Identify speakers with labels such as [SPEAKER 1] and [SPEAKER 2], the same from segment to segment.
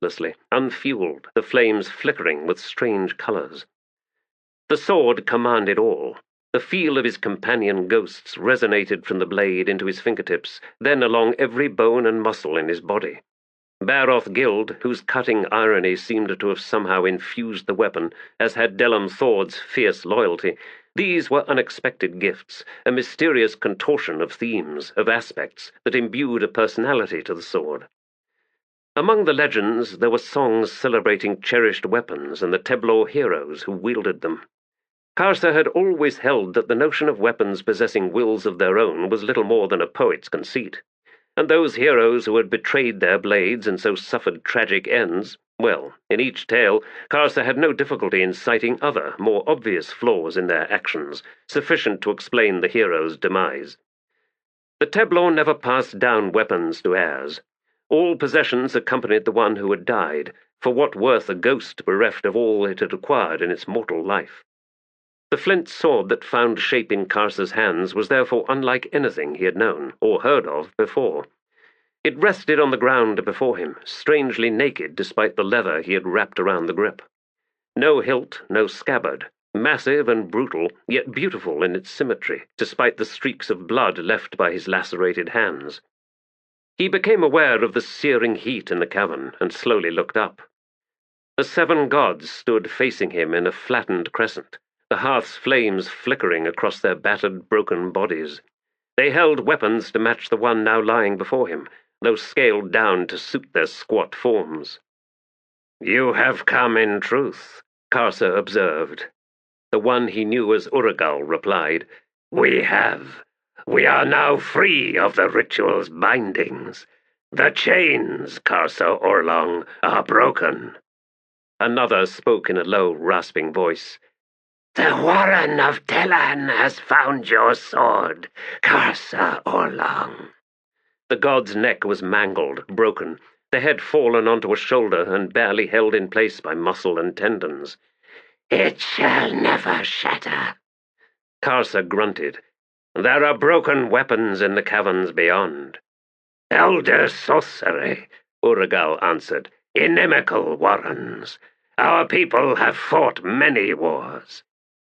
[SPEAKER 1] listlessly, unfueled, the flames flickering with strange colors. The sword commanded all. The feel of his companion ghosts resonated from the blade into his fingertips, then along every bone and muscle in his body. Baroth Guild, whose cutting irony seemed to have somehow infused the weapon, as had Dellam Thord's fierce loyalty, these were unexpected gifts, a mysterious contortion of themes, of aspects, that imbued a personality to the sword. Among the legends there were songs celebrating cherished weapons and the Teblor heroes who wielded them. Karsa had always held that the notion of weapons possessing wills of their own was little more than a poet's conceit, and those heroes who had betrayed their blades and so suffered tragic ends, well, in each tale, Karsa had no difficulty in citing other, more obvious flaws in their actions, sufficient to explain the hero's demise. The Teblor never passed down weapons to heirs. All possessions accompanied the one who had died, for what worth a ghost bereft of all it had acquired in its mortal life? The flint sword that found shape in Karsa's hands was therefore unlike anything he had known, or heard of, before. It rested on the ground before him, strangely naked despite the leather he had wrapped around the grip. No hilt, no scabbard, massive and brutal, yet beautiful in its symmetry, despite the streaks of blood left by his lacerated hands. He became aware of the searing heat in the cavern, and slowly looked up. The 7 gods stood facing him in a flattened crescent, the hearth's flames flickering across their battered, broken bodies. They held weapons to match the one now lying before him, though scaled down to suit their squat forms. "You have come in truth," Karsa observed. The one he knew as Uragal replied, "We have. We are now free of the ritual's bindings. The chains, Karsa Orlong, are broken." Another spoke in a low, rasping voice. "The Warren of Telan has found your sword, Karsa Orlong." The god's neck was mangled, broken, the head fallen onto a shoulder and barely held in place by muscle and tendons. "It shall never shatter." Karsa grunted. "There are broken weapons in the caverns beyond." "Elder sorcery," Uragal answered. "Inimical warrens. Our people have fought many wars."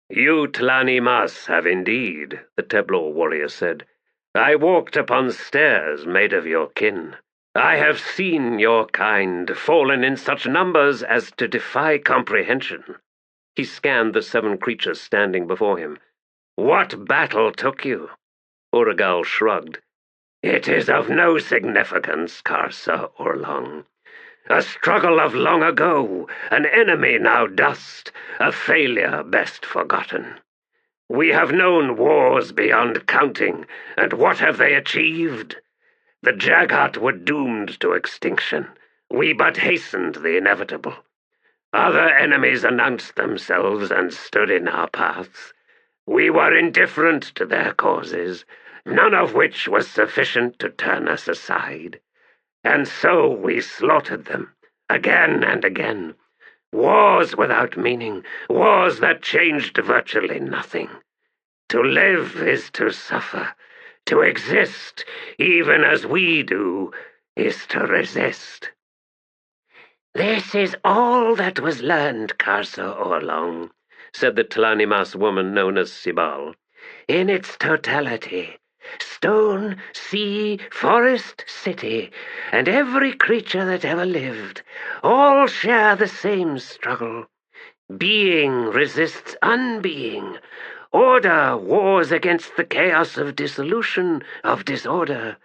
[SPEAKER 1] "You Tlani Mas have indeed," the Teblor warrior said. "I walked upon stairs made of your kin. I have seen your kind fallen in such numbers as to defy comprehension." He scanned the 7 creatures standing before him. "What battle took you?" Uragal shrugged. "It is of no significance, Karsa Orlong. A struggle of long ago, an enemy now dust, a failure best forgotten. We have known wars beyond counting, and what have they achieved? The Jaghat were doomed to extinction. We but hastened the inevitable. Other enemies announced themselves and stood in our paths. We were indifferent to their causes, none of which was sufficient to turn us aside. And so we slaughtered them, again and again. Wars without meaning, wars that changed virtually nothing. To live is to suffer. To exist, even as we do, is to resist." "This is all that was learned, Karsa Orlong," said the Tlanimas woman known as Sibal. "In its totality. Stone, sea, forest, city, and every creature that ever lived, all share the same struggle. Being resists unbeing. Order wars against the chaos of dissolution, of disorder.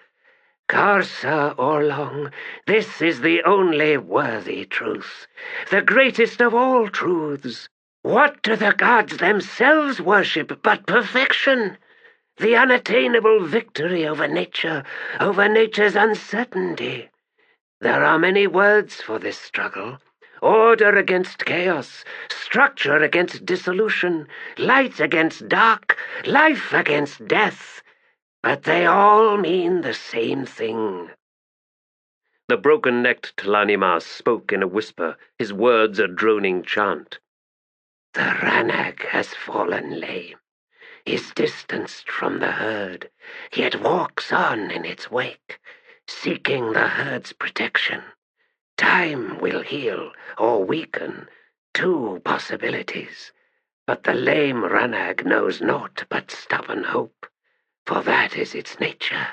[SPEAKER 1] Karsa Orlong, this is the only worthy truth, the greatest of all truths. What do the gods themselves worship but perfection? The unattainable victory over nature's uncertainty. There are many words for this struggle. Order against chaos, structure against dissolution, light against dark, life against death. But they all mean the same thing." The broken-necked Tlanimas spoke in a whisper, his words a droning chant. "The Ranag has fallen lame, is distanced from the herd, yet walks on in its wake, seeking the herd's protection.
[SPEAKER 2] Time will heal or weaken, two possibilities. But the lame Ranag knows naught but stubborn hope, for that is its nature.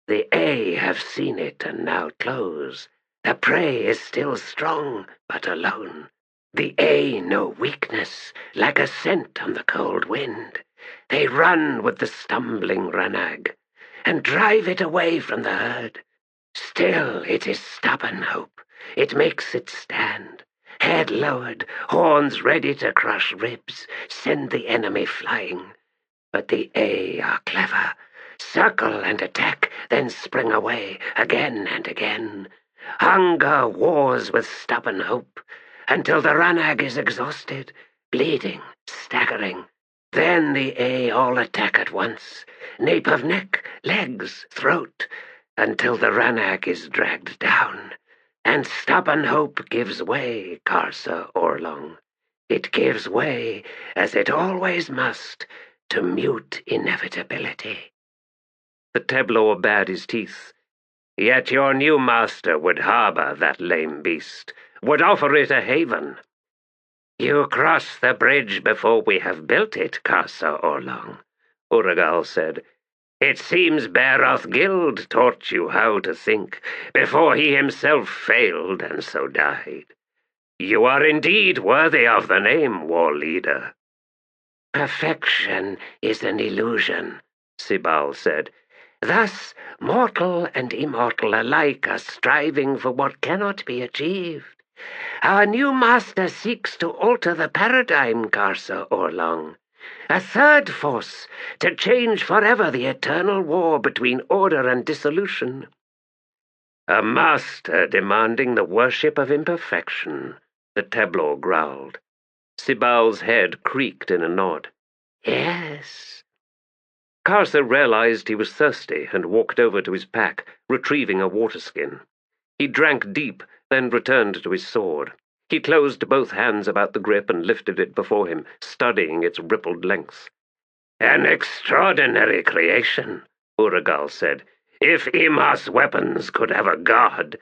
[SPEAKER 2] The A have seen it and now close. The prey is still strong, but alone. The A know weakness, like a scent on the cold wind. They run with the stumbling Ranag, and drive it away from the herd. Still it is stubborn hope. It makes its stand. Head lowered, horns ready to crush ribs, send the enemy flying. But the A are clever. Circle and attack, then spring away again and again. Hunger wars with stubborn hope, until the Ranag is exhausted, bleeding, staggering. Then the A all attack at once, nape of neck, legs, throat, until the Ranag is dragged down. And stubborn hope gives way, Karsa Orlong. It gives way, as it always must, to mute inevitability.
[SPEAKER 1] The Tableau bared his teeth. Yet your new master would harbour that lame beast, would offer it a haven.
[SPEAKER 2] You cross the bridge before we have built it, Karsa Orlong,
[SPEAKER 1] Uragal said.
[SPEAKER 2] It seems Baroth Guild taught you how to think, before he himself failed and so died. You are indeed worthy of the name, war leader. Perfection is an illusion, Sibal said. Thus, mortal and immortal alike are striving for what cannot be achieved. Our new master seeks to alter the paradigm, Karsa Orlong. A third force, to change forever the eternal war between order and dissolution.
[SPEAKER 1] A master demanding the worship of imperfection, the Tableau growled. Sibal's head creaked in a nod.
[SPEAKER 2] Yes.
[SPEAKER 1] Karsa realized he was thirsty and walked over to his pack, retrieving a water skin. He drank deep, then returned to his sword. He closed both hands about the grip and lifted it before him, studying its rippled length.
[SPEAKER 2] An extraordinary creation, Uragal said. If Imas' weapons could have a god.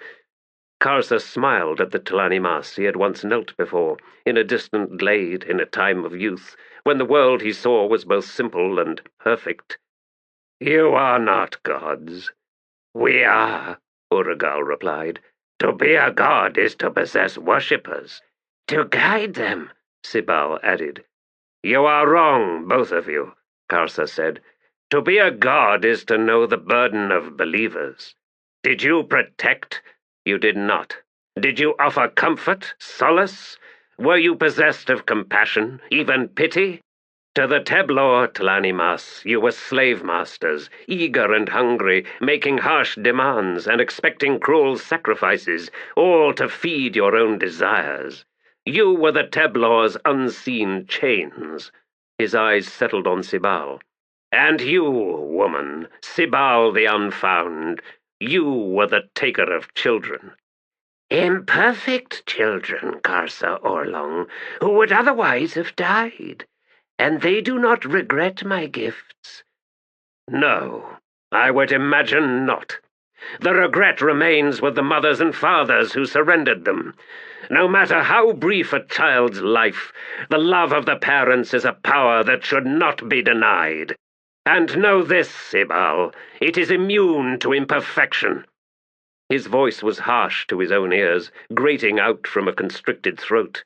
[SPEAKER 1] Karsa smiled at the Tlanimas he had once knelt before, in a distant glade in a time of youth, when the world he saw was both simple and perfect.
[SPEAKER 2] You are not gods. We are, Uragal replied. To be a god is to possess worshippers. To guide them, Sibal added.
[SPEAKER 1] You are wrong, both of you, Karsa said. To be a god is to know the burden of believers. Did you protect? You did not. Did you offer comfort, solace? Were you possessed of compassion, even pity? To the Tableau Tlanimas, you were slave masters, eager and hungry, making harsh demands and expecting cruel sacrifices, all to feed your own desires. You were the Tableau's unseen chains. His eyes settled on Sibal. And you, woman, Sibal the Unfound, you were the taker of children.
[SPEAKER 2] Imperfect children, Karsa Orlong, who would otherwise have died. And they do not regret my gifts.
[SPEAKER 1] No, I would imagine not. The regret remains with the mothers and fathers who surrendered them. No matter how brief a child's life, the love of the parents is a power that should not be denied. And know this, Sibal, it is immune to imperfection. His voice was harsh to his own ears, grating out from a constricted throat.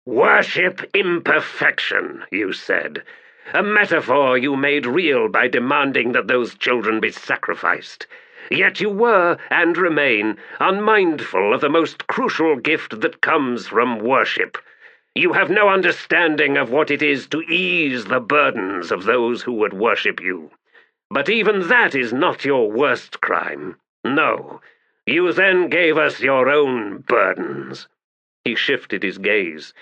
[SPEAKER 1] Worship imperfection, you said. A metaphor you made real by demanding that those children be sacrificed. Yet you were, and remain, unmindful of the most crucial gift that comes from worship. You have no understanding of what it is to ease the burdens of those who would worship you. But even that is not your worst crime. No, you then gave us your own burdens. He shifted his gaze.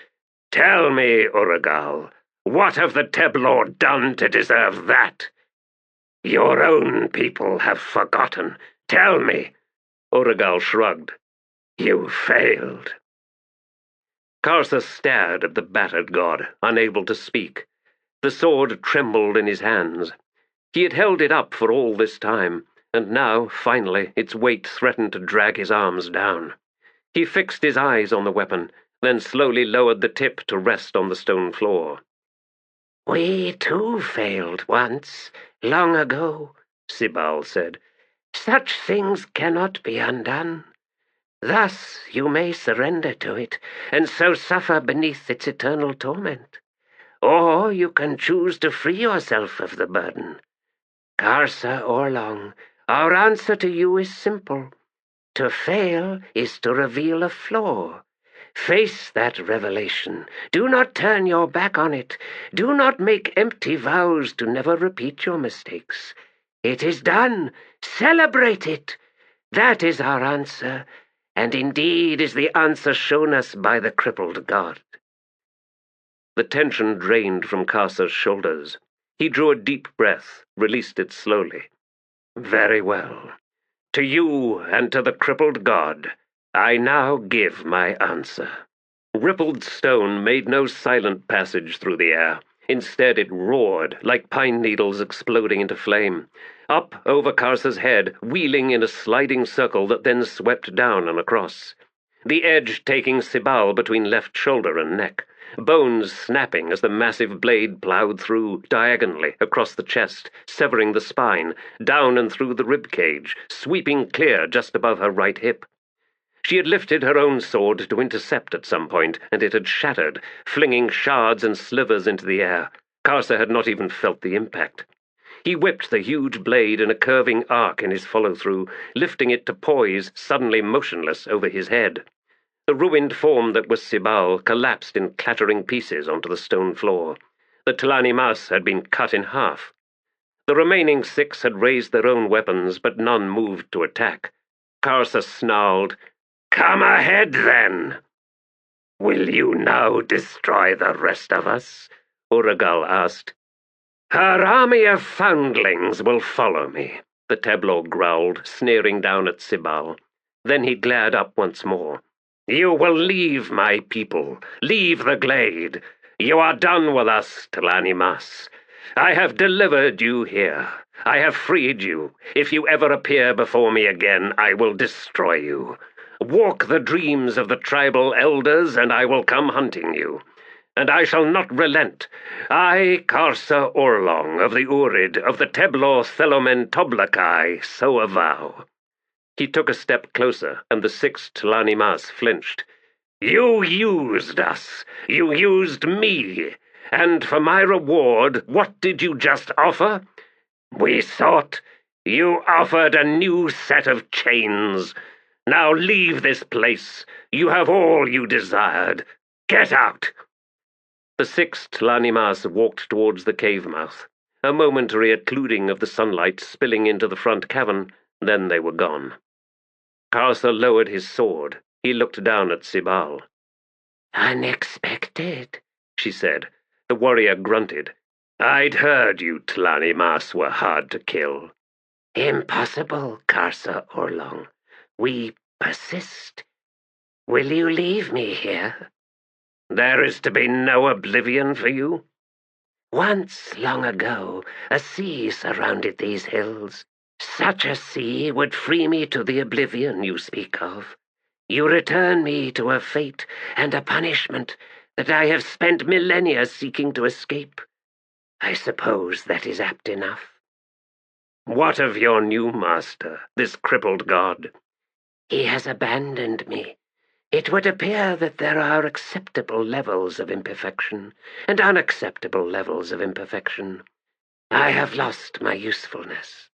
[SPEAKER 1] Tell me, Uragal, what have the Tableau done to deserve that? Your own people have forgotten. Tell me. Uragal shrugged. You failed. Karsa stared at the battered god, unable to speak. The sword trembled in his hands. He had held it up for all this time, and now, finally, its weight threatened to drag his arms down. He fixed his eyes on the weapon, then slowly lowered the tip to rest on the stone floor.
[SPEAKER 2] "We too failed once, long ago," Sibal said. "Such things cannot be undone. Thus you may surrender to it, and so suffer beneath its eternal torment. Or you can choose to free yourself of the burden. Karsa Orlong, our answer to you is simple. To fail is to reveal a flaw. Face that revelation. Do not turn your back on it. Do not make empty vows to never repeat your mistakes. It is done. Celebrate it. That is our answer, and indeed is the answer shown us by the crippled god."
[SPEAKER 1] The tension drained from Karsa's shoulders. He drew a deep breath, released it slowly. "Very well. To you and to the crippled god, I now give my answer." Rippled stone made no silent passage through the air. Instead, it roared, like pine needles exploding into flame. Up over Karsa's head, wheeling in a sliding circle that then swept down and across. The edge taking Sibal between left shoulder and neck, bones snapping as the massive blade plowed through diagonally across the chest, severing the spine, down and through the rib cage, sweeping clear just above her right hip. She had lifted her own sword to intercept at some point, and it had shattered, flinging shards and slivers into the air. Karsa had not even felt the impact. He whipped the huge blade in a curving arc in his follow-through, lifting it to poise, suddenly motionless, over his head. The ruined form that was Sibal collapsed in clattering pieces onto the stone floor. The T'lani Mas had been cut in half. The remaining 6 had raised their own weapons, but none moved to attack. Karsa snarled, "Come ahead, then." "Will you now destroy the rest of us?" Uragal asked. "Her army of foundlings will follow me," the tableau growled, sneering down at Sibal. Then he glared up once more. "You will leave my people, leave the glade. You are done with us, T'lani Mas. I have delivered you here. I have freed you. If you ever appear before me again, I will destroy you. Walk the dreams of the tribal elders, and I will come hunting you. And I shall not relent. I, Karsa Orlong, of the Urid, of the Teblor Thelomen Toblakai, so avow." He took a step closer, and the 6 T'lani Mas flinched. "You used us. You used me. And for my reward, what did you just offer? We sought. You offered a new set of chains. Now leave this place. You have all you desired. Get out." The 6 T'lani Mas walked towards the cave mouth, a momentary occluding of the sunlight spilling into the front cavern, then they were gone. Karsa lowered his sword. He looked down at Sibal.
[SPEAKER 2] "Unexpected," she said.
[SPEAKER 1] The warrior grunted. "I'd heard you T'lani Mas were hard to kill."
[SPEAKER 2] "Impossible, Karsa Orlong. We persist. Will you leave me here?"
[SPEAKER 1] "There is to be no oblivion for you?"
[SPEAKER 2] "Once, long ago, a sea surrounded these hills. Such a sea would free me to the oblivion you speak of. You return me to a fate and a punishment that I have spent millennia seeking to escape. I suppose that is apt enough."
[SPEAKER 1] "What of your new master, this crippled god?"
[SPEAKER 2] "He has abandoned me. It would appear that there are acceptable levels of imperfection and unacceptable levels of imperfection. I have lost my usefulness."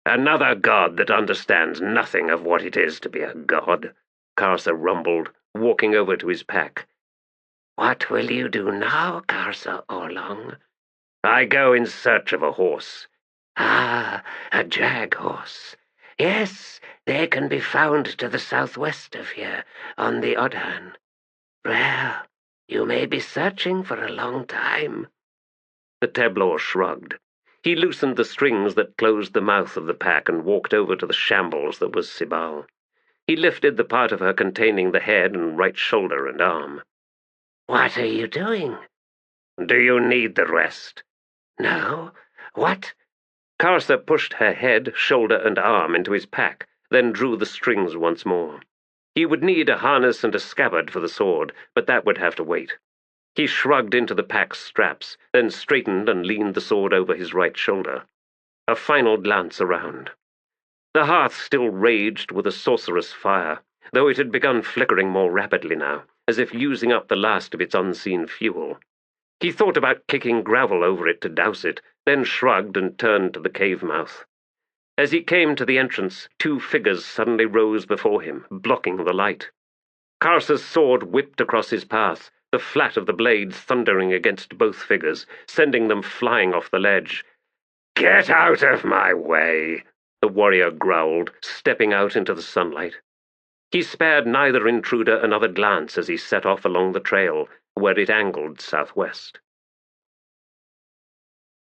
[SPEAKER 1] "Another god that understands nothing of what it is to be a god," Karsa rumbled, walking over to his pack.
[SPEAKER 2] "What will you do now, Karsa Orlong?"
[SPEAKER 1] "I go in search of a horse."
[SPEAKER 2] "Ah, a jag horse. Yes, they can be found to the southwest of here, on the Odhan. Rare. You may be searching for a long time."
[SPEAKER 1] The tableau shrugged. He loosened the strings that closed the mouth of the pack and walked over to the shambles that was Sibal. He lifted the part of her containing the head and right shoulder and arm.
[SPEAKER 2] "What are you doing?"
[SPEAKER 1] "Do you need the rest?"
[SPEAKER 2] "No. What?"
[SPEAKER 1] Karsa pushed her head, shoulder, and arm into his pack, then drew the strings once more. He would need a harness and a scabbard for the sword, but that would have to wait. He shrugged into the pack's straps, then straightened and leaned the sword over his right shoulder. A final glance around. The hearth still raged with a sorcerous fire, though it had begun flickering more rapidly now, as if using up the last of its unseen fuel. He thought about kicking gravel over it to douse it, then shrugged and turned to the cave mouth. As he came to the entrance, two figures suddenly rose before him, blocking the light. Karsa's sword whipped across his path, the flat of the blade thundering against both figures, sending them flying off the ledge.
[SPEAKER 2] "Get out of my way,"
[SPEAKER 1] the warrior growled, stepping out into the sunlight. He spared neither intruder another glance as he set off along the trail, where it angled southwest.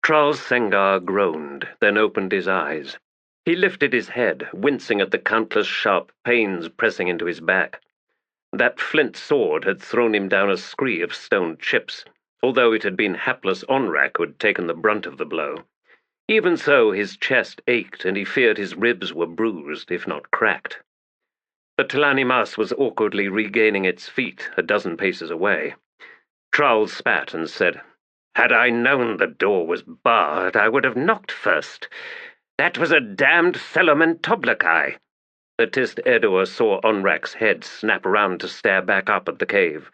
[SPEAKER 1] Charles Sengar groaned, then opened his eyes. He lifted his head, wincing at the countless sharp pains pressing into his back. That flint sword had thrown him down a scree of stone chips, although it had been hapless Onrak who had taken the brunt of the blow. Even so, his chest ached, and he feared his ribs were bruised, if not cracked. The Tlanimas was awkwardly regaining its feet a dozen paces away. Charles spat and said, "Had I known the door was barred, I would have knocked first. That was a damned Leoman Toblakai." The Tist Edor saw Onrak's head snap around to stare back up at the cave.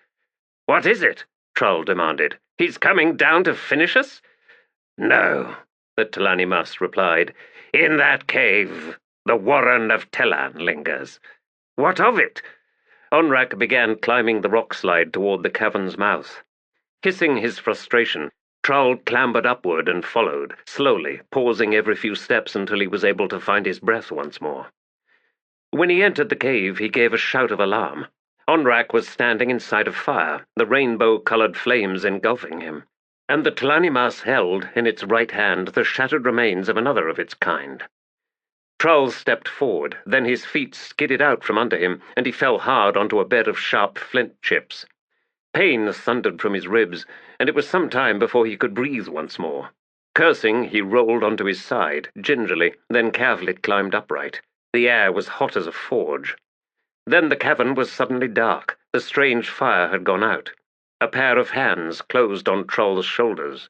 [SPEAKER 1] "What is it?" Trull demanded. "He's coming down to finish us?"
[SPEAKER 2] "No," the Tlanimas replied. "In that cave, the Warren of Telan lingers."
[SPEAKER 1] "What of it?" Onrak began climbing the rock slide toward the cavern's mouth. Hissing his frustration, Trull clambered upward and followed, slowly, pausing every few steps until he was able to find his breath once more. When he entered the cave, he gave a shout of alarm. Onrak was standing inside a fire, the rainbow-colored flames engulfing him, and the Tlanimas held, in its right hand, the shattered remains of another of its kind. Trull stepped forward, then his feet skidded out from under him, and he fell hard onto a bed of sharp flint chips. Pain thundered from his ribs, and it was some time before he could breathe once more. Cursing, he rolled onto his side, gingerly, then carefully climbed upright. The air was hot as a forge. Then the cavern was suddenly dark. The strange fire had gone out. A pair of hands closed on Trull's shoulders.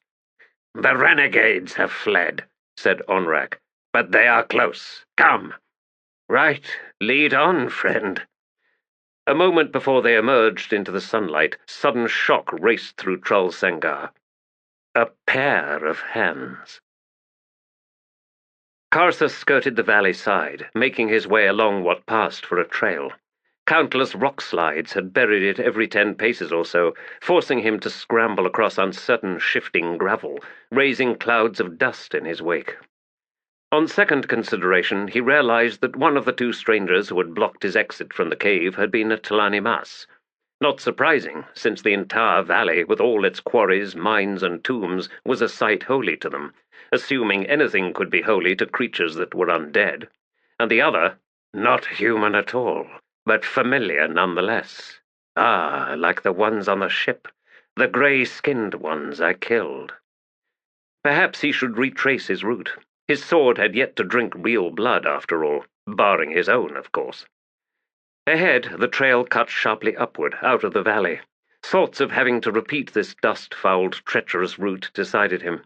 [SPEAKER 2] "The renegades have fled," said Onrak, "but they are close. Come."
[SPEAKER 1] "Right. Lead on, friend." A moment before they emerged into the sunlight, sudden shock raced through Trull Sengar. A pair of hands. Karsa skirted the valley side, making his way along what passed for a trail. Countless rock slides had buried it every 10 paces or so, forcing him to scramble across uncertain, shifting gravel, raising clouds of dust in his wake. On second consideration, he realized that one of the two strangers who had blocked his exit from the cave had been a Tlanimas. Not surprising, since the entire valley, with all its quarries, mines, and tombs, was a site holy to them, assuming anything could be holy to creatures that were undead. And the other, not human at all, but familiar nonetheless. Ah, like the ones on the ship, the grey-skinned ones I killed. Perhaps he should retrace his route. His sword had yet to drink real blood, after all, barring his own, of course. Ahead, the trail cut sharply upward, out of the valley. Thoughts of having to repeat this dust-fouled, treacherous route decided him.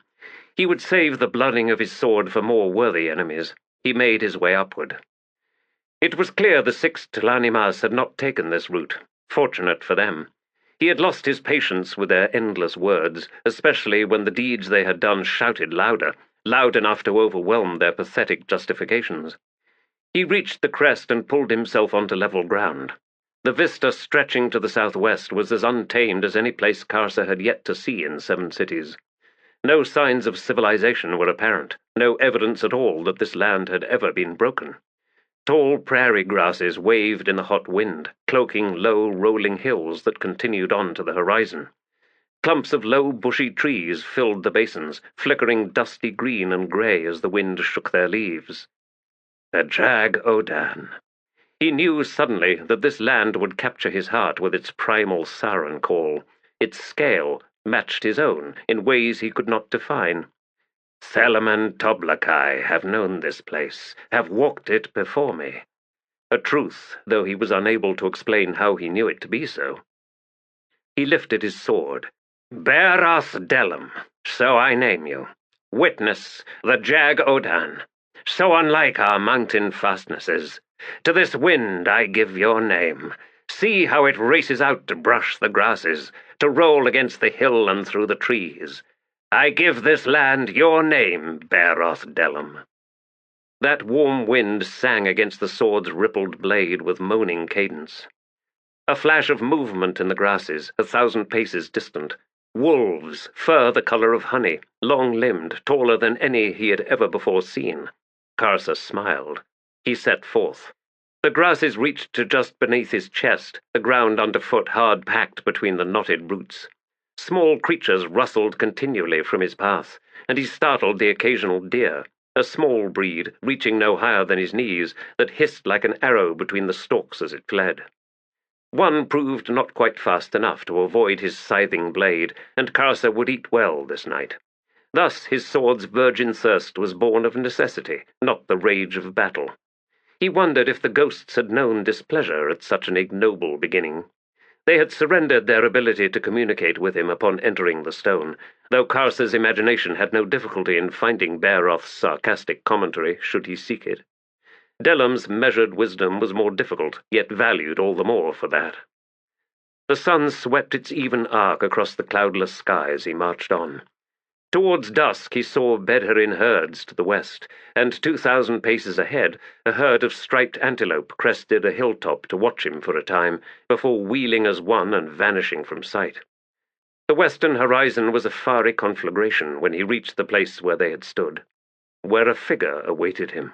[SPEAKER 1] He would save the blooding of his sword for more worthy enemies. He made his way upward. It was clear the 6 Tlanimas had not taken this route. Fortunate for them. He had lost his patience with their endless words, especially when the deeds they had done shouted louder, loud enough to overwhelm their pathetic justifications. He reached the crest and pulled himself onto level ground. The vista stretching to the southwest was as untamed as any place Karsa had yet to see in 7 cities. No signs of civilization were apparent, no evidence at all that this land had ever been broken. Tall prairie grasses waved in the hot wind, cloaking low, rolling hills that continued on to the horizon. Clumps of low, bushy trees filled the basins, flickering dusty green and grey as the wind shook their leaves. A Jag Odan. He knew suddenly that this land would capture his heart with its primal siren call. Its scale matched his own in ways he could not define. Leoman Toblakai have known this place, have walked it before me. a truth, though he was unable to explain how he knew it to be so. He lifted his sword. Beroth Delum, so I name you. Witness the Jag Odan, so unlike our mountain fastnesses. To this wind I give your name. See how it races out to brush the grasses, to roll against the hill and through the trees. I give this land your name, Beroth Delum. That warm wind sang against the sword's rippled blade with moaning cadence. A flash of movement in the grasses, 1,000 paces distant. Wolves, fur the color of honey, long-limbed, taller than any he had ever before seen. Karsa smiled. He set forth. The grasses reached to just beneath his chest, the ground underfoot hard packed between the knotted roots. Small creatures rustled continually from his path, and he startled the occasional deer, a small breed, reaching no higher than his knees, that hissed like an arrow between the stalks as it fled. One proved not quite fast enough to avoid his scything blade, and Karsa would eat well this night. Thus his sword's virgin thirst was born of necessity, not the rage of battle. He wondered if the ghosts had known displeasure at such an ignoble beginning. They had surrendered their ability to communicate with him upon entering the stone, though Karsa's imagination had no difficulty in finding Beroth's sarcastic commentary, should he seek it. Delum's measured wisdom was more difficult, yet valued all the more for that. The sun swept its even arc across the cloudless sky as he marched on. Towards dusk he saw Bedharin herds to the west, and 2,000 paces ahead a herd of striped antelope crested a hilltop to watch him for a time, before wheeling as one and vanishing from sight. The western horizon was a fiery conflagration when he reached the place where they had stood, where a figure awaited him.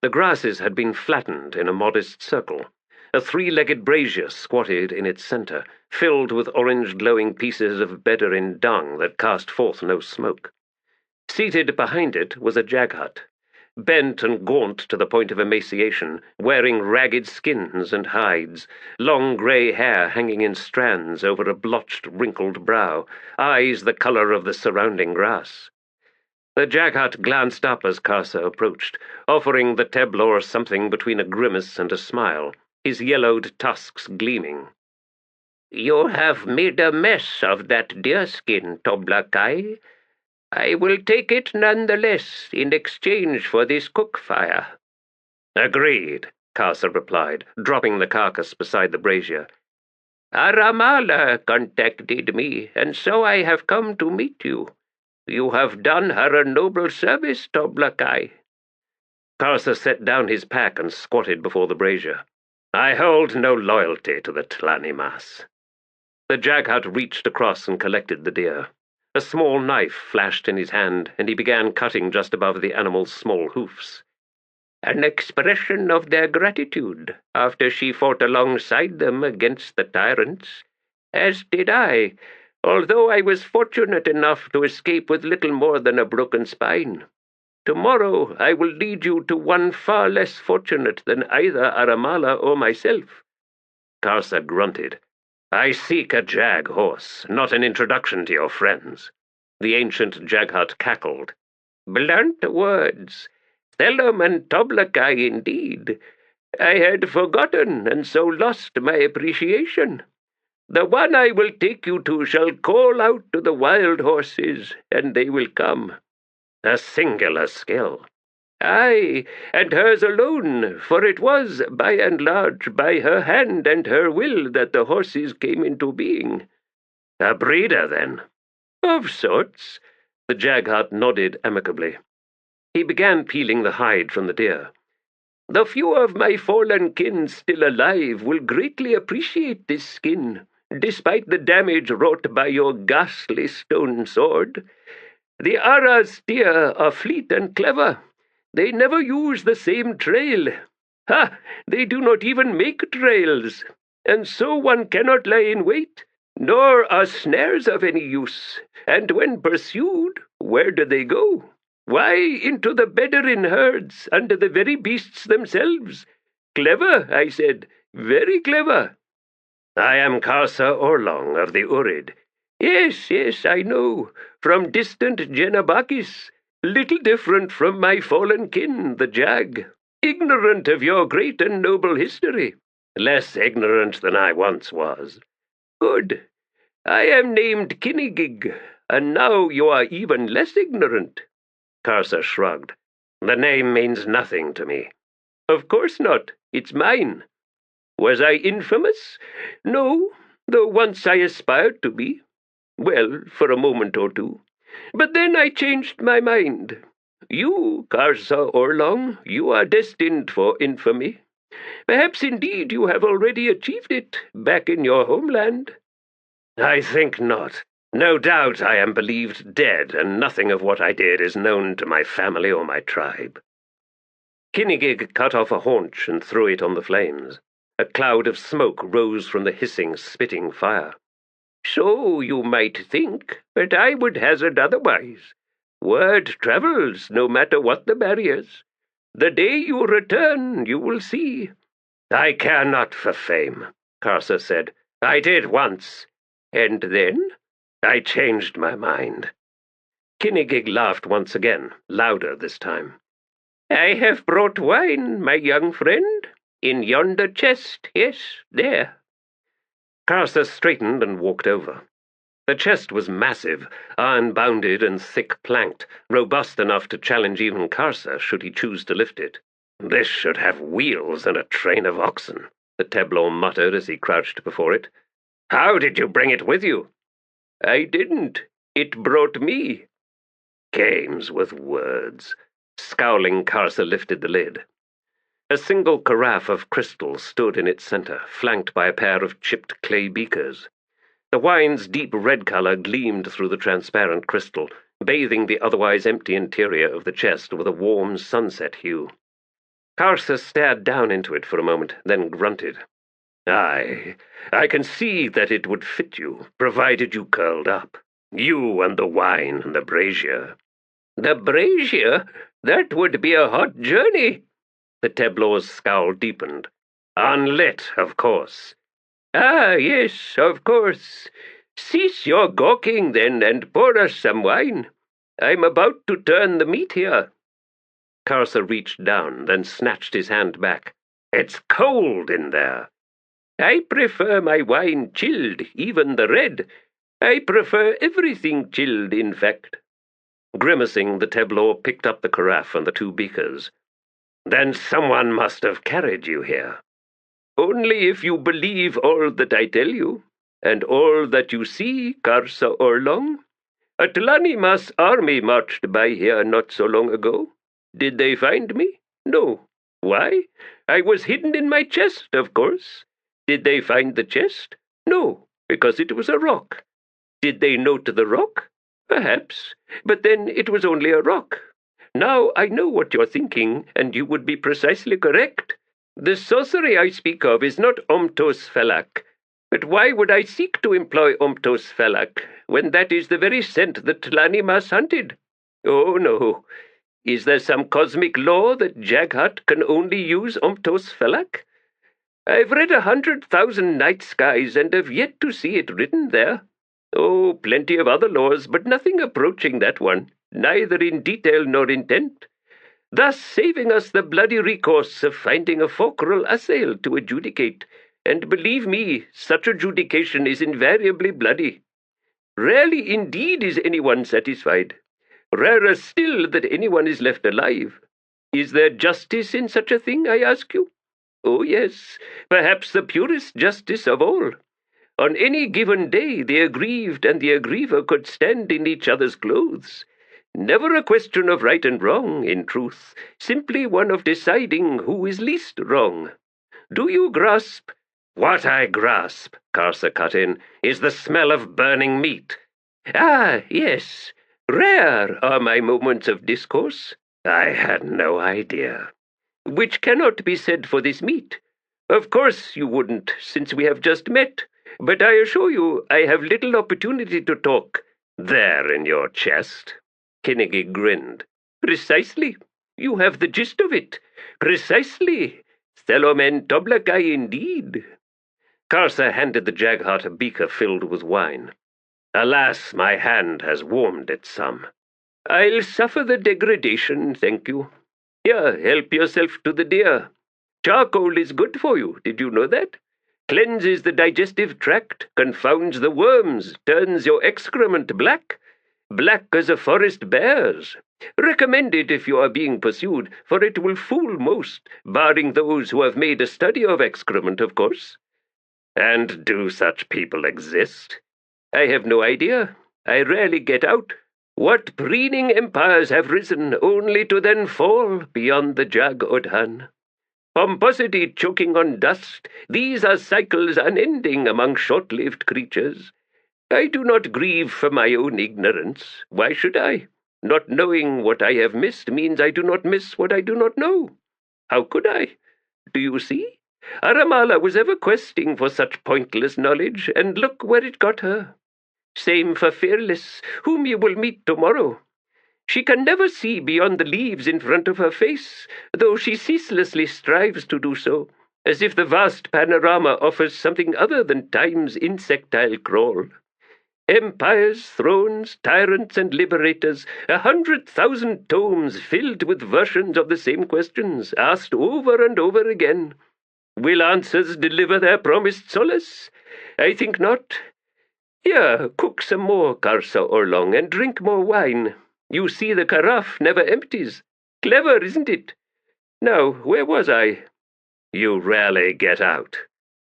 [SPEAKER 1] The grasses had been flattened in a modest circle. A 3-legged brazier squatted in its centre, filled with orange-glowing pieces of Bedharin dung that cast forth no smoke. Seated behind it was a Jaghut, bent and gaunt to the point of emaciation, wearing ragged skins and hides, long grey hair hanging in strands over a blotched, wrinkled brow, eyes the colour of the surrounding grass. The Jaghut glanced up as Karsa approached, offering the Teblor something between a grimace and a smile, his yellowed tusks gleaming. "You have made a mess of that deerskin, Toblakai. I will take it nonetheless in exchange for this cook fire." "Agreed," Karsa replied, dropping the carcass beside the brazier. "Aramala contacted me, and so I have come to meet you. You have done her a noble service, Toblakai." Karsa set down his pack and squatted before the brazier. "I hold no loyalty to the Tlanimas." The Jaghut reached across and collected the deer. A small knife flashed in his hand, and he began cutting just above the animal's small hoofs. "An expression of their gratitude after she fought alongside them against the tyrants, as did I, although I was fortunate enough to escape with little more than a broken spine. Tomorrow I will lead you to one far less fortunate than either Aramala or myself." Karsa grunted. "I seek a jag horse, not an introduction to your friends." The ancient Jaghut cackled. "Blunt words. Thelum and Toblakai indeed. I had forgotten, and so lost my appreciation. The one I will take you to shall call out to the wild horses, and they will come." "A singular skill." "Aye, and hers alone, for it was, by and large, by her hand and her will that the horses came into being." "A breeder, then?" "Of sorts." The Jaghut nodded amicably. He began peeling the hide from the deer. "The few of my fallen kin still alive will greatly appreciate this skin, despite the damage wrought by your ghastly stone sword. The Aras deer are fleet and clever. They never use the same trail. Ha! They do not even make trails, and so one cannot lie in wait, nor are snares of any use. And when pursued, where do they go? Why, into the Bedharin herds, under the very beasts themselves. Clever, I said, very clever." "I am Karsa Orlong of the Urid." Yes, I know. From distant Genabakis. Little different from my fallen kin, the Jag."
[SPEAKER 2] ignorant of your great and noble history. Less ignorant than I once was. Good. I am named Kinnigig, and now you are even less ignorant. Karsa shrugged. The name means nothing to me. Of course not. It's mine. Was I infamous? No, though once I aspired to be. Well, for a moment or two. But then I changed my mind. You, Karsa Orlong, you are destined for infamy. Perhaps indeed you have already achieved it, back in your homeland. I think not. No doubt I am believed dead, and nothing of what I did is known to my family or my tribe. Kinnigig cut off a haunch and threw it on the flames. A cloud of smoke rose from the hissing, spitting fire. So you might think, but I would hazard otherwise. Word travels, no matter what the barriers. The day you return, you will see. I care not for fame, Karsa said. I did once. And then I changed my mind. Kinnigig laughed once again, louder this time. I have brought wine, my young friend, in yonder chest, yes, there. Karsa straightened and walked over. The chest was massive, iron-bounded and thick-planked, robust enough to challenge even Karsa should he choose to lift it. This should have wheels and a train of oxen, the Teblor muttered as he crouched before it. How did you bring it with you? I didn't. It brought me. Games with words. Scowling, Karsa lifted the lid. A single carafe of crystal stood in its center, flanked by a pair of chipped clay beakers. The wine's deep red color gleamed through the transparent crystal, bathing the otherwise empty interior of the chest with a warm sunset hue. Karsa stared down into it for a moment, then grunted. I can see that it would fit you, provided you curled up. You and the wine and the brazier. The brazier? That would be a hot journey. The Teblor's scowl deepened. Unlit, of course. Ah, yes, of course. Cease your gawking, then, and pour us some wine. I'm about to turn the meat here. Karsa reached down, then snatched his hand back. It's cold in there. I prefer my wine chilled, even the red. I prefer everything chilled, in fact. Grimacing, the Teblor picked up the carafe and the two beakers. Then someone must have carried you here. Only if you believe all that I tell you, and all that you see, Karsa Orlong. A Tlanimas army marched by here not so long ago. Did they find me? No. Why? I was hidden in my chest, of course. Did they find the chest? No, because it was a rock. Did they note the rock? Perhaps, but then it was only a rock. Now I know what you're thinking, and you would be precisely correct. The sorcery I speak of is not Omtos Felak. But why would I seek to employ Omtos Felak, when that is the very scent that Tlanimas hunted? Oh, no. Is there some cosmic law that Jaghat can only use Omtos Felak? I've read 100,000 night skies and have yet to see it written there. Oh, plenty of other laws, but nothing approaching that one, neither in detail nor intent, thus saving us the bloody recourse of finding a fulcral assail to adjudicate, and believe me, such adjudication is invariably bloody. Rarely indeed is anyone satisfied. Rarer still that anyone is left alive. Is there justice in such a thing, I ask you? Oh, yes, perhaps the purest justice of all. On any given day, the aggrieved and the aggriever could stand in each other's clothes. Never a question of right and wrong, in truth, simply one of deciding who is least wrong. Do you grasp? What I grasp, Karsa cut in, is the smell of burning meat. Ah, yes, rare are my moments of discourse. I had no idea. Which cannot be said for this meat. Of course you wouldn't, since we have just met. But I assure you I have little opportunity to talk. There in your chest. Kinnigig grinned. Precisely. You have the gist of it. Precisely. Thelomen Toblakai indeed. Karsa handed the Jagheart a beaker filled with wine. Alas, my hand has warmed it some. I'll suffer the degradation, thank you. Here, help yourself to the deer. Charcoal is good for you, did you know that? Cleanses the digestive tract, confounds the worms, turns your excrement black. Black as a forest bear's. Recommend it if you are being pursued, for it will fool most, barring those who have made a study of excrement, of course. And do such people exist? I have no idea. I rarely get out. What preening empires have risen, only to then fall beyond the Jag-Odhan? Pomposity choking on dust, these are cycles unending among short-lived creatures. I do not grieve for my own ignorance. Why should I? Not knowing what I have missed means I do not miss what I do not know. How could I? Do you see? Aramala was ever questing for such pointless knowledge, and look where it got her. Same for Fearless, whom you will meet tomorrow. She can never see beyond the leaves in front of her face, though she ceaselessly strives to do so, as if the vast panorama offers something other than time's insectile crawl. Empires, thrones, tyrants, and liberators, 100,000 tomes filled with versions of the same questions, asked over and over again. Will answers deliver their promised solace? I think not. Here, cook some more, Karsa Orlong, and drink more wine. You see the carafe never empties. Clever, isn't it? Now, where was I? You rarely get out.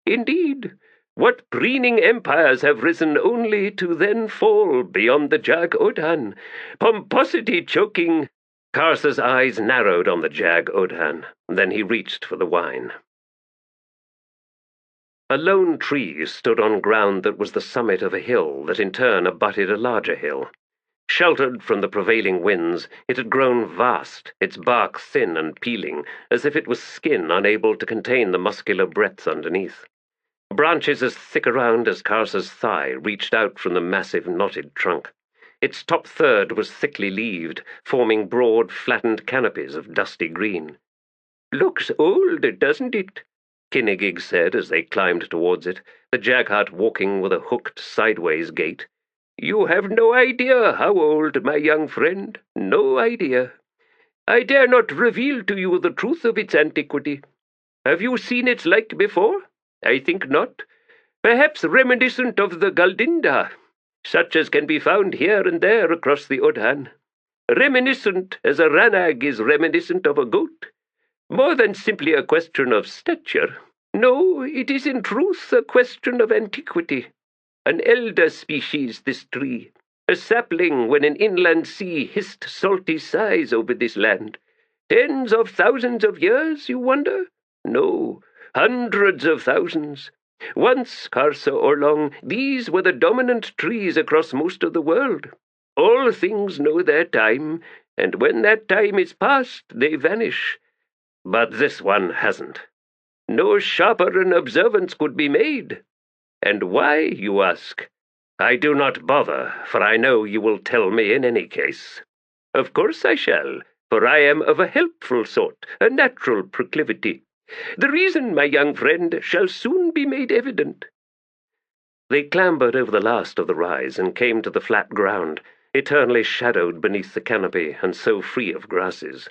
[SPEAKER 2] Indeed. What preening empires have risen only to then fall beyond the Jag-Odhan? Pomposity choking. Karsa's eyes narrowed on the Jag-Odhan. Then he reached for the wine. A lone tree stood on ground that was the summit of a hill that in turn abutted a larger hill. Sheltered from the prevailing winds, it had grown vast, its bark thin and peeling, as if it was skin unable to contain the muscular breadth underneath. Branches as thick around as Karsa's thigh reached out from the massive knotted trunk. Its top third was thickly leaved, forming broad, flattened canopies of dusty green. "Looks old, doesn't it?" Kinnegig said as they climbed towards it, the Jaghut walking with a hooked sideways gait. "You have no idea how old, my young friend, no idea. I dare not reveal to you the truth of its antiquity. Have you seen its like before? I think not. Perhaps reminiscent of the Galdinda, such as can be found here and there across the Odhan. Reminiscent as a Ranag is reminiscent of a goat. More than simply a question of stature. No, it is in truth a question of antiquity. An elder species, this tree. A sapling when an inland sea hissed salty sighs over this land. Tens of thousands of years, you wonder? No, hundreds of thousands. Once, Karsa Orlong, these were the dominant trees across most of the world. All things know their time, and when that time is past, they vanish. But this one hasn't. No sharper an observance could be made. And why, you ask? I do not bother, for I know you will tell me in any case. Of course I shall, for I am of a helpful sort, a natural proclivity. The reason, my young friend, shall soon be made evident." They clambered over the last of the rise and came to the flat ground, eternally shadowed beneath the canopy and so free of grasses.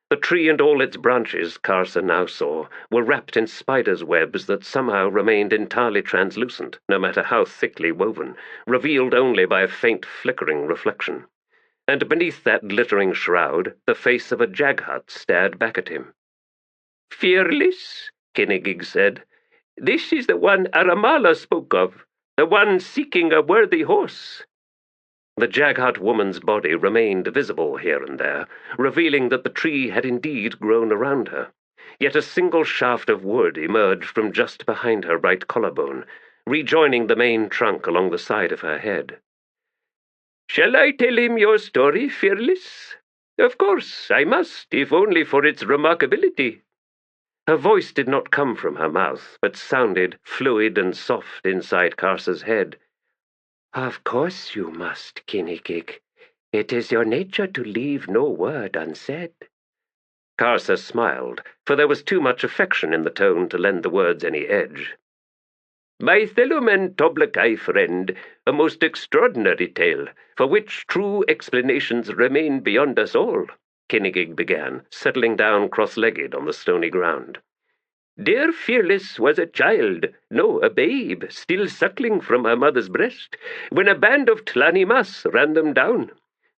[SPEAKER 2] The tree and all its branches, Karsa now saw, were wrapped in spiders' webs that somehow remained entirely translucent, no matter how thickly woven, revealed only by a faint flickering reflection. And beneath that glittering shroud, the face of a Jaghut stared back at him. "Fearless," Kinnegig said. "This is the one Aramala spoke of, the one seeking a worthy horse." The Jaghut woman's body remained visible here and there, revealing that the tree had indeed grown around her. Yet a single shaft of wood emerged from just behind her right collarbone, rejoining the main trunk along the side of her head. "Shall I tell him your story, Fearless? Of course, I must, if only for its remarkability." Her voice did not come from her mouth, but sounded fluid and soft inside Karsa's head. "Of course you must, Kinnegig. It is your nature to leave no word unsaid." Karsa smiled, for there was too much affection in the tone to lend the words any edge. "My Theluman Toblakai friend, a most extraordinary tale, for which true explanations remain beyond us all.
[SPEAKER 1] Kinnegig began, settling down cross-legged on the stony ground. Dear Fearless was a child, no, a babe, still suckling from her mother's breast, when a band of Tlanimas ran them down.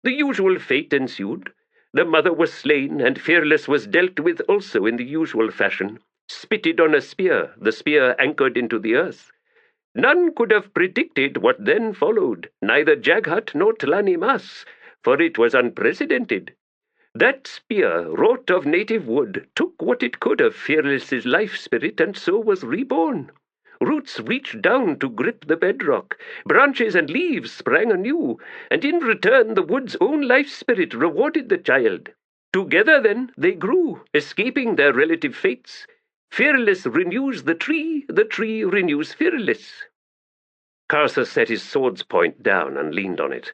[SPEAKER 1] The usual fate ensued. The mother was slain, and Fearless was dealt with also in the usual fashion, spitted on a spear, the spear anchored into the earth. None could have predicted what then followed, neither Jaghat nor Tlanimas, for it was unprecedented. That spear, wrought of native wood, took what it could of Fearless's life spirit, and so was reborn. Roots reached down to grip the bedrock, branches and leaves sprang anew, and in return the wood's own life spirit rewarded the child. Together then they grew, escaping their relative fates. Fearless renews the tree renews Fearless. Karsa set his sword's point down and leaned on it.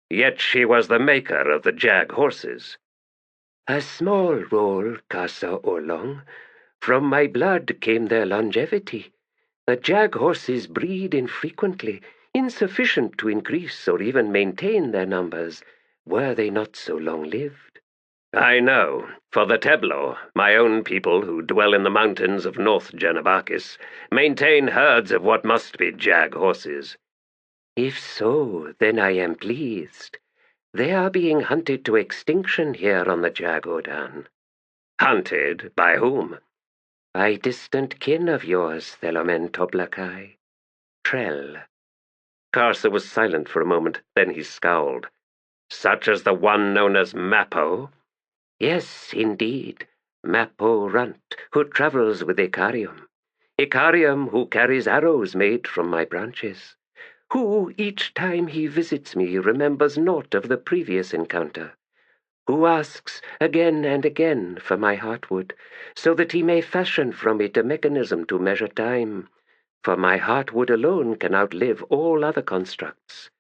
[SPEAKER 1] Yet she was the maker of the jag horses. A small role, Karsa Orlong. From my blood came their longevity. The jag horses breed infrequently, insufficient to increase or even maintain their numbers, were they not so long-lived. I know. For the Teblo, my own people who dwell in the mountains of North Janabakis, maintain herds of what must be jag horses. If so, then I am pleased. They are being hunted to extinction here on the Jagodan. Hunted? By whom? By distant kin of yours, Leoman Toblakai. Trell. Karsa was silent for a moment, then he scowled. Such as the one known as Mappo? Yes, indeed. Mappo Runt, who travels with Icarium. Icarium, who carries arrows made from my branches. Who, each time he visits me, remembers naught of the previous encounter, who asks again and again for my heartwood, so that he may fashion from it a mechanism to measure time, for my heartwood alone can outlive all other constructs.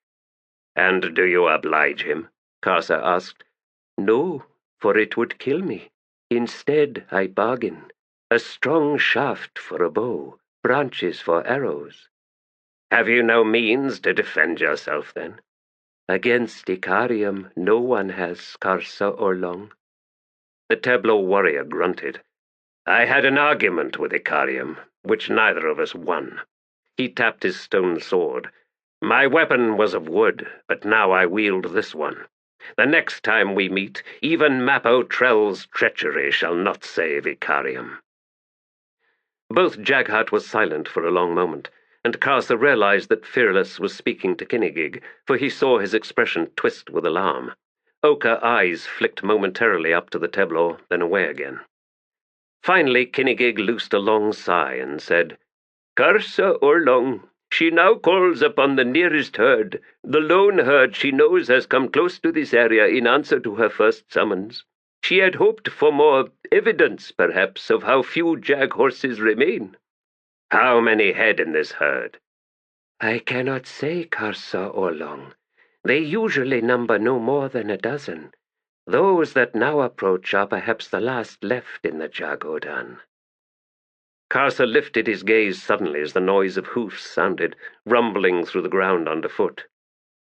[SPEAKER 1] And do you oblige him? Karsa asked. No, for it would kill me. Instead, I bargain. A strong shaft for a bow, branches for arrows. Have you no means to defend yourself, then? Against Icarium no one has, Karsa Orlong. The Tableau warrior grunted. I had an argument with Icarium, which neither of us won. He tapped his stone sword. My weapon was of wood, but now I wield this one. The next time we meet, even Mappo Trell's treachery shall not save Icarium. Both Jaghat was silent for a long moment, and Karsa realized that Fearless was speaking to Kinnegig, for he saw his expression twist with alarm. Ochre eyes flicked momentarily up to the tableau, then away again. Finally, Kinnegig loosed a long sigh and said, Karsa Orlong, she now calls upon the nearest herd, the lone herd she knows has come close to this area in answer to her first summons. She had hoped for more evidence, perhaps, of how few jag horses remain. How many head in this herd? I cannot say, Karsa Orlong. They usually number no more than a dozen. Those that now approach are perhaps the last left in the Jagodan. Karsa lifted his gaze suddenly as the noise of hoofs sounded, rumbling through the ground underfoot.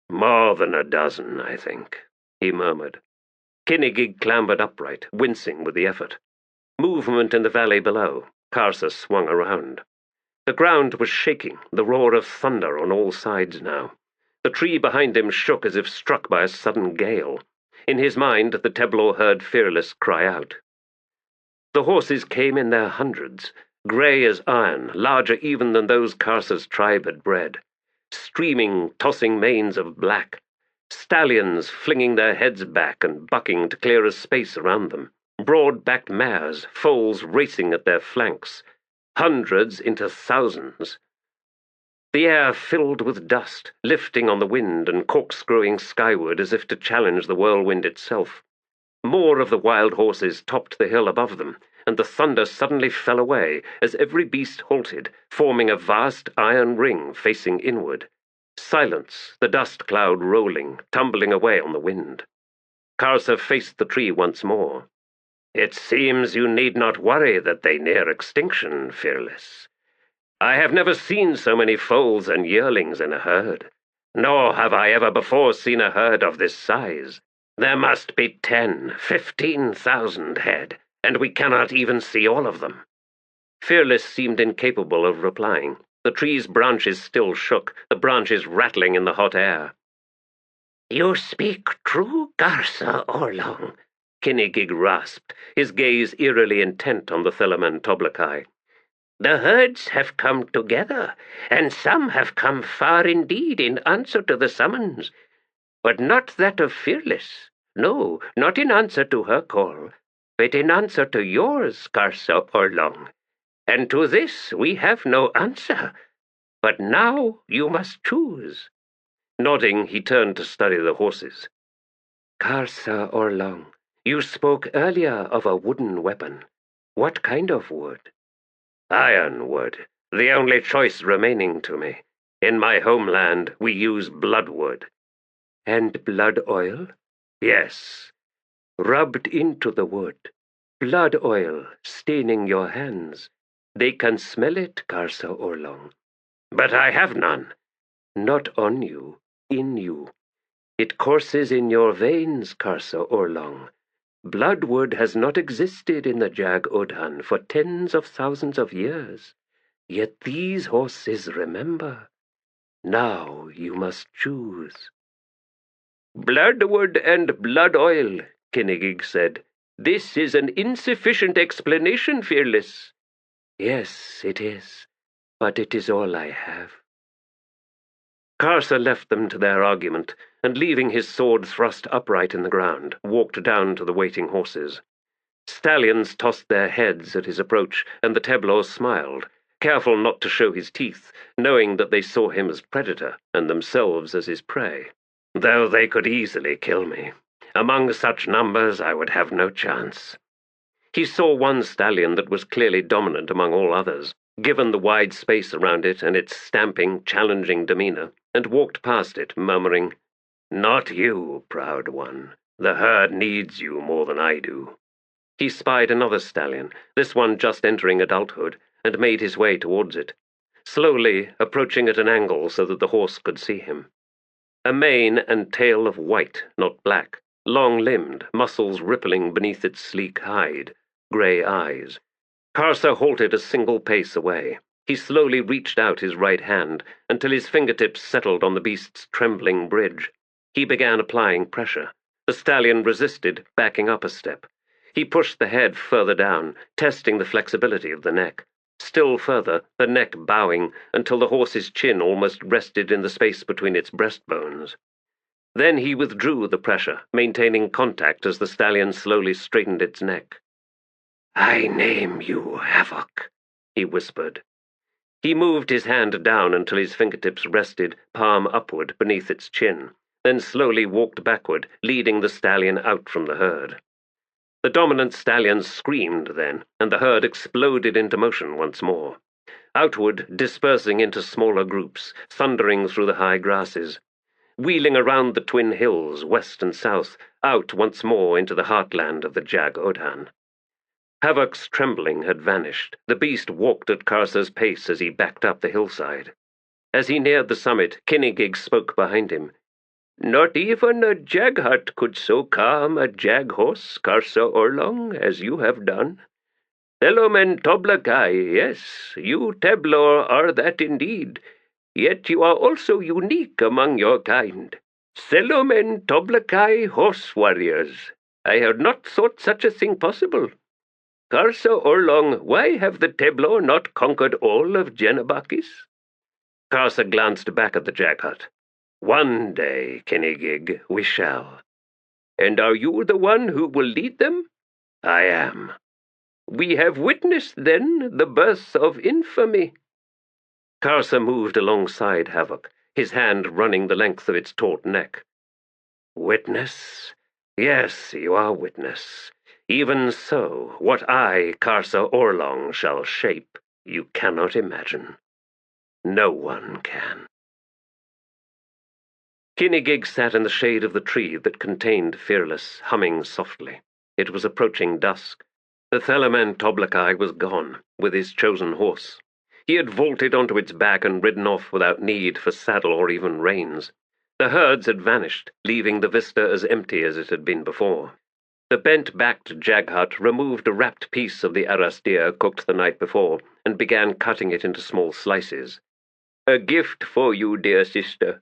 [SPEAKER 1] More than a dozen, I think, he murmured. Kinnegig clambered upright, wincing with the effort. Movement in the valley below. Karsa swung around. The ground was shaking, the roar of thunder on all sides now. The tree behind him shook as if struck by a sudden gale. In his mind, the Tableau heard Fearless cry out. The horses came in their hundreds, grey as iron, larger even than those Karsa's tribe had bred. Streaming, tossing manes of black. Stallions flinging their heads back and bucking to clear a space around them. Broad-backed mares, foals racing at their flanks. Hundreds into thousands. The air filled with dust, lifting on the wind and corkscrewing skyward as if to challenge the whirlwind itself. More of the wild horses topped the hill above them, and the thunder suddenly fell away as every beast halted, forming a vast iron ring facing inward. Silence, the dust cloud rolling, tumbling away on the wind. Karsa faced the tree once more. It seems you need not worry that they near extinction, Fearless. I have never seen so many foals and yearlings in a herd, nor have I ever before seen a herd of this size.
[SPEAKER 2] There must be 10, 15,000 head, and we cannot even see all of them.
[SPEAKER 1] Fearless seemed incapable of replying. The tree's branches still shook, the branches rattling in the hot air.
[SPEAKER 2] You speak true, Karsa Orlong,
[SPEAKER 1] Kinnegig rasped, his gaze eerily intent on the Leoman Toblakai.
[SPEAKER 2] The herds have come together, and some have come far indeed in answer to the summons. But not that of Fearless. No, not in answer to her call, but in answer to yours, Karsa Orlong. And to this we have no answer. But now you must choose.
[SPEAKER 1] Nodding, he turned to study the horses.
[SPEAKER 2] Karsa Orlong, you spoke earlier of a wooden weapon. What kind of wood?
[SPEAKER 1] Iron wood, the only choice remaining to me. In my homeland, we use bloodwood.
[SPEAKER 2] And blood oil?
[SPEAKER 1] Yes.
[SPEAKER 2] Rubbed into the wood. Blood oil staining your hands. They can smell it, Karsa Orlong.
[SPEAKER 1] But I have none.
[SPEAKER 2] Not on you, in you. It courses in your veins, Karsa Orlong. Bloodwood has not existed in the Jag Odhan for tens of thousands of years. Yet these horses remember. Now you must choose.
[SPEAKER 1] Bloodwood and blood oil, Kinnegig said. This is an insufficient explanation, Fearless.
[SPEAKER 2] Yes, it is. But it is all I have.
[SPEAKER 1] Karsa left them to their argument, and leaving his sword thrust upright in the ground, walked down to the waiting horses. Stallions tossed their heads at his approach, and the Teblor smiled, careful not to show his teeth, knowing that they saw him as predator, and themselves as his prey. Though they could easily kill me. Among such numbers I would have no chance. He saw one stallion that was clearly dominant among all others, given the wide space around it and its stamping, challenging demeanor, and walked past it, murmuring, "Not you, proud one. The herd needs you more than I do." He spied another stallion, this one just entering adulthood, and made his way towards it, slowly approaching at an angle so that the horse could see him. A mane and tail of white, not black, long-limbed, muscles rippling beneath its sleek hide, grey eyes. Karsa halted a single pace away. He slowly reached out his right hand until his fingertips settled on the beast's trembling bridge. He began applying pressure. The stallion resisted, backing up a step. He pushed the head further down, testing the flexibility of the neck. Still further, the neck bowing until the horse's chin almost rested in the space between its breastbones. Then he withdrew the pressure, maintaining contact as the stallion slowly straightened its neck.
[SPEAKER 2] "I name you Havoc," he whispered.
[SPEAKER 1] He moved his hand down until his fingertips rested, palm upward, beneath its chin, then slowly walked backward, leading the stallion out from the herd. The dominant stallion screamed then, and the herd exploded into motion once more. Outward, dispersing into smaller groups, thundering through the high grasses. Wheeling around the twin hills, west and south, out once more into the heartland of the Jag Odhan. Havoc's trembling had vanished. The beast walked at Karsa's pace as he backed up the hillside. As he neared the summit, Kinnegig spoke behind him. "Not even a jag hut could so calm a jag horse, Karsa Orlong, as you have done. Leoman Toblakai, yes, you Teblor are that indeed, yet you are also unique among your kind. Leoman Toblakai horse warriors. I had not thought such a thing possible. Karsa Orlong, why have the Teblor not conquered all of Genabakis?" Karsa glanced back at the jag hut. "One day, Kinnegig, we shall." "And are you the one who will lead them?" "I am." "We have witnessed, then, the birth of infamy." Karsa moved alongside Havoc, his hand running the length of its taut neck. "Witness? Yes, you are witness. Even so, what I, Karsa Orlong, shall shape, you cannot imagine. No one can." Kinnegig sat in the shade of the tree that contained Fearless, humming softly. It was approaching dusk. The Leoman Toblakai was gone, with his chosen horse. He had vaulted onto its back and ridden off without need for saddle or even reins. The herds had vanished, leaving the vista as empty as it had been before. The bent-backed Jaghut removed a wrapped piece of the arras deer cooked the night before and began cutting it into small slices. "A gift for you, dear sister."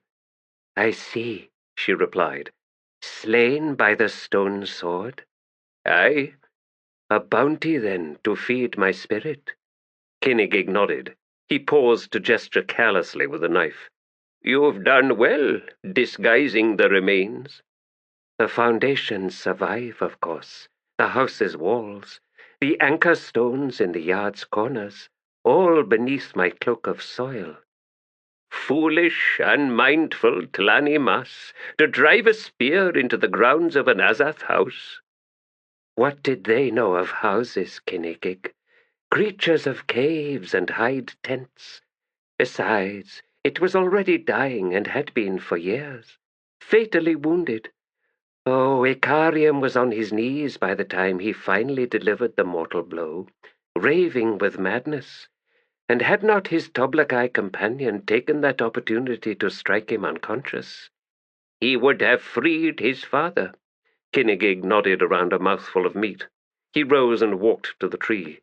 [SPEAKER 2] "I see," she replied. "Slain by the stone sword?"
[SPEAKER 1] "Aye."
[SPEAKER 2] "A bounty, then, to feed my spirit?"
[SPEAKER 1] Kinnegig nodded. He paused to gesture carelessly with the knife. "You've done well, disguising the remains."
[SPEAKER 2] "The foundations survive, of course. The house's walls, the anchor stones in the yard's corners, all beneath my cloak of soil."
[SPEAKER 1] "Foolish, unmindful Tlani Mas, to drive a spear into the grounds of an Azath house."
[SPEAKER 2] What did they know of houses, Kinnegig? Creatures of caves and hide tents. Besides, it was already dying and had been for years. Fatally wounded. Oh, Icarium was on his knees by the time he finally delivered the mortal blow, raving with madness. And had not his Toblakai companion taken that opportunity to strike him unconscious,
[SPEAKER 1] "He would have freed his father." Kinnegig nodded around a mouthful of meat. He rose and walked to the tree.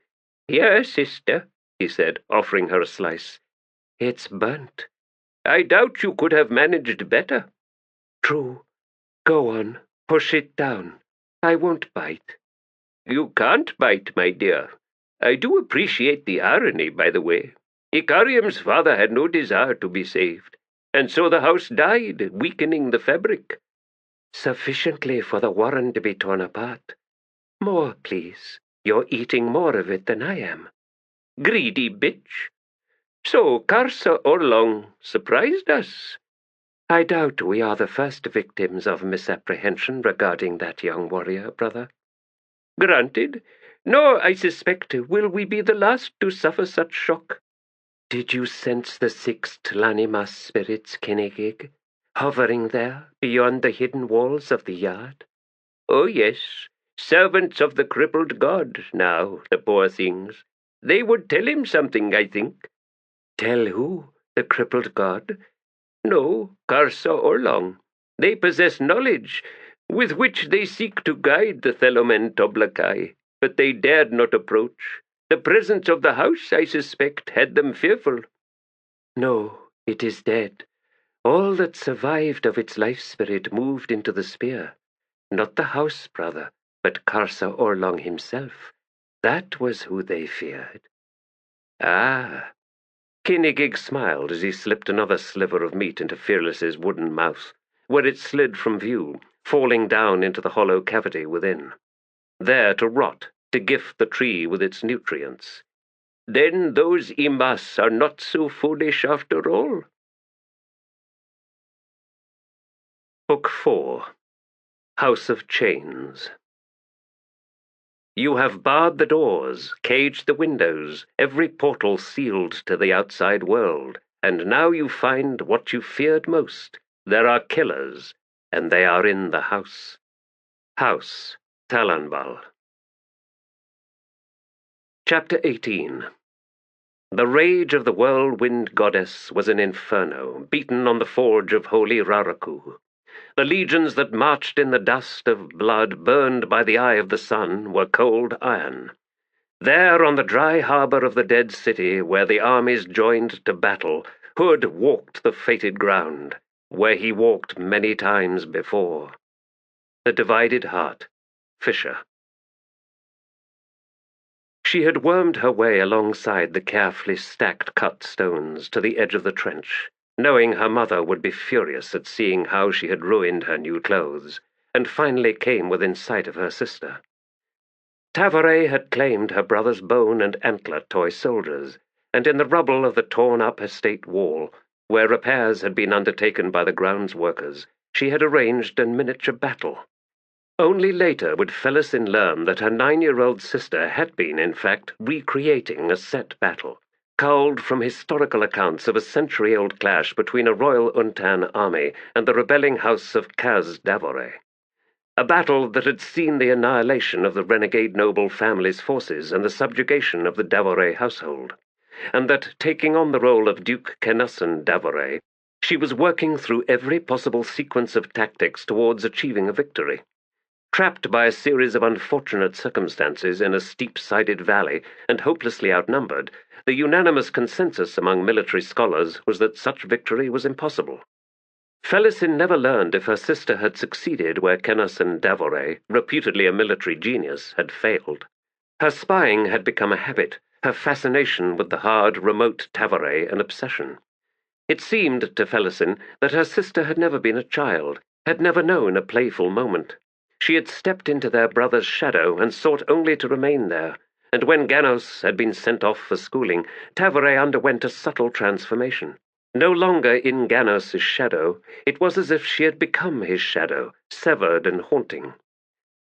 [SPEAKER 1] "Here, sister," he said, offering her a slice.
[SPEAKER 2] "It's burnt."
[SPEAKER 1] "I doubt you could have managed better."
[SPEAKER 2] "True. Go on. Push it down. I won't bite."
[SPEAKER 1] "You can't bite, my dear. I do appreciate the irony, by the way. Icarium's father had no desire to be saved, and so the house died, weakening the fabric."
[SPEAKER 2] "Sufficiently for the warren to be torn apart. More, please. You're eating more of it than I am."
[SPEAKER 1] "Greedy bitch. So Karsa Orlong surprised us."
[SPEAKER 2] "I doubt we are the first victims of misapprehension regarding that young warrior, brother."
[SPEAKER 1] "Granted. Nor, I suspect, will we be the last to suffer such shock."
[SPEAKER 2] "Did you sense the 6 Tlanimas spirits, Kinnegig, hovering there beyond the hidden walls of the yard?"
[SPEAKER 1] "Oh, yes. Servants of the crippled god, now, the poor things. They would tell him something, I think."
[SPEAKER 2] "Tell who? The crippled god?"
[SPEAKER 1] "No, Karsa Orlong. They possess knowledge, with which they seek to guide the Thelomen Toblakai, but they dared not approach. The presence of the house, I suspect, had them fearful."
[SPEAKER 2] "No, it is dead. All that survived of its life spirit moved into the spear. Not the house, brother, but Karsa Orlong himself. That was who they feared."
[SPEAKER 1] "Ah." Kinnegig smiled as he slipped another sliver of meat into Fearless's wooden mouth, where it slid from view, falling down into the hollow cavity within. There to rot, to gift the tree with its nutrients. "Then those Imas are not so foolish after all." Book 4. House of Chains. You have barred the doors, caged the windows, every portal sealed to the outside world, and now you find what you feared most. There are killers, and they are in the house. House, Talanbal. Chapter 18. The rage of the Whirlwind Goddess was an inferno, beaten on the forge of holy Raraku. The legions that marched in the dust of blood burned by the eye of the sun were cold iron. There on the dry harbor of the dead city, where the armies joined to battle, Hood walked the fated ground, where he walked many times before. The Divided Heart, Fisher. She had wormed her way alongside the carefully stacked cut stones to the edge of the trench, knowing her mother would be furious at seeing how she had ruined her new clothes, and finally came within sight of her sister. Tavore had claimed her brother's bone and antler toy soldiers, and in the rubble of the torn-up estate wall, where repairs had been undertaken by the grounds workers, she had arranged a miniature battle. Only later would Felisin learn that her 9-year-old sister had been, in fact, recreating a set battle, culled from historical accounts of a century-old clash between a royal Untan army and the rebelling house of Kaz Davore. A battle that had seen the annihilation of the renegade noble family's forces and the subjugation of the Davore household, and that, taking on the role of Duke Kenassan Davore, She was working through every possible sequence of tactics towards achieving a victory. Trapped by a series of unfortunate circumstances in a steep-sided valley and hopelessly outnumbered, the unanimous consensus among military scholars was that such victory was impossible. Felisin never learned if her sister had succeeded where Kennas and Tavore, reputedly a military genius, had failed. Her spying had become a habit, her fascination with the hard, remote Tavore an obsession. It seemed to Felisin that her sister had never been a child, had never known a playful moment. She had stepped into their brother's shadow and sought only to remain there, and when Ganos had been sent off for schooling, Tavore underwent a subtle transformation. No longer in Ganos' shadow, it was as if she had become his shadow, severed and haunting.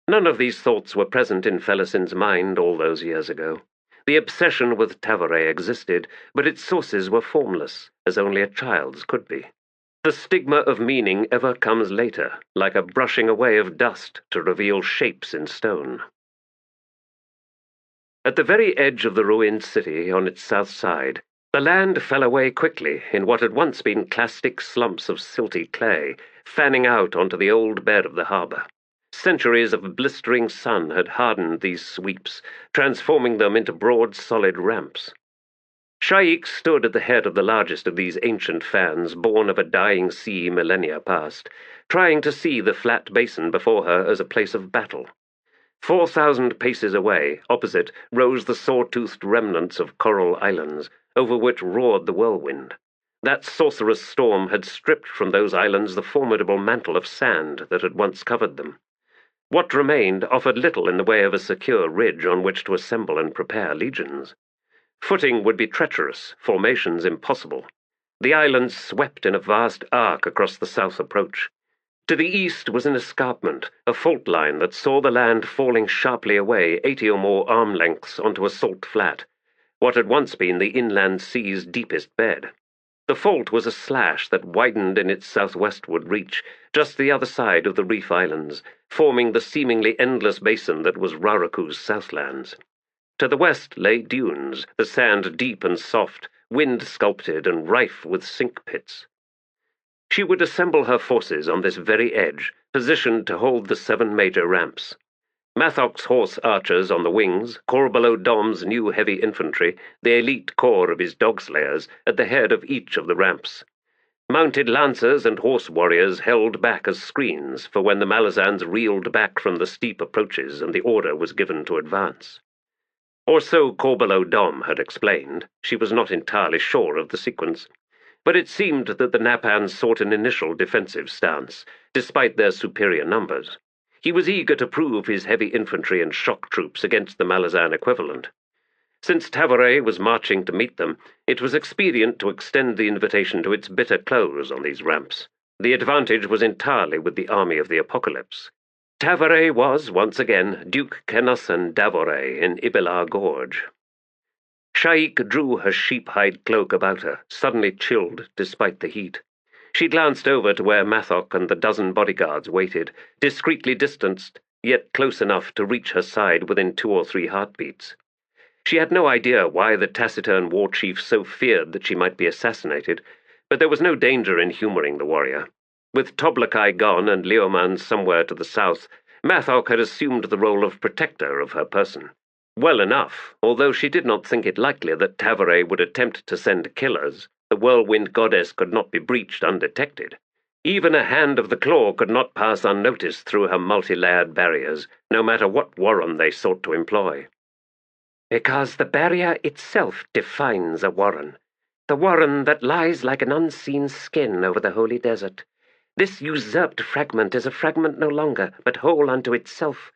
[SPEAKER 1] None of these thoughts were present in Felisin's mind all those years ago. The obsession with Tavore existed, but its sources were formless, as only a child's could be. The stigma of meaning ever comes later, like a brushing away of dust to reveal shapes in stone. At the very edge of the ruined city on its south side, the land fell away quickly in what had once been clastic slumps of silty clay, fanning out onto the old bed of the harbour. Centuries of blistering sun had hardened these sweeps, transforming them into broad, solid ramps. Sha'ik stood at the head of the largest of these ancient fans, born of a dying sea millennia past, trying to see the flat basin before her as a place of battle. 4,000 paces away, opposite, rose the saw-toothed remnants of coral islands, over which roared the whirlwind. That sorcerous storm had stripped from those islands the formidable mantle of sand that had once covered them. What remained offered little in the way of a secure ridge on which to assemble and prepare legions. Footing would be treacherous, formations impossible. The islands swept in a vast arc across the south approach. To the east was an escarpment, a fault line that saw the land falling sharply away 80 or more arm lengths onto a salt flat, what had once been the inland sea's deepest bed. The fault was a slash that widened in its southwestward reach, just the other side of the reef islands, forming the seemingly endless basin that was Raraku's southlands. To the west lay dunes, the sand deep and soft, wind-sculpted and rife with sink pits. She would assemble her forces on this very edge, positioned to hold the 7 major ramps. Mathok's horse archers on the wings, Korbolo Dom's new heavy infantry, the elite corps of his dogslayers, at the head of each of the ramps. Mounted lancers and horse warriors held back as screens for when the Malazans reeled back from the steep approaches and the order was given to advance. Or so Korbolo Dom had explained. She was not entirely sure of the sequence. But it seemed that the Napans sought an initial defensive stance, despite their superior numbers. He was eager to prove his heavy infantry and shock troops against the Malazan equivalent. Since Tavore was marching to meet them, it was expedient to extend the invitation to its bitter close on these ramps. The advantage was entirely with the army of the apocalypse. Tavore was, once again, Duke Kennasan Tavore in Ibilar Gorge. Sha'ik drew her sheep-hide cloak about her, suddenly chilled despite the heat. She glanced over to where Mathok and the dozen bodyguards waited, discreetly distanced, yet close enough to reach her side within 2 or 3 heartbeats. She had no idea why the taciturn war chief so feared that she might be assassinated, but there was no danger in humoring the warrior. With Toblakai gone and Leoman somewhere to the south, Mathok had assumed the role of protector of her person. Well enough, although she did not think it likely that Tavore would attempt to send killers. The Whirlwind Goddess could not be breached undetected. Even a hand of the claw could not pass unnoticed through her multi-layered barriers, no matter what warren they sought to employ. Because the barrier itself defines a warren, the warren that lies like an unseen skin over the holy desert. This usurped fragment is a fragment no longer, but whole unto itself,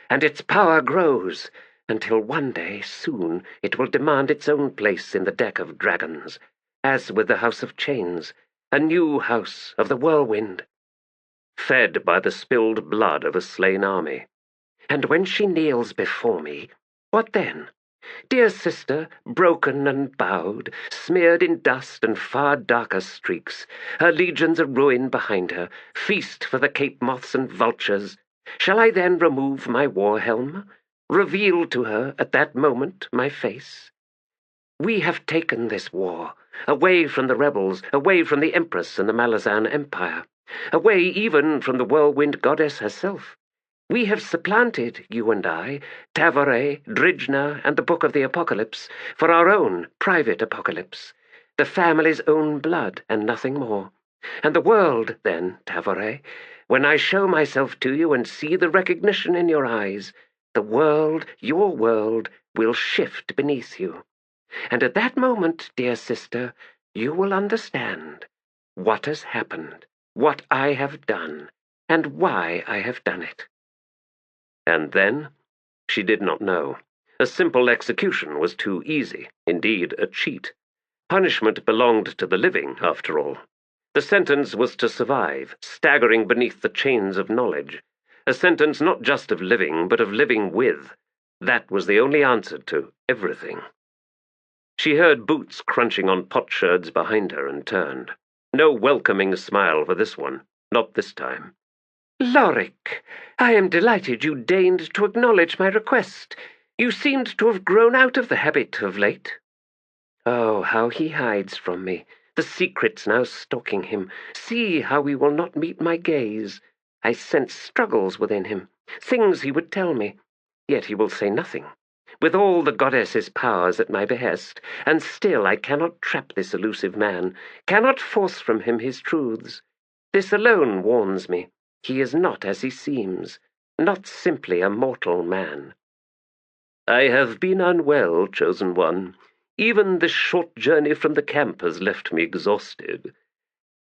[SPEAKER 1] and its power grows, until one day, soon, it will demand its own place in the deck of dragons, as with the House of Chains, a new house of the whirlwind, fed by the spilled blood of a slain army. And when she kneels before me, what then? Dear sister, broken and bowed, smeared in dust and far darker streaks, her legions a ruin behind her, feast for the Cape moths and vultures, shall I then remove my war helm, reveal to her at that moment my face? We have taken this war, away from the rebels, away from the Empress and the Malazan Empire, away even from the Whirlwind Goddess herself. We have supplanted, you and I, Tavore, Drijna, and the Book of the Apocalypse for our own private apocalypse, the family's own blood and nothing more. And the world, then, Tavore, when I show myself to you and see the recognition in your eyes, the world, your world, will shift beneath you. And at that moment, dear sister, you will understand what has happened, what I have done, and why I have done it. And then? She did not know. A simple execution was too easy, indeed a cheat. Punishment belonged to the living, after all. The sentence was to survive, staggering beneath the chains of knowledge. A sentence not just of living, but of living with. That was the only answer to everything. She heard boots crunching on potsherds behind her and turned. No welcoming smile for this one, not this time. Lorik, I am delighted you deigned to acknowledge my request. You seemed to have grown out of the habit of late. Oh, how he hides from me. The secret's now stalking him. See how he will not meet my gaze. I sense struggles within him, things he would tell me. Yet he will say nothing. With all the goddess's powers at my behest, and still I cannot trap this elusive man, cannot force from him his truths. This alone warns me. He is not as he seems, not simply a mortal man. I have been unwell, Chosen One. Even this short journey from the camp has left me exhausted.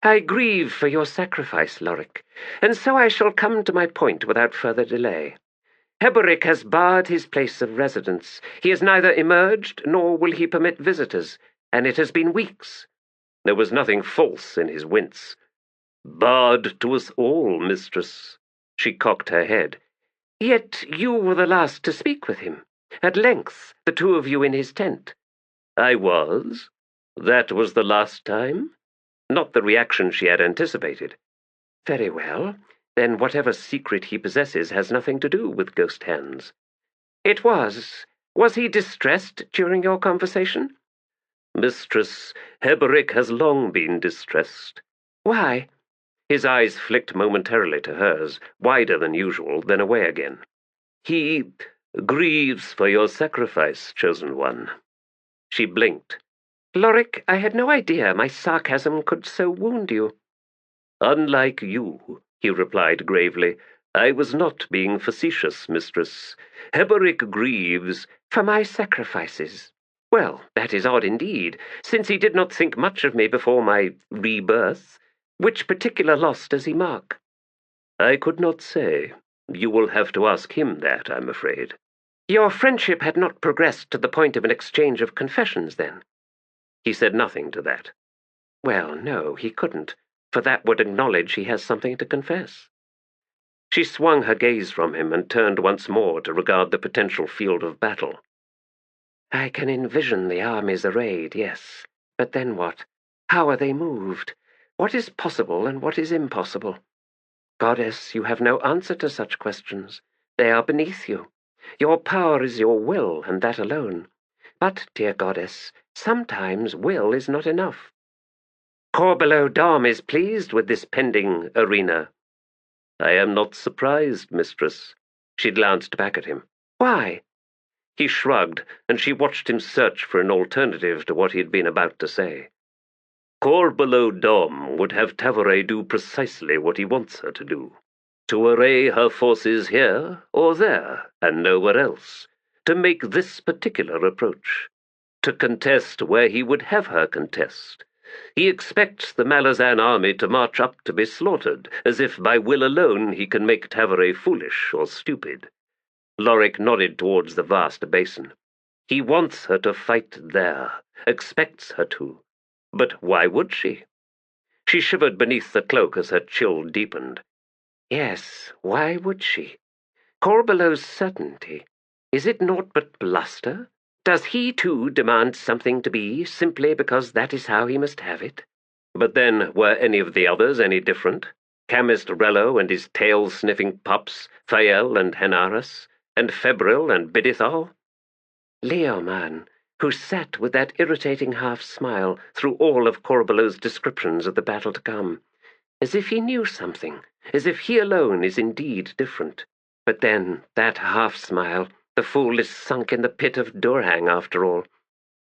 [SPEAKER 1] I grieve for your sacrifice, Lorik, and so I shall come to my point without further delay. Heboric has barred his place of residence. He has neither emerged, nor will he permit visitors, and it has been weeks. There was nothing false in his wince. Barred to us all, mistress. She cocked her head. Yet you were the last to speak with him. At length, the two of you in his tent. I was. That was the last time? Not the reaction she had anticipated. Very well. Then whatever secret he possesses has nothing to do with ghost hands. It was. Was he distressed during your conversation? Mistress, Heboric has long been distressed. Why? His eyes flicked momentarily to hers, wider than usual, then away again. He grieves for your sacrifice, Chosen One. She blinked. Lorik, I had no idea my sarcasm could so wound you. Unlike you, he replied gravely, I was not being facetious, mistress. Heboric grieves for my sacrifices. Well, that is odd indeed, since he did not think much of me before my rebirth. Which particular loss does he mark? I could not say. You will have to ask him that, I'm afraid. Your friendship had not progressed to the point of an exchange of confessions, then? He said nothing to that. Well, no, he couldn't, for that would acknowledge he has something to confess. She swung her gaze from him and turned once more to regard the potential field of battle. I can envision the armies arrayed, yes. But then what? How are they moved? What is possible and what is impossible? Goddess, you have no answer to such questions. They are beneath you. Your power is your will, and that alone. But, dear Goddess, sometimes will is not enough. Korbolo Dom is pleased with this pending arena. I am not surprised, mistress. She glanced back at him. Why? He shrugged, and she watched him search for an alternative to what he had been about to say. Korbolo Dom would have Tavore do precisely what he wants her to do. To array her forces here or there, and nowhere else. To make this particular approach. To contest where he would have her contest. He expects the Malazan army to march up to be slaughtered, as if by will alone he can make Tavore foolish or stupid. Lorik nodded towards the vast basin. He wants her to fight there, expects her to. But why would she? She shivered beneath the cloak as her chill deepened. Yes, why would she? Korbolo's certainty, is it naught but bluster? Does he too demand something to be, simply because that is how he must have it? But then, were any of the others any different? Chemist Rello and his tail-sniffing pups, Fael and Henaris, and Febryl and Bidithal? Leoman, who sat with that irritating half-smile through all of Korbolo's descriptions of the battle to come, as if he knew something, as if he alone is indeed different. But then, that half-smile, the fool is sunk in the pit of Durhang after all.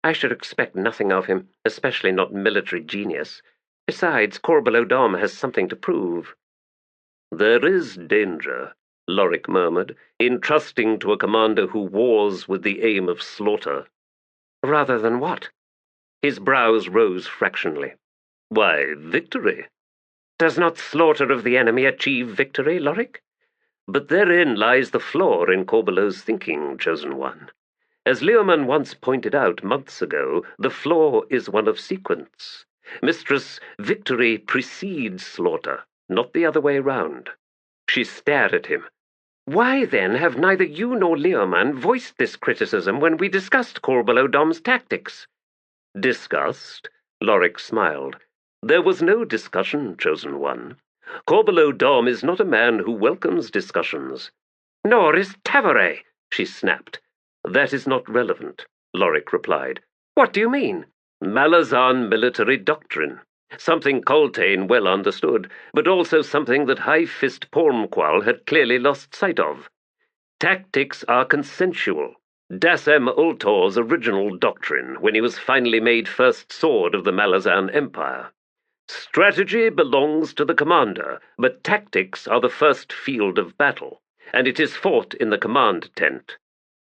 [SPEAKER 1] I should expect nothing of him, especially not military genius. Besides, Korbolo Dom has something to prove.
[SPEAKER 3] There is danger, Lorik murmured, in trusting to a commander who wars with the aim of slaughter.
[SPEAKER 1] Rather than what? His brows rose fractionally.
[SPEAKER 3] Why, victory.
[SPEAKER 1] Does not slaughter of the enemy achieve victory, Lorik?
[SPEAKER 3] But therein lies the flaw in Korbolo's thinking, Chosen One. As Leoman once pointed out months ago, the flaw is one of sequence. Mistress, victory precedes slaughter, not the other way round.
[SPEAKER 1] She stared at him. Why, then, have neither you nor Leoman voiced this criticism when we discussed Korbolo Dom's tactics?
[SPEAKER 3] Discussed? Lorik smiled. There was no discussion, Chosen One. Korbolo Dom is not a man who welcomes discussions.
[SPEAKER 1] Nor is Tavore,
[SPEAKER 3] she snapped. That is not relevant, Lorik replied.
[SPEAKER 1] What do you mean?
[SPEAKER 3] Malazan military doctrine. Something Coltane well understood, but also something that High-Fist Pormqual had clearly lost sight of. Tactics are consensual. Dasem Ultor's original doctrine when he was finally made first sword of the Malazan Empire. Strategy belongs to the commander, but tactics are the first field of battle, and it is fought in the command tent.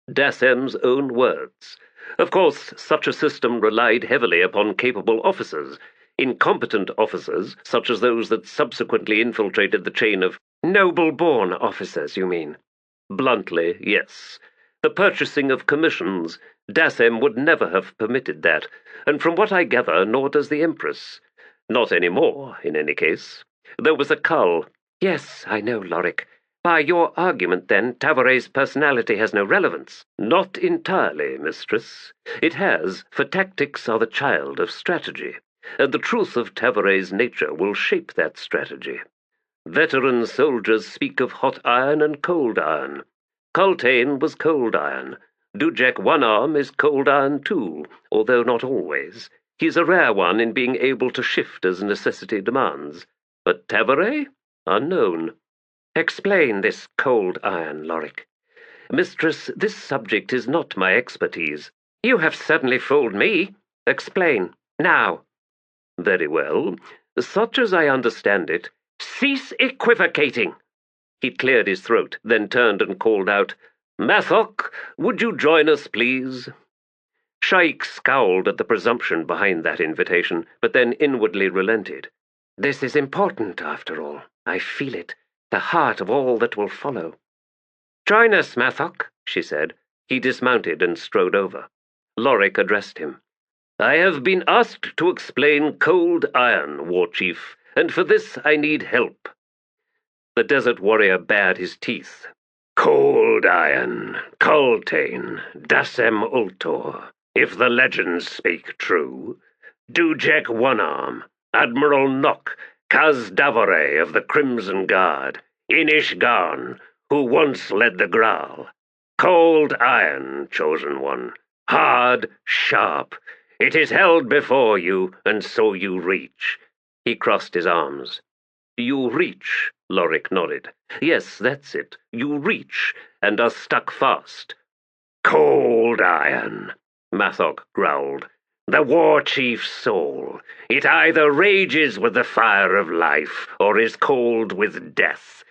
[SPEAKER 3] Dasem's own words. Of course, such a system relied heavily upon capable officers. Incompetent officers, such as those that subsequently infiltrated the chain of
[SPEAKER 1] noble-born officers, you mean?
[SPEAKER 3] Bluntly, yes. The purchasing of commissions, Dasem would never have permitted that, and from what I gather, nor does the Empress. Not any more, in any case. There was a cull.
[SPEAKER 1] Yes, I know, Lorik. By your argument, then, Tavore's personality has no relevance.
[SPEAKER 3] Not entirely, mistress. It has, for tactics are the child of strategy, and the truth of Tavore's nature will shape that strategy. Veteran soldiers speak of hot iron and cold iron. Coltane was cold iron. Dujek One-Arm is cold iron too, although not always. He's a rare one in being able to shift as necessity demands. But Tavore? Unknown.
[SPEAKER 1] Explain this cold iron, Lorik.
[SPEAKER 3] Mistress, this subject is not my expertise.
[SPEAKER 1] You have certainly fooled me. Explain, now.
[SPEAKER 3] Very well. Such as I understand it,
[SPEAKER 1] cease equivocating.
[SPEAKER 3] He cleared his throat, then turned and called out, Mathok, would you join us, please?
[SPEAKER 1] Sha'ik scowled at the presumption behind that invitation, but then inwardly relented. This is important, after all. I feel it, the heart of all that will follow. Join us, Mathok, she said. He dismounted and strode over.
[SPEAKER 3] Lorik addressed him. I have been asked to explain cold iron, War Chief, and for this I need help. The desert warrior bared his teeth.
[SPEAKER 2] Cold iron, Coltane, Dasem Ultor. If the legends speak true, Dujek One-Arm, Admiral Nock, Kaz Davore of the Crimson Guard, Inish Garn, who once led the Graal. Cold iron, Chosen One. Hard, sharp. It is held before you, and so you reach.
[SPEAKER 1] He crossed his arms.
[SPEAKER 3] You reach, Lorik nodded. Yes, that's it. You reach, and are stuck fast.
[SPEAKER 2] Cold iron, Mathok growled. The war chief's soul. It either rages with the fire of life, or is cold with death.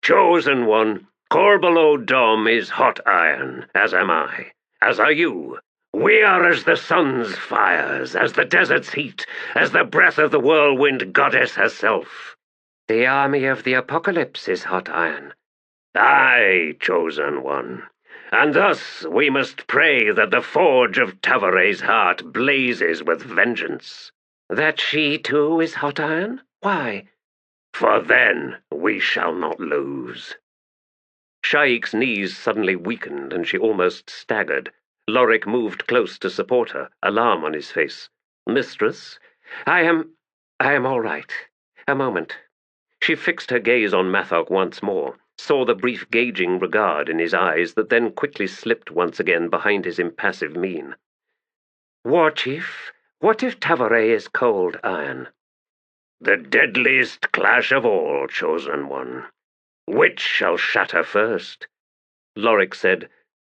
[SPEAKER 2] Chosen One, Korbolo Dom is hot iron, as am I, as are you. We are as the sun's fires, as the desert's heat, as the breath of the Whirlwind Goddess herself.
[SPEAKER 1] The army of the apocalypse is hot iron.
[SPEAKER 2] Aye, Chosen One. And thus we must pray that the forge of Tavore's heart blazes with vengeance.
[SPEAKER 1] That she, too, is hot iron? Why?
[SPEAKER 2] For then we shall not lose.
[SPEAKER 1] Sha'ik's knees suddenly weakened, and she almost staggered. Lorik moved close to support her, alarm on his face.
[SPEAKER 3] Mistress?
[SPEAKER 1] I am all right. A moment. She fixed her gaze on Mathok once more, saw the brief gauging regard in his eyes that then quickly slipped once again behind his impassive mien.
[SPEAKER 2] War Chief, what if Tavore is cold iron?
[SPEAKER 3] The deadliest clash of all, Chosen One. Which shall shatter first?
[SPEAKER 1] Lorik said,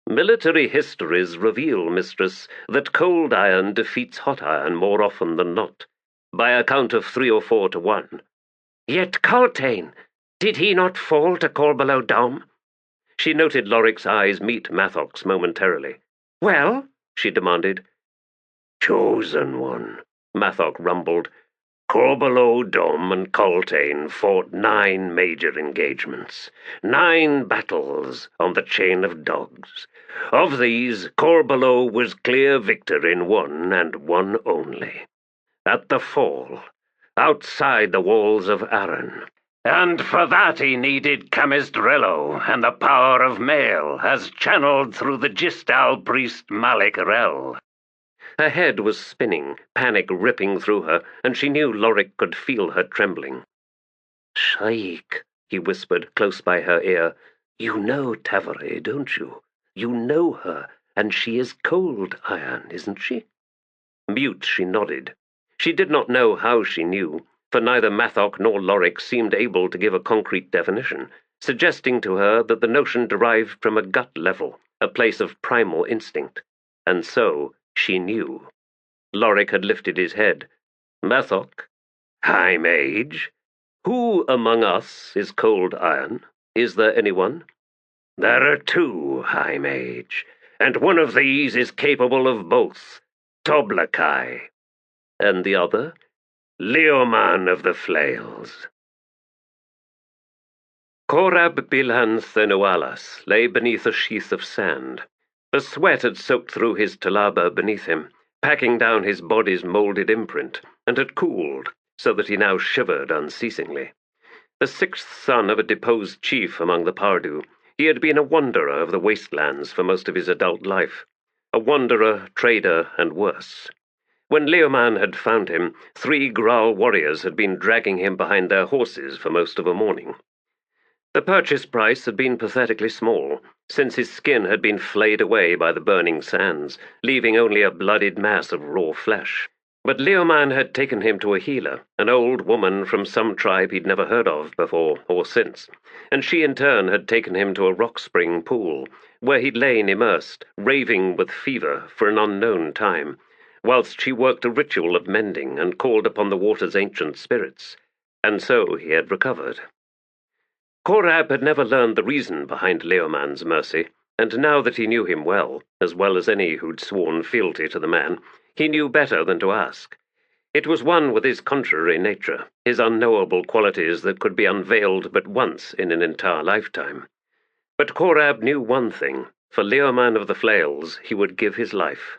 [SPEAKER 1] Military histories reveal, mistress, that cold iron defeats hot iron more often than not, by a count of 3 or 4 to 1.
[SPEAKER 2] Yet Cultain, did he not fall to Korbolo Dom?
[SPEAKER 1] She noted Lorik's eyes meet Mathok's momentarily.
[SPEAKER 2] Well?
[SPEAKER 1] She demanded.
[SPEAKER 3] Chosen One,
[SPEAKER 1] Mathok rumbled.
[SPEAKER 3] Korbolo Dom and Cultain fought 9 major engagements, 9 battles on the chain of dogs. Of these, Korbolo was clear victor in 1 and 1 only. At the fall, outside the walls of Arran. And for that he needed Camistrello and the power of Mail, as channeled through the Gistal priest Malik Rel.
[SPEAKER 1] Her head was spinning, panic ripping through her, and she knew Lorik could feel her trembling.
[SPEAKER 2] Sha'ik,
[SPEAKER 1] he whispered close by her ear, you know Tavore, don't you? You know her, and she is cold iron, isn't she? Mute, she nodded. She did not know how she knew, for neither Mathok nor Lorik seemed able to give a concrete definition, suggesting to her that the notion derived from a gut level, a place of primal instinct. And so she knew. Lorik had lifted his head. Mathok,
[SPEAKER 3] High Mage?
[SPEAKER 1] Who among us is cold iron? Is there anyone?
[SPEAKER 3] There are 2, High Mage, and one of these is capable of both. Toblakai.
[SPEAKER 1] And the other?
[SPEAKER 3] Leoman of the Flails.
[SPEAKER 1] Korab Bilan Thenoalas lay beneath a sheath of sand. The sweat had soaked through his talaba beneath him, packing down his body's moulded imprint, and had cooled, so that he now shivered unceasingly. The 6th son of a deposed chief among the Pardu, he had been a wanderer of the wastelands for most of his adult life. A wanderer, trader, and worse. When Leoman had found him, 3 Graal warriors had been dragging him behind their horses for most of a morning. The purchase price had been pathetically small, since his skin had been flayed away by the burning sands, leaving only a bloodied mass of raw flesh. But Leoman had taken him to a healer, an old woman from some tribe he'd never heard of before or since, and she in turn had taken him to a rock spring pool, where he'd lain immersed, raving with fever for an unknown time, whilst she worked a ritual of mending and called upon the water's ancient spirits. And so he had recovered. Korab had never learned the reason behind Leoman's mercy, and now that he knew him well as any who'd sworn fealty to the man, he knew better than to ask. It was one with his contrary nature, his unknowable qualities that could be unveiled but once in an entire lifetime. But Korab knew one thing: for Leoman of the Flails he would give his life.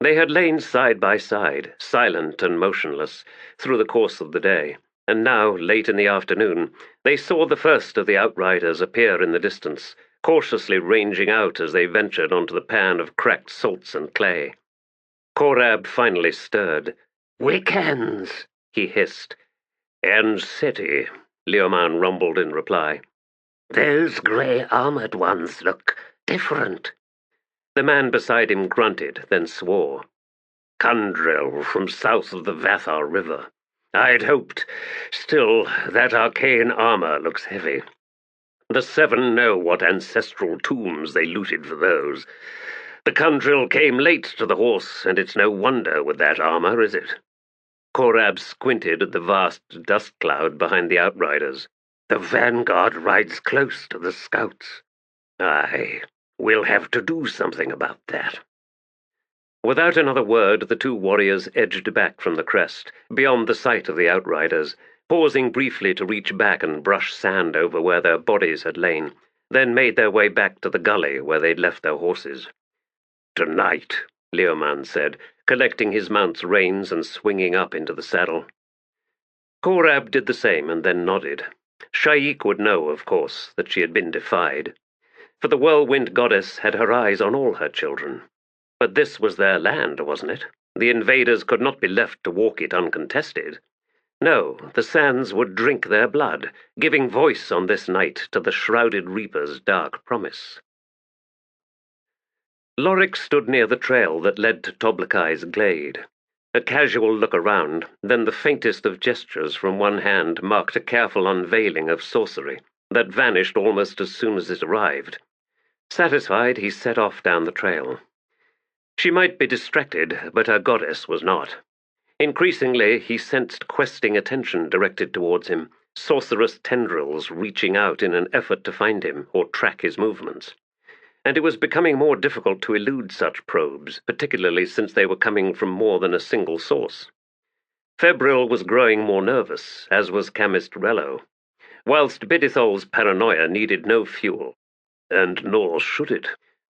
[SPEAKER 1] They had lain side by side, silent and motionless, through the course of the day, and now, late in the afternoon, they saw the first of the outriders appear in the distance, cautiously ranging out as they ventured onto the pan of cracked salts and clay. Korab finally stirred.
[SPEAKER 2] Weekends,
[SPEAKER 1] he hissed.
[SPEAKER 3] And city,
[SPEAKER 1] Leoman rumbled in reply.
[SPEAKER 2] Those grey-armoured ones look different.
[SPEAKER 1] The man beside him grunted, then swore.
[SPEAKER 3] Kundrel from south of the Vathar River. I'd hoped. Still, that arcane armor looks heavy. The 7 know what ancestral tombs they looted for those. The Kundrel came late to the horse, and it's no wonder with that armor, is it?
[SPEAKER 1] Korab squinted at the vast dust cloud behind the outriders.
[SPEAKER 3] The vanguard rides close to the scouts. Aye, we'll have to do something about that.
[SPEAKER 1] Without another word, the 2 warriors edged back from the crest, beyond the sight of the outriders, pausing briefly to reach back and brush sand over where their bodies had lain, then made their way back to the gully where they'd left their horses.
[SPEAKER 3] Tonight,
[SPEAKER 1] Leoman said, collecting his mount's reins and swinging up into the saddle. Korab did the same and then nodded. Sha'ik would know, of course, that she had been defied. For the Whirlwind Goddess had her eyes on all her children. But this was their land, wasn't it? The invaders could not be left to walk it uncontested. No, the sands would drink their blood, giving voice on this night to the shrouded reaper's dark promise. Lorik stood near the trail that led to Toblakai's glade. A casual look around, then the faintest of gestures from one hand marked a careful unveiling of sorcery that vanished almost as soon as it arrived. Satisfied, he set off down the trail. She might be distracted, but her goddess was not. Increasingly, he sensed questing attention directed towards him, sorcerous tendrils reaching out in an effort to find him or track his movements. And it was becoming more difficult to elude such probes, particularly since they were coming from more than a single source. Febryl was growing more nervous, as was chemist Rello, whilst Bidithal's paranoia needed no fuel. And nor should it.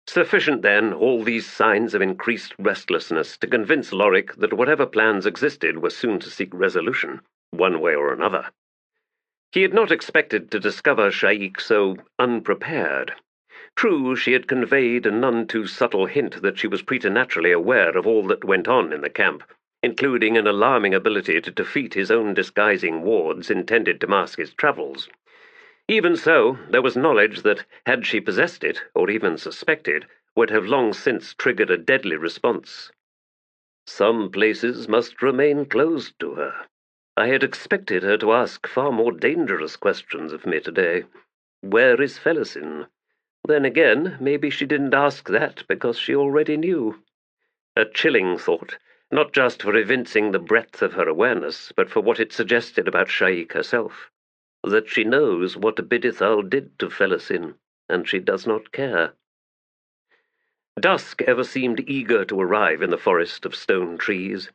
[SPEAKER 1] Sufficient, then, all these signs of increased restlessness to convince Lorik that whatever plans existed were soon to seek resolution, one way or another. He had not expected to discover Sha'ik so unprepared. True, she had conveyed a none too subtle hint that she was preternaturally aware of all that went on in the camp, including an alarming ability to defeat his own disguising wards intended to mask his travels. Even so, there was knowledge that, had she possessed it, or even suspected, would have long since triggered a deadly response. Some places must remain closed to her. I had expected her to ask far more dangerous questions of me today. Where is Felisin? Then again, maybe she didn't ask that because she already knew. A chilling thought, not just for evincing the breadth of her awareness, but for what it suggested about Sha'ik herself. That she knows what Bidithal did to Felisin, and she does not care. Dusk ever seemed eager to arrive in the forest of stone trees.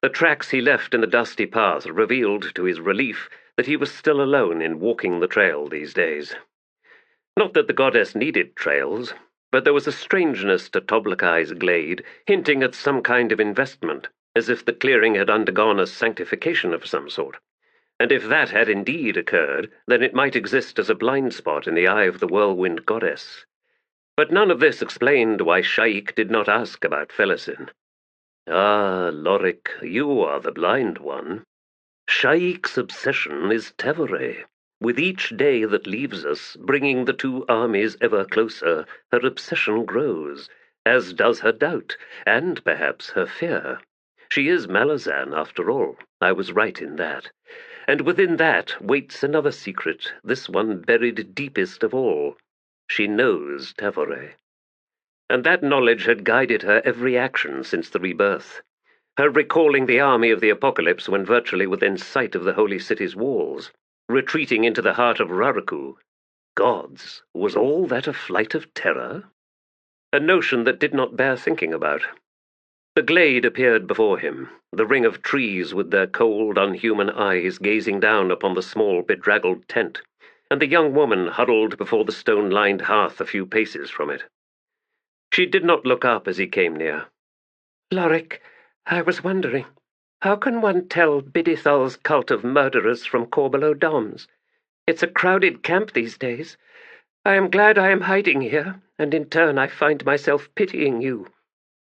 [SPEAKER 1] The tracks he left in the dusty path revealed to his relief that he was still alone in walking the trail these days. Not that the goddess needed trails, but there was a strangeness to Toblakai's glade, hinting at some kind of investment, as if the clearing had undergone a sanctification of some sort. And if that had indeed occurred, then it might exist as a blind spot in the eye of the Whirlwind Goddess. But none of this explained why Sha'ik did not ask about Felisin. Ah, Lorik, you are the blind one. Sha'ik's obsession is Tavore. With each day that leaves us, bringing the two armies ever closer, her obsession grows, as does her doubt, and perhaps her fear. She is Malazan, after all. I was right in that. And within that waits another secret, this one buried deepest of all. She knows Tavore. And that knowledge had guided her every action since the rebirth. Her recalling the army of the apocalypse when virtually within sight of the holy city's walls, retreating into the heart of Raraku. Gods, was all that a flight of terror? A notion that did not bear thinking about. The glade appeared before him, the ring of trees with their cold, unhuman eyes gazing down upon the small, bedraggled tent, and the young woman huddled before the stone-lined hearth a few paces from it. She did not look up as he came near.
[SPEAKER 2] Lorik, I was wondering, how can one tell Bidithal's cult of murderers from Korbolo Dom's? It's a crowded camp these days. I am glad I am hiding here, and in turn I find myself pitying you.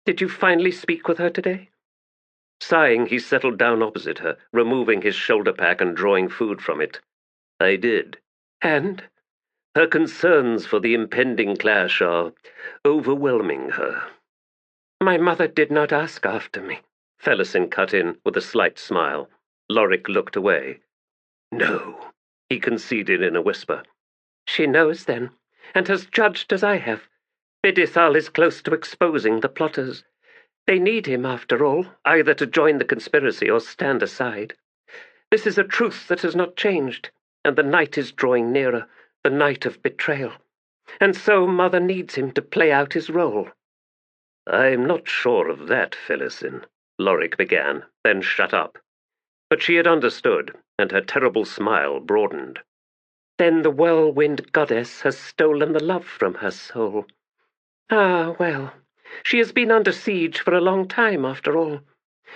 [SPEAKER 2] Did you finally speak with her today?
[SPEAKER 1] Sighing, he settled down opposite her, removing his shoulder pack and drawing food from it. I did.
[SPEAKER 2] And?
[SPEAKER 1] Her concerns for the impending clash are overwhelming her.
[SPEAKER 2] My mother did not ask after me,
[SPEAKER 1] Felisin cut in with a slight smile. Lorik looked away. No, he conceded in a whisper.
[SPEAKER 2] She knows, then, and has judged as I have. Bidithal is close to exposing the plotters. They need him, after all, either to join the conspiracy or stand aside. This is a truth that has not changed, and the night is drawing nearer, the night of betrayal. And so Mother needs him to play out his role.
[SPEAKER 1] I'm not sure of that, Felisin, Lorik began, then shut up. But she had understood, and her terrible smile broadened.
[SPEAKER 2] Then the Whirlwind Goddess has stolen the love from her soul. Ah, well, she has been under siege for a long time, after all.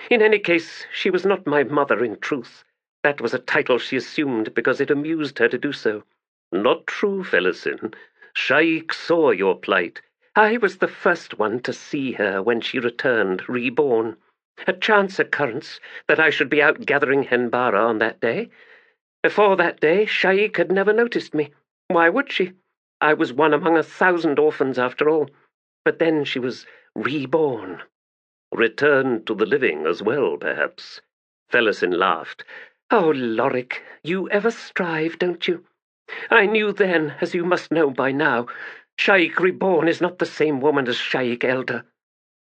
[SPEAKER 2] In any case, she was not my mother in truth. That was a title she assumed because it amused her to do so.
[SPEAKER 1] Not true, Felisin. Sha'ik saw your plight.
[SPEAKER 2] I was the first one to see her when she returned, reborn. A chance occurrence that I should be out gathering henbara on that day. Before that day, Sha'ik had never noticed me. Why would she? I was one among 1,000 orphans, after all.
[SPEAKER 3] but then she was reborn.
[SPEAKER 1] Returned to the living as well, perhaps.
[SPEAKER 3] Felisin laughed. Oh, Lorik, you ever strive, don't you? I knew then, as you must know by now, Sha'ik Reborn is not the same woman as Sha'ik Elder.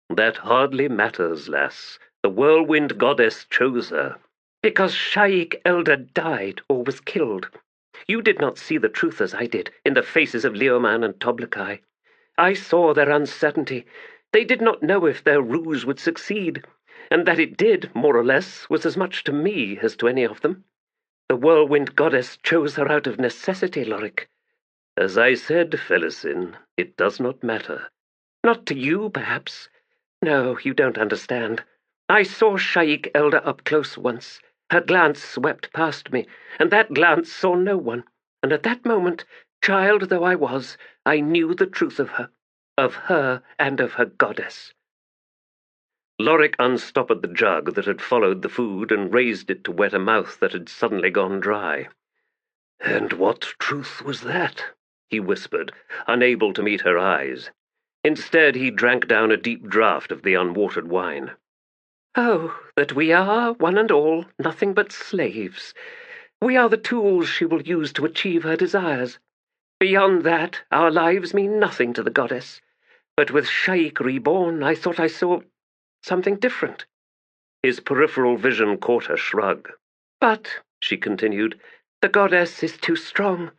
[SPEAKER 1] That hardly matters, lass. The Whirlwind Goddess chose her.
[SPEAKER 3] Because Sha'ik Elder died or was killed. You did not see the truth as I did, in the faces of Leoman and Toblakai. I saw their uncertainty. They did not know if their ruse would succeed, and that it did, more or less, was as much to me as to any of them. The Whirlwind Goddess chose her out of necessity, Lorik.
[SPEAKER 1] As I said, Felisin, it does not matter.
[SPEAKER 3] Not to you, perhaps. No, you don't understand. I saw Sha'ik Elder up close once. Her glance swept past me, and that glance saw no one. And at that moment, child though I was, I knew the truth of her and of her goddess.
[SPEAKER 1] Lorik unstopped the jug that had followed the food and raised it to wet a mouth that had suddenly gone dry. "And what truth was that?" he whispered, unable to meet her eyes. Instead, he drank down a deep draught of the unwatered wine.
[SPEAKER 3] Oh, that we are, one and all, nothing but slaves. We are the tools she will use to achieve her desires. Beyond that, our lives mean nothing to the goddess. But with Sha'ik Reborn, I thought I saw something different.
[SPEAKER 1] His peripheral vision caught her shrug.
[SPEAKER 3] But, she continued, the goddess is too strong,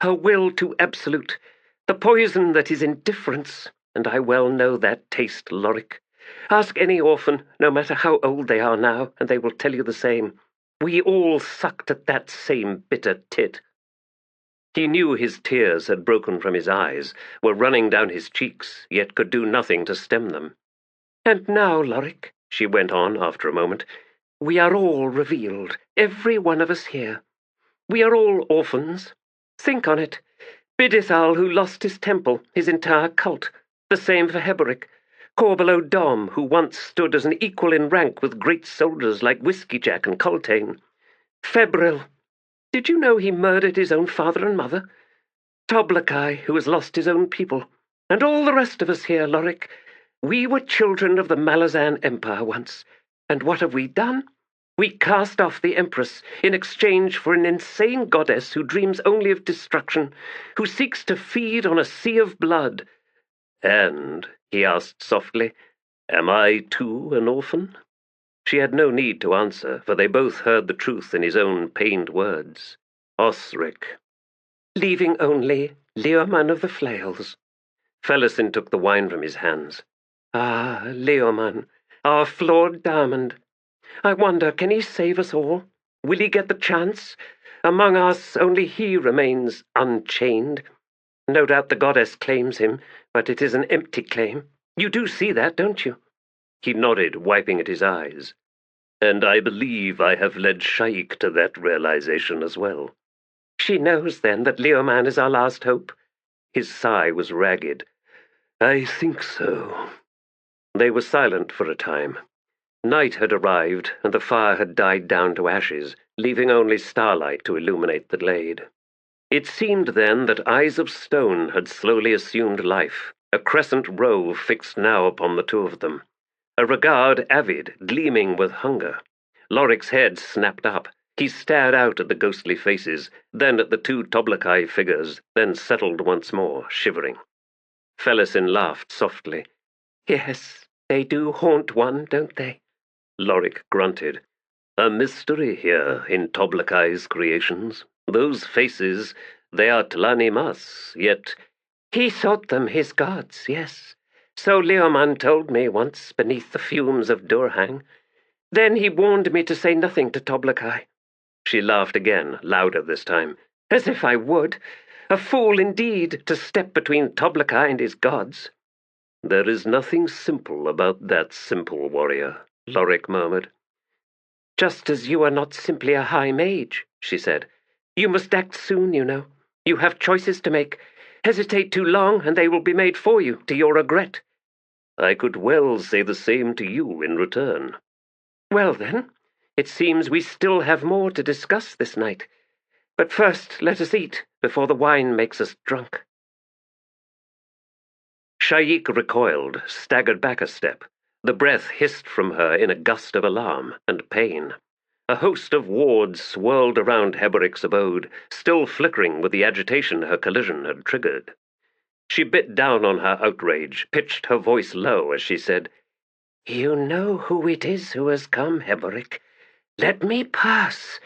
[SPEAKER 3] her will too absolute, the poison that is indifference, and I well know that taste, Lorik. Ask any orphan, no matter how old they are now, and they will tell you the same. We all sucked at that same bitter tit.
[SPEAKER 1] He knew his tears had broken from his eyes, were running down his cheeks, yet could do nothing to stem them.
[SPEAKER 3] And now, Lorik, she went on after a moment, we are all revealed, every one of us here. We are all orphans. Think on it. Bidithal, who lost his temple, his entire cult. The same for Heboric. Korbolo Dom, who once stood as an equal in rank with great soldiers like Whiskey Jack and Coltane. Febryl. Did you know he murdered his own father and mother? Toblakai, who has lost his own people. And all the rest of us here, Lorik. We were children of the Malazan Empire once. And what have we done? We cast off the Empress in exchange for an insane goddess who dreams only of destruction, who seeks to feed on a sea of blood.
[SPEAKER 1] And, he asked softly, am I too an orphan? She had no need to answer, for they both heard the truth in his own pained words. Osric.
[SPEAKER 3] Leaving only Leoman of the Flails.
[SPEAKER 1] Felisin took the wine from his hands.
[SPEAKER 3] Ah, Leoman, our flawed diamond. I wonder, can he save us all? Will he get the chance? Among us, only he remains unchained. No doubt the goddess claims him, but it is an empty claim. You do see that, don't you?
[SPEAKER 1] He nodded, wiping at his eyes. And I believe I have led Sha'ik to that realization as well.
[SPEAKER 3] She knows, then, that Leoman is our last hope?
[SPEAKER 1] His sigh was ragged. I think so. They were silent for a time. Night had arrived, and the fire had died down to ashes, leaving only starlight to illuminate the glade. It seemed then that eyes of stone had slowly assumed life, a crescent row fixed now upon the two of them, a regard avid, gleaming with hunger. Lorik's head snapped up. He stared out at the ghostly faces, then at the two Toblakai figures, then settled once more, shivering.
[SPEAKER 3] Felisin laughed softly. Yes, they do haunt one, don't they?
[SPEAKER 1] Lorik grunted. A mystery here in Toblakai's creations. Those faces, they are Tlanimas, yet...
[SPEAKER 3] He sought them, his gods, yes. So Leoman told me once beneath the fumes of Durhang. Then he warned me to say nothing to Toblakai. She laughed again, louder this time. As if I would. A fool indeed to step between Toblakai and his gods.
[SPEAKER 1] There is nothing simple about that simple warrior, Lorik murmured.
[SPEAKER 3] Just as you are not simply a high mage, she said. You must act soon, you know. You have choices to make. Hesitate too long, and they will be made for you, to your regret.
[SPEAKER 1] I could well say the same to you in return.
[SPEAKER 3] Well, then, it seems we still have more to discuss this night. But first let us eat, before the wine makes us drunk. Sha'ik recoiled, staggered back a step. The breath hissed from her in a gust of alarm and pain. A host of wards swirled around Heboric's abode, still flickering with the agitation her collision had triggered. She bit down on her outrage, pitched her voice low as she said,
[SPEAKER 2] "You know who it is who has come, Heboric. Let me pass.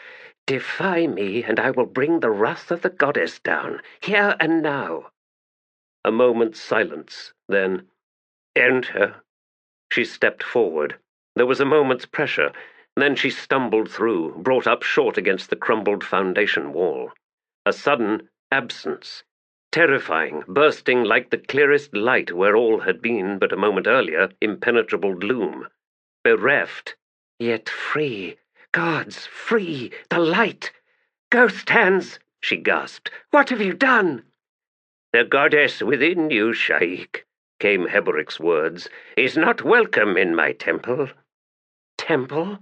[SPEAKER 2] Defy me, and I will bring the wrath of the goddess down, here and now."
[SPEAKER 3] A moment's silence, then, "Enter." She stepped forward. There was a moment's pressure, then she stumbled through, brought up short against the crumbled foundation wall. A sudden absence, terrifying, bursting like the clearest light where all had been but a moment earlier impenetrable gloom. Bereft,
[SPEAKER 2] yet free. Gods, free, the light. "Ghost hands," she gasped. "What have you done?"
[SPEAKER 1] "The goddess within you, Sha'ik," came Heboric's words, "is not welcome in my temple."
[SPEAKER 2] Temple?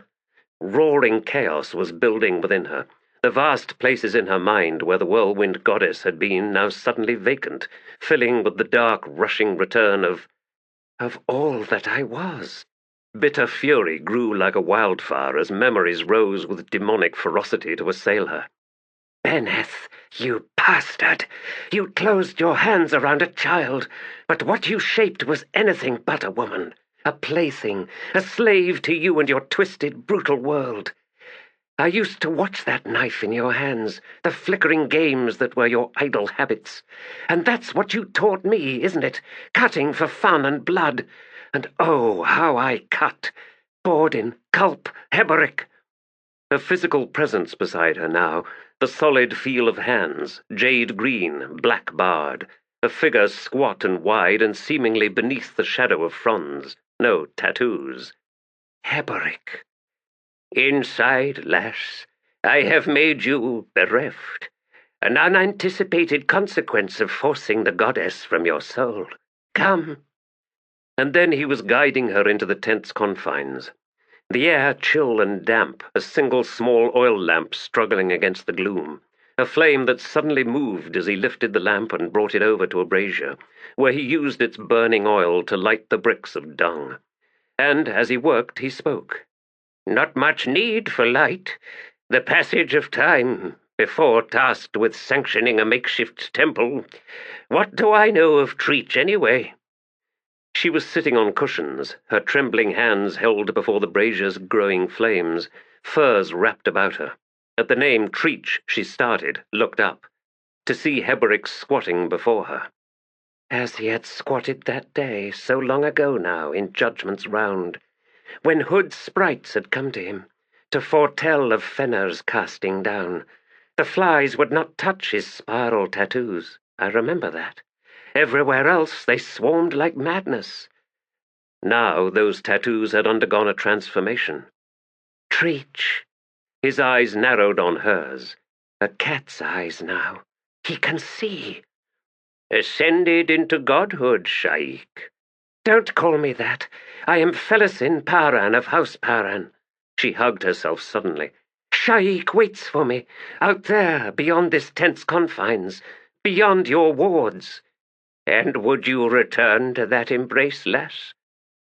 [SPEAKER 3] Roaring chaos was building within her. The vast places in her mind where the Whirlwind Goddess had been now suddenly vacant, filling with the dark, rushing return of
[SPEAKER 2] all that I was.
[SPEAKER 3] Bitter fury grew like a wildfire as memories rose with demonic ferocity to assail her.
[SPEAKER 2] "Beneth, you bastard! You closed your hands around a child, but what you shaped was anything but a woman, a plaything, a slave to you and your twisted, brutal world. I used to watch that knife in your hands, the flickering games that were your idle habits. And that's what you taught me, isn't it? Cutting for fun and blood. And oh, how I cut! Bordin, Culp, Heboric."
[SPEAKER 3] Her physical presence beside her now, the solid feel of hands, jade green, black barred, a figure squat and wide and seemingly beneath the shadow of fronds, no tattoos.
[SPEAKER 2] "Heboric."
[SPEAKER 1] "Inside, lass, I have made you bereft, an unanticipated consequence of forcing the goddess from your soul. Come."
[SPEAKER 3] And then he was guiding her into the tent's confines. The air chill and damp, a single small oil lamp struggling against the gloom, a flame that suddenly moved as he lifted the lamp and brought it over to a brazier, where he used its burning oil to light the bricks of dung. And as he worked, he spoke.
[SPEAKER 1] "Not much need for light. The passage of time, before tasked with sanctioning a makeshift temple. What do I know of Treach, anyway?"
[SPEAKER 3] She was sitting on cushions, her trembling hands held before the brazier's growing flames, furs wrapped about her. At the name Treach, she started, looked up, to see Heboric squatting before her.
[SPEAKER 2] As he had squatted that day, so long ago now, in Judgment's Round, when Hood's sprites had come to him, to foretell of Fenner's casting down. The flies would not touch his spiral tattoos. I remember that. Everywhere else they swarmed like madness.
[SPEAKER 3] Now those tattoos had undergone a transformation.
[SPEAKER 2] Treach.
[SPEAKER 3] His eyes narrowed on hers.
[SPEAKER 2] A cat's eyes now. He can see.
[SPEAKER 1] "Ascended into godhood, Sha'ik."
[SPEAKER 2] "Don't call me that. I am Felisin Paran of House Paran."
[SPEAKER 3] She hugged herself suddenly.
[SPEAKER 2] "Sha'ik waits for me, out there, beyond this tent's confines, beyond your wards."
[SPEAKER 1] "And would you return to that embrace, lass?"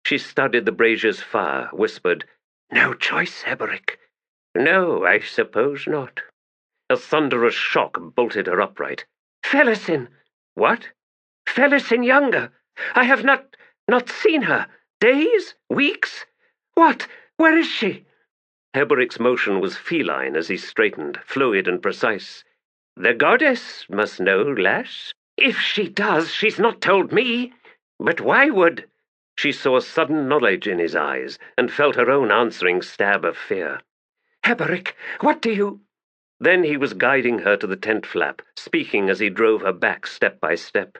[SPEAKER 3] She studied the brazier's fire, whispered,
[SPEAKER 2] "No choice, Heboric."
[SPEAKER 1] "No, I suppose not."
[SPEAKER 3] A thunderous shock bolted her upright.
[SPEAKER 2] "Felisin!"
[SPEAKER 1] "What?"
[SPEAKER 2] "Felisin younger. I have not seen her. Days? Weeks? What? Where is she?"
[SPEAKER 3] Heboric's motion was feline as he straightened, fluid and precise.
[SPEAKER 1] "The goddess must know, lass."
[SPEAKER 2] "If she does, she's not told me."
[SPEAKER 1] "But why would—"
[SPEAKER 3] She saw sudden knowledge in his eyes and felt her own answering stab of fear.
[SPEAKER 2] "Heboric, what do you—"
[SPEAKER 3] Then he was guiding her to the tent flap, speaking as he drove her back step by step.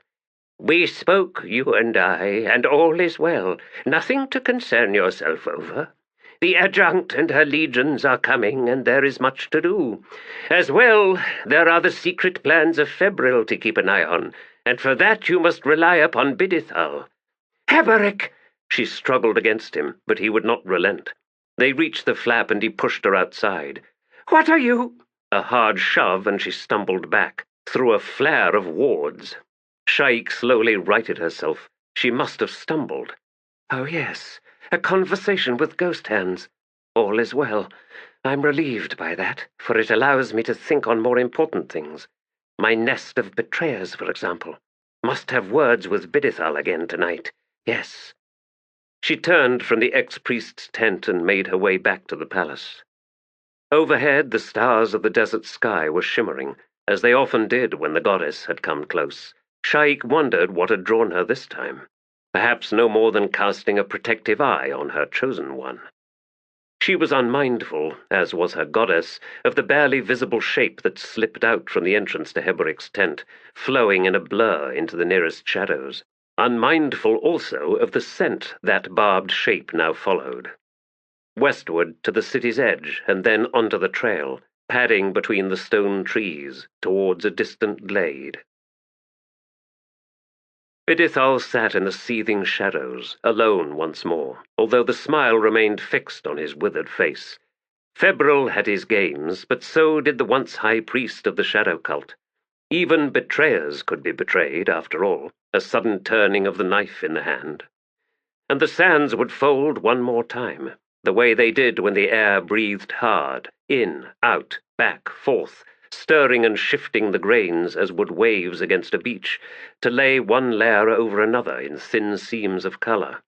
[SPEAKER 1] "We spoke, you and I, and all is well. Nothing to concern yourself over. The Adjunct and her legions are coming, and there is much to do. As well, there are the secret plans of Febryl to keep an eye on, and for that you must rely upon Bidithal."
[SPEAKER 2] "Heboric!"
[SPEAKER 3] She struggled against him, but he would not relent. They reached the flap and he pushed her outside.
[SPEAKER 2] "What are you—"
[SPEAKER 3] A hard shove and she stumbled back, through a flare of wards. Sha'ik slowly righted herself.
[SPEAKER 1] She must have stumbled. Oh, yes, a conversation with ghost hands. All is well. I'm relieved by that, for it allows me to think on more important things. My nest of betrayers, for example. Must have words with Bidithal again tonight. Yes. She turned from the ex-priest's tent and made her way back to the palace. Overhead, the stars of the desert sky were shimmering, as they often did when the goddess had come close. Sha'ik wondered what had drawn her this time. Perhaps no more than casting a protective eye on her chosen one. She was unmindful, as was her goddess, of the barely visible shape that slipped out from the entrance to Heboric's tent, flowing in a blur into the nearest shadows. Unmindful also of the scent that barbed shape now followed. Westward to the city's edge, and then onto the trail, padding between the stone trees, towards a distant glade. Bidithal sat in the seething shadows, alone once more, although the smile remained fixed on his withered face. Febryl had his games, but so did the once high priest of the shadow cult. Even betrayers could be betrayed, after all, a sudden turning of the knife in the hand. And the sands would fold one more time, the way they did when the air breathed hard, in, out, back, forth, stirring and shifting the grains as would waves against a beach, to lay one layer over another in thin seams of colour.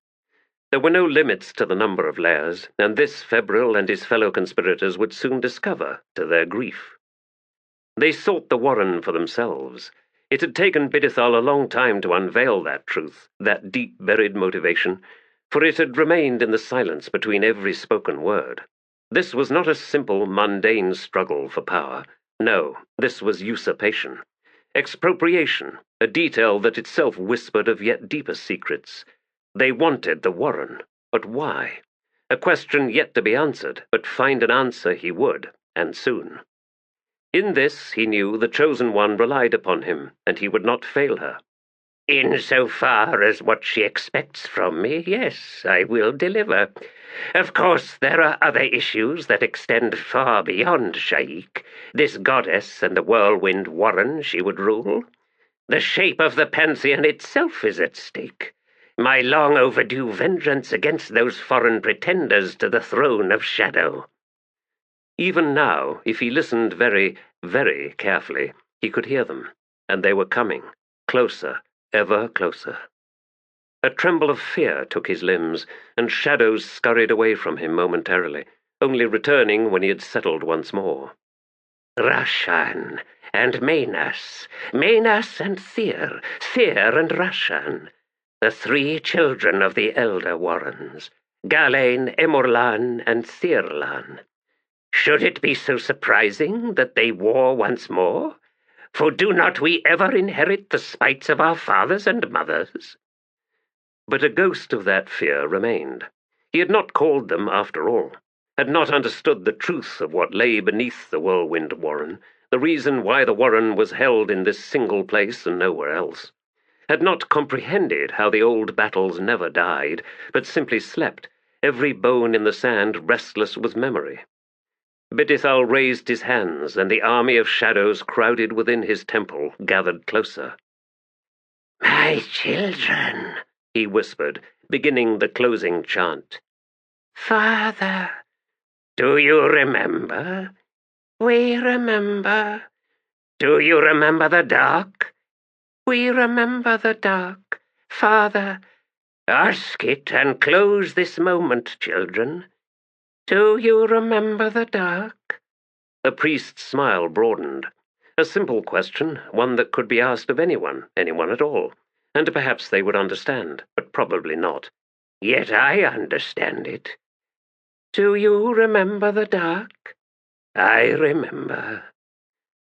[SPEAKER 1] There were no limits to the number of layers, and this Febryl and his fellow conspirators would soon discover, to their grief. They sought the warren for themselves. It had taken Bidithal a long time to unveil that truth, that deep-buried motivation, for it had remained in the silence between every spoken word. This was not a simple, mundane struggle for power. No, this was usurpation. Expropriation, a detail that itself whispered of yet deeper secrets. They wanted the warren, but why? A question yet to be answered, but find an answer he would, and soon. In this, he knew, the chosen one relied upon him, and he would not fail her.
[SPEAKER 2] In so far as what she expects from me, yes, I will deliver. Of course, there are other issues that extend far beyond Sha'ik, this goddess and the whirlwind warren she would rule. The shape of the pantheon itself is at stake. My long overdue vengeance against those foreign pretenders to the throne of shadow.
[SPEAKER 1] Even now, if he listened very, very carefully, he could hear them, and they were coming, closer, ever closer. A tremble of fear took his limbs, and shadows scurried away from him momentarily, only returning when he had settled once more.
[SPEAKER 2] Rashan and Manas, Manas and Thir, Thir and Rashan, the three children of the elder warrens, Galain, Emorlan, and Thirlan. Should it be so surprising that they war once more? For do not we ever inherit the spites of our fathers and mothers?
[SPEAKER 1] But a ghost of that fear remained. He had not called them after all, had not understood the truth of what lay beneath the whirlwind warren, the reason why the warren was held in this single place and nowhere else, had not comprehended how the old battles never died, but simply slept, every bone in the sand restless with memory. Bidithal raised his hands, and the army of shadows crowded within his temple gathered closer.
[SPEAKER 2] My children, he whispered, beginning the closing chant. Father, do you remember? We remember. Do you remember the dark? We remember the dark. Father, ask it and close this moment, children. Do you remember the dark?
[SPEAKER 1] The priest's smile broadened. A simple question, one that could be asked of anyone at all, and perhaps they would understand, but probably not.
[SPEAKER 2] Yet I understand it. Do you remember the dark? I remember.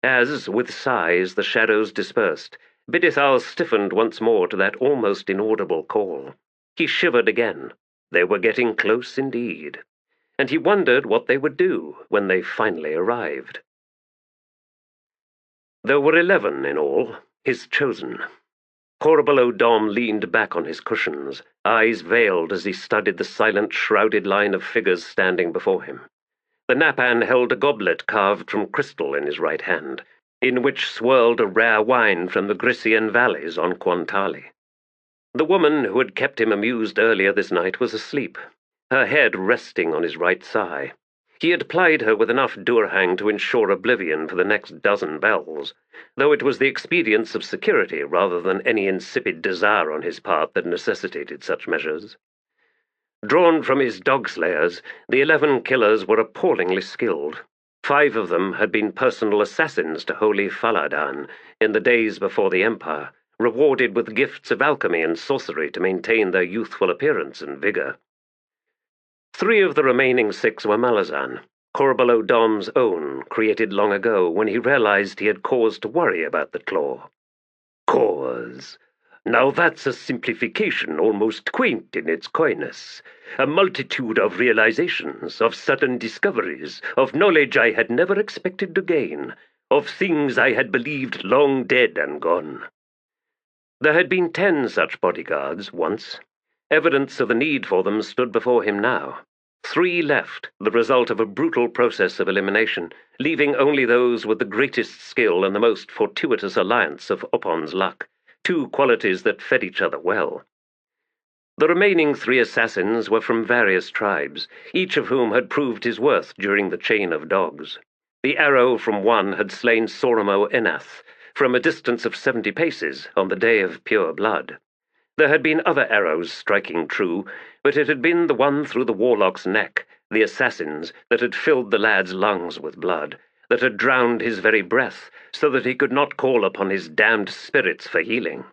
[SPEAKER 1] As, with sighs, the shadows dispersed, Bidithal stiffened once more to that almost inaudible call. He shivered again. They were getting close indeed. And he wondered what they would do when they finally arrived. There were 11 in all, his chosen. Korbolo Dom leaned back on his cushions, eyes veiled as he studied the silent, shrouded line of figures standing before him. The Napan held a goblet carved from crystal in his right hand, in which swirled a rare wine from the Grisian valleys on Quantali.
[SPEAKER 3] The woman who had kept him amused earlier this night was asleep, her head resting on his right thigh. He had plied her with enough durhang to ensure oblivion for the next dozen bells, though it was the expedience of security rather than any insipid desire on his part that necessitated such measures. Drawn from his dog-slayers, the 11 killers were appallingly skilled. 5 of them had been personal assassins to Holy Faladan in the days before the Empire, rewarded with gifts of alchemy and sorcery to maintain their youthful appearance and vigor. 3 of the remaining 6 were Malazan, Korbolo Dom's own, created long ago when he realized he had cause to worry about the claw. Cause. Now that's a simplification almost quaint in its coyness. A multitude of realizations, of sudden discoveries, of knowledge I had never expected to gain, of things I had believed long dead and gone. There had been 10 such bodyguards once. Evidence of the need for them stood before him now. 3 left, the result of a brutal process of elimination, leaving only those with the greatest skill and the most fortuitous alliance of Opon's luck, 2 qualities that fed each other well. The remaining 3 assassins were from various tribes, each of whom had proved his worth during the chain of dogs. The arrow from one had slain Soramo Enath, from a distance of 70 paces, on the day of pure blood. There had been other arrows striking true, but it had been the one through the warlock's neck, the assassin's, that had filled the lad's lungs with blood, that had drowned his very breath, so that he could not call upon his damned spirits for healing.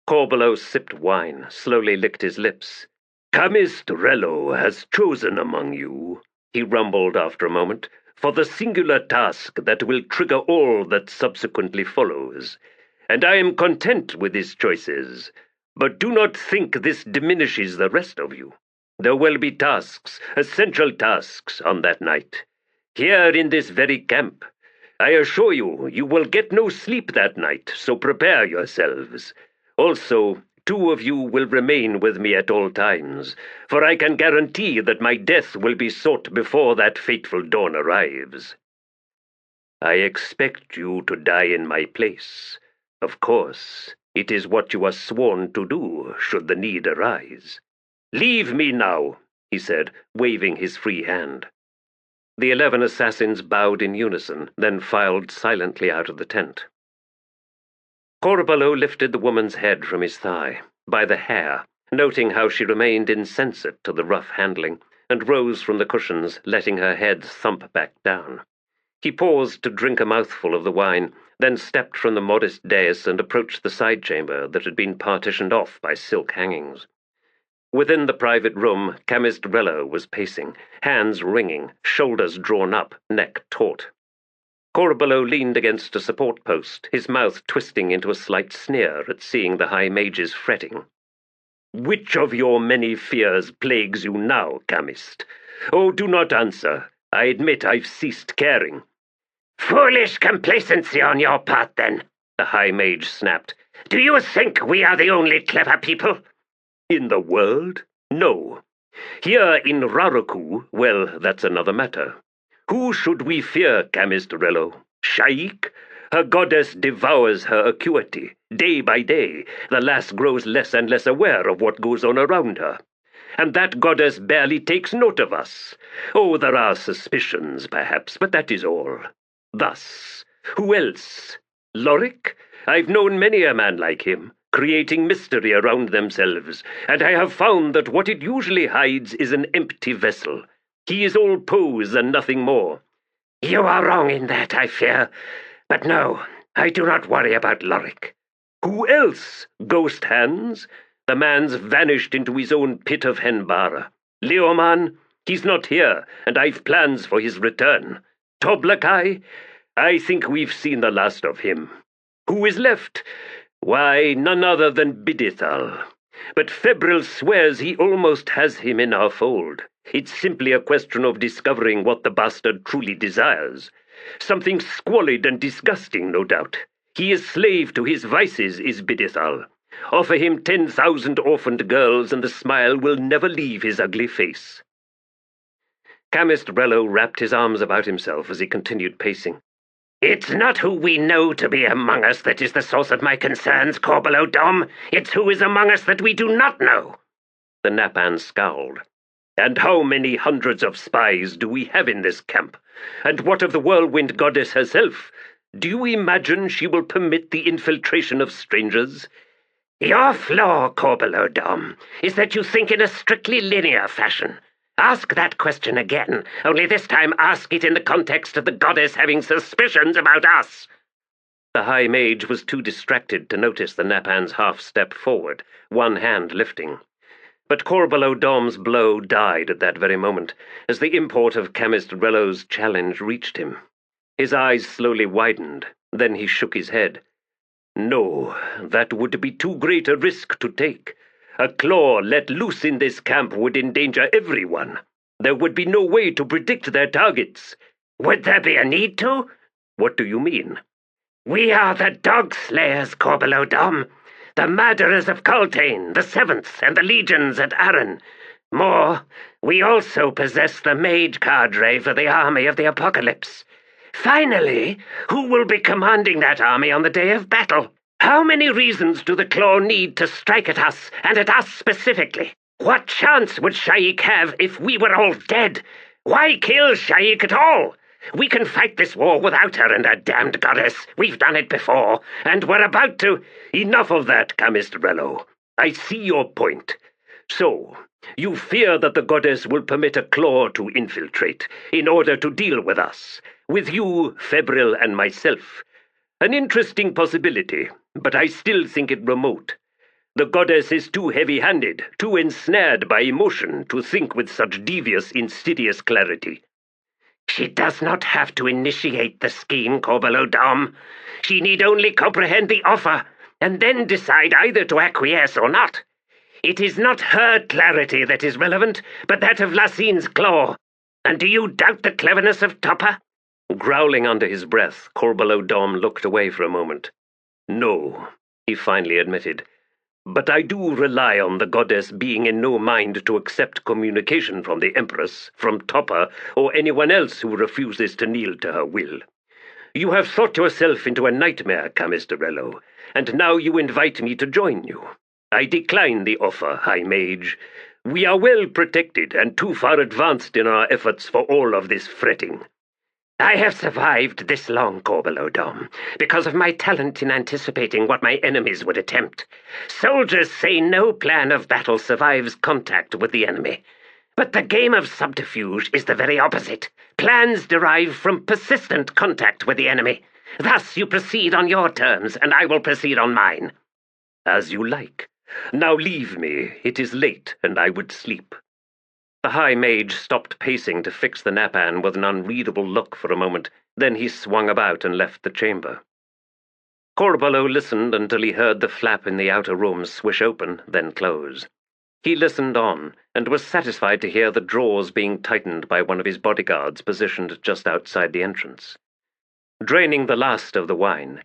[SPEAKER 3] Korbolo sipped wine, slowly licked his lips. "Camist Rello has chosen among you," he rumbled after a moment, "for the singular task that will trigger all that subsequently follows. And I am content with his choices. But do not think this diminishes the rest of you. There will be tasks, essential tasks, on that night. Here in this very camp. I assure you, you will get no sleep that night, so prepare yourselves. Also, 2 of you will remain with me at all times, for I can guarantee that my death will be sought before that fateful dawn arrives. I expect you to die in my place. Of course, it is what you are sworn to do, should the need arise. Leave me now," he said, waving his free hand. The 11 assassins bowed in unison, then filed silently out of the tent. Korbolo lifted the woman's head from his thigh, by the hair, noting how she remained insensate to the rough handling, and rose from the cushions, letting her head thump back down. He paused to drink a mouthful of the wine, then stepped from the modest dais and approached the side chamber that had been partitioned off by silk hangings. Within the private room, Camist Rello was pacing, hands wringing, shoulders drawn up, neck taut. Korbolo leaned against a support post, his mouth twisting into a slight sneer at seeing the High Mage's fretting. "Which of your many fears plagues you now, Camist? Oh, do not answer. I admit I've ceased caring."
[SPEAKER 2] "Foolish complacency on your part, then," the High Mage snapped. "Do you think we are the only clever people?"
[SPEAKER 3] "In the world? No. Here in Raraku, well, that's another matter. Who should we fear, Camist Rello? Sha'ik? Her goddess devours her acuity. Day by day, the lass grows less and less aware of what goes on around her. And that goddess barely takes note of us. Oh, there are suspicions, perhaps, but that is all. Thus, who else? Lorik? I've known many a man like him, creating mystery around themselves, and I have found that what it usually hides is an empty vessel. He is all pose and nothing more."
[SPEAKER 2] "You are wrong in that, I fear. But no, I do not worry about Lorik."
[SPEAKER 3] "Who else? Ghost Hands? The man's vanished into his own pit of Henbara. Leoman? He's not here, and I've plans for his return. Toblakai? I think we've seen the last of him. Who is left? Why, none other than Bidithal. But Febryl swears he almost has him in our fold. It's simply a question of discovering what the bastard truly desires. Something squalid and disgusting, no doubt. He is slave to his vices, is Bidithal. Offer him 10,000 orphaned girls, and the smile will never leave his ugly face." Camist Rello wrapped his arms about himself as he continued pacing.
[SPEAKER 2] It's not who we know to be among us that is the source of my concerns, Korbolo Dom. It's who is among us that we do not know.
[SPEAKER 3] The Napan scowled. And how many hundreds of spies do we have in this camp? And what of the Whirlwind Goddess herself? Do you imagine she will permit the infiltration of strangers?
[SPEAKER 2] Your flaw, Korbolo Dom, is that you think in a strictly linear fashion. Ask that question again, only this time ask it in the context of the goddess having suspicions about us.
[SPEAKER 3] The High Mage was too distracted to notice the Napan's half-step forward, one hand lifting. But Korbolo Dom's blow died at that very moment, as the import of Chemist Rello's challenge reached him. His eyes slowly widened, then he shook his head. No, that would be too great a risk to take. A claw let loose in this camp would endanger everyone. There would be no way to predict their targets.
[SPEAKER 2] Would there be a need to?
[SPEAKER 3] What do you mean?
[SPEAKER 2] We are the Dog Slayers, Korbolo Dom. The murderers of Cultane, the Seventh, and the legions at Arran. More, we also possess the mage cadre for the army of the Apocalypse. Finally, who will be commanding that army on the day of battle? How many reasons do the Claw need to strike at us, and at us specifically? What chance would Sha'ik have if we were all dead? Why kill Sha'ik at all? We can fight this war without her and her damned goddess. We've done it before, and we're about to.
[SPEAKER 3] Enough of that, Chemist Rello. I see your point. So, you fear that the goddess will permit a Claw to infiltrate in order to deal with us, with you, Febryl, and myself. An interesting possibility, but I still think it remote. The goddess is too heavy-handed, too ensnared by emotion to think with such devious, insidious clarity.
[SPEAKER 2] She does not have to initiate the scheme, Korbolo Dom. She need only comprehend the offer, and then decide either to acquiesce or not. It is not her clarity that is relevant, but that of Lassine's claw. And do you doubt the cleverness of Topper?
[SPEAKER 3] Growling under his breath, Korbolo Dom looked away for a moment. No, he finally admitted. But I do rely on the goddess being in no mind to accept communication from the Empress, from Topper, or anyone else who refuses to kneel to her will. You have thought yourself into a nightmare, Chemist Rello, and now you invite me to join you. I decline the offer, High Mage. We are well protected and too far advanced in our efforts for all of this fretting.
[SPEAKER 2] I have survived this long, Korbolo Dom, because of my talent in anticipating what my enemies would attempt. Soldiers say no plan of battle survives contact with the enemy. But the game of subterfuge is the very opposite. Plans derive from persistent contact with the enemy. Thus you proceed on your terms, and I will proceed on mine.
[SPEAKER 3] As you like. Now leave me. It is late, and I would sleep. The High Mage stopped pacing to fix the Napan with an unreadable look for a moment, then he swung about and left the chamber. Korbolo listened until he heard the flap in the outer room swish open, then close. He listened on, and was satisfied to hear the drawers being tightened by one of his bodyguards positioned just outside the entrance. Draining the last of the wine,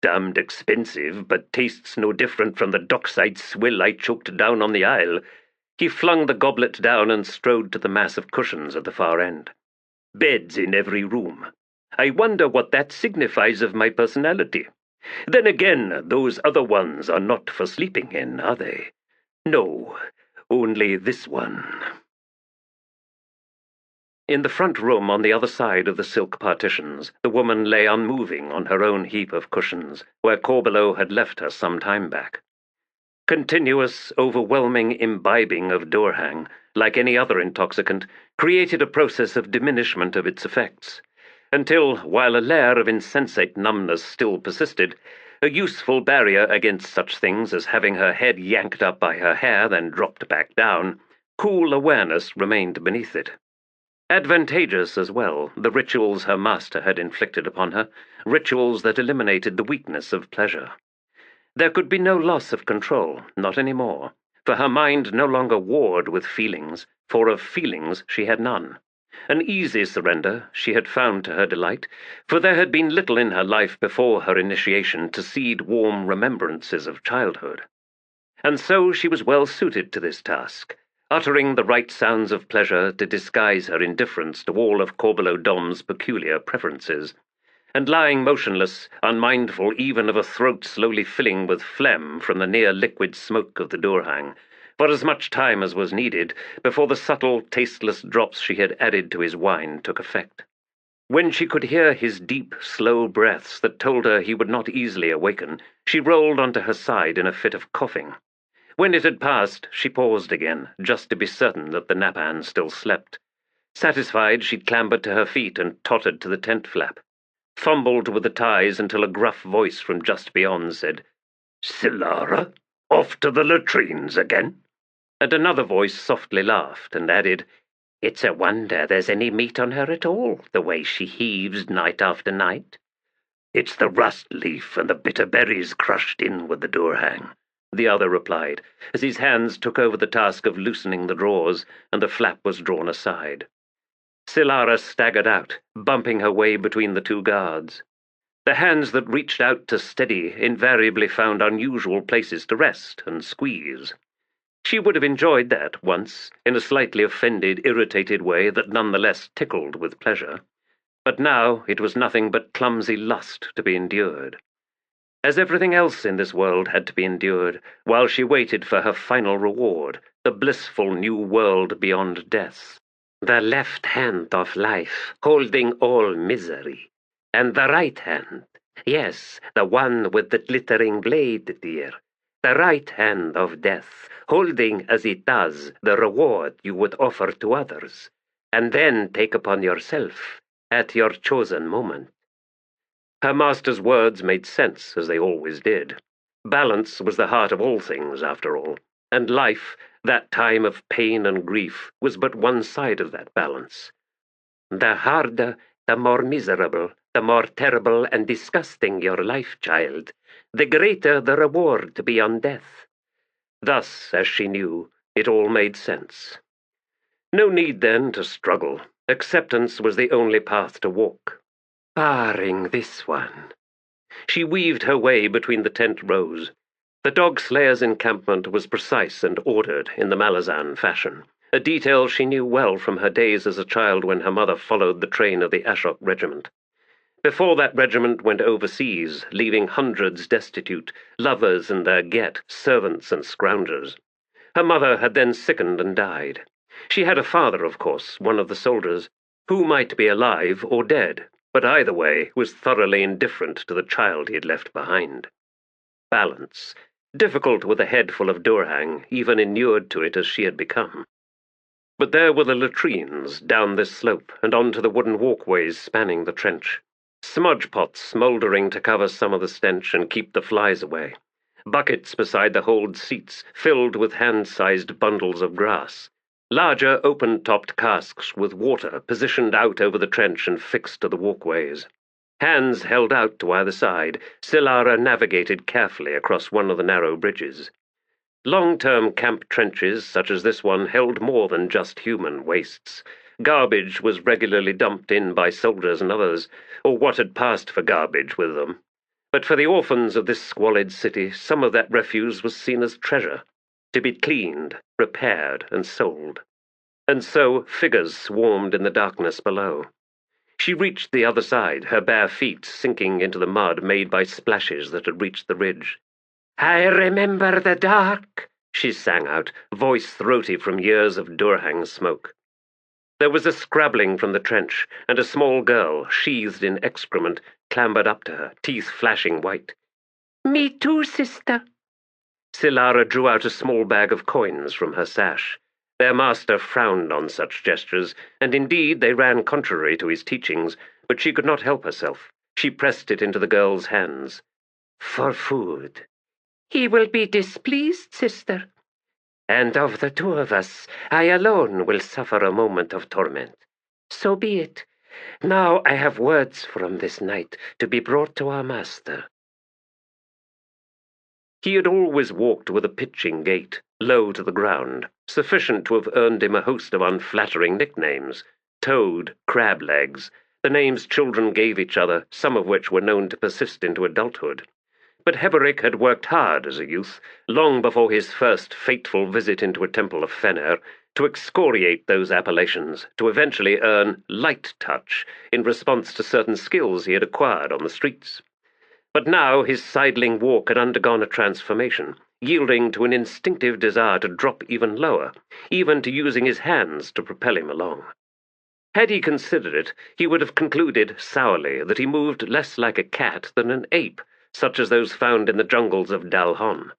[SPEAKER 3] "Damned expensive, but tastes no different from the dockside swill I choked down on the Isle," he flung the goblet down and strode to the mass of cushions at the far end. "Beds in every room. I wonder what that signifies of my personality. Then again, those other ones are not for sleeping in, are they? No, only this one." In the front room on the other side of the silk partitions, the woman lay unmoving on her own heap of cushions, where Korbolo had left her some time back. Continuous, overwhelming imbibing of Durhang, like any other intoxicant, created a process of diminishment of its effects, until, while a layer of insensate numbness still persisted, a useful barrier against such things as having her head yanked up by her hair then dropped back down, cool awareness remained beneath it. Advantageous as well, the rituals her master had inflicted upon her, rituals that eliminated the weakness of pleasure. There could be no loss of control, not any more, for her mind no longer warred with feelings, for of feelings she had none. An easy surrender, she had found to her delight, for there had been little in her life before her initiation to seed warm remembrances of childhood. And so she was well suited to this task, uttering the right sounds of pleasure to disguise her indifference to all of Korbolo Dom's peculiar preferences, and lying motionless, unmindful even of a throat slowly filling with phlegm from the near-liquid smoke of the Durhang, for as much time as was needed before the subtle, tasteless drops she had added to his wine took effect. When she could hear his deep, slow breaths that told her he would not easily awaken, she rolled onto her side in a fit of coughing. When it had passed, she paused again, just to be certain that the Napan still slept. Satisfied, she clambered to her feet and tottered to the tent flap. Fumbled with the ties until a gruff voice from just beyond said,
[SPEAKER 2] "Silara, off to the latrines again?"
[SPEAKER 3] And another voice softly laughed and added,
[SPEAKER 2] "It's a wonder there's any meat on her at all, the way she heaves night after night." "It's the rust leaf and the bitter berries crushed in with the Durhang,"
[SPEAKER 3] the other replied, as his hands took over the task of loosening the drawers and the flap was drawn aside. Silara staggered out, bumping her way between the two guards. The hands that reached out to steady invariably found unusual places to rest and squeeze. She would have enjoyed that once, in a slightly offended, irritated way that nonetheless tickled with pleasure. But now it was nothing but clumsy lust to be endured. As everything else in this world had to be endured, while she waited for her final reward, the blissful new world beyond death.
[SPEAKER 2] "The left hand of life, holding all misery, and the right hand, yes, the one with the glittering blade, dear, the right hand of death, holding as it does the reward you would offer to others, and then take upon yourself at your chosen moment."
[SPEAKER 3] Her master's words made sense, as they always did. Balance was the heart of all things, after all, and life, that time of pain and grief, was but one side of that balance.
[SPEAKER 2] "The harder, the more miserable, the more terrible and disgusting your life, child, the greater the reward beyond death."
[SPEAKER 3] Thus, as she knew, it all made sense. No need, then, to struggle. Acceptance was the only path to walk.
[SPEAKER 2] "Barring this one."
[SPEAKER 3] She weaved her way between the tent rows. The dog slayer's encampment was precise and ordered in the Malazan fashion, a detail she knew well from her days as a child when her mother followed the train of the Ashok regiment. Before that regiment went overseas, leaving hundreds destitute, lovers and their get, servants and scroungers. Her mother had then sickened and died. She had a father, of course, one of the soldiers, who might be alive or dead, but either way was thoroughly indifferent to the child he had left behind. Balance. Difficult with a head full of Durhang, even inured to it as she had become. But there were the latrines down this slope and onto the wooden walkways spanning the trench. Smudge pots smouldering to cover some of the stench and keep the flies away. Buckets beside the hold seats filled with hand-sized bundles of grass. Larger open-topped casks with water positioned out over the trench and fixed to the walkways. Hands held out to either side, Silara navigated carefully across one of the narrow bridges. Long-term camp trenches such as this one held more than just human wastes. Garbage was regularly dumped in by soldiers and others, or what had passed for garbage with them. But for the orphans of this squalid city, some of that refuse was seen as treasure, to be cleaned, repaired, and sold. And so figures swarmed in the darkness below. She reached the other side, her bare feet sinking into the mud made by splashes that had reached the ridge.
[SPEAKER 2] "I remember the dark,"
[SPEAKER 3] she sang out, voice throaty from years of Durhang smoke. There was a scrabbling from the trench, and a small girl, sheathed in excrement, clambered up to her, teeth flashing white.
[SPEAKER 2] "Me too, sister."
[SPEAKER 3] Silara drew out a small bag of coins from her sash. Their master frowned on such gestures, and indeed they ran contrary to his teachings, but she could not help herself. She pressed it into the girl's hands.
[SPEAKER 2] "For food." "He will be displeased, sister." "And of the two of us, I alone will suffer a moment of torment. So be it. Now I have words from this night to be brought to our master."
[SPEAKER 3] He had always walked with a pitching gait, low to the ground, sufficient to have earned him a host of unflattering nicknames. Toad, Crab Legs, the names children gave each other, some of which were known to persist into adulthood. But Heboric had worked hard as a youth, long before his first fateful visit into a temple of Fener, to excoriate those appellations, to eventually earn light touch in response to certain skills he had acquired on the streets. But now his sidling walk had undergone a transformation, yielding to an instinctive desire to drop even lower, even to using his hands to propel him along. Had he considered it, he would have concluded sourly that he moved less like a cat than an ape, such as those found in the jungles of Dalhon.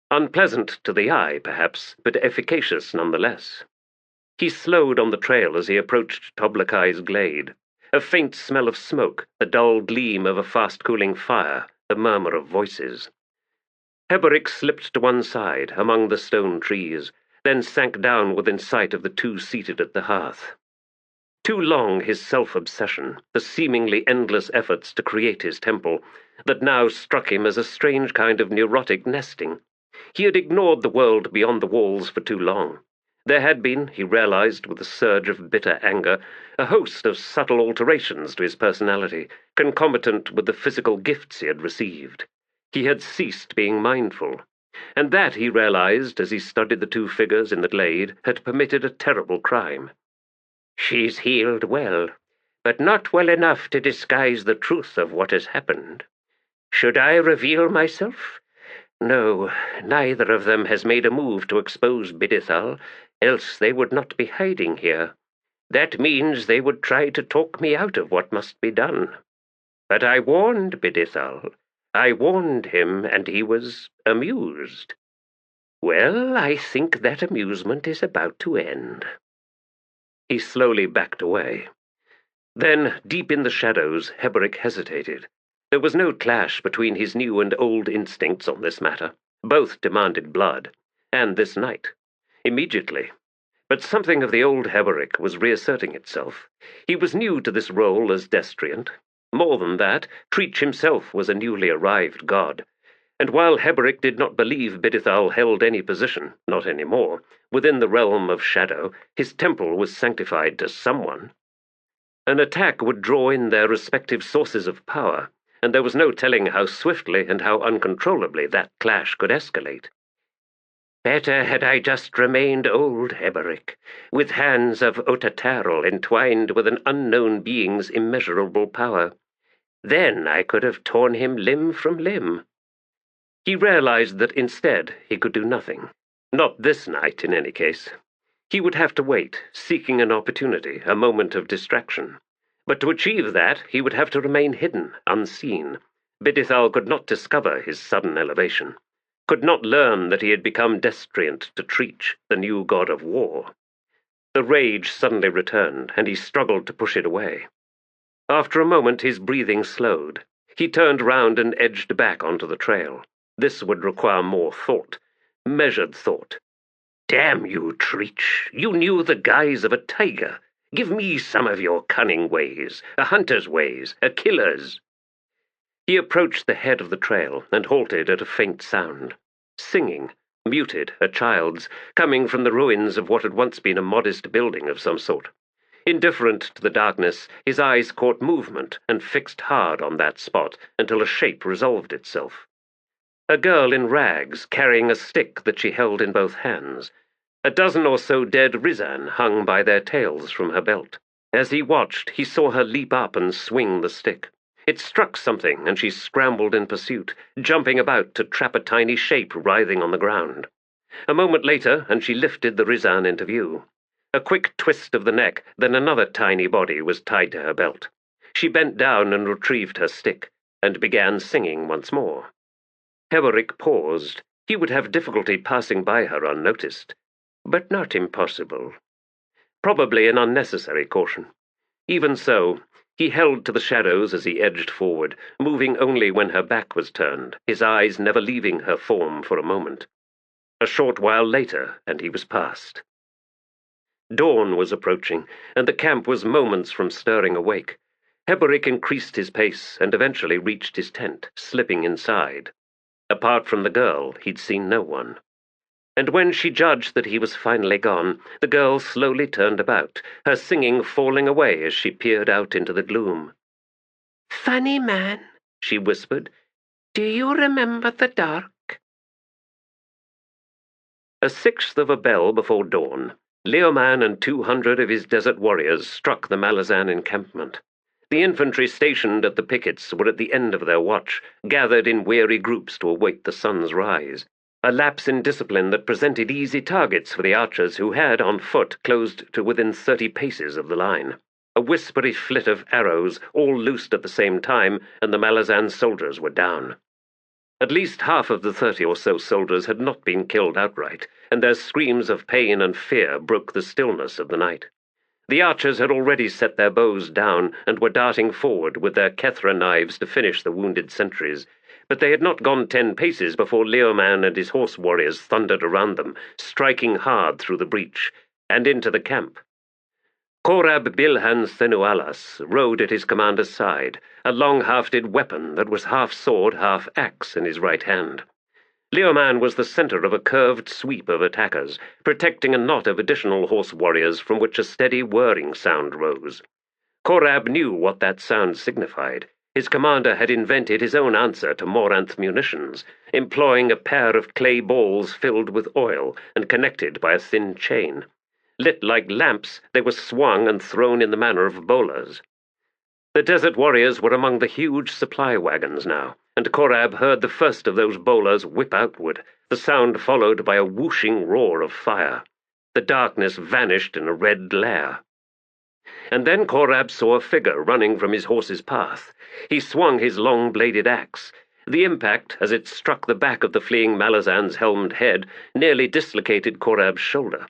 [SPEAKER 3] Unpleasant to the eye, perhaps, but efficacious nonetheless. He slowed on the trail as he approached Toblakai's glade. A faint smell of smoke, the dull gleam of a fast-cooling fire, the murmur of voices. Heboric slipped to one side, among the stone trees, then sank down within sight of the two seated at the hearth. Too long his self-obsession, the seemingly endless efforts to create his temple, that now struck him as a strange kind of neurotic nesting. He had ignored the world beyond the walls for too long. There had been, he realized with a surge of bitter anger, a host of subtle alterations to his personality, concomitant with the physical gifts he had received. He had ceased being mindful, and that, he realized as he studied the two figures in the glade, had permitted a terrible crime.
[SPEAKER 2] She's healed well, but not well enough to disguise the truth of what has happened. Should I reveal myself? No, neither of them has made a move to expose Bidithal, else they would not be hiding here. That means they would try to talk me out of what must be done. But I warned Bidithal. I warned him, and he was amused. Well, I think that amusement is about to end.
[SPEAKER 3] He slowly backed away. Then, deep in the shadows, Heboric hesitated. There was no clash between his new and old instincts on this matter. Both demanded blood, and this night. Immediately. But something of the old Heboric was reasserting itself. He was new to this role as destriant. More than that, Treach himself was a newly arrived god. And while Heboric did not believe Bidithal held any position, not any more, within the realm of shadow, his temple was sanctified to someone. An attack would draw in their respective sources of power, and there was no telling how swiftly and how uncontrollably that clash could escalate.
[SPEAKER 2] Better had I just remained old Heboric, with hands of Otatarl entwined with an unknown being's immeasurable power. Then I could have torn him limb from limb.
[SPEAKER 3] He realized that instead he could do nothing. Not this night, in any case. He would have to wait, seeking an opportunity, a moment of distraction. But to achieve that, he would have to remain hidden, unseen. Bidithal could not discover his sudden elevation, could not learn that he had become destriant to Treach, the new god of war. The rage suddenly returned, and he struggled to push it away. After a moment, his breathing slowed. He turned round and edged back onto the trail. This would require more thought, measured thought.
[SPEAKER 2] Damn you, Treach. You knew the guise of a tiger. Give me some of your cunning ways, a hunter's ways, a killer's.
[SPEAKER 3] He approached the head of the trail and halted at a faint sound. Singing, muted, a child's, coming from the ruins of what had once been a modest building of some sort. Indifferent to the darkness, his eyes caught movement and fixed hard on that spot until a shape resolved itself. A girl in rags, carrying a stick that she held in both hands. A dozen or so dead Rizan hung by their tails from her belt. As he watched, he saw her leap up and swing the stick. It struck something, and she scrambled in pursuit, jumping about to trap a tiny shape writhing on the ground. A moment later, and she lifted the Rizan into view. A quick twist of the neck, then another tiny body was tied to her belt. She bent down and retrieved her stick, and began singing once more. Heboric paused. He would have difficulty passing by her unnoticed, but not impossible. Probably an unnecessary caution. Even so, he held to the shadows as he edged forward, moving only when her back was turned, his eyes never leaving her form for a moment. A short while later, and he was past. Dawn was approaching, and the camp was moments from stirring awake. Heboric increased his pace and eventually reached his tent, slipping inside. Apart from the girl, he'd seen no one. And when she judged that he was finally gone, the girl slowly turned about, her singing falling away as she peered out into the gloom.
[SPEAKER 2] "Funny man," she whispered, "do you remember the dark?"
[SPEAKER 3] A sixth of a bell before dawn, Leoman and 200 of his desert warriors struck the Malazan encampment. The infantry stationed at the pickets were at the end of their watch, gathered in weary groups to await the sun's rise, a lapse in discipline that presented easy targets for the archers who had, on foot, closed to within 30 paces of the line. A whispery flit of arrows, all loosed at the same time, and the Malazan soldiers were down. At least half of the 30 or so soldiers had not been killed outright, and their screams of pain and fear broke the stillness of the night. The archers had already set their bows down and were darting forward with their Kethra knives to finish the wounded sentries, but they had not gone 10 paces before Leoman and his horse warriors thundered around them, striking hard through the breach, and into the camp. Korab Bilhan Senualas rode at his commander's side, a long-hafted weapon that was half sword, half axe in his right hand. Leoman was the center of a curved sweep of attackers, protecting a knot of additional horse warriors from which a steady whirring sound rose. Korab knew what that sound signified. His commander had invented his own answer to Moranth munitions, employing a pair of clay balls filled with oil and connected by a thin chain. Lit like lamps, they were swung and thrown in the manner of bolas. The desert warriors were among the huge supply wagons now, and Korab heard the first of those bolas whip outward, the sound followed by a whooshing roar of fire. The darkness vanished in a red glare. And then Korab saw a figure running from his horse's path. He swung his long-bladed axe. The impact, as it struck the back of the fleeing Malazan's helmed head, nearly dislocated Korab's shoulder.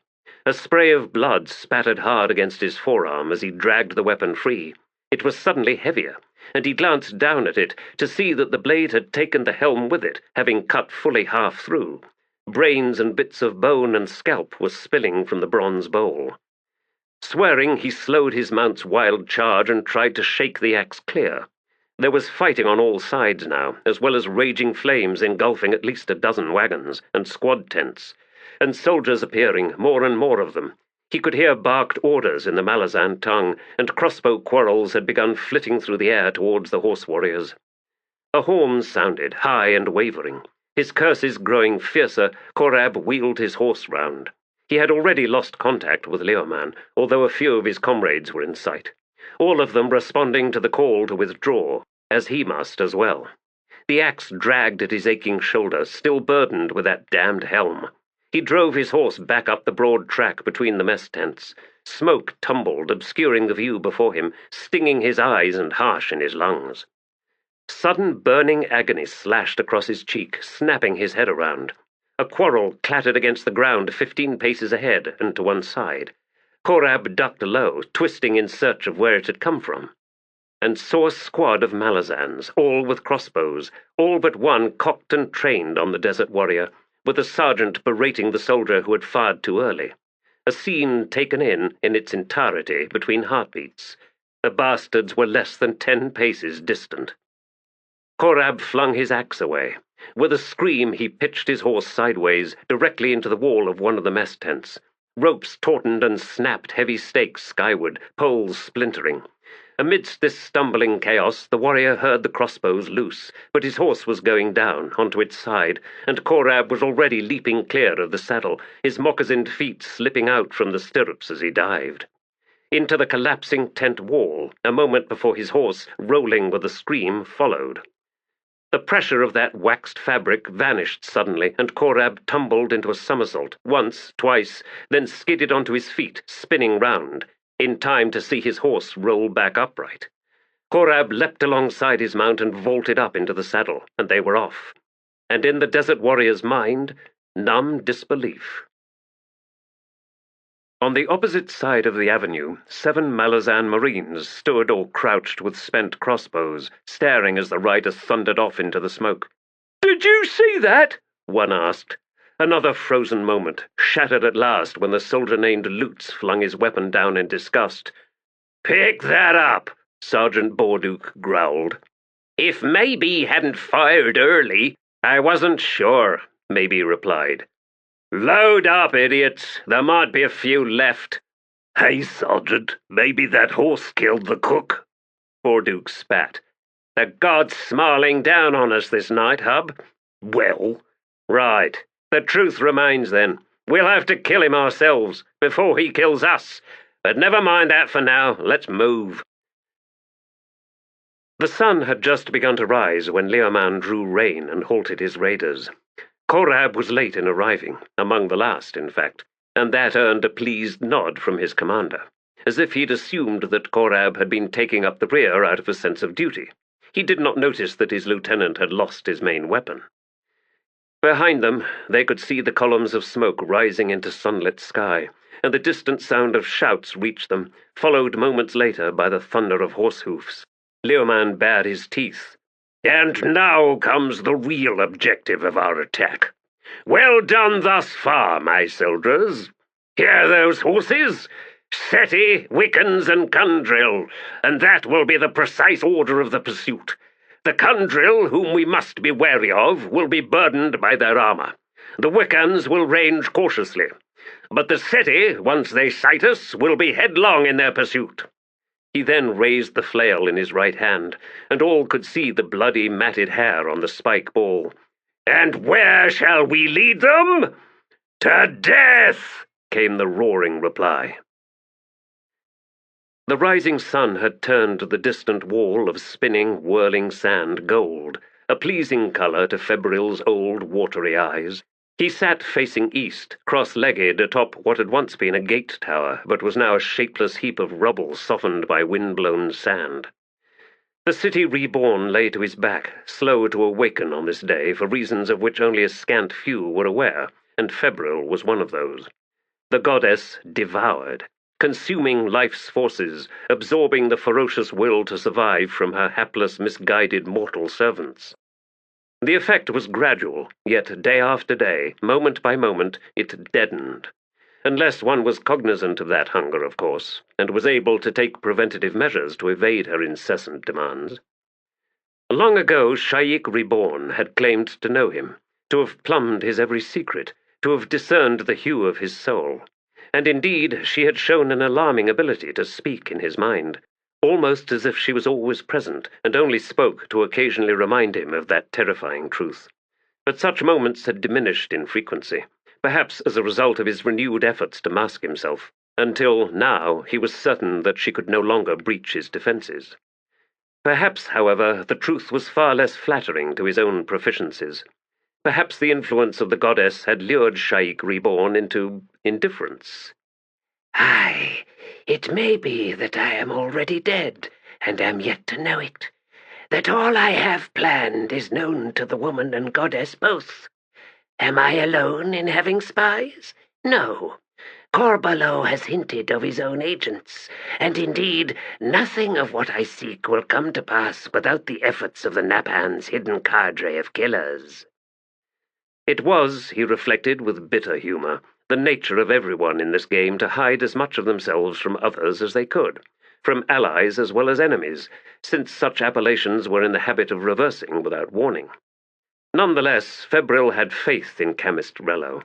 [SPEAKER 3] A spray of blood spattered hard against his forearm as he dragged the weapon free. It was suddenly heavier, and he glanced down at it to see that the blade had taken the helm with it, having cut fully half through. Brains and bits of bone and scalp were spilling from the bronze bowl. Swearing, he slowed his mount's wild charge and tried to shake the axe clear. There was fighting on all sides now, as well as raging flames engulfing at least a dozen wagons and squad tents, and soldiers appearing, more and more of them. He could hear barked orders in the Malazan tongue, and crossbow quarrels had begun flitting through the air towards the horse warriors. A horn sounded, high and wavering. His curses growing fiercer, Korab wheeled his horse round. He had already lost contact with Leoman, although a few of his comrades were in sight, all of them responding to the call to withdraw, as he must as well. The axe dragged at his aching shoulder, still burdened with that damned helm. He drove his horse back up the broad track between the mess tents. Smoke tumbled, obscuring the view before him, stinging his eyes and harsh in his lungs. Sudden burning agony slashed across his cheek, snapping his head around. A quarrel clattered against the ground 15 paces ahead and to one side. Korab ducked low, twisting in search of where it had come from, and saw a squad of Malazans, all with crossbows, all but one cocked and trained on the desert warrior, with a sergeant berating the soldier who had fired too early. A scene taken in its entirety between heartbeats. The bastards were less than 10 paces distant. Korab flung his axe away. With a scream, he pitched his horse sideways, directly into the wall of one of the mess tents. Ropes tautened and snapped heavy stakes skyward, poles splintering. Amidst this stumbling chaos, the warrior heard the crossbows loose, but his horse was going down, onto its side, and Korab was already leaping clear of the saddle, his moccasined feet slipping out from the stirrups as he dived. Into the collapsing tent wall, a moment before his horse, rolling with a scream, followed. The pressure of that waxed fabric vanished suddenly, and Korab tumbled into a somersault, once, twice, then skidded onto his feet, spinning round, in time to see his horse roll back upright. Korab leapt alongside his mount and vaulted up into the saddle, and they were off. And in the desert warrior's mind, numb disbelief. On the opposite side of the avenue, 7 Malazan marines stood or crouched with spent crossbows, staring as the rider thundered off into the smoke. "Did you see that?" one asked. Another frozen moment, shattered at last when the soldier named Lutz flung his weapon down in disgust. "Pick that up," Sergeant Borduke growled. "If Maybe hadn't fired early, I wasn't sure," Maybe replied. "Load up, idiots. There might be a few left." "Hey, Sergeant, maybe that horse killed the cook." Borduke spat. "The gods smiling down on us this night, Hub." "Well?" "Right. The truth remains, then. We'll have to kill him ourselves. before he kills us. But never mind that for now. Let's move." The sun had just begun to rise when Leoman drew rein and halted his raiders. Korab was late in arriving, among the last, in fact, and that earned a pleased nod from his commander, as if he'd assumed that Korab had been taking up the rear out of a sense of duty. He did not notice that his lieutenant had lost his main weapon. Behind them, they could see the columns of smoke rising into sunlit sky, and the distant sound of shouts reached them, followed moments later by the thunder of horse hoofs. Leoman bared his teeth. "And now comes the real objective of our attack. Well done thus far, my soldiers. Hear those horses? Seti, Wiccans, and Kundrill, and that will be the precise order of the pursuit. The Kundrill, whom we must be wary of, will be burdened by their armor. The Wiccans will range cautiously, but the Seti, once they sight us, will be headlong in their pursuit." He then raised the flail in his right hand, and all could see the bloody matted hair on the spike ball. "And where shall we lead them? To death!" came the roaring reply. The rising sun had turned the distant wall of spinning, whirling sand gold, a pleasing colour to Febryl's old, watery eyes. He sat facing east, cross-legged atop what had once been a gate tower, but was now a shapeless heap of rubble softened by wind-blown sand. The city reborn lay to his back, slow to awaken on this day for reasons of which only a scant few were aware, and Febryl was one of those. The goddess devoured, consuming life's forces, absorbing the ferocious will to survive from her hapless, misguided mortal servants. The effect was gradual, yet day after day, moment by moment, it deadened. Unless one was cognizant of that hunger, of course, and was able to take preventative measures to evade her incessant demands. Long ago, Sha'ik Reborn had claimed to know him, to have plumbed his every secret, to have discerned the hue of his soul. And indeed, she had shown an alarming ability to speak in his mind, almost as if she was always present, and only spoke to occasionally remind him of that terrifying truth. But such moments had diminished in frequency, perhaps as a result of his renewed efforts to mask himself, until now he was certain that she could no longer breach his defenses. Perhaps, however, the truth was far less flattering to his own proficiencies. Perhaps the influence of the goddess had lured Sha'ik Reborn into indifference.
[SPEAKER 2] "Aye, it may be that I am already dead, and am yet to know it. That all I have planned is known to the woman and goddess both. Am I alone in having spies? No. Korbolo has hinted of his own agents, and indeed nothing of what I seek will come to pass without the efforts of the Napan's hidden cadre of killers."
[SPEAKER 3] It was, he reflected with bitter humour, the nature of everyone in this game to hide as much of themselves from others as they could, from allies as well as enemies, since such appellations were in the habit of reversing without warning. Nonetheless, Febryl had faith in Chemist Rello.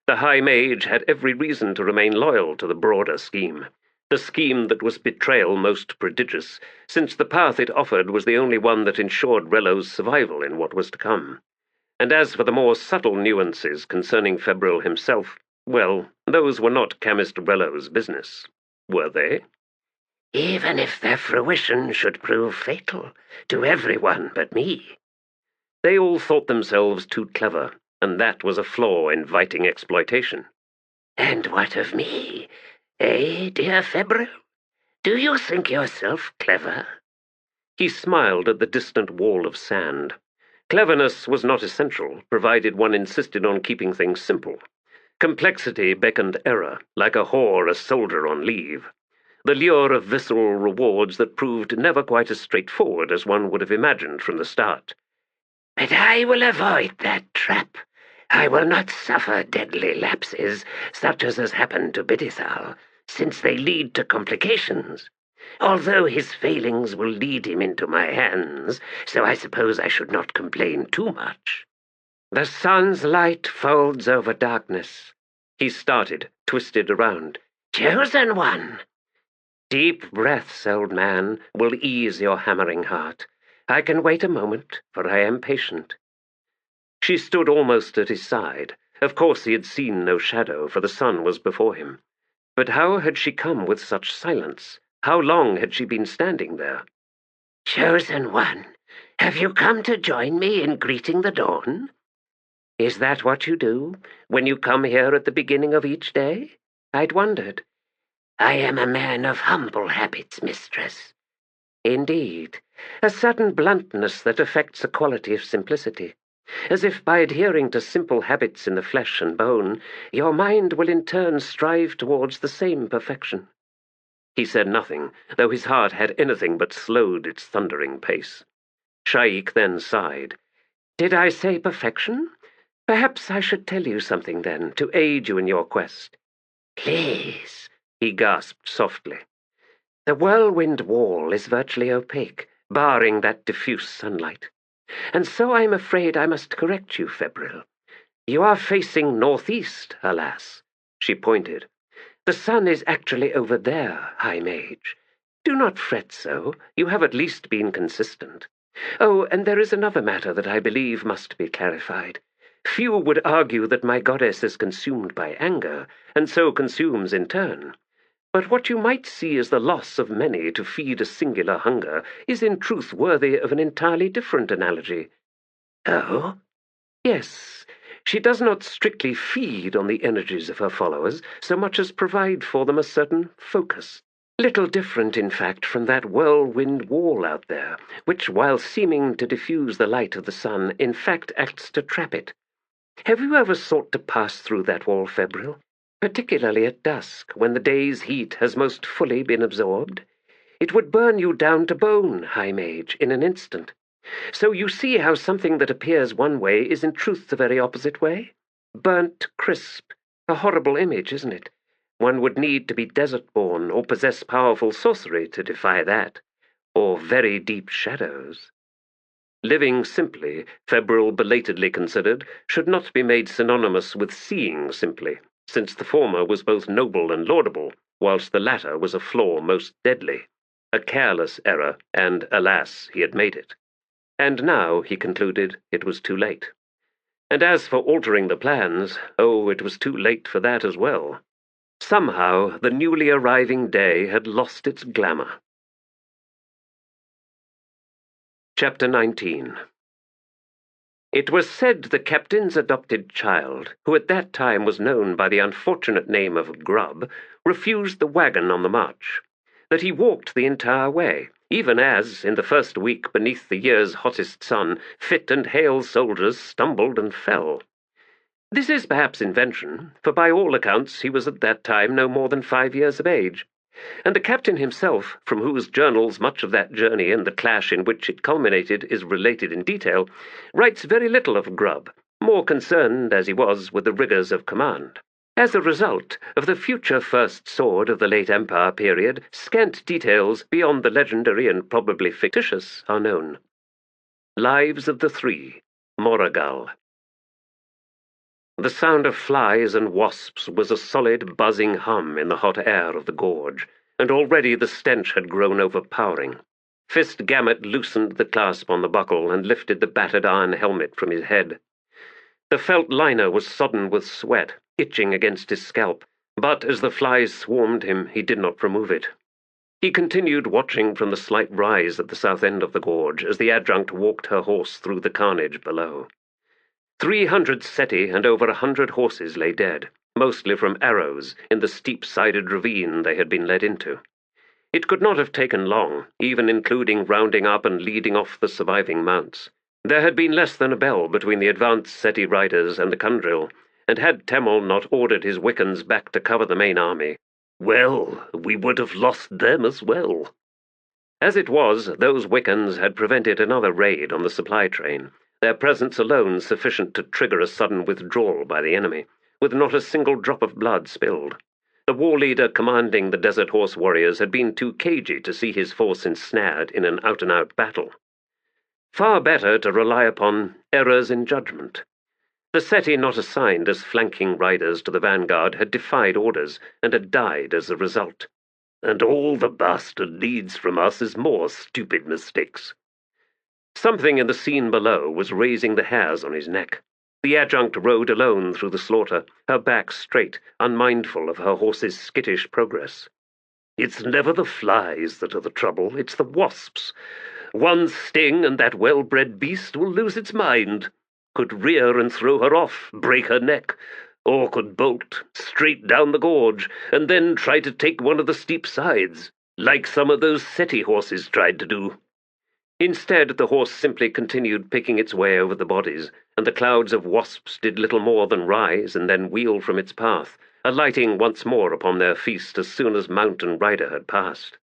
[SPEAKER 3] The High Mage had every reason to remain loyal to the broader scheme, the scheme that was betrayal most prodigious, since the path it offered was the only one that ensured Rello's survival in what was to come. And as for the more subtle nuances concerning Febryl himself, well, those were not Chemist Rello's business, were they?
[SPEAKER 2] "Even if their fruition should prove fatal to everyone but me."
[SPEAKER 3] They all thought themselves too clever, and that was a flaw inviting exploitation.
[SPEAKER 2] "And what of me? Dear Febryl? Do you think yourself clever?"
[SPEAKER 3] He smiled at the distant wall of sand. Cleverness was not essential, provided one insisted on keeping things simple. Complexity beckoned error, like a whore a soldier on leave. The lure of visceral rewards that proved never quite as straightforward as one would have imagined from the start.
[SPEAKER 2] "But I will avoid that trap. I will not suffer deadly lapses, such as has happened to Bidithal, since they lead to complications. Although his failings will lead him into my hands, so I suppose I should not complain too much."
[SPEAKER 3] "The sun's light folds over darkness." He started, twisted around.
[SPEAKER 2] "Chosen one!"
[SPEAKER 3] "Deep breaths, old man, will ease your hammering heart. I can wait a moment, for I am patient." She stood almost at his side. Of course he had seen no shadow, for the sun was before him.
[SPEAKER 1] But how had she come with such silence? How long had she been standing there?
[SPEAKER 2] Chosen one, have you come to join me in greeting the dawn? Is that what you do when you come here at the beginning of each day? I'd wondered. I am a man of humble habits, mistress. Indeed, a certain bluntness that affects a quality of simplicity, as if by adhering to simple habits in the flesh and bone, your mind will in turn strive towards the same perfection. He said nothing, though his heart had anything but slowed its thundering pace. Sha'ik then sighed. Did I say perfection? Perhaps I should tell you something then, to aid you in your quest. Please, he gasped softly. The whirlwind wall is virtually opaque, barring that diffuse sunlight. And so I'm afraid I must correct you, Febryl. You are facing northeast, alas. She pointed. The sun is actually over there, High Mage. Do not fret so. You have at least been consistent. Oh, and there is another matter that I believe must be clarified. Few would argue that my goddess is consumed by anger, and so consumes in turn. But what you might see as the loss of many to feed a singular hunger is in truth worthy of an entirely different analogy. Oh? Yes. She does not strictly feed on the energies of her followers, so much as provide for them a certain focus. Little different, in fact, from that whirlwind wall out there, which, while seeming to diffuse the light of the sun, in fact acts to trap it. Have you ever sought to pass through that wall, Febryl? Particularly at dusk, when the day's heat has most fully been absorbed? It would burn you down to bone, High Mage, in an instant. So you see how something that appears one way is in truth the very opposite way? Burnt crisp. A horrible image, isn't it? One would need to be desert-born or possess powerful sorcery to defy that. Or very deep shadows. Living simply, Febryl belatedly considered, should not be made synonymous with seeing simply, since the former was both noble and laudable, whilst the latter was a flaw most deadly. A careless error, and, alas, he had made it. And now, he concluded, it was too late. And as for altering the plans, oh, it was too late for that as well. Somehow, the newly arriving day had lost its glamour. Chapter 19. It was said the captain's adopted child, who at that time was known by the unfortunate name of Grub, refused the wagon on the march, that he walked the entire way, even as, in the first week beneath the year's hottest sun, fit and hale soldiers stumbled and fell. This is perhaps invention, for by all accounts he was at that time no more than 5 years of age, and the captain himself, from whose journals much of that journey and the clash in which it culminated is related in detail, writes very little of Grub, more concerned as he was with the rigours of command. As a result of the future first sword of the late Empire period, scant details beyond the legendary and probably fictitious are known. Lives of the Three, Moragal. The sound of flies and wasps was a solid, buzzing hum in the hot air of the gorge, and already the stench had grown overpowering. Fist Gamut loosened the clasp on the buckle and lifted the battered iron helmet from his head. The felt liner was sodden with sweat, itching against his scalp, but as the flies swarmed him, he did not remove it. He continued watching from the slight rise at the south end of the gorge as the Adjunct walked her horse through the carnage below. 300 Seti and over 100 horses lay dead, mostly from arrows, in the steep-sided ravine they had been led into. It could not have taken long, even including rounding up and leading off the surviving mounts. There had been less than a bell between the advanced Seti riders and the Kundril, and had Temel not ordered his Wiccans back to cover the main army, well, we would have lost them as well. As it was, those Wiccans had prevented another raid on the supply train, their presence alone sufficient to trigger a sudden withdrawal by the enemy, with not a single drop of blood spilled. The war leader commanding the Desert Horse warriors had been too cagey to see his force ensnared in an out-and-out battle. Far better to rely upon errors in judgment. The Seti not assigned as flanking riders to the vanguard had defied orders and had died as a result. And all the bastard needs from us is more stupid mistakes. Something in the scene below was raising the hairs on his neck.
[SPEAKER 3] The adjunct rode alone through the slaughter, her back straight, unmindful of her horse's skittish progress. "It's never the flies that are the trouble, it's the wasps. One sting and that well-bred beast will lose its mind. Could rear and throw her off, break her neck, or could bolt straight down the gorge, and then try to take one of the steep sides, like some of those settee horses tried to do." Instead, the horse simply continued picking its way over the bodies, and the clouds of wasps did little more than rise and then wheel from its path, alighting once more upon their feast as soon as mount and rider had passed.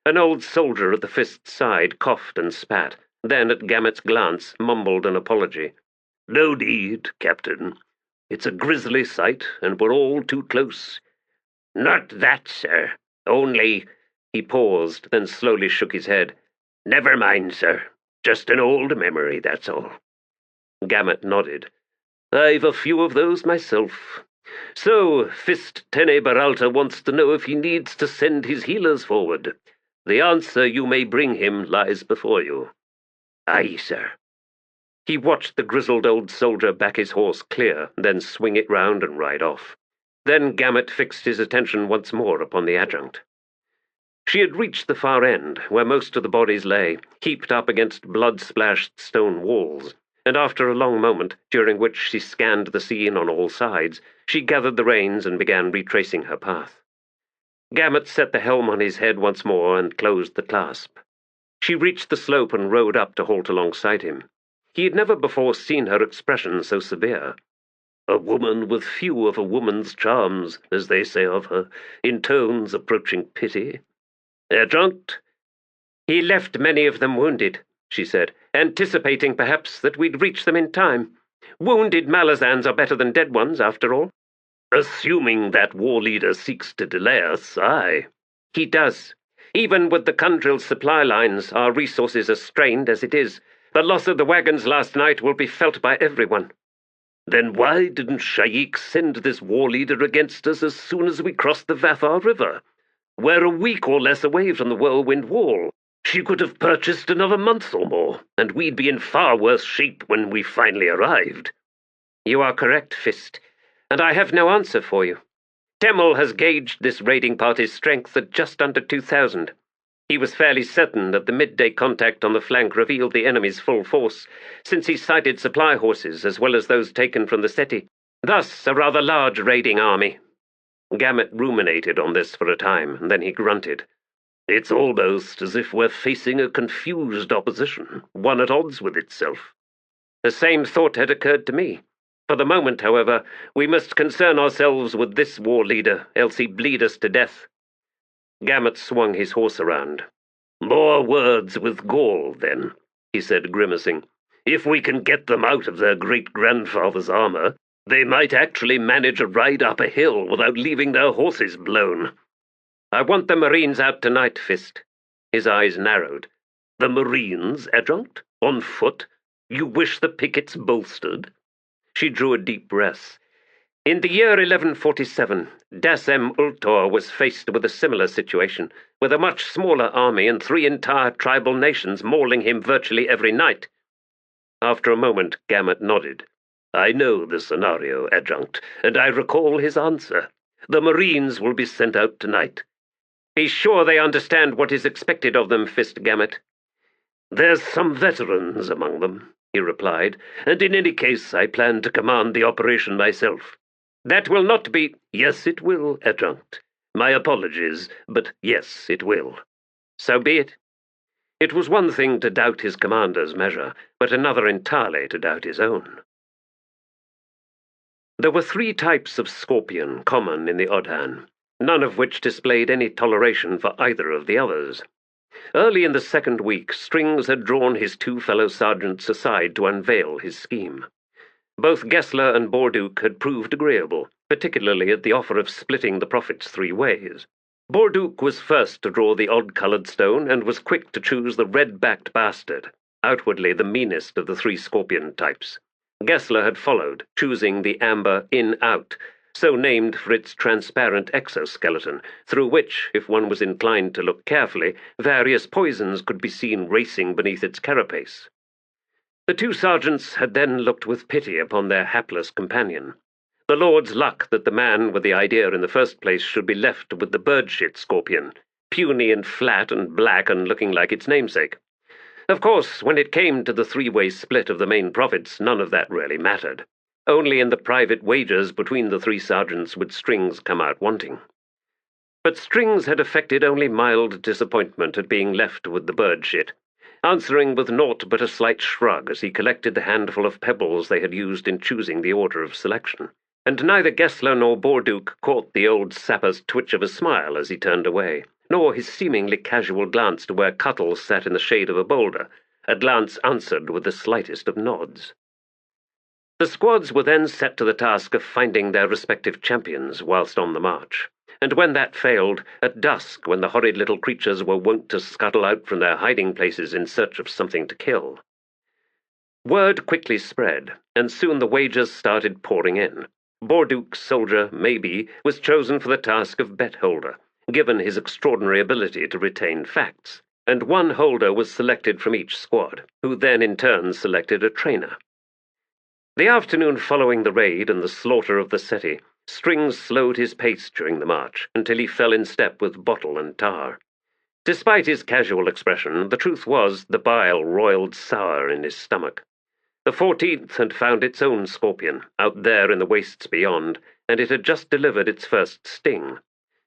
[SPEAKER 3] An old soldier at the fist's side coughed and spat, then at Gamut's glance mumbled an apology. "No need, Captain. It's a grisly sight, and we're all too close." "Not that, sir. Only—" He paused, then slowly shook his head. "Never mind, sir. Just an old memory, that's all." Gamut nodded. "I've a few of those myself. So, Fist Tene Baralta wants to know if he needs to send his healers forward. The answer you may bring him lies before you." "Aye, sir." He watched the grizzled old soldier back his horse clear, then swing it round and ride off. Then Gamut fixed his attention once more upon the adjunct. She had reached the far end, where most of the bodies lay, heaped up against blood-splashed stone walls, and after a long moment, during which she scanned the scene on all sides, she gathered the reins and began retracing her path. Gamut set the helm on his head once more and closed the clasp. She reached the slope and rode up to halt alongside him. He had never before seen her expression so severe. "A woman with few of a woman's charms, as they say of her, in tones approaching pity. Adjunct?" "He left many of them wounded," she said, anticipating perhaps that we'd reach them in time. "Wounded Malazans are better than dead ones, after all." "Assuming that war leader seeks to delay us, aye." "He does. Even with the Kundrill's supply lines, our resources are strained as it is. The loss of the wagons last night will be felt by everyone." "Then why didn't Sha'ik send this war leader against us as soon as we crossed the Vathar River? We're a week or less away from the Whirlwind Wall. She could have purchased another month or more, and we'd be in far worse shape when we finally arrived." "You are correct, Fist, and I have no answer for you. Temel has gauged this raiding party's strength at just under 2,000. He was fairly certain that the midday contact on the flank revealed the enemy's full force, since he sighted supply horses as well as those taken from the city. Thus, a rather large raiding army." Gamut ruminated on this for a time, and then he grunted. "It's almost as if we're facing a confused opposition, one at odds with itself." The same thought had occurred to me. For the moment, however, we must concern ourselves with this war leader, else he bleed us to death. Gamut swung his horse around. "More words with Gaul, then," he said, grimacing. "If we can get them out of their great-grandfather's armor, they might actually manage a ride up a hill without leaving their horses blown." "I want the Marines out tonight, Fist." His eyes narrowed. "The Marines, Adjunct? On foot? You wish the pickets bolstered?" She drew a deep breath. "In the year 1147, Dasem Ultor was faced with a similar situation, with a much smaller army and 3 entire tribal nations mauling him virtually every night." After a moment, Gamut nodded. "I know the scenario, Adjunct, and I recall his answer. The Marines will be sent out tonight." "Be sure they understand what is expected of them, Fist Gamut." "There's some veterans among them," he replied, "and in any case I plan to command the operation myself." "That will not be—" "Yes, it will, Adjunct. My apologies, but yes, it will." "So be it." It was one thing to doubt his commander's measure, but another entirely to doubt his own. There were 3 types of scorpion common in the Odhan, none of which displayed any toleration for either of the others. Early in the 2nd week, Strings had drawn his 2 fellow sergeants aside to unveil his scheme. Both Gesler and Borduk had proved agreeable, particularly at the offer of splitting the profits 3 ways. Borduk was first to draw the odd-coloured stone and was quick to choose the red-backed bastard, outwardly the meanest of the 3 scorpion types. Gesler had followed, choosing the amber in-out, so named for its transparent exoskeleton, through which, if one was inclined to look carefully, various poisons could be seen racing beneath its carapace. The two sergeants had then looked with pity upon their hapless companion. The Lord's luck that the man with the idea in the first place should be left with the bird-shit scorpion, puny and flat and black and looking like its namesake. Of course, when it came to the three-way split of the main profits, none of that really mattered. Only in the private wagers between the three sergeants would Strings come out wanting. But Strings had affected only mild disappointment at being left with the bird-shit, answering with naught but a slight shrug as he collected the handful of pebbles they had used in choosing the order of selection. And neither Gesler nor Borduke caught the old sapper's twitch of a smile as he turned away, nor his seemingly casual glance to where Cuttle sat in the shade of a boulder, a glance answered with the slightest of nods. The squads were then set to the task of finding their respective champions whilst on the march, and when that failed, at dusk, when the horrid little creatures were wont to scuttle out from their hiding places in search of something to kill. Word quickly spread, and soon the wagers started pouring in. Borduke's soldier, Maybe, was chosen for the task of bet-holder, given his extraordinary ability to retain facts, and one holder was selected from each squad, who then in turn selected a trainer. The afternoon following the raid and the slaughter of the city, Strings slowed his pace during the march until he fell in step with Bottle and Tar. Despite his casual expression, the truth was the bile roiled sour in his stomach. The 14th had found its own scorpion, out there in the wastes beyond, and it had just delivered its first sting.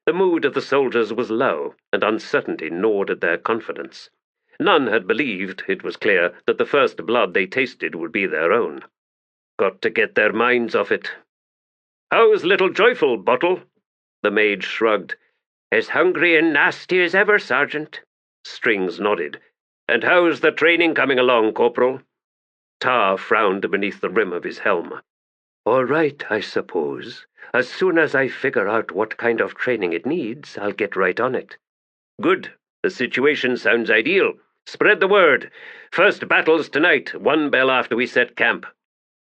[SPEAKER 3] The mood of the soldiers was low, and uncertainty gnawed at their confidence. None had believed, it was clear, that the first blood they tasted would be their own. Got to get their minds off it. "How's little Joyful, Bottle?" The mage shrugged. "As hungry and nasty as ever, Sergeant." Strings nodded. "And how's the training coming along, Corporal?" Tar frowned beneath the rim of his helm. "All right, I suppose. As soon as I figure out what kind of training it needs, I'll get right on it." "Good. The situation sounds ideal. Spread the word. First battle's tonight, 1 bell after we set camp."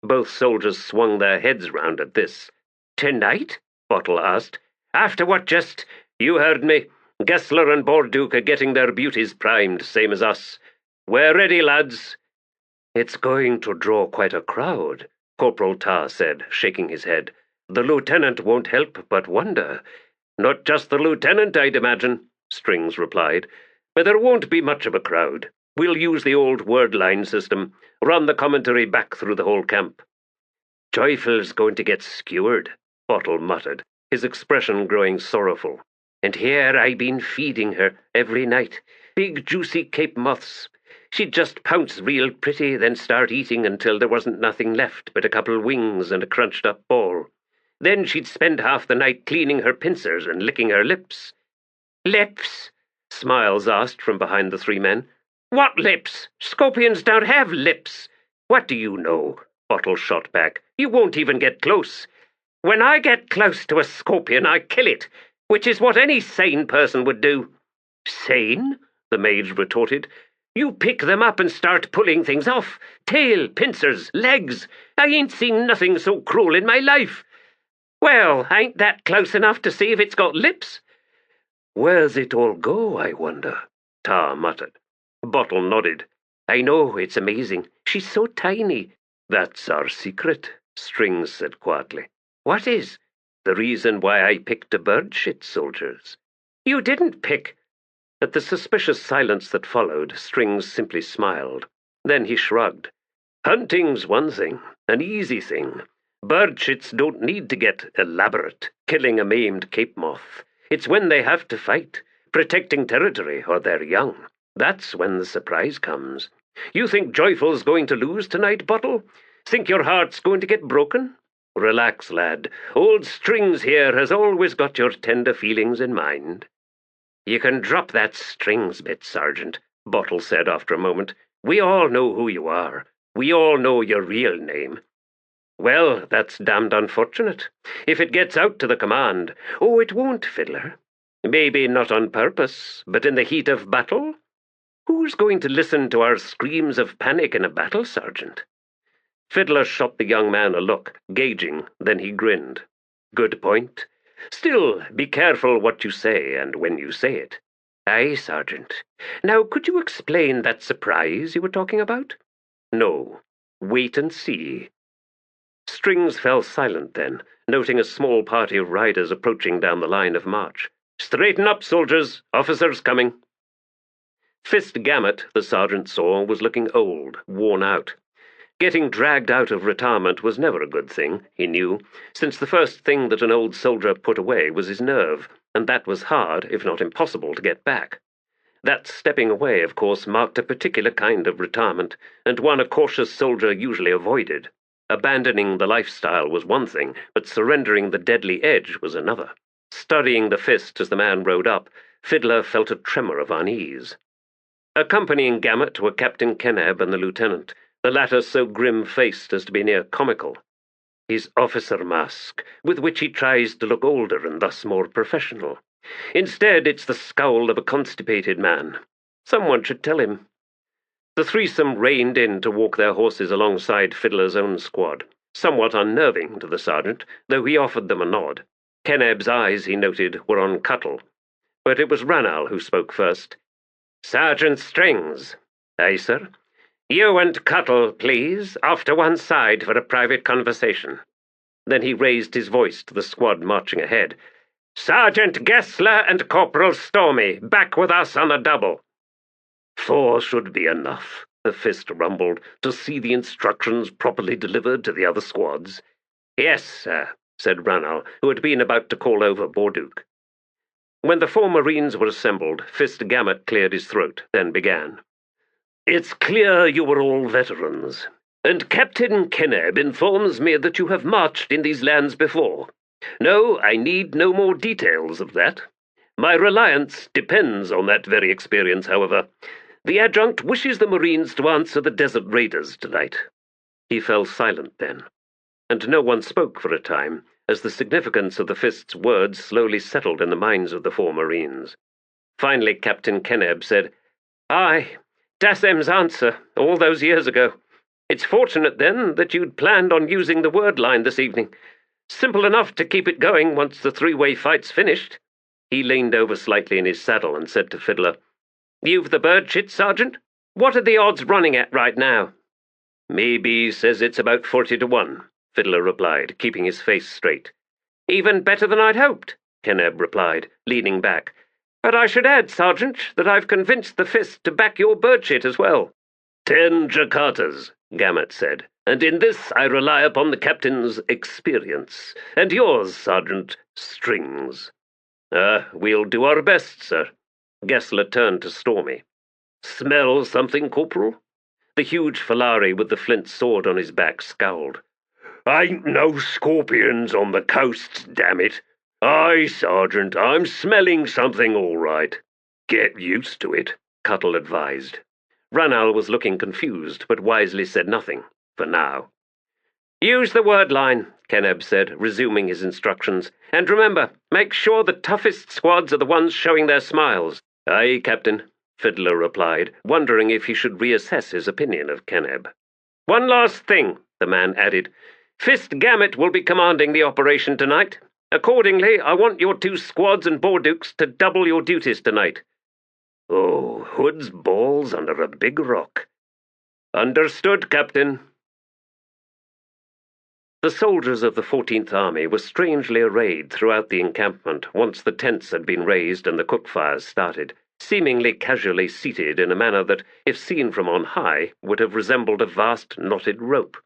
[SPEAKER 3] Both soldiers swung their heads round at this. "Tonight?" Bottle asked. "After what just—" "You heard me. Gesler and Borduke are getting their beauties primed, same as us. We're ready, lads." "It's going to draw quite a crowd," Corporal Tar said, shaking his head. "The lieutenant won't help but wonder." "Not just the lieutenant, I'd imagine," Strings replied. "But there won't be much of a crowd. We'll use the old word line system, run the commentary back through the whole camp." "Joyful's going to get skewered," Bottle muttered, his expression growing sorrowful. "And here I been feeding her every night. Big juicy Cape moths. She'd just pounce real pretty, then start eating until there wasn't nothing left but a couple wings and a crunched-up ball. Then she'd spend half the night cleaning her pincers and licking her lips." "Lips?" Smiles asked from behind the three men. "What lips? Scorpions don't have lips." "What do you know?" Bottle shot back. "You won't even get close." "When I get close to a scorpion, I kill it, which is what any sane person would do." "Sane?" the mage retorted. "You pick them up and start pulling things off. Tail, pincers, legs. I ain't seen nothing so cruel in my life." "Well, ain't that close enough to see if it's got lips?" "Where's it all go, I wonder?" Tar muttered. Bottle nodded. "I know, it's amazing. She's so tiny." "That's our secret," Strings said quietly. "What is?" "The reason why I picked a bird-shit, soldiers." "You didn't pick—" At the suspicious silence that followed, Strings simply smiled. Then he shrugged. "Hunting's one thing, an easy thing. Bird-shits don't need to get elaborate, killing a maimed Cape moth. It's when they have to fight, protecting territory or their young. That's when the surprise comes. You think Joyful's going to lose tonight, Bottle? Think your heart's going to get broken? Relax, lad. Old Strings here has always got your tender feelings in mind." "You can drop that Strings bit, Sergeant," Bottle said after a moment. "We all know who you are. We all know your real name." "Well, that's damned unfortunate. If it gets out to the command—" "Oh, it won't, Fiddler. Maybe not on purpose, but in the heat of battle? Who's going to listen to our screams of panic in a battle, Sergeant?" Fiddler shot the young man a look, gauging, then he grinned. "Good point. Still, be careful what you say and when you say it." "Aye, Sergeant. Now, could you explain that surprise you were talking about?" No. Wait and see. Strings fell silent then, noting a small party of riders approaching down the line of march. "Straighten up, soldiers! Officers coming!" Fist Gamut, the sergeant saw, was looking old, worn out. Getting dragged out of retirement was never a good thing, he knew, since the first thing that an old soldier put away was his nerve, and that was hard, if not impossible, to get back. That stepping away, of course, marked a particular kind of retirement, and one a cautious soldier usually avoided. Abandoning the lifestyle was one thing, but surrendering the deadly edge was another. Studying the fist as the man rode up, Fiddler felt a tremor of unease. Accompanying Gamut were Captain Keneb and the lieutenant, the latter so grim-faced as to be near comical. His officer mask, with which he tries to look older and thus more professional. Instead, it's the scowl of a constipated man. Someone should tell him. The threesome reined in to walk their horses alongside Fiddler's own squad, somewhat unnerving to the sergeant, though he offered them a nod. Keneb's eyes, he noted, were on Cuttle. But it was Ranal who spoke first. "Sergeant Strings." "Aye, sir." "You and Cuttle, please, off to one side for a private conversation." Then he raised his voice to the squad marching ahead. "Sergeant Gesler and Corporal Stormy, back with us on the double." "4 should be enough," the fist rumbled, "to see the instructions properly delivered to the other squads." "Yes, sir," said Ranal, who had been about to call over Borduk. When the 4 Marines were assembled, Fist Gamut cleared his throat, then began. "It's clear you were all veterans, and Captain Keneb informs me that you have marched in these lands before. No, I need no more details of that. My reliance depends on that very experience, however. The Adjunct wishes the Marines to answer the Desert Raiders tonight." He fell silent then, and no one spoke for a time, as the significance of the fist's words slowly settled in the minds of the 4 Marines. Finally Captain Keneb said, "Aye, Dassem's answer, all those years ago. It's fortunate, then, that you'd planned on using the word line this evening. Simple enough to keep it going once the 3-way fight's finished." He leaned over slightly in his saddle and said to Fiddler, "You've the bird shit, Sergeant? What are the odds running at right now?" "Maybe says it's about 40 to 1, Fiddler replied, keeping his face straight. "Even better than I'd hoped," Keneb replied, leaning back. "But I should add, Sergeant, that I've convinced the fist to back your bird shit as well." 10 Jakatas, Gamut said, "and in this I rely upon the captain's experience, and yours, Sergeant, Strings." We'll do our best, sir." Gesler turned to Stormy. "Smell something, Corporal?" The huge Falari with the flint sword on his back scowled. "Ain't no scorpions on the coasts, damn it. Aye, Sergeant, I'm smelling something all right." "Get used to it," Cuttle advised. Ranal was looking confused, but wisely said nothing, for now. "Use the word line," Keneb said, resuming his instructions. "And remember, make sure the toughest squads are the ones showing their smiles." "Aye, Captain," Fiddler replied, wondering if he should reassess his opinion of Keneb. "One last thing," the man added. "Fist Gamut will be commanding the operation tonight. Accordingly, I want your 2 squads and Bordukes to double your duties tonight." "Oh, Hood's balls under a big rock." "Understood, Captain." The soldiers of the 14th Army were strangely arrayed throughout the encampment once the tents had been raised and the cook-fires started, seemingly casually seated in a manner that, if seen from on high, would have resembled a vast knotted rope.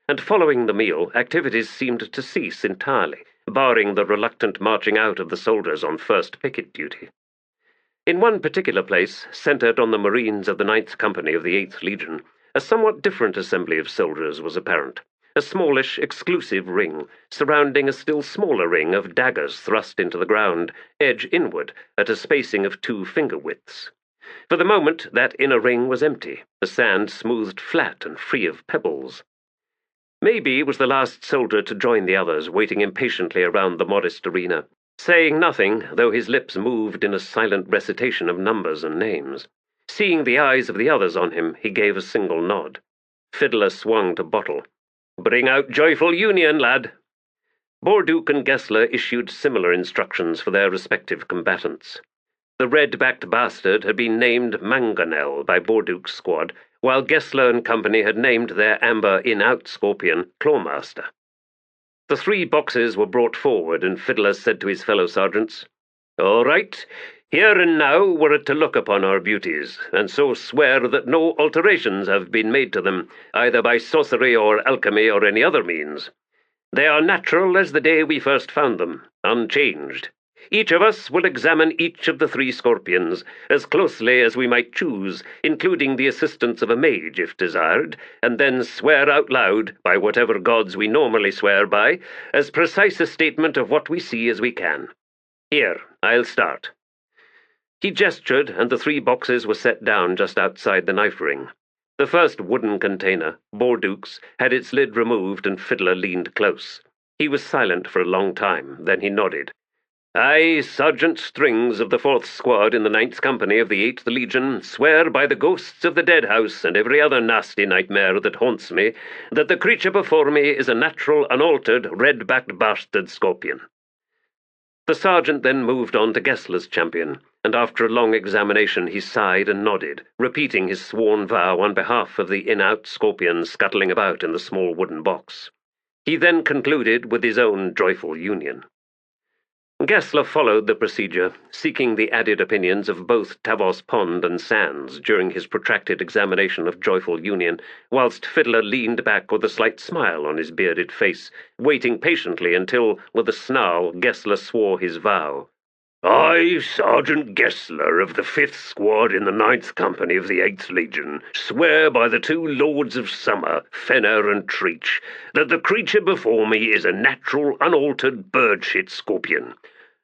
[SPEAKER 3] And following the meal, activities seemed to cease entirely, barring the reluctant marching out of the soldiers on first picket duty. In one particular place, centered on the Marines of the 9th Company of the 8th Legion, a somewhat different assembly of soldiers was apparent. A smallish, exclusive ring, surrounding a still smaller ring of daggers thrust into the ground, edge inward, at a spacing of 2 finger-widths. For the moment, that inner ring was empty, the sand smoothed flat and free of pebbles. Maybe was the last soldier to join the others, waiting impatiently around the modest arena, saying nothing, though his lips moved in a silent recitation of numbers and names. Seeing the eyes of the others on him, he gave a single nod. Fiddler swung to bottle. "Bring out Joyful Union, lad." Borduk and Gesler issued similar instructions for their respective combatants. The red-backed bastard had been named Mangonel by Borduk's squad, while Gesler and company had named their amber in-out scorpion Clawmaster. The 3 boxes were brought forward, and Fiddler said to his fellow sergeants, "All right, here and now we're to look upon our beauties, and so swear that no alterations have been made to them, either by sorcery or alchemy or any other means. They are natural as the day we first found them, unchanged. Each of us will examine each of the 3 scorpions, as closely as we might choose, including the assistance of a mage if desired, and then swear out loud, by whatever gods we normally swear by, as precise a statement of what we see as we can. Here, I'll start." He gestured, and the 3 boxes were set down just outside the knife ring. The first wooden container, Borduke's, had its lid removed, and Fiddler leaned close. He was silent for a long time, then he nodded. "I, Sergeant Strings of the 4th Squad in the 9th Company of the 8th Legion, swear by the ghosts of the dead house and every other nasty nightmare that haunts me, that the creature before me is a natural, unaltered, red-backed bastard scorpion." The sergeant then moved on to Gesler's champion, and after a long examination he sighed and nodded, repeating his sworn vow on behalf of the in-out scorpion scuttling about in the small wooden box. He then concluded with his own joyful union. Gesler followed the procedure, seeking the added opinions of both Tavos Pond and Sands during his protracted examination of Joyful Union, whilst Fiddler leaned back with a slight smile on his bearded face, waiting patiently until, with a snarl, Gesler swore his vow. "I, Sergeant Gesler of the 5th Squad in the 9th Company of the 8th Legion, swear by the 2 Lords of Summer, Fenner and Treach, that the creature before me is a natural, unaltered bird-shit scorpion.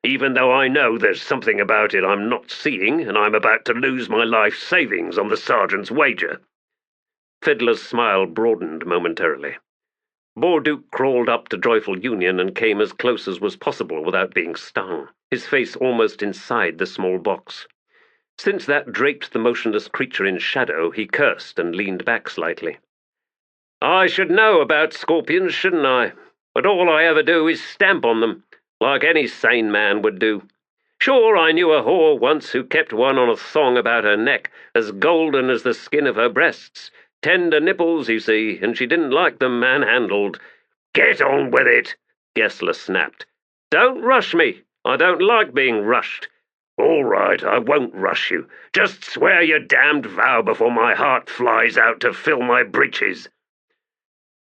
[SPEAKER 3] Even though I know there's something about it I'm not seeing, and I'm about to lose my life savings on the sergeant's wager." Fiddler's smile broadened momentarily. Borduke crawled up to Joyful Union and came as close as was possible without being stung, his face almost inside the small box. Since that draped the motionless creature in shadow, he cursed and leaned back slightly. "I should know about scorpions, shouldn't I? But all I ever do is stamp on them, like any sane man would do. Sure, I knew a whore once who kept one on a thong about her neck, as golden as the skin of her breasts. Tender nipples, you see, and she didn't like them manhandled." "Get on with it," Gesler snapped. "Don't rush me. I don't like being rushed." "All right, I won't rush you. Just swear your damned vow before my heart flies out to fill my breeches."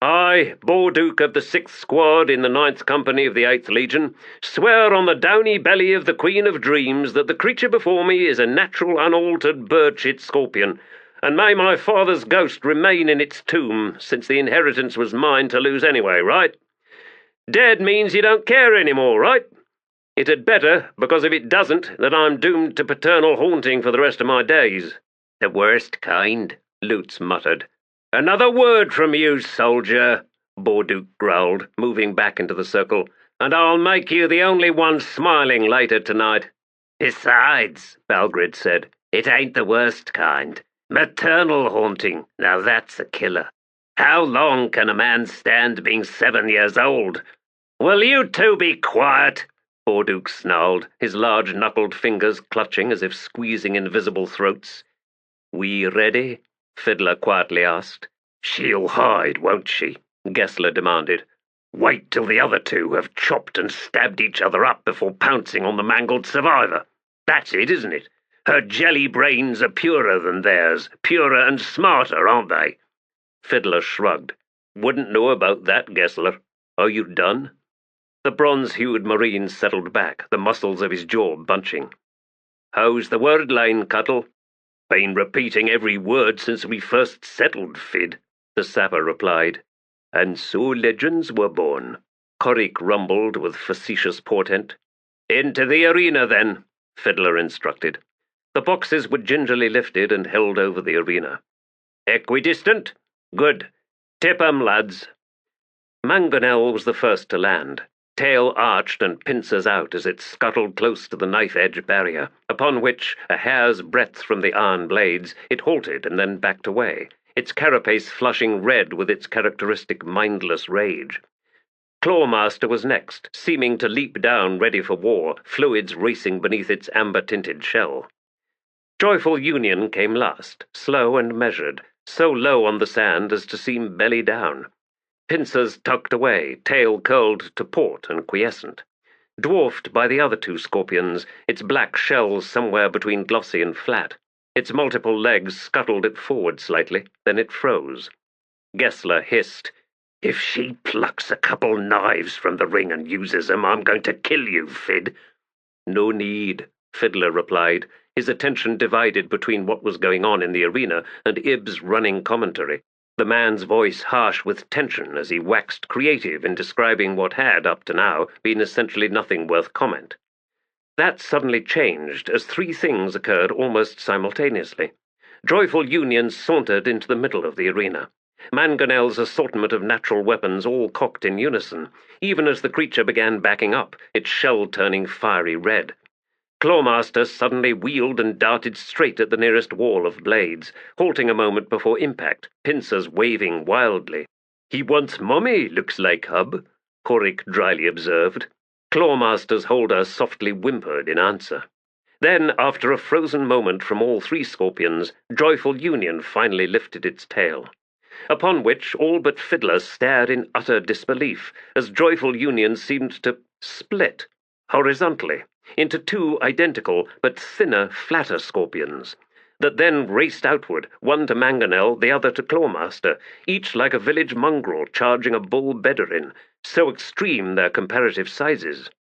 [SPEAKER 3] "I, Borduke of the 6th Squad in the 9th Company of the 8th Legion, swear on the downy belly of the Queen of Dreams that the creature before me is a natural, unaltered bird-shit scorpion, and may my father's ghost remain in its tomb, since the inheritance was mine to lose anyway, right? Dead means you don't care anymore, right? It had better, because if it doesn't, then I'm doomed to paternal haunting for the rest of my days."
[SPEAKER 2] "The worst kind," Lutz muttered.
[SPEAKER 3] "Another word from you, soldier," Borduke growled, moving back into the circle, "and I'll make you the only one smiling later tonight."
[SPEAKER 2] "Besides," Balgrid said, "it ain't the worst kind. Maternal haunting, now that's a killer. How long can a man stand being 7 years old?"
[SPEAKER 3] "Will you two be quiet?" Borduke snarled, his large knuckled fingers clutching as if squeezing invisible throats. "We ready?" Fiddler quietly asked.
[SPEAKER 2] "She'll hide, won't she?"
[SPEAKER 3] Gesler demanded.
[SPEAKER 2] "Wait till the other 2 have chopped and stabbed each other up before pouncing on the mangled survivor. That's it, isn't it? Her jelly brains are purer than theirs, purer and smarter, aren't they?"
[SPEAKER 3] Fiddler shrugged. "Wouldn't know about that, Gesler. Are you done?" The bronze-hued Marine settled back, the muscles of his jaw bunching. "How's the word line, Cuttle?"
[SPEAKER 2] "Been repeating every word since we first settled, Fid,"
[SPEAKER 3] the sapper replied. "And so legends were born," Korik rumbled with facetious portent. "Into the arena, then," Fiddler instructed. The boxes were gingerly lifted and held over the arena. "Equidistant? Good. Tip 'em, lads." Mangonel was the first to land, tail arched and pincers out as it scuttled close to the knife-edge barrier, upon which, a hair's breadth from the iron blades, it halted and then backed away, its carapace flushing red with its characteristic mindless rage. Clawmaster was next, seeming to leap down ready for war, fluids racing beneath its amber-tinted shell. Joyful Union came last, slow and measured, so low on the sand as to seem belly down. Pincers tucked away, tail curled to port and quiescent. Dwarfed by the other two scorpions, its black shells somewhere between glossy and flat. Its multiple legs scuttled it forward slightly, then it froze. Gesler hissed,
[SPEAKER 2] "If she plucks a couple knives from the ring and uses them, I'm going to kill you, Fid."
[SPEAKER 3] "No need," Fiddler replied, his attention divided between what was going on in the arena and Ib's running commentary, the man's voice harsh with tension as he waxed creative in describing what had, up to now, been essentially nothing worth comment. That suddenly changed as three things occurred almost simultaneously. Joyful Union sauntered into the middle of the arena. Mangonel's assortment of natural weapons all cocked in unison, even as the creature began backing up, its shell turning fiery red. Clawmaster suddenly wheeled and darted straight at the nearest wall of blades, halting a moment before impact, pincers waving wildly. "He wants Mummy, looks like, Hub," Korik dryly observed. Clawmaster's holder softly whimpered in answer. Then, after a frozen moment from all three scorpions, Joyful Union finally lifted its tail. Upon which all but Fiddler stared in utter disbelief, as Joyful Union seemed to split, horizontally, into two identical but thinner, flatter scorpions, that then raced outward, one to Mangonel, the other to Clawmaster, each like a village mongrel charging a bull bedouin, so extreme their comparative sizes.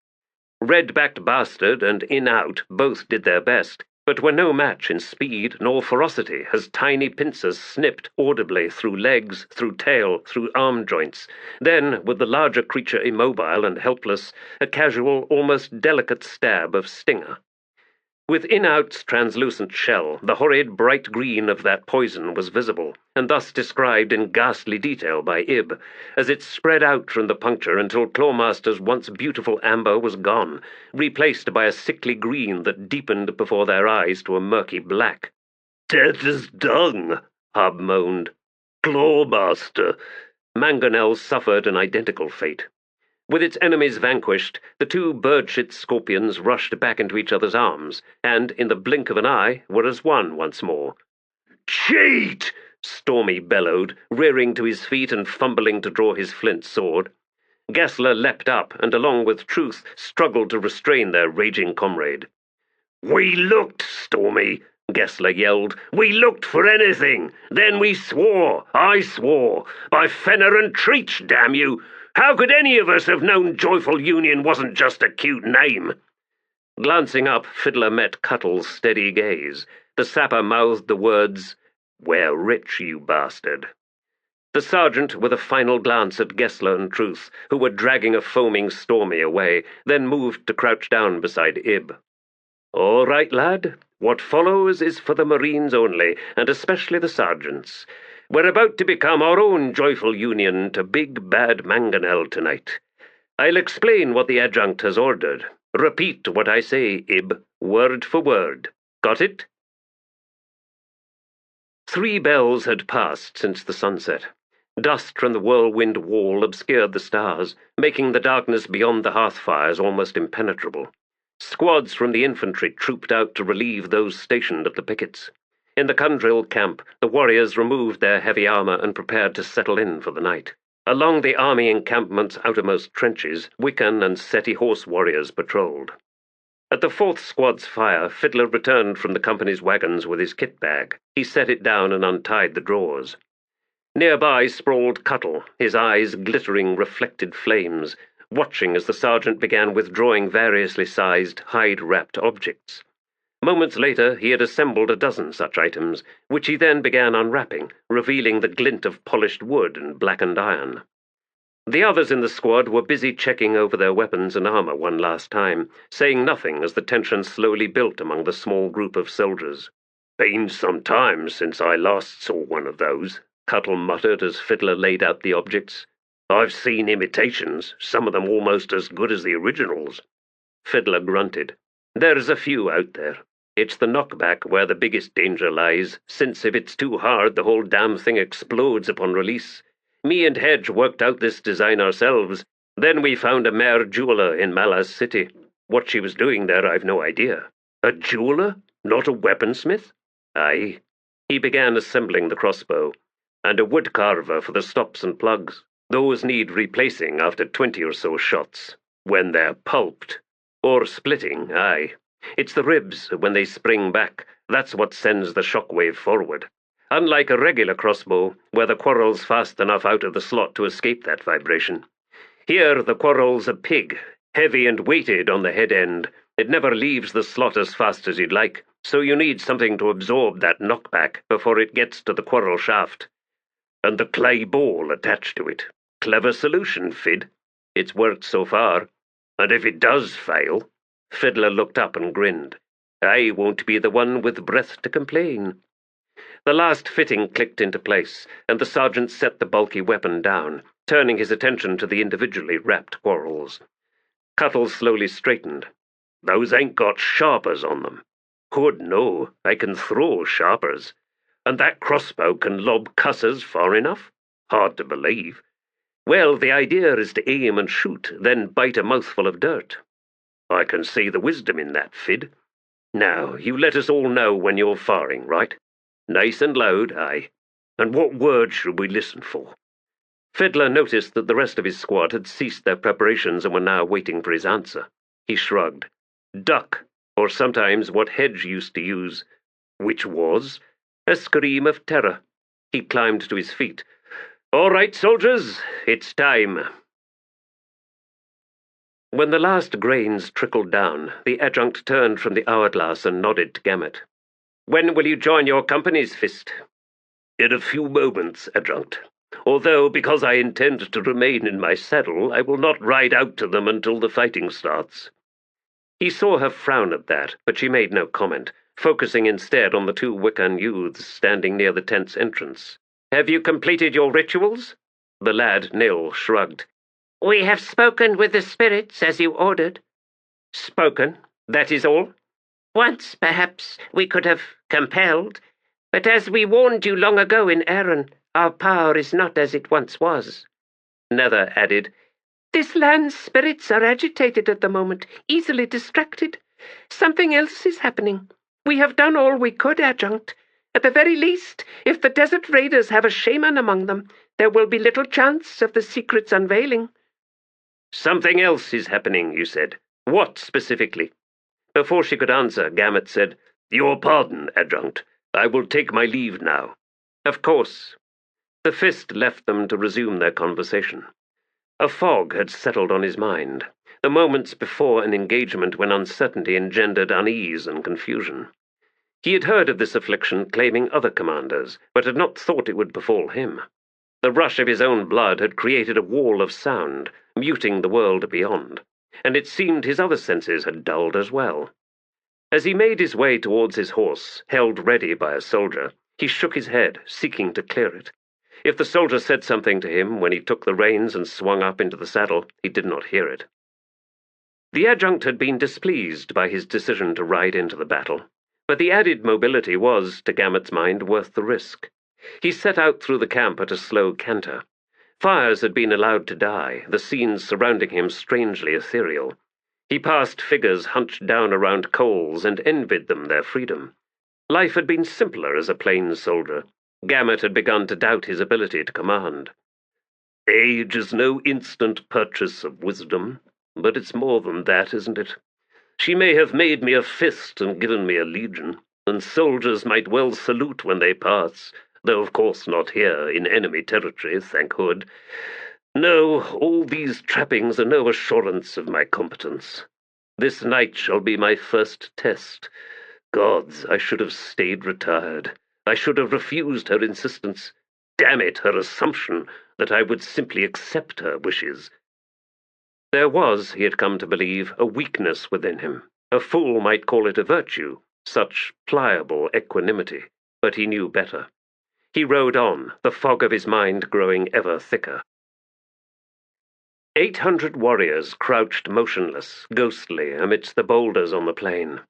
[SPEAKER 3] Red-backed Bastard and In-Out both did their best, but were no match in speed nor ferocity as tiny pincers snipped audibly through legs, through tail, through arm joints. Then, with the larger creature immobile and helpless, a casual, almost delicate stab of stinger. With In-Out's translucent shell, the horrid bright green of that poison was visible, and thus described in ghastly detail by Ib, as it spread out from the puncture until Clawmaster's once beautiful amber was gone, replaced by a sickly green that deepened before their eyes to a murky black.
[SPEAKER 2] "Death is dung," Hub moaned. "Clawmaster."
[SPEAKER 3] Mangonel suffered an identical fate. With its enemies vanquished, the two bird-shit scorpions rushed back into each other's arms, and, in the blink of an eye, were as one once more.
[SPEAKER 2] "Cheat!"
[SPEAKER 3] Stormy bellowed, rearing to his feet and fumbling to draw his flint sword. Gesler leapt up, and along with Truth, struggled to restrain their raging comrade.
[SPEAKER 2] "We looked, Stormy," Gesler yelled. "We looked for anything. Then we swore. I swore. By Fenner and Treach, damn you! How could any of us have known Joyful Union wasn't just a cute name?"
[SPEAKER 3] Glancing up, Fiddler met Cuttle's steady gaze. The sapper mouthed the words, "We're rich, you bastard." The sergeant, with a final glance at Gesler and Truth, who were dragging a foaming Stormy away, then moved to crouch down beside Ib. "All right, lad. What follows is for the Marines only, and especially the sergeants. We're about to become our own Joyful Union to big bad Mangonel tonight. I'll explain what the Adjunct has ordered. Repeat what I say, Ib, word for word. Got it?" 3 bells had passed since the sunset. Dust from the whirlwind wall obscured the stars, making the darkness beyond the hearth fires almost impenetrable. Squads from the infantry trooped out to relieve those stationed at the pickets. In the Kundril camp, the warriors removed their heavy armor and prepared to settle in for the night. Along the army encampment's outermost trenches, Wiccan and Seti horse warriors patrolled. At the 4th Squad's fire, Fiddler returned from the company's wagons with his kit bag. He set it down and untied the drawers. Nearby sprawled Cuttle, his eyes glittering reflected flames, watching as the sergeant began withdrawing variously sized, hide-wrapped objects. Moments later, he had assembled a dozen such items, which he then began unwrapping, revealing the glint of polished wood and blackened iron. The others in the squad were busy checking over their weapons and armor one last time, saying nothing as the tension slowly built among the small group of soldiers.
[SPEAKER 2] "Been some time since I last saw one of those,"
[SPEAKER 3] Cuttle muttered as Fiddler laid out the objects.
[SPEAKER 2] "I've seen imitations, some of them almost as good as the originals."
[SPEAKER 3] Fiddler grunted. "There's a few out there. It's the knockback where the biggest danger lies, since if it's too hard, the whole damn thing explodes upon release. Me and Hedge worked out this design ourselves. Then we found a mare jeweler in Malaz City. What she was doing there, I've no idea."
[SPEAKER 2] "A jeweler? Not a weaponsmith?"
[SPEAKER 3] "Aye. He began assembling the crossbow, and a wood carver for the stops and plugs. Those need replacing after 20 or so shots, when they're pulped. Or splitting, aye. It's the ribs, when they spring back, that's what sends the shockwave forward. Unlike a regular crossbow, where the quarrel's fast enough out of the slot to escape that vibration. Here the quarrel's a pig, heavy and weighted on the head end. It never leaves the slot as fast as you'd like, so you need something to absorb that knockback before it gets to the quarrel shaft. And the clay ball attached to it. Clever solution, Fid. It's worked so far. And if it does fail... Fiddler looked up and grinned. I won't be the one with breath to complain. The last fitting clicked into place, and the sergeant set the bulky weapon down, turning his attention to the individually wrapped quarrels. Cuttle slowly straightened. Those ain't got sharpers on them. Good no, I can throw sharpers. And that crossbow can lob cussers far enough? Hard to believe. Well, the idea is to aim and shoot, then bite a mouthful of dirt. I can see the wisdom in that, Fid. Now, you let us all know when you're firing, right? Nice and loud, aye. And what word should we listen for? Fiddler noticed that the rest of his squad had ceased their preparations and were now waiting for his answer. He shrugged. Duck, or sometimes what Hedge used to use, which was a scream of terror. He climbed to his feet. All right, soldiers, it's time. When the last grains trickled down, the adjunct turned from the hourglass and nodded to Gamut. When will you join your companies, Fist? In a few moments, adjunct. Although, because I intend to remain in my saddle, I will not ride out to them until the fighting starts. He saw her frown at that, but she made no comment, focusing instead on the two Wiccan youths standing near the tent's entrance. Have you completed your rituals? The lad, Nil, shrugged.
[SPEAKER 2] We have spoken with the spirits, as you ordered.
[SPEAKER 3] Spoken? That is all?
[SPEAKER 2] Once, perhaps, we could have compelled, but as we warned you long ago in Erin, our power is not as it once was.
[SPEAKER 3] Nether added,
[SPEAKER 4] This land's spirits are agitated at the moment, easily distracted. Something else is happening. We have done all we could, Adjunct. At the very least, if the Desert Raiders have a shaman among them, there will be little chance of the secret's unveiling.
[SPEAKER 3] Something else is happening, you said. What specifically? Before she could answer, Gamut said, Your pardon, Adjunct. I will take my leave now. Of course. The Fist left them to resume their conversation. A fog had settled on his mind, the moments before an engagement when uncertainty engendered unease and confusion. He had heard of this affliction claiming other commanders, but had not thought it would befall him. The rush of his own blood had created a wall of sound, muting the world beyond, and it seemed his other senses had dulled as well. As he made his way towards his horse, held ready by a soldier, he shook his head, seeking to clear it. If the soldier said something to him when he took the reins and swung up into the saddle, he did not hear it. The adjunct had been displeased by his decision to ride into the battle, but the added mobility was, to Gamut's mind, worth the risk. He set out through the camp at a slow canter. Fires had been allowed to die, the scenes surrounding him strangely ethereal. He passed figures hunched down around coals and envied them their freedom. Life had been simpler as a plain soldier. Gamut had begun to doubt his ability to command. Age is no instant purchase of wisdom, but it's more than that, isn't it? She may have made me a fist and given me a legion, and soldiers might well salute when they pass, though of course not here, in enemy territory, thank Hood. No, all these trappings are no assurance of my competence. This night shall be my first test. Gods, I should have stayed retired. I should have refused her insistence. Damn it, her assumption that I would simply accept her wishes. There was, he had come to believe, a weakness within him. A fool might call it a virtue, such pliable equanimity, but he knew better. He rode on, the fog of his mind growing ever thicker. 800 warriors crouched motionless, ghostly, amidst the boulders on the plain.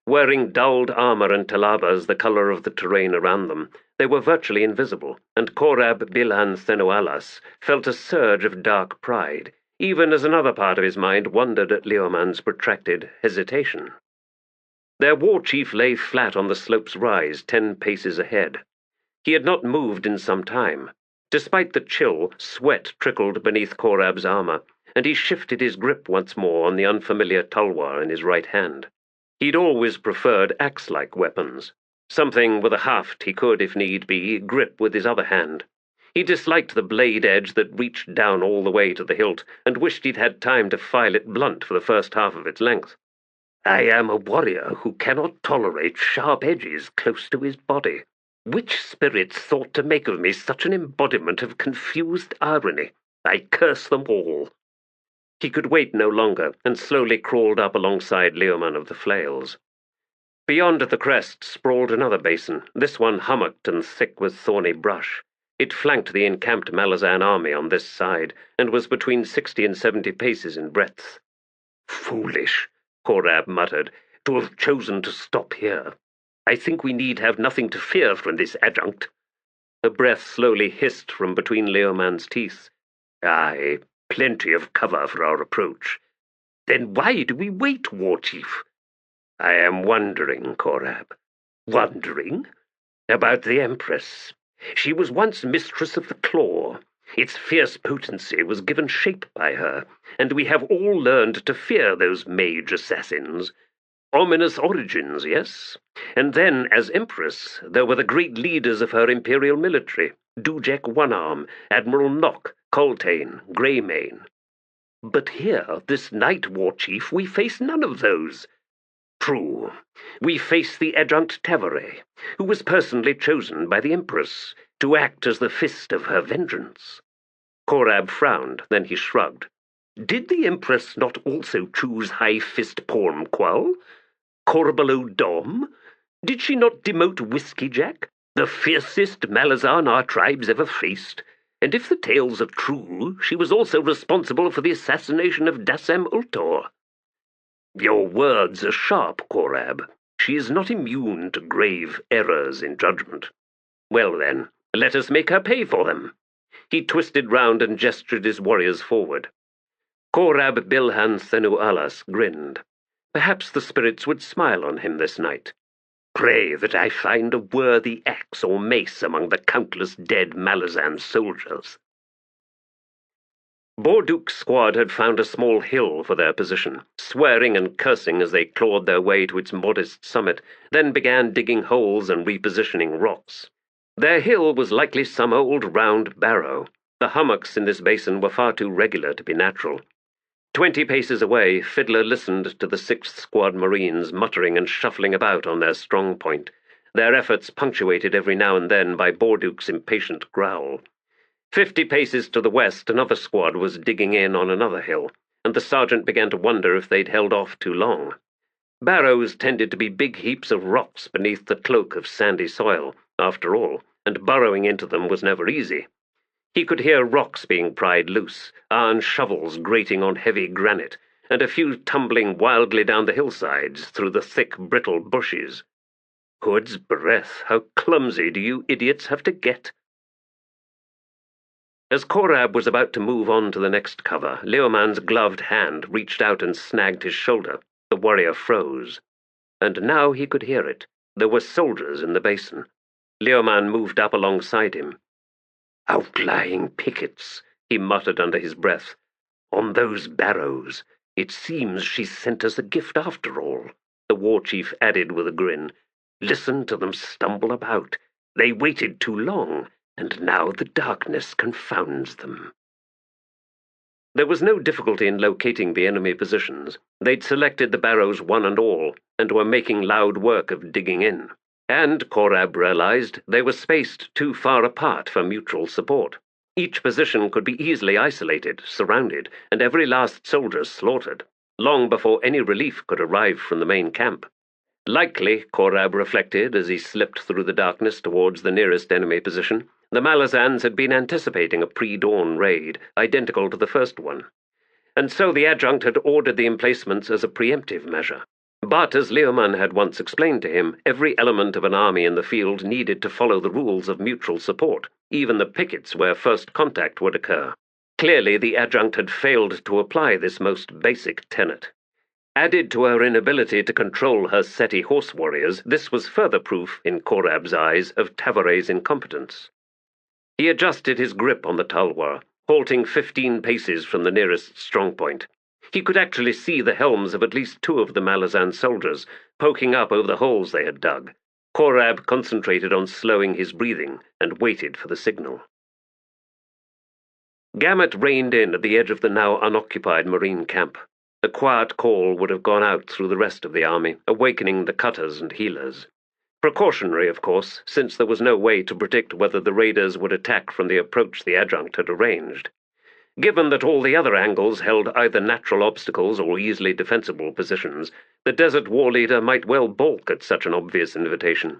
[SPEAKER 3] Wearing dulled armor and talabas the color of the terrain around them, they were virtually invisible, and Korab Bilan Thenoalas felt a surge of dark pride, even as another part of his mind wondered at Leoman's protracted hesitation. Their war chief lay flat on the slope's rise 10 paces ahead, He had not moved in some time. Despite the chill, sweat trickled beneath Korab's armor, and he shifted his grip once more on the unfamiliar tulwar in his right hand. He'd always preferred axe-like weapons, something with a haft he could, if need be, grip with his other hand. He disliked the blade edge that reached down all the way to the hilt, and wished he'd had time to file it blunt for the first half of its length. I am a warrior who cannot tolerate sharp edges close to his body. Which spirits thought to make of me such an embodiment of confused irony? I curse them all. He could wait no longer, and slowly crawled up alongside Leoman of the Flails. Beyond the crest sprawled another basin, this one hummocked and thick with thorny brush. It flanked the encamped Malazan army on this side, and was between 60 and 70 paces in breadth. Foolish, Korab muttered, to have chosen to stop here. I think we need have nothing to fear from this adjunct. A breath slowly hissed from between Leoman's teeth. Aye, plenty of cover for our approach. Then why do we wait, War Chief? I am wondering, Korab. Wondering? About the Empress. She was once mistress of the Claw. Its fierce potency was given shape by her, and we have all learned to fear those mage assassins. Ominous origins, yes? And then, as Empress, there were the great leaders of her imperial military, Dujek One-Arm, Admiral Nock, Coltane, Greymane. But here, this night, War Chief, we face none of those. True, we face the adjunct Tavore, who was personally chosen by the Empress to act as the fist of her vengeance. Korab frowned, then he shrugged. Did the Empress not also choose High Fist Pormqual? Korbolo Dom? Did she not demote Whiskey Jack, the fiercest Malazan our tribes ever faced? And if the tales are true, she was also responsible for the assassination of Dassem Ultor. Your words are sharp, Korab. She is not immune to grave errors in judgment. Well then, let us make her pay for them. He twisted round and gestured his warriors forward. Korab Bilhan Thenu Alas grinned. Perhaps the spirits would smile on him this night. Pray that I find a worthy axe or mace among the countless dead Malazan soldiers. Borduk's squad had found a small hill for their position, swearing and cursing as they clawed their way to its modest summit, then began digging holes and repositioning rocks. Their hill was likely some old round barrow. The hummocks in this basin were far too regular to be natural. 20 paces away, Fiddler listened to the 6th Squad Marines muttering and shuffling about on their strong point, their efforts punctuated every now and then by Borduk's impatient growl. 50 paces to the west, another squad was digging in on another hill, and the sergeant began to wonder if they'd held off too long. Barrows tended to be big heaps of rocks beneath the cloak of sandy soil, after all, and burrowing into them was never easy. He could hear rocks being pried loose, iron shovels grating on heavy granite, and a few tumbling wildly down the hillsides through the thick, brittle bushes. Hood's breath, how clumsy do you idiots have to get? As Korab was about to move on to the next cover, Leoman's gloved hand reached out and snagged his shoulder. The warrior froze. And now he could hear it. There were soldiers in the basin. Leoman moved up alongside him. Outlying pickets, he muttered under his breath. On those barrows. It seems she sent us a gift after all, the war chief added with a grin. Listen to them stumble about. They waited too long, and now the darkness confounds them. There was no difficulty in locating the enemy positions. They'd selected the barrows one and all, and were making loud work of digging in. And, Korab realized, they were spaced too far apart for mutual support. Each position could be easily isolated, surrounded, and every last soldier slaughtered, long before any relief could arrive from the main camp. Likely, Korab reflected as he slipped through the darkness towards the nearest enemy position, the Malazans had been anticipating a pre-dawn raid, identical to the first one. And so the adjunct had ordered the emplacements as a preemptive measure. But, as Leoman had once explained to him, every element of an army in the field needed to follow the rules of mutual support, even the pickets where first contact would occur. Clearly, the adjunct had failed to apply this most basic tenet. Added to her inability to control her Seti horse warriors, this was further proof, in Korab's eyes, of Tavore's incompetence. He adjusted his grip on the tulwar, halting 15 paces from the nearest strongpoint. He could actually see the helms of at least 2 of the Malazan soldiers, poking up over the holes they had dug. Korab concentrated on slowing his breathing and waited for the signal. Gamut reined in at the edge of the now unoccupied marine camp. The quiet call would have gone out through the rest of the army, awakening the cutters and healers. Precautionary, of course, since there was no way to predict whether the raiders would attack from the approach the Adjunct had arranged. Given that all the other angles held either natural obstacles or easily defensible positions, the desert war leader might well balk at such an obvious invitation.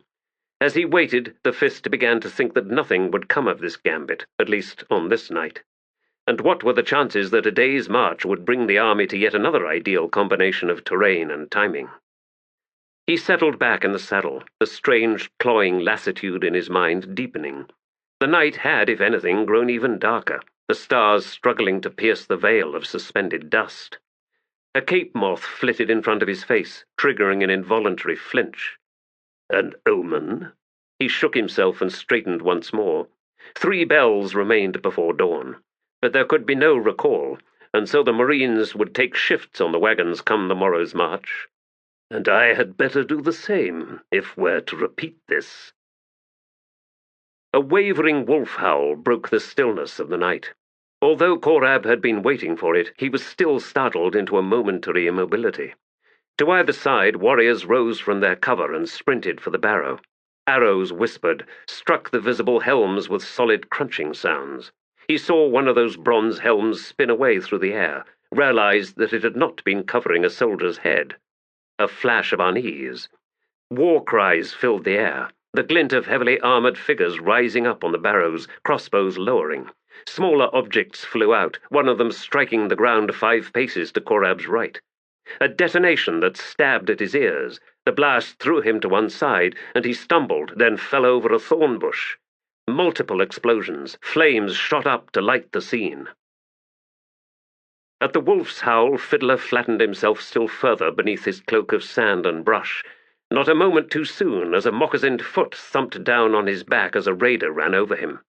[SPEAKER 3] As he waited, the Fist began to think that nothing would come of this gambit, at least on this night. And what were the chances that a day's march would bring the army to yet another ideal combination of terrain and timing? He settled back in the saddle, the strange, clawing lassitude in his mind deepening. The night had, if anything, grown even darker, the stars struggling to pierce the veil of suspended dust. A cape moth flitted in front of his face, triggering an involuntary flinch. An omen? He shook himself and straightened once more. 3 bells remained before dawn, but there could be no recall, and so the Marines would take shifts on the wagons come the morrow's march. And I had better do the same, if we're to repeat this. A wavering wolf howl broke the stillness of the night. Although Korab had been waiting for it, he was still startled into a momentary immobility. To either side, warriors rose from their cover and sprinted for the barrow. Arrows whispered, struck the visible helms with solid crunching sounds. He saw one of those bronze helms spin away through the air, realized that it had not been covering a soldier's head. A flash of unease. War cries filled the air, the glint of heavily armored figures rising up on the barrows, crossbows lowering. Smaller objects flew out, one of them striking the ground 5 paces to Korab's right. A detonation that stabbed at his ears. The blast threw him to one side, and he stumbled, then fell over a thorn bush. Multiple explosions, flames shot up to light the scene. At the wolf's howl, Fiddler flattened himself still further beneath his cloak of sand and brush, not a moment too soon as a moccasined foot thumped down on his back as a raider ran over him.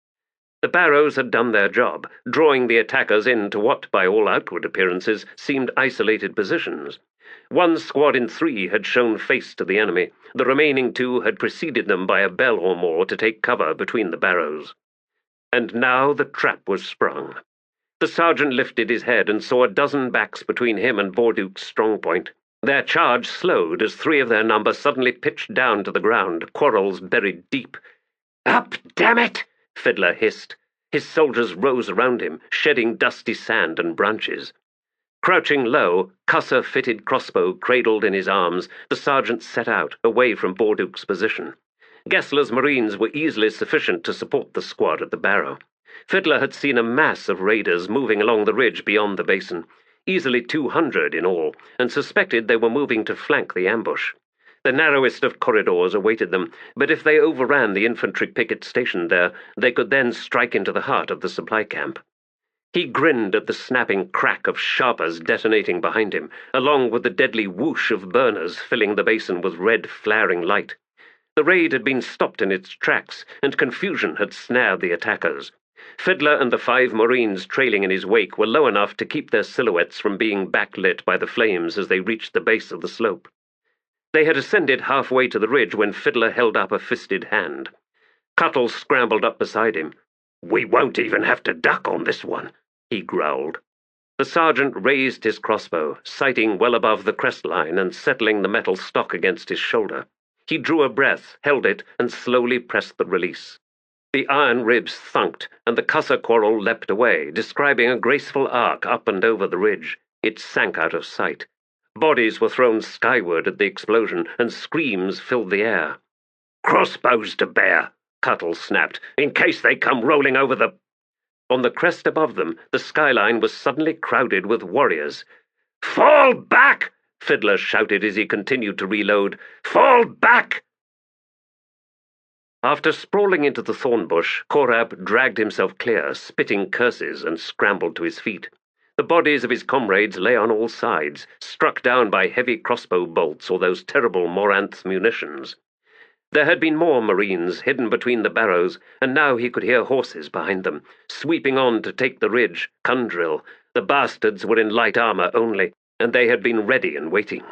[SPEAKER 3] The barrows had done their job, drawing the attackers into what, by all outward appearances, seemed isolated positions. 1 squad in 3 had shown face to the enemy, the remaining 2 had preceded them by a bell or more to take cover between the barrows. And now the trap was sprung. The sergeant lifted his head and saw a dozen backs between him and Borduke's strongpoint. Their charge slowed as 3 of their number suddenly pitched down to the ground, quarrels buried deep.
[SPEAKER 2] "Up, damn it!"
[SPEAKER 3] Fiddler hissed. His soldiers rose around him, shedding dusty sand and branches. Crouching low, Karsa-fitted crossbow cradled in his arms, the sergeant set out, away from Borduke's position. Gesler's Marines were easily sufficient to support the squad at the barrow. Fiddler had seen a mass of raiders moving along the ridge beyond the basin, easily 200 in all, and suspected they were moving to flank the ambush. The narrowest of corridors awaited them, but if they overran the infantry picket stationed there, they could then strike into the heart of the supply camp. He grinned at the snapping crack of sharpers detonating behind him, along with the deadly whoosh of burners filling the basin with red flaring light. The raid had been stopped in its tracks, and confusion had snared the attackers. Fiddler and the 5 Marines trailing in his wake were low enough to keep their silhouettes from being backlit by the flames as they reached the base of the slope. They had ascended halfway to the ridge when Fiddler held up a fisted hand. Cuttle scrambled up beside him. "We won't even have to duck on this one," he growled. The sergeant raised his crossbow, sighting well above the crest line and settling the metal stock against his shoulder. He drew a breath, held it, and slowly pressed the release. The iron ribs thunked, and the Karsa quarrel leapt away, describing a graceful arc up and over the ridge. It sank out of sight. Bodies were thrown skyward at the explosion, and screams filled the air. "Crossbows to bear," Cuttle snapped, "in case they come rolling over the—" On the crest above them, the skyline was suddenly crowded with warriors. "Fall back!" Fiddler shouted as he continued to reload. "Fall back!" After sprawling into the thorn bush, Korab dragged himself clear, spitting curses, and scrambled to his feet. The bodies of his comrades lay on all sides, struck down by heavy crossbow bolts or those terrible Moranth munitions. There had been more Marines hidden between the barrows, and now he could hear horses behind them, sweeping on to take the ridge, Kundril. The bastards were in light armour only, and they had been ready and waiting.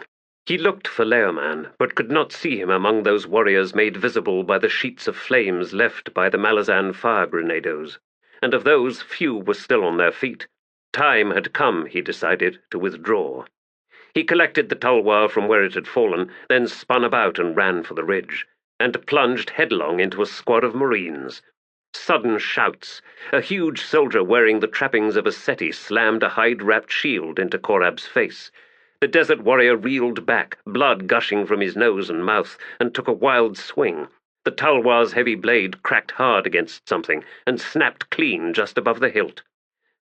[SPEAKER 3] He looked for Leoman, but could not see him among those warriors made visible by the sheets of flames left by the Malazan fire grenados, and of those few were still on their feet. Time had come, he decided, to withdraw. He collected the tulwar from where it had fallen, then spun about and ran for the ridge, and plunged headlong into a squad of Marines. Sudden shouts. A huge soldier wearing the trappings of a seti slammed a hide-wrapped shield into Korab's face. The desert warrior reeled back, blood gushing from his nose and mouth, and took a wild swing. The tulwar's heavy blade cracked hard against something and snapped clean just above the hilt.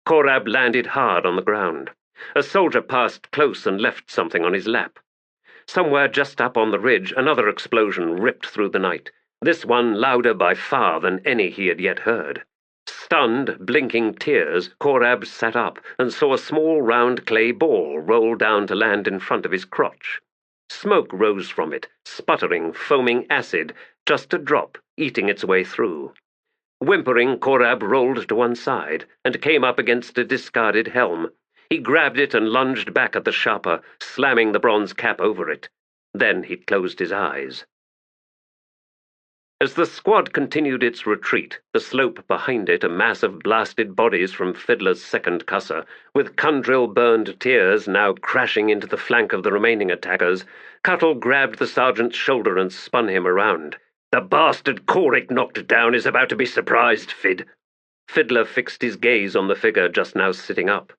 [SPEAKER 3] Korab landed hard on the ground. A soldier passed close and left something on his lap. Somewhere just up on the ridge, another explosion ripped through the night, this one louder by far than any he had yet heard. Stunned, blinking tears, Korab sat up and saw a small round clay ball roll down to land in front of his crotch. Smoke rose from it, sputtering, foaming acid, just a drop, eating its way through. Whimpering, Korab rolled to one side and came up against a discarded helm. He grabbed it and lunged back at the sharper, slamming the bronze cap over it. Then he closed his eyes. As the squad continued its retreat, the slope behind it a mass of blasted bodies from Fiddler's second cussor, with Kundril-burned tears now crashing into the flank of the remaining attackers, Cuttle grabbed the sergeant's shoulder and spun him around. "The bastard Korik knocked down is about to be surprised, Fid." Fiddler fixed his gaze on the figure just now sitting up.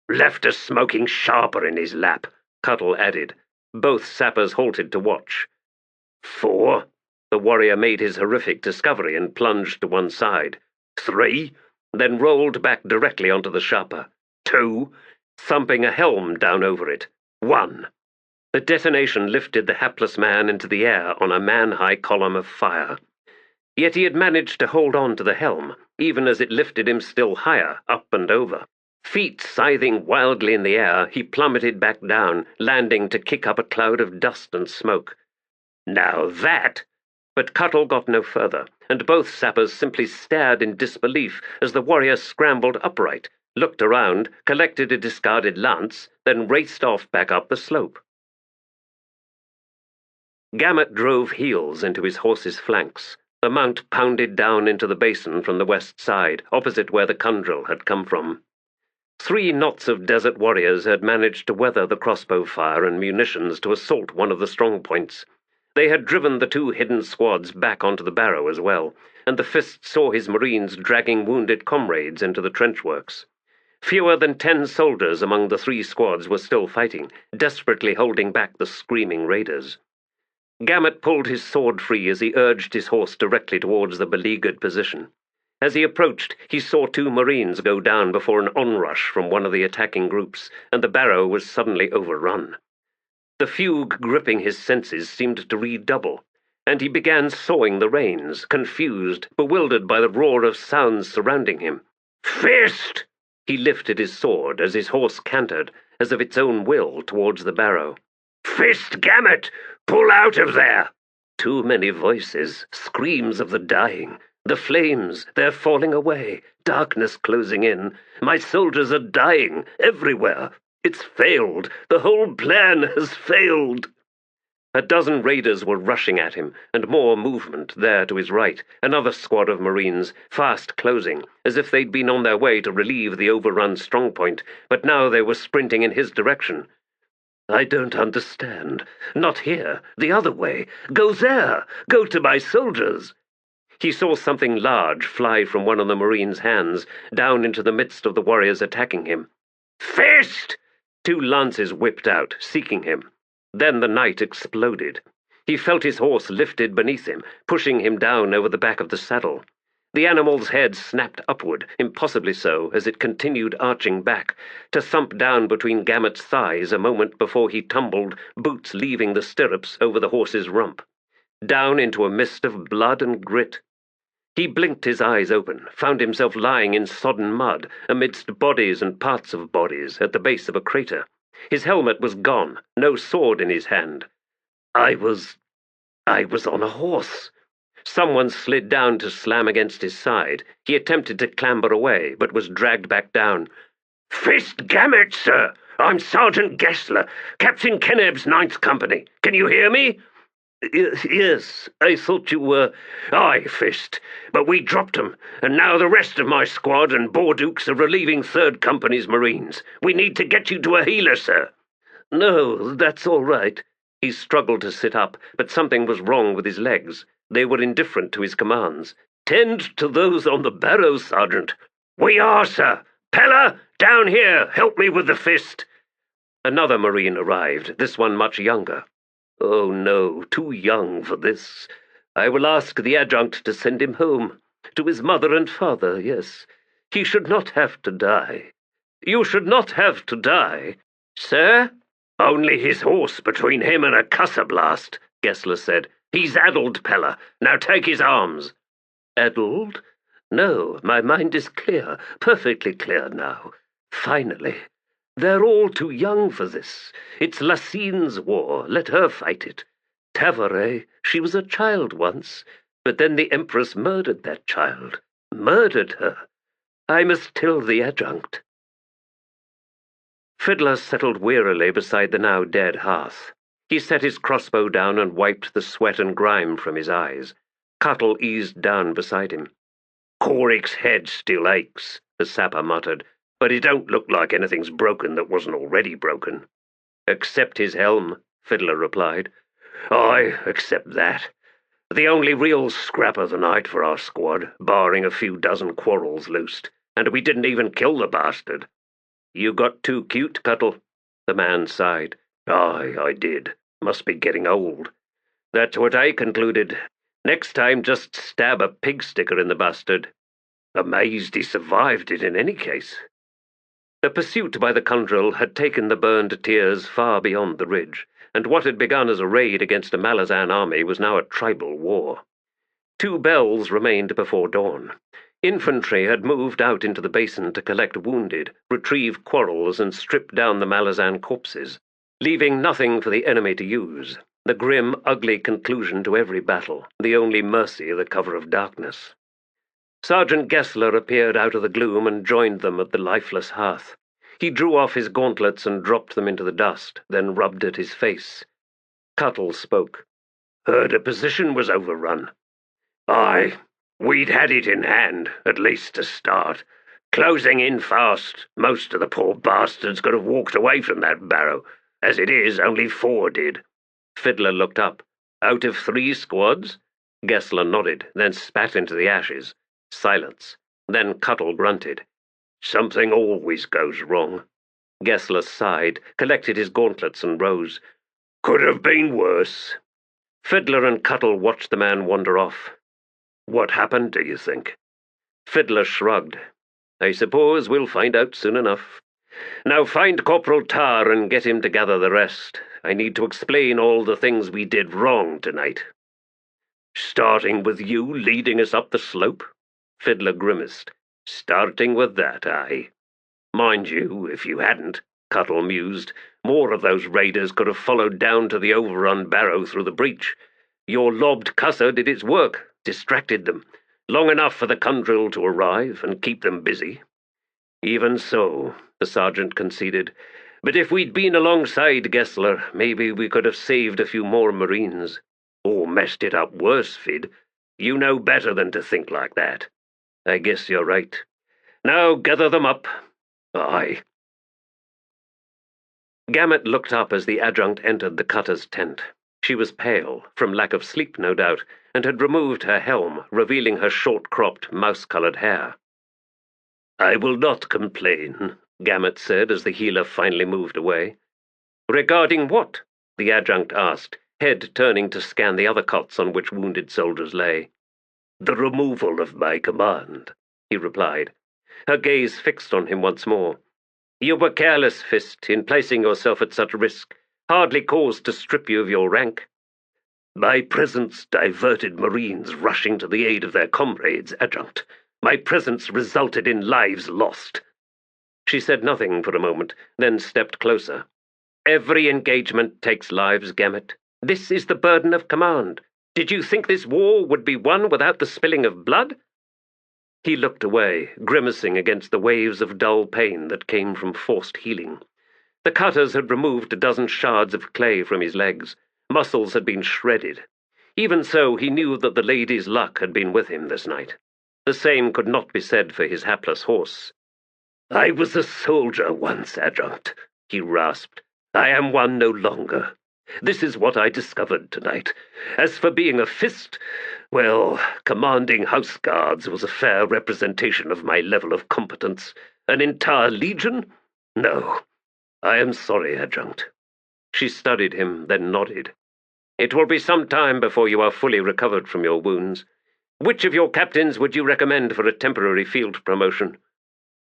[SPEAKER 3] "Left a smoking sharper in his lap," Cuttle added. Both sappers halted to watch. 4. The warrior made his horrific discovery and plunged to one side. 3. Then rolled back directly onto the sharper. 2. Thumping a helm down over it. 1. The detonation lifted the hapless man into the air on a man-high column of fire. Yet he had managed to hold on to the helm, even as it lifted him still higher, up and over. Feet scything wildly in the air, he plummeted back down, landing to kick up a cloud of dust and smoke. Now that... But Cuttle got no further, and both sappers simply stared in disbelief as the warrior scrambled upright, looked around, collected a discarded lance, then raced off back up the slope. Gamut drove heels into his horse's flanks. The mount pounded down into the basin from the west side, opposite where the Kundril had come from. 3 knots of desert warriors had managed to weather the crossbow fire and munitions to assault one of the strong points. They had driven the 2 hidden squads back onto the barrow as well, and the Fist saw his Marines dragging wounded comrades into the trenchworks. Fewer than 10 soldiers among the 3 squads were still fighting, desperately holding back the screaming raiders. Gamut pulled his sword free as he urged his horse directly towards the beleaguered position. As he approached, he saw 2 Marines go down before an onrush from one of the attacking groups, and the barrow was suddenly overrun. The fugue gripping his senses seemed to redouble, and he began sawing the reins, confused, bewildered by the roar of sounds surrounding him. "Fist!" He lifted his sword as his horse cantered, as of its own will, towards the barrow. "Fist, Gamut! Pull out of there!" Too many voices, screams of the dying. The flames, they're falling away, darkness closing in. My soldiers are dying, everywhere. It's failed. The whole plan has failed. A dozen raiders were rushing at him, and more movement there to his right, another squad of Marines, fast closing, as if they'd been on their way to relieve the overrun strongpoint, but now they were sprinting in his direction. "I don't understand. Not here. The other way. Go there. Go to my soldiers." He saw something large fly from one of the Marines' hands, down into the midst of the warriors attacking him. "Fist!" 2 lances whipped out, seeking him. Then the night exploded. He felt his horse lifted beneath him, pushing him down over the back of the saddle. The animal's head snapped upward, impossibly so, as it continued arching back, to thump down between Gamut's thighs a moment before he tumbled, boots leaving the stirrups, over the horse's rump, down into a mist of blood and grit. He blinked his eyes open, found himself lying in sodden mud, amidst bodies and parts of bodies, at the base of a crater. His helmet was gone, no sword in his hand. I was on a horse. Someone slid down to slam against his side. He attempted to clamber away, but was dragged back down.
[SPEAKER 2] Fist gamut, sir! I'm Sergeant Gesler, Captain Keneb's Ninth Company. Can you hear me?
[SPEAKER 3] Yes, I thought you were...
[SPEAKER 2] Aye, Fist, but we dropped 'em, and now the rest of my squad and Bordukes are relieving Third Company's Marines. We need to get you to a healer, sir.
[SPEAKER 3] No, that's all right. He struggled to sit up, but something was wrong with his legs. They were indifferent to his commands. Tend to those on the barrow, Sergeant.
[SPEAKER 2] We are, sir. Pella, down here, help me with the Fist.
[SPEAKER 3] Another Marine arrived, this one much younger. Oh no, too young for this. I will ask the Adjunct to send him home. To his mother and father, yes. He should not have to die. You should not have to die.
[SPEAKER 2] Sir? Only his horse between him and a cussa blast, Gesler said. He's addled, Pella. Now take his arms.
[SPEAKER 3] Addled? No, my mind is clear, perfectly clear now. Finally. They're all too young for this. It's Lassine's war. Let her fight it. Tavore, she was a child once, but then the Empress murdered that child. Murdered her. I must tell the Adjunct. Fiddler settled wearily beside the now dead hearth. He set his crossbow down and wiped the sweat and grime from his eyes. Cuttle eased down beside him.
[SPEAKER 2] Coric's head still aches, the sapper muttered, but it don't look like anything's broken that wasn't already broken.
[SPEAKER 3] Except his helm, Fiddler replied.
[SPEAKER 2] Aye, except that. The only real scrap of the night for our squad, barring a few dozen quarrels loosed, and we didn't even kill the bastard.
[SPEAKER 3] You got too cute, Cuttle, the man sighed.
[SPEAKER 2] Aye, I did. Must be getting old.
[SPEAKER 3] That's what I concluded. Next time, just stab a pig sticker in the bastard.
[SPEAKER 2] Amazed he survived it in any case.
[SPEAKER 3] The pursuit by the Control had taken the burned tiers far beyond the ridge, and what had begun as a raid against a Malazan army was now a tribal war. 2 bells remained before dawn. Infantry had moved out into the basin to collect wounded, retrieve quarrels, and strip down the Malazan corpses, leaving nothing for the enemy to use. The grim, ugly conclusion to every battle, the only mercy the cover of darkness. Sergeant Gesler appeared out of the gloom and joined them at the lifeless hearth. He drew off his gauntlets and dropped them into the dust, then rubbed at his face. Cuttle spoke.
[SPEAKER 2] Heard a position was overrun. Aye, we'd had it in hand, at least to start. Closing in fast. Most of the poor bastards could have walked away from that barrow. As it is, only 4 did.
[SPEAKER 3] Fiddler looked up. Out of 3 squads? Gesler nodded, then spat into the ashes. Silence. Then Cuttle grunted.
[SPEAKER 2] Something always goes wrong.
[SPEAKER 3] Gesler sighed, collected his gauntlets and rose.
[SPEAKER 2] Could have been worse.
[SPEAKER 3] Fiddler and Cuttle watched the man wander off.
[SPEAKER 2] What happened, do you think?
[SPEAKER 3] Fiddler shrugged. I suppose we'll find out soon enough. Now find Corporal Tar and get him to gather the rest. I need to explain all the things we did wrong tonight.
[SPEAKER 2] Starting with you leading us up the slope?
[SPEAKER 3] Fiddler grimaced.
[SPEAKER 2] Starting with that, aye. Mind you, if you hadn't, Cuttle mused, more of those raiders could have followed down to the overrun barrow through the breach.
[SPEAKER 3] Your lobbed cussa did its work, distracted them, long enough for the Control to arrive and keep them busy. Even so, the sergeant conceded, but if we'd been alongside Gesler, maybe we could have saved a few more Marines.
[SPEAKER 2] Or messed it up worse, Fid. You know better than to think like that.
[SPEAKER 3] I guess you're right. Now gather them up.
[SPEAKER 2] Aye.
[SPEAKER 3] Gamut looked up as the Adjunct entered the cutter's tent. She was pale, from lack of sleep no doubt, and had removed her helm, revealing her short-cropped, mouse-coloured hair.
[SPEAKER 1] I will not complain, Gamut said as the healer finally moved away.
[SPEAKER 3] Regarding what? The Adjunct asked, head turning to scan the other cots on which wounded soldiers lay.
[SPEAKER 1] The removal of my command, he replied,
[SPEAKER 3] her gaze fixed on him once more. You were careless, Fist, in placing yourself at such risk. Hardly cause to strip you of your rank. My presence diverted Marines rushing to the aid of their comrades, Adjunct. My presence resulted in lives lost.
[SPEAKER 1] She said nothing for a moment, then stepped closer. Every engagement takes lives, Gamut. This is the burden of command. Did you think this war would be won without the spilling of blood? He looked away, grimacing against the waves of dull pain that came from forced healing. The cutters had removed a dozen shards of clay from his legs. Muscles had been shredded. Even so, he knew that the lady's luck had been with him this night. The same could not be said for his hapless horse.
[SPEAKER 3] I was a soldier once, Adjunct, he rasped. I am one no longer. This is what I discovered tonight. As for being a fist, well, commanding house guards was a fair representation of my level of competence. An entire legion? No. I am sorry, Adjunct.
[SPEAKER 1] She studied him, then nodded. It will be some time before you are fully recovered from your wounds. Which of your captains would you recommend for a temporary field promotion?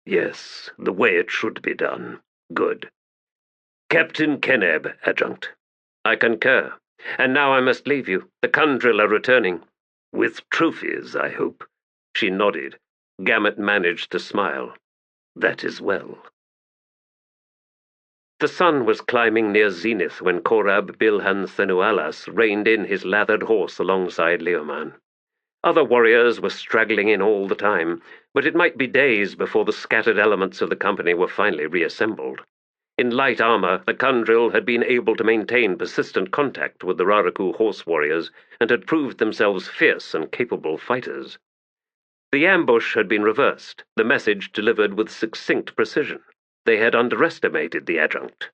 [SPEAKER 3] Yes, the way it should be done. Good. Captain Keneb, Adjunct.
[SPEAKER 1] I concur. And now I must leave you. The Kundril are returning.
[SPEAKER 3] With trophies, I hope.
[SPEAKER 1] She nodded. Gamut managed to smile.
[SPEAKER 3] That is well.
[SPEAKER 1] The sun was climbing near zenith when Korab Bilhan Thenualas reined in his lathered horse alongside Leoman. Other warriors were straggling in all the time, but it might be days before the scattered elements of the company were finally reassembled. In light armor, the Kundril had been able to maintain persistent contact with the Raraku horse warriors and had proved themselves fierce and capable fighters. The ambush had been reversed, the message delivered with succinct precision. They had underestimated the Adjunct.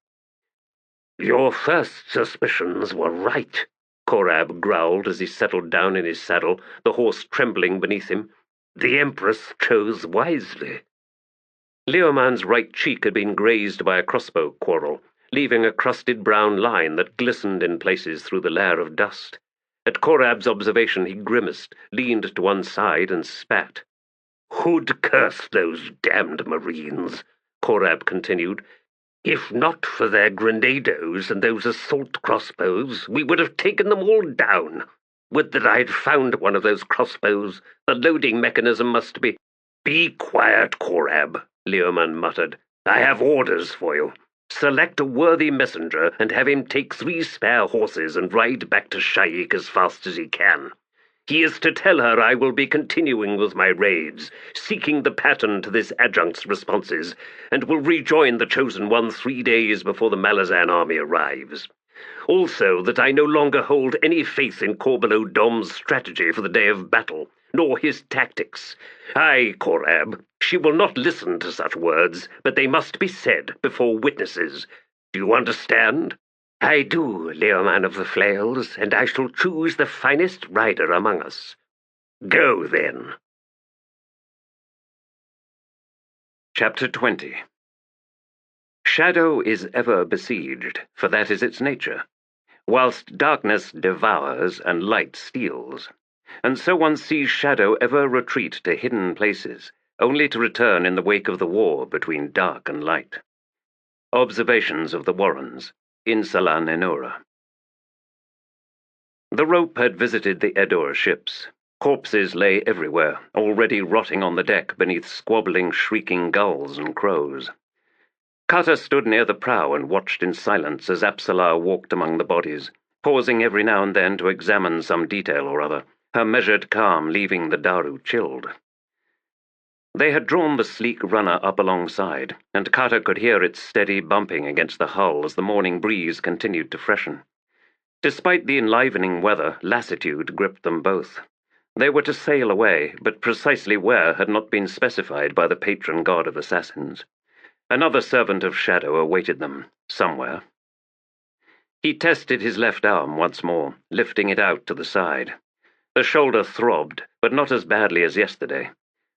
[SPEAKER 3] Your first suspicions were right, Korab growled as he settled down in his saddle, the horse trembling beneath him. The Empress chose wisely.
[SPEAKER 1] Leoman's right cheek had been grazed by a crossbow quarrel, leaving a crusted brown line that glistened in places through the layer of dust. At Korab's observation he grimaced, leaned to one side, and spat.
[SPEAKER 3] Who'd curse those damned Marines? Korab continued. If not for their grenados and those assault crossbows, we would have taken them all down. Would that I had found one of those crossbows. The loading mechanism must be— Be quiet, Korab, Leoman muttered. I have orders for you. Select a worthy messenger and have him take 3 spare horses and ride back to Sha'ik as fast as he can. He is to tell her I will be continuing with my raids, seeking the pattern to this Adjunct's responses, and will rejoin the Chosen One 3 days before the Malazan army arrives. Also, that I no longer hold any faith in Korbolo Dom's strategy for the day of battle, nor his tactics. Aye, Korab, she will not listen to such words, but they must be said before witnesses. Do you understand? I do, Leoman of the Flails, and I shall choose the finest rider among us. Go, then.
[SPEAKER 1] Chapter 20. Shadow is ever besieged, for that is its nature, whilst darkness devours and light steals. And so one sees shadow ever retreat to hidden places, only to return in the wake of the war between dark and light. Observations of the Warrens. Insala Nenora. The rope had visited the Edor ships. Corpses lay everywhere, already rotting on the deck beneath squabbling, shrieking gulls and crows. Cutter stood near the prow and watched in silence as Apsalar walked among the bodies, pausing every now and then to examine some detail or other, her measured calm leaving the Daru chilled. They had drawn the sleek runner up alongside, and Cutter could hear its steady bumping against the hull as the morning breeze continued to freshen. Despite the enlivening weather, lassitude gripped them both. They were to sail away, but precisely where had not been specified by the patron god of assassins. Another servant of shadow awaited them, somewhere. He tested his left arm once more, lifting it out to the side. The shoulder throbbed, but not as badly as yesterday.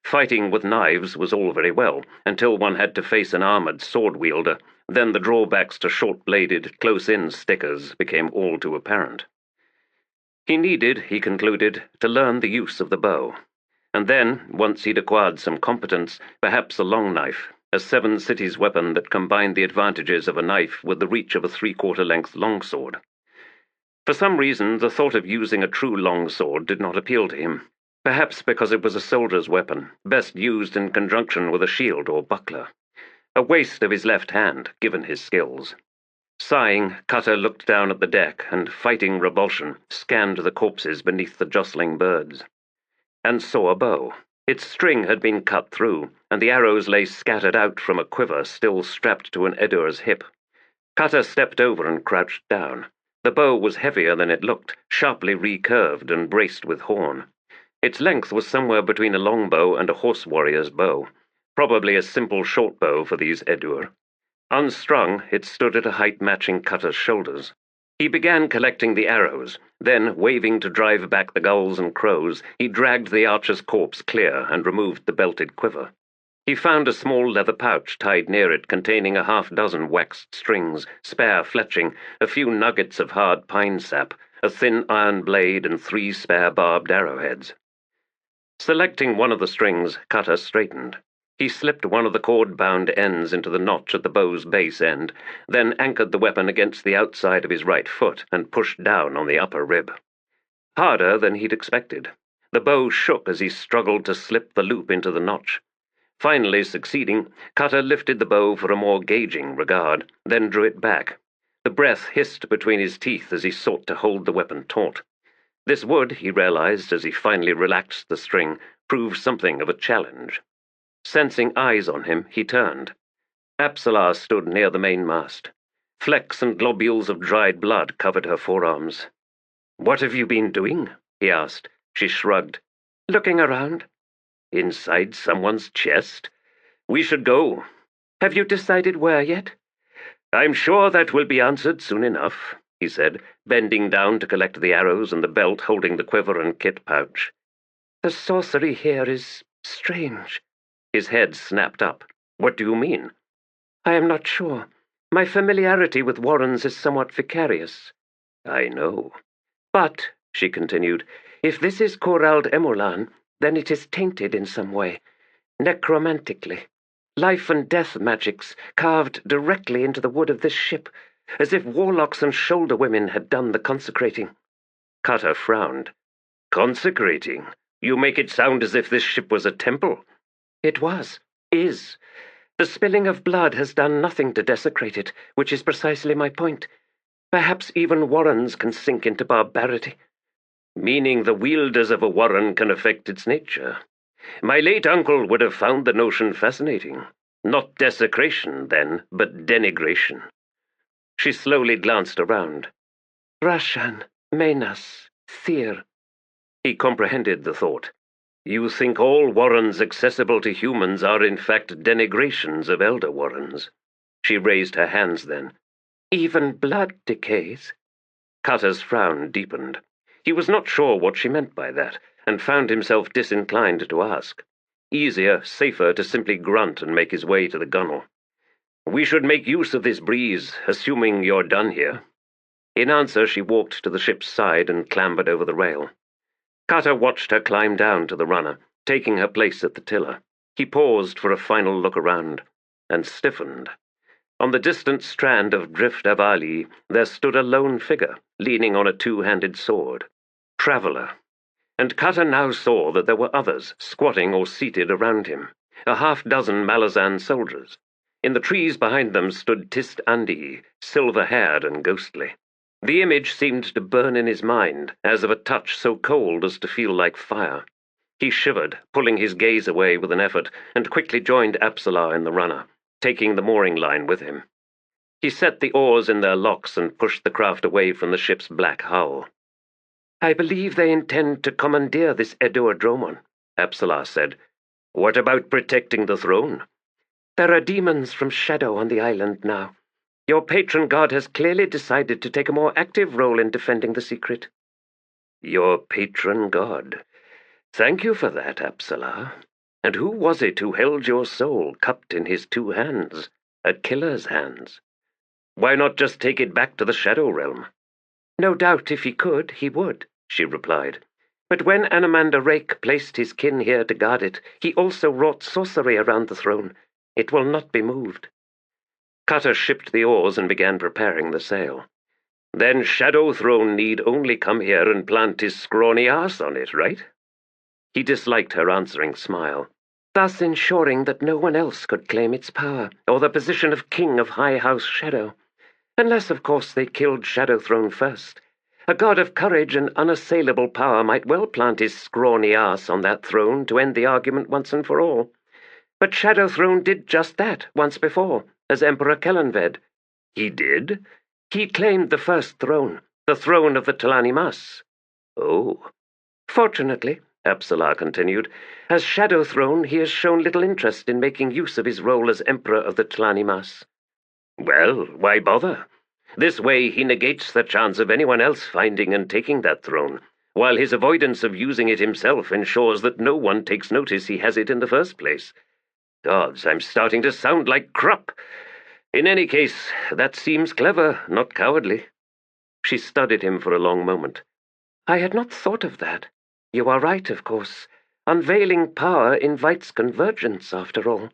[SPEAKER 1] Fighting with knives was all very well, until one had to face an armored sword-wielder. Then the drawbacks to short-bladed, close-in stickers became all too apparent. He needed, he concluded, to learn the use of the bow. And then, once he'd acquired some competence, perhaps a long knife, a 7 cities weapon that combined the advantages of a knife with the reach of a 3/4 length longsword.
[SPEAKER 3] For some reason, the thought of using a true long sword did not appeal to him. Perhaps because it was a soldier's weapon, best used in conjunction with a shield or buckler. A waste of his left hand, given his skills. Sighing, Cutter looked down at the deck and, fighting revulsion, scanned the corpses beneath the jostling birds. And saw a bow. Its string had been cut through, and the arrows lay scattered out from a quiver still strapped to an Edur's hip. Cutter stepped over and crouched down. The bow was heavier than it looked, sharply recurved and braced with horn. Its length was somewhere between a longbow and a horse warrior's bow, probably a simple short bow for these Edur. Unstrung, it stood at a height matching Cutter's shoulders. He began collecting the arrows, then, waving to drive back the gulls and crows, he dragged the archer's corpse clear and removed the belted quiver. He found a small leather pouch tied near it containing a half-dozen waxed strings, spare fletching, a few nuggets of hard pine sap, a thin iron blade, and 3 spare barbed arrowheads. Selecting one of the strings, Cutter straightened. He slipped one of the cord-bound ends into the notch at the bow's base end, then anchored the weapon against the outside of his right foot and pushed down on the upper rib. Harder than he'd expected. The bow shook as he struggled to slip the loop into the notch. Finally succeeding, Cutter lifted the bow for a more gauging regard, then drew it back. The breath hissed between his teeth as he sought to hold the weapon taut. This would, he realized as he finally relaxed the string, prove something of a challenge. Sensing eyes on him, he turned. Apsalar stood near the mainmast. Flecks and globules of dried blood covered her forearms. "What have you been doing?" he asked. She shrugged. "Looking around." "Inside someone's chest? We should go." "Have you decided where yet?" "I'm sure that will be answered soon enough," he said, bending down to collect the arrows and the belt holding the quiver and kit pouch. "The sorcery here is strange." His head snapped up. "What do you mean?" "I am not sure. My familiarity with Warrens is somewhat vicarious." "I know." "But," she continued, "if this is Corald Emulan, then it is tainted in some way, necromantically. Life and death magics carved directly into the wood of this ship, as if warlocks and shoulder women had done the consecrating." Cutter frowned. "Consecrating? You make it sound as if this ship was a temple." "It was. Is. The spilling of blood has done nothing to desecrate it, which is precisely my point. Perhaps even Warrens can sink into barbarity." "Meaning the wielders of a Warren can affect its nature. My late uncle would have found the notion fascinating. Not desecration, then, but denigration." She slowly glanced around. "Rashan, Menas, Thir." He comprehended the thought. "You think all Warrens accessible to humans are in fact denigrations of Elder Warrens?" She raised her hands then. "Even blood decays." Cutter's frown deepened. He was not sure what she meant by that, and found himself disinclined to ask. Easier, safer to simply grunt and make his way to the gunwale. "We should make use of this breeze, assuming you're done here." In answer, she walked to the ship's side and clambered over the rail. Cutter watched her climb down to the runner, taking her place at the tiller. He paused for a final look around, and stiffened. On the distant strand of Drift Avali, there stood a lone figure, leaning on a 2-handed sword. Traveller. And Cutter now saw that there were others, squatting or seated around him, a half-dozen Malazan soldiers. In the trees behind them stood Tist Andi, silver-haired and ghostly. The image seemed to burn in his mind, as of a touch so cold as to feel like fire. He shivered, pulling his gaze away with an effort, and quickly joined Apsalar in the runner, taking the mooring line with him. He set the oars in their locks and pushed the craft away from the ship's black hull. "I believe they intend to commandeer this Edur Dromon," Apsalar said. "What about protecting the throne?" "There are demons from Shadow on the island now. Your patron god has clearly decided to take a more active role in defending the secret." "Your patron god? Thank you for that, Apsalar. And who was it who held your soul cupped in his 2 hands, a killer's hands? Why not just take it back to the Shadow Realm?" "No doubt if he could, he would," she replied. "But when Anamanda Rake placed his kin here to guard it, he also wrought sorcery around the throne. It will not be moved." Cutter shipped the oars and began preparing the sail. Then Shadow Throne need only come here and plant his scrawny arse on it, right? He disliked her answering smile.
[SPEAKER 4] Thus ensuring that no one else could claim its power, or the position of King of High House Shadow. Unless, of course, they killed Shadow Throne first. A god of courage and unassailable power might well plant his scrawny arse on that throne to end the argument once and for all. But Shadow Throne did just that once before, as Emperor Kellanved.
[SPEAKER 3] He did?
[SPEAKER 4] He claimed the first throne, the throne of the T'lani Mas.
[SPEAKER 3] Oh.
[SPEAKER 4] Fortunately, Apsalar continued, as Shadow Throne he has shown little interest in making use of his role as Emperor of the T'lani Mas.
[SPEAKER 3] Well, why bother? This way he negates the chance of anyone else finding and taking that throne, while his avoidance of using it himself ensures that no one takes notice he has it in the first place. Gods, I'm starting to sound like Krupp. In any case, that seems clever, not cowardly.
[SPEAKER 4] She studied him for a long moment. I had not thought of that. You are right, of course. Unveiling power invites convergence, after all.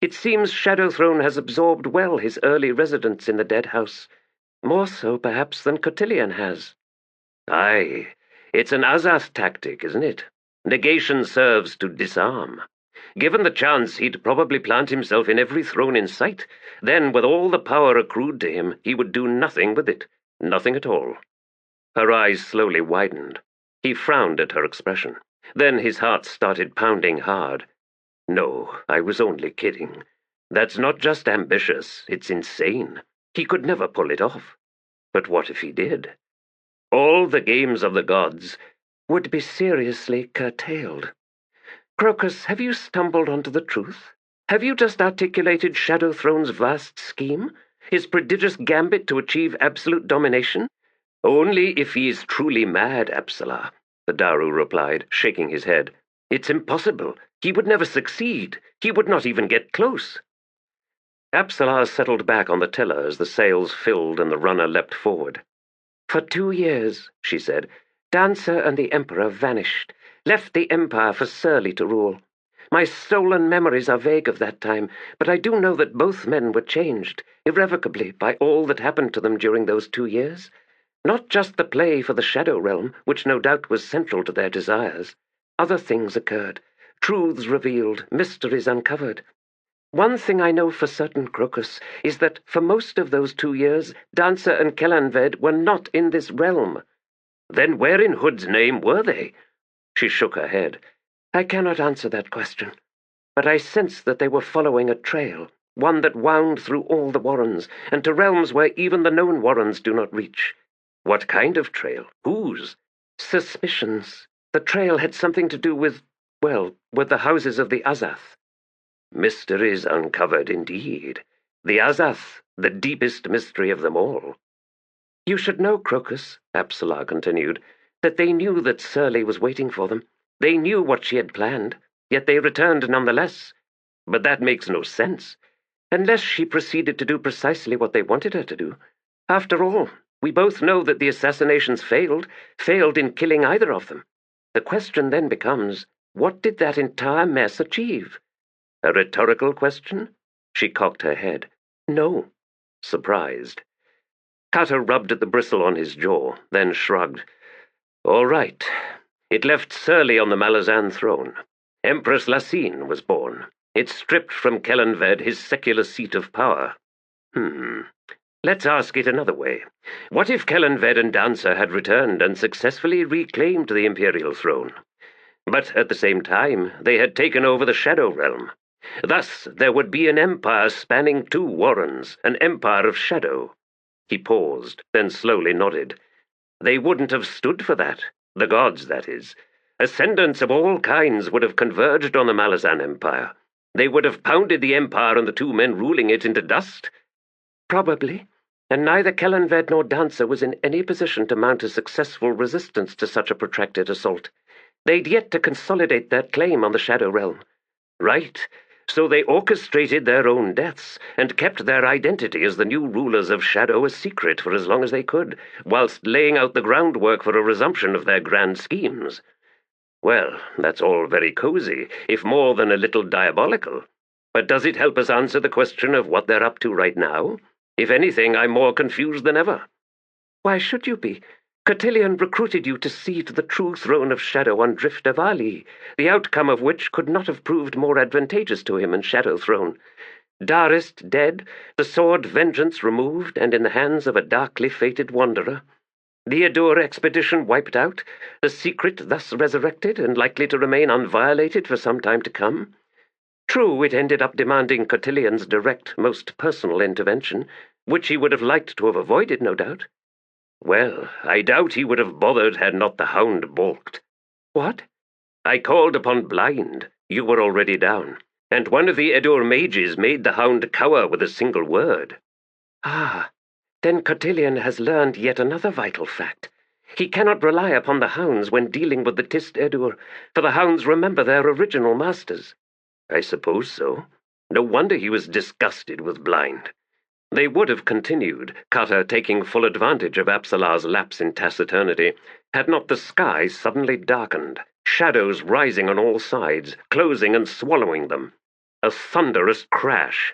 [SPEAKER 4] It seems Shadow Throne has absorbed well his early residence in the Dead House. More so, perhaps, than Cotillion has.
[SPEAKER 3] Aye, it's an Azath tactic, isn't it? Negation serves to disarm. Given the chance, he'd probably plant himself in every throne in sight. Then, with all the power accrued to him, he would do nothing with it. Nothing at all.
[SPEAKER 4] Her eyes slowly widened. He frowned at her expression. Then his heart started pounding hard.
[SPEAKER 3] No, I was only kidding. That's not just ambitious, it's insane. He could never pull it off. But what if he did? All the games of the gods
[SPEAKER 4] would be seriously curtailed. Crocus, have you stumbled onto the truth? Have you just articulated Shadow Throne's vast scheme? His prodigious gambit to achieve absolute domination?
[SPEAKER 3] Only if he is truly mad, Apsalar, the Daru replied, shaking his head. It's impossible. He would never succeed. He would not even get close.
[SPEAKER 4] Apsalar settled back on the tiller as the sails filled and the runner leapt forward. For 2 years, she said, Dancer and the Emperor vanished, left the Empire for Surly to rule. My stolen memories are vague of that time, but I do know that both men were changed, irrevocably, by all that happened to them during those 2 years. Not just the play for the Shadow Realm, which no doubt was central to their desires. Other things occurred, truths revealed, mysteries uncovered. One thing I know for certain, Crocus, is that for most of those 2 years, Dancer and Kellanved were not in this realm.
[SPEAKER 3] Then where in Hood's name were they?
[SPEAKER 4] She shook her head. I cannot answer that question, but I sense that they were following a trail, one that wound through all the warrens, and to realms where even the known warrens do not reach.
[SPEAKER 3] What kind of trail? Whose?
[SPEAKER 4] Suspicions. The trail had something to do with, well, with the houses of the Azath.
[SPEAKER 3] Mysteries uncovered indeed. The Azath, the deepest mystery of them all.
[SPEAKER 4] You should know, Crocus, Apsalar continued, that they knew that Surly was waiting for them. They knew what she had planned, yet they returned nonetheless.
[SPEAKER 3] But that makes no sense.
[SPEAKER 4] Unless she proceeded to do precisely what they wanted her to do. After all, we both know that the assassinations failed in killing either of them. The question then becomes, what did that entire mess achieve?
[SPEAKER 3] A rhetorical question? She cocked her head.
[SPEAKER 4] No.
[SPEAKER 3] Surprised. Kata rubbed at the bristle on his jaw, then shrugged. All right. It left Surly on the Malazan throne. Empress Lasine was born. It stripped from Kellanved his secular seat of power. Let's ask it another way. What if Kellanved and Dancer had returned and successfully reclaimed the imperial throne? But at the same time, they had taken over the Shadow Realm. Thus, there would be an empire spanning 2 warrens, an empire of shadow. He paused, then slowly nodded. They wouldn't have stood for that. The gods, that is. Ascendants of all kinds would have converged on the Malazan Empire. They would have pounded the empire and the 2 men ruling it into dust.
[SPEAKER 4] Probably. And neither Kellanved nor Dancer was in any position to mount a successful resistance to such a protracted assault. They'd yet to consolidate their claim on the Shadow Realm.
[SPEAKER 3] Right. So they orchestrated their own deaths, and kept their identity as the new rulers of Shadow a secret for as long as they could, whilst laying out the groundwork for a resumption of their grand schemes. Well, that's all very cozy, if more than a little diabolical. But does it help us answer the question of what they're up to right now? If anything, I'm more confused than ever.
[SPEAKER 4] Why should you be? Cotillion recruited you to see to the true throne of shadow on Drifter Valley, the outcome of which could not have proved more advantageous to him in Shadow Throne. Darist dead, the sword Vengeance removed and in the hands of a darkly fated wanderer. The Adur expedition wiped out, the secret thus resurrected and likely to remain unviolated for some time to come. True, it ended up demanding Cotillion's direct, most personal intervention, which he would have liked to have avoided, no doubt.
[SPEAKER 3] Well, I doubt he would have bothered had not the hound balked.
[SPEAKER 4] What?
[SPEAKER 3] I called upon Blind. You were already down, and one of the Adur mages made the hound cower with a single word.
[SPEAKER 4] Ah, then Cotillion has learned yet another vital fact. He cannot rely upon the hounds when dealing with the Tist Adur, for the hounds remember their original masters.
[SPEAKER 3] I suppose so. No wonder he was disgusted with Blind. They would have continued, Cutter taking full advantage of Apsalar's lapse in taciturnity, had not the sky suddenly darkened, shadows rising on all sides, closing and swallowing them. A thunderous crash.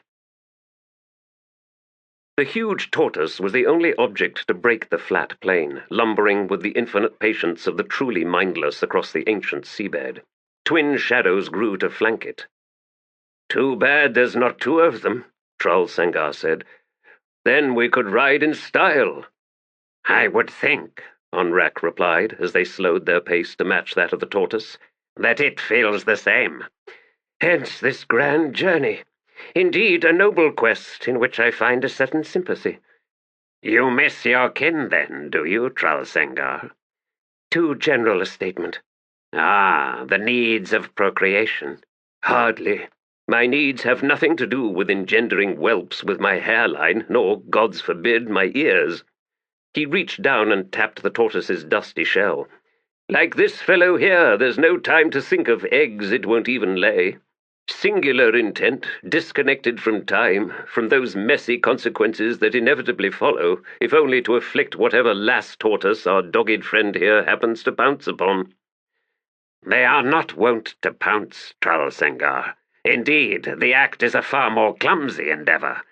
[SPEAKER 3] The huge tortoise was the only object to break the flat plain, lumbering with the infinite patience of the truly mindless across the ancient seabed. Twin shadows grew to flank it.
[SPEAKER 2] "Too bad there's not two of them," Trull Sengar said. "Then we could ride in style."
[SPEAKER 3] "I would think," Onrak replied, as they slowed their pace to match that of the tortoise, "that it feels the same.
[SPEAKER 2] Hence this grand journey. Indeed, a noble quest in which I find a certain sympathy."
[SPEAKER 3] "You miss your kin, then, do you, Trull Sengar?"
[SPEAKER 2] "Too general a statement."
[SPEAKER 3] "Ah, the needs of procreation."
[SPEAKER 2] "Hardly. My needs have nothing to do with engendering whelps with my hairline, nor, gods forbid, my ears." He reached down and tapped the tortoise's dusty shell. "Like this fellow here, there's no time to think of eggs it won't even lay. Singular intent, disconnected from time, from those messy consequences that inevitably follow, if only to afflict whatever lass tortoise our dogged friend here happens to pounce upon."
[SPEAKER 3] "They are not wont to pounce, Trull Sengar. Indeed, the act is a far more clumsy endeavor."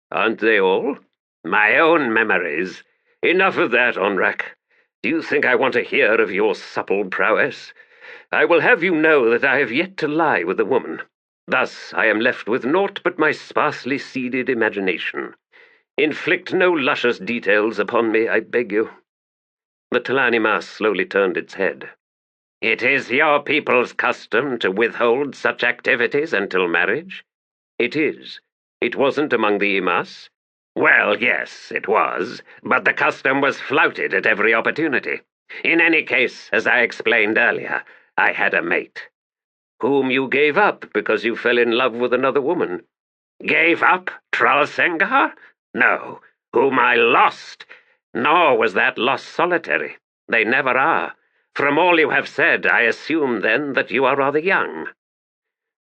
[SPEAKER 2] "Aren't they all?"
[SPEAKER 3] "My own memories."
[SPEAKER 2] "Enough of that, Onrak. Do you think I want to hear of your supple prowess? I will have you know that I have yet to lie with a woman. Thus I am left with naught but my sparsely seeded imagination. Inflict no luscious details upon me, I beg you." The Talanimas slowly turned its head.
[SPEAKER 3] "It is your people's custom to withhold such activities until marriage?"
[SPEAKER 2] "It is. It wasn't among the Imas."
[SPEAKER 3] "Well, yes, it was, but the custom was flouted at every opportunity. In any case, as I explained earlier, I had a mate."
[SPEAKER 2] "Whom you gave up because you fell in love with another woman."
[SPEAKER 3] "Gave up, Trull Sengar? No, whom I lost. Nor was that loss solitary. They never are. From all you have said, I assume, then, that you are rather young."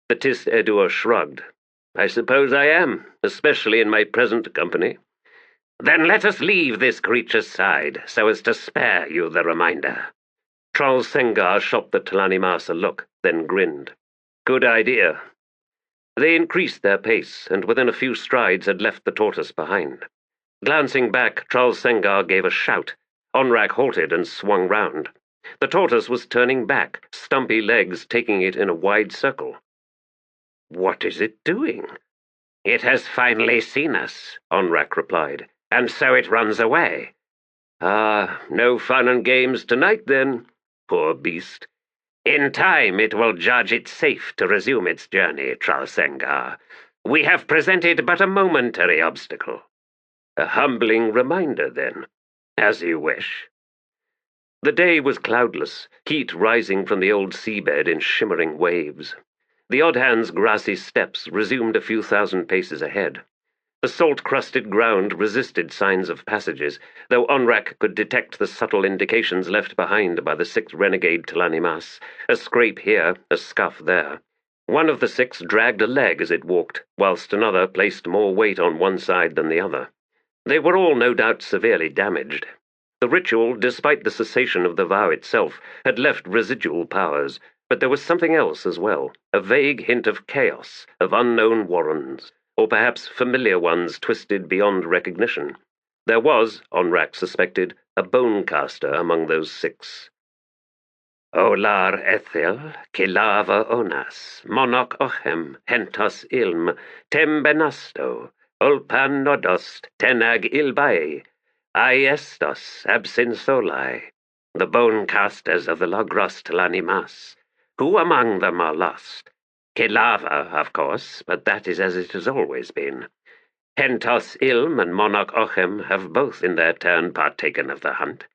[SPEAKER 2] The Tist Edur shrugged. "I suppose I am, especially in my present company."
[SPEAKER 3] "Then let us leave this creature's side, so as to spare you the reminder."
[SPEAKER 2] Trull Sengar shot the Talanimas a look, then grinned. "Good idea." They increased their pace, and within a few strides had left the tortoise behind. Glancing back, Trull Sengar gave a shout. Onrak halted and swung round. The tortoise was turning back, stumpy legs taking it in a wide circle.
[SPEAKER 3] "What is it doing?" "It has finally seen us," Onrak replied, "and so it runs away."
[SPEAKER 2] "Ah, no fun and games tonight, then. Poor beast."
[SPEAKER 3] "In time it will judge it safe to resume its journey, Trull Sengar. We have presented but a momentary obstacle."
[SPEAKER 2] "A humbling reminder, then."
[SPEAKER 3] "As you wish."
[SPEAKER 2] The day was cloudless, heat rising from the old seabed in shimmering waves. The Oddhand's grassy steppes resumed a few thousand paces ahead. The salt-crusted ground resisted signs of passages, though Onrak could detect the subtle indications left behind by the 6 renegade Talanimas, a scrape here, a scuff there. One of the 6 dragged a leg as it walked, whilst another placed more weight on one side than the other. They were all no doubt severely damaged. The ritual, despite the cessation of the vow itself, had left residual powers, but there was something else as well, a vague hint of chaos, of unknown warrens, or perhaps familiar ones twisted beyond recognition. There was, Onrak suspected,
[SPEAKER 3] a bone caster among those 6.
[SPEAKER 2] Olar ethil, kilava onas, monarch ochem, hentos ilm, tembenasto, ulpan nodost, tenag ilbae, aiestos absinsolae, the bone casters of the Logros Tlanimas. Who among them are lost? Kilava, of course, but that is as it has always been. Hentos Ilm and Monarch Ochem have both in their turn partaken of the hunt.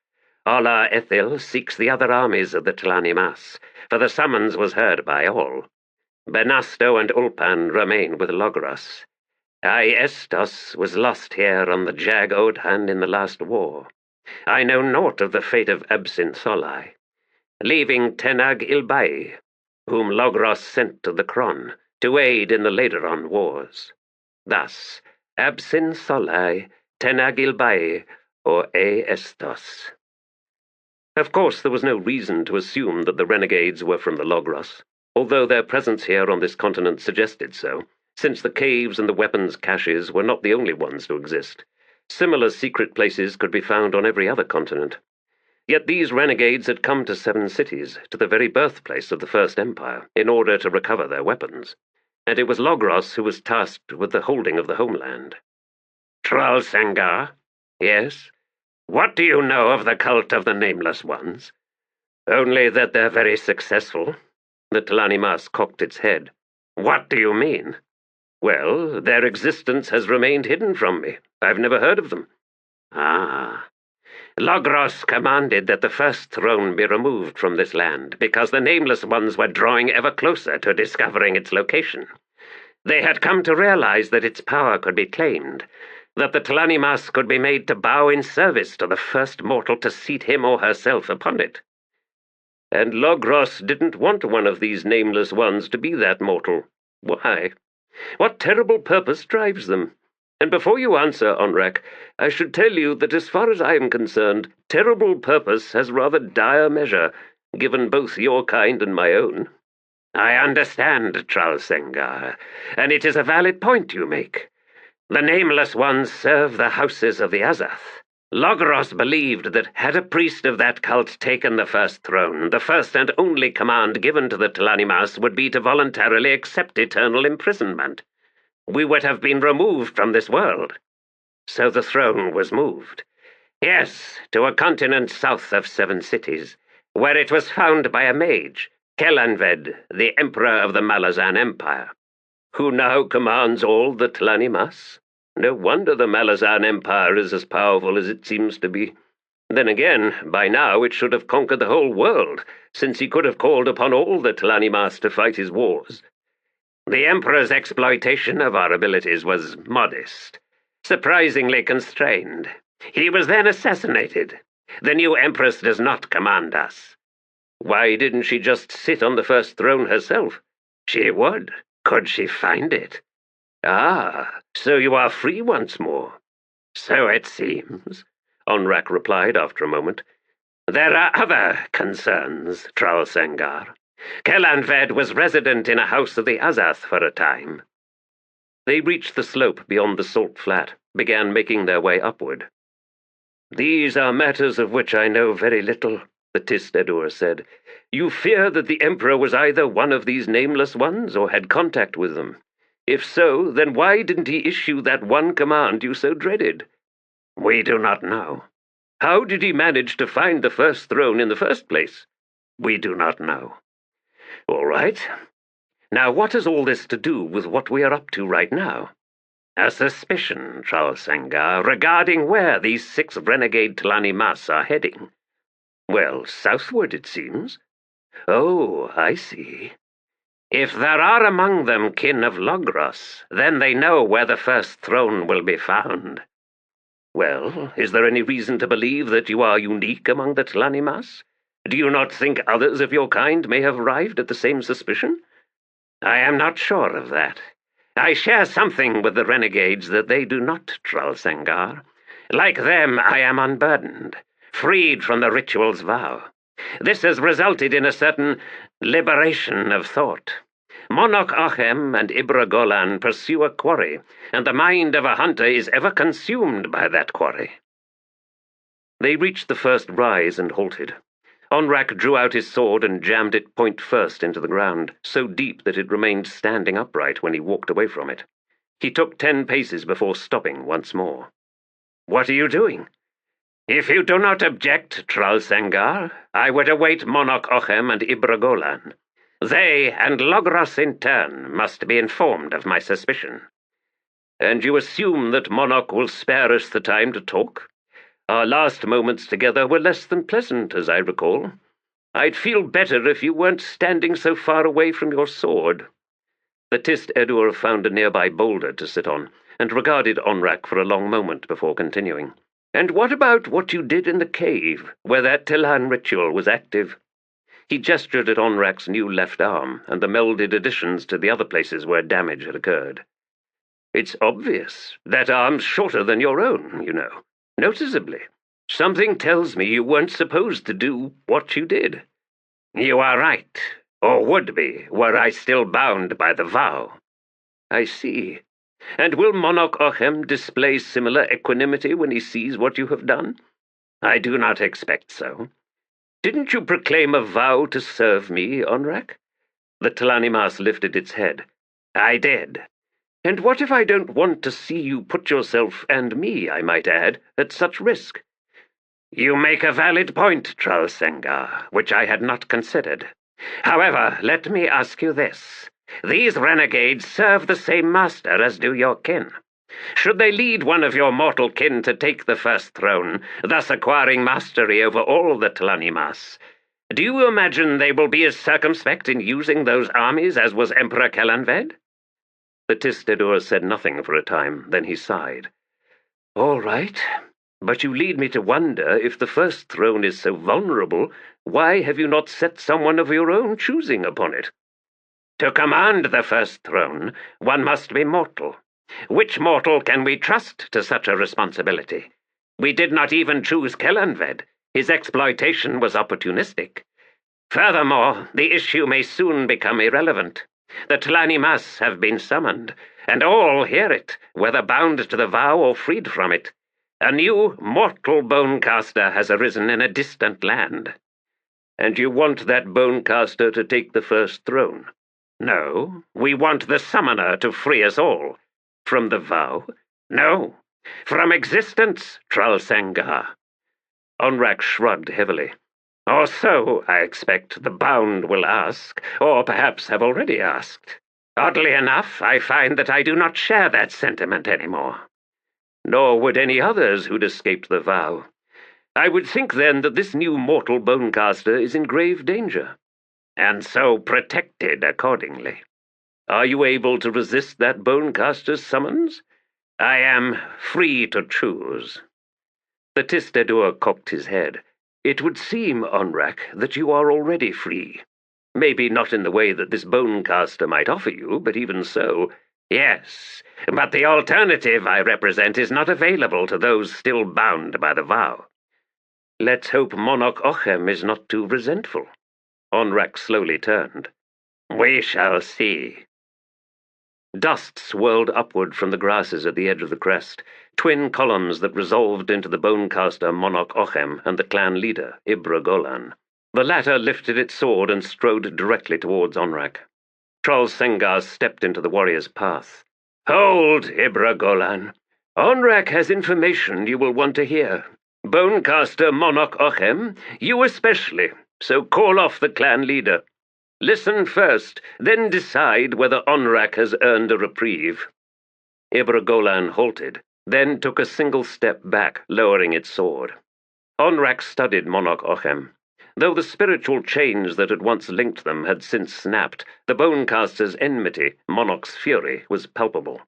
[SPEAKER 2] Olar Ethil seeks the other armies of the Tlanimas, for the summons was heard by all. Benasto and Ulpan remain with Logros. Aiestos was lost here on the Jag Odhan in the last war. I know naught of the fate of Absinsolae, leaving Tenag Ilbai, whom Logros sent to the Kron to aid in the later-on wars. Thus, Absinsolae, Tenag Ilbai, or Aestos. Of course, there was no reason to assume that the renegades were from the Logros, although their presence here on this continent suggested so, since the caves and the weapons caches were not the only ones to exist. Similar secret places could be found on every other continent. Yet these renegades had come to 7 cities, to the very birthplace of the First Empire, in order to recover their weapons, and it was Logros who was tasked with the holding of the homeland.
[SPEAKER 3] Tralsengar?
[SPEAKER 2] Yes?
[SPEAKER 3] What do you know of the cult of the Nameless Ones?
[SPEAKER 2] Only that they're very successful.
[SPEAKER 3] The Tlanimas cocked its head.
[SPEAKER 2] What do you mean?
[SPEAKER 3] Well, their existence has remained hidden from me. I've never heard of them.
[SPEAKER 2] Ah. Logros commanded that the first throne be removed from this land because the Nameless Ones were drawing ever closer to discovering its location. They had come to realize that its power could be claimed, that the Tlanimas could be made to bow in service to the first mortal to seat him or herself upon it.
[SPEAKER 3] And Logros didn't want one of these Nameless Ones to be that mortal. Why? What terrible purpose drives them? And before you answer, Onrak, I should tell you that as far as I am concerned, terrible purpose has rather dire measure, given both your kind and my own.
[SPEAKER 2] I understand, Tralsengar, and it is a valid point you make. The Nameless Ones serve the houses of the Azath. Logros believed that had a priest of that cult taken the first throne, the first and only command given to the Tlanimas would be to voluntarily accept eternal imprisonment. We would have been removed from this world. So the throne was moved. Yes, to a continent south of 7 cities, where it was found by a mage, Kelanved, the emperor of the Malazan Empire.
[SPEAKER 3] Who now commands all the Tlanimas? No wonder the Malazan Empire is as powerful as it seems to be. Then again, by now it should have conquered the whole world, since he could have called upon all the Tlanimas to fight his wars.
[SPEAKER 2] The Emperor's exploitation of our abilities was modest, surprisingly constrained. He was then assassinated. The new Empress does not command us.
[SPEAKER 3] Why didn't she just sit on the first throne herself?
[SPEAKER 2] She would, could she find it.
[SPEAKER 3] Ah, so you are free once more.
[SPEAKER 2] So it seems, Onrak replied after a moment. There are other concerns, Tralsengar. Kelanved was resident in a house of the Azath for a time.
[SPEAKER 3] They reached the slope beyond the salt flat, began making their way upward. These are matters of which I know very little, the Tistedur said. You fear that the Emperor was either one of these Nameless Ones or had contact with them. If so, then why didn't he issue that one command you so dreaded?
[SPEAKER 2] We do not know.
[SPEAKER 3] How did he manage to find the first throne in the first place?
[SPEAKER 2] We do not know.
[SPEAKER 3] All right. Now what has all this to do with what we are up to right now?
[SPEAKER 2] A suspicion, Tralsengar, regarding where these 6 renegade Tlanimas are heading.
[SPEAKER 3] Well, southward, it seems.
[SPEAKER 2] Oh, I see. If there are among them kin of Logros, then they know where the first throne will be found.
[SPEAKER 3] Well, is there any reason to believe that you are unique among the Tlanimas? Do you not think others of your kind may have arrived at the same suspicion?
[SPEAKER 2] I am not sure of that. I share something with the renegades that they do not, Tralsengar. Like them, I am unburdened, freed from the ritual's vow. This has resulted in a certain liberation of thought. Monarch Achem and Ibra Golan pursue a quarry, and the mind of a hunter is ever consumed by that quarry.
[SPEAKER 3] They reached the first rise and halted. Onrak drew out his sword and jammed it point first into the ground, so deep that it remained standing upright when he walked away from it. He took 10 paces before stopping once more. "What are you doing?" "If you do not object, Tral Sengar, I would await Monarch Ochem and Ibragolan. They, and Logros in turn, must be informed of my suspicion." "And you assume that Monarch will spare us the time to talk? Our last moments together were less than pleasant, as I recall. I'd feel better if you weren't standing so far away from your sword." The Tist Edur found a nearby boulder to sit on, and regarded Onrak for a long moment before continuing. "And what about what you did in the cave, where that Telan ritual was active?" He gestured at Onrak's new left arm, and the melded additions to the other places where damage had occurred. "It's obvious. That arm's shorter than your own, you know. Noticeably. Something tells me you weren't supposed to do what you did." "You are right, or would be, were I still bound by the vow." "I see. And will Monarch Ochem display similar equanimity when he sees what you have done?" "I do not expect so." "Didn't you proclaim a vow to serve me, Onrak?" The Tlanimas lifted its head. "I did." "And what if I don't want to see you put yourself, and me, I might add, at such risk?" "You make a valid point, Tral Sengar, which I had not considered. However, let me ask you this. These renegades serve the same master as do your kin. Should they lead one of your mortal kin to take the first throne, thus acquiring mastery over all the Tlanimas, do you imagine they will be as circumspect in using those armies as was Emperor Kelanved?" The Tistedur said nothing for a time, then he sighed. "All right. But you lead me to wonder, if the first throne is so vulnerable, why have you not set someone of your own choosing upon it?" "To command the first throne, one must be mortal. Which mortal can we trust to such a responsibility? We did not even choose Kelanved. His exploitation was opportunistic. Furthermore, the issue may soon become irrelevant. The Tlanimas have been summoned, and all hear it, whether bound to the vow or freed from it. A new mortal bonecaster has arisen in a distant land." "And you want that bonecaster to take the first throne?" "No, we want the summoner to free us all." "From the vow?" "No, from existence, Tral Sengar." Onrak shrugged heavily. "Or so, I expect, the bound will ask, or perhaps have already asked. Oddly enough, I find that I do not share that sentiment anymore." "Nor would any others who'd escaped the vow. I would think then that this new mortal bonecaster is in grave danger." "And so protected accordingly." "Are you able to resist that bonecaster's summons?" "I am free to choose." The Tistedur cocked his head. "It would seem, Onrak, that you are already free. Maybe not in the way that this bonecaster might offer you, but even so—" "Yes, but the alternative I represent is not available to those still bound by the vow." "Let's hope Monarch Ochem is not too resentful." Onrak slowly turned. "We shall see." Dust swirled upward from the grasses at the edge of the crest, twin columns that resolved into the bonecaster Monarch Ochem and the clan leader, Ibragolan. The latter lifted its sword and strode directly towards Onrak. Tral Sengar stepped into the warrior's path. "Hold, Ibragolan. Onrak has information you will want to hear. Bonecaster Monarch Ochem, you especially, so call off the clan leader. Listen first, then decide whether Onrak has earned a reprieve." Ibragolan halted, then took a single step back, lowering its sword. Onrak studied Monarch Ochem. Though the spiritual chains that had once linked them had since snapped, the bonecaster's enmity, Monarch's fury, was palpable.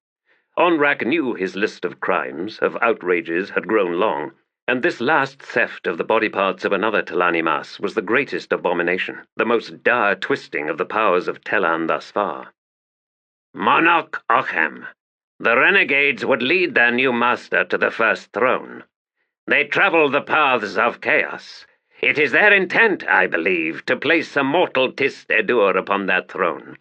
[SPEAKER 3] Onrak knew his list of crimes, of outrages, had grown long, and this last theft of the body parts of another Tlanimas was the greatest abomination, the most dire twisting of the powers of Telan thus far. "Monarch Ochem, the renegades would lead their new master to the first throne. They travel the paths of chaos. It is their intent, I believe, to place a mortal Tist Edur upon that throne.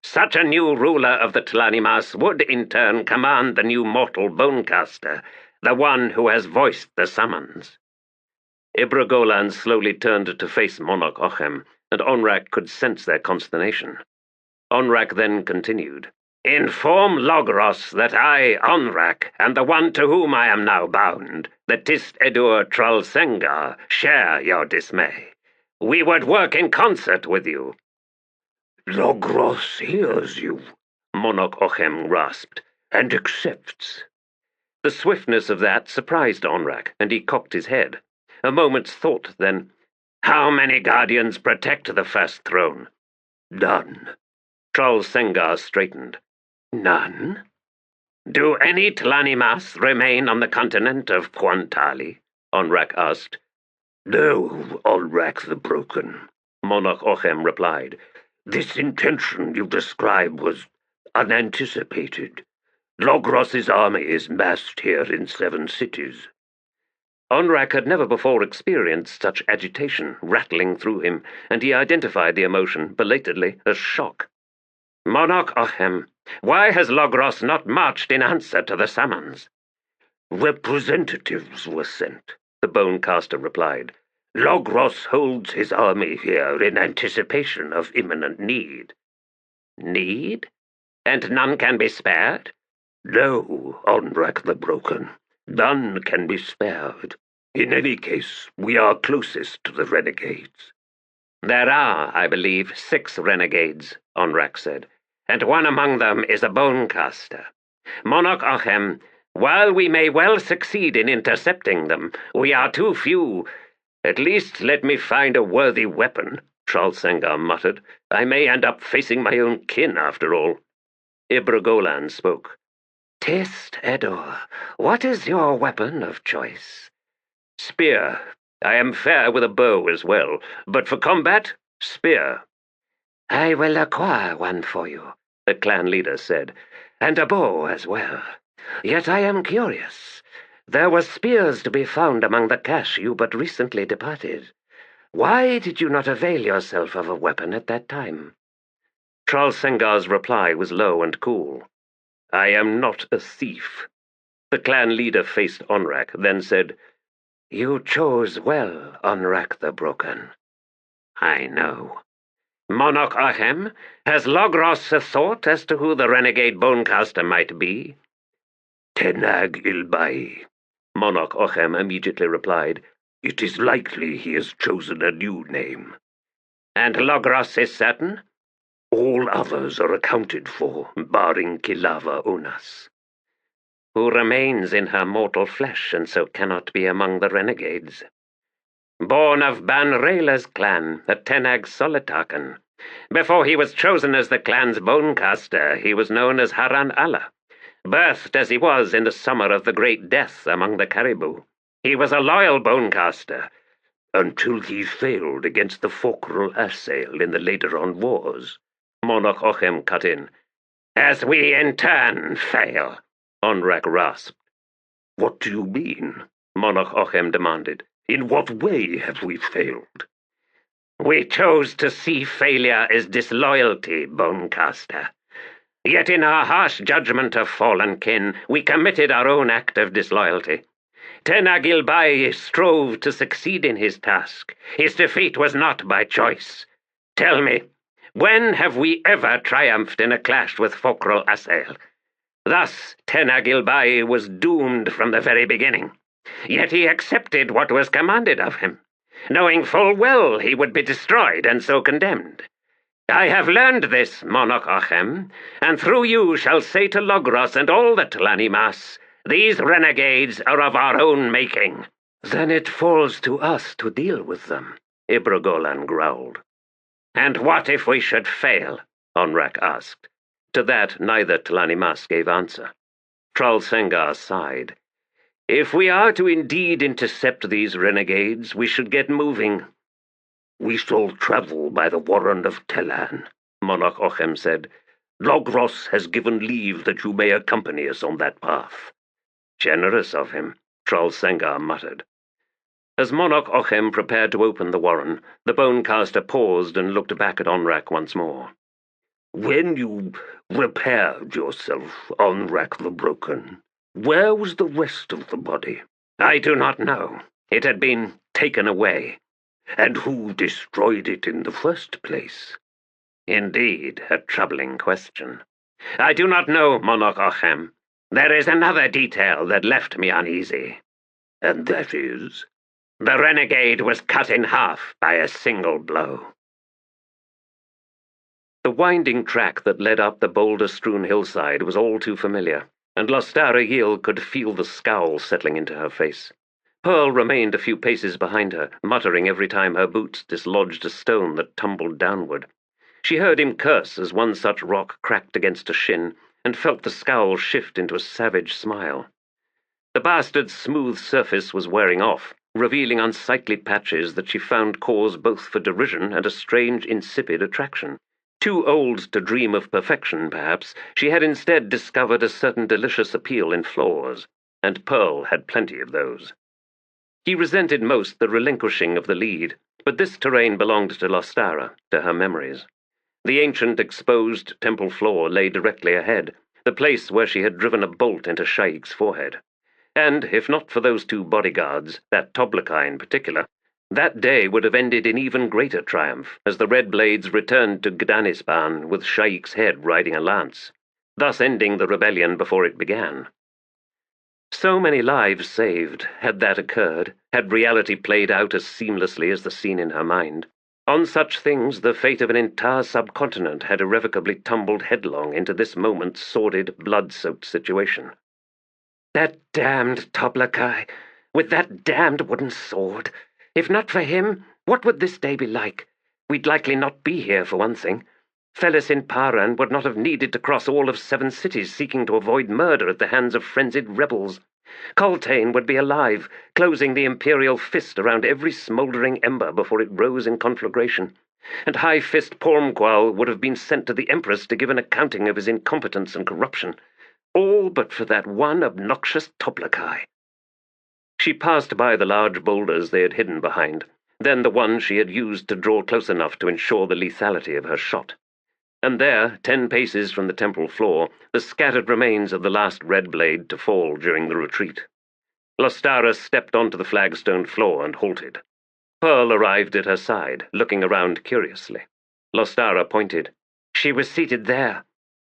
[SPEAKER 3] Such a new ruler of the Tlanimas would, in turn, command the new mortal bonecaster, the one who has voiced the summons." Ibragolan slowly turned to face Monarch Ochem, and Onrak could sense their consternation. Onrak then continued, "Inform Logros that I, Onrak, and the one to whom I am now bound, the Tist Edur Tralsengar, share your dismay. We would work in concert with you."
[SPEAKER 2] "Logros hears you," Monarch Ochem rasped, "and accepts."
[SPEAKER 3] The swiftness of that surprised Onrak, and he cocked his head. A moment's thought, then, "How many guardians protect the First Throne?"
[SPEAKER 2] "None."
[SPEAKER 3] Tralsengar straightened.
[SPEAKER 2] "None?"
[SPEAKER 3] "Do any Tlanimas remain on the continent of Quantali?" Onrak asked.
[SPEAKER 2] "No, Onrak the Broken,"
[SPEAKER 3] Monarch Ochem replied.
[SPEAKER 2] "This intention you describe was unanticipated. Logros's army is massed here in 7 cities.
[SPEAKER 3] Onrak had never before experienced such agitation rattling through him, and he identified the emotion belatedly as shock. "Monarch Ochem, why has Logros not marched in answer to the summons?"
[SPEAKER 2] "Representatives were sent," the Bonecaster replied. "Logros holds his army here in anticipation of imminent need."
[SPEAKER 3] "Need? And none can be spared?"
[SPEAKER 2] "No, Onrak the Broken. None can be spared. In any case, we are closest to the renegades."
[SPEAKER 3] "There are, I believe, 6 renegades," Onrak said, "and one among them is a Bonecaster. Monarch Ochem, while we may well succeed in intercepting them, we are too few. At least let me find a worthy weapon," Tralsengar muttered. "I may end up facing my own kin after all." Ibragolan spoke.
[SPEAKER 4] "Tist Edur, what is your weapon of choice?"
[SPEAKER 3] "Spear. I am fair with a bow as well, but for combat, spear."
[SPEAKER 4] "I will acquire one for you," the clan leader said, "and a bow as well. Yet I am curious. There were spears to be found among the cache you but recently departed. Why did you not avail yourself of a weapon at that time?"
[SPEAKER 3] Tralsengar's reply was low and cool. "I am not a thief." The clan leader faced Onrak, then said,
[SPEAKER 4] "You chose well, Onrak the Broken."
[SPEAKER 3] "I know. Monarch Ochem, has Logros a thought as to who the renegade Bonecaster might be?"
[SPEAKER 2] "Tenag Ilbai," Monarch Ochem immediately replied. "It is likely he has chosen a new name."
[SPEAKER 3] "And Logros is certain?"
[SPEAKER 2] "All others are accounted for, barring Kilava Onas."
[SPEAKER 3] "Who remains in her mortal flesh and so cannot be among the renegades?" "Born of Ban Rayla's clan, the Tenag Solitakan. Before he was chosen as the clan's Bonecaster, he was known as Haran Allah. Birthed as he was in the summer of the Great Death among the Caribou, he was a loyal Bonecaster,
[SPEAKER 2] until he failed against the Focral Assail in the later-on wars,"
[SPEAKER 3] Monarch Ochem cut in.
[SPEAKER 2] "As we in turn fail," Onrak rasped. "What do you mean?" Monarch Ochem demanded. "In what way have we failed?"
[SPEAKER 3] "We chose to see failure as disloyalty, Bonecaster. Yet in our harsh judgment of fallen kin, we committed our own act of disloyalty. Tenag Ilbai strove to succeed in his task. His defeat was not by choice. Tell me, when have we ever triumphed in a clash with Focral Assail? Thus, Tenag Ilbai was doomed from the very beginning. Yet he accepted what was commanded of him, knowing full well he would be destroyed and so condemned. I have learned this, Monarch Ochem, and through you shall say to Logros and all the Tlanimas, these renegades are of our own making."
[SPEAKER 4] "Then it falls to us to deal with them," Ibragolan growled.
[SPEAKER 3] "And what if we should fail?" Onrak asked. To that neither Tlanimas gave answer. Tralsengar sighed. "If we are to indeed intercept these renegades, we should get moving."
[SPEAKER 2] "We shall travel by the Warren of Telan," Monarch Ochem said. "Logros has given leave that you may accompany us on that path."
[SPEAKER 3] "Generous of him," Tralsengar muttered. As Monarch Ochem prepared to open the warren, the Bonecaster paused and looked back at Onrak once more.
[SPEAKER 2] "When you repaired yourself, Onrak the Broken, where was the rest of the body?"
[SPEAKER 3] "I do not know. It had been taken away. And who destroyed it in the first place? Indeed, a troubling question. I do not know, Monarch Ochem. There is another detail that left me uneasy. And that is? The renegade was cut in half by a single blow. The winding track that led up the boulder-strewn hillside was all too familiar, and Lostara Yil could feel the scowl settling into her face. Pearl remained a few paces behind her, muttering every time her boots dislodged a stone that tumbled downward. She heard him curse as one such rock cracked against a shin, and felt the scowl shift into a savage smile. The bastard's smooth surface was wearing off, revealing unsightly patches that she found cause both for derision and a strange, insipid attraction. Too old to dream of perfection, perhaps, she had instead discovered a certain delicious appeal in flaws, and Pearl had plenty of those. He resented most the relinquishing of the lead, but this terrain belonged to Lostara, to her memories. The ancient exposed temple floor lay directly ahead, the place where she had driven a bolt into Sha'ik's forehead. And, if not for those two bodyguards, that Toblaka in particular, that day would have ended in even greater triumph, as the Red Blades returned to Gdanisban with Sha'ik's head riding a lance, thus ending the rebellion before it began. So many lives saved, had that occurred, had reality played out as seamlessly as the scene in her mind. On such things, the fate of an entire subcontinent had irrevocably tumbled headlong into this moment's sordid, blood-soaked situation. That damned Toblaka, with that damned wooden sword. If not for him, what would this day be like? We'd likely not be here, for one thing. Felisin Paran would not have needed to cross all of 7 cities seeking to avoid murder at the hands of frenzied rebels. Coltane would be alive, closing the imperial fist around every smouldering ember before it rose in conflagration. And High Fist Pormqual would have been sent to the Empress to give an accounting of his incompetence and corruption. All but for that one obnoxious Toblaka. She passed by the large boulders they had hidden behind, then the one she had used to draw close enough to ensure the lethality of her shot. And there, 10 paces from the temple floor, the scattered remains of the last red blade to fall during the retreat. Lostara stepped onto the flagstone floor and halted. Pearl arrived at her side, looking around curiously. Lostara pointed. She was seated there.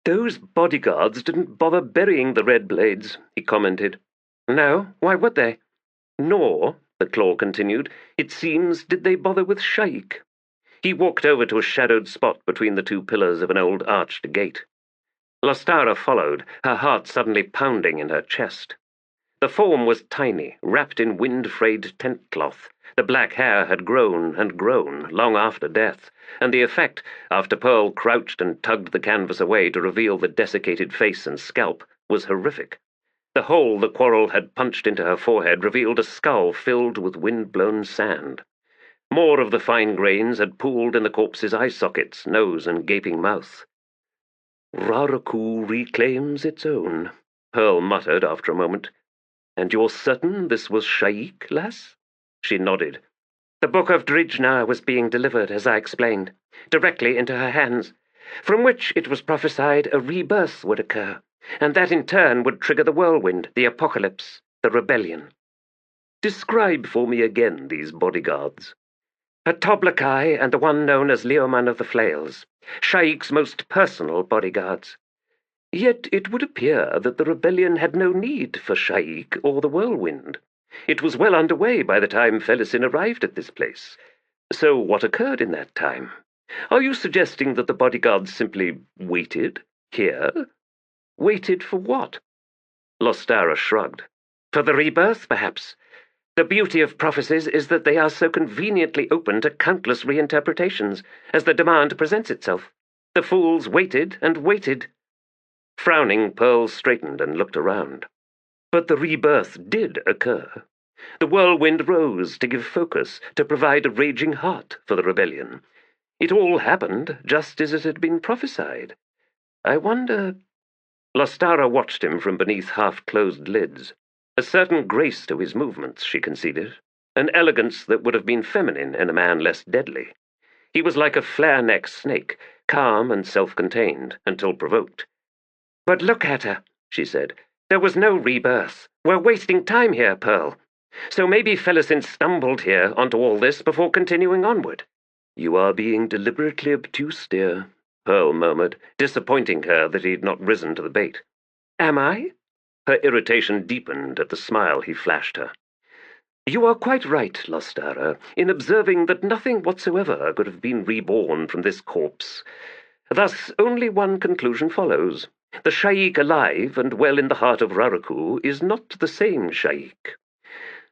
[SPEAKER 3] Those bodyguards didn't bother burying the red blades, he commented. No, why would they? Nor, the claw continued, it seems, did they bother with Sha'ik. He walked over to a shadowed spot between the 2 pillars of an old arched gate. Lostara followed, her heart suddenly pounding in her chest. The form was tiny, wrapped in wind-frayed tent cloth. The black hair had grown and grown long after death, and the effect, after Pearl crouched and tugged the canvas away to reveal the desiccated face and scalp, was horrific. The hole the quarrel had punched into her forehead revealed a skull filled with wind-blown sand. More of the fine grains had pooled in the corpse's eye sockets, nose, and gaping mouth. Raraku reclaims its own, Pearl muttered after a moment. And you're certain this was Sha'ik, lass? She nodded. The Book of Drijna was being delivered, as I explained, directly into her hands, from which it was prophesied a rebirth would occur, and that in turn would trigger the whirlwind, the apocalypse, the rebellion. Describe for me again these bodyguards. A Toblaka and the one known as Leoman of the Flails, Sha'ik's most personal bodyguards. Yet it would appear that the rebellion had no need for Sha'ik or the whirlwind. It was well underway by the time Felisin arrived at this place. So what occurred in that time? Are you suggesting that the bodyguards simply waited here? Waited for what? Lostara shrugged. For the rebirth, perhaps. The beauty of prophecies is that they are so conveniently open to countless reinterpretations as the demand presents itself. The fools waited and waited. Frowning, Pearl straightened and looked around. But the rebirth did occur. The whirlwind rose to give focus, to provide a raging heart for the rebellion. It all happened just as it had been prophesied. I wonder... Lostara watched him from beneath half-closed lids. A certain grace to his movements, she conceded, an elegance that would have been feminine in a man less deadly. He was like a flare-necked snake, calm and self-contained, until provoked. But look at her, she said. There was no rebirth. We're wasting time here, Pearl. So maybe Felisin stumbled here onto all this before continuing onward. You are being deliberately obtuse, dear, Pearl murmured, disappointing her that he had not risen to the bait.
[SPEAKER 4] Am I?
[SPEAKER 3] Her irritation deepened at the smile he flashed her. You are quite right, Lostara, in observing that nothing whatsoever could have been reborn from this corpse. Thus only one conclusion follows. The Sha'ik alive and well in the heart of Raraku is not the same Sha'ik.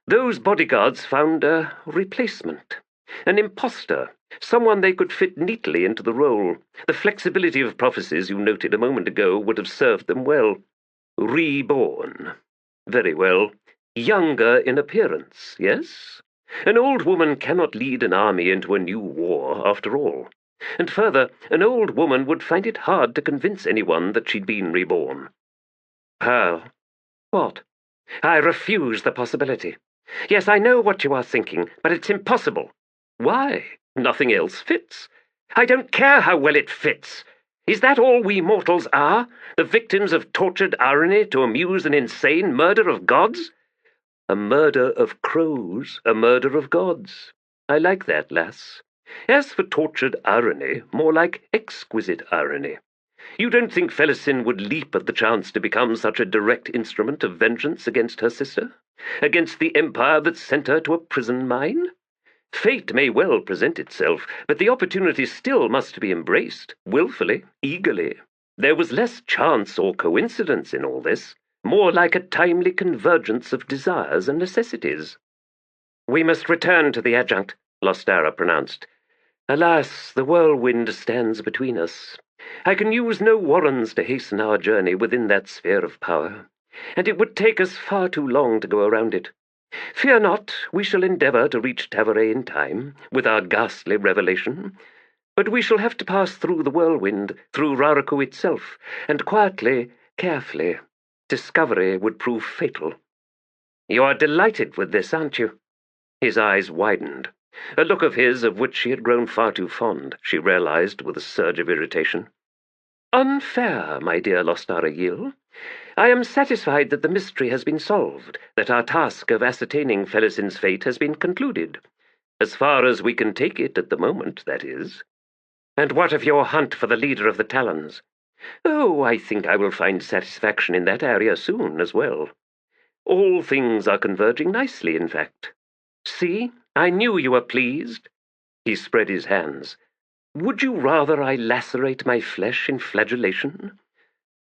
[SPEAKER 3] Those bodyguards found a replacement, an impostor, someone they could fit neatly into the role. The flexibility of prophecies you noted a moment ago would have served them well. Reborn. Very well. Younger in appearance, yes? An old woman cannot lead an army into a new war, after all. And further, an old woman would find it hard to convince anyone that she'd been reborn.
[SPEAKER 4] Pearl.
[SPEAKER 3] What?
[SPEAKER 4] I refuse the possibility. Yes, I know what you are thinking, but it's impossible.
[SPEAKER 3] Why? Nothing else fits.
[SPEAKER 4] I don't care how well it fits. Is that all we mortals are? The victims of tortured irony to amuse an insane murder of gods?
[SPEAKER 3] A murder of crows, a murder of gods. I like that, lass. As for tortured irony, more like exquisite irony. You don't think Felisin would leap at the chance to become such a direct instrument of vengeance against her sister? Against the empire that sent her to a prison mine? Fate may well present itself, but the opportunity still must be embraced, willfully, eagerly. There was less chance or coincidence in all this, more like a timely convergence of desires and necessities.
[SPEAKER 4] We must return to the Adjunct, Lostara pronounced.
[SPEAKER 3] Alas, the whirlwind stands between us. I can use no warrants to hasten our journey within that sphere of power, and it would take us far too long to go around it. Fear not, we shall endeavour to reach Tavore in time, with our ghastly revelation. But we shall have to pass through the whirlwind, through Raraku itself, and quietly, carefully. Discovery would prove fatal.
[SPEAKER 4] You are delighted with this, aren't you?
[SPEAKER 3] His eyes widened. A look of his of which she had grown far too fond, she realized with a surge of irritation. Unfair, my dear Lostara Yil. I am satisfied that the mystery has been solved, that our task of ascertaining Felisin's fate has been concluded. As far as we can take it at the moment, that is.
[SPEAKER 4] And what of your hunt for the leader of the Talons?
[SPEAKER 3] Oh, I think I will find satisfaction in that area soon as well. All things are converging nicely, in fact.
[SPEAKER 4] See, I knew you were pleased.
[SPEAKER 3] He spread his hands. Would you rather I lacerate my flesh in flagellation?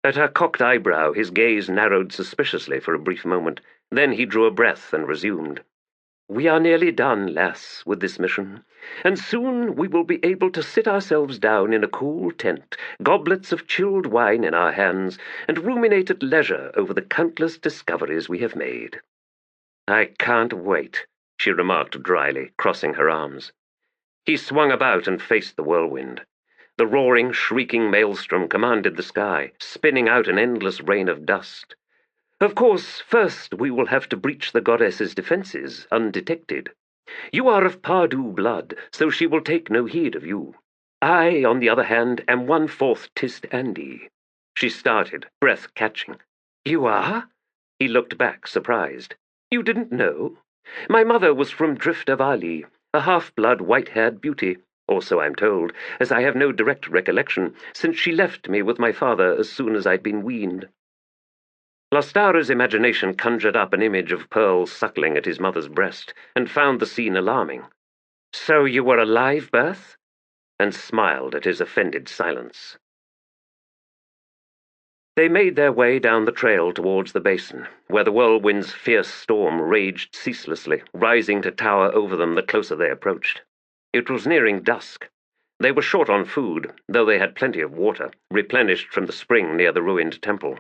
[SPEAKER 3] At her cocked eyebrow, his gaze narrowed suspiciously for a brief moment. Then he drew a breath and resumed. We are nearly done, lass, with this mission, and soon we will be able to sit ourselves down in a cool tent, goblets of chilled wine in our hands, and ruminate at leisure over the countless discoveries we have made.
[SPEAKER 4] I can't wait, she remarked dryly, crossing her arms.
[SPEAKER 3] He swung about and faced the whirlwind. The roaring, shrieking maelstrom commanded the sky, spinning out an endless rain of dust. Of course, first we will have to breach the goddess's defences, undetected. You are of Pardue blood, so she will take no heed of you. I, on the other hand, am 1/4 Tist Andi. She started, breath catching.
[SPEAKER 4] You are?
[SPEAKER 3] He looked back, surprised. You didn't know? My mother was from Drifter Valley, a half-blood white-haired beauty, or so I'm told, as I have no direct recollection, since she left me with my father as soon as I'd been weaned. Lostara's imagination conjured up an image of Pearl suckling at his mother's breast, and found the scene alarming.
[SPEAKER 4] So you were a live birth?
[SPEAKER 3] And smiled at his offended silence. They made their way down the trail towards the basin, where the whirlwind's fierce storm raged ceaselessly, rising to tower over them the closer they approached. It was nearing dusk. They were short on food, though they had plenty of water, replenished from the spring near the ruined temple.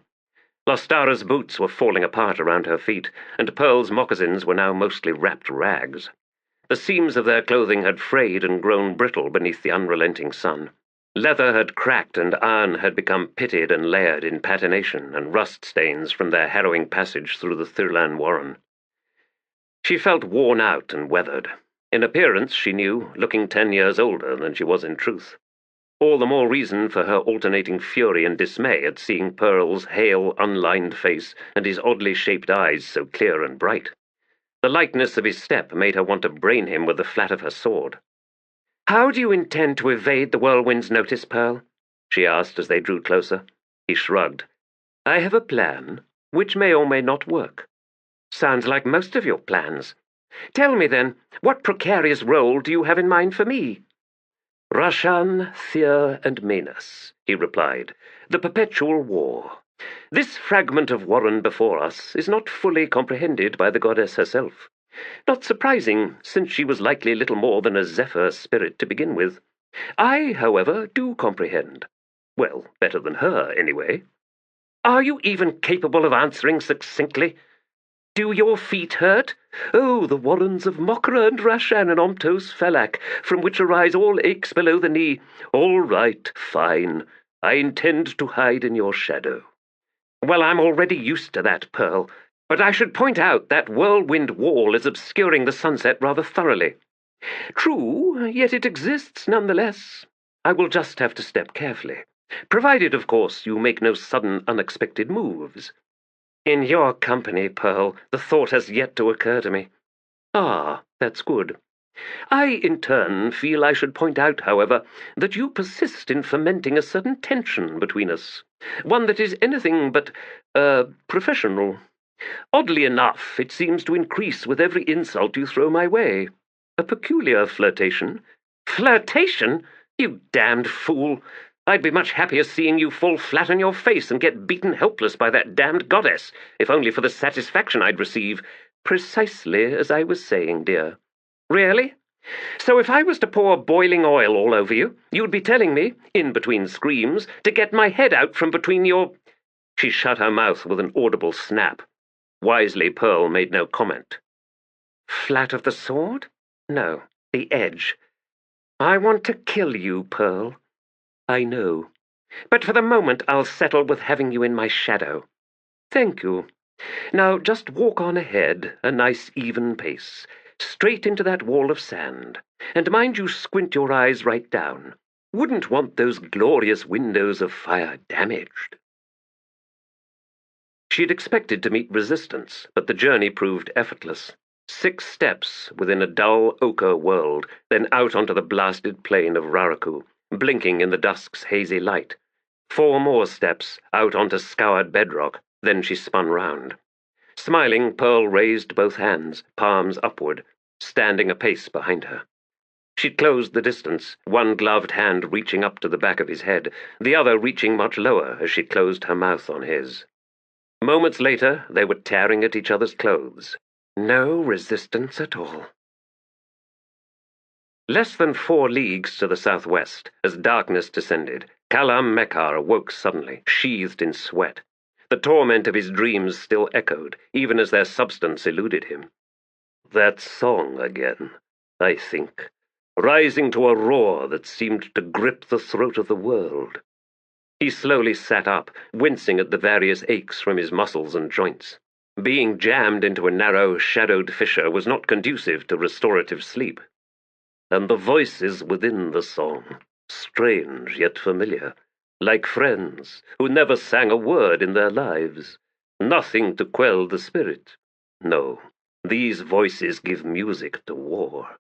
[SPEAKER 3] Lostara's boots were falling apart around her feet, and Pearl's moccasins were now mostly wrapped rags. The seams of their clothing had frayed and grown brittle beneath the unrelenting sun. Leather had cracked, and iron had become pitted and layered in patination and rust stains from their harrowing passage through the Thurlan Warren. She felt worn out and weathered. In appearance, she knew, looking 10 years older than she was in truth. All the more reason for her alternating fury and dismay at seeing Pearl's hale, unlined face and his oddly shaped eyes so clear and bright. The lightness of his step made her want to brain him with the flat of her sword. "How do you intend to evade the Whirlwind's notice, Pearl?" she asked as they drew closer. He shrugged. "I have a plan, which may or may not work." "Sounds like most of your plans. Tell me, then, what precarious role do you have in mind for me?" "Rashan, Thir, and Manus," he replied. "The perpetual war. This fragment of warren before us is not fully comprehended by the goddess herself. Not surprising, since she was likely little more than a zephyr spirit to begin with. I, however, do comprehend. Well, better than her, anyway." "Are you even capable of answering succinctly? Do your feet hurt? Oh, the warrens of Mokra and Rashan and Omtos Felak, from which arise all aches below the knee. All right, fine. I intend to hide in your shadow." "Well, I'm already used to that, Pearl. But I should point out that whirlwind wall is obscuring the sunset rather thoroughly." "True, yet it exists nonetheless. I will just have to step carefully. Provided, of course, you make no sudden, unexpected moves." "In your company, Pearl, the thought has yet to occur to me." "Ah, that's good. I, in turn, feel I should point out, however, that you persist in fomenting a certain tension between us, one that is anything but, professional. Oddly enough, it seems to increase with every insult you throw my way. A peculiar flirtation." "Flirtation? You damned fool! I'd be much happier seeing you fall flat on your face and get beaten helpless by that damned goddess, if only for the satisfaction I'd receive." "Precisely as I was saying, dear." "Really? So if I was to pour boiling oil all over you, you'd be telling me, in between screams, to get my head out from between your—" She shut her mouth with an audible snap. Wisely, Pearl made no comment. "Flat of the sword? No, the edge. I want to kill you, Pearl. I know. But for the moment I'll settle with having you in my shadow." "Thank you. Now just walk on ahead, a nice even pace, straight into that wall of sand. And mind you squint your eyes right down. Wouldn't want those glorious windows of fire damaged." She'd expected to meet resistance, but the journey proved effortless. 6 steps within a dull ochre world, then out onto the blasted plain of Raraku, blinking in the dusk's hazy light. 4 more steps, out onto scoured bedrock, then she spun round. Smiling, Pearl raised both hands, palms upward, standing a pace behind her. She'd closed the distance, one gloved hand reaching up to the back of his head, the other reaching much lower as she closed her mouth on his. Moments later, they were tearing at each other's clothes. No resistance at all. Less than 4 leagues to the southwest, as darkness descended, Kalam Mekar awoke suddenly, sheathed in sweat. The torment of his dreams still echoed, even as their substance eluded him. That song again, I think, rising to a roar that seemed to grip the throat of the world. He slowly sat up, wincing at the various aches from his muscles and joints. Being jammed into a narrow, shadowed fissure was not conducive to restorative sleep. And the voices within the song, strange yet familiar, like friends who never sang a word in their lives. Nothing to quell the spirit. No, these voices give music to war.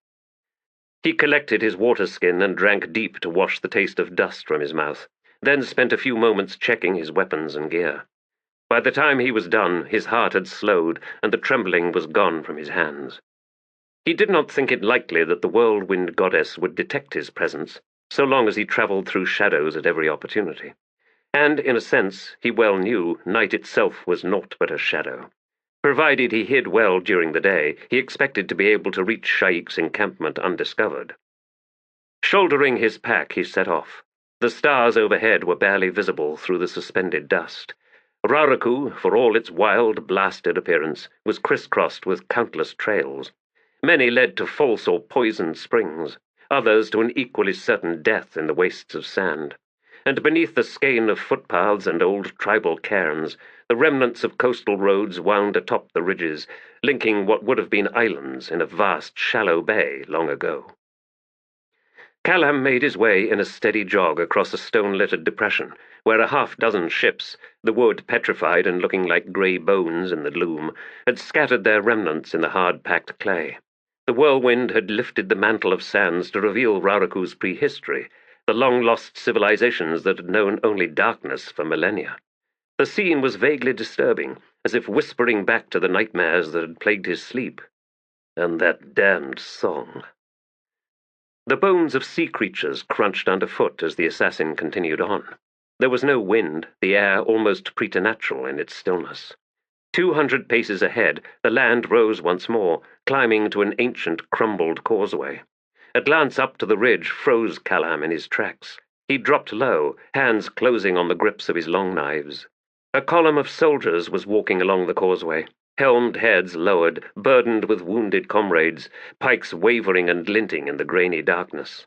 [SPEAKER 3] He collected his water skin and drank deep to wash the taste of dust from his mouth, then spent a few moments checking his weapons and gear. By the time he was done, his heart had slowed, and the trembling was gone from his hands. He did not think it likely that the Whirlwind Goddess would detect his presence, so long as he travelled through shadows at every opportunity. And, in a sense, he well knew night itself was naught but a shadow. Provided he hid well during the day, he expected to be able to reach Sha'ik's encampment undiscovered. Shouldering his pack, he set off. The stars overhead were barely visible through the suspended dust. Raraku, for all its wild, blasted appearance, was crisscrossed with countless trails. Many led to false or poisoned springs, others to an equally certain death in the wastes of sand. And beneath the skein of footpaths and old tribal cairns, the remnants of coastal roads wound atop the ridges, linking what would have been islands in a vast, shallow bay long ago. Kalam made his way in a steady jog across a stone-littered depression, where a half-dozen ships, the wood petrified and looking like grey bones in the gloom, had scattered their remnants in the hard-packed clay. The whirlwind had lifted the mantle of sands to reveal Raraku's prehistory, the long-lost civilizations that had known only darkness for millennia. The scene was vaguely disturbing, as if whispering back to the nightmares that had plagued his sleep. And that damned song. The bones of sea creatures crunched underfoot as the assassin continued on. There was no wind, the air almost preternatural in its stillness. 200 paces ahead, the land rose once more, climbing to an ancient, crumbled causeway. A glance up to the ridge froze Callum in his tracks. He dropped low, hands closing on the grips of his long knives. A column of soldiers was walking along the causeway, helmed heads lowered, burdened with wounded comrades, pikes wavering and glinting in the grainy darkness.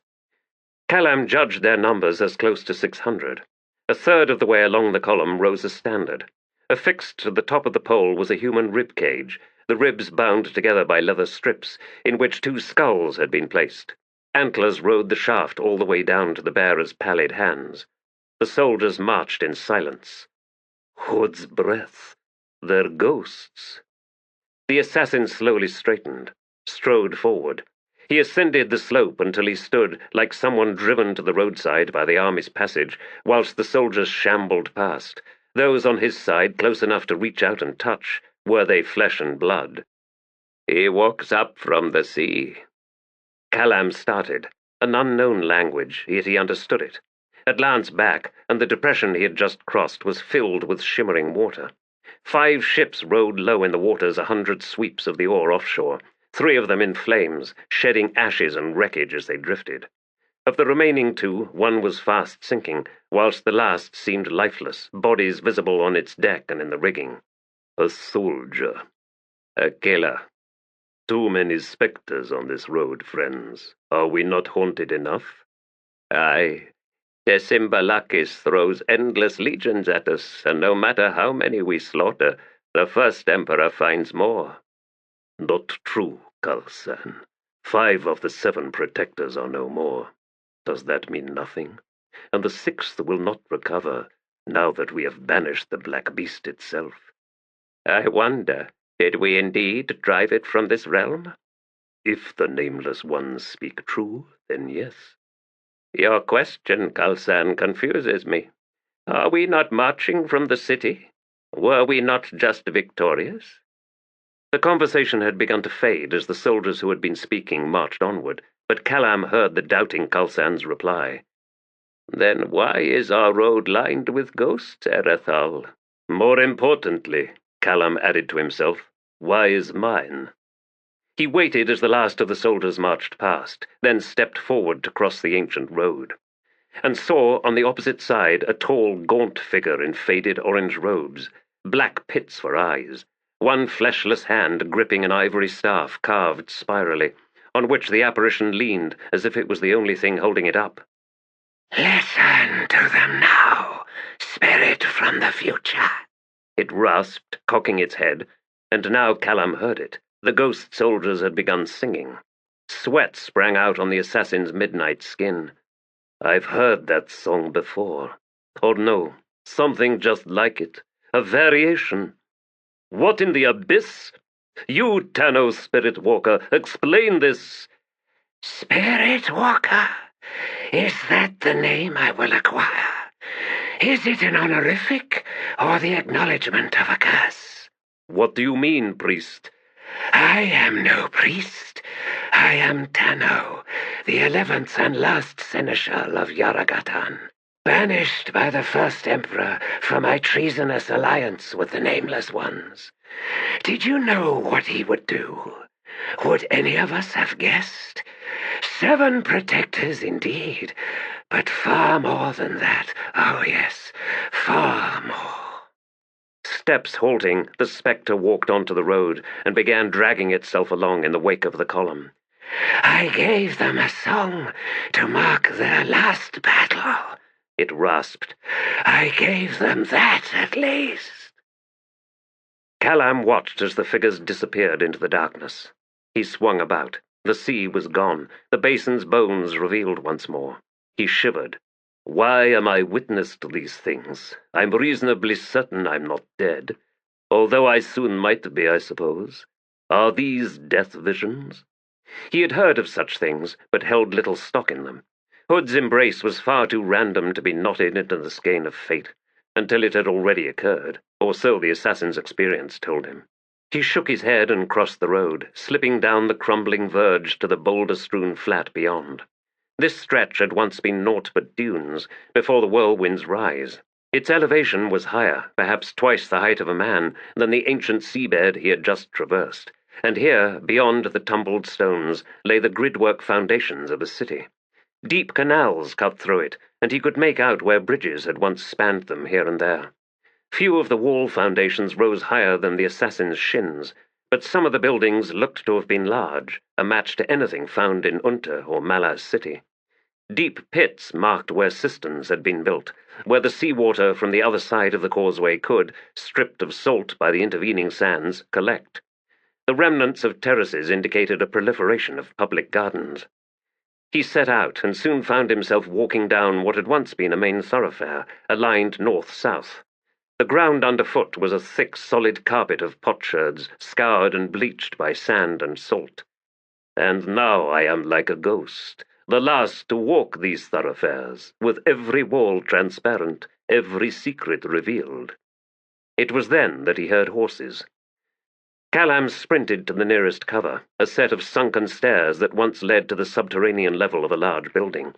[SPEAKER 3] Callum judged their numbers as close to 600. A third of the way along the column rose a standard. Affixed to the top of the pole was a human rib cage, the ribs bound together by leather strips, in which 2 skulls had been placed. Antlers rode the shaft all the way down to the bearer's pallid hands. The soldiers marched in silence. Hood's breath. They're ghosts. The assassin slowly straightened, strode forward. He ascended the slope until he stood like someone driven to the roadside by the army's passage, whilst the soldiers shambled past. Those on his side, close enough to reach out and touch, were they flesh and blood. He walks up from the sea. Callum started, an unknown language, yet he understood it. A glance back, and the depression he had just crossed was filled with shimmering water. 5 ships rode low in the waters 100 sweeps of the oar offshore, 3 of them in flames, shedding ashes and wreckage as they drifted. Of the remaining 2, one was fast sinking, whilst the last seemed lifeless, bodies visible on its deck and in the rigging. A soldier. A killer. Too many spectres on this road, friends. Are we not haunted enough? Aye. Decimbalakis throws endless legions at us, and no matter how many we slaughter, the first emperor finds more. Not true, Karsan. 5 of the 7 protectors are no more. Does that mean nothing? And the 6th will not recover, now that we have banished the black beast itself. I wonder, did we indeed drive it from this realm? If the nameless ones speak true, then yes. Your question, Karsan, confuses me. Are we not marching from the city? Were we not just victorious? The conversation had begun to fade as the soldiers who had been speaking marched onward, but Callum heard the doubting Karsan's reply. Then why is our road lined with ghosts, Erethal? More importantly, Callum added to himself, why is mine? He waited as the last of the soldiers marched past, then stepped forward to cross the ancient road, and saw on the opposite side a tall, gaunt figure in faded orange robes, black pits for eyes, one fleshless hand gripping an ivory staff carved spirally, on which the apparition leaned as if it was the only thing holding it up.
[SPEAKER 2] Listen to them now, spirit from the future.
[SPEAKER 3] It rasped, cocking its head, and now Callum heard it. The ghost soldiers had begun singing. Sweat sprang out on the assassin's midnight skin. I've heard that song before. Or no, something just like it. A variation. What in the abyss? You, Tano Spirit Walker, explain this.
[SPEAKER 2] Spirit Walker? Is that the name I will acquire? Is it an honorific or the acknowledgement of a curse?
[SPEAKER 3] What do you mean, priest?
[SPEAKER 2] I am no priest. I am Tano, the 11th and last seneschal of Yaragatan, banished by the first emperor for my treasonous alliance with the Nameless Ones. Did you know what he would do? Would any of us have guessed? 7 protectors indeed, but far more than that. Oh yes, far more.
[SPEAKER 3] Steps halting, the spectre walked onto the road and began dragging itself along in the wake of the column.
[SPEAKER 2] I gave them a song to mark their last battle, it rasped. I gave them that at least.
[SPEAKER 3] Callum watched as the figures disappeared into the darkness. He swung about. The sea was gone, the basin's bones revealed once more. He shivered. Why am I witness to these things? I'm reasonably certain I'm not dead, although I soon might be, I suppose. Are these death visions? He had heard of such things, but held little stock in them. Hood's embrace was far too random to be knotted into the skein of fate, until it had already occurred, or so the assassin's experience told him. He shook his head and crossed the road, slipping down the crumbling verge to the boulder-strewn flat beyond. This stretch had once been naught but dunes, before the whirlwind's rise. Its elevation was higher, perhaps twice the height of a man, than the ancient seabed he had just traversed, and here, beyond the tumbled stones, lay the gridwork foundations of a city. Deep canals cut through it, and he could make out where bridges had once spanned them here and there. Few of the wall foundations rose higher than the assassin's shins, but some of the buildings looked to have been large, a match to anything found in Unter or Malaz city. Deep pits marked where cisterns had been built, where the seawater from the other side of the causeway could, stripped of salt by the intervening sands, collect. The remnants of terraces indicated a proliferation of public gardens. He set out and soon found himself walking down what had once been a main thoroughfare, aligned north-south. The ground underfoot was a thick, solid carpet of potsherds, scoured and bleached by sand and salt. And now I am like a ghost, the last to walk these thoroughfares, with every wall transparent, every secret revealed. It was then that he heard horses. Callum sprinted to the nearest cover, a set of sunken stairs that once led to the subterranean level of a large building.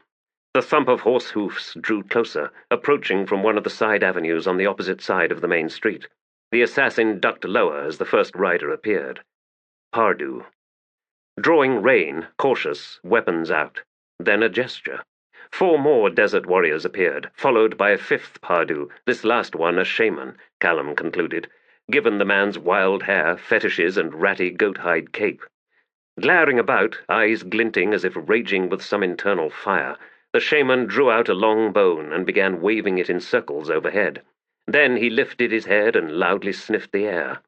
[SPEAKER 3] The thump of horse hoofs drew closer, approaching from one of the side avenues on the opposite side of the main street. The assassin ducked lower as the first rider appeared. Pardu. Drawing rein, cautious, weapons out. Then a gesture. 4 more desert warriors appeared, followed by a 5th Pardu, this last one a shaman, Callum concluded, given the man's wild hair, fetishes, and ratty goat-hide cape. Glaring about, eyes glinting as if raging with some internal fire, the shaman drew out a long bone and began waving it in circles overhead. Then he lifted his head and loudly sniffed the air.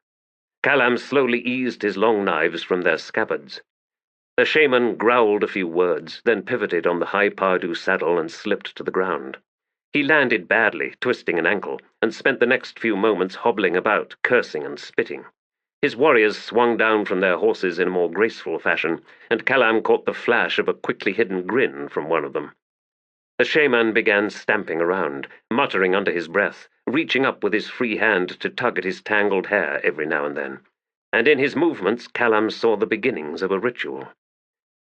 [SPEAKER 3] Callum slowly eased his long knives from their scabbards. The shaman growled a few words, then pivoted on the high Pardu saddle and slipped to the ground. He landed badly, twisting an ankle, and spent the next few moments hobbling about, cursing and spitting. His warriors swung down from their horses in a more graceful fashion, and Callum caught the flash of a quickly hidden grin from one of them. The shaman began stamping around, muttering under his breath, reaching up with his free hand to tug at his tangled hair every now and then. And in his movements Callum saw the beginnings of a ritual.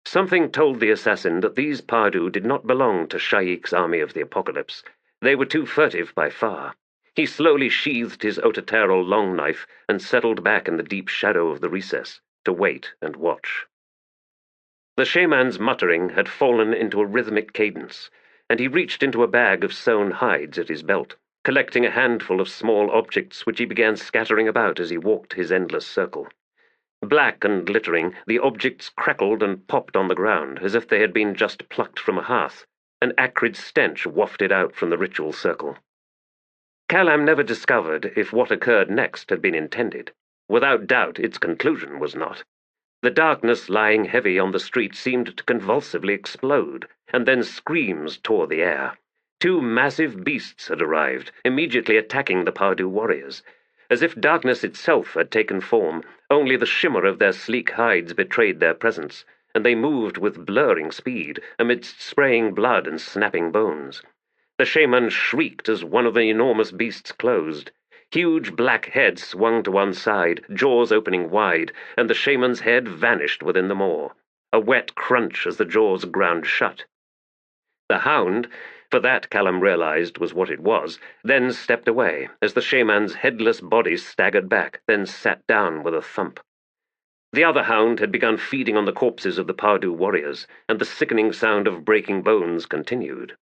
[SPEAKER 3] Something told the assassin that these Pardu did not belong to Sha'ik's army of the apocalypse. They were too furtive by far. He slowly sheathed his Otaterol long knife and settled back in the deep shadow of the recess, to wait and watch. The shaman's muttering had fallen into a rhythmic cadence, and he reached into a bag of sewn hides at his belt, collecting a handful of small objects which he began scattering about as he walked his endless circle. Black and glittering, the objects crackled and popped on the ground as if they had been just plucked from a hearth. An acrid stench wafted out from the ritual circle. Callum never discovered if what occurred next had been intended. Without doubt, its conclusion was not. The darkness lying heavy on the street seemed to convulsively explode, and then screams tore the air. 2 massive beasts had arrived, immediately attacking the Pardu warriors. As if darkness itself had taken form, only the shimmer of their sleek hides betrayed their presence, and they moved with blurring speed amidst spraying blood and snapping bones. The shaman shrieked as one of the enormous beasts closed. Huge black heads swung to one side, jaws opening wide, and the shaman's head vanished within the maw. A wet crunch as the jaws ground shut. The hound, for that Callum realized was what it was, then stepped away as the shaman's headless body staggered back, then sat down with a thump. The other hound had begun feeding on the corpses of the Pardu warriors, and the sickening sound of breaking bones continued.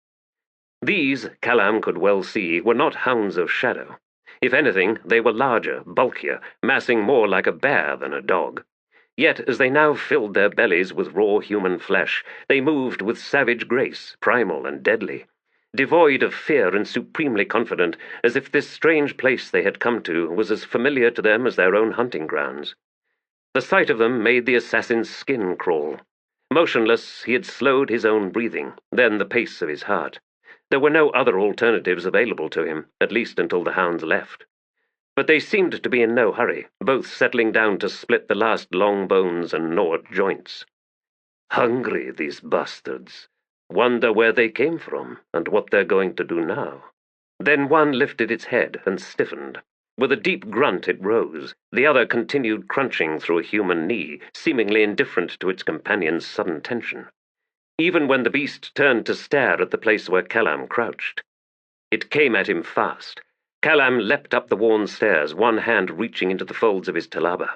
[SPEAKER 3] These, Callum could well see, were not hounds of shadow. If anything, they were larger, bulkier, massing more like a bear than a dog. Yet, as they now filled their bellies with raw human flesh, they moved with savage grace, primal and deadly, devoid of fear and supremely confident, as if this strange place they had come to was as familiar to them as their own hunting grounds. The sight of them made the assassin's skin crawl. Motionless, he had slowed his own breathing, then the pace of his heart. There were no other alternatives available to him, at least until the hounds left. But they seemed to be in no hurry, both settling down to split the last long bones and gnaw at joints. Hungry, these bastards. Wonder where they came from, and what they're going to do now. Then one lifted its head and stiffened. With a deep grunt it rose. The other continued crunching through a human knee, seemingly indifferent to its companion's sudden tension. Even when the beast turned to stare at the place where Callum crouched. It came at him fast. Callum leapt up the worn stairs, one hand reaching into the folds of his talaba.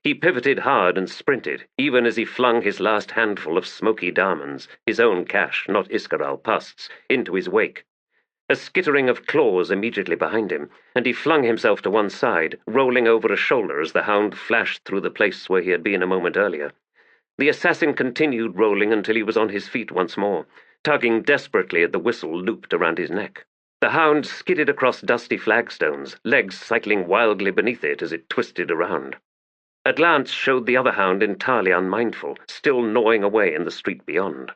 [SPEAKER 3] He pivoted hard and sprinted, even as he flung his last handful of smoky diamonds, his own cash, not Iskaral Pust's, into his wake. A skittering of claws immediately behind him, and he flung himself to one side, rolling over a shoulder as the hound flashed through the place where he had been a moment earlier. The assassin continued rolling until he was on his feet once more, tugging desperately at the whistle looped around his neck. The hound skidded across dusty flagstones, legs cycling wildly beneath it as it twisted around. A glance showed the other hound entirely unmindful, still gnawing away in the street beyond.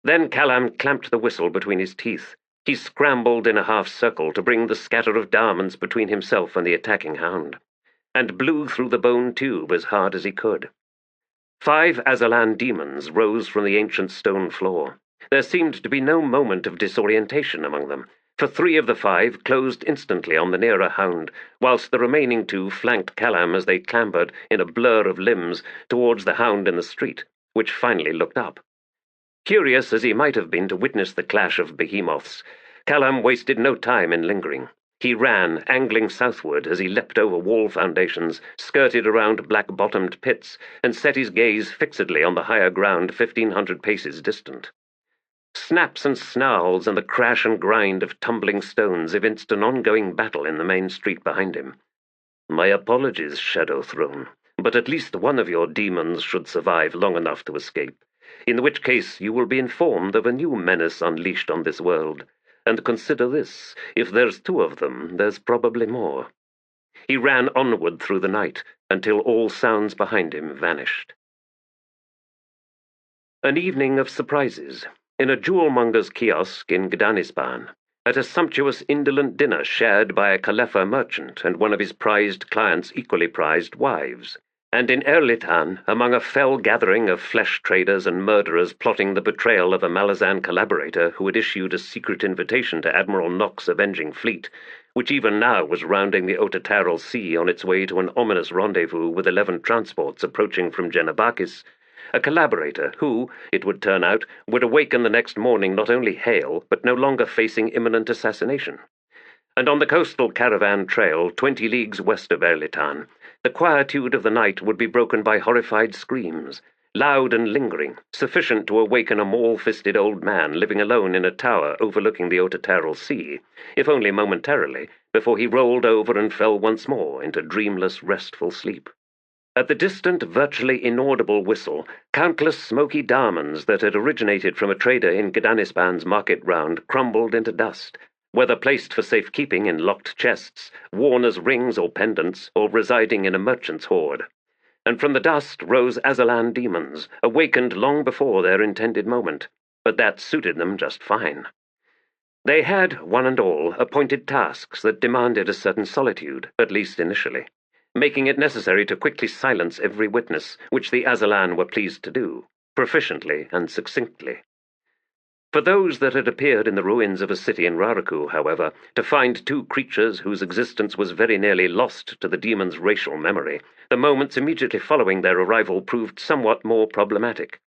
[SPEAKER 3] Then Callum clamped the whistle between his teeth. He scrambled in a half-circle to bring the scatter of diamonds between himself and the attacking hound, and blew through the bone tube as hard as he could. 5 Azalan demons rose from the ancient stone floor. There seemed to be no moment of disorientation among them, for 3 of the 5 closed instantly on the nearer hound, whilst the remaining 2 flanked Callum as they clambered in a blur of limbs towards the hound in the street, which finally looked up. Curious as he might have been to witness the clash of behemoths, Callum wasted no time in lingering. He ran, angling southward as he leapt over wall foundations, skirted around black-bottomed pits, and set his gaze fixedly on the higher ground 1,500 paces distant. Snaps and snarls and the crash and grind of tumbling stones evinced an ongoing battle in the main street behind him. My apologies, Shadow Throne, but at least one of your demons should survive long enough to escape, in which case you will be informed of a new menace unleashed on this world. And consider this, if there's 2 of them, there's probably more. He ran onward through the night, until all sounds behind him vanished. An evening of surprises. In a jewel-monger's kiosk in Gdanispan, at a sumptuous indolent dinner shared by a Kalefa merchant and one of his prized clients' equally prized wives, and in Erlitan, among a fell gathering of flesh traders and murderers plotting the betrayal of a Malazan collaborator who had issued a secret invitation to Admiral Nock's avenging fleet, which even now was rounding the Otatarral Sea on its way to an ominous rendezvous with 11 transports approaching from Genabakis, a collaborator who, it would turn out, would awaken the next morning not only hale, but no longer facing imminent assassination. And on the coastal caravan trail 20 leagues west of Erlitan, the quietude of the night would be broken by horrified screams, loud and lingering, sufficient to awaken a maul-fisted old man living alone in a tower overlooking the Otatarral Sea, if only momentarily, before he rolled over and fell once more into dreamless, restful sleep. At the distant, virtually inaudible whistle, countless smoky diamonds that had originated from a trader in Gdanispan's market round crumbled into dust, whether placed for safekeeping in locked chests, worn as rings or pendants, or residing in a merchant's hoard. And from the dust rose Azalan demons, awakened long before their intended moment, but that suited them just fine. They had, one and all, appointed tasks that demanded a certain solitude, at least initially, making it necessary to quickly silence every witness, which the Azalan were pleased to do, proficiently and succinctly. For those that had appeared in the ruins of a city in Raraku, however, to find 2 creatures whose existence was very nearly lost to the demon's racial memory, the moments immediately following their arrival proved somewhat more problematic.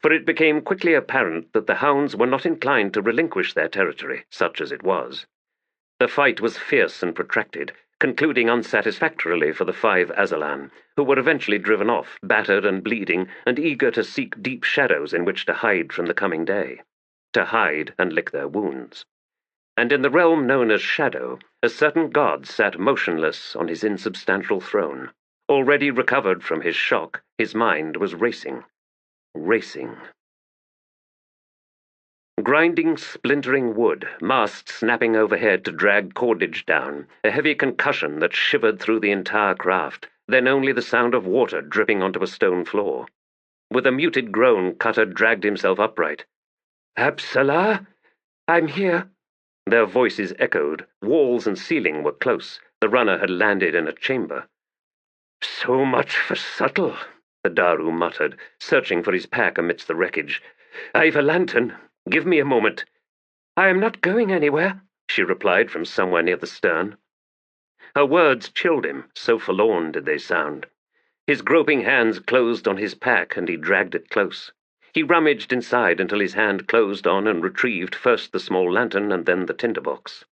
[SPEAKER 3] For it became quickly apparent that the hounds were not inclined to relinquish their territory, such as it was. The fight was fierce and protracted, concluding unsatisfactorily for the 5 Azalan, who were eventually driven off, battered and bleeding, and eager to seek deep shadows in which to hide from the coming day. To hide and lick their wounds. And in the realm known as Shadow, a certain god sat motionless on his insubstantial throne. Already recovered from his shock, his mind was racing. Racing. Grinding, splintering wood, masts snapping overhead to drag cordage down, a heavy concussion that shivered through the entire craft, then only the sound of water dripping onto a stone floor. With a muted groan, Cutter dragged himself upright. "Apsala?
[SPEAKER 4] I'm here.
[SPEAKER 3] Their voices echoed. Walls and ceiling were close. The runner had landed in a chamber.
[SPEAKER 1] So much for subtle, the Daru muttered, searching for his pack amidst the wreckage. I've a lantern. Give me a moment.
[SPEAKER 4] I am not going anywhere,
[SPEAKER 1] she replied from somewhere near the stern. Her words chilled him, so forlorn did they sound. His groping hands closed on his pack, and he dragged it close. He rummaged inside until his hand closed on and retrieved first the small lantern and then the tinderbox.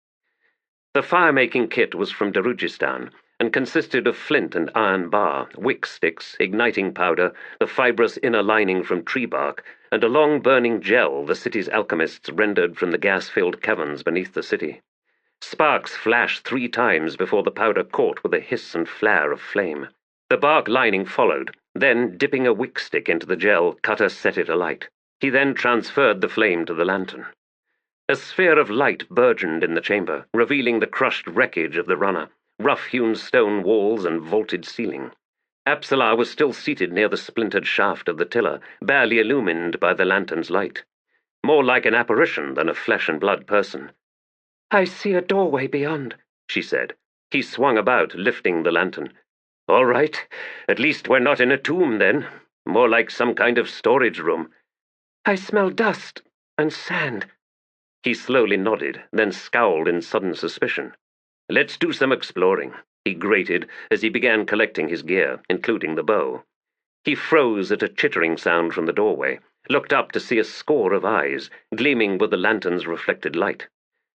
[SPEAKER 1] The fire-making kit was from Darujistan, and consisted of flint and iron bar, wick sticks, igniting powder, the fibrous inner lining from tree bark, and a long burning gel the city's alchemists rendered from the gas-filled caverns beneath the city. Sparks flashed 3 times before the powder caught with a hiss and flare of flame. The bark lining followed. Then, dipping a wick stick into the gel, Cutter set it alight. He then transferred the flame to the lantern. A sphere of light burgeoned in the chamber, revealing the crushed wreckage of the runner, rough-hewn stone walls and vaulted ceiling. Apsalar was still seated near the splintered shaft of the tiller, barely illumined by the lantern's light. More like an apparition than a flesh-and-blood person.
[SPEAKER 4] I see a doorway beyond,
[SPEAKER 1] she said. He swung about, lifting the lantern. All right. At least we're not in a tomb, then. More like some kind of storage room.
[SPEAKER 4] I smell dust and sand.
[SPEAKER 1] He slowly nodded, then scowled in sudden suspicion. Let's do some exploring, he grated as he began collecting his gear, including the bow. He froze at a chittering sound from the doorway, looked up to see a score of eyes, gleaming with the lantern's reflected light.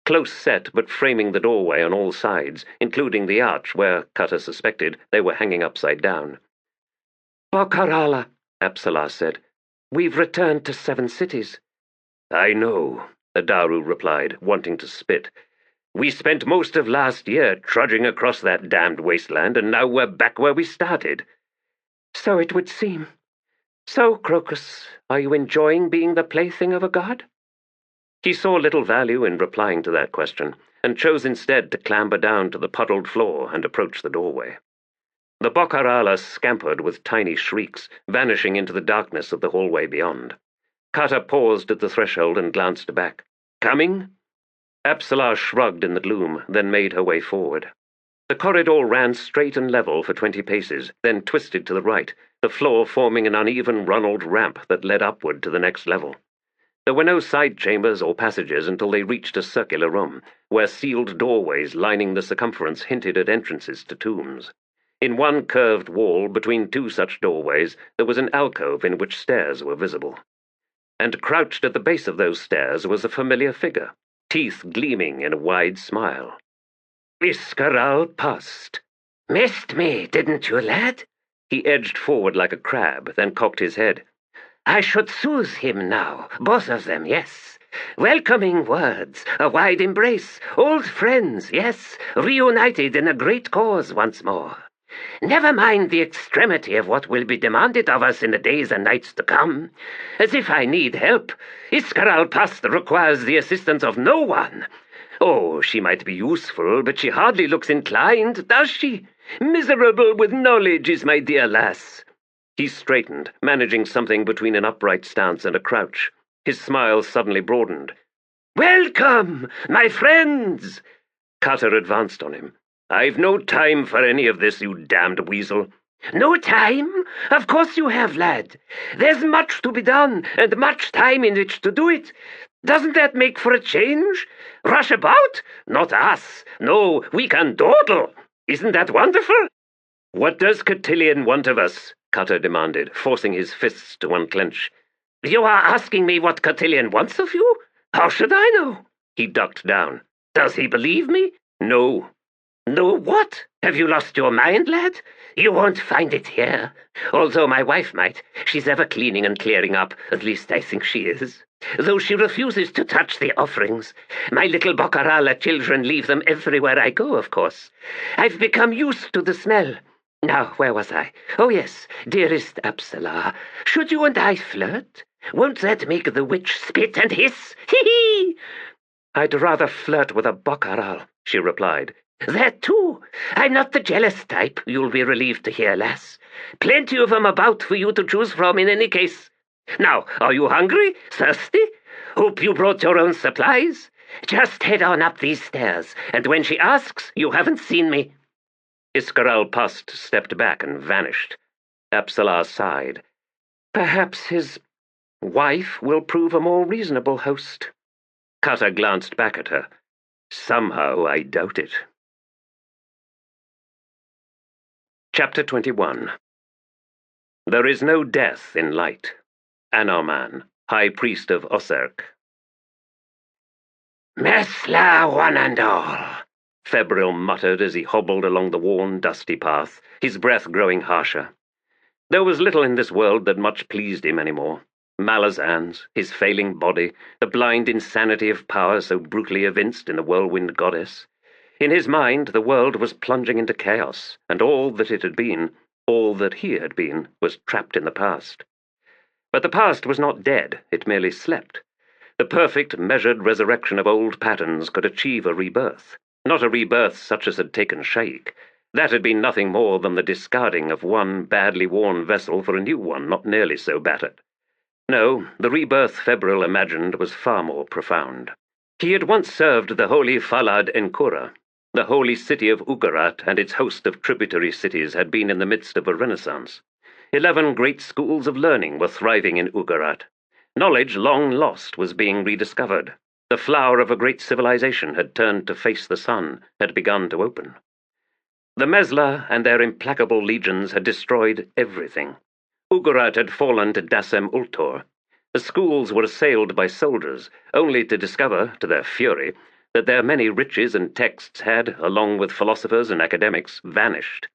[SPEAKER 1] Close set, but framing the doorway on all sides, including the arch where, Cutter suspected, they were hanging upside down.
[SPEAKER 4] Bokarala, Apsalar said. We've returned to 7 cities.
[SPEAKER 1] I know, the Daru replied, wanting to spit. We spent most of last year trudging across that damned wasteland, and now we're back where we started.
[SPEAKER 4] So it would seem. So, Crocus, are you enjoying being the plaything of a god?
[SPEAKER 1] He saw little value in replying to that question, and chose instead to clamber down to the puddled floor and approach the doorway. The Bokarala scampered with tiny shrieks, vanishing into the darkness of the hallway beyond. Cutter paused at the threshold and glanced back. Coming? Apsalar shrugged in the gloom, then made her way forward. The corridor ran straight and level for 20 paces, then twisted to the right, the floor forming an uneven runneled ramp that led upward to the next level. There were no side chambers or passages until they reached a circular room, where sealed doorways lining the circumference hinted at entrances to tombs. In one curved wall between 2 such doorways there was an alcove in which stairs were visible. And crouched at the base of those stairs was a familiar figure, teeth gleaming in a wide smile.
[SPEAKER 2] Iskaral passed. Missed me, didn't you, lad?
[SPEAKER 1] He edged forward like a crab, then cocked his head.
[SPEAKER 2] I should soothe him now, both of them, yes. Welcoming words, a wide embrace, old friends, yes, reunited in a great cause once more. Never mind the extremity of what will be demanded of us in the days and nights to come. As if I need help. Iskaral Past requires the assistance of no one. Oh, she might be useful, but she hardly looks inclined, does she? Miserable with knowledge is my dear lass.
[SPEAKER 1] He straightened, managing something between an upright stance and a crouch. His smile suddenly broadened.
[SPEAKER 2] Welcome, my friends!
[SPEAKER 1] Cutter advanced on him. I've no time for any of this, you damned weasel.
[SPEAKER 2] No time? Of course you have, lad. There's much to be done, and much time in which to do it. Doesn't that make for a change? Rush about? Not us. No, we can dawdle. Isn't that wonderful?
[SPEAKER 1] What does Cotillion want of us? Cutter demanded, forcing his fists to unclench.
[SPEAKER 2] You are asking me what Cotillion wants of you? How should I know?
[SPEAKER 1] He ducked down.
[SPEAKER 2] Does he believe me?
[SPEAKER 1] No.
[SPEAKER 2] No what? Have you lost your mind, lad? You won't find it here. Although my wife might. She's ever cleaning and clearing up. At least I think she is. Though she refuses to touch the offerings. My little Bokarala children leave them everywhere I go, of course. I've become used to the smell. Now, where was I? Oh, yes, dearest Apsalar, should you and I flirt? Won't that make the witch spit and hiss? Hee-hee!
[SPEAKER 4] I'd rather flirt with a Bokaral, she replied.
[SPEAKER 2] That too. I'm not the jealous type, you'll be relieved to hear, lass. Plenty of 'em about for you to choose from in any case. Now, are you hungry? Thirsty? Hope you brought your own supplies? Just head on up these stairs, and when she asks, you haven't seen me."
[SPEAKER 3] Iskaral Pust stepped back and vanished. Apsalar sighed. Perhaps his wife will prove a more reasonable host. Kata glanced back at her. Somehow I doubt it. Chapter 21. There is no death in light. Anorman, High Priest of Oserk.
[SPEAKER 2] "Mesla one and all,"
[SPEAKER 3] Febryl muttered as he hobbled along the worn, dusty path, his breath growing harsher. There was little in this world that much pleased him any more. Malazans, his failing body, the blind insanity of power so brutally evinced in the Whirlwind Goddess. In his mind, the world was plunging into chaos, and all that it had been, all that he had been, was trapped in the past. But the past was not dead, it merely slept. The perfect, measured resurrection of old patterns could achieve a rebirth. Not a rebirth such as had taken Sha'ik. That had been nothing more than the discarding of one badly worn vessel for a new one not nearly so battered. No, the rebirth Febryl imagined was far more profound. He had once served the holy Falad Enkura. The holy city of Ugarat and its host of tributary cities had been in the midst of a renaissance. 11 great schools of learning were thriving in Ugarat. Knowledge long lost was being rediscovered. The flower of a great civilization had turned to face the sun, had begun to open. The Mesla and their implacable legions had destroyed everything. Ugarat had fallen to Dasem Ultor. The schools were assailed by soldiers, only to discover, to their fury, that their many riches and texts had, along with philosophers and academics, vanished.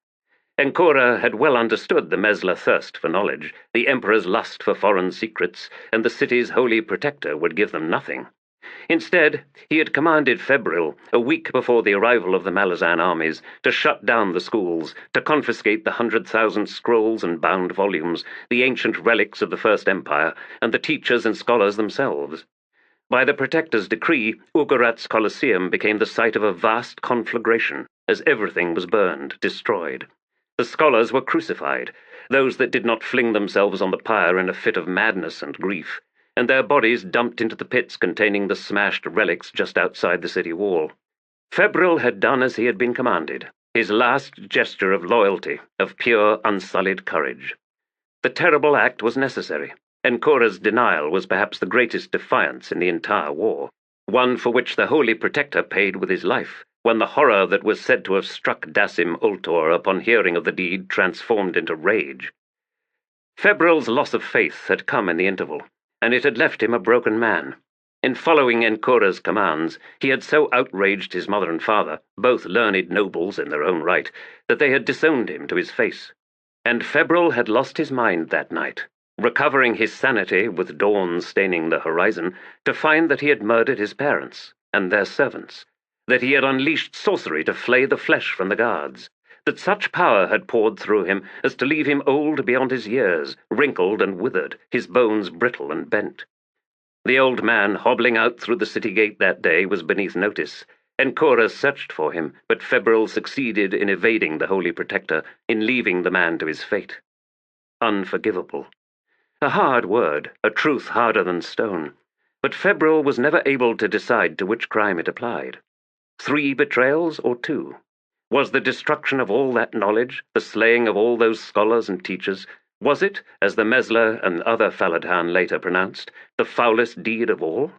[SPEAKER 3] Enkura had well understood the Mesla thirst for knowledge, the emperor's lust for foreign secrets, and the city's holy protector would give them nothing. Instead, he had commanded Febryl, a week before the arrival of the Malazan armies, to shut down the schools, to confiscate the 100,000 scrolls and bound volumes, the ancient relics of the First Empire, and the teachers and scholars themselves. By the Protector's decree, Ugarat's Colosseum became the site of a vast conflagration, as everything was burned, destroyed. The scholars were crucified, those that did not fling themselves on the pyre in a fit of madness and grief, and their bodies dumped into the pits containing the smashed relics just outside the city wall. Febryl had done as he had been commanded, his last gesture of loyalty, of pure, unsullied courage. The terrible act was necessary. Enkura's denial was perhaps the greatest defiance in the entire war, one for which the Holy Protector paid with his life, when the horror that was said to have struck Dasim Ultor upon hearing of the deed transformed into rage. Febryl's loss of faith had come in the interval, and it had left him a broken man. In following Enkura's commands, he had so outraged his mother and father, both learned nobles in their own right, that they had disowned him to his face. And Febryl had lost his mind that night, recovering his sanity with dawn staining the horizon, to find that he had murdered his parents and their servants, that he had unleashed sorcery to flay the flesh from the guards, that such power had poured through him as to leave him old beyond his years, wrinkled and withered, his bones brittle and bent. The old man hobbling out through the city gate that day was beneath notice. Enkura searched for him, but Febryl succeeded in evading the Holy Protector, in leaving the man to his fate. Unforgivable. A hard word, a truth harder than stone, but Febryl was never able to decide to which crime it applied. 3 betrayals or 2? Was the destruction of all that knowledge, the slaying of all those scholars and teachers, was it, as the Mesla and other Faladhan later pronounced, the foulest deed of all?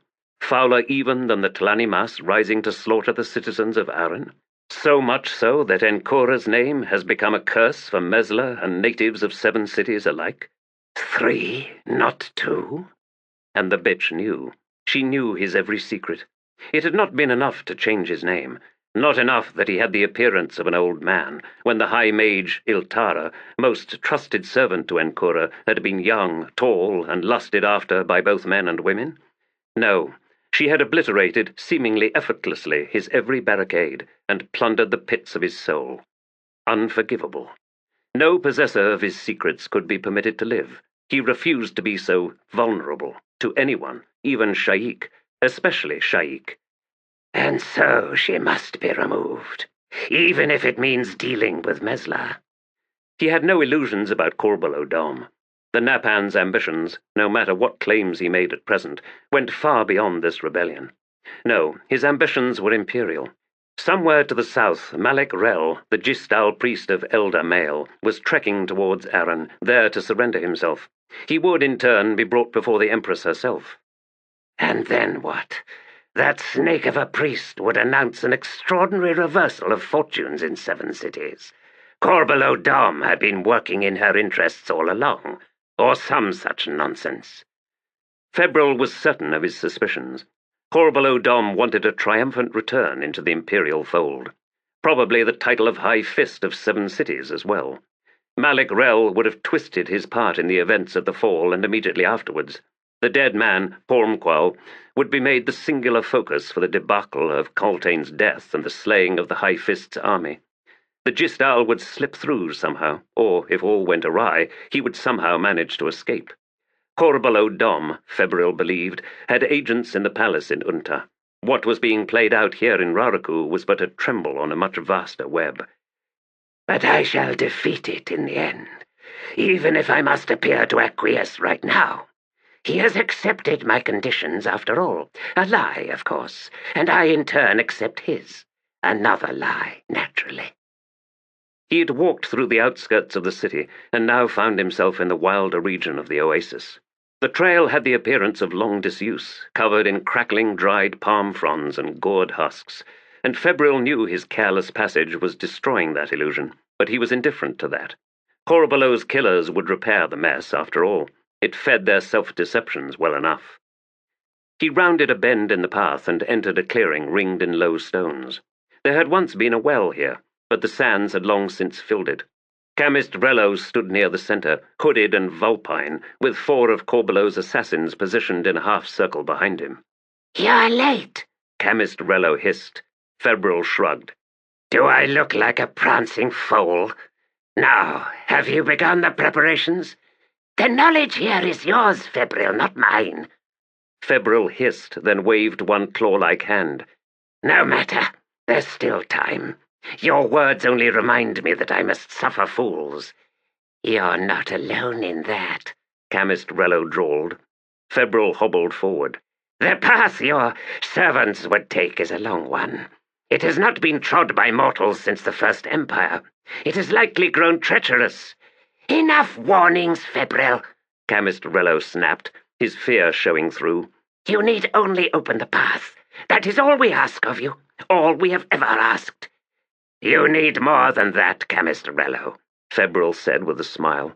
[SPEAKER 3] Fouler even than the Tlanimas rising to slaughter the citizens of Arran? So much so that Enkura's name has become a curse for Mesla and natives of 7 cities alike?
[SPEAKER 2] 3, not 2?
[SPEAKER 3] And the bitch knew. She knew his every secret. It had not been enough to change his name. Not enough that he had the appearance of an old man, when the high mage Iltara, most trusted servant to Enkura, had been young, tall, and lusted after by both men and women. No, she had obliterated, seemingly effortlessly, his every barricade, and plundered the pits of his soul. Unforgivable. No possessor of his secrets could be permitted to live. He refused to be so vulnerable to anyone, even Sha'ik, especially Sha'ik.
[SPEAKER 2] And so she must be removed, even if it means dealing with Mesla.
[SPEAKER 3] He had no illusions about Korbolo Dom. The Napan's ambitions, no matter what claims he made at present, went far beyond this rebellion. No, his ambitions were imperial. Somewhere to the south, Malek Rel, the Gistal priest of Elder Male, was trekking towards Aran, there to surrender himself. He would, in turn, be brought before the Empress herself.
[SPEAKER 2] And then what? That snake of a priest would announce an extraordinary reversal of fortunes in 7 cities. Korbolo Dom had been working in her interests all along, or some such nonsense.
[SPEAKER 3] Febryl was certain of his suspicions. Korbolo Dom wanted a triumphant return into the imperial fold. Probably the title of High Fist of 7 cities as well. Malek Rel would have twisted his part in the events of the fall and immediately afterwards. The dead man, Pormqual, would be made the singular focus for the debacle of Coltane's death and the slaying of the High Fist's army. The Gistal would slip through somehow, or, if all went awry, he would somehow manage to escape. Korbolo Dom, Febryl believed, had agents in the palace in Unta. What was being played out here in Raraku was but a tremble on a much vaster web.
[SPEAKER 2] But I shall defeat it in the end, even if I must appear to acquiesce right now. He has accepted my conditions after all. A lie, of course, and I in turn accept his. Another lie, naturally.
[SPEAKER 3] He had walked through the outskirts of the city and now found himself in the wilder region of the oasis. The trail had the appearance of long disuse, covered in crackling dried palm fronds and gourd husks, and Febryl knew his careless passage was destroying that illusion, but he was indifferent to that. Korbolo's killers would repair the mess, after all. It fed their self-deceptions well enough. He rounded a bend in the path and entered a clearing ringed in low stones. There had once been a well here, but the sands had long since filled it. Chemist Rello stood near the centre, hooded and vulpine, with 4 of Korbolo's assassins positioned in a half-circle behind him.
[SPEAKER 2] "You're late,"
[SPEAKER 3] Chemist Rello hissed. Febryl shrugged.
[SPEAKER 2] "Do I look like a prancing foal? Now, have you begun the preparations? The knowledge here is yours, Febryl, not mine."
[SPEAKER 3] Febryl hissed, then waved one claw-like hand.
[SPEAKER 2] "No matter. There's still time. Your words only remind me that I must suffer fools. You're not alone in that,"
[SPEAKER 3] Chemist Rello drawled. Febryl hobbled forward.
[SPEAKER 2] "The path your servants would take is a long one. It has not been trod by mortals since the First Empire. It has likely grown treacherous. Enough warnings, Febryl,"
[SPEAKER 3] Chemist Rello snapped, his fear showing through.
[SPEAKER 2] "You need only open the path. That is all we ask of you, all we have ever asked." "You need more than that, Chemist Rello,"
[SPEAKER 3] Febryl said with a smile.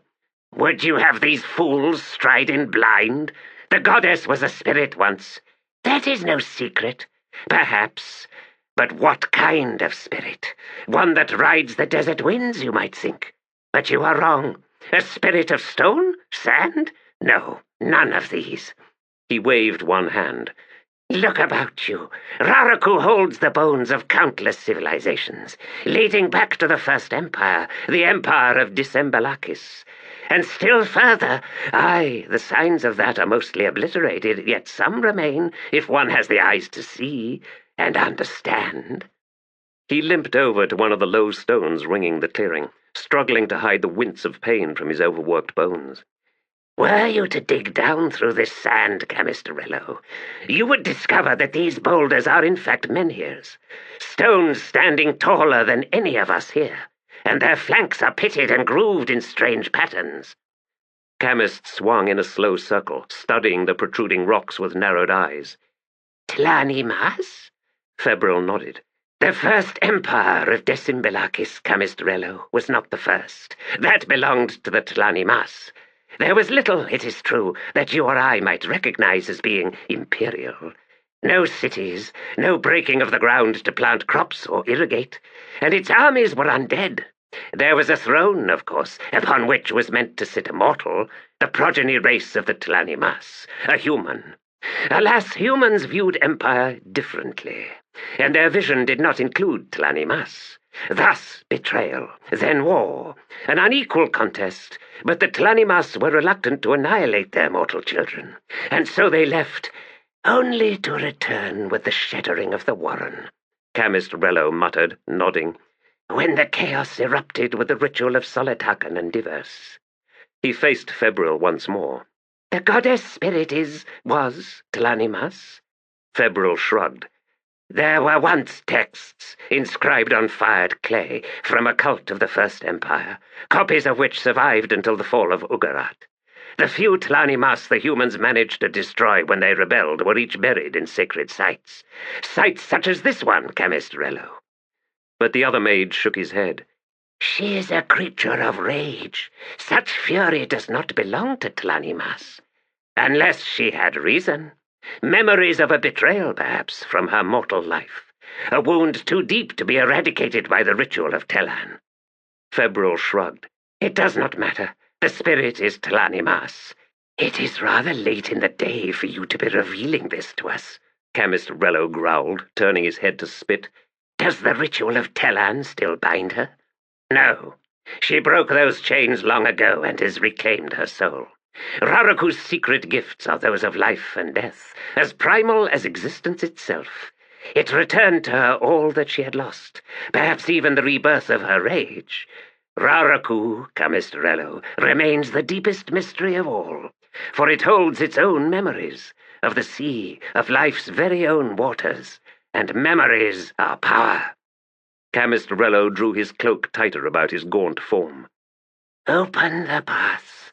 [SPEAKER 2] "Would you have these fools stride in blind? The goddess was a spirit once. That is no secret. Perhaps. But what kind of spirit? One that rides the desert winds, you might think. But you are wrong. A spirit of stone? Sand? No, none of these."
[SPEAKER 3] He waved one hand.
[SPEAKER 2] "Look about you. Raraku holds the bones of countless civilizations, leading back to the First Empire, the Empire of Disembelakis. And still further, the signs of that are mostly obliterated, yet some remain, if one has the eyes to see and understand."
[SPEAKER 3] He limped over to one of the low stones ringing the clearing, struggling to hide the wince of pain from his overworked bones.
[SPEAKER 2] "Were you to dig down through this sand, Chemist Rello, you would discover that these boulders are in fact menhirs, stones standing taller than any of us here, and their flanks are pitted and grooved in strange patterns."
[SPEAKER 3] Chemist swung in a slow circle, studying the protruding rocks with narrowed eyes.
[SPEAKER 2] "Tlani Mas?"
[SPEAKER 3] Febryl nodded.
[SPEAKER 2] "The First Empire of Desimbelakis, Chemist Rello, was not the first. That belonged to the Tlani Mas. There was little, it is true, that you or I might recognize as being imperial. No cities, no breaking of the ground to plant crops or irrigate, and its armies were undead. There was a throne, of course, upon which was meant to sit a mortal, the progeny race of the Tlani Mas, a human. Alas, humans viewed empire differently, and their vision did not include Tlani Mas. Thus betrayal, then war, an unequal contest, but the Tlani Mas were reluctant to annihilate their mortal children, and so they left, only to return with the shattering of the warren,"
[SPEAKER 3] Chemist Rello muttered, nodding.
[SPEAKER 2] "when the chaos erupted with the ritual of Solitakan and Divers.
[SPEAKER 1] He faced Febryl once more.
[SPEAKER 2] The goddess spirit was Tlanimas?
[SPEAKER 1] Febryl shrugged.
[SPEAKER 2] There were once texts inscribed on fired clay from a cult of the First Empire, copies of which survived until the fall of Ugarat. The few Tlanimas the humans managed to destroy when they rebelled were each buried in sacred sites. Sites such as this one, Chemist Rello.
[SPEAKER 1] But the other mage shook his head.
[SPEAKER 2] She is a creature of rage. Such fury does not belong to Tlanimas. Unless she had reason. Memories of a betrayal, perhaps, from her mortal life. A wound too deep to be eradicated by the ritual of Telan.
[SPEAKER 1] Febryl shrugged.
[SPEAKER 2] It does not matter. The spirit is Tlanimas. It is rather late in the day for you to be revealing this to us,
[SPEAKER 1] Chemist Rello growled, turning his head to spit.
[SPEAKER 2] Does the ritual of Telan still bind her? No. She broke those chains long ago and has reclaimed her soul. Raraku's secret gifts are those of life and death, as primal as existence itself. It returned to her all that she had lost, perhaps even the rebirth of her rage. Raraku, Chemist Rello, remains the deepest mystery of all, for it holds its own memories, of the sea, of life's very own waters, and memories are power.
[SPEAKER 1] Chemist Rello drew his cloak tighter about his gaunt form.
[SPEAKER 2] Open the path.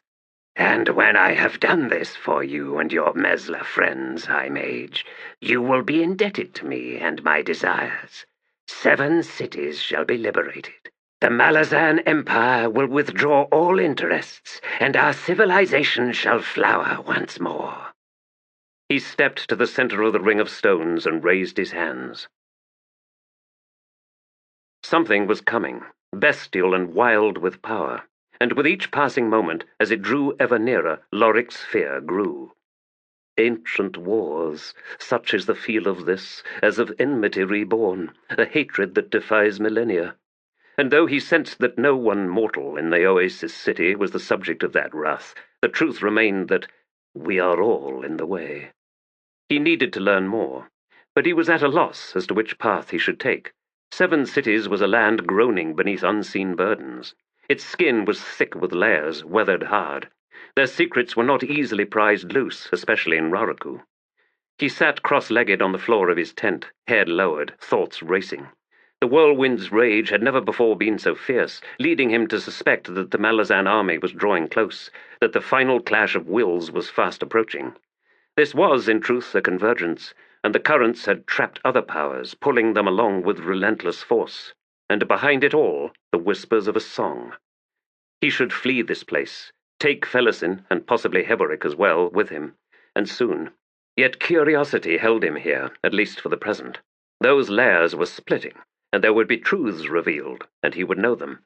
[SPEAKER 2] And when I have done this for you and your Mesla friends, High Mage, you will be indebted to me and my desires. 7 cities shall be liberated. The Malazan Empire will withdraw all interests, and our civilization shall flower once more.
[SPEAKER 1] He stepped to the center of the ring of stones and raised his hands. Something was coming, bestial and wild with power. And with each passing moment, as it drew ever nearer, Loric's fear grew. Ancient wars, such is the feel of this, as of enmity reborn, a hatred that defies millennia. And though he sensed that no one mortal in the Oasis City was the subject of that wrath, the truth remained that we are all in the way. He needed to learn more, but he was at a loss as to which path he should take. 7 cities was a land groaning beneath unseen burdens. Its skin was thick with layers, weathered hard. Their secrets were not easily prized loose, especially in Raraku. He sat cross-legged on the floor of his tent, head lowered, thoughts racing. The whirlwind's rage had never before been so fierce, leading him to suspect that the Malazan army was drawing close, that the final clash of wills was fast approaching. This was, in truth, a convergence, and the currents had trapped other powers, pulling them along with relentless force. And behind it all, the whispers of a song. He should flee this place, take Felisin, and possibly Heboric as well, with him, and soon. Yet curiosity held him here, at least for the present. Those layers were splitting, and there would be truths revealed, and he would know them.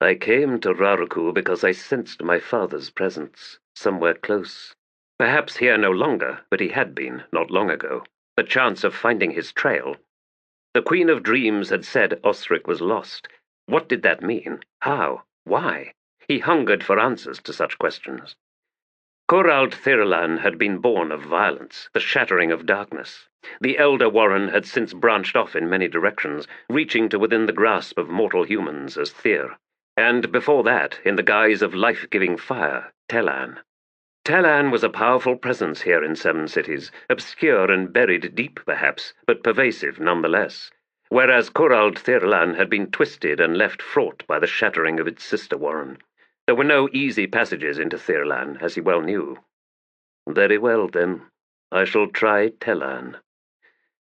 [SPEAKER 1] I came to Raraku because I sensed my father's presence, somewhere close. Perhaps here no longer, but he had been, not long ago. The chance of finding his trail. The Queen of Dreams had said Osric was lost. What did that mean? How? Why? He hungered for answers to such questions. Corald Thiralan had been born of violence, the shattering of darkness. The elder Warren had since branched off in many directions, reaching to within the grasp of mortal humans as Thir. And before that, in the guise of life-giving fire, Telan. Telan was a powerful presence here in 7 cities, obscure and buried deep perhaps, but pervasive nonetheless, whereas Corald Thiralan had been twisted and left fraught by the shattering of its sister Warren. There were no easy passages into Thiralan, as he well knew. Very well, then. I shall try Telan.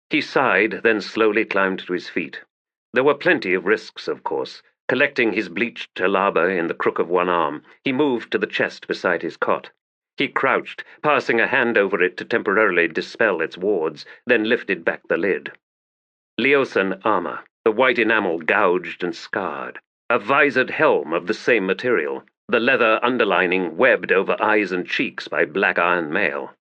[SPEAKER 1] He sighed, then slowly climbed to his feet. There were plenty of risks, of course. Collecting his bleached talaba in the crook of one arm, he moved to the chest beside his cot. He crouched, passing a hand over it to temporarily dispel its wards, then lifted back the lid. Leosan armor, the white enamel gouged and scarred. A visored helm of the same material, the leather underlining webbed over eyes and cheeks by black iron mail.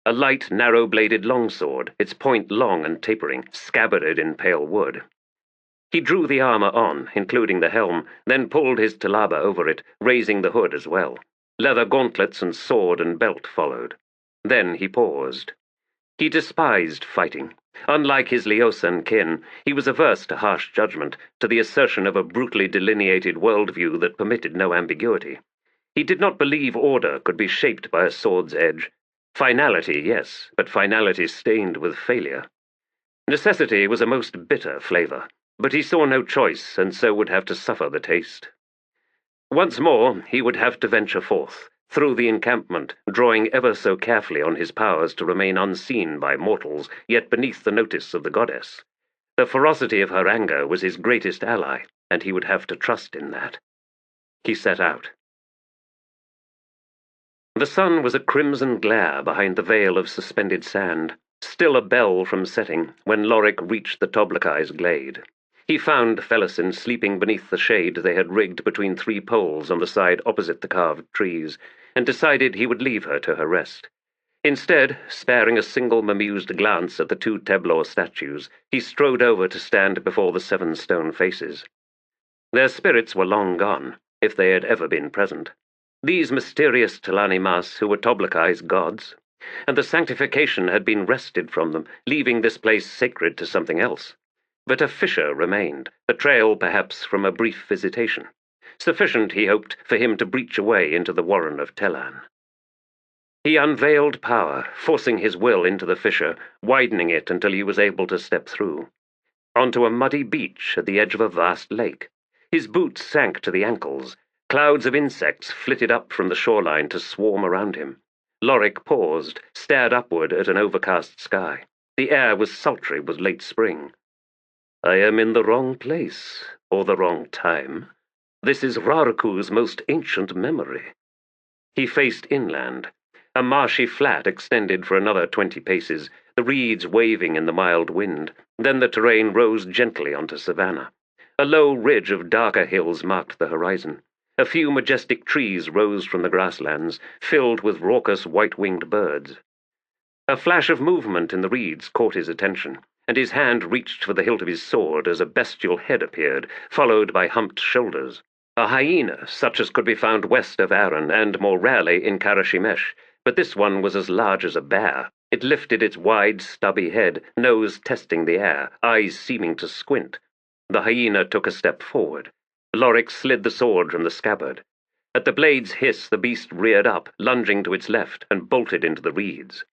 [SPEAKER 1] A light, narrow-bladed longsword, its point long and tapering, scabbarded in pale wood. He drew the armor on, including the helm, then pulled his talaba over it, raising the hood as well. Leather gauntlets and sword and belt followed. Then he paused. He despised fighting. Unlike his Leosan kin, he was averse to harsh judgment, to the assertion of a brutally delineated worldview that permitted no ambiguity.
[SPEAKER 3] He did not believe order could be shaped by a sword's edge. Finality, yes, but finality stained with failure. Necessity was a most bitter flavor, but he saw no choice, and so would have to suffer the taste. Once more he would have to venture forth, through the encampment, drawing ever so carefully on his powers to remain unseen by mortals, yet beneath the notice of the goddess. The ferocity of her anger was his greatest ally, and he would have to trust in that. He set out. The sun was a crimson glare behind the veil of suspended sand, still a bell from setting when Lorik reached the Toblakai's glade. He found Felisin sleeping beneath the shade they had rigged between 3 poles on the side opposite the carved trees, and decided he would leave her to her rest. Instead, sparing a single bemused glance at the 2 Teblor statues, he strode over to stand before the 7 stone faces. Their spirits were long gone, if they had ever been present. These mysterious Telani Mas who were Toblakai's gods, and the sanctification had been wrested from them, leaving this place sacred to something else. But a fissure remained, the trail perhaps from a brief visitation. Sufficient, he hoped, for him to breach a way into the warren of Telan. He unveiled power, forcing his will into the fissure, widening it until he was able to step through. Onto a muddy beach at the edge of a vast lake. His boots sank to the ankles. Clouds of insects flitted up from the shoreline to swarm around him. Lorik paused, stared upward at an overcast sky. The air was sultry with late spring. I am in the wrong place, or the wrong time. This is Raraku's most ancient memory. He faced inland. A marshy flat extended for another 20 paces, the reeds waving in the mild wind. Then the terrain rose gently onto savanna. A low ridge of darker hills marked the horizon. A few majestic trees rose from the grasslands, filled with raucous white-winged birds. A flash of movement in the reeds caught his attention, and his hand reached for the hilt of his sword as a bestial head appeared, followed by humped shoulders. A hyena, such as could be found west of Aran and more rarely in Karashimesh, but this one was as large as a bear. It lifted its wide, stubby head, nose testing the air, eyes seeming to squint. The hyena took a step forward. Lorik slid the sword from the scabbard. At the blade's hiss, the beast reared up, lunging to its left, and bolted into the reeds.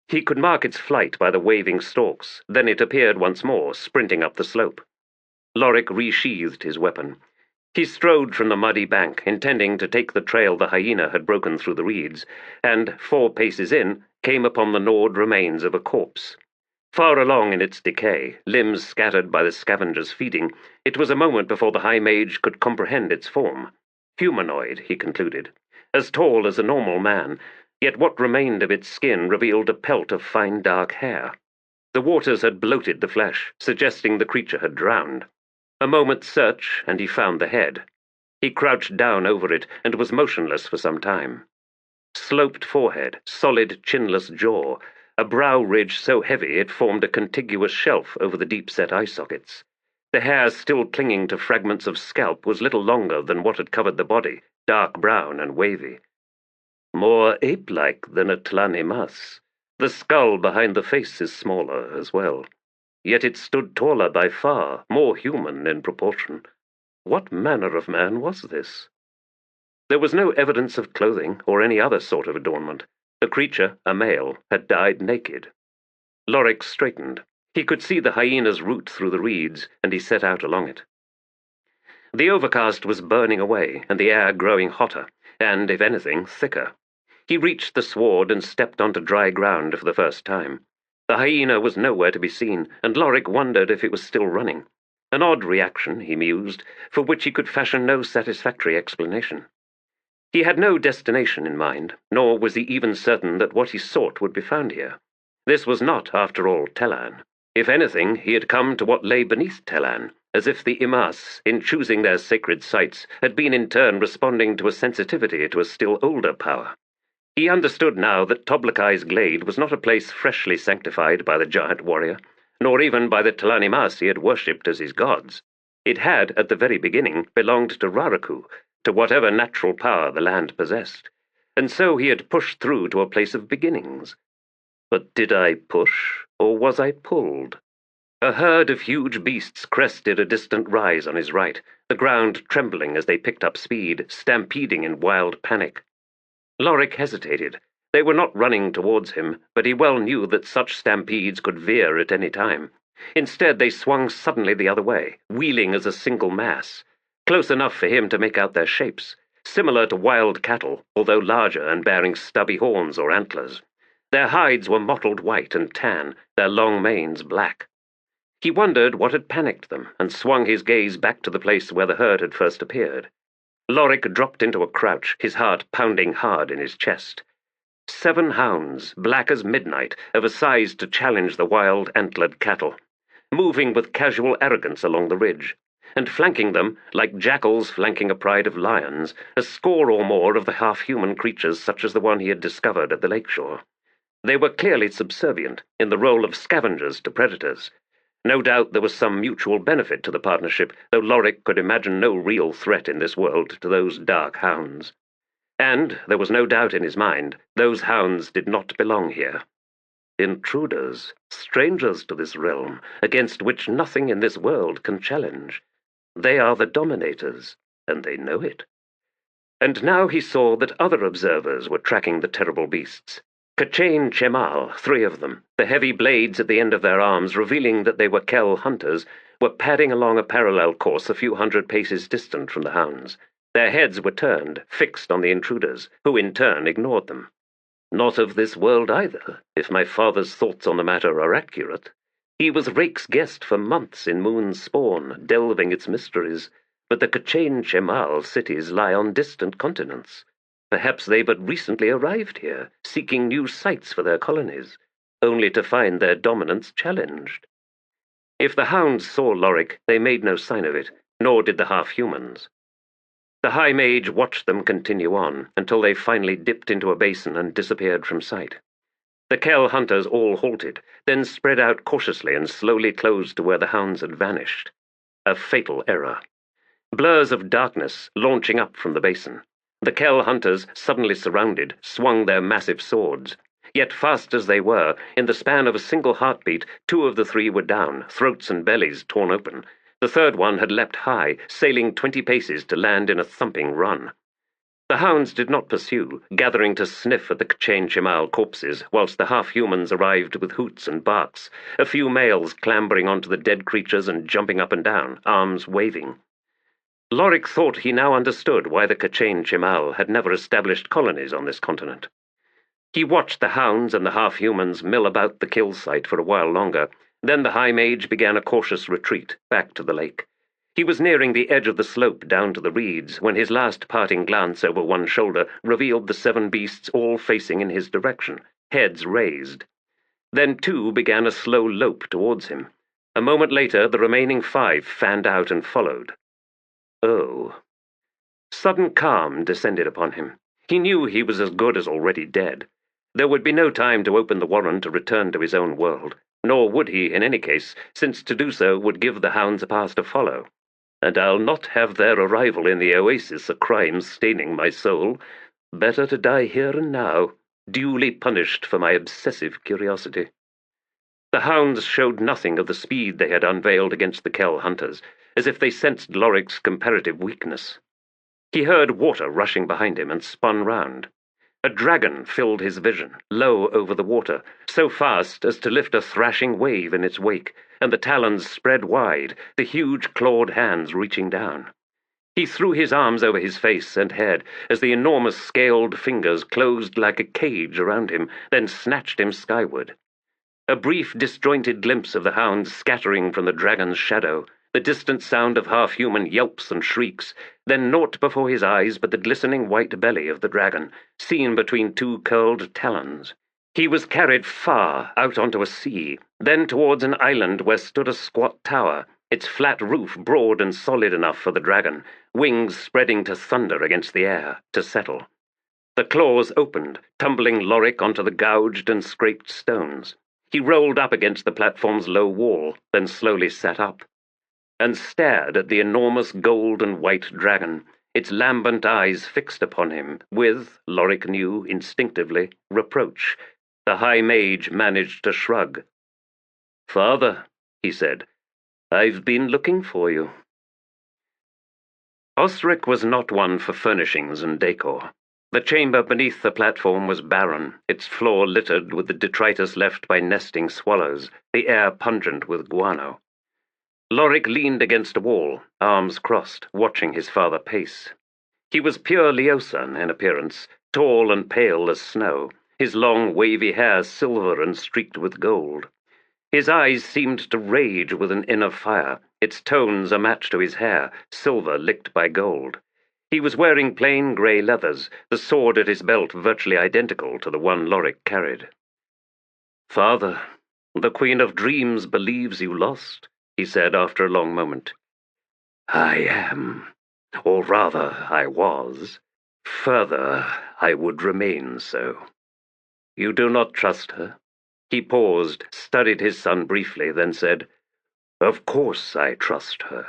[SPEAKER 3] He could mark its flight by the waving stalks, then it appeared once more, sprinting up the slope. Lorik resheathed his weapon. He strode from the muddy bank, intending to take the trail the hyena had broken through the reeds, and, 4 paces in, came upon the gnawed remains of a corpse. Far along in its decay, limbs scattered by the scavengers feeding, it was a moment before the high mage could comprehend its form. Humanoid, he concluded, as tall as a normal man, yet what remained of its skin revealed a pelt of fine dark hair. The waters had bloated the flesh, suggesting the creature had drowned. A moment's search, and he found the head. He crouched down over it and was motionless for some time. Sloped forehead, solid chinless jaw, a brow ridge so heavy it formed a contiguous shelf over the deep-set eye sockets. The hair still clinging to fragments of scalp was little longer than what had covered the body, dark brown and wavy. More ape-like than a Tlani Mas. The skull behind the face is smaller as well. Yet it stood taller by far, more human in proportion. What manner of man was this? There was no evidence of clothing or any other sort of adornment. The creature, a male, had died naked. Lorik straightened. He could see the hyena's route through the reeds, and he set out along it. The overcast was burning away, and the air growing hotter, and, if anything, thicker. He reached the sward and stepped onto dry ground for the first time. The hyena was nowhere to be seen, and Lorik wondered if it was still running. An odd reaction, he mused, for which he could fashion no satisfactory explanation. He had no destination in mind, nor was he even certain that what he sought would be found here. This was not, after all, Telan. If anything, he had come to what lay beneath Telan, as if the Imas, in choosing their sacred sites, had been in turn responding to a sensitivity to a still older power. He understood now that Toblakai's glade was not a place freshly sanctified by the giant warrior, nor even by the Tlanimas he had worshipped as his gods. It had, at the very beginning, belonged to Raraku, to whatever natural power the land possessed, and so he had pushed through to a place of beginnings. But did I push, or was I pulled? A herd of huge beasts crested a distant rise on his right, the ground trembling as they picked up speed, stampeding in wild panic. Lorik hesitated. They were not running towards him, but he well knew that such stampedes could veer at any time. Instead, they swung suddenly the other way, wheeling as a single mass, close enough for him to make out their shapes, similar to wild cattle, although larger and bearing stubby horns or antlers. Their hides were mottled white and tan, their long manes black. He wondered what had panicked them, and swung his gaze back to the place where the herd had first appeared. Lorik dropped into a crouch, his heart pounding hard in his chest. 7 hounds, black as midnight, of a size to challenge the wild antlered cattle, moving with casual arrogance along the ridge, and flanking them, like jackals flanking a pride of lions, a score or more of the half-human creatures such as the one he had discovered at the lakeshore. They were clearly subservient, in the role of scavengers to predators. No doubt there was some mutual benefit to the partnership, though Lorik could imagine no real threat in this world to those dark hounds. And, there was no doubt in his mind, those hounds did not belong here. Intruders, strangers to this realm, against which nothing in this world can challenge. They are the dominators, and they know it. And now he saw that other observers were tracking the terrible beasts. Kachain Chemal, 3 of them, the heavy blades at the end of their arms revealing that they were Kell hunters, were padding along a parallel course a few hundred paces distant from the hounds. Their heads were turned, fixed on the intruders, who in turn ignored them. Not of this world either, if my father's thoughts on the matter are accurate. He was Rake's guest for months in Moon's spawn, delving its mysteries, but the Kachain Chemal cities lie on distant continents. Perhaps they but recently arrived here, seeking new sites for their colonies, only to find their dominance challenged. If the hounds saw Lorik, they made no sign of it, nor did the half-humans. The High Mage watched them continue on, until they finally dipped into a basin and disappeared from sight. The Kell hunters all halted, then spread out cautiously and slowly closed to where the hounds had vanished. A fatal error. Blurs of darkness launching up from the basin. The Kell hunters, suddenly surrounded, swung their massive swords. Yet fast as they were, in the span of a single heartbeat, 2 of the 3 were down, throats and bellies torn open. The third one had leapt high, sailing 20 paces to land in a thumping run. The hounds did not pursue, gathering to sniff at the Kachain Chemal corpses, whilst the half-humans arrived with hoots and barks, a few males clambering onto the dead creatures and jumping up and down, arms waving. Lorik thought he now understood why the Kachain Chemal had never established colonies on this continent. He watched the hounds and the half-humans mill about the kill site for a while longer. Then the High Mage began a cautious retreat, back to the lake. He was nearing the edge of the slope down to the reeds, when his last parting glance over one shoulder revealed the 7 beasts all facing in his direction, heads raised. Then 2 began a slow lope towards him. A moment later, the remaining 5 fanned out and followed. Oh. Sudden calm descended upon him. He knew he was as good as already dead. There would be no time to open the warren to return to his own world, nor would he in any case, since to do so would give the hounds a path to follow. And I'll not have their arrival in the oasis a crime staining my soul. Better to die here and now, duly punished for my obsessive curiosity. The hounds showed nothing of the speed they had unveiled against the Kell hunters, as if they sensed Lorik's comparative weakness. He heard water rushing behind him and spun round. A dragon filled his vision, low over the water, so fast as to lift a thrashing wave in its wake, and the talons spread wide, the huge clawed hands reaching down. He threw his arms over his face and head as the enormous scaled fingers closed like a cage around him, then snatched him skyward. A brief, disjointed glimpse of the hounds scattering from the dragon's shadow, the distant sound of half-human yelps and shrieks, then naught before his eyes but the glistening white belly of the dragon, seen between 2 curled talons. He was carried far out onto a sea, then towards an island where stood a squat tower, its flat roof broad and solid enough for the dragon, wings spreading to thunder against the air, to settle. The claws opened, tumbling Lorik onto the gouged and scraped stones. He rolled up against the platform's low wall, then slowly sat up, and stared at the enormous gold and white dragon, its lambent eyes fixed upon him, with, Lorik knew instinctively, reproach. The High Mage managed to shrug. "Father," he said. "I've been looking for you." Osric was not one for furnishings and decor. The chamber beneath the platform was barren, its floor littered with the detritus left by nesting swallows, the air pungent with guano. Lorik leaned against a wall, arms crossed, watching his father pace. He was pure Leoman in appearance, tall and pale as snow, his long wavy hair silver and streaked with gold. His eyes seemed to rage with an inner fire, its tones a match to his hair, silver licked by gold. He was wearing plain grey leathers, the sword at his belt virtually identical to the one Lorik carried. "Father, the Queen of Dreams believes you lost," he said after a long moment.
[SPEAKER 2] "I am, or rather I was. Further, I would remain so."
[SPEAKER 3] "You do not trust her?" He paused, studied his son briefly, then said,
[SPEAKER 2] "Of course I trust her,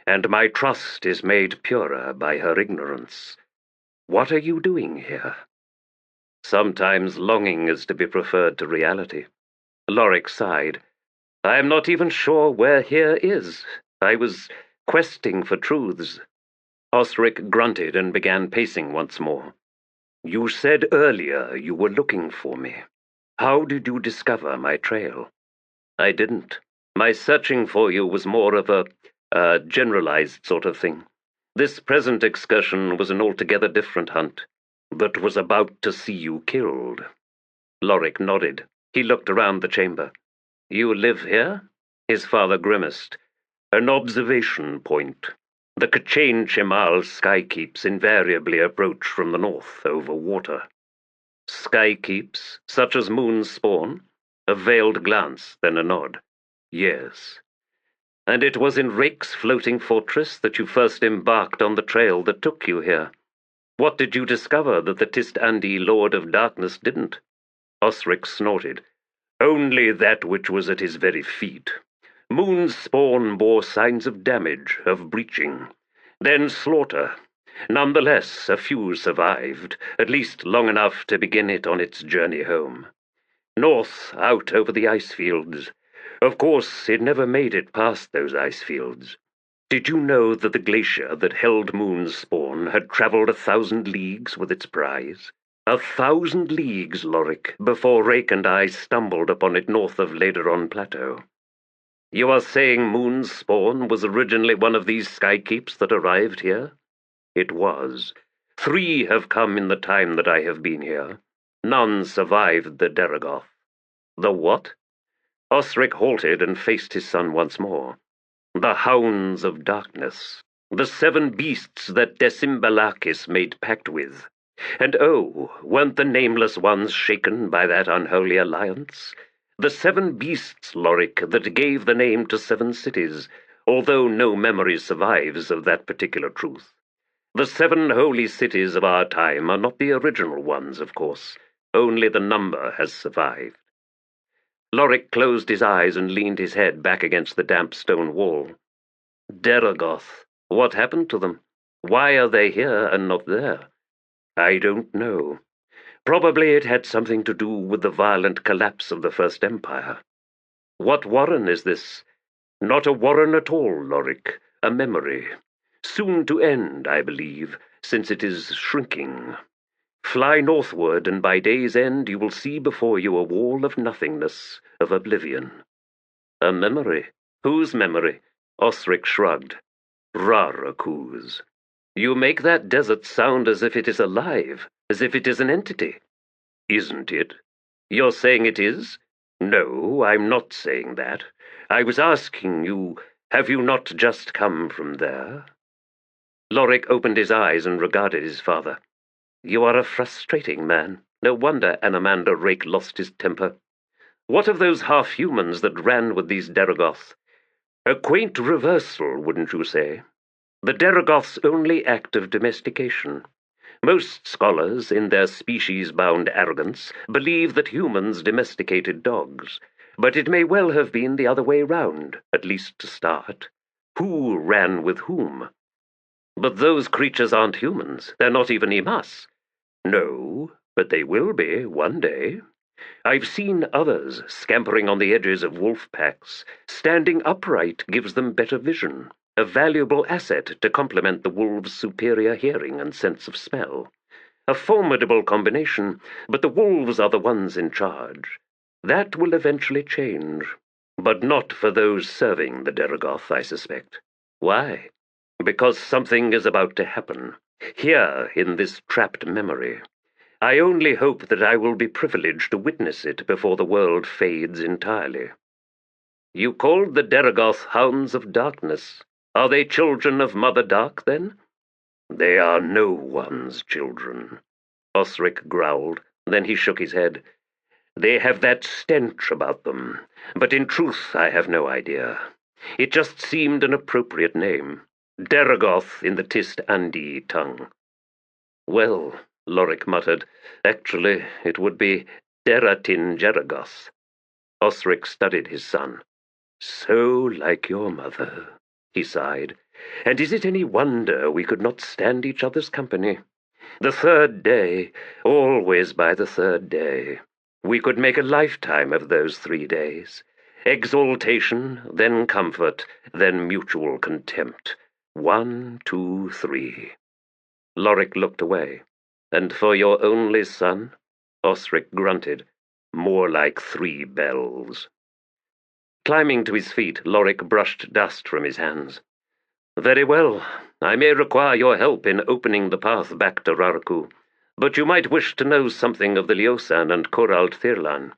[SPEAKER 2] and my trust is made purer by her ignorance. What are you doing here?"
[SPEAKER 3] "Sometimes longing is to be preferred to reality." Lorik sighed. "I am not even sure where here is. I was questing for truths." Osric grunted and began pacing once more.
[SPEAKER 2] "You said earlier you were looking for me. How did you discover my trail?"
[SPEAKER 3] "I didn't. My searching for you was more of a generalized sort of thing. This present excursion was an altogether different hunt."
[SPEAKER 2] "That was about to see you killed."
[SPEAKER 3] Lorik nodded. He looked around the chamber. "You live here?" His father grimaced.
[SPEAKER 2] "An observation point. The K'chain Chemal skykeeps invariably approach from the north over water."
[SPEAKER 3] "Skykeeps, such as moons spawn?" A veiled glance, then a nod.
[SPEAKER 2] "Yes."
[SPEAKER 3] "And it was in Rake's floating fortress that you first embarked on the trail that took you here. What did you discover that the Tist Andi Lord of Darkness didn't?"
[SPEAKER 2] Osric snorted. "Only that which was at his very feet. Moon's spawn bore signs of damage, of breaching. Then slaughter. Nonetheless, a few survived, at least long enough to begin it on its journey home. North, out over the ice fields. Of course, it never made it past those ice fields. Did you know that the glacier that held Moon's spawn had traveled 1,000 leagues with its prize? 1,000 leagues, Lorik, before Rake and I stumbled upon it north of Lederon Plateau."
[SPEAKER 3] "You are saying Moon's spawn was originally one of these skykeeps that arrived here?"
[SPEAKER 2] "It was. 3 have come in the time that I have been here. None survived the Deragoth."
[SPEAKER 3] "The what?"
[SPEAKER 2] Osric halted and faced his son once more. "The Hounds of Darkness. The 7 beasts that Decimbalakis made pact with. And oh, weren't the nameless ones shaken by that unholy alliance? The 7 beasts, Lorik, that gave the name to 7 cities, although no memory survives of that particular truth. The 7 holy cities of our time are not the original ones, of course. Only the number has survived."
[SPEAKER 3] Lorik closed his eyes and leaned his head back against the damp stone wall. "Deragoth, what happened to them? Why are they here and not there?"
[SPEAKER 2] "I don't know. Probably it had something to do with the violent collapse of the First Empire."
[SPEAKER 3] "What warren is this?"
[SPEAKER 2] "Not a warren at all, Lorik. A memory. Soon to end, I believe, since it is shrinking. Fly northward, and by day's end you will see before you a wall of nothingness, of oblivion."
[SPEAKER 3] "A memory? Whose memory?"
[SPEAKER 2] Osric shrugged. "Raraku's."
[SPEAKER 3] "You make that desert sound as if it is alive, as if it is an entity."
[SPEAKER 2] "Isn't it?"
[SPEAKER 3] "You're saying it is?"
[SPEAKER 2] "No, I'm not saying that. I was asking you, have you not just come from there?"
[SPEAKER 3] Lorik opened his eyes and regarded his father. "You are a frustrating man. No wonder Anamander Rake lost his temper. What of those half-humans that ran with these Deragoth?"
[SPEAKER 2] "A quaint reversal, wouldn't you say? The Deragoth's only act of domestication. Most scholars, in their species-bound arrogance, believe that humans domesticated dogs, but it may well have been the other way round, at least to start. Who ran with whom?"
[SPEAKER 3] "But those creatures aren't humans. They're not even Imas."
[SPEAKER 2] "No, but they will be one day.
[SPEAKER 3] I've seen others scampering on the edges of wolf packs. Standing upright gives them better vision, a valuable asset to complement the wolves' superior hearing and sense of smell. A formidable combination, but the wolves are the ones in charge. That will eventually change, but not for those serving the Derogoth, I suspect. Why? Because something is about to happen, here in this trapped memory. I only hope that I will be privileged to witness it before the world fades entirely. You called the Derogoth Hounds of Darkness. Are they children of Mother Dark, then? They are no one's children, Osric growled. Then he shook his head. They have that stench about them, but in truth I have no idea. It just seemed an appropriate name. Derogoth in the Tist Andi tongue. Well, Lorik muttered, actually it would be Deratin Jerogoth. Osric studied his son. So like your mother, he sighed. And is it any wonder we could not stand each other's company? The third day, always by the third day. We could make a lifetime of those 3 days. Exaltation, then comfort, then mutual contempt. 1, 2, 3. Lorik looked away. And for your only son? Osric grunted. More like 3 bells. Climbing to his feet, Lorik brushed dust from his hands. Very well. I may require your help in opening the path back to Raraku, but you might wish to know something of the Leosan and Korald Thirlan.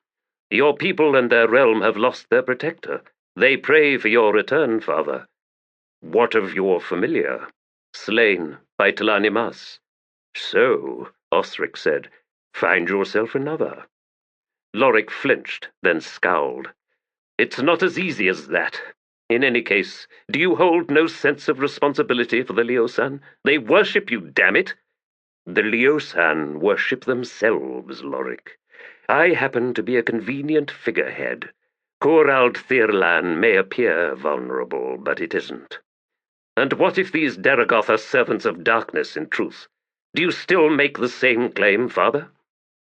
[SPEAKER 3] Your people and their realm have lost their protector. They pray for your return, father. What of your familiar? Slain by Talanimas. So, Osric said, find yourself another. Lorik flinched, then scowled. It's not as easy as that. In any case, do you hold no sense of responsibility for the Leosan? They worship you, damn it! The Leosan worship themselves, Lorik. I happen to be a convenient figurehead. Korald Thirlan may appear vulnerable, but it isn't. And what if these Derogoth are servants of darkness in truth? Do you still make the same claim, father?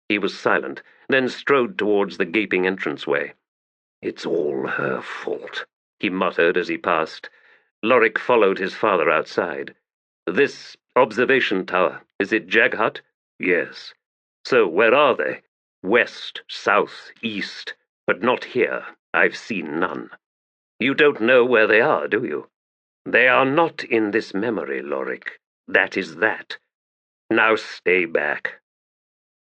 [SPEAKER 3] He was silent, then strode towards the gaping entranceway. It's all her fault, he muttered as he passed. Lorik followed his father outside. This observation tower, is it Jaghut? Yes. So where are they? West, south, east, but not here. I've seen none. You don't know where they are, do you? They are not in this memory, Lorik. That is that. Now stay back.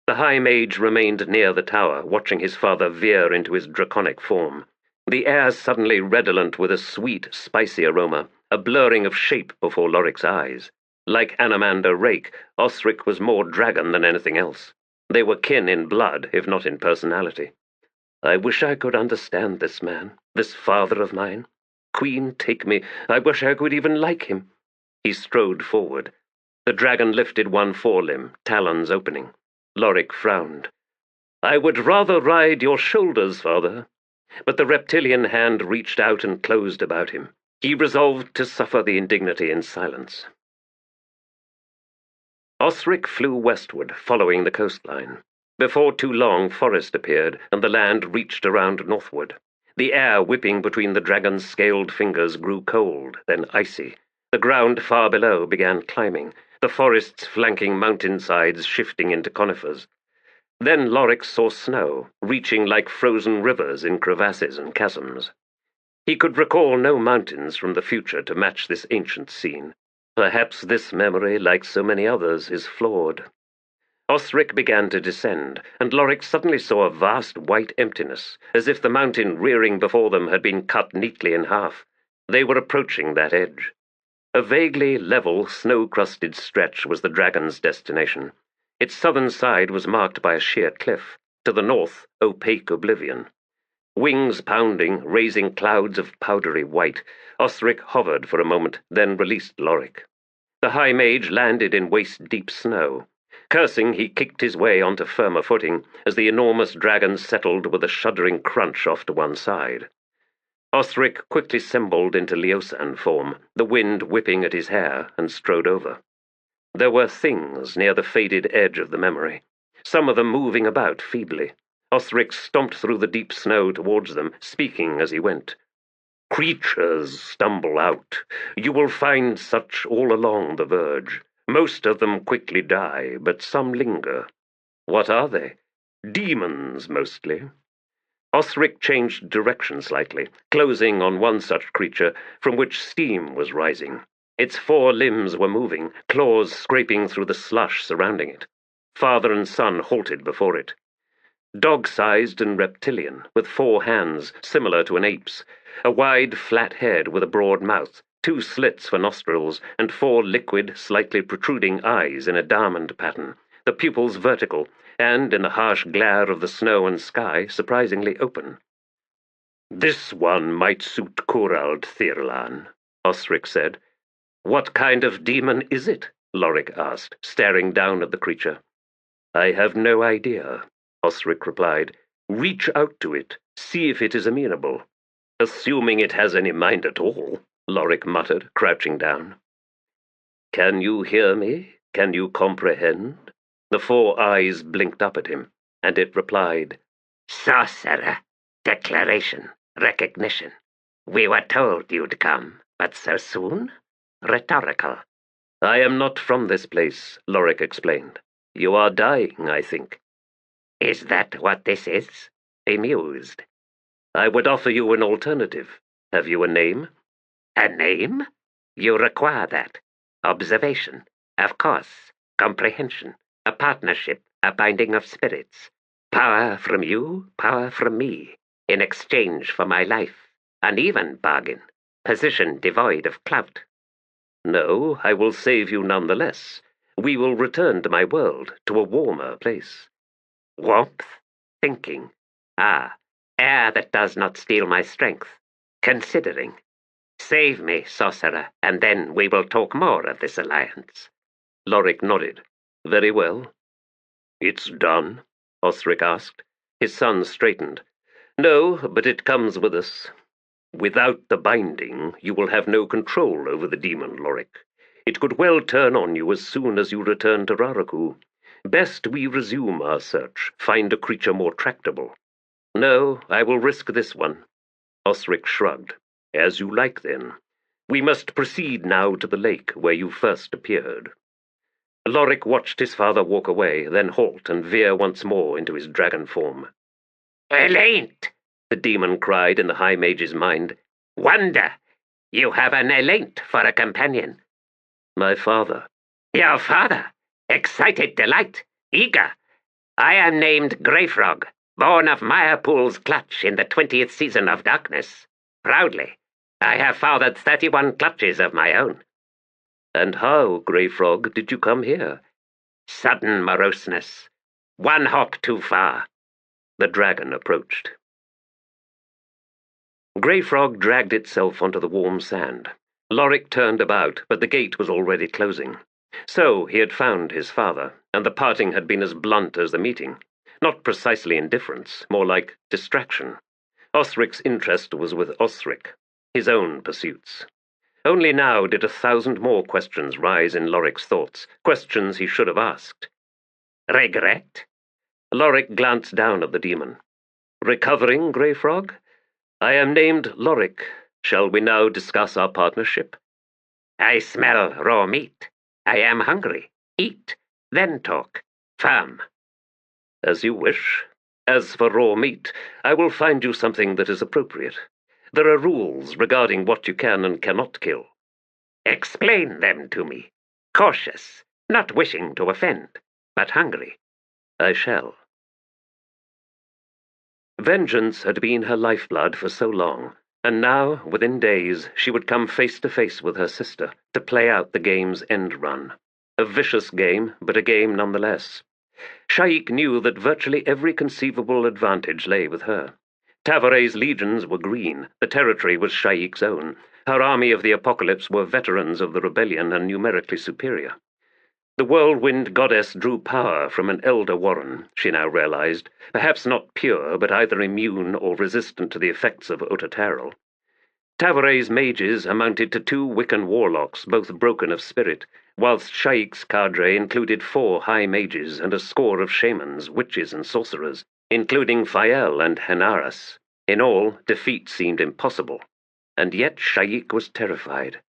[SPEAKER 3] The High Mage remained near the tower, watching his father veer into his draconic form. The air suddenly redolent with a sweet, spicy aroma, a blurring of shape before Lorik's eyes. Like Anamander Rake, Osric was more dragon than anything else. They were kin in blood, if not in personality. I wish I could understand this man, this father of mine. Queen, take me. I wish I could even like him. He strode forward. The dragon lifted one forelimb, talons opening. Lorik frowned. I would rather ride your shoulders, father. But the reptilian hand reached out and closed about him. He resolved to suffer the indignity in silence. Osric flew westward, following the coastline. Before too long, forest appeared, and the land reached around northward. The air whipping between the dragon's scaled fingers grew cold, then icy. The ground far below began climbing, the forest's flanking mountainsides shifting into conifers. Then Lorik saw snow, reaching like frozen rivers in crevasses and chasms. He could recall no mountains from the future to match this ancient scene. Perhaps this memory, like so many others, is flawed. Osric began to descend, and Lorik suddenly saw a vast white emptiness, as if the mountain rearing before them had been cut neatly in half. They were approaching that edge. A vaguely level, snow-crusted stretch was the dragon's destination. Its southern side was marked by a sheer cliff. To the north, opaque oblivion. Wings pounding, raising clouds of powdery white, Osric hovered for a moment, then released Lorik. The High Mage landed in waist-deep snow. Cursing, he kicked his way onto firmer footing as the enormous dragon settled with a shuddering crunch off to one side. Osric quickly sembled into Leosan form, the wind whipping at his hair, and strode over. There were things near the faded edge of the memory, some of them moving about feebly. Osric stomped through the deep snow towards them, speaking as he went. Creatures stumble out. You will find such all along the verge. Most of them quickly die, but some linger. What are they? Demons, mostly. Osric changed direction slightly, closing on one such creature from which steam was rising. Its 4 limbs were moving, claws scraping through the slush surrounding it. Father and son halted before it. Dog-sized and reptilian, with 4 hands, similar to an ape's, a wide, flat head with a broad mouth, 2 slits for nostrils, and 4 liquid, slightly protruding eyes in a diamond pattern, the pupils vertical, and, in the harsh glare of the snow and sky, surprisingly open. This one might suit Corald Thirlan, Osric said. What kind of demon is it? Lorik asked, staring down at the creature. I have no idea, Osric replied. Reach out to it, see if it is amenable. Assuming it has any mind at all, Lorik muttered, crouching down. Can you hear me? Can you comprehend? The 4 eyes blinked up at him, and it replied,
[SPEAKER 2] Sorcerer, declaration, recognition. We were told you'd come, but so soon? Rhetorical.
[SPEAKER 3] I am not from this place, Lorik explained. You are dying, I think.
[SPEAKER 2] Is that what this is? Bemused.
[SPEAKER 3] I would offer you an alternative. Have you a name?
[SPEAKER 2] A name? You require that. Observation. Of course. Comprehension. A partnership. A binding of spirits. Power from you, power from me. In exchange for my life. An even bargain. Position devoid of clout.
[SPEAKER 3] No, I will save you nonetheless. We will return to my world, to a warmer place.
[SPEAKER 2] Warmth? Thinking. Ah, air that does not steal my strength. Considering. Save me, sorcerer, and then we will talk more of this alliance.
[SPEAKER 3] Lorik nodded. Very well. It's done? Osric asked. His son straightened. No, but it comes with us. Without the binding, you will have no control over the demon, Lorik. It could well turn on you as soon as you return to Raraku. Best we resume our search, find a creature more tractable. No, I will risk this one. Osric shrugged. As you like, then. We must proceed now to the lake where you first appeared. Lorik watched his father walk away, then halt and veer once more into his dragon form.
[SPEAKER 2] Elaint!
[SPEAKER 3] The demon cried in the High Mage's mind.
[SPEAKER 2] Wonder! You have an Elaint for a companion.
[SPEAKER 3] My father.
[SPEAKER 2] Your father? Excited delight, eager. I am named Greyfrog, born of Mirepool's clutch in the 20th season of darkness. Proudly, I have fathered 31 clutches of my own.
[SPEAKER 3] And how, Greyfrog, did you come here?
[SPEAKER 2] Sudden moroseness. 1 hop too far.
[SPEAKER 3] The dragon approached. Greyfrog dragged itself onto the warm sand. Lorik turned about, but the gate was already closing. So he had found his father, and the parting had been as blunt as the meeting. Not precisely indifference, more like distraction. Osric's interest was with Osric, his own pursuits. Only now did 1,000 more questions rise in Lorik's thoughts, questions he should have asked.
[SPEAKER 2] Regret?
[SPEAKER 3] Lorik glanced down at the demon. Recovering, Greyfrog? I am named Lorik. Shall we now discuss our partnership?
[SPEAKER 2] I smell raw meat. I am hungry. Eat, then talk. Firm.
[SPEAKER 3] As you wish. As for raw meat, I will find you something that is appropriate. There are rules regarding what you can and cannot kill.
[SPEAKER 2] Explain them to me. Cautious, not wishing to offend, but hungry.
[SPEAKER 3] I shall. Vengeance had been her lifeblood for so long, and now, within days, she would come face to face with her sister to play out the game's end run. A vicious game, but a game nonetheless. Sha'ik knew that virtually every conceivable advantage lay with her. Tavore's legions were green, the territory was Sha'ik's own. Her army of the apocalypse were veterans of the rebellion and numerically superior. The Whirlwind Goddess drew power from an elder warren, she now realized, perhaps not pure, but either immune or resistant to the effects of Otatarel. Tavore's mages amounted to 2 Wiccan warlocks, both broken of spirit, whilst Sha'ik's cadre included 4 high mages and a score of shamans, witches, and sorcerers, including Fael and Henaras. In all, defeat seemed impossible, and yet Sha'ik was terrified.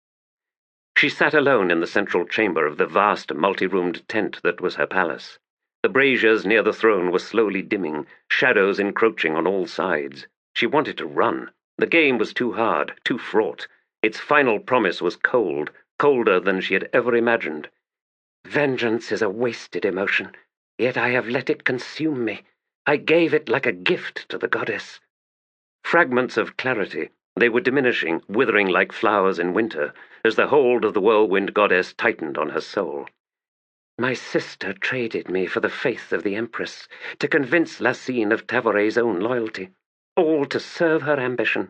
[SPEAKER 3] She sat alone in the central chamber of the vast multi-roomed tent that was her palace. The braziers near the throne were slowly dimming, shadows encroaching on all sides. She wanted to run. The game was too hard, too fraught. Its final promise was cold, colder than she had ever imagined.
[SPEAKER 2] Vengeance is a wasted emotion, yet I have let it consume me. I gave it like a gift to the goddess.
[SPEAKER 3] Fragments of clarity. They were diminishing, withering like flowers in winter, as the hold of the Whirlwind Goddess tightened on her soul.
[SPEAKER 2] My sister traded me for the faith of the Empress, to convince Lasine of Tavore's own loyalty, all to serve her ambition,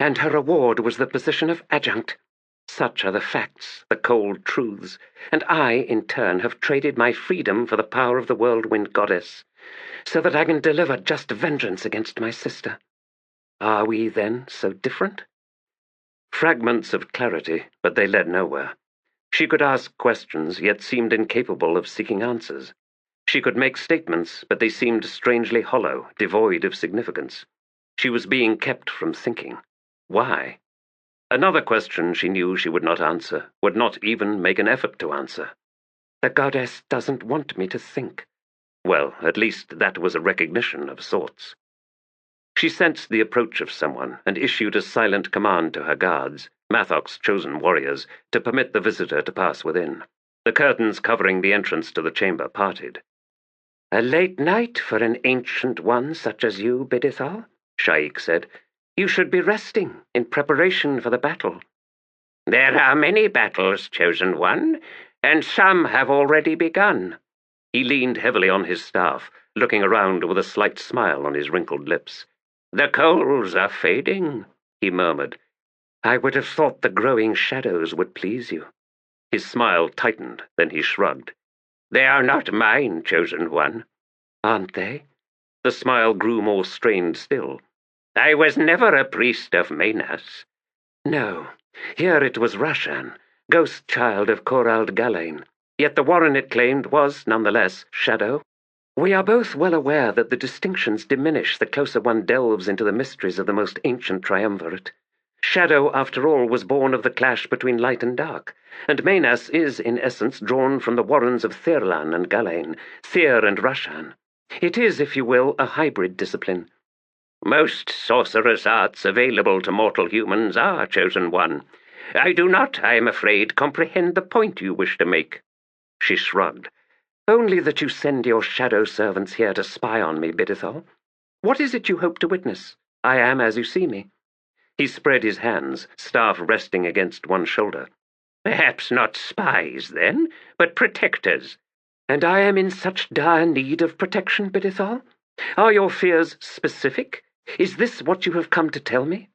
[SPEAKER 2] and her reward was the position of adjunct. Such are the facts, the cold truths, and I, in turn, have traded my freedom for the power of the Whirlwind Goddess, so that I can deliver just vengeance against my sister. Are we, then, so different?
[SPEAKER 3] Fragments of clarity, but they led nowhere. She could ask questions, yet seemed incapable of seeking answers. She could make statements, but they seemed strangely hollow, devoid of significance. She was being kept from thinking. Why? Another question she knew she would not answer, would not even make an effort to answer.
[SPEAKER 2] The goddess doesn't want me to think.
[SPEAKER 3] Well, at least that was a recognition of sorts. She sensed the approach of someone and issued a silent command to her guards, Mathok's chosen warriors, to permit the visitor to pass within. The curtains covering the entrance to the chamber parted.
[SPEAKER 2] A late night for an ancient one such as you, Bidithal, Sha'ik said. You should be resting in preparation for the battle.
[SPEAKER 5] There are many battles, chosen one, and some have already begun.
[SPEAKER 3] He leaned heavily on his staff, looking around with a slight smile on his wrinkled lips.
[SPEAKER 5] The coals are fading, he murmured.
[SPEAKER 2] I would have thought the growing shadows would please you.
[SPEAKER 3] His smile tightened, then he shrugged.
[SPEAKER 5] They are not mine, chosen one.
[SPEAKER 2] Aren't they?
[SPEAKER 3] The smile grew more strained still.
[SPEAKER 5] I was never a priest of Menas.
[SPEAKER 2] No, here it was Rashan, ghost child of Corald Galain. Yet the warren it claimed was, nonetheless, shadow. We are both well aware that the distinctions diminish the closer one delves into the mysteries of the most ancient triumvirate. Shadow, after all, was born of the clash between light and dark, and Menas is, in essence, drawn from the warrens of Thirlan and Galain, Thir and Rashan. It is, if you will, a hybrid discipline.
[SPEAKER 5] Most sorcerous arts available to mortal humans are, chosen one. I do not, I am afraid, comprehend the point you wish to make.
[SPEAKER 2] She shrugged. Only that you send your shadow servants here to spy on me, Bidithal. What is it you hope to witness? I am as you see me.
[SPEAKER 3] He spread his hands, staff resting against one shoulder.
[SPEAKER 5] Perhaps not spies, then, but protectors.
[SPEAKER 2] And I am in such dire need of protection, Bidithal? Are your fears specific? Is this what you have come to tell me?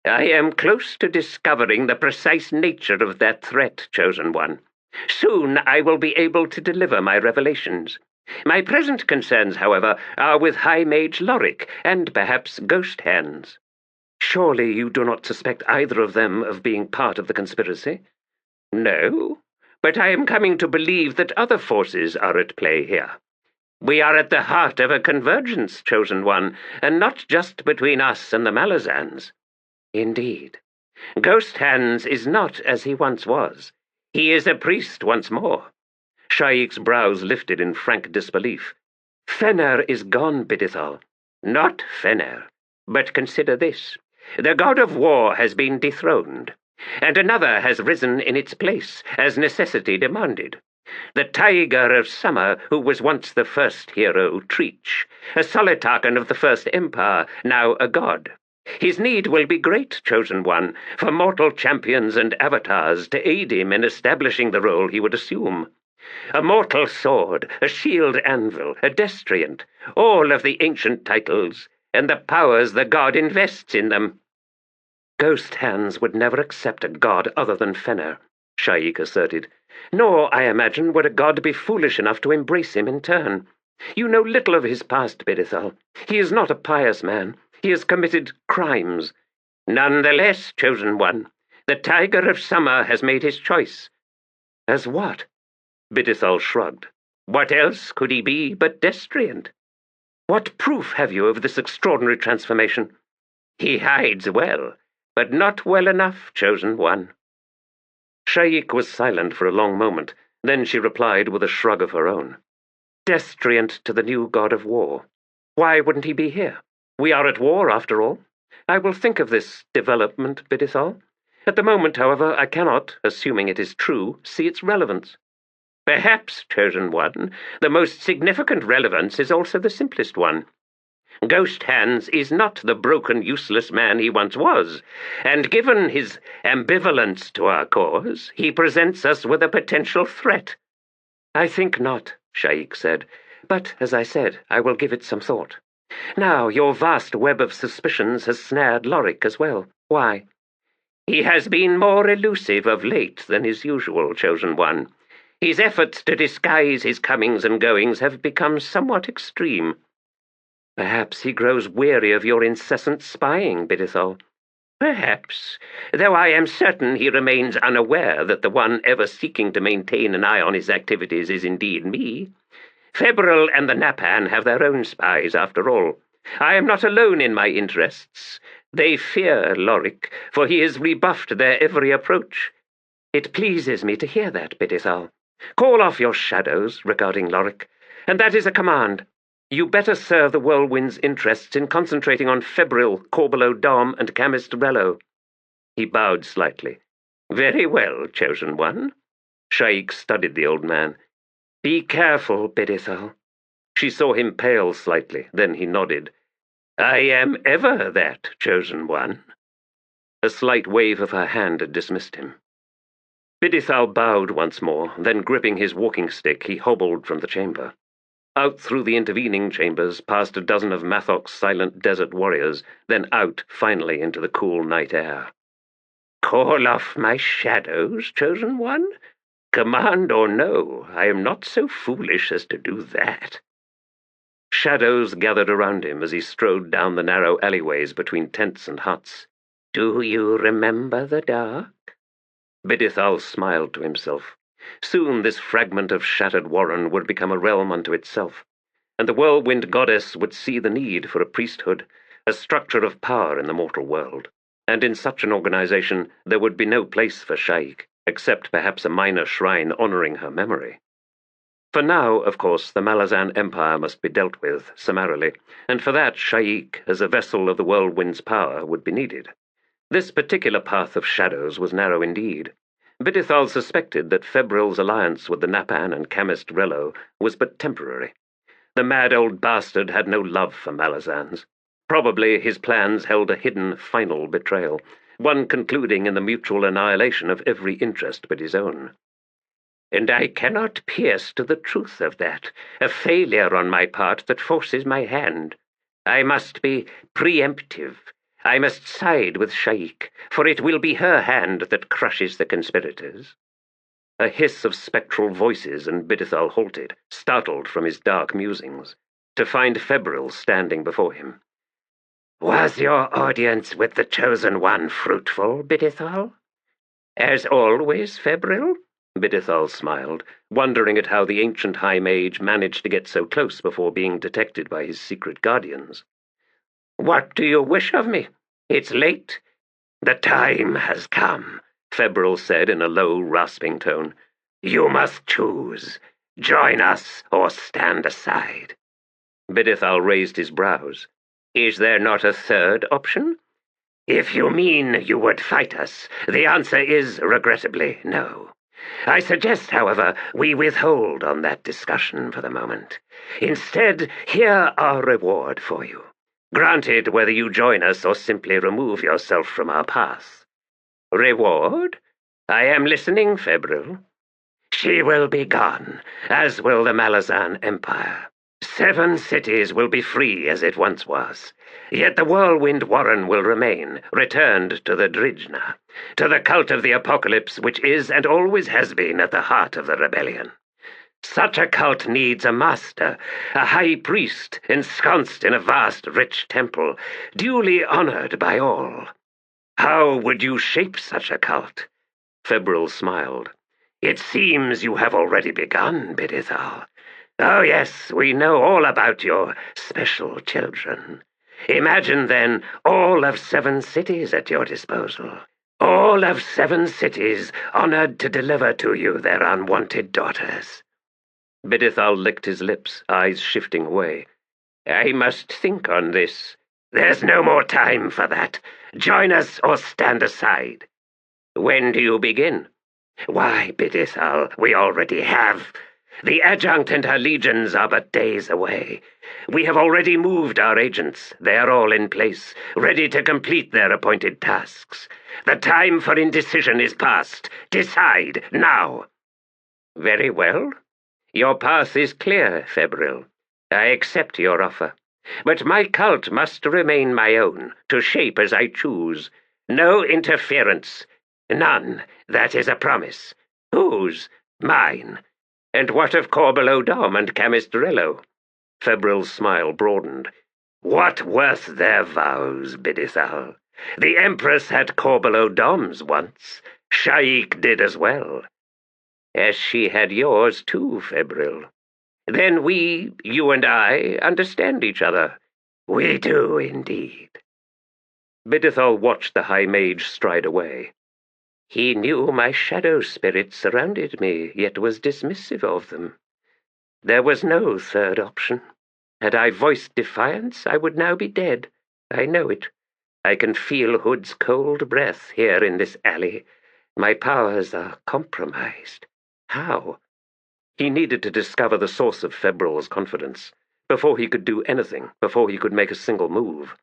[SPEAKER 5] I am close to discovering the precise nature of that threat, chosen one. Soon I will be able to deliver my revelations. My present concerns, however, are with High Mage Lorik and perhaps Ghost Hands.
[SPEAKER 2] Surely you do not suspect either of them of being part of the conspiracy?
[SPEAKER 5] No, but I am coming to believe that other forces are at play here. We are at the heart of a convergence, chosen one, and not just between us and the Malazans.
[SPEAKER 2] Indeed.
[SPEAKER 5] Ghost Hands is not as he once was. He is a priest once more.
[SPEAKER 3] Sha'ik's brows lifted in frank disbelief.
[SPEAKER 2] Fener is gone, Bidithal.
[SPEAKER 5] Not Fener. But consider this. The god of war has been dethroned, and another has risen in its place, as necessity demanded. The Tiger of Summer, who was once the first hero, Treach, a Solitarchan of the First Empire, now a god. His need will be great, chosen one, for mortal champions and avatars to aid him in establishing the role he would assume. A mortal sword, a shield anvil, a destriant, all of the ancient titles, and the powers the god invests in them.
[SPEAKER 2] Ghost Hands would never accept a god other than Fener, Sha'ik asserted. Nor, I imagine, would a god be foolish enough to embrace him in turn. You know little of his past, Bidithal. He is not a pious man. He has committed crimes.
[SPEAKER 5] Nonetheless, chosen one, the Tiger of Summer has made his choice.
[SPEAKER 2] As what?
[SPEAKER 3] Bidithal shrugged.
[SPEAKER 5] What else could he be but destriant?
[SPEAKER 3] What proof have you of this extraordinary transformation?
[SPEAKER 5] He hides well, but not well enough, Chosen One.
[SPEAKER 3] Sha'ik was silent for a long moment. Then she replied with a shrug of her own. Destriant to the new god of war. Why wouldn't he be here? We are at war, after all. I will think of this development, Bidithal. At the moment, however, I cannot, assuming it is true, see its relevance.
[SPEAKER 5] Perhaps, Chosen One, the most significant relevance is also the simplest one. Ghost Hands is not the broken, useless man he once was, and given his ambivalence to our cause, he presents us with a potential threat.
[SPEAKER 3] I think not, Sha'ik said, but, as I said, I will give it some thought. Now, your vast web of suspicions has snared Lorik as well. Why?
[SPEAKER 5] He has been more elusive of late than is usual, Chosen One. His efforts to disguise his comings and goings have become somewhat extreme.
[SPEAKER 3] Perhaps he grows weary of your incessant spying, Bidithal.
[SPEAKER 5] Perhaps, though I am certain he remains unaware that the one ever seeking to maintain an eye on his activities is indeed me. Febryl and the Napan have their own spies, after all. I am not alone in my interests. They fear Lorik, for he has rebuffed their every approach.
[SPEAKER 3] It pleases me to hear that, Bidithal. Call off your shadows regarding Lorik, and that is a command. You better serve the Whirlwind's interests in concentrating on Febryl, Korbolo Dom, and Camistrello.
[SPEAKER 5] He bowed slightly. Very well, Chosen One.
[SPEAKER 3] Sha'ik studied the old man. Be careful, Bidithal. She saw him pale slightly, then he nodded.
[SPEAKER 5] I am ever that, Chosen One.
[SPEAKER 3] A slight wave of her hand dismissed him. Bidithal bowed once more, then gripping his walking stick, he hobbled from the chamber. Out through the intervening chambers, past a dozen of Mathok's silent desert warriors, then out, finally, into the cool night air.
[SPEAKER 5] Call off my shadows, Chosen One? Command or no, I am not so foolish as to do that.
[SPEAKER 3] Shadows gathered around him as he strode down the narrow alleyways between tents and huts.
[SPEAKER 5] Do you remember the dark?
[SPEAKER 3] Bidithal smiled to himself. Soon this fragment of shattered warren would become a realm unto itself, and the Whirlwind Goddess would see the need for a priesthood, a structure of power in the mortal world. And in such an organization there would be no place for Sha'ik, except perhaps a minor shrine honoring her memory. For now, of course, the Malazan Empire must be dealt with, summarily, and for that Sha'ik, as a vessel of the Whirlwind's power, would be needed. This particular path of shadows was narrow indeed. Bidithal suspected that Febryl's alliance with the Napan and Camistrello was but temporary. The mad old bastard had no love for Malazans. Probably his plans held a hidden, final betrayal, one concluding in the mutual annihilation of every interest but his own.
[SPEAKER 5] And I cannot pierce to the truth of that, a failure on my part that forces my hand. I must be preemptive. I must side with Sha'ik, for it will be her hand that crushes the conspirators.
[SPEAKER 3] A hiss of spectral voices, and Bidithal halted, startled from his dark musings, to find Febryl standing before him.
[SPEAKER 2] Was your audience with the Chosen One fruitful, Bidithal?
[SPEAKER 5] As always, Febryl?
[SPEAKER 3] Bidithal smiled, wondering at how the ancient high mage managed to get so close before being detected by his secret guardians.
[SPEAKER 5] What do you wish of me? It's late.
[SPEAKER 2] The time has come,
[SPEAKER 3] Febryl said in a low, rasping tone.
[SPEAKER 2] You must choose. Join us or stand aside.
[SPEAKER 3] Bidithal raised his brows.
[SPEAKER 5] Is there not a third option?
[SPEAKER 2] If you mean you would fight us, the answer is, regrettably, no. I suggest, however, we withhold on that discussion for the moment. Instead, here our reward for you. Granted, whether you join us or simply remove yourself from our path.
[SPEAKER 5] Reward? I am listening, Febryl.
[SPEAKER 2] She will be gone, as will the Malazan Empire. 7 cities will be free as it once was. Yet the Whirlwind Warren will remain, returned to the Drijna, to the cult of the apocalypse which is and always has been at the heart of the rebellion. Such a cult needs a master, a high priest ensconced in a vast, rich temple, duly honored by all. How would you shape such a cult?
[SPEAKER 3] Febryl smiled.
[SPEAKER 2] It seems you have already begun, Bidithal. Oh yes, we know all about your special children. Imagine then all of 7 cities at your disposal. All of 7 cities honored to deliver to you their unwanted daughters."
[SPEAKER 3] Bidithal licked his lips, eyes shifting away.
[SPEAKER 2] "I must think on this. There's no more time for that. Join us or stand aside."
[SPEAKER 3] "When do you begin?"
[SPEAKER 2] "Why, Bidithal, we already have. The Adjunct and her legions are but days away. We have already moved our agents. They are all in place, ready to complete their appointed tasks. The time for indecision is past. Decide, now."
[SPEAKER 3] "Very well. Your path is clear, Febryl. I accept your offer. But my cult must remain my own, to shape as I choose. No interference.
[SPEAKER 2] "None. That is a promise."
[SPEAKER 3] "Whose?"
[SPEAKER 2] "Mine."
[SPEAKER 3] "And what of Korbolo Dom and Camistrello?" Febryl's smile broadened.
[SPEAKER 2] "What worth their vows, Bidithal? The Empress had Korbolo Doms once. Sha'ik did as well."
[SPEAKER 3] "As she had yours too, Febryl. Then we, you and I, understand each other."
[SPEAKER 2] "We do indeed."
[SPEAKER 3] Bidithal watched the High Mage stride away. "He knew my shadow spirits surrounded me, yet was dismissive of them. There was no third option. Had I voiced defiance, I would now be dead. I know it. I can feel Hood's cold breath here in this alley. My powers are compromised. How?" He needed to discover the source of Febryl's confidence, before he could do anything, before he could make a single move.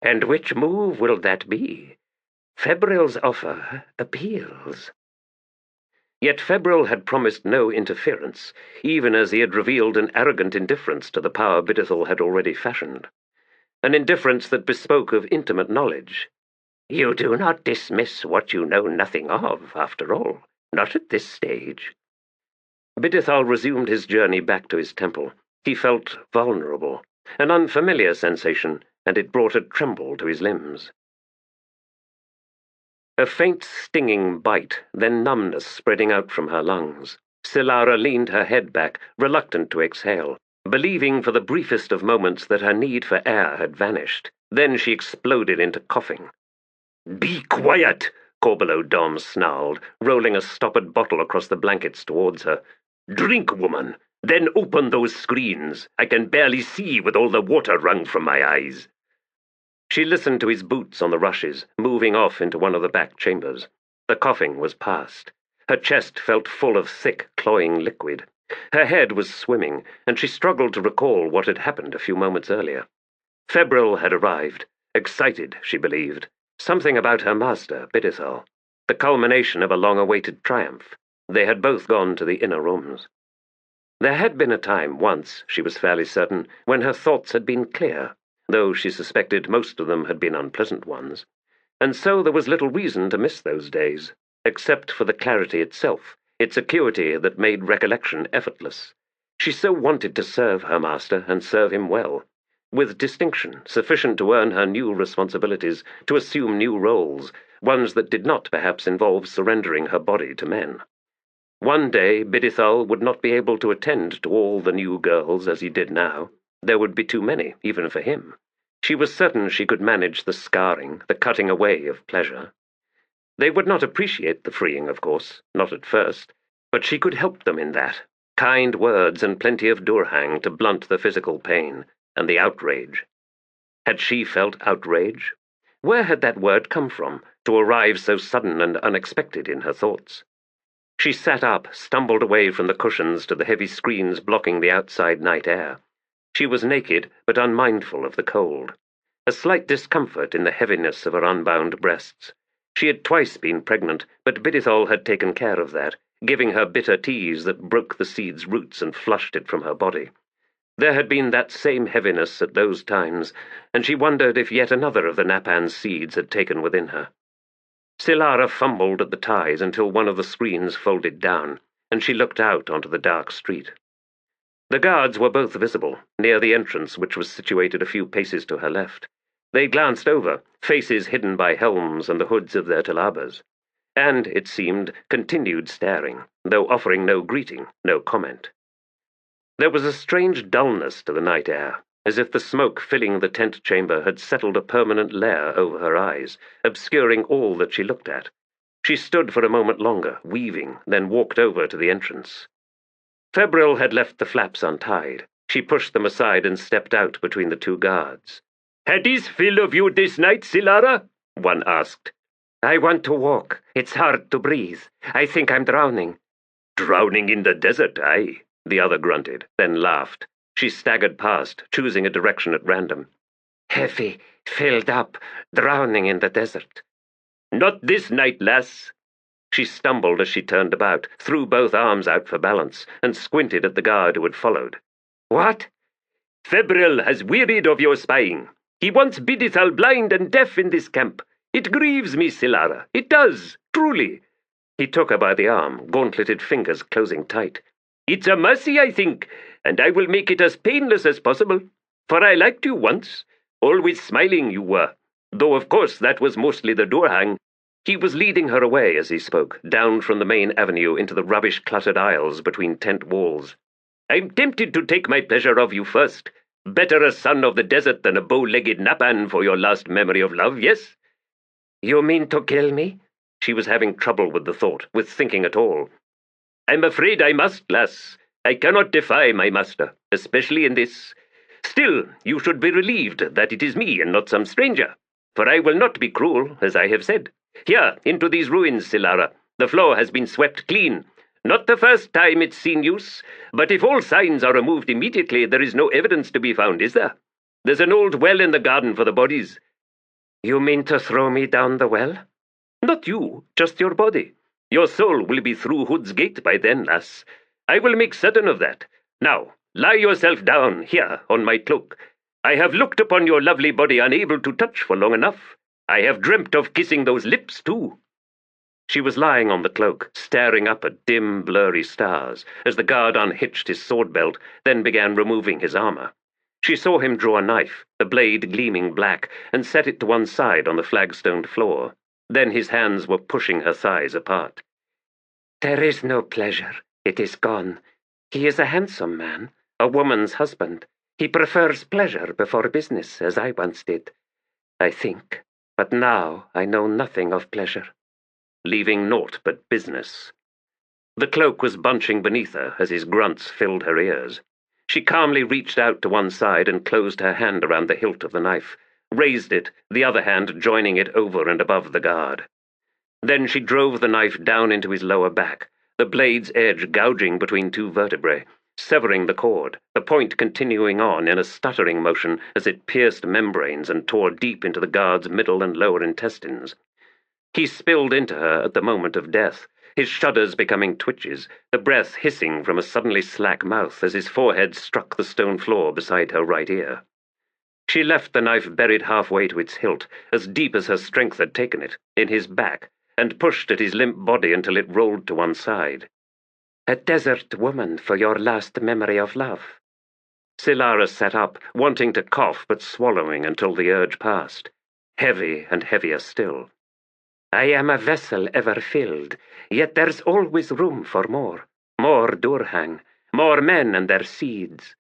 [SPEAKER 3] And which move will that be? Febryl's offer appeals. Yet Febryl had promised no interference, even as he had revealed an arrogant indifference to the power Bidithal had already fashioned. An indifference that bespoke of intimate knowledge. "You do not dismiss what you know nothing of, after all, not at this stage." Bidithal resumed his journey back to his temple. He felt vulnerable, an unfamiliar sensation, and it brought a tremble to his limbs. A faint stinging bite, then numbness spreading out from her lungs. Silara leaned her head back, reluctant to exhale, believing for the briefest of moments that her need for air had vanished. Then she exploded into coughing. "Be quiet!" Korbolo Dom snarled, rolling a stoppered bottle across the blankets towards her. "Drink, woman! Then open those screens. I can barely see with all the water wrung from my eyes." She listened to his boots on the rushes, moving off into one of the back chambers. The coughing was past. Her chest felt full of thick, cloying liquid. Her head was swimming, and she struggled to recall what had happened a few moments earlier. Febryl had arrived, excited, she believed. Something about her master, Bidithal. The culmination of a long-awaited triumph. They had both gone to the inner rooms. There had been a time once, she was fairly certain, when her thoughts had been clear, though she suspected most of them had been unpleasant ones. And so there was little reason to miss those days, except for the clarity itself, its acuity that made recollection effortless. She so wanted to serve her master and serve him well, with distinction sufficient to earn her new responsibilities, to assume new roles, ones that did not perhaps involve surrendering her body to men. One day Bidithal would not be able to attend to all the new girls as he did now. There would be too many, even for him. She was certain she could manage the scarring, the cutting away of pleasure. They would not appreciate the freeing, of course, not at first, but she could help them in that. Kind words and plenty of durhang to blunt the physical pain, and the outrage. Had she felt outrage? Where had that word come from, to arrive so sudden and unexpected in her thoughts? She sat up, stumbled away from the cushions to the heavy screens blocking the outside night air. She was naked, but unmindful of the cold. A slight discomfort in the heaviness of her unbound breasts. She had twice been pregnant, but Bidithal had taken care of that, giving her bitter teas that broke the seed's roots and flushed it from her body. There had been that same heaviness at those times, and she wondered if yet another of the Napan's seeds had taken within her. Silara fumbled at the ties until one of the screens folded down, and she looked out onto the dark street. The guards were both visible, near the entrance which was situated a few paces to her left. They glanced over, faces hidden by helms and the hoods of their talabas, and, it seemed, continued staring, though offering no greeting, no comment. There was a strange dullness to the night air, as if the smoke filling the tent chamber had settled a permanent layer over her eyes, obscuring all that she looked at. She stood for a moment longer, weaving, then walked over to the entrance. Febryl had left the flaps untied. She pushed them aside and stepped out between the two guards. "Had his fill of you this night, Silara?" one asked.
[SPEAKER 5] "I want to walk. It's hard to breathe. I think I'm drowning."
[SPEAKER 3] "Drowning in the desert, aye," the other grunted, then laughed. She staggered past, choosing a direction at random.
[SPEAKER 5] "Heavy, filled up, drowning in the desert."
[SPEAKER 3] "Not this night, lass." She stumbled as she turned about, threw both arms out for balance, and squinted at the guard who had followed.
[SPEAKER 5] "What?"
[SPEAKER 3] "Febryl has wearied of your spying. He wants Bidithal blind and deaf in this camp. It grieves me, Silara. It does, truly." He took her by the arm, gauntleted fingers closing tight. "It's a mercy, I think, and I will make it as painless as possible. For I liked you once. Always smiling you were, though of course that was mostly the door hang." He was leading her away as he spoke, down from the main avenue into the rubbish-cluttered aisles between tent walls. "I'm tempted to take my pleasure of you first. Better a son of the desert than a bow-legged Napan for your last memory of love, yes?"
[SPEAKER 5] "You mean to kill me?"
[SPEAKER 3] She was having trouble with the thought, with thinking at all. "I'm afraid I must, lass. I cannot defy my master, especially in this. Still, you should be relieved that it is me and not some stranger, for I will not be cruel, as I have said. Here, into these ruins, Silara. The floor has been swept clean. Not the first time it's seen use, but if all signs are removed immediately, there is no evidence to be found, is there? There's an old well in the garden for the bodies."
[SPEAKER 5] "You mean to throw me down the well?"
[SPEAKER 3] "Not you, just your body. Your soul will be through Hood's gate by then, lass. I will make certain of that. Now, lie yourself down here on my cloak. I have looked upon your lovely body unable to touch for long enough. I have dreamt of kissing those lips, too." She was lying on the cloak, staring up at dim, blurry stars, as the guard unhitched his sword belt, then began removing his armor. She saw him draw a knife, the blade gleaming black, and set it to one side on the flagstoned floor. Then his hands were pushing her thighs apart.
[SPEAKER 5] "There is no pleasure. It is gone. He is a handsome man, a woman's husband. He prefers pleasure before business, as I once did, I think. But now I know nothing of pleasure."
[SPEAKER 3] Leaving naught but business. The cloak was bunching beneath her as his grunts filled her ears. She calmly reached out to one side and closed her hand around the hilt of the knife, raised it, the other hand joining it over and above the guard. Then she drove the knife down into his lower back, the blade's edge gouging between two vertebrae, severing the cord, the point continuing on in a stuttering motion as it pierced membranes and tore deep into the guard's middle and lower intestines. He spilled into her at the moment of death, his shudders becoming twitches, the breath hissing from a suddenly slack mouth as his forehead struck the stone floor beside her right ear. She left the knife buried halfway to its hilt, as deep as her strength had taken it, in his back, and pushed at his limp body until it rolled to one side.
[SPEAKER 5] "A desert woman for your last memory of love."
[SPEAKER 3] Silara sat up, wanting to cough but swallowing until the urge passed. Heavy and heavier still.
[SPEAKER 5] "I am a vessel ever filled, yet there's always room for more. More Durhang, more men and their seeds.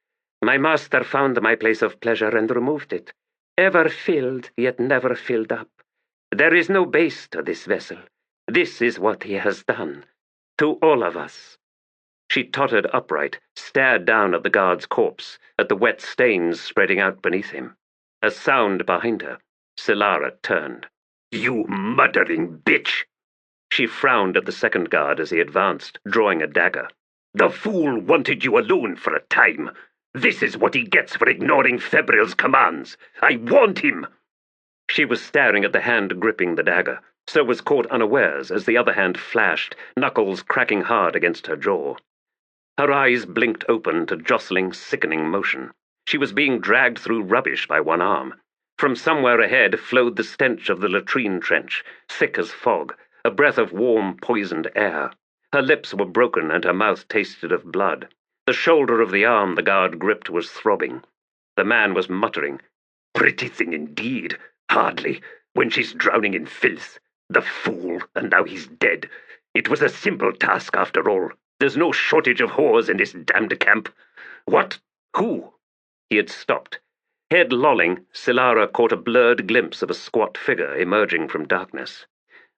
[SPEAKER 5] My master found my place of pleasure and removed it. Ever filled, yet never filled up. There is no base to this vessel. This is what he has done. To all of us."
[SPEAKER 3] She tottered upright, stared down at the guard's corpse, at the wet stains spreading out beneath him. A sound behind her. Silara turned. "You murdering bitch!" She frowned at the second guard as he advanced, drawing a dagger. "The fool wanted you alone for a time. This is what he gets for ignoring Febryl's commands. I warned him." She was staring at the hand gripping the dagger, so was caught unawares as the other hand flashed, knuckles cracking hard against her jaw. Her eyes blinked open to jostling, sickening motion. She was being dragged through rubbish by one arm. From somewhere ahead flowed the stench of the latrine trench, thick as fog, a breath of warm, poisoned air. Her lips were broken and her mouth tasted of blood. The shoulder of the arm the guard gripped was throbbing. The man was muttering, "Pretty thing indeed. Hardly, when she's drowning in filth. The fool, and now he's dead. It was a simple task after all. There's no shortage of whores in this damned camp. What? Who? He had stopped. Head lolling, Silara caught a blurred glimpse of a squat figure emerging from darkness.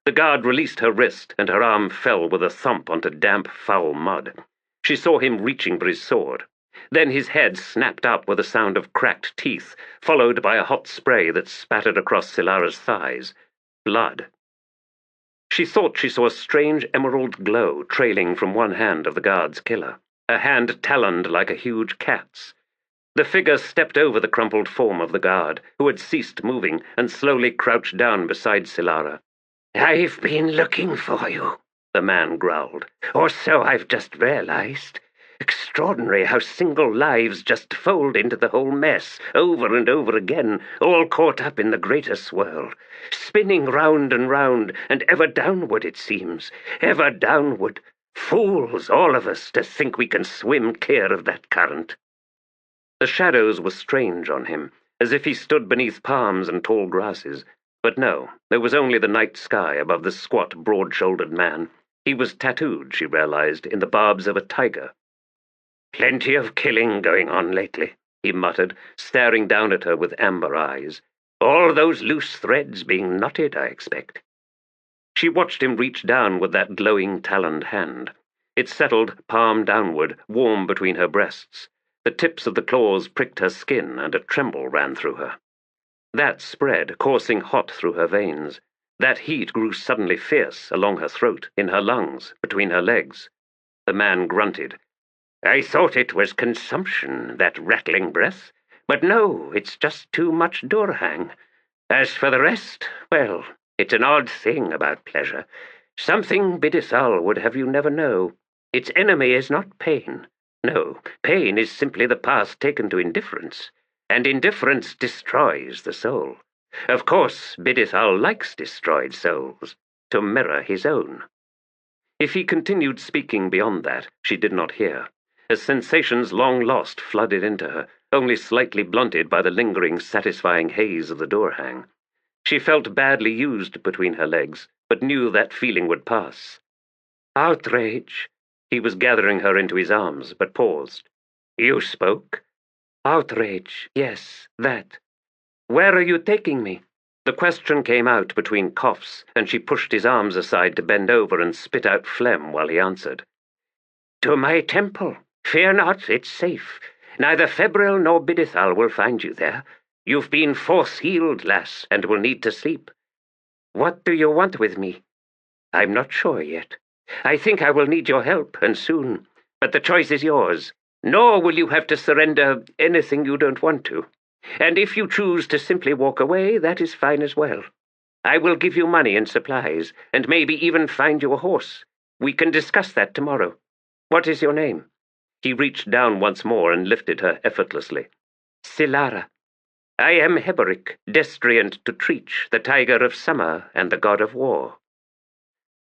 [SPEAKER 3] The guard released her wrist, and her arm fell with a thump onto damp, foul mud. She saw him reaching for his sword. Then his head snapped up with a sound of cracked teeth, followed by a hot spray that spattered across Silara's thighs. Blood. She thought she saw a strange emerald glow trailing from one hand of the guard's killer, a hand taloned like a huge cat's. The figure stepped over the crumpled form of the guard, who had ceased moving, and slowly crouched down beside Silara.
[SPEAKER 2] "I've been looking for you," the man growled. "Or so I've just realized. Extraordinary how single lives just fold into the whole mess, over and over again, all caught up in the greater swirl. Spinning round and round, and ever downward it seems, ever downward. Fools, all of us, to think we can swim clear of that current."
[SPEAKER 3] The shadows were strange on him, as if he stood beneath palms and tall grasses. But no, there was only the night sky above the squat, broad-shouldered man. He was tattooed, she realized, in the barbs of a tiger.
[SPEAKER 2] "Plenty of killing going on lately,"
[SPEAKER 3] he muttered, staring down at her with amber eyes.
[SPEAKER 2] "All those loose threads being knotted, I expect."
[SPEAKER 3] She watched him reach down with that glowing, taloned hand. It settled, palm downward, warm between her breasts. The tips of the claws pricked her skin, and a tremble ran through her. That spread, coursing hot through her veins. That heat grew suddenly fierce along her throat, in her lungs, between her legs. The man grunted.
[SPEAKER 2] "I thought it was consumption, that rattling breath. But no, it's just too much Durhang. As for the rest, well, it's an odd thing about pleasure. Something Bidithal would have you never know. Its enemy is not pain. No, pain is simply the path taken to indifference. And indifference destroys the soul. Of course, Bidithal likes destroyed souls, to mirror his own."
[SPEAKER 3] If he continued speaking beyond that, she did not hear, as sensations long lost flooded into her, only slightly blunted by the lingering, satisfying haze of the Durhang. She felt badly used between her legs, but knew that feeling would pass.
[SPEAKER 2] "Outrage."
[SPEAKER 3] He was gathering her into his arms, but paused.
[SPEAKER 2] "You spoke?"
[SPEAKER 4] "Outrage, yes, that. Where are you taking me?"
[SPEAKER 3] The question came out between coughs, and she pushed his arms aside to bend over and spit out phlegm while he answered.
[SPEAKER 2] "To my temple. Fear not, it's safe. Neither Febryl nor Bidithal will find you there. You've been force-healed, lass, and will need to sleep."
[SPEAKER 4] "What do you want with me?"
[SPEAKER 2] "I'm not sure yet. I think I will need your help, and soon. But the choice is yours. Nor will you have to surrender anything you don't want to. And if you choose to simply walk away, that is fine as well. I will give you money and supplies, and maybe even find you a horse. We can discuss that tomorrow. What is your name?"
[SPEAKER 3] He reached down once more and lifted her effortlessly.
[SPEAKER 4] "Silara."
[SPEAKER 2] "I am Heboric, destriant to Treach, the tiger of summer and the god of war."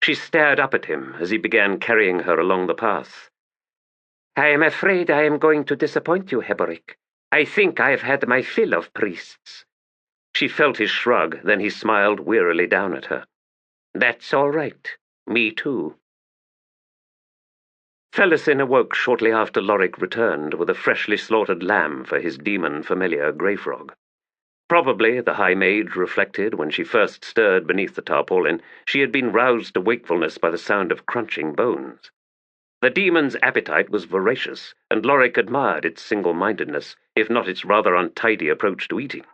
[SPEAKER 3] She stared up at him as he began carrying her along the path.
[SPEAKER 4] "I am afraid I am going to disappoint you, Heboric. I think I have had my fill of priests."
[SPEAKER 3] She felt his shrug, then he smiled wearily down at her.
[SPEAKER 2] "That's all right. Me too."
[SPEAKER 3] Felisin awoke shortly after Lorik returned with a freshly slaughtered lamb for his demon familiar Greyfrog. Probably, the High Mage reflected when she first stirred beneath the tarpaulin, she had been roused to wakefulness by the sound of crunching bones. The demon's appetite was voracious, and Lorik admired its single-mindedness, if not its rather untidy approach to eating.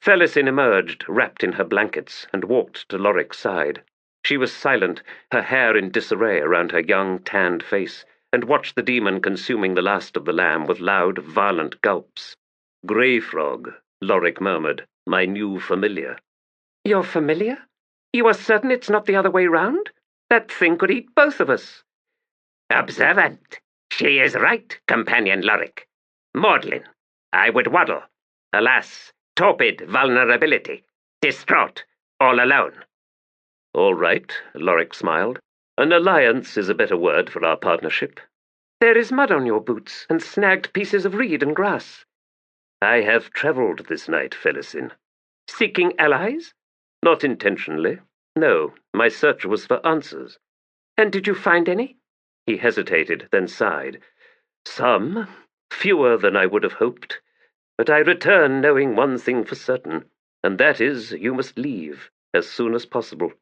[SPEAKER 3] Felisin emerged, wrapped in her blankets, and walked to Lorik's side. She was silent, her hair in disarray around her young, tanned face, and watched the demon consuming the last of the lamb with loud, violent gulps. "Greyfrog," Lorik murmured, "my new familiar."
[SPEAKER 4] "Your familiar? You are certain it's not the other way round? That thing could eat both of us."
[SPEAKER 2] "Observant. She is right, companion Lorik. Maudlin. I would waddle. Alas, torpid vulnerability. Distraught. All alone."
[SPEAKER 3] "All right," Lorik smiled. "An alliance is a better word for our partnership."
[SPEAKER 4] "There is mud on your boots, and snagged pieces of reed and grass."
[SPEAKER 3] "I have travelled this night, Felisin."
[SPEAKER 4] "Seeking allies?"
[SPEAKER 3] "Not intentionally. No, my search was for answers."
[SPEAKER 4] "And did you find any?"
[SPEAKER 3] He hesitated, then sighed. "Some, Fewer than I would have hoped, but I return knowing one thing for certain, and that is you must leave as soon as possible.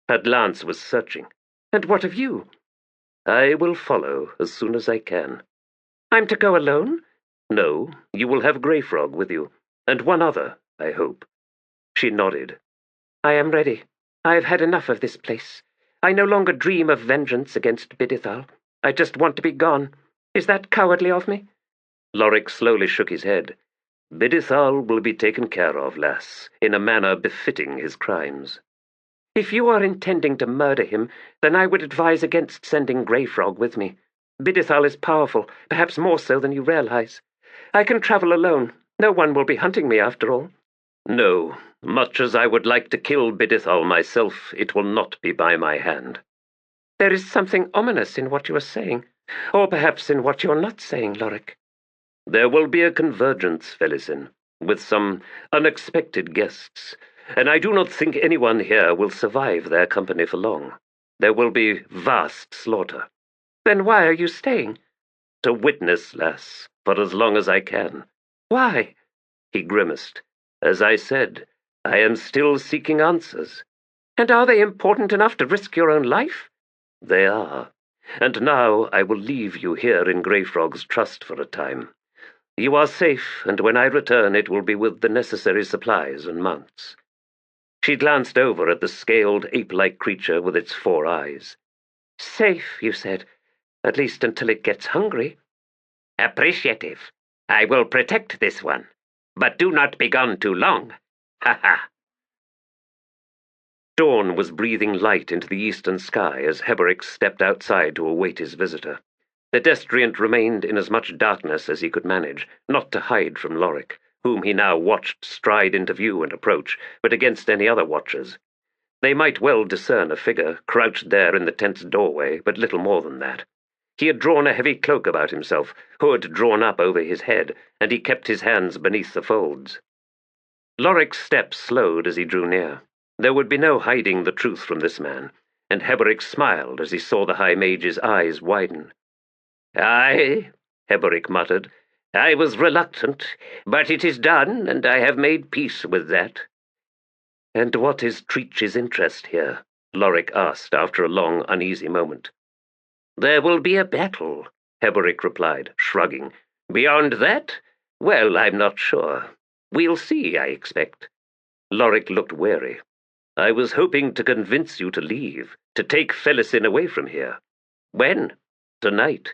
[SPEAKER 3] Lance was searching.
[SPEAKER 4] And what of you?
[SPEAKER 3] I will follow as soon as I can.
[SPEAKER 4] I'm to go alone?
[SPEAKER 3] No, you will have Greyfrog with you, and one other, I hope. She nodded.
[SPEAKER 4] I am ready. I have had enough of this place. I no longer dream of vengeance against Bidithal. I just want to be gone. Is that cowardly of me?
[SPEAKER 3] Lorik slowly shook his head. Bidithal will be taken care of, lass, in a manner befitting his crimes.
[SPEAKER 4] If you are intending to murder him, then I would advise against sending Greyfrog with me. Bidithal is powerful, perhaps more so than you realize. I can travel alone. No one will be hunting me after all.
[SPEAKER 3] No, much as I would like to kill Bidithal myself, it will not be by my hand.
[SPEAKER 4] There is something ominous in what you are saying, or perhaps in what you are not saying, Lorik.
[SPEAKER 3] There will be a convergence, Felisin, with some unexpected guests, and I do not think anyone here will survive their company for long. There will be vast slaughter.
[SPEAKER 4] Then why are you staying?
[SPEAKER 3] To witness, lass, for as long as I can.
[SPEAKER 4] Why?
[SPEAKER 3] He grimaced. As I said, I am still seeking answers.
[SPEAKER 4] And are they important enough to risk your own life?
[SPEAKER 3] They are. And now I will leave you here in Greyfrog's trust for a time. You are safe, and when I return it will be with the necessary supplies and mounts. She glanced over at the scaled, ape-like creature with its 4 eyes.
[SPEAKER 4] Safe, you said. At least until it gets hungry.
[SPEAKER 5] Appreciative. I will protect this one. But do not be gone too long. Ha ha.
[SPEAKER 3] Dawn was breathing light into the eastern sky as Heboric stepped outside to await his visitor. The destriant remained in as much darkness as he could manage, not to hide from Lorik, whom he now watched stride into view and approach, but against any other watchers. They might well discern a figure crouched there in the tent's doorway, but little more than that. He had drawn a heavy cloak about himself, hood drawn up over his head, and he kept his hands beneath the folds. Lorik's steps slowed as he drew near. There would be no hiding the truth from this man, and Heboric smiled as he saw the High Mage's eyes widen.
[SPEAKER 5] "Aye," Heboric muttered. "I was reluctant, but it is done, and I have made peace with that."
[SPEAKER 3] "And what is Treach's interest here?" Lorik asked after a long, uneasy moment.
[SPEAKER 5] "There will be a battle," Heboric replied, shrugging. "Beyond that, well, I'm not sure. We'll see, I expect."
[SPEAKER 3] Lorik looked wary. "I was hoping to convince you to leave, to take Felisin away from here."
[SPEAKER 5] "When?"
[SPEAKER 3] "Tonight."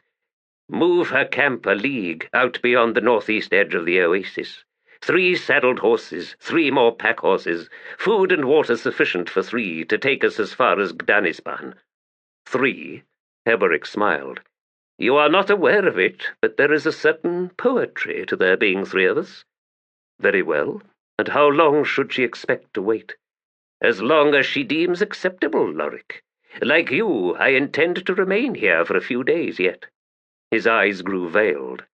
[SPEAKER 5] "Move her camp a league out beyond the northeast edge of the oasis. 3 saddled horses, 3 more pack horses, food and water sufficient for 3 to take us as far as Gdanispan."
[SPEAKER 3] 3? Heboric smiled. "You are not aware of it, but there is a certain poetry to there being 3 of us." "Very well. And how long should she expect to wait?"
[SPEAKER 5] "As long as she deems acceptable, Lorik. Like you, I intend to remain here for a few days yet."
[SPEAKER 3] His eyes grew veiled.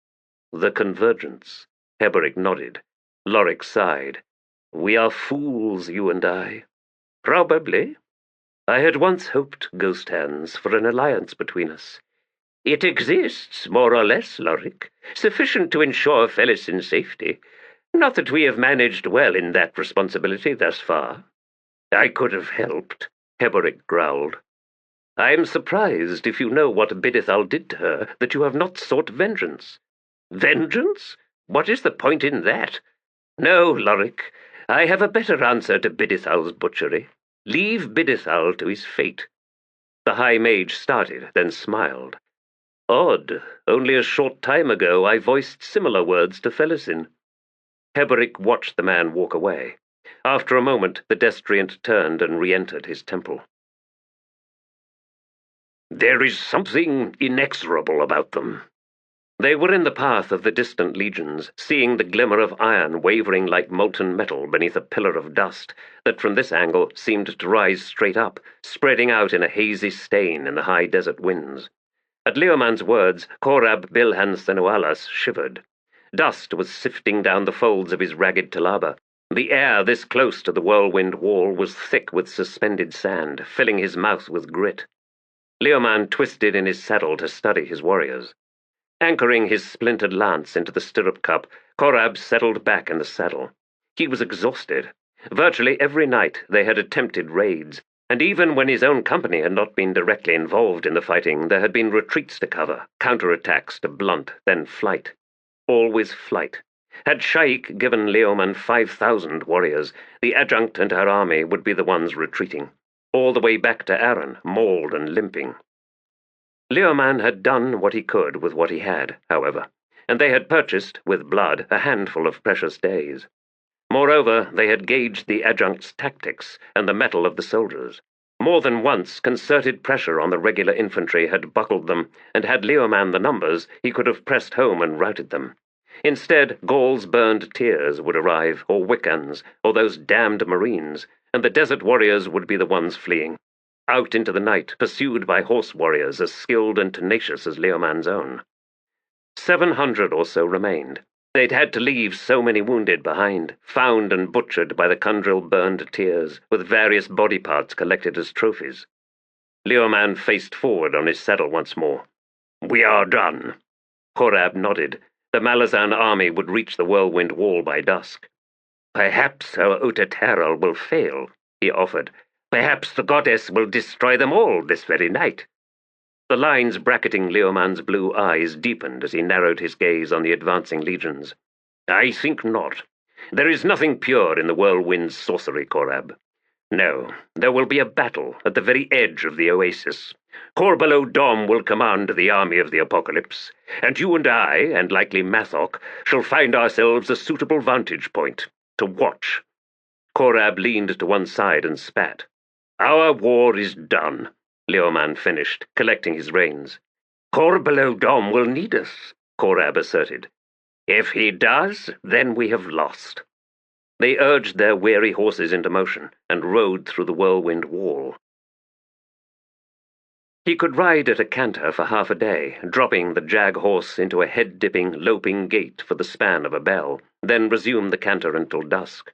[SPEAKER 3] "The Convergence." Heboric nodded. Lorik sighed. "We are fools, you and I."
[SPEAKER 5] "Probably."
[SPEAKER 3] "I had once hoped, Ghost Hands, for an alliance between us."
[SPEAKER 5] "It exists, more or less, Lorik, sufficient to ensure Felisin's safety. Not that we have managed well in that responsibility thus far."
[SPEAKER 3] "I could have helped," Heboric growled. "I am surprised, if you know what Bidithal did to her, that you have not sought vengeance."
[SPEAKER 5] "Vengeance? What is the point in that? No, Lorik, I have a better answer to Bidithal's butchery. Leave Bidithal to his fate."
[SPEAKER 3] The High Mage started, then smiled. "Odd. Only a short time ago I voiced similar words to Felisin." Heboric watched the man walk away. After a moment, the destriant turned and re-entered his temple.
[SPEAKER 5] "There is something inexorable about them."
[SPEAKER 3] They were in the path of the distant legions, seeing the glimmer of iron wavering like molten metal beneath a pillar of dust that from this angle seemed to rise straight up, spreading out in a hazy stain in the high desert winds. At Leoman's words, Korab Bilhan Senualas shivered. Dust was sifting down the folds of his ragged talaba. The air this close to the whirlwind wall was thick with suspended sand, filling his mouth with grit. Leoman twisted in his saddle to study his warriors. Anchoring his splintered lance into the stirrup cup, Korab settled back in the saddle. He was exhausted. Virtually every night they had attempted raids, and even when his own company had not been directly involved in the fighting, there had been retreats to cover, counterattacks to blunt, then flight. Always flight. Had Sha'ik given Leoman 5,000 warriors, the Adjunct and her army would be the ones retreating, all the way back to Arran, mauled and limping. Leoman had done what he could with what he had, however, and they had purchased, with blood, a handful of precious days. Moreover, they had gauged the Adjunct's tactics and the mettle of the soldiers. More than once, concerted pressure on the regular infantry had buckled them, and had Leoman the numbers, he could have pressed home and routed them. Instead, Gaul's burned tears would arrive, or Wiccans, or those damned Marines, and the desert warriors would be the ones fleeing. Out into the night, pursued by horse warriors as skilled and tenacious as Leoman's own. 700 or so remained. They'd had to leave so many wounded behind, found and butchered by the Kundril-burned tears, with various body parts collected as trophies. Leoman faced forward on his saddle once more. "We are done." Korab nodded. The Malazan army would reach the Whirlwind Wall by dusk. "Perhaps our Utateral will fail," he offered. "Perhaps the goddess will destroy them all this very night." The lines bracketing Leoman's blue eyes deepened as he narrowed his gaze on the advancing legions. "I think not. There is nothing pure in the Whirlwind's sorcery, Korab. No, there will be a battle at the very edge of the oasis. Korbolo Dom will command the army of the apocalypse, and you and I, and likely Mathok, shall find ourselves a suitable vantage point to watch." Korab leaned to one side and spat. "Our war is done," Leoman finished, collecting his reins. "Korbolo Dom will need us," Korab asserted. "If he does, then we have lost." They urged their weary horses into motion and rode through the Whirlwind Wall. He could ride at a canter for half a day, dropping the jag horse into a head-dipping, loping gait for the span of a bell, then resume the canter until dusk.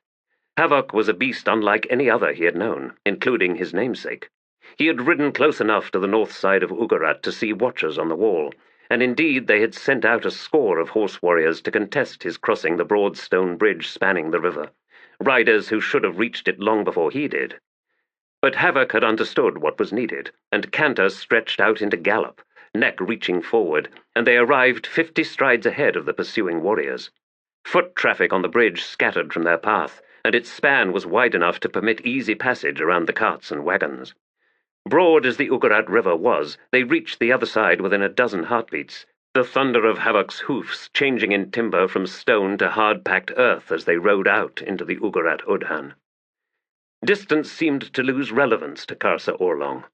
[SPEAKER 3] Havoc was a beast unlike any other he had known, including his namesake. He had ridden close enough to the north side of Ugarat to see watchers on the wall, and indeed they had sent out a score of horse warriors to contest his crossing the broad stone bridge spanning the river, riders who should have reached it long before he did. But Havoc had understood what was needed, and canter stretched out into gallop, neck reaching forward, and they arrived 50 strides ahead of the pursuing warriors. Foot traffic on the bridge scattered from their path, and its span was wide enough to permit easy passage around the carts and wagons. Broad as the Ugarat River was, they reached the other side within a dozen heartbeats, the thunder of Havoc's hoofs changing in timber from stone to hard-packed earth as they rode out into the Ugarat Udhan. Distance seemed to lose relevance to Karsa Orlong.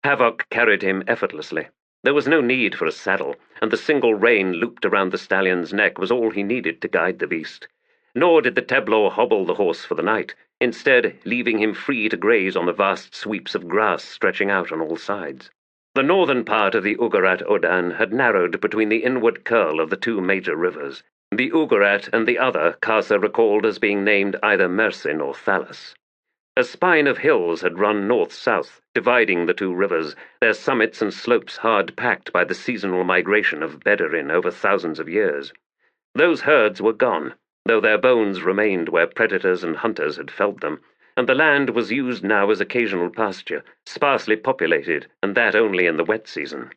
[SPEAKER 3] Havoc carried him effortlessly. There was no need for a saddle, and the single rein looped around the stallion's neck was all he needed to guide the beast. Nor did the Teblor hobble the horse for the night, instead leaving him free to graze on the vast sweeps of grass stretching out on all sides. The northern part of the Ugarat Udhan had narrowed between the inward curl of the two major rivers. The Ugarat and the other Karsa recalled as being named either Mersin or Thalas. A spine of hills had run north-south, dividing the two rivers, their summits and slopes hard-packed by the seasonal migration of Bedurin over thousands of years. Those herds were gone, though their bones remained where predators and hunters had felled them, and the land was used now as occasional pasture, sparsely populated, and that only in the wet season.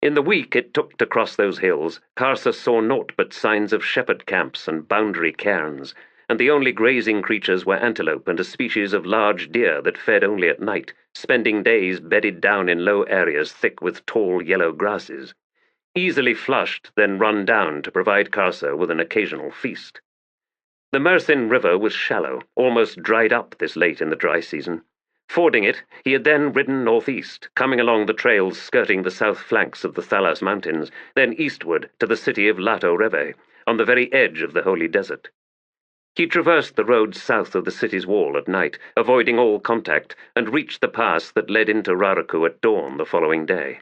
[SPEAKER 3] In the week it took to cross those hills, Karsa saw naught but signs of shepherd camps and boundary cairns, and the only grazing creatures were antelope and a species of large deer that fed only at night, spending days bedded down in low areas thick with tall yellow grasses. Easily flushed, then run down to provide Karsa with an occasional feast. The Mersin River was shallow, almost dried up this late in the dry season. Fording it, he had then ridden northeast, coming along the trails skirting the south flanks of the Thalas Mountains, then eastward to the city of Lato Reve, on the very edge of the Holy Desert. He traversed the road south of the city's wall at night, avoiding all contact, and reached the pass that led into Raraku at dawn the following day.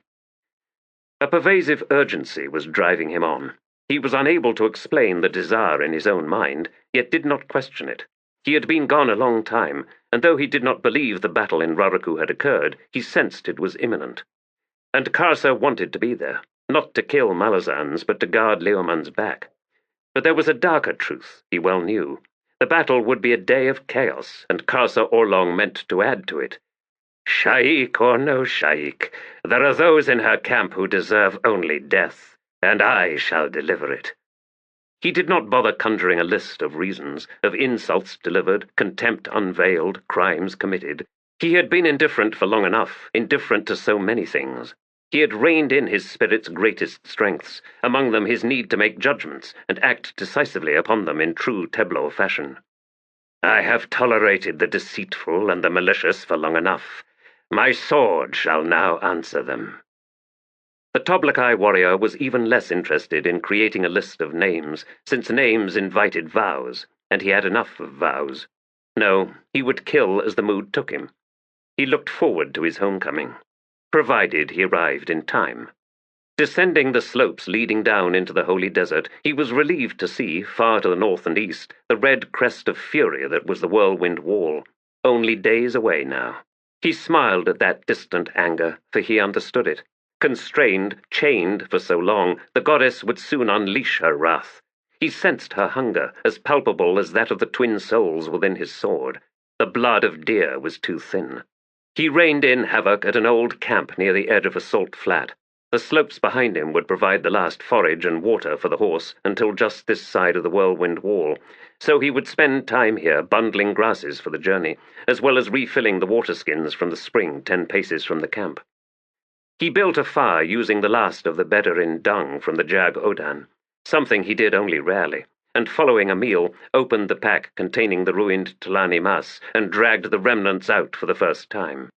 [SPEAKER 3] A pervasive urgency was driving him on. He was unable to explain the desire in his own mind, yet did not question it. He had been gone a long time, and though he did not believe the battle in Raraku had occurred, he sensed it was imminent. And Karsa wanted to be there, not to kill Malazans, but to guard Leoman's back. But there was a darker truth, he well knew. The battle would be a day of chaos, and Karsa Orlong meant to add to it. Sha'ik or no Sha'ik, there are those in her camp who deserve only death, and I shall deliver it. He did not bother conjuring a list of reasons, of insults delivered, contempt unveiled, crimes committed. He had been indifferent for long enough, indifferent to so many things. He had reined in his spirit's greatest strengths, among them his need to make judgments and act decisively upon them in true tableau fashion. I have tolerated the deceitful and the malicious for long enough. My sword shall now answer them. The Toblakai warrior was even less interested in creating a list of names, since names invited vows, and he had enough of vows. No, he would kill as the mood took him. He looked forward to his homecoming, provided he arrived in time. Descending the slopes leading down into the holy desert, he was relieved to see, far to the north and east, the red crest of fury that was the Whirlwind Wall, only days away now. He smiled at that distant anger, for he understood it. Constrained, chained for so long, the goddess would soon unleash her wrath. He sensed her hunger, as palpable as that of the twin souls within his sword. The blood of deer was too thin. He reined in havoc at an old camp near the edge of a salt flat. The slopes behind him would provide the last forage and water for the horse until just this side of the Whirlwind Wall, so he would spend time here bundling grasses for the journey, as well as refilling the water skins from the spring 10 paces from the camp. He built a fire using the last of the Bedarin dung from the Jag Odan, something he did only rarely, and following a meal, opened the pack containing the ruined Tulani Mas and dragged the remnants out for the first time.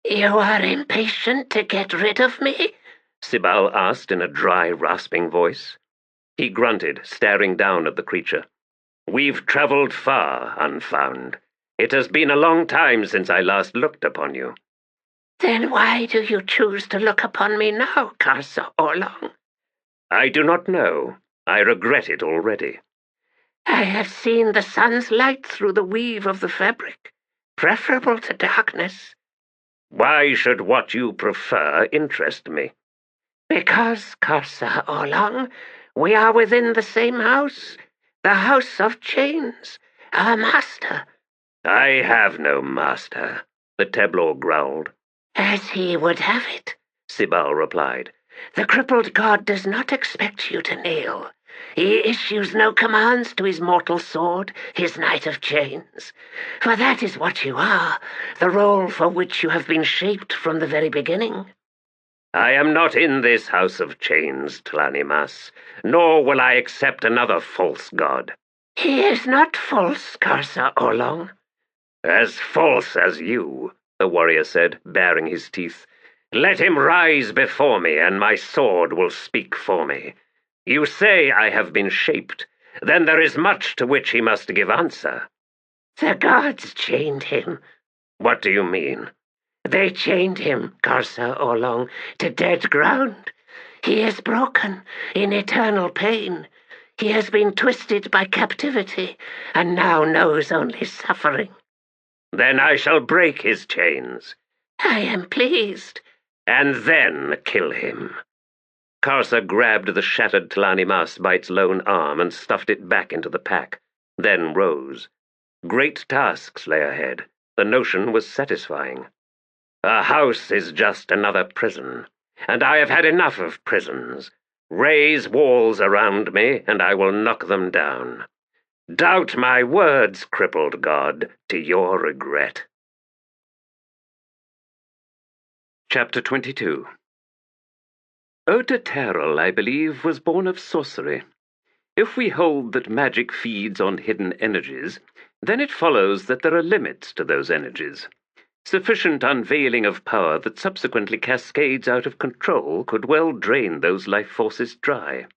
[SPEAKER 2] You are impatient to get rid of me?
[SPEAKER 3] Sibal asked in a dry, rasping voice. He grunted, staring down at the creature. We've travelled far, Unfound. It has been a long time since I last looked upon you.
[SPEAKER 2] Then why do you choose to look upon me now, Karsa Orlong?
[SPEAKER 3] I do not know. I regret it already.
[SPEAKER 2] I have seen the sun's light through the weave of the fabric, preferable to darkness.
[SPEAKER 3] Why should what you prefer interest me?
[SPEAKER 2] Because, Karsa Orlong, we are within the same house, the House of Chains, our master.
[SPEAKER 3] I have no master, the Teblor growled.
[SPEAKER 2] As he would have it,
[SPEAKER 3] Sibal replied.
[SPEAKER 2] The crippled god does not expect you to kneel. He issues no commands to his mortal sword, his knight of chains. For that is what you are, the role for which you have been shaped from the very beginning.
[SPEAKER 3] I am not in this house of chains, Tlanimas, nor will I accept another false god.
[SPEAKER 2] He is not false, Karsa Orlong.
[SPEAKER 3] As false as you, the warrior said, baring his teeth. Let him rise before me, and my sword will speak for me. You say I have been shaped. Then there is much to which he must give answer.
[SPEAKER 2] The gods chained him.
[SPEAKER 3] What do you mean?
[SPEAKER 2] They chained him, Karsa Orlong, to dead ground. He is broken, in eternal pain. He has been twisted by captivity, and now knows only suffering.
[SPEAKER 3] Then I shall break his chains.
[SPEAKER 2] I am pleased.
[SPEAKER 3] And then kill him. Karsa grabbed the shattered Tlanimas by its lone arm and stuffed it back into the pack, then rose. Great tasks lay ahead. The notion was satisfying. A house is just another prison, and I have had enough of prisons. Raise walls around me, and I will knock them down. Doubt my words, crippled god, to your regret. Chapter 22. Otaterel, I believe, was born of sorcery. If we hold that magic feeds on hidden energies, then it follows that there are limits to those energies. Sufficient unveiling of power that subsequently cascades out of control could well drain those life forces dry.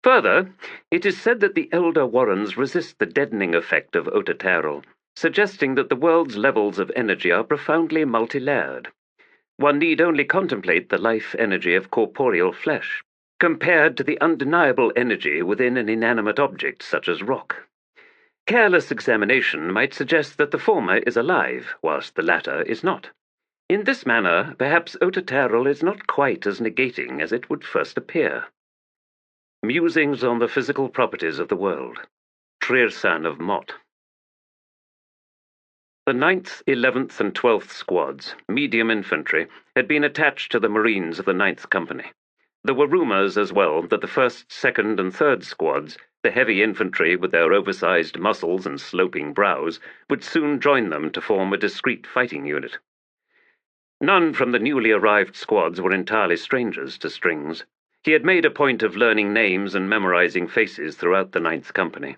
[SPEAKER 3] Further, it is said that the Elder Warrens resist the deadening effect of Otaterel, suggesting that the world's levels of energy are profoundly multilayered. One need only contemplate the life energy of corporeal flesh, compared to the undeniable energy within an inanimate object such as rock. Careless examination might suggest that the former is alive, whilst the latter is not. In this manner, perhaps Otaterel is not quite as negating as it would first appear. Musings on the physical properties of the world. Triersan of Mott. The 9th, 11th, and 12th squads, medium infantry, had been attached to the Marines of the 9th Company. There were rumours as well that the 1st, 2nd, and 3rd squads, the heavy infantry with their oversized muscles and sloping brows, would soon join them to form a discreet fighting unit. None from the newly arrived squads were entirely strangers to Strings. He had made a point of learning names and memorizing faces throughout the 9th Company.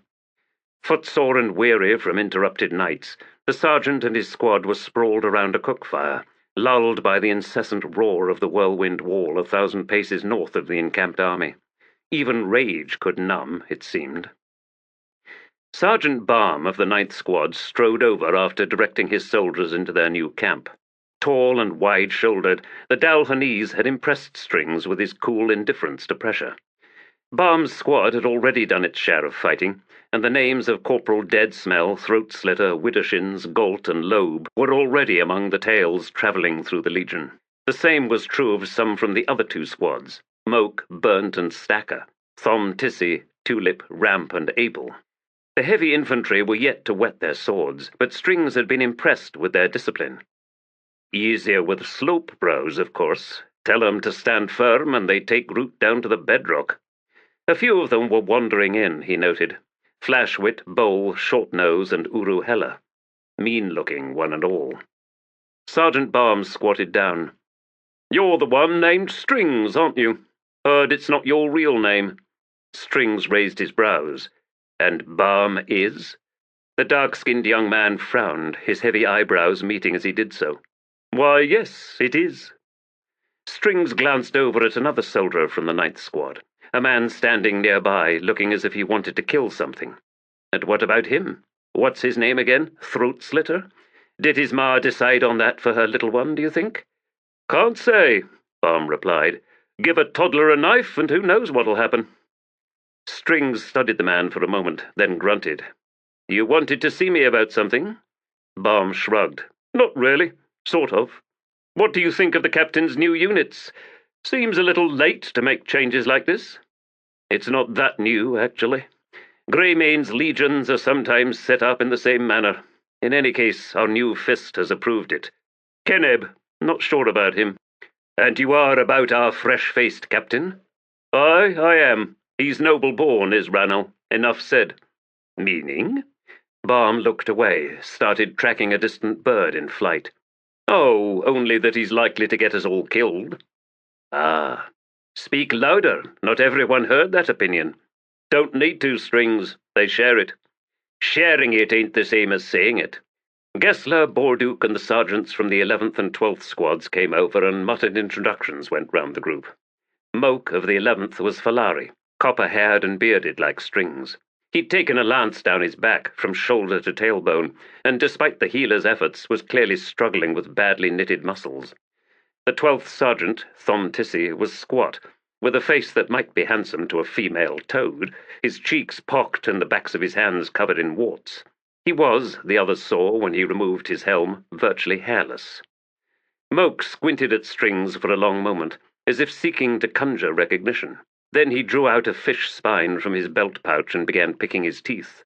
[SPEAKER 3] Footsore and weary from interrupted nights, the sergeant and his squad were sprawled around a cook fire, lulled by the incessant roar of the whirlwind wall 1,000 paces north of the encamped army. Even rage could numb, it seemed. Sergeant Balm of the 9th Squad strode over after directing his soldiers into their new camp. Tall and wide-shouldered, the Dalhanese had impressed Strings with his cool indifference to pressure. Balm's squad had already done its share of fighting, and the names of Corporal Deadsmell, Throat-Slitter, Widdershins, Galt, and Loeb were already among the tales travelling through the Legion. The same was true of some from the other 2 squads, Moke, Burnt, and Stacker, Thom Tissy, Tulip, Ramp, and Abel. The heavy infantry were yet to whet their swords, but Strings had been impressed with their discipline. Easier with slope brows, of course. Tell 'em to stand firm and they take root down to the bedrock. A few of them were wandering in, he noted. Flashwit, Bowl, Shortnose, and Uru Hella. Mean-looking, one and all. Sergeant Balm squatted down. "You're the one named Strings, aren't you? Heard it's not your real name." Strings raised his brows. "And Balm is?" The dark-skinned young man frowned, his heavy eyebrows meeting as he did so. "Why, yes, it is." Strings glanced over at another soldier from the 9th Squad, a man standing nearby, looking as if he wanted to kill something. And what about him? What's his name again? Throat-Slitter? Did his ma decide on that for her little one, do you think? "Can't say," Balm replied. "Give a toddler a knife, and who knows what'll happen." Strings studied the man for a moment, then grunted. "You wanted to see me about something?" Balm shrugged. "Not really. Sort of. What do you think of the captain's new units? Seems a little late to make changes like this." "It's not that new, actually. Greymane's legions are sometimes set up in the same manner. In any case, our new fist has approved it. Keneb, not sure about him." "And you are about our fresh-faced captain?" "Aye, I am. He's noble-born, is Ranel. Enough said." "Meaning?" Balm looked away, started tracking a distant bird in flight. "Oh, only that he's likely to get us all killed." "Ah. Speak louder. Not everyone heard that opinion." "Don't need to, Strings. They share it." "Sharing it ain't the same as saying it." Gesler, Borduke, and the sergeants from the 11th and 12th squads came over, and muttered introductions went round the group. Moke of the 11th was Falari, copper-haired and bearded like Strings. He'd taken a lance down his back, from shoulder to tailbone, and despite the healer's efforts, was clearly struggling with badly knitted muscles. The 12th sergeant, Thom Tissy, was squat, with a face that might be handsome to a female toad, his cheeks pocked and the backs of his hands covered in warts. He was, the others saw when he removed his helm, virtually hairless. Moke squinted at Strings for a long moment, as if seeking to conjure recognition. Then he drew out a fish spine from his belt pouch and began picking his teeth.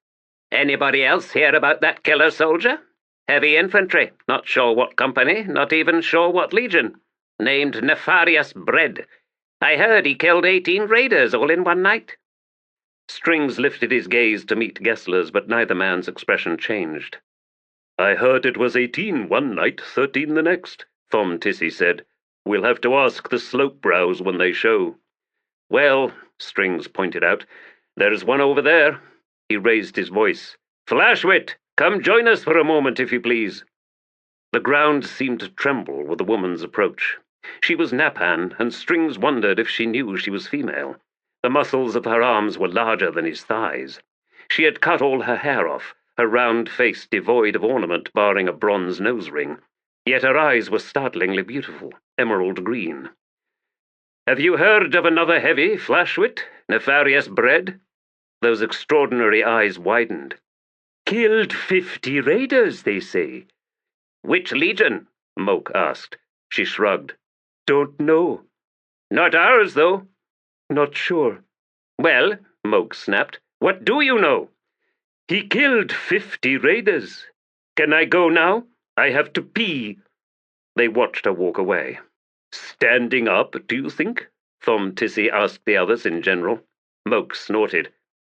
[SPEAKER 3] "Anybody else hear about that killer soldier? Heavy infantry, not sure what company, not even sure what legion. Named Nefarious Bread. I heard he killed 18 raiders all in one night." Strings lifted his gaze to meet Gesler's, but neither man's expression changed. "I heard it was 18 one night, 13 the next," Thom Tissy said. "We'll have to ask the slope brows when they show." "Well," Strings pointed out, "there's one over there." He raised his voice. "Flashwit, come join us for a moment, if you please." The ground seemed to tremble with the woman's approach. She was Napan, and Strings wondered if she knew she was female. The muscles of her arms were larger than his thighs. She had cut all her hair off, her round face devoid of ornament barring a bronze nose ring. Yet her eyes were startlingly beautiful, emerald green. "Have you heard of another heavy, Flashwit? Nefarious Bread?" Those extraordinary eyes widened. "Killed 50 raiders, they say." "Which legion?" Moke asked. She shrugged. Don't know. Not ours, though. Not sure. Well, Moke snapped, what do you know? He killed 50 raiders. Can I go now? I have to pee. They watched her walk away. Standing up, do you think? Thom Tissy asked the others in general. Moke snorted.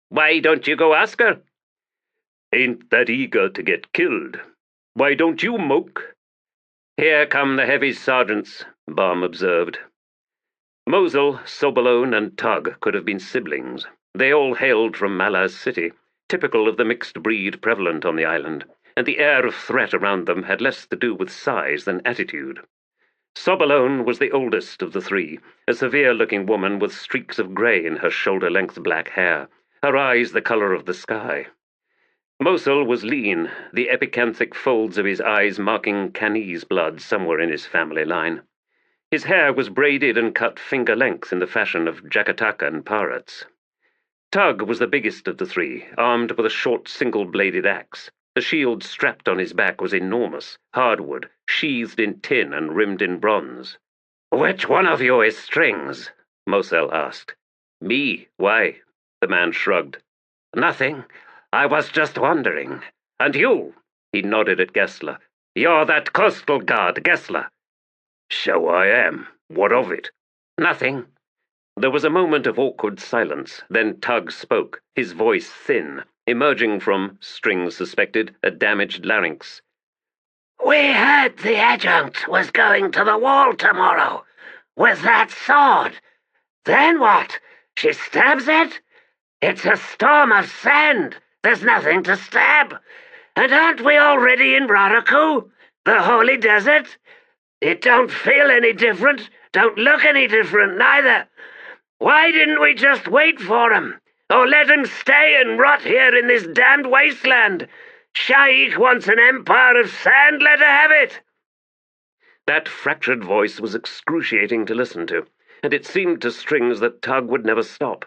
[SPEAKER 3] Why don't you go ask her? Ain't that eager to get killed. Why don't you, Moke? Here come the heavy sergeants, Baum observed. Mosul, Sobalone, and Tug could have been siblings. They all hailed from Malaz City, typical of the mixed breed prevalent on the island, and the air of threat around them had less to do with size than attitude. Sobalone was the oldest of the three, a severe-looking woman with streaks of grey in her shoulder-length black hair, her eyes the colour of the sky. Mosul was lean, the epicanthic folds of his eyes marking Canese blood somewhere in his family line. His hair was braided and cut finger-length in the fashion of Jakataka and pirates. Tug was the biggest of the three, armed with a short single-bladed axe. The shield strapped on his back was enormous, hardwood, sheathed in tin and rimmed in bronze. "Which one of you is Strings?" Mosul asked. "Me. Why?" The man shrugged. "Nothing. I was just wondering. And you?" He nodded at Gesler. "You're that coastal guard, Gesler." "So I am. What of it?" "Nothing." There was a moment of awkward silence. Then Tug spoke, his voice thin, emerging from, Strings suspected, a damaged larynx.
[SPEAKER 2] "We heard the Adjunct was going to the wall tomorrow with that sword. Then what? She stabs it? It's a storm of sand. There's nothing to stab. And aren't we already in Raraku, the holy desert? It don't feel any different, don't look any different neither. Why didn't we just wait for him? Or let him stay and rot here in this damned wasteland? Sha'ik wants an empire of sand, let her have it."
[SPEAKER 3] That fractured voice was excruciating to listen to, and it seemed to Strings that Tug would never stop.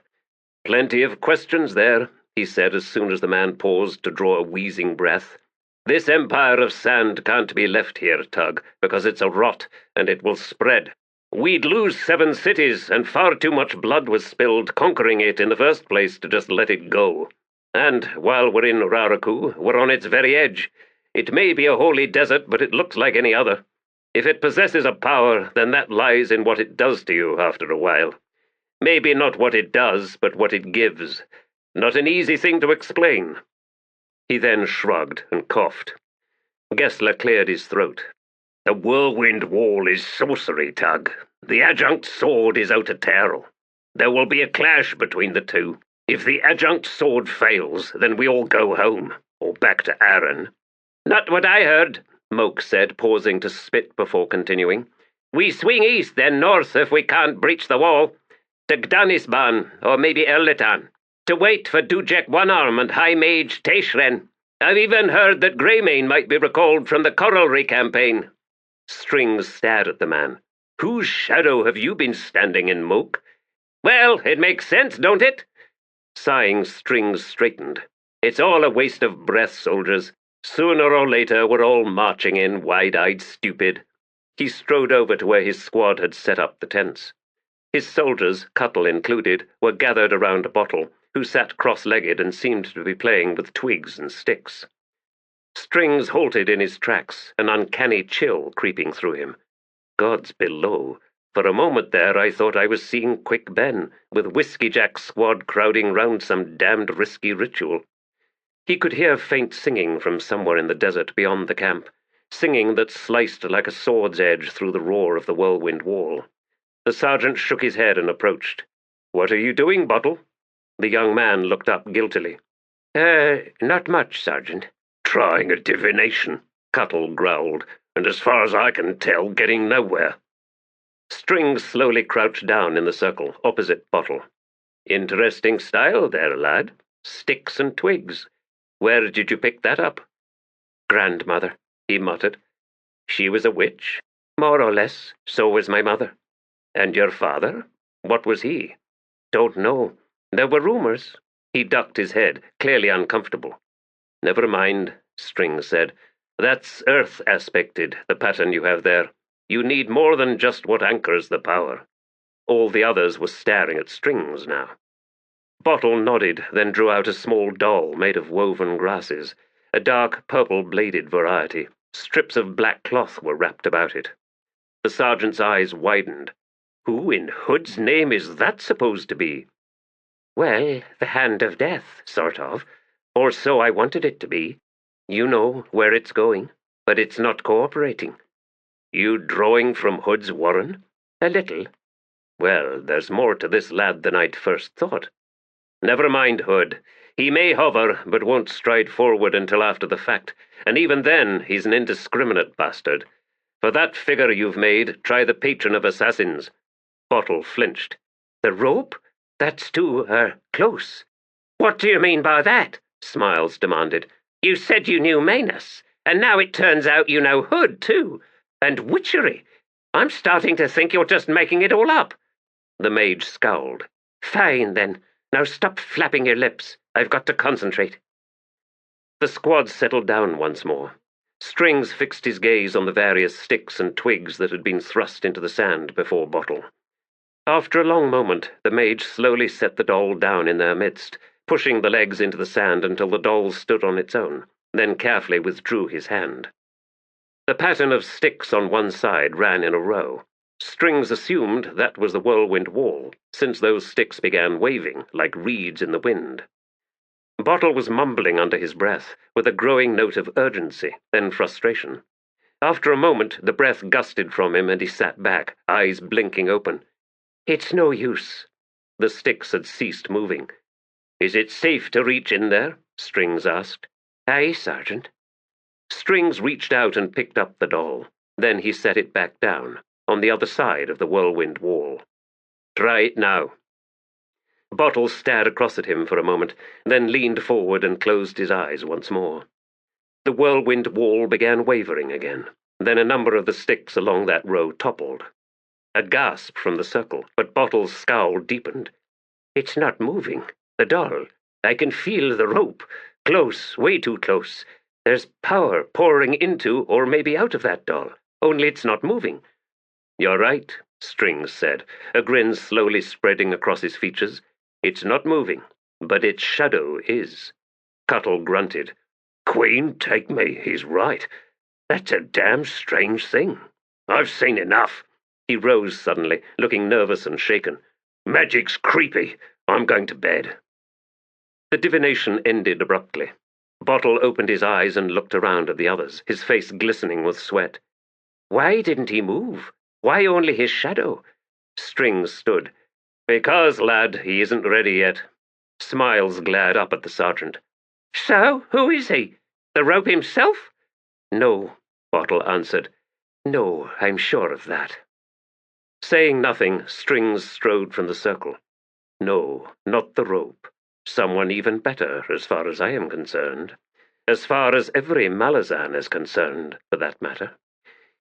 [SPEAKER 3] "Plenty of questions there," he said as soon as the man paused to draw a wheezing breath. "This empire of sand can't be left here, Tug, because it's a rot, and it will spread. We'd lose 7 cities, and far too much blood was spilled conquering it in the first place to just let it go. And while we're in Raraku, we're on its very edge. It may be a holy desert, but it looks like any other. If it possesses a power, then that lies in what it does to you after a while. Maybe not what it does, but what it gives. Not an easy thing to explain." He then shrugged and coughed. Gesler cleared his throat. "The Whirlwind Wall is sorcery, Tug. The Adjunct sword is out of Terrell. There will be a clash between the two. If the Adjunct sword fails, then we all go home, or back to Arran." "Not what I heard," Moke said, pausing to spit before continuing. "We swing east, then north if we can't breach the wall. To Gdanisban, or maybe Erlitan, to wait for Dujek One-Arm and High Mage Teishren. I've even heard that Greymane might be recalled from the Coralry campaign." Strings stared at the man. "Whose shadow have you been standing in, Moke?" "Well, it makes sense, don't it?" Sighing, Strings straightened. "It's all a waste of breath, soldiers. Sooner or later, we're all marching in, wide-eyed stupid." He strode over to where his squad had set up the tents. His soldiers, Cuttle included, were gathered around a bottle, who sat cross-legged and seemed to be playing with twigs and sticks. Strings halted in his tracks, an uncanny chill creeping through him. Gods below! For a moment there I thought I was seeing Quick Ben, with Whiskey Jack's squad crowding round some damned risky ritual. He could hear faint singing from somewhere in the desert beyond the camp, singing that sliced like a sword's edge through the roar of the Whirlwind Wall. The sergeant shook his head and approached. "What are you doing, Bottle?" The young man looked up guiltily. Not much, Sergeant." "Trying a divination," Cuttle growled, "and as far as I can tell, getting nowhere." Strings slowly crouched down in the circle, opposite Bottle. "Interesting style there, lad. Sticks and twigs. Where did you pick that up?" "Grandmother," he muttered. "She was a witch?" "More or less. So was my mother." "And your father? What was he?" "Don't know. There were rumors." He ducked his head, clearly uncomfortable. "Never mind," Strings said. That's earth-aspected, the pattern you have there. You need more than just what anchors the power. All the others were staring at Strings now. Bottle nodded, then drew out a small doll made of woven grasses, a dark purple-bladed variety. Strips of black cloth were wrapped about it. The sergeant's eyes widened. Who in Hood's name is that supposed to be?
[SPEAKER 5] Well, the hand of death, sort of. Or so I wanted it to be.
[SPEAKER 3] You know where it's going,
[SPEAKER 5] but it's not cooperating.
[SPEAKER 3] You drawing from Hood's warren?
[SPEAKER 5] A little.
[SPEAKER 3] Well, there's more to this lad than I'd first thought. Never mind Hood. He may hover, but won't stride forward until after the fact, and even then he's an indiscriminate bastard. For that figure you've made, try the patron of assassins. Bottle flinched.
[SPEAKER 5] The rope? That's too, close. What do you mean by that? Smiles demanded. You said you knew Manus, and now it turns out you know Hood, too. And witchery. I'm starting to think you're just making it all up.
[SPEAKER 3] The mage scowled.
[SPEAKER 5] Fine, then. Now stop flapping your lips. I've got to concentrate.
[SPEAKER 3] The squad settled down once more. Strings fixed his gaze on the various sticks and twigs that had been thrust into the sand before Bottle. After a long moment, the mage slowly set the doll down in their midst, pushing the legs into the sand until the doll stood on its own, then carefully withdrew his hand. The pattern of sticks on one side ran in a row. Strings assumed that was the whirlwind wall, since those sticks began waving like reeds in the wind. Bottle was mumbling under his breath, with a growing note of urgency, then frustration. After a moment, the breath gusted from him and he sat back, eyes blinking open.
[SPEAKER 5] It's no use.
[SPEAKER 3] The sticks had ceased moving. Is it safe to reach in there? Strings asked.
[SPEAKER 5] Aye, Sergeant.
[SPEAKER 3] Strings reached out and picked up the doll. Then he set it back down, on the other side of the whirlwind wall. Try it now. Bottle stared across at him for a moment, then leaned forward and closed his eyes once more. The whirlwind wall began wavering again. Then a number of the sticks along that row toppled. A gasp from the circle, but Bottle's scowl deepened.
[SPEAKER 5] It's not moving. The doll. I can feel the rope. Close, way too close. There's power pouring into or maybe out of that doll, only it's not moving.
[SPEAKER 3] You're right, Strings said, a grin slowly spreading across his features. It's not moving, but its shadow is. Cuttle grunted. Queen, take me, he's right. That's a damn strange thing. I've seen enough. He rose suddenly, looking nervous and shaken. Magic's creepy. I'm going to bed. The divination ended abruptly. Bottle opened his eyes and looked around at the others, his face glistening with sweat.
[SPEAKER 5] Why didn't he move? Why only his shadow?
[SPEAKER 3] Strings stood. Because, lad, he isn't ready yet. Smiles glared up at the sergeant.
[SPEAKER 5] So, who is he? The rope himself?
[SPEAKER 3] No, Bottle answered.
[SPEAKER 5] No, I'm sure of that.
[SPEAKER 3] Saying nothing, Strings strode from the circle. No, not the rope. Someone even better, as far as I am concerned. As far as every Malazan is concerned, for that matter.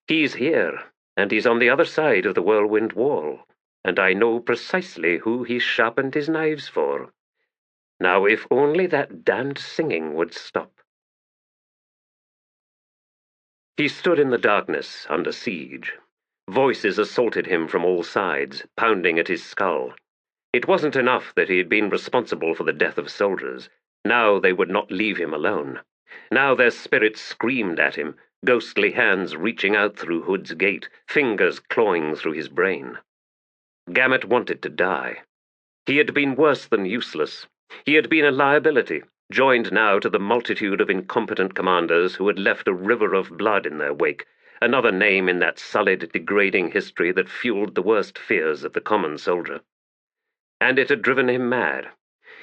[SPEAKER 3] He's here, and he's on the other side of the whirlwind wall, and I know precisely who he sharpened his knives for. Now, if only that damned singing would stop. He stood in the darkness, under siege. Voices assaulted him from all sides, pounding at his skull. It wasn't enough that he had been responsible for the death of soldiers. Now they would not leave him alone. Now their spirits screamed at him, ghostly hands reaching out through Hood's gate, fingers clawing through his brain. Gamut wanted to die. He had been worse than useless. He had been a liability, joined now to the multitude of incompetent commanders who had left a river of blood in their wake, another name in that sullied, degrading history that fueled the worst fears of the common soldier. And it had driven him mad.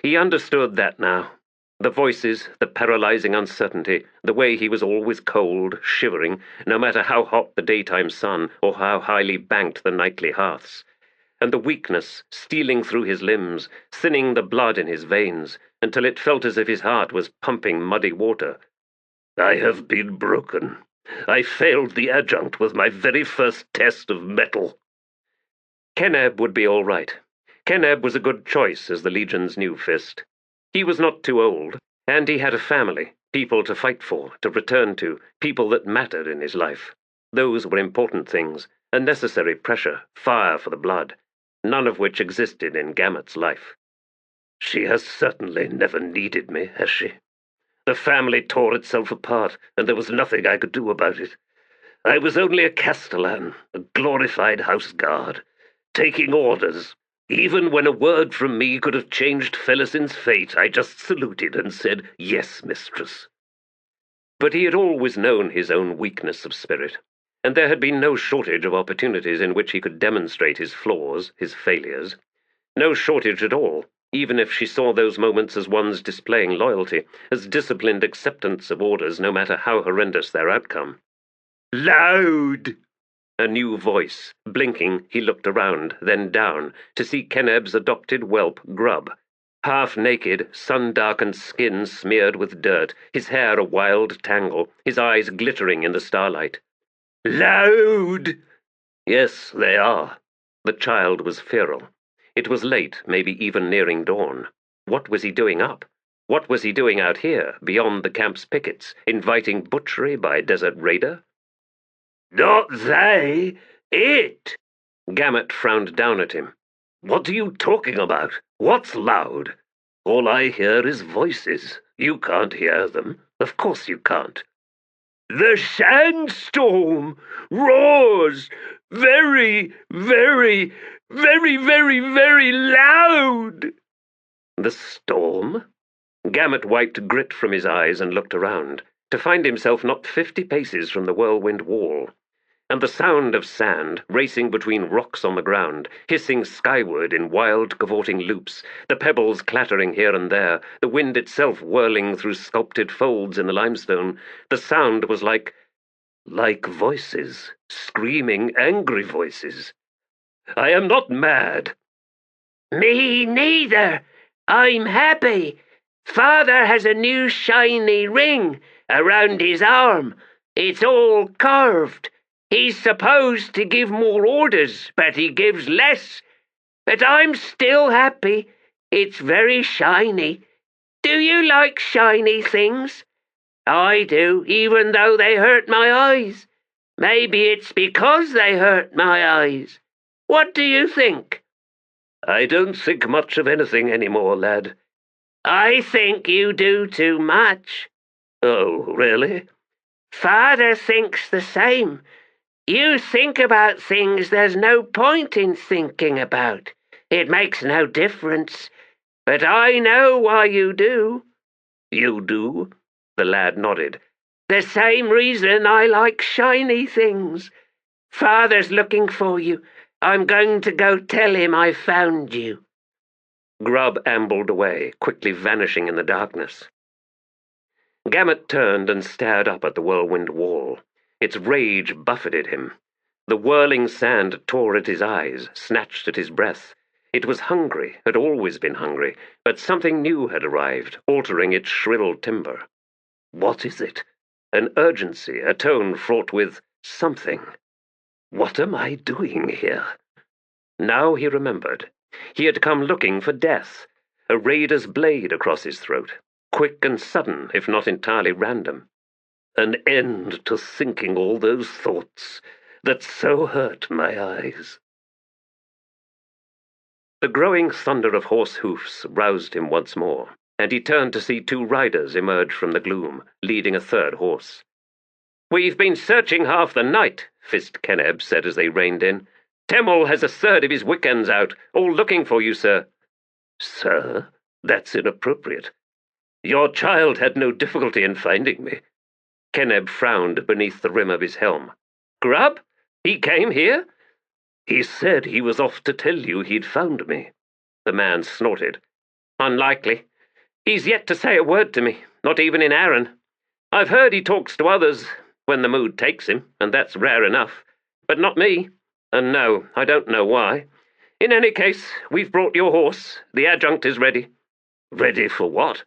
[SPEAKER 3] He understood that now. The voices, the paralyzing uncertainty, the way he was always cold, shivering, no matter how hot the daytime sun or how highly banked the nightly hearths. And the weakness stealing through his limbs, thinning the blood in his veins, until it felt as if his heart was pumping muddy water. I have been broken. I failed the adjunct with my very first test of metal. Keneb would be all right. Keneb was a good choice as the Legion's new fist. He was not too old, and he had a family, people to fight for, to return to, people that mattered in his life. Those were important things, a necessary pressure, fire for the blood, none of which existed in Gamut's life. She has certainly never needed me, has she? The family tore itself apart, and there was nothing I could do about it. I was only a castellan, a glorified house guard, taking orders. Even when a word from me could have changed Felisin's fate, I just saluted and said, "Yes, mistress." But he had always known his own weakness of spirit, and there had been no shortage of opportunities in which he could demonstrate his flaws, his failures. No shortage at all, even if she saw those moments as one's displaying loyalty, as disciplined acceptance of orders no matter how horrendous their outcome. "Loud!" A new voice. Blinking, he looked around, then down, to see Keneb's adopted whelp, Grub. Half-naked, sun-darkened skin smeared with dirt, his hair a wild tangle, his eyes glittering in the starlight. "Loud!" "Yes, they are." The child was Febryl. It was late, maybe even nearing dawn. What was he doing up? What was he doing out here, beyond the camp's pickets, inviting butchery by desert raider? "Not they, it." Gamut frowned down at him. "What are you talking about? What's loud? All I hear is voices. You can't hear them. Of course you can't." "The sandstorm roars very, very, very, very, very loud." "The storm?" Gamut wiped grit from his eyes and looked around, to find himself not 50 paces from the whirlwind wall, and the sound of sand racing between rocks on the ground, hissing skyward in wild cavorting loops, the pebbles clattering here and there, the wind itself whirling through sculpted folds in the limestone. The sound was like voices, screaming, angry voices. "I am not mad."
[SPEAKER 2] "Me neither. I'm happy. Father has a new shiny ring around his arm. It's all carved. He's supposed to give more orders, but he gives less. But I'm still happy. It's very shiny. Do you like shiny things? I do, even though they hurt my eyes. Maybe it's because they hurt my eyes. What do you think?"
[SPEAKER 3] "I don't think much of anything anymore, lad."
[SPEAKER 2] "I think you do too much."
[SPEAKER 3] "Oh, really?"
[SPEAKER 2] "Father thinks the same. You think about things there's no point in thinking about. It makes no difference. But I know why you do."
[SPEAKER 3] "You do?" The lad nodded.
[SPEAKER 2] "The same reason I like shiny things. Father's looking for you. I'm going to go tell him I found you."
[SPEAKER 3] Grub ambled away, quickly vanishing in the darkness. Gamut turned and stared up at the whirlwind wall. Its rage buffeted him. The whirling sand tore at his eyes, snatched at his breath. It was hungry, had always been hungry, but something new had arrived, altering its shrill timbre. What is it? An urgency, a tone fraught with something. What am I doing here? Now he remembered. He had come looking for death, a raider's blade across his throat, quick and sudden, if not entirely random. An end to thinking all those thoughts that so hurt my eyes. The growing thunder of horse hoofs roused him once more, and he turned to see 2 riders emerge from the gloom, leading a 3rd horse. "We've been searching half the night," Fist Keneb said as they reined in. "Temel has a 3rd of his wickens out, all looking for you, sir." "Sir? That's inappropriate. Your child had no difficulty in finding me." Keneb frowned beneath the rim of his helm. "Grub? He came here?" "He said he was off to tell you he'd found me." The man snorted. "Unlikely. He's yet to say a word to me, not even in Aaron. I've heard he talks to others when the mood takes him, and that's rare enough. But not me. And no, I don't know why. In any case, we've brought your horse. The adjunct is ready." "Ready for what?"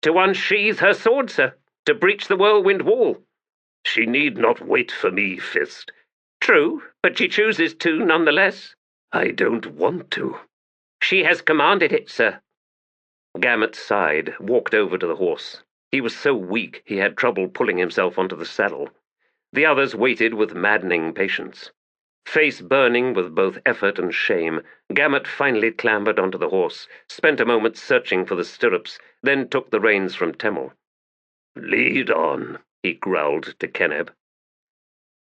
[SPEAKER 3] "To unsheathe her sword, sir. To breach the whirlwind wall." "She need not wait for me, Fist." "True, but she chooses to nonetheless." "I don't want to." "She has commanded it, sir." Gamut sighed, walked over to the horse. He was so weak he had trouble pulling himself onto the saddle. The others waited with maddening patience. Face burning with both effort and shame, Gamut finally clambered onto the horse, spent a moment searching for the stirrups, then took the reins from Temel. "Lead on," he growled to Keneb.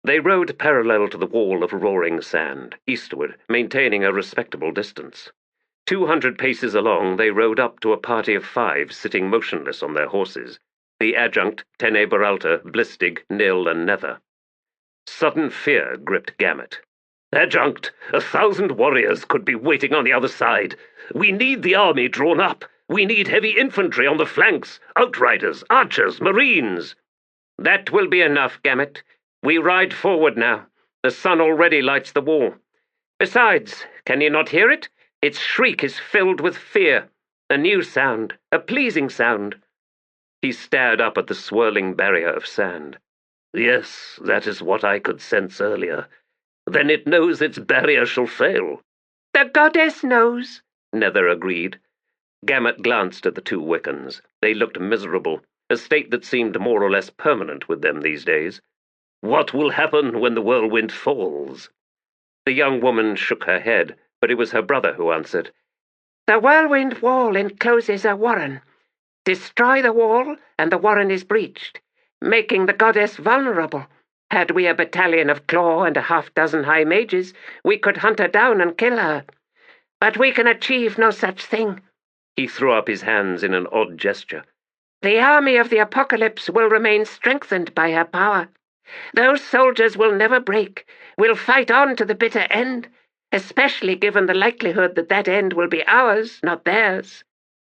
[SPEAKER 3] They rode parallel to the wall of roaring sand, eastward, maintaining a respectable distance. 200 paces along, they rode up to a party of 5 sitting motionless on their horses, the Adjunct, Tene Beralta, Blistig, Nil, and Nether. Sudden fear gripped Gamut. "Adjunct, 1,000 warriors could be waiting on the other side. We need the army drawn up. We need heavy infantry on the flanks, outriders, archers, marines." "That will be enough, Gamut. We ride forward now. The sun already lights the wall. Besides, can you not hear it? Its shriek is filled with fear. A new sound, a pleasing sound." He stared up at the swirling barrier of sand. "Yes, that is what I could sense earlier. Then it knows its barrier shall fail."
[SPEAKER 4] "The goddess knows,"
[SPEAKER 3] Nether agreed. Gamut glanced at the 2 Wiccans. They looked miserable, a state that seemed more or less permanent with them these days. "What will happen when the whirlwind falls?" The young woman shook her head, but it was her brother who answered.
[SPEAKER 4] "The whirlwind wall encloses a warren. Destroy the wall, and the warren is breached, making the goddess vulnerable. Had we a battalion of claw and a half-dozen high mages, we could hunt her down and kill her. But we can achieve no such thing."
[SPEAKER 3] He threw up his hands in an odd gesture.
[SPEAKER 4] "The army of the apocalypse will remain strengthened by her power. Those soldiers will never break, will fight on to the bitter end, especially given the likelihood that that end will be ours, not theirs."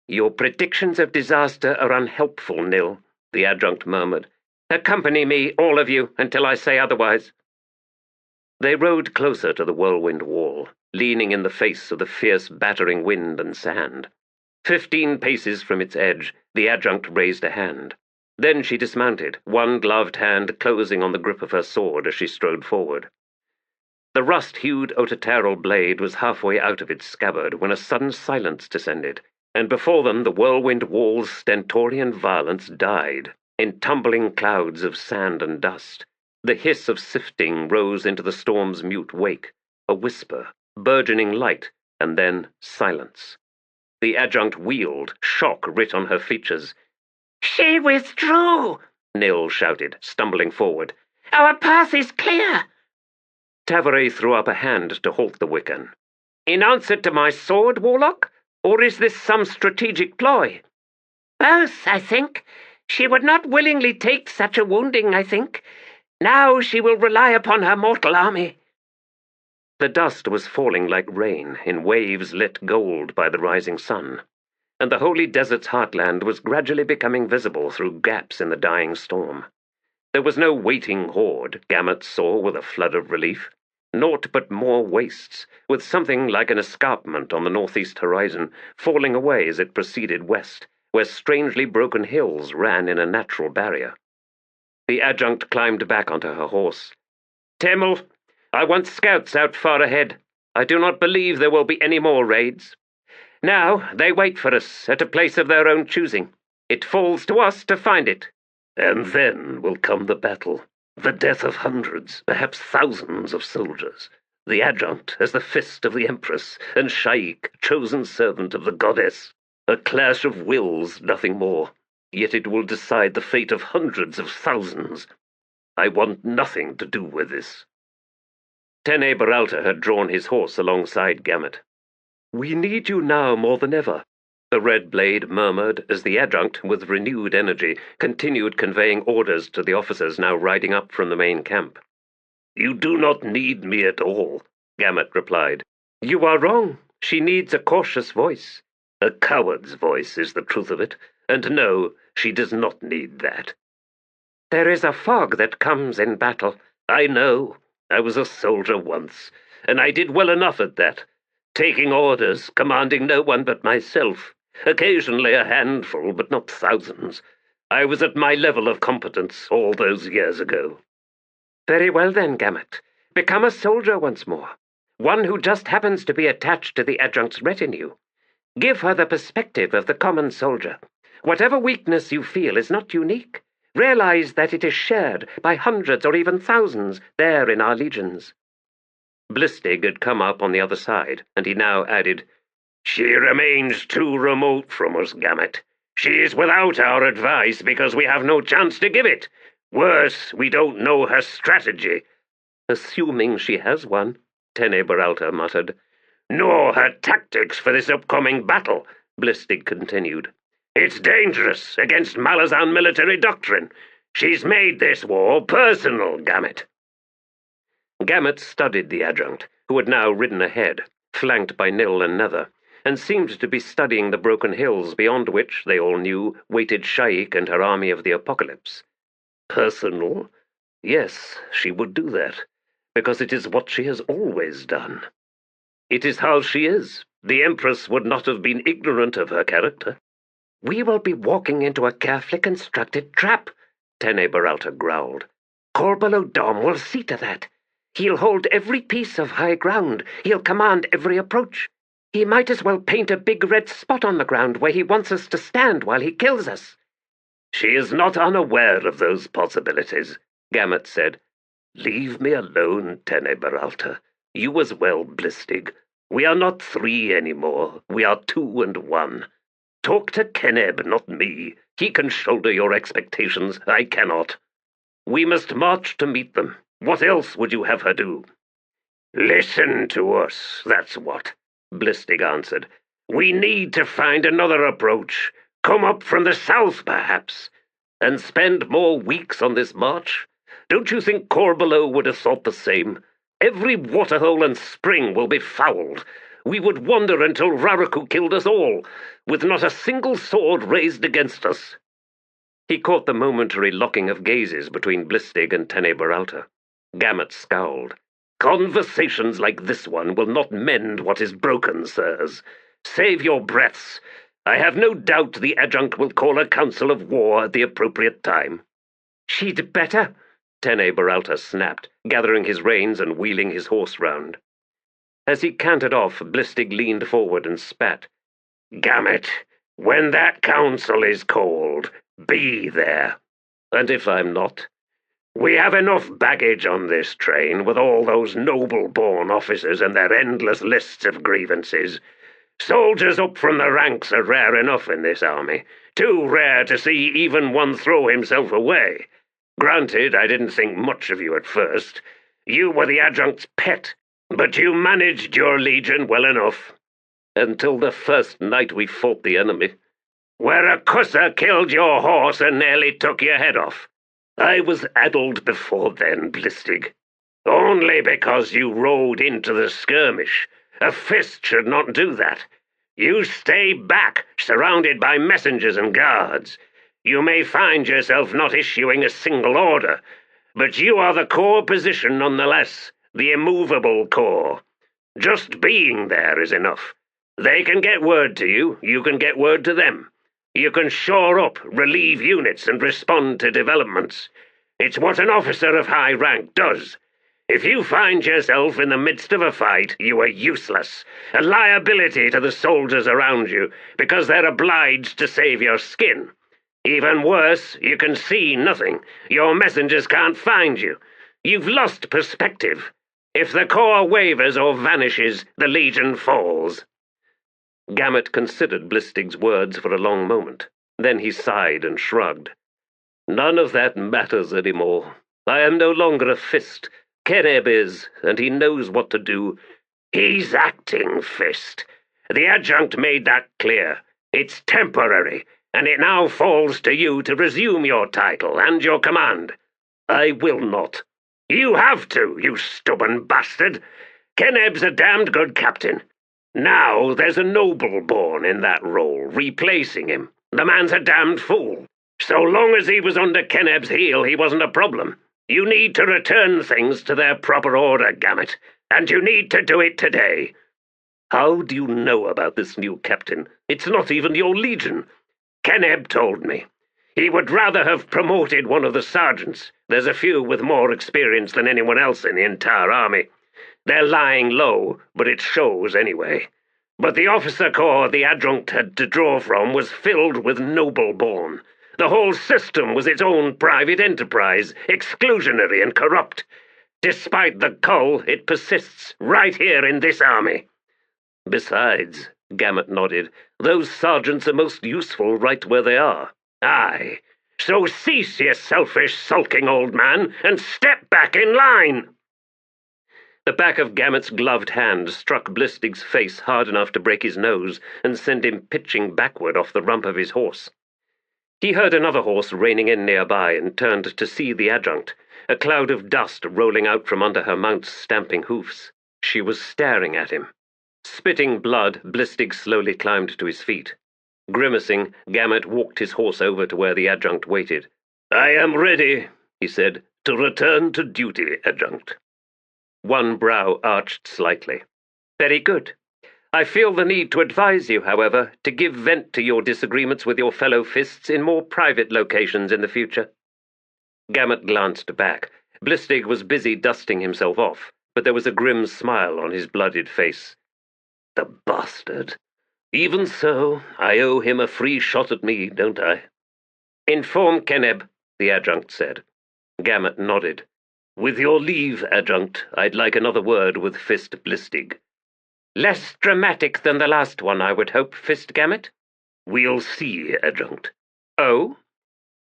[SPEAKER 3] "Your predictions of disaster are unhelpful, Nil," the Adjunct murmured. "Accompany me, all of you, until I say otherwise." They rode closer to the whirlwind wall, leaning in the face of the fierce battering wind and sand. 15 paces from its edge, the Adjunct raised a hand. Then she dismounted, one gloved hand closing on the grip of her sword as she strode forward. The rust-hued otataral blade was halfway out of its scabbard when a sudden silence descended, and before them the whirlwind wall's stentorian violence died in tumbling clouds of sand and dust. The hiss of sifting rose into the storm's mute wake, a whisper, burgeoning light, and then silence. The Adjunct wheeled, shock writ on her features.
[SPEAKER 4] "She withdrew,"
[SPEAKER 3] Nil shouted, stumbling forward.
[SPEAKER 4] "Our path is clear."
[SPEAKER 3] Tavore threw up a hand to halt the Wiccan.
[SPEAKER 4] "In answer to my sword, Warlock? Or is this some strategic ploy?" "Both, I think. She would not willingly take such a wounding, I think. Now she will rely upon her mortal army."
[SPEAKER 3] The dust was falling like rain in waves lit gold by the rising sun, and the holy desert's heartland was gradually becoming visible through gaps in the dying storm. There was no waiting horde, Gamut saw with a flood of relief. Naught but more wastes, with something like an escarpment on the northeast horizon, falling away as it proceeded west, where strangely broken hills ran in a natural barrier. The Adjunct climbed back onto her horse. "Temel, I want scouts out far ahead. I do not believe there will be any more raids. Now they wait for us at a place of their own choosing. It falls to us to find it."
[SPEAKER 5] "And then will come the battle. The death of hundreds, perhaps thousands of soldiers. The Adjunct as the fist of the Empress, and Sha'ik, chosen servant of the goddess. A clash of wills, nothing more. Yet it will decide the fate of hundreds of thousands. I want nothing to do with this."
[SPEAKER 3] Tene Beralta had drawn his horse alongside Gamut. "We need you now more than ever," the Red Blade murmured as the Adjunct, with renewed energy, continued conveying orders to the officers now riding up from the main camp.
[SPEAKER 5] "You do not need me at all,"
[SPEAKER 3] Gamut replied. "You are wrong. She needs a cautious voice."
[SPEAKER 5] "A coward's voice is the truth of it, and no, she does not need that."
[SPEAKER 4] "There is a fog that comes in battle."
[SPEAKER 5] "I know. I was a soldier once, and I did well enough at that, taking orders, commanding no one but myself, occasionally a handful, but not thousands. I was at my level of competence all those years ago."
[SPEAKER 4] "Very well then, Gamut. Become a soldier once more, one who just happens to be attached to the Adjunct's retinue. Give her the perspective of the common soldier,
[SPEAKER 3] Whatever weakness you feel is not unique. Realize that it is shared by hundreds or even thousands there in our legions."
[SPEAKER 1] Blistig had come up on the other side, and he now added,
[SPEAKER 5] "She remains too remote from us, Gamut. She is without our advice because we have no chance to give it. Worse, we don't know her strategy."
[SPEAKER 1] "Assuming she has one," Tenebralta muttered.
[SPEAKER 5] "Nor her tactics for this upcoming battle," Blistig continued. "It's dangerous against Malazan military doctrine. She's made this war personal, Gamut."
[SPEAKER 1] Gamut studied the adjunct, who had now ridden ahead, flanked by Nil and Nether, and seemed to be studying the broken hills beyond which, they all knew, waited Sha'ik and her army of the apocalypse. Personal? Yes, she would do that, because it is what she has always done. It is how she is. The Empress would not have been ignorant of her character.
[SPEAKER 4] "We will be walking into a carefully constructed trap,"
[SPEAKER 3] Tenebralta growled.
[SPEAKER 4] "Korbolo Dom will see to that. He'll hold every piece of high ground. He'll command every approach. He might as well paint a big red spot on the ground where he wants us to stand while he kills us."
[SPEAKER 1] "She is not unaware of those possibilities," Gamut said. "Leave me alone, Tenebralta. You as well, Blistig. We are not 3 anymore. We are 2 and 1. Talk to Keneb, not me. He can shoulder your expectations. I cannot. We must march to meet them. What else would you have her do?"
[SPEAKER 5] "Listen to us, that's what," Blistig answered. "We need to find another approach. Come up from the south, perhaps."
[SPEAKER 1] "And spend more weeks on this march? Don't you think Korbolo would have thought the same? Every waterhole and spring will be fouled. We would wander until Raraku killed us all, with not a single sword raised against us." He caught the momentary locking of gazes between Blistig and Tenebralta. Gamut scowled. "Conversations like this one will not mend what is broken, sirs. Save your breaths. I have no doubt the adjunct will call a council of war at the appropriate time."
[SPEAKER 4] "She'd better,"
[SPEAKER 3] Tenebralta snapped, gathering his reins and wheeling his horse round. As he cantered off, Blistig leaned forward and spat.
[SPEAKER 5] "Gamut, when that council is called, be there."
[SPEAKER 1] "And if I'm not?"
[SPEAKER 5] "We have enough baggage on this train with all those noble-born officers and their endless lists of grievances. Soldiers up from the ranks are rare enough in this army, too rare to see even one throw himself away. Granted, I didn't think much of you at first. You were the adjunct's pet, but you managed your legion well enough."
[SPEAKER 1] "Until the first night we fought the enemy."
[SPEAKER 5] "Where a cusser killed your horse and nearly took your head off."
[SPEAKER 1] "I was addled before then, Blistig."
[SPEAKER 5] "Only because you rode into the skirmish. A fist should not do that. You stay back, surrounded by messengers and guards. You may find yourself not issuing a single order, but you are the core position nonetheless, the immovable core. Just being there is enough. They can get word to you, you can get word to them. You can shore up, relieve units, and respond to developments. It's what an officer of high rank does. If you find yourself in the midst of a fight, you are useless, a liability to the soldiers around you, because they're obliged to save your skin. Even worse, you can see nothing. Your messengers can't find you. You've lost perspective. If the core wavers or vanishes, the legion falls."
[SPEAKER 3] Gamut considered Blistig's words for a long moment. Then he sighed and shrugged.
[SPEAKER 1] "None of that matters any more. I am no longer a fist. Keneb is, and he knows what to do."
[SPEAKER 5] "He's acting fist. The adjunct made that clear. It's temporary, and it now falls to you to resume your title and your command."
[SPEAKER 1] "I will not."
[SPEAKER 5] "You have to, you stubborn bastard. Keneb's a damned good captain. Now there's a noble-born in that role, replacing him. The man's a damned fool. So long as he was under Keneb's heel, he wasn't a problem. You need to return things to their proper order, Gamut, and you need to do it today."
[SPEAKER 1] "How do you know about this new captain? It's not even your legion."
[SPEAKER 5] "Keneb told me. He would rather have promoted one of the sergeants. There's a few with more experience than anyone else in the entire army. They're lying low, but it shows anyway. But the officer corps the Adjunct had to draw from was filled with noble-born. The whole system was its own private enterprise, exclusionary and corrupt. Despite the cull, it persists right here in this army.
[SPEAKER 3] Besides, Gamut nodded, those sergeants are most useful right where they are.
[SPEAKER 5] Aye. So cease, ye selfish, sulking old man, and step back in line.
[SPEAKER 3] The back of Gamut's gloved hand struck Blistig's face hard enough to break his nose and send him pitching backward off the rump of his horse. He heard another horse reining in nearby and turned to see the Adjunct, a cloud of dust rolling out from under her mount's stamping hoofs. She was staring at him. Spitting blood, Blistig slowly climbed to his feet. Grimacing, Gamut walked his horse over to where the Adjunct waited.
[SPEAKER 5] "I am ready," he said, "to return to duty, Adjunct."
[SPEAKER 3] One brow arched slightly. "Very good. I feel the need to advise you, however, to give vent to your disagreements with your fellow fists in more private locations in the future." Gamut glanced back. Blistig was busy dusting himself off, but there was a grim smile on his blooded face.
[SPEAKER 5] "The bastard. Even so, I owe him a free shot at me, don't I?"
[SPEAKER 3] "Inform Keneb," the Adjunct said. Gamut nodded.
[SPEAKER 5] "With your leave, Adjunct, I'd like another word with Fist Blistig."
[SPEAKER 3] "Less dramatic than the last one, I would hope, Fist Gamut?"
[SPEAKER 5] "We'll see, Adjunct."
[SPEAKER 3] "Oh?"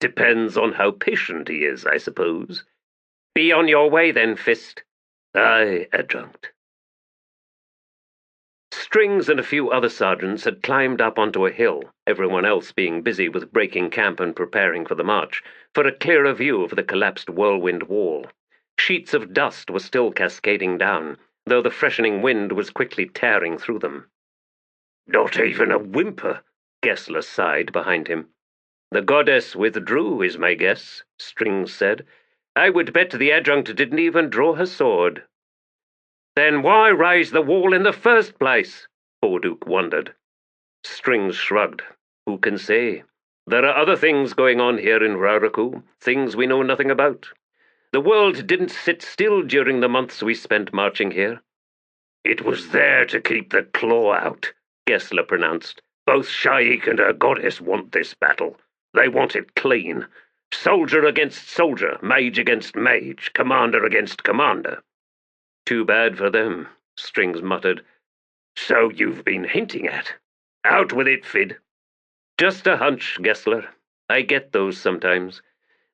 [SPEAKER 5] "Depends on how patient he is, I suppose."
[SPEAKER 3] "Be on your way then, Fist."
[SPEAKER 5] "Aye, Adjunct."
[SPEAKER 3] Strings and a few other sergeants had climbed up onto a hill, everyone else being busy with breaking camp and preparing for the march, for a clearer view of the collapsed whirlwind wall. Sheets of dust were still cascading down, though the freshening wind was quickly tearing through them.
[SPEAKER 5] "Not even a whimper,"
[SPEAKER 3] Gesler sighed behind him. "The goddess withdrew, is my guess," Strings said. "I would bet the Adjunct didn't even draw her sword." "Then why raise the wall in the first place?" Borduk wondered.
[SPEAKER 5] Strings shrugged. "Who can say? There are other things going on here in Raraku, things we know nothing about. The world didn't sit still during the months we spent marching here." "It was there to keep the claw out," Gesler pronounced. "Both Sha'ik and her goddess want this battle. They want it clean. Soldier against soldier, mage against mage, commander against commander."
[SPEAKER 3] "Too bad for them," Strings muttered.
[SPEAKER 5] "So you've been hinting at. Out with it, Fid."
[SPEAKER 3] "Just a hunch, Gesler. I get those sometimes.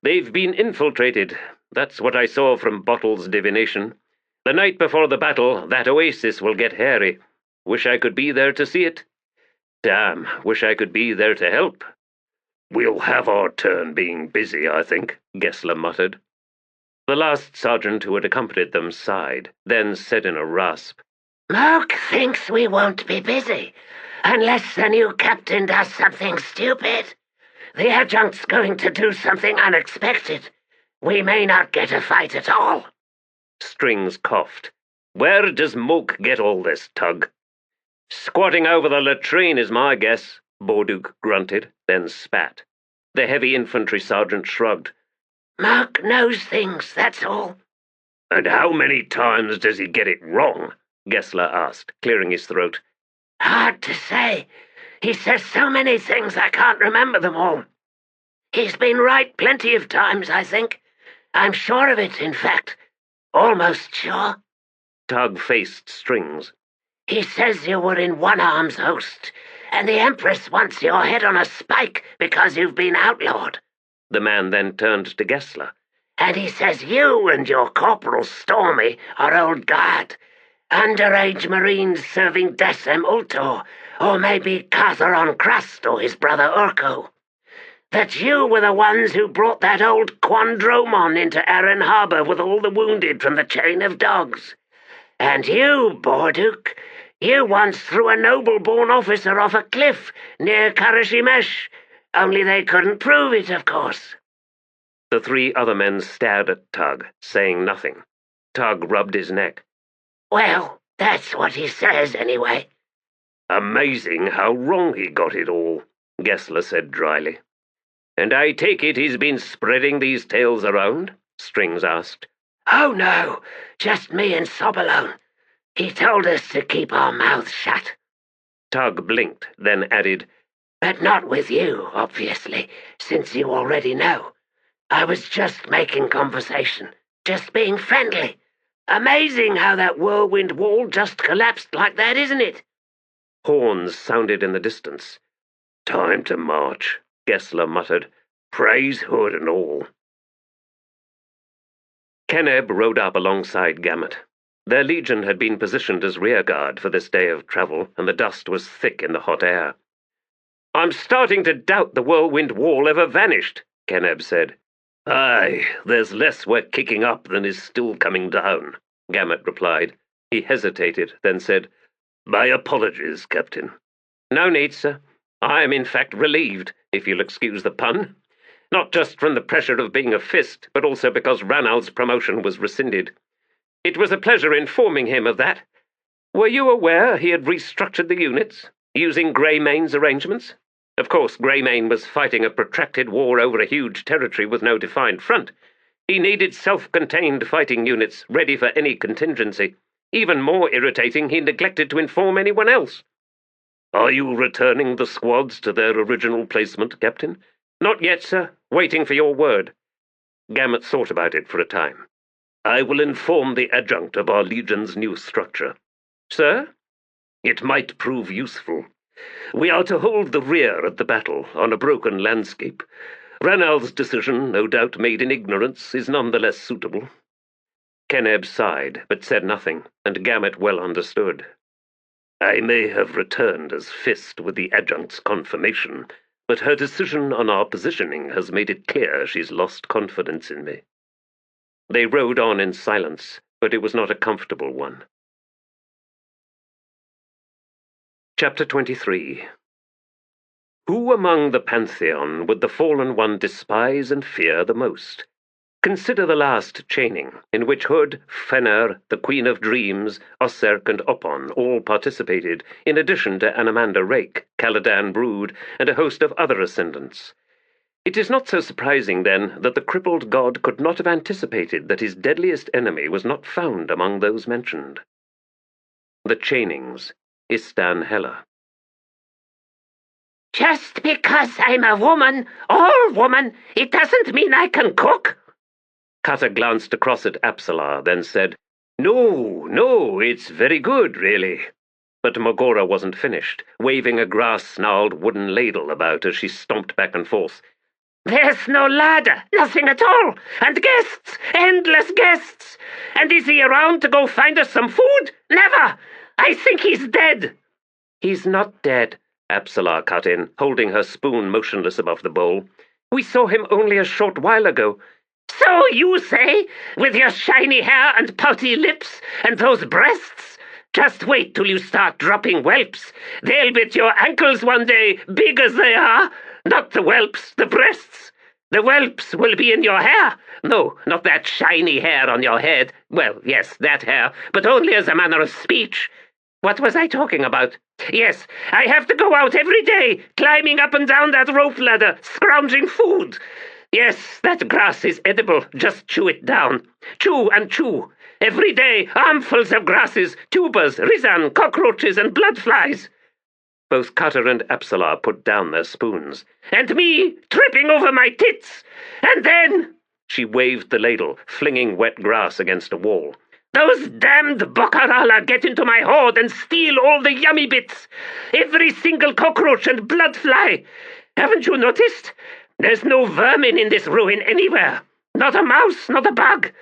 [SPEAKER 3] They've been infiltrated. That's what I saw from Bottle's divination. The night before the battle, that oasis will get hairy. Wish I could be there to see it. Damn, wish I could be there to help."
[SPEAKER 5] "We'll have our turn being busy, I think," Gesler muttered.
[SPEAKER 3] The last sergeant who had accompanied them sighed, then said in a rasp,
[SPEAKER 2] "Moke thinks we won't be busy, unless the new captain does something stupid. The Adjunct's going to do something unexpected. We may not get a fight at all."
[SPEAKER 3] Strings coughed. "Where does Moke get all this, Tug?" "Squatting over the latrine is my guess," Borduk grunted, then spat. The heavy infantry sergeant shrugged.
[SPEAKER 2] "Moke knows things, that's all."
[SPEAKER 5] "And how many times does he get it wrong?" Gesler asked, clearing his throat.
[SPEAKER 2] "Hard to say. He says so many things I can't remember them all. He's been right plenty of times, I think. I'm sure of it, in fact. Almost sure."
[SPEAKER 3] Tug faced Strings.
[SPEAKER 2] "He says you were in One Arm's host, and the Empress wants your head on a spike because you've been outlawed."
[SPEAKER 3] The man then turned to Gesler.
[SPEAKER 2] "And he says you and your Corporal Stormy are old guard, underage Marines serving Desem Ultor, or maybe Cartharon Crust or his brother Urko. That you were the ones who brought that old Quandromon into Arran Harbour with all the wounded from the chain of dogs. And you, Borduk, you once threw a noble-born officer off a cliff near Karashimesh, only they couldn't prove it, of course."
[SPEAKER 3] The three other men stared at Tug, saying nothing. Tug rubbed his neck.
[SPEAKER 2] "Well, that's what he says, anyway."
[SPEAKER 5] "Amazing how wrong he got it all," Gesler said dryly.
[SPEAKER 3] "And I take it he's been spreading these tales around?" Strings asked.
[SPEAKER 2] "Oh, no, just me and Sob alone. He told us to keep our mouths shut."
[SPEAKER 3] Tug blinked, then added,
[SPEAKER 2] But not with you, obviously, since you already know. I was just making conversation, just being friendly. Amazing how that whirlwind wall just collapsed like that, isn't it?
[SPEAKER 3] Horns sounded in the distance.
[SPEAKER 5] Time to march, Gesler muttered. Praise Hood and all.
[SPEAKER 3] Keneb rode up alongside Gamut. Their legion had been positioned as rearguard for this day of travel, and the dust was thick in the hot air.
[SPEAKER 5] I'm starting to doubt the whirlwind wall ever vanished, Keneb said.
[SPEAKER 3] Aye, there's less we're kicking up than is still coming down, Gamut replied. He hesitated, then said, My apologies, Captain.
[SPEAKER 5] No need, sir. I am in fact relieved, if you'll excuse the pun. Not just from the pressure of being a fist, but also because Ranald's promotion was rescinded. It was a pleasure informing him of that. Were you aware he had restructured the units, using Greymane's arrangements? Of course, Greymane was fighting a protracted war over a huge territory with no defined front. He needed self-contained fighting units ready for any contingency. Even more irritating, he neglected to inform anyone else.
[SPEAKER 3] Are you returning the squads to their original placement, Captain?
[SPEAKER 5] Not yet, sir. Waiting for your word.
[SPEAKER 3] Gamut thought about it for a time. I will inform the Adjunct of our Legion's new structure.
[SPEAKER 5] Sir?
[SPEAKER 3] It might prove useful. We are to hold the rear at the battle on a broken landscape. Ranald's decision, no doubt made in ignorance, is nonetheless suitable.
[SPEAKER 5] Keneb sighed, but said nothing, and Gamut well understood.
[SPEAKER 3] I may have returned as Fist with the Adjunct's confirmation, but her decision on our positioning has made it clear she's lost confidence in me.
[SPEAKER 5] They rode on in silence, but it was not a comfortable one. Chapter 23. Who among the Pantheon would the Fallen One despise and fear the most? Consider the last chaining, in which Hood, Fenner, the Queen of Dreams, Osserk, and Opon all participated, in addition to Anamanda Rake, Caladan Brood, and a host of other ascendants. It is not so surprising, then, that the crippled god could not have anticipated that his deadliest enemy was not found among those mentioned. The Chainings, Istan Hela.
[SPEAKER 2] Just because I'm a woman, all woman, it doesn't mean I can cook.
[SPEAKER 5] Cutter glanced across at Apsalar, then said, No, it's very good, really. But Mogora wasn't finished, waving a grass-snarled wooden ladle about as she stomped back and forth.
[SPEAKER 2] There's no ladder, nothing at all, and guests, endless guests. And is he around to go find us some food? Never! I think he's dead.
[SPEAKER 5] He's not dead, Apsalar cut in, holding her spoon motionless above the bowl. We saw him only a short while ago.
[SPEAKER 2] So you say, with your shiny hair and pouty lips and those breasts? Just wait till you start dropping whelps. They'll bit your ankles one day, big as they are. Not the whelps, the breasts. The whelps will be in your hair. No, not that shiny hair on your head. Well, yes, that hair, but only as a manner of speech. What was I talking about? Yes, I have to go out every day, climbing up and down that rope ladder, scrounging food. Yes, that grass is edible. Just chew it down. Chew and chew. Every day, armfuls of grasses, tubers, rizan, cockroaches, and bloodflies.
[SPEAKER 5] Both Cutter and Apsalar put down their spoons.
[SPEAKER 2] And me, tripping over my tits. And then...
[SPEAKER 5] She waved the ladle, flinging wet grass against a wall.
[SPEAKER 2] Those damned Bokarala get into my hoard and steal all the yummy bits. Every single cockroach and bloodfly. Haven't you noticed? There's no vermin in this ruin anywhere. Not a mouse, not a bug.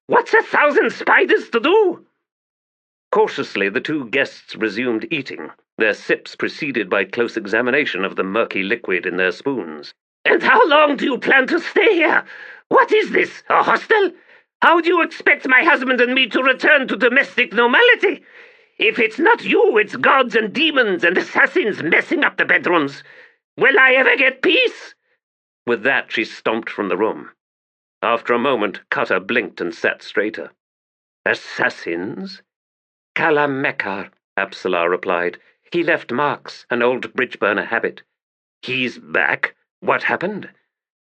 [SPEAKER 2] What's 1,000 spiders to do?
[SPEAKER 5] Cautiously, the two guests resumed eating, their sips preceded by close examination of the murky liquid in their spoons.
[SPEAKER 2] And how long do you plan to stay here? What is this, a hostel? How do you expect my husband and me to return to domestic normality? If it's not you, it's gods and demons and assassins messing up the bedrooms. Will I ever get peace?
[SPEAKER 5] With that, she stomped from the room. After a moment, Cutter blinked and sat straighter.
[SPEAKER 3] Assassins?
[SPEAKER 5] Kalamekar, Apsalar replied. He left marks, an old bridge-burner habit.
[SPEAKER 3] He's back? What happened?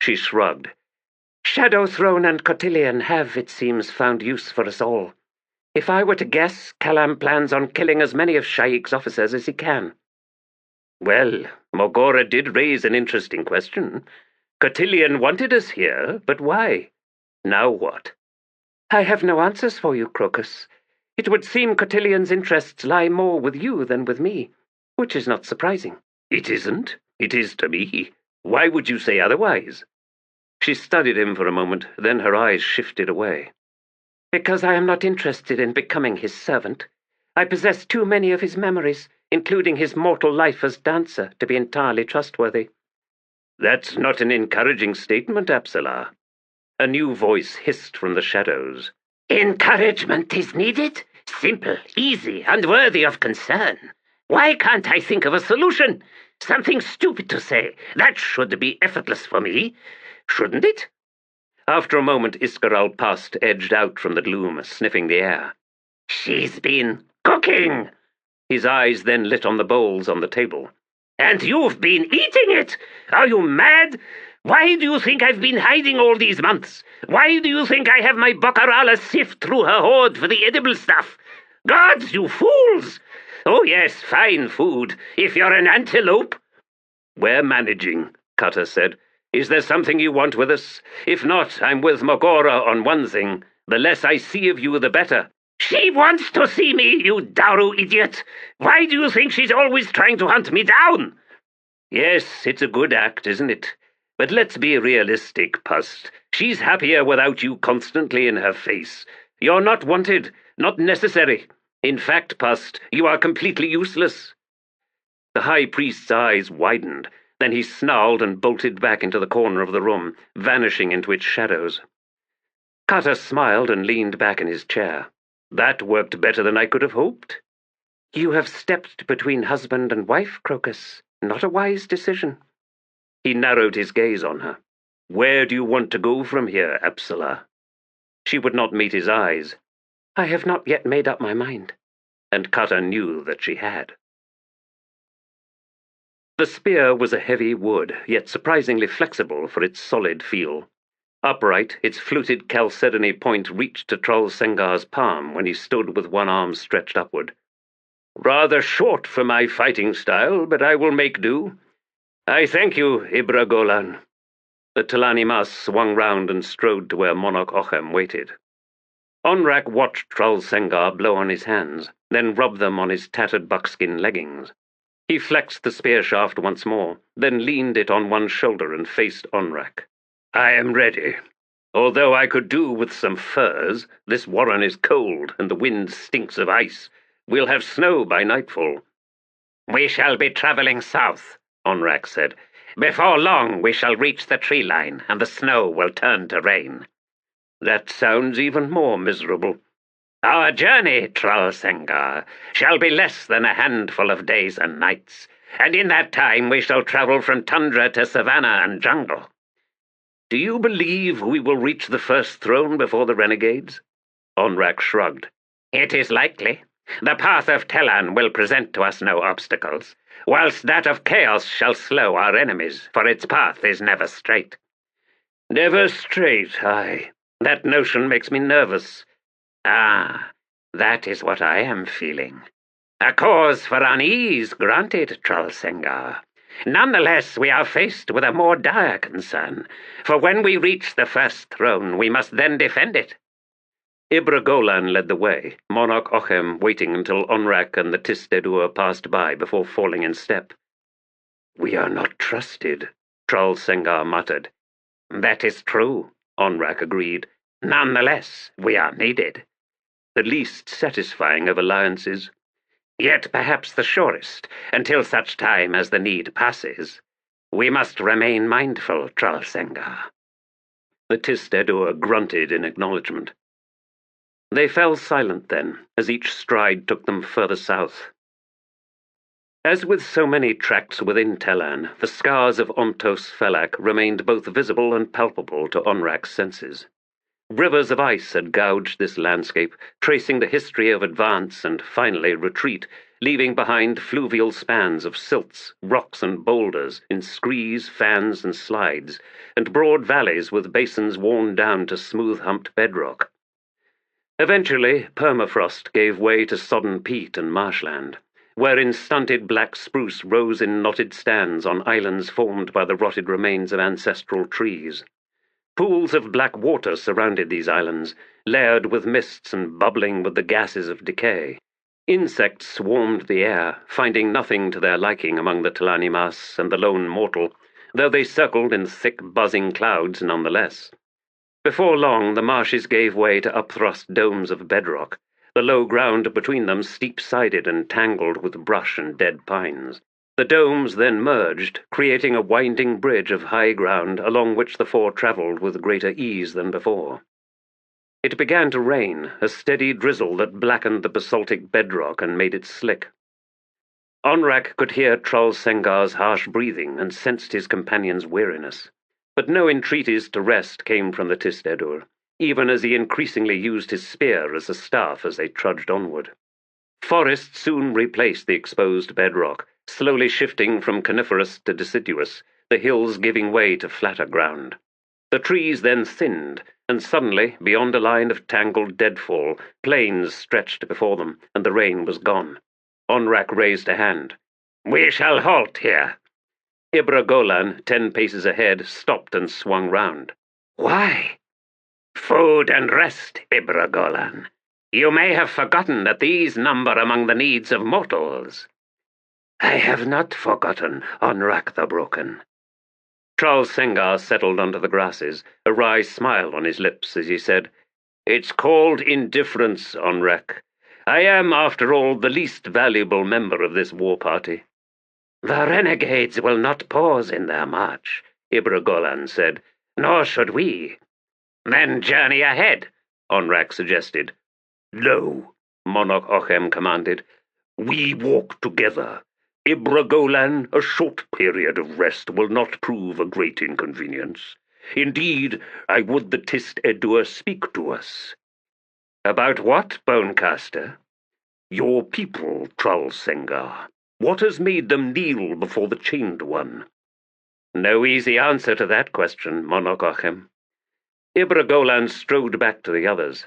[SPEAKER 5] She shrugged.
[SPEAKER 4] Shadow Throne and Cotillion have, it seems, found use for us all. If I were to guess, Kalam plans on killing as many of Sha'ik's officers as he can.
[SPEAKER 3] Well, Mogora did raise an interesting question. Cotillion wanted us here, but why? Now what?
[SPEAKER 4] I have no answers for you, Crocus. It would seem Cotillion's interests lie more with you than with me, which is not surprising.
[SPEAKER 3] It isn't. It is to me. Why would you say otherwise? She studied him for a moment, then her eyes shifted away.
[SPEAKER 4] Because I am not interested in becoming his servant. I possess too many of his memories, including his mortal life as dancer, to be entirely trustworthy.
[SPEAKER 3] That's not an encouraging statement, Apsala. A new voice hissed from the shadows.
[SPEAKER 2] Encouragement is needed? Simple, easy, and worthy of concern. Why can't I think of a solution? Something stupid to say. That should be effortless for me. Shouldn't it?
[SPEAKER 3] After a moment, Iscaral Past edged out from the gloom, sniffing the air.
[SPEAKER 2] She's been cooking.
[SPEAKER 3] His eyes then lit on the bowls on the table.
[SPEAKER 2] And you've been eating it! Are you mad? Why do you think I've been hiding all these months? Why do you think I have my Baccarala sift through her hoard for the edible stuff? Gods, you fools! Oh yes, fine food, if you're an antelope.
[SPEAKER 3] We're managing, Cutter said. Is there something you want with us? If not, I'm with Mogora on one thing. The less I see of you, the better.
[SPEAKER 2] She wants to see me, you Daru idiot! Why do you think she's always trying to hunt me down?
[SPEAKER 3] Yes, it's a good act, isn't it? But let's be realistic, Pust. She's happier without you constantly in her face. You're not wanted, not necessary. In fact, Pust, you are completely useless. The High Priest's eyes widened. Then he snarled and bolted back into the corner of the room, vanishing into its shadows. Cutter smiled and leaned back in his chair. That worked better than I could have hoped.
[SPEAKER 4] You have stepped between husband and wife, Crocus. Not a wise decision.
[SPEAKER 3] He narrowed his gaze on her. Where do you want to go from here, Apsala? She would not meet his eyes.
[SPEAKER 4] I have not yet made up my mind.
[SPEAKER 3] And Cutter knew that she had. The spear was a heavy wood, yet surprisingly flexible for its solid feel. Upright, its fluted chalcedony point reached to Troll Sengar's palm when he stood with one arm stretched upward. Rather short for my fighting style, but I will make do. I thank you, Ibra Golan. The Talani Mas swung round and strode to where Monarch Ochem waited. Onrak watched Troll Sengar blow on his hands, then rub them on his tattered buckskin leggings. He flexed the spear shaft once more, then leaned it on one shoulder and faced Onrak. I am ready. Although I could do with some furs, this warren is cold and the wind stinks of ice. We'll have snow by nightfall.
[SPEAKER 2] We shall be travelling south, Onrak said. Before long we shall reach the tree line, and the snow will turn to rain.
[SPEAKER 3] That sounds even more miserable.
[SPEAKER 2] Our journey, Troll Sengar, shall be less than a handful of days and nights, and in that time we shall travel from tundra to savanna and jungle.
[SPEAKER 3] Do you believe we will reach the first throne before the renegades? Onrak shrugged.
[SPEAKER 2] It is likely. The path of Tellan will present to us no obstacles, whilst that of chaos shall slow our enemies, for its path is never straight.
[SPEAKER 3] Never straight, aye. That notion makes me nervous.
[SPEAKER 2] Ah, that is what I am feeling. A cause for unease granted, Troll Sengar. Nonetheless, we are faced with a more dire concern, for when we reach the first throne, we must then defend it.
[SPEAKER 3] Ibra Golan led the way, Monarch Ochem waiting until Onrak and the Tistedur passed by before falling in step. We are not trusted, Troll Sengar muttered.
[SPEAKER 2] That is true, Onrak agreed. Nonetheless, we are needed.
[SPEAKER 3] The least satisfying of alliances.
[SPEAKER 2] Yet perhaps the surest, until such time as the need passes. We must remain mindful, Troll Sengar.
[SPEAKER 3] The Tistedur grunted in acknowledgement. They fell silent then, as each stride took them further south. As with so many tracts within Tellan, the scars of Omtos Felak remained both visible and palpable to Onrak's senses. Rivers of ice had gouged this landscape, tracing the history of advance and, finally, retreat, leaving behind fluvial spans of silts, rocks and boulders in screes, fans and slides, and broad valleys with basins worn down to smooth-humped bedrock. Eventually, permafrost gave way to sodden peat and marshland, wherein stunted black spruce rose in knotted stands on islands formed by the rotted remains of ancestral trees. Pools of black water surrounded these islands, layered with mists and bubbling with the gases of decay. Insects swarmed the air, finding nothing to their liking among the Talanimas and the lone mortal, though they circled in thick, buzzing clouds nonetheless. Before long, the marshes gave way to upthrust domes of bedrock, the low ground between them steep-sided and tangled with brush and dead pines. The domes then merged, creating a winding bridge of high ground along which the four travelled with greater ease than before. It began to rain, a steady drizzle that blackened the basaltic bedrock and made it slick. Onrak could hear Trull Sengar's harsh breathing and sensed his companion's weariness, but no entreaties to rest came from the Tist-Edur, even as he increasingly used his spear as a staff as they trudged onward. Forest soon replaced the exposed bedrock, slowly shifting from coniferous to deciduous, the hills giving way to flatter ground. The trees then thinned, and suddenly, beyond a line of tangled deadfall, plains stretched before them, and the rain was gone. Onrak raised a hand. "We shall halt here." Ibra Golan, 10 paces ahead, stopped and swung round.
[SPEAKER 2] "Why?" "Food and rest, Ibra Golan. You may have forgotten that these number among the needs of mortals." "I have not forgotten, Onrak the Broken."
[SPEAKER 3] Trull Sengar settled onto the grasses, a wry smile on his lips as he said, "It's called indifference, Onrak. I am, after all, the least valuable member of this war party."
[SPEAKER 2] "The renegades will not pause in their march," Ibra Golan said, "nor should we." "Then journey ahead," Onrak suggested.
[SPEAKER 3] "No," Monarch Ochem commanded. "We walk together. Ibra Golan, a short period of rest will not prove a great inconvenience. Indeed, I would the Tist-Edur speak to us."
[SPEAKER 2] "About what, Bonecaster?"
[SPEAKER 3] "Your people, Trull Sengar. What has made them kneel before the Chained One?"
[SPEAKER 2] "No easy answer to that question, Monarch Ochem."
[SPEAKER 3] Ibra Golan strode back to the others.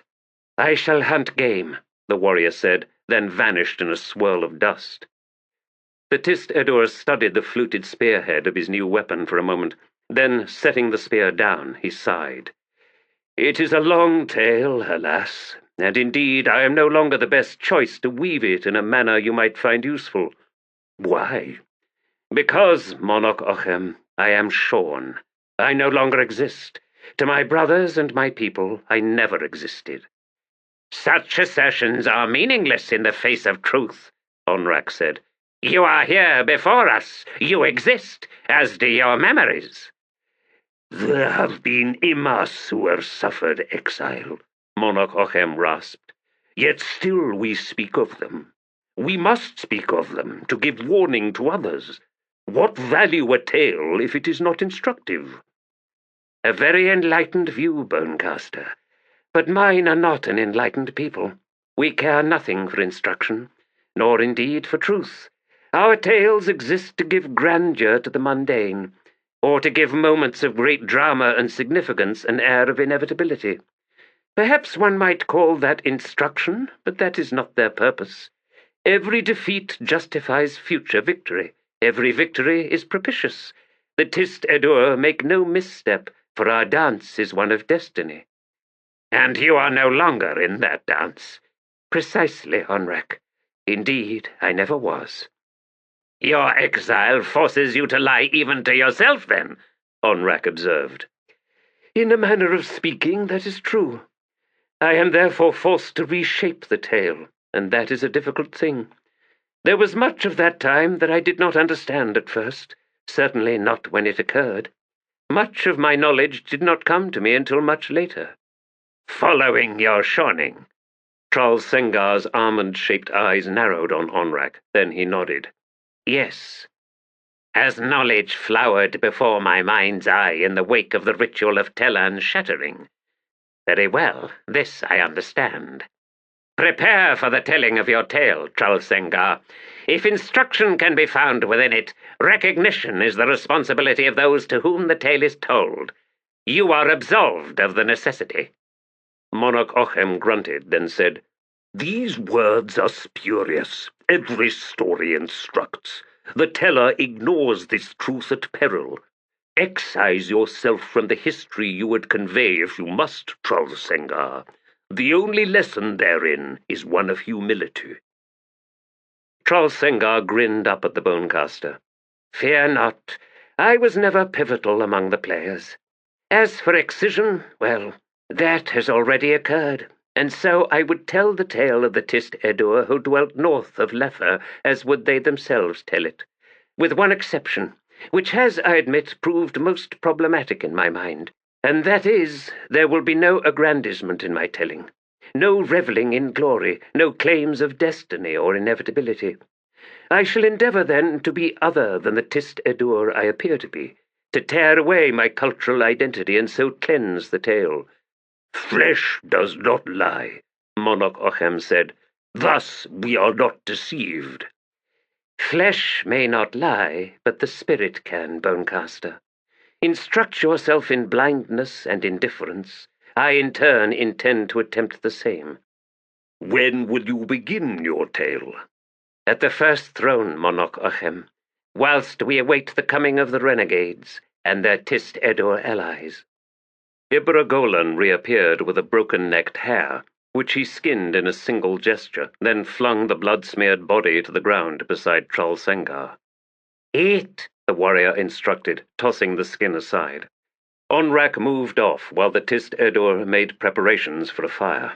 [SPEAKER 2] "I shall hunt game,"
[SPEAKER 3] the warrior said, then vanished in a swirl of dust.
[SPEAKER 2] The Tist-Edur studied the fluted spearhead of his new weapon for a moment. Then, setting the spear down, he sighed.
[SPEAKER 3] "It is a long tale, alas, and indeed I am no longer the best choice to weave it in a manner you might find useful." "Why?"
[SPEAKER 2] "Because, Monarch Ochem, I am shorn. I no longer exist. To my brothers and my people, I never existed." "Such assertions are meaningless in the face of truth," Onrak said. "You are here before us. You exist, as do your memories."
[SPEAKER 3] "There have been Imas who have suffered exile," Monarch Ochem rasped. "Yet still we speak of them. We must speak of them to give warning to others. What value a tale if it is not instructive?"
[SPEAKER 2] "A very enlightened view, Bonecaster. But mine are not an enlightened people. We care nothing for instruction, nor indeed for truth. Our tales exist to give grandeur to the mundane, or to give moments of great drama and significance an air of inevitability. Perhaps one might call that instruction, but that is not their purpose. Every defeat justifies future victory. Every victory is propitious. The Tist-Edur make no misstep, for our dance is one of destiny." "And you are no longer in that dance." "Precisely, Onrak. Indeed, I never was."
[SPEAKER 5] "Your exile forces you to lie even to yourself, then," Onrak observed.
[SPEAKER 4] "In a manner of speaking, that is true. I am therefore forced to reshape the tale, and that is a difficult thing. There was much of that time that I did not understand at first, certainly not when it occurred. Much of my knowledge did not come to me until much later."
[SPEAKER 5] "Following your shorning."
[SPEAKER 3] Trull Sengar's almond-shaped eyes narrowed on Onrak, then he nodded.
[SPEAKER 2] "Yes."
[SPEAKER 5] "As knowledge flowered before my mind's eye in the wake of the ritual of Tellan's shattering. Very well, this I understand. Prepare for the telling of your tale, Trull Sengar. If instruction can be found within it, recognition is the responsibility of those to whom the tale is told. You are absolved of the necessity."
[SPEAKER 3] Monarch Ochem grunted, then said,
[SPEAKER 5] These words are spurious. Every story instructs. The teller ignores this truth at peril. Excise yourself from the history you would convey if you must, Trollsengar. The only lesson therein is one of humility.
[SPEAKER 3] Trollsengar grinned up at the Bonecaster.
[SPEAKER 2] Fear not. I was never pivotal among the players. As for excision, well, that has already occurred, and so I would tell the tale of the Tist Edur who dwelt north of Lether as would they themselves tell it, with one exception, which has, I admit, proved most problematic in my mind, and that is, there will be no aggrandizement in my telling, no revelling in glory, no claims of destiny or inevitability. I shall endeavour, then, to be other than the Tist Edur I appear to be, to tear away my cultural identity and so cleanse the tale.
[SPEAKER 5] Flesh does not lie, Monarch Ochem said. Thus we are not deceived.
[SPEAKER 2] Flesh may not lie, but the spirit can, Bonecaster. Instruct yourself in blindness and indifference. I, in turn, intend to attempt the same.
[SPEAKER 5] When will you begin your tale?
[SPEAKER 2] At the first throne, Monarch Ochem, whilst we await the coming of the renegades and their Tist Edur allies.
[SPEAKER 3] Ibragolan reappeared with a broken-necked hare, which he skinned in a single gesture, then flung the blood-smeared body to the ground beside Trollsengar.
[SPEAKER 2] Eat,
[SPEAKER 3] the warrior instructed, tossing the skin aside. Onrak moved off while the Tist Edur made preparations for a fire.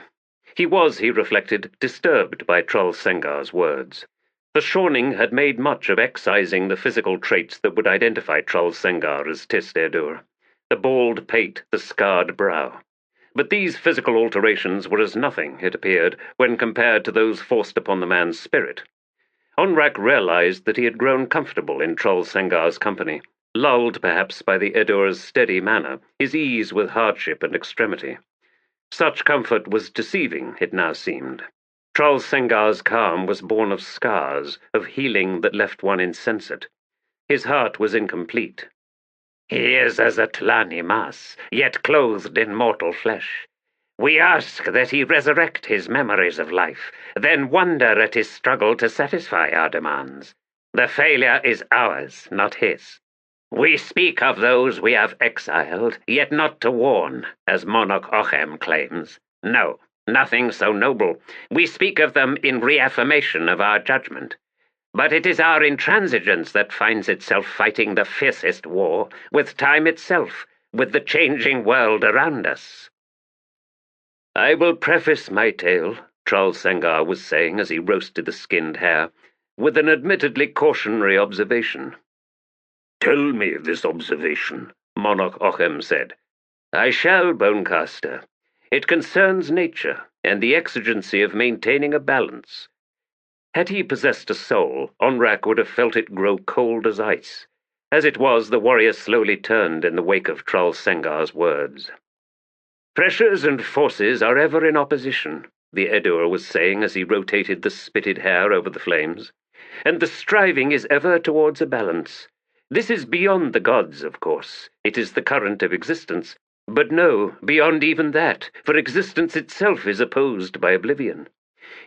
[SPEAKER 3] He was, he reflected, disturbed by Trollsengar's words. The Shorning had made much of excising the physical traits that would identify Trollsengar as Tist Edur, the bald pate, the scarred brow. But these physical alterations were as nothing, it appeared, when compared to those forced upon the man's spirit. Onrak realized that he had grown comfortable in Trollsengar's company, lulled perhaps by the Edur's steady manner, his ease with hardship and extremity. Such comfort was deceiving, it now seemed. Trollsengar's calm was born of scars, of healing that left one insensate. His heart was incomplete.
[SPEAKER 2] He is as a Tlani Mas, yet clothed in mortal flesh. We ask that he resurrect his memories of life, then wonder at his struggle to satisfy our demands. The failure is ours, not his. We speak of those we have exiled, yet not to warn, as Monarch Ochem claims. No, nothing so noble. We speak of them in reaffirmation of our judgment. But it is our intransigence that finds itself fighting the fiercest war, with time itself, with the changing world around us.
[SPEAKER 3] I will preface my tale, Trollsengar was saying as he roasted the skinned hare, with an admittedly cautionary observation.
[SPEAKER 5] Tell me this observation,
[SPEAKER 3] Monarch Ochem said. I shall, Bonecaster. It concerns nature, and the exigency of maintaining a balance. Had he possessed a soul, Onrak would have felt it grow cold as ice. As it was, the warrior slowly turned in the wake of Trollsengar's words. Pressures and forces are ever in opposition, the Edur was saying as he rotated the spitted hare over the flames, and the striving is ever towards a balance. This is beyond the gods, of course. It is the current of existence. But no, beyond even that, for existence itself is opposed by oblivion.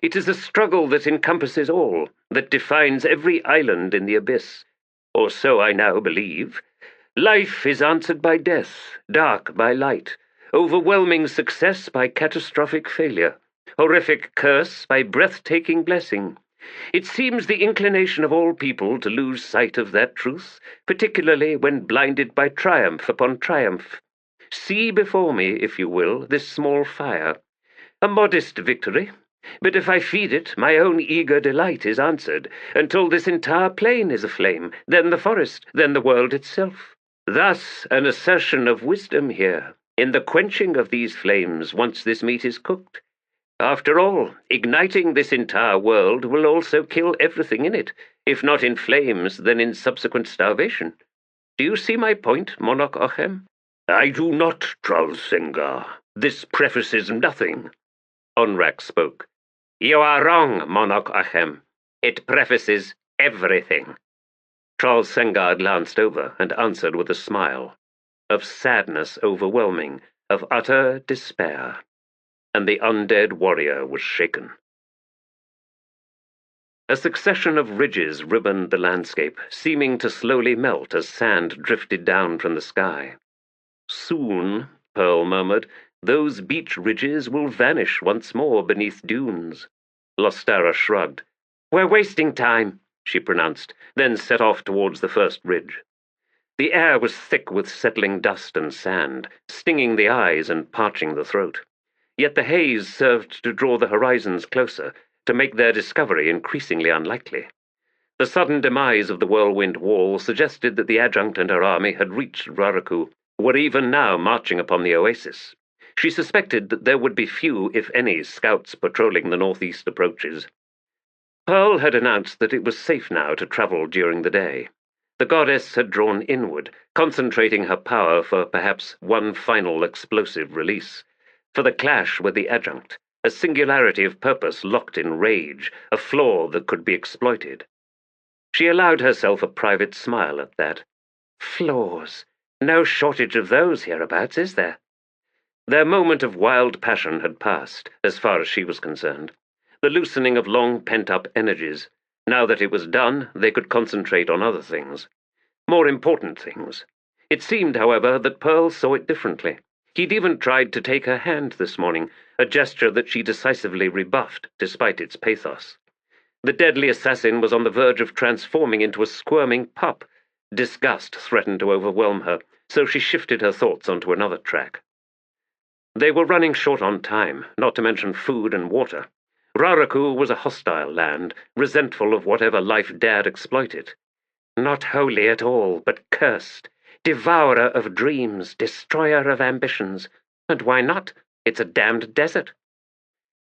[SPEAKER 3] It is a struggle that encompasses all, that defines every island in the abyss. Or so I now believe. Life is answered by death, dark by light, overwhelming success by catastrophic failure, horrific curse by breathtaking blessing. It seems the inclination of all people to lose sight of that truth, particularly when blinded by triumph upon triumph. See before me, if you will, this small fire. A modest victory, but if I feed it, my own eager delight is answered, until this entire plain is aflame, then the forest, then the world itself. Thus an assertion of wisdom here, in the quenching of these flames once this meat is cooked. After all, igniting this entire world will also kill everything in it, if not in flames, then in subsequent starvation. Do you see my point, Monarch Ochem?
[SPEAKER 5] I do not, Trollsengar. This prefaces nothing.
[SPEAKER 3] Onrak spoke.
[SPEAKER 2] You are wrong, Monarch Ochem. It prefaces everything.
[SPEAKER 3] Trollsengar glanced over and answered with a smile, of sadness overwhelming, of utter despair. And the undead warrior was shaken. A succession of ridges ribboned the landscape, seeming to slowly melt as sand drifted down from the sky. Soon, Pearl murmured, those beach ridges will vanish once more beneath dunes. Lostara shrugged. We're wasting time, she pronounced, then set off towards the first ridge. The air was thick with settling dust and sand, stinging the eyes and parching the throat. Yet the haze served to draw the horizons closer, to make their discovery increasingly unlikely. The sudden demise of the Whirlwind Wall suggested that the Adjunct and her army had reached Raraku, were even now marching upon the oasis. She suspected that there would be few, if any, scouts patrolling the northeast approaches. Pearl had announced that it was safe now to travel during the day. The goddess had drawn inward, concentrating her power for perhaps one final explosive release, for the clash with the Adjunct, a singularity of purpose locked in rage, a flaw that could be exploited. She allowed herself a private smile at that. Flaws. No shortage of those hereabouts, is there? Their moment of wild passion had passed, as far as she was concerned. The loosening of long pent-up energies. Now that it was done, they could concentrate on other things. More important things. It seemed, however, that Pearl saw it differently. He'd even tried to take her hand this morning, a gesture that she decisively rebuffed, despite its pathos. The deadly assassin was on the verge of transforming into a squirming pup. Disgust threatened to overwhelm her, so she shifted her thoughts onto another track. They were running short on time, not to mention food and water. Raraku was a hostile land, resentful of whatever life dared exploit it. Not holy at all, but cursed. Devourer of dreams, destroyer of ambitions. And why not? It's a damned desert.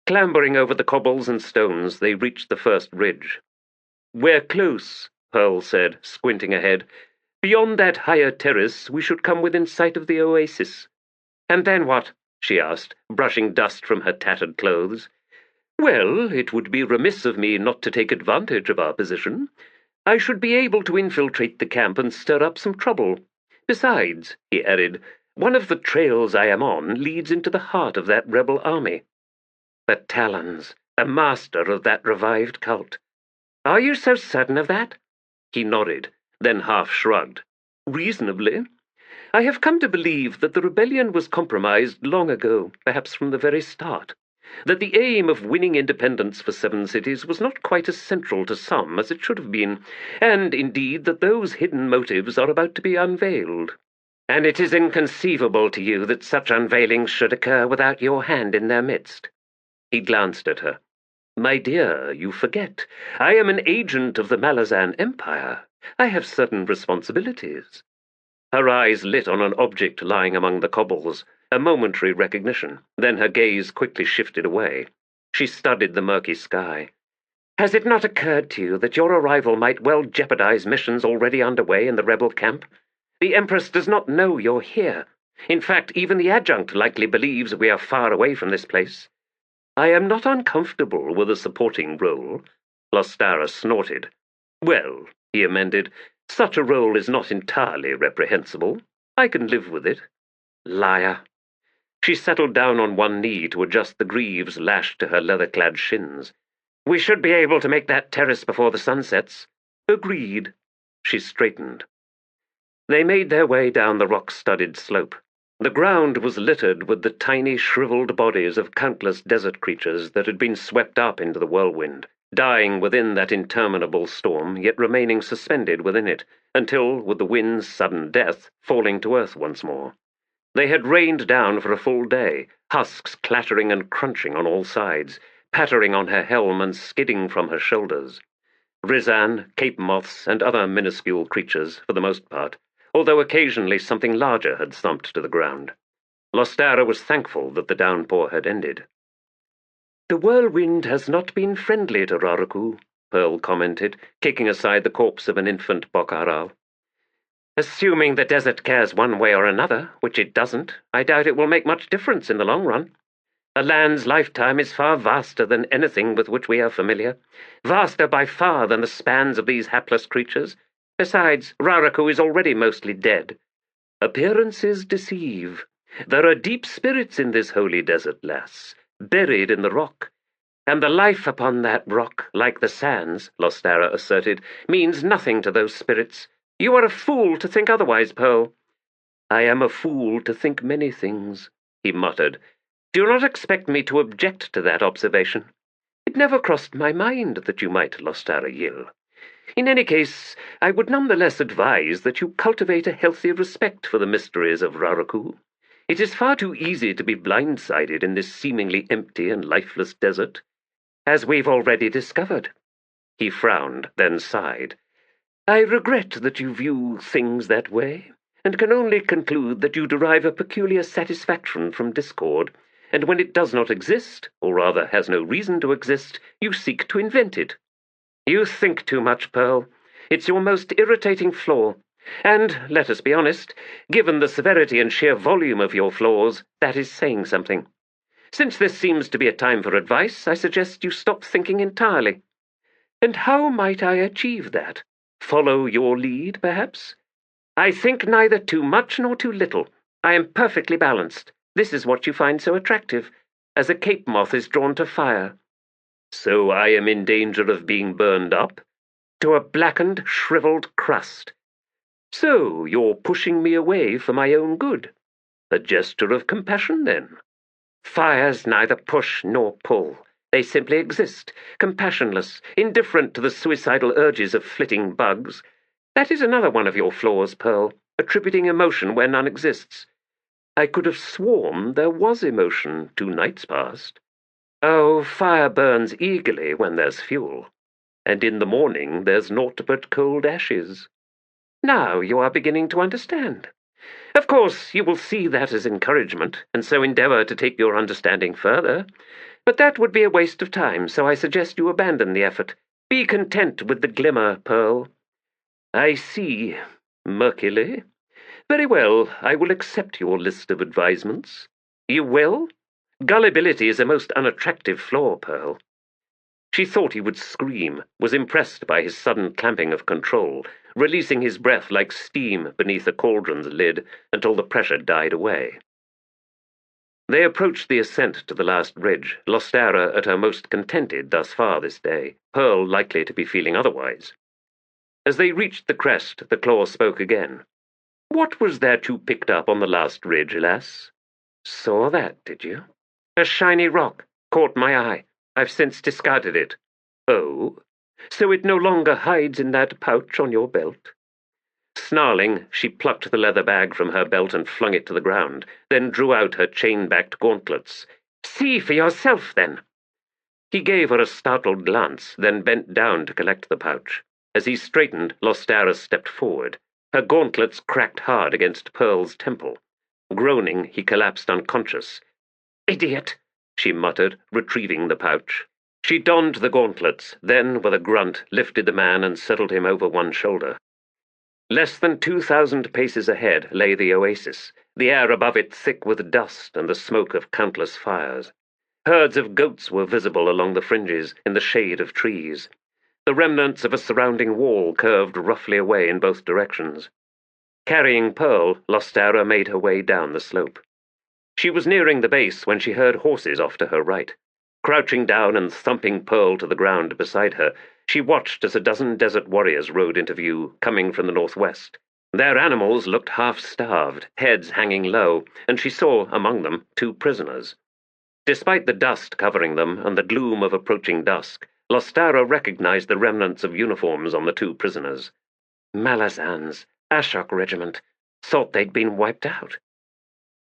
[SPEAKER 3] Clambering over the cobbles and stones, they reached the first ridge. We're close, Pearl said, squinting ahead. Beyond that higher terrace, we should come within sight of the oasis. And then what? She asked, brushing dust from her tattered clothes. Well, it would be remiss of me not to take advantage of our position. I should be able to infiltrate the camp and stir up some trouble. Besides, he added, one of the trails I am on leads into the heart of that rebel army. The Talons, a master of that revived cult. Are you so certain of that? He nodded, then half shrugged. Reasonably. I have come to believe that the rebellion was compromised long ago, perhaps from the very start. That the aim of winning independence for Seven Cities was not quite as central to some as it should have been, and indeed that those hidden motives are about to be unveiled. And it is inconceivable to you that such unveilings should occur without your hand in their midst. He glanced at her. My dear, you forget. I am an agent of the Malazan Empire. I have certain responsibilities. Her eyes lit on an object lying among the cobbles, a momentary recognition. Then her gaze quickly shifted away. She studied the murky sky. Has it not occurred to you that your arrival might well jeopardize missions already underway in the rebel camp? The Empress does not know you're here. In fact, even the Adjunct likely believes we are far away from this place. I am not uncomfortable with a supporting role. Lostara snorted. Well, he amended, such a role is not entirely reprehensible. I can live with it. Liar. She settled down on one knee to adjust the greaves lashed to her leather-clad shins. We should be able to make that terrace before the sun sets. Agreed. She straightened. They made their way down the rock-studded slope. The ground was littered with the tiny, shriveled bodies of countless desert creatures that had been swept up into the whirlwind, dying within that interminable storm, yet remaining suspended within it, until, with the wind's sudden death, falling to earth once more. They had rained down for a full day, husks clattering and crunching on all sides, pattering on her helm and skidding from her shoulders. Rizan, cape moths, and other minuscule creatures, for the most part, although occasionally something larger had thumped to the ground. Lostara was thankful that the downpour had ended. The whirlwind has not been friendly to Raraku, Pearl commented, kicking aside the corpse of an infant Bokharal. Assuming the desert cares one way or another, which it doesn't, I doubt it will make much difference in the long run. A land's lifetime is far vaster than anything with which we are familiar, vaster by far than the spans of these hapless creatures. Besides, Raraku is already mostly dead. Appearances deceive. There are deep spirits in this holy desert, lass, buried in the rock.
[SPEAKER 5] And the life upon that rock, like the sands, Lostara asserted, means nothing to those spirits. You are a fool to think otherwise, Pearl. I am a fool to think many things, he muttered. Do not expect me to object to that observation. It never crossed my mind that you might, Lostara Yill. In any case, I would none the less advise that you cultivate a healthy respect for the mysteries of Raraku. It is far too easy to be blindsided in this seemingly empty and lifeless desert, as we've already discovered. He frowned, then sighed. I regret that you view things that way, and can only conclude that you derive a peculiar satisfaction from discord, and when it does not exist, or rather has no reason to exist, you seek to invent it. You think too much, Pearl. It's your most irritating flaw. And, let us be honest, given the severity and sheer volume of your flaws, that is saying something. Since this seems to be a time for advice, I suggest you stop thinking entirely. And how might I achieve that? Follow your lead, perhaps? I think neither too much nor too little. I am perfectly balanced. This is what you find so attractive, as a cape moth is drawn to fire. So I am in danger of being burned up? To a blackened, shriveled crust. So you're pushing me away for my own good. A gesture of compassion, then. Fires neither push nor pull. They simply exist, compassionless, indifferent to the suicidal urges of flitting bugs. That is another one of your flaws, Pearl, attributing emotion where none exists. I could have sworn there was emotion 2 nights past. Oh, fire burns eagerly when there's fuel, and in the morning there's naught but cold ashes. Now you are beginning to understand. Of course, you will see that as encouragement, and so endeavour to take your understanding further. But that would be a waste of time, so I suggest you abandon the effort. Be content with the glimmer, Pearl. I see. Murkily. Very well, I will accept your list of advisements. You will? Gullibility is a most unattractive flaw, Pearl. She thought he would scream, was impressed by his sudden clamping of control, releasing his breath like steam beneath a cauldron's lid until the pressure died away. They approached the ascent to the last ridge, Lostara at her most contented thus far this day, Pearl likely to be feeling otherwise. As they reached the crest, the claw spoke again. What was that you picked up on the last ridge, lass? Saw that, did you? A shiny rock. Caught my eye. I've since discarded it. Oh? So it no longer hides in that pouch on your belt? Snarling, she plucked the leather bag from her belt and flung it to the ground, then drew out her chain-backed gauntlets. See for yourself, then. He gave her a startled glance, then bent down to collect the pouch. As he straightened, Lostara stepped forward. Her gauntlets cracked hard against Pearl's temple. Groaning, he collapsed unconscious. Idiot, she muttered, retrieving the pouch. She donned the gauntlets, then, with a grunt, lifted the man and settled him over one shoulder. Less than 2,000 paces ahead lay the oasis, the air above it thick with dust and the smoke of countless fires. Herds of goats were visible along the fringes, in the shade of trees. The remnants of a surrounding wall curved roughly away in both directions. Carrying Pearl, Lostara made her way down the slope. She was nearing the base when she heard horses off to her right. Crouching down and thumping Pearl to the ground beside her, she watched as a dozen desert warriors rode into view, coming from the northwest. Their animals looked half-starved, heads hanging low, and she saw, among them, 2 prisoners. Despite the dust covering them and the gloom of approaching dusk, Lostara recognized the remnants of uniforms on the 2 prisoners. Malazans, Ashok Regiment. Thought they'd been wiped out.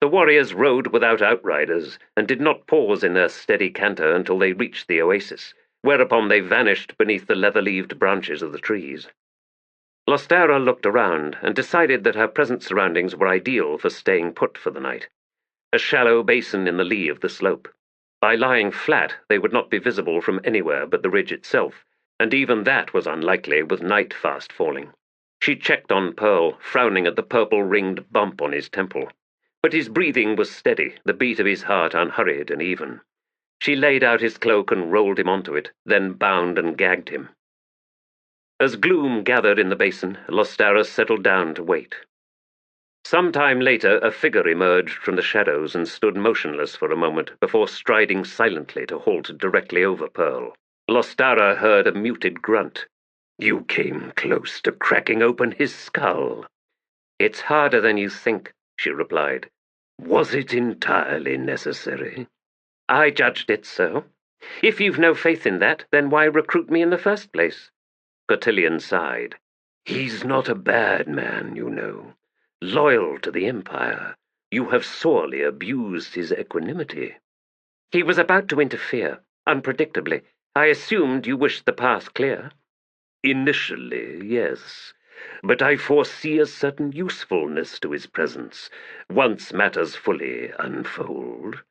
[SPEAKER 5] The warriors rode without outriders, and did not pause in their steady canter until they reached the oasis, whereupon they vanished beneath the leather-leaved branches of the trees. Lostara looked around, and decided that her present surroundings were ideal for staying put for the night. A shallow basin in the lee of the slope. By lying flat, they would not be visible from anywhere but the ridge itself, and even that was unlikely with night fast falling. She checked on Pearl, frowning at the purple-ringed bump on his temple. But his breathing was steady, the beat of his heart unhurried and even. She laid out his cloak and rolled him onto it, then bound and gagged him. As gloom gathered in the basin, Lostara settled down to wait.
[SPEAKER 3] Some time later, a figure emerged from the shadows and stood motionless for a moment before striding silently to halt directly over Pearl. Lostara heard a muted grunt. "You came close to cracking open his skull." "It's harder than you think," she replied. "Was it entirely necessary?" "I judged it so. If you've no faith in that, then why recruit me in the first place?" Cotillion sighed. "He's not a bad man, you know. Loyal to the Empire. You have sorely abused his equanimity." "He was about to interfere, unpredictably. I assumed you wished the path clear." "Initially, yes. But I foresee a certain usefulness to his presence, once matters fully unfold.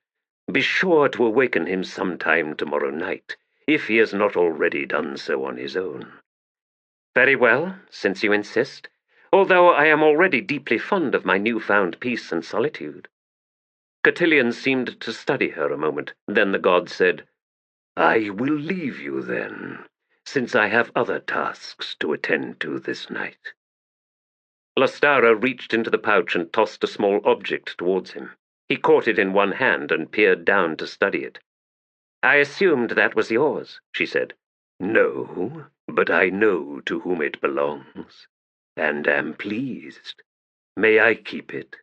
[SPEAKER 3] Be sure to awaken him sometime tomorrow night, if he has not already done so on his own." "Very well, since you insist, although I am already deeply fond of my newfound peace and solitude." Cotillion seemed to study her a moment. Then the god said, "I will leave you then, since I have other tasks to attend to this night." Lostara reached into the pouch and tossed a small object towards him. He caught it in one hand and peered down to study it. "I assumed that was yours," she said. "No, but I know to whom it belongs, and am pleased. May I keep it?"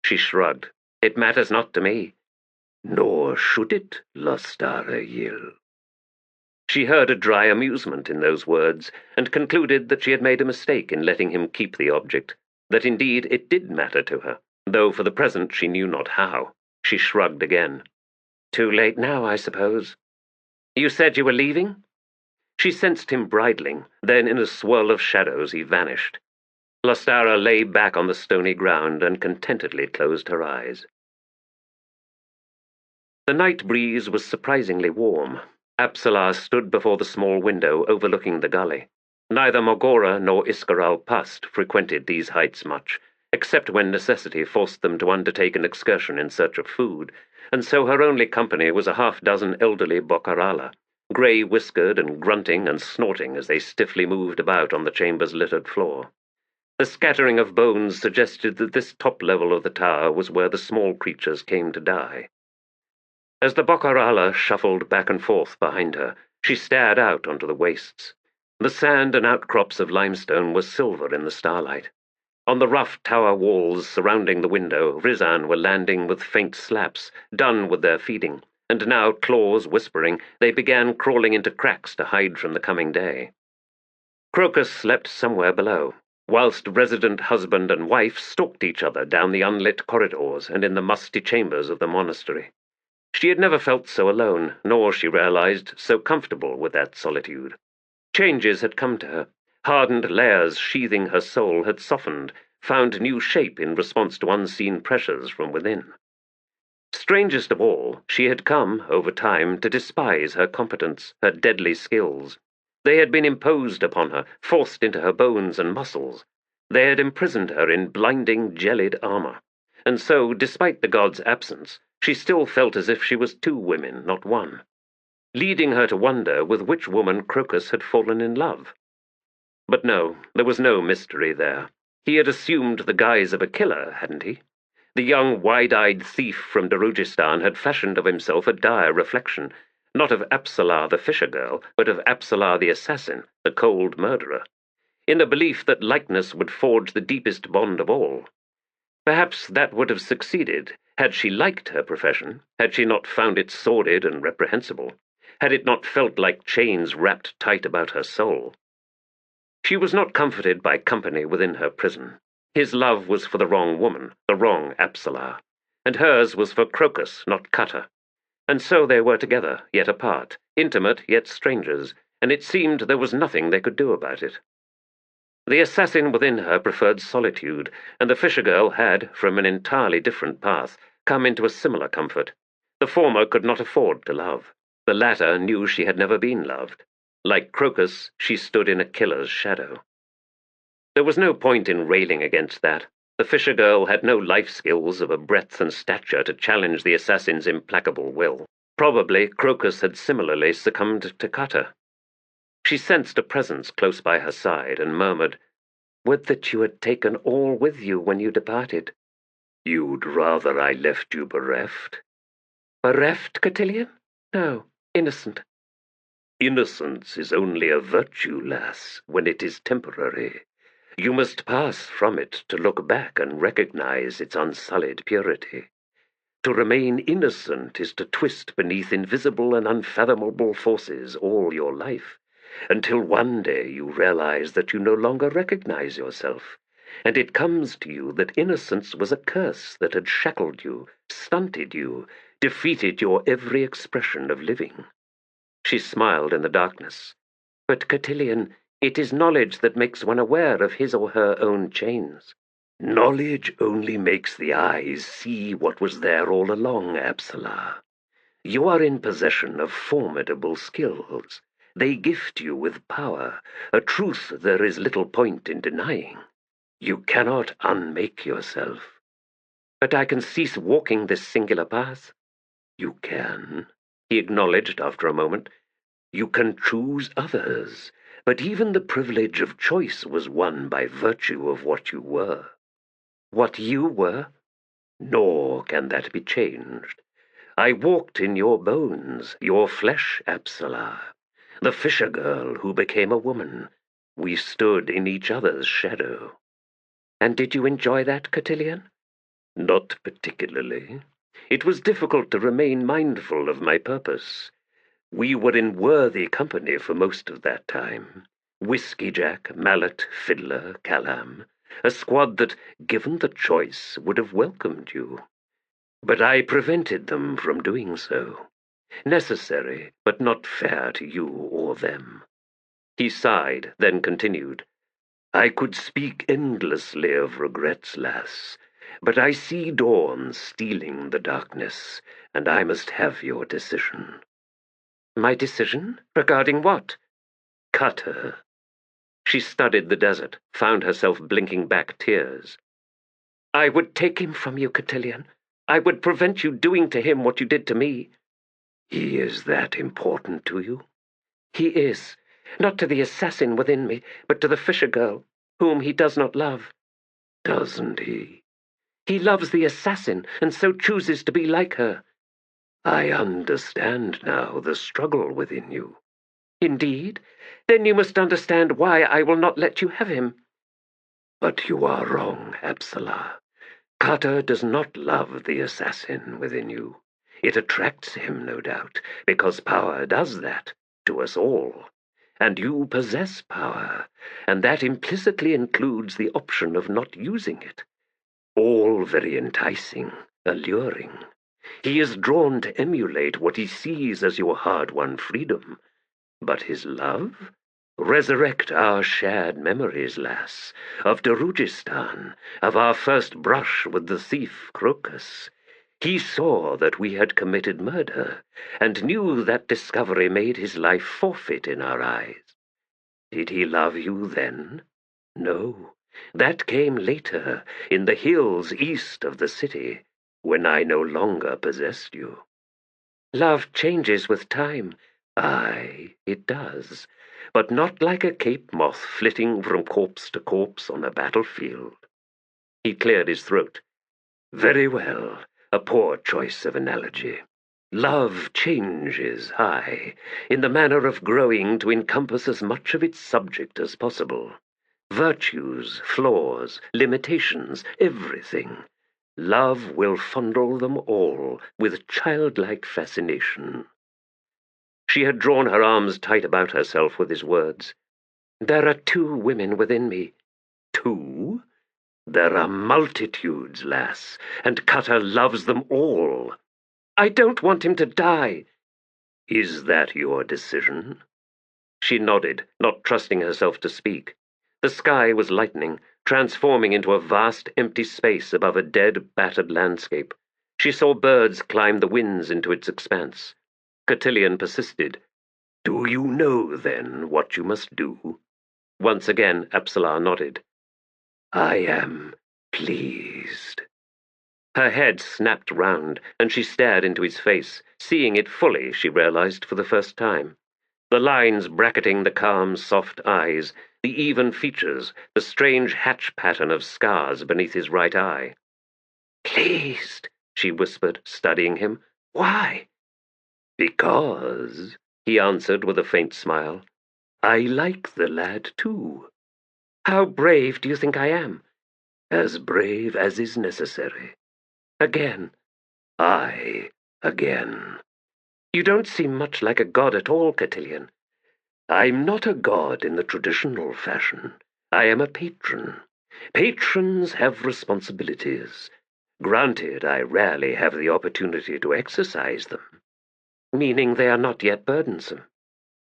[SPEAKER 3] She shrugged. "It matters not to me." "Nor should it, Lostara Yil." She heard a dry amusement in those words, and concluded that she had made a mistake in letting him keep the object, that indeed it did matter to her, though for the present she knew not how. She shrugged again. "Too late now, I suppose." "You said you were leaving?" She sensed him bridling, then in a swirl of shadows he vanished. Lostara lay back on the stony ground and contentedly closed her eyes. The night breeze was surprisingly warm. Apsalar stood before the small window overlooking the gully. Neither Mogora nor Iskaral Past frequented these heights much, except when necessity forced them to undertake an excursion in search of food, and so her only company was a half-dozen elderly Bokarala, grey-whiskered and grunting and snorting as they stiffly moved about on the chamber's littered floor. The scattering of bones suggested that this top level of the tower was where the small creatures came to die. As the Bokarala shuffled back and forth behind her, she stared out onto the wastes. The sand and outcrops of limestone were silver in the starlight. On the rough tower walls surrounding the window, Rizan were landing with faint slaps, done with their feeding, and now, claws whispering, they began crawling into cracks to hide from the coming day. Crocus slept somewhere below, whilst resident husband and wife stalked each other down the unlit corridors and in the musty chambers of the monastery. She had never felt so alone, nor, she realized, so comfortable with that solitude. Changes had come to her. Hardened layers sheathing her soul had softened, found new shape in response to unseen pressures from within. Strangest of all, she had come, over time, to despise her competence, her deadly skills. They had been imposed upon her, forced into her bones and muscles. They had imprisoned her in blinding, gelid armor. And so, despite the god's absence, she still felt as if she was two women, not one, leading her to wonder with which woman Crocus had fallen in love. But no, there was no mystery there. He had assumed the guise of a killer, hadn't he? The young, wide-eyed thief from Darujistan had fashioned of himself a dire reflection, not of Apsalar the fisher-girl, but of Apsalar the assassin, the cold murderer, in the belief that likeness would forge the deepest bond of all. Perhaps that would have succeeded, had she liked her profession, had she not found it sordid and reprehensible, had it not felt like chains wrapped tight about her soul. She was not comforted by company within her prison. His love was for the wrong woman, the wrong Apsalar, and hers was for Crocus, not Cuttle. And so they were together, yet apart, intimate yet strangers, and it seemed there was nothing they could do about it. The assassin within her preferred solitude, and the fisher-girl had, from an entirely different path, come into a similar comfort. The former could not afford to love. The latter knew she had never been loved. Like Crocus, she stood in a killer's shadow. There was no point in railing against that. The fisher-girl had no life skills of a breadth and stature to challenge the assassin's implacable will. Probably Crocus had similarly succumbed to Cuttle. She sensed a presence close by her side and murmured, "Would that you had taken all with you when you departed. You'd rather I left you bereft?
[SPEAKER 4] Bereft, Cotillion? No, innocent.
[SPEAKER 3] Innocence is only a virtue, lass, when it is temporary. You must pass from it to look back and recognize its unsullied purity. To remain innocent is to twist beneath invisible and unfathomable forces all your life, until one day you realize that you no longer recognize yourself, and it comes to you that innocence was a curse that had shackled you, stunted you, defeated your every expression of living. She smiled in the darkness. But, Cotillion, it is knowledge that makes one aware of his or her own chains. Knowledge only makes the eyes see what was there all along, Apsala. You are in possession of formidable skills. They gift you with power, a truth there is little point in denying. You cannot unmake yourself.
[SPEAKER 4] But I can cease walking this singular path.
[SPEAKER 3] You can, he acknowledged after a moment. You can choose others, but even the privilege of choice was won by virtue of what you were.
[SPEAKER 4] What you were?
[SPEAKER 3] Nor can that be changed. I walked in your bones, your flesh, Apsala, the fisher girl who became a woman. We stood in each other's shadow.
[SPEAKER 4] And did you enjoy that, Cotillion?
[SPEAKER 3] Not particularly. It was difficult to remain mindful of my purpose. We were in worthy company for most of that time. Whiskey Jack, Mallet, Fiddler, Callam, a squad that, given the choice, would have welcomed you. But I prevented them from doing so. Necessary, but not fair to you or them. He sighed, then continued. I could speak endlessly of regrets, lass, but I see dawn stealing the darkness, and I must have your decision.
[SPEAKER 4] My decision? Regarding what?
[SPEAKER 3] Cut her.
[SPEAKER 4] She studied the desert, found herself blinking back tears. I would take him from you, Cotillion. I would prevent you doing to him what you did to me.
[SPEAKER 3] He is that important to you?
[SPEAKER 4] He is. Not to the assassin within me, but to the fisher girl, whom he does not love.
[SPEAKER 3] Doesn't he?
[SPEAKER 4] He loves the assassin, and so chooses to be like her.
[SPEAKER 3] I understand now the struggle within you.
[SPEAKER 4] Indeed? Then you must understand why I will not let you have him.
[SPEAKER 3] But you are wrong, Apsala. Carter does not love the assassin within you. It attracts him, no doubt, because power does that, to us all. And you possess power, and that implicitly includes the option of not using it. All very enticing, alluring. He is drawn to emulate what he sees as your hard-won freedom. But his love? Resurrect our shared memories, lass, of Darujistan, of our first brush with the thief Crocus. He saw that we had committed murder, and knew that discovery made his life forfeit in our eyes. Did he love you then? No, that came later, in the hills east of the city, when I no longer possessed you.
[SPEAKER 4] Love changes with time.
[SPEAKER 3] Aye, it does, but not like a cape moth flitting from corpse to corpse on a battlefield. He cleared his throat. Very well, a poor choice of analogy. Love changes, aye, in the manner of growing to encompass as much of its subject as possible. Virtues, flaws, limitations, everything. Love will fondle them all with childlike fascination. She had drawn her arms tight about herself with his words.
[SPEAKER 4] There are 2 women within me.
[SPEAKER 3] 2? There are multitudes, lass, and Cutter loves them all.
[SPEAKER 4] I don't want him to die.
[SPEAKER 3] Is that your decision? She nodded, not trusting herself to speak. The sky was lightening, transforming into a vast empty space above a dead, battered landscape. She saw birds climb the winds into its expanse. Cotillion persisted. Do you know, then, what you must do? Once again, Apsala nodded. I am pleased. Her head snapped round, and she stared into his face, seeing it fully, she realized, for the first time. The lines bracketing the calm, soft eyes, the even features, the strange hatch pattern of scars beneath his right eye. Pleased, she whispered, studying him. Why? Because, he answered with a faint smile, I like the lad too.
[SPEAKER 4] How brave do you think I am?
[SPEAKER 3] As brave as is necessary.
[SPEAKER 4] Again.
[SPEAKER 3] Aye, again.
[SPEAKER 4] You don't seem much like a god at all, Cotillion.
[SPEAKER 3] I'm not a god in the traditional fashion. I am a patron. Patrons have responsibilities. Granted, I rarely have the opportunity to exercise them.
[SPEAKER 4] Meaning they are not yet burdensome.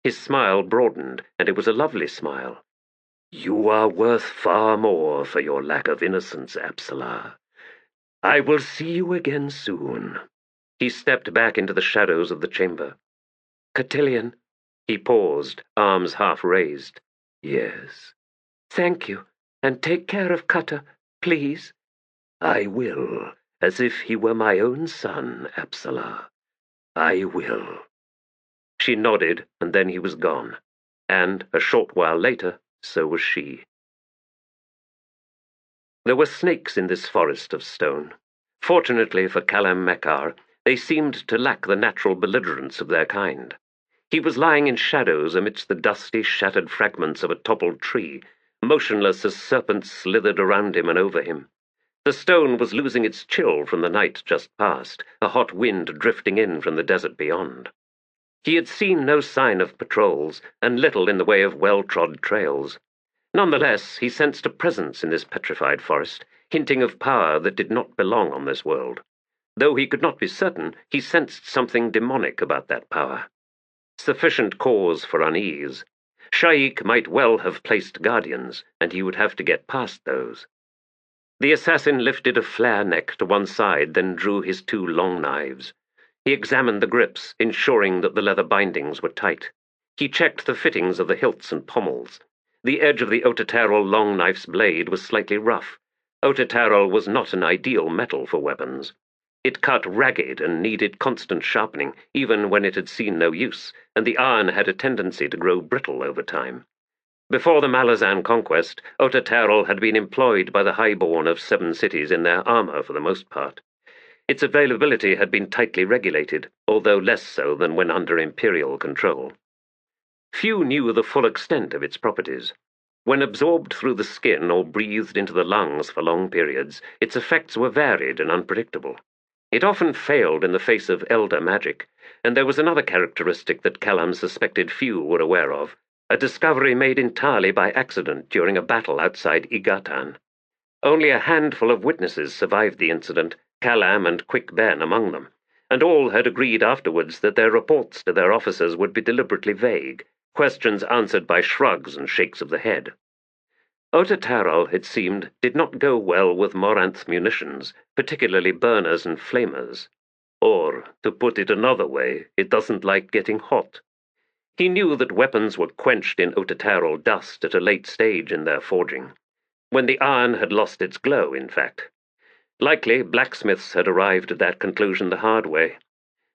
[SPEAKER 4] His smile broadened, and it was a lovely smile.
[SPEAKER 3] You are worth far more for your lack of innocence, Apsala. I will see you again soon.
[SPEAKER 4] He stepped back into the shadows of the chamber. Cotillion. He paused, arms half raised.
[SPEAKER 3] Yes.
[SPEAKER 4] Thank you, and take care of Cutter, please.
[SPEAKER 3] I will, as if he were my own son, Apsala. I will.
[SPEAKER 4] She nodded, and then he was gone. And, a short while later, so was she. There were snakes in this forest of stone. Fortunately for Kalam Mekar, they seemed to lack the natural belligerence of their kind. He was lying in shadows amidst the dusty, shattered fragments of a toppled tree, motionless as serpents slithered around him and over him. The stone was losing its chill from the night just past, a hot wind drifting in from the desert beyond. He had seen no sign of patrols, and little in the way of well-trod trails. Nonetheless, he sensed a presence in this petrified forest, hinting of power that did not belong on this world. Though he could not be certain, he sensed something demonic about that power. Sufficient cause for unease. Sha'ik might well have placed guardians, and he would have to get past those. The assassin lifted a flare neck to one side, then drew his two long knives. He examined the grips, ensuring that the leather bindings were tight. He checked the fittings of the hilts and pommels. The edge of the Otatarol long knife's blade was slightly rough. Otatarol was not an ideal metal for weapons. It cut ragged and needed constant sharpening, even when it had seen no use, and the iron had a tendency to grow brittle over time. Before the Malazan conquest, Otatarol had been employed by the highborn of 7 cities in their armor for the most part. Its availability had been tightly regulated, although less so than when under imperial control. Few knew the full extent of its properties. When absorbed through the skin or breathed into the lungs for long periods, its effects were varied and unpredictable. It often failed in the face of elder magic, and there was another characteristic that Kalam suspected few were aware of, a discovery made entirely by accident during a battle outside Igatan. Only a handful of witnesses survived the incident, Kalam and Quick Ben among them, and all had agreed afterwards that their reports to their officers would be deliberately vague, questions answered by shrugs and shakes of the head. Otatarol, it seemed, did not go well with Moranth's munitions, particularly burners and flamers. Or, to put it another way, it doesn't like getting hot. He knew that weapons were quenched in Otatarol dust at a late stage in their forging, when the iron had lost its glow, in fact. Likely, blacksmiths had arrived at that conclusion the hard way.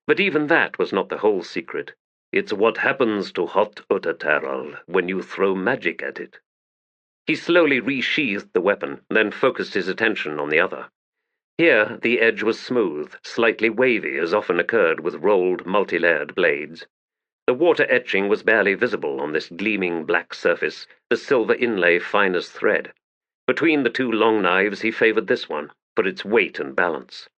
[SPEAKER 4] But even that was not the whole secret. It's what happens to hot Otatarol when you throw magic at it. He slowly resheathed the weapon, then focused his attention on the other. Here, the edge was smooth, slightly wavy as often occurred with rolled, multi-layered blades. The water etching was barely visible on this gleaming black surface, the silver inlay fine as thread. Between the two long knives he favored this one, for its weight and balance.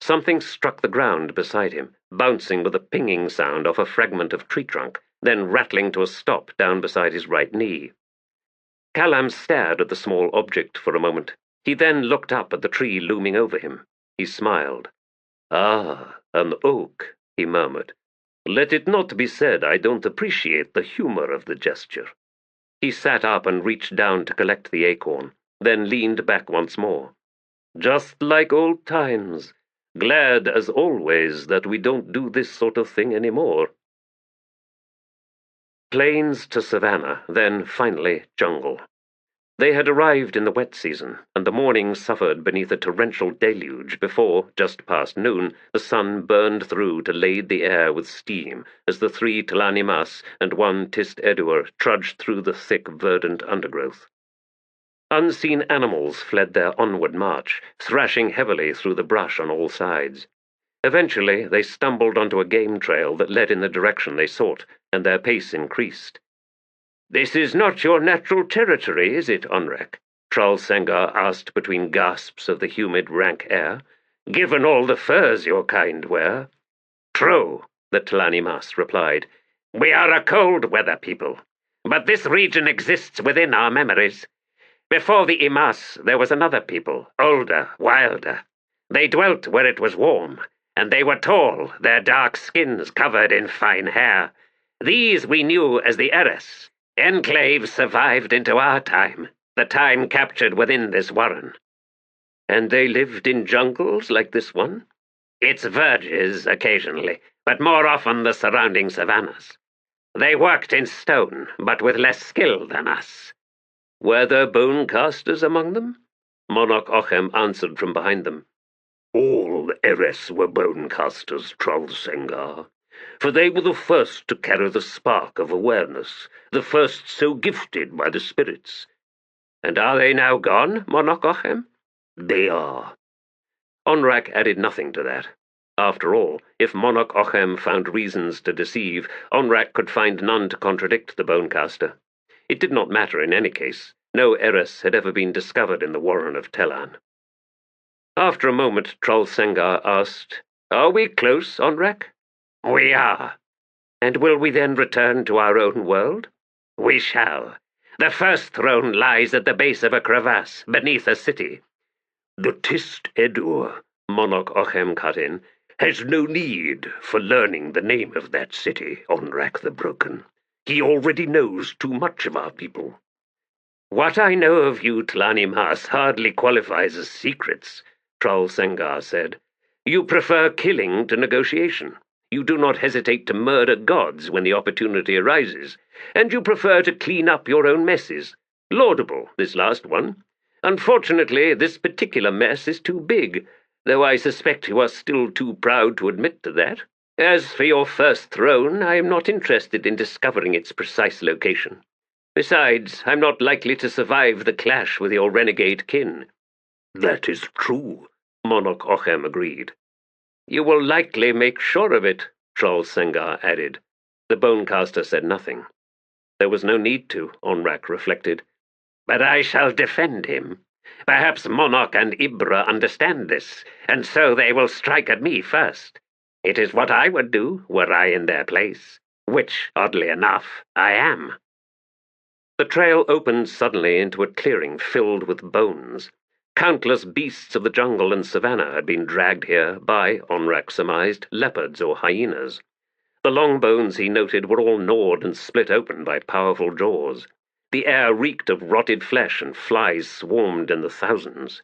[SPEAKER 4] Something struck the ground beside him, bouncing with a pinging sound off a fragment of tree trunk, then rattling to a stop down beside his right knee. Kalam stared at the small object for a moment. He then looked up at the tree looming over him. He smiled. "Ah, an oak," he murmured. "Let it not be said I don't appreciate the humor of the gesture." He sat up and reached down to collect the acorn, then leaned back once more. "Just like old times. Glad, as always, that we don't do this sort of thing anymore." Plains to savannah, then, finally, jungle. They had arrived in the wet season, and the mornings suffered beneath a torrential deluge before, just past noon, the sun burned through to lade the air with steam as the 3 Tlanimas and 1 Tist Eduar trudged through the thick, verdant undergrowth.
[SPEAKER 3] Unseen animals fled their onward march, thrashing heavily through the brush on all sides. Eventually, they stumbled onto a game trail that led in the direction they sought, and their pace increased. "This is not your natural territory, is it, Onrak?" Troll Sengar asked between gasps of the humid, rank air. "Given all the furs your kind wear." "True," the Tlani Mas replied. "We are a cold-weather people, but this region exists within our memories. Before the Imas, there was another people, older, wilder. They dwelt where it was warm, and they were tall, their dark skins covered in fine hair. These we knew as the Eris. Enclaves survived into our time, the time captured within this warren." "And they lived in jungles like this one?" "Its verges occasionally, but more often the surrounding savannas. They worked in stone, but with less skill than us." "Were there bone casters among them?" Monarch Ochem answered from behind them. "All Eres were bone casters, Troll Sengar, for they were the first to carry the spark of awareness, the first so gifted by the spirits." "And are they now gone, Monarch Ochem?" "They are." Onrak added nothing to that. After all, if Monarch Ochem found reasons to deceive, Onrak could find none to contradict the bonecaster. It did not matter in any case. No Eris had ever been discovered in the Warren of Telan. After a moment, Troll Sengar asked, "Are we close, Onrak?" "We are." "And will we then return to our own world?" "We shall. The first throne lies at the base of a crevasse, beneath a city." "The Tist Edur," Monarch Ochem cut in, "has no need for learning the name of that city, Onrak the Broken. He already knows too much of our people." "What I know of you, Tlani Mas, hardly qualifies as secrets," Troll Sengar said. "You prefer killing to negotiation. You do not hesitate to murder gods when the opportunity arises, and you prefer to clean up your own messes. Laudable, this last one. Unfortunately, this particular mess is too big, though I suspect you are still too proud to admit to that. As for your first throne, I am not interested in discovering its precise location. Besides, I'm not likely to survive the clash with your renegade kin." "That is true," Monarch Ochem agreed. "You will likely make sure of it," Troll Sengar added. The bonecaster said nothing. There was no need to, Onrak reflected. "But I shall defend him. Perhaps Monarch and Ibra understand this, and so they will strike at me first. It is what I would do, were I in their place, which, oddly enough, I am." The trail opened suddenly into a clearing filled with bones. Countless beasts of the jungle and savannah had been dragged here by, Onrak surmised, leopards or hyenas. The long bones, he noted, were all gnawed and split open by powerful jaws. The air reeked of rotted flesh, and flies swarmed in the thousands.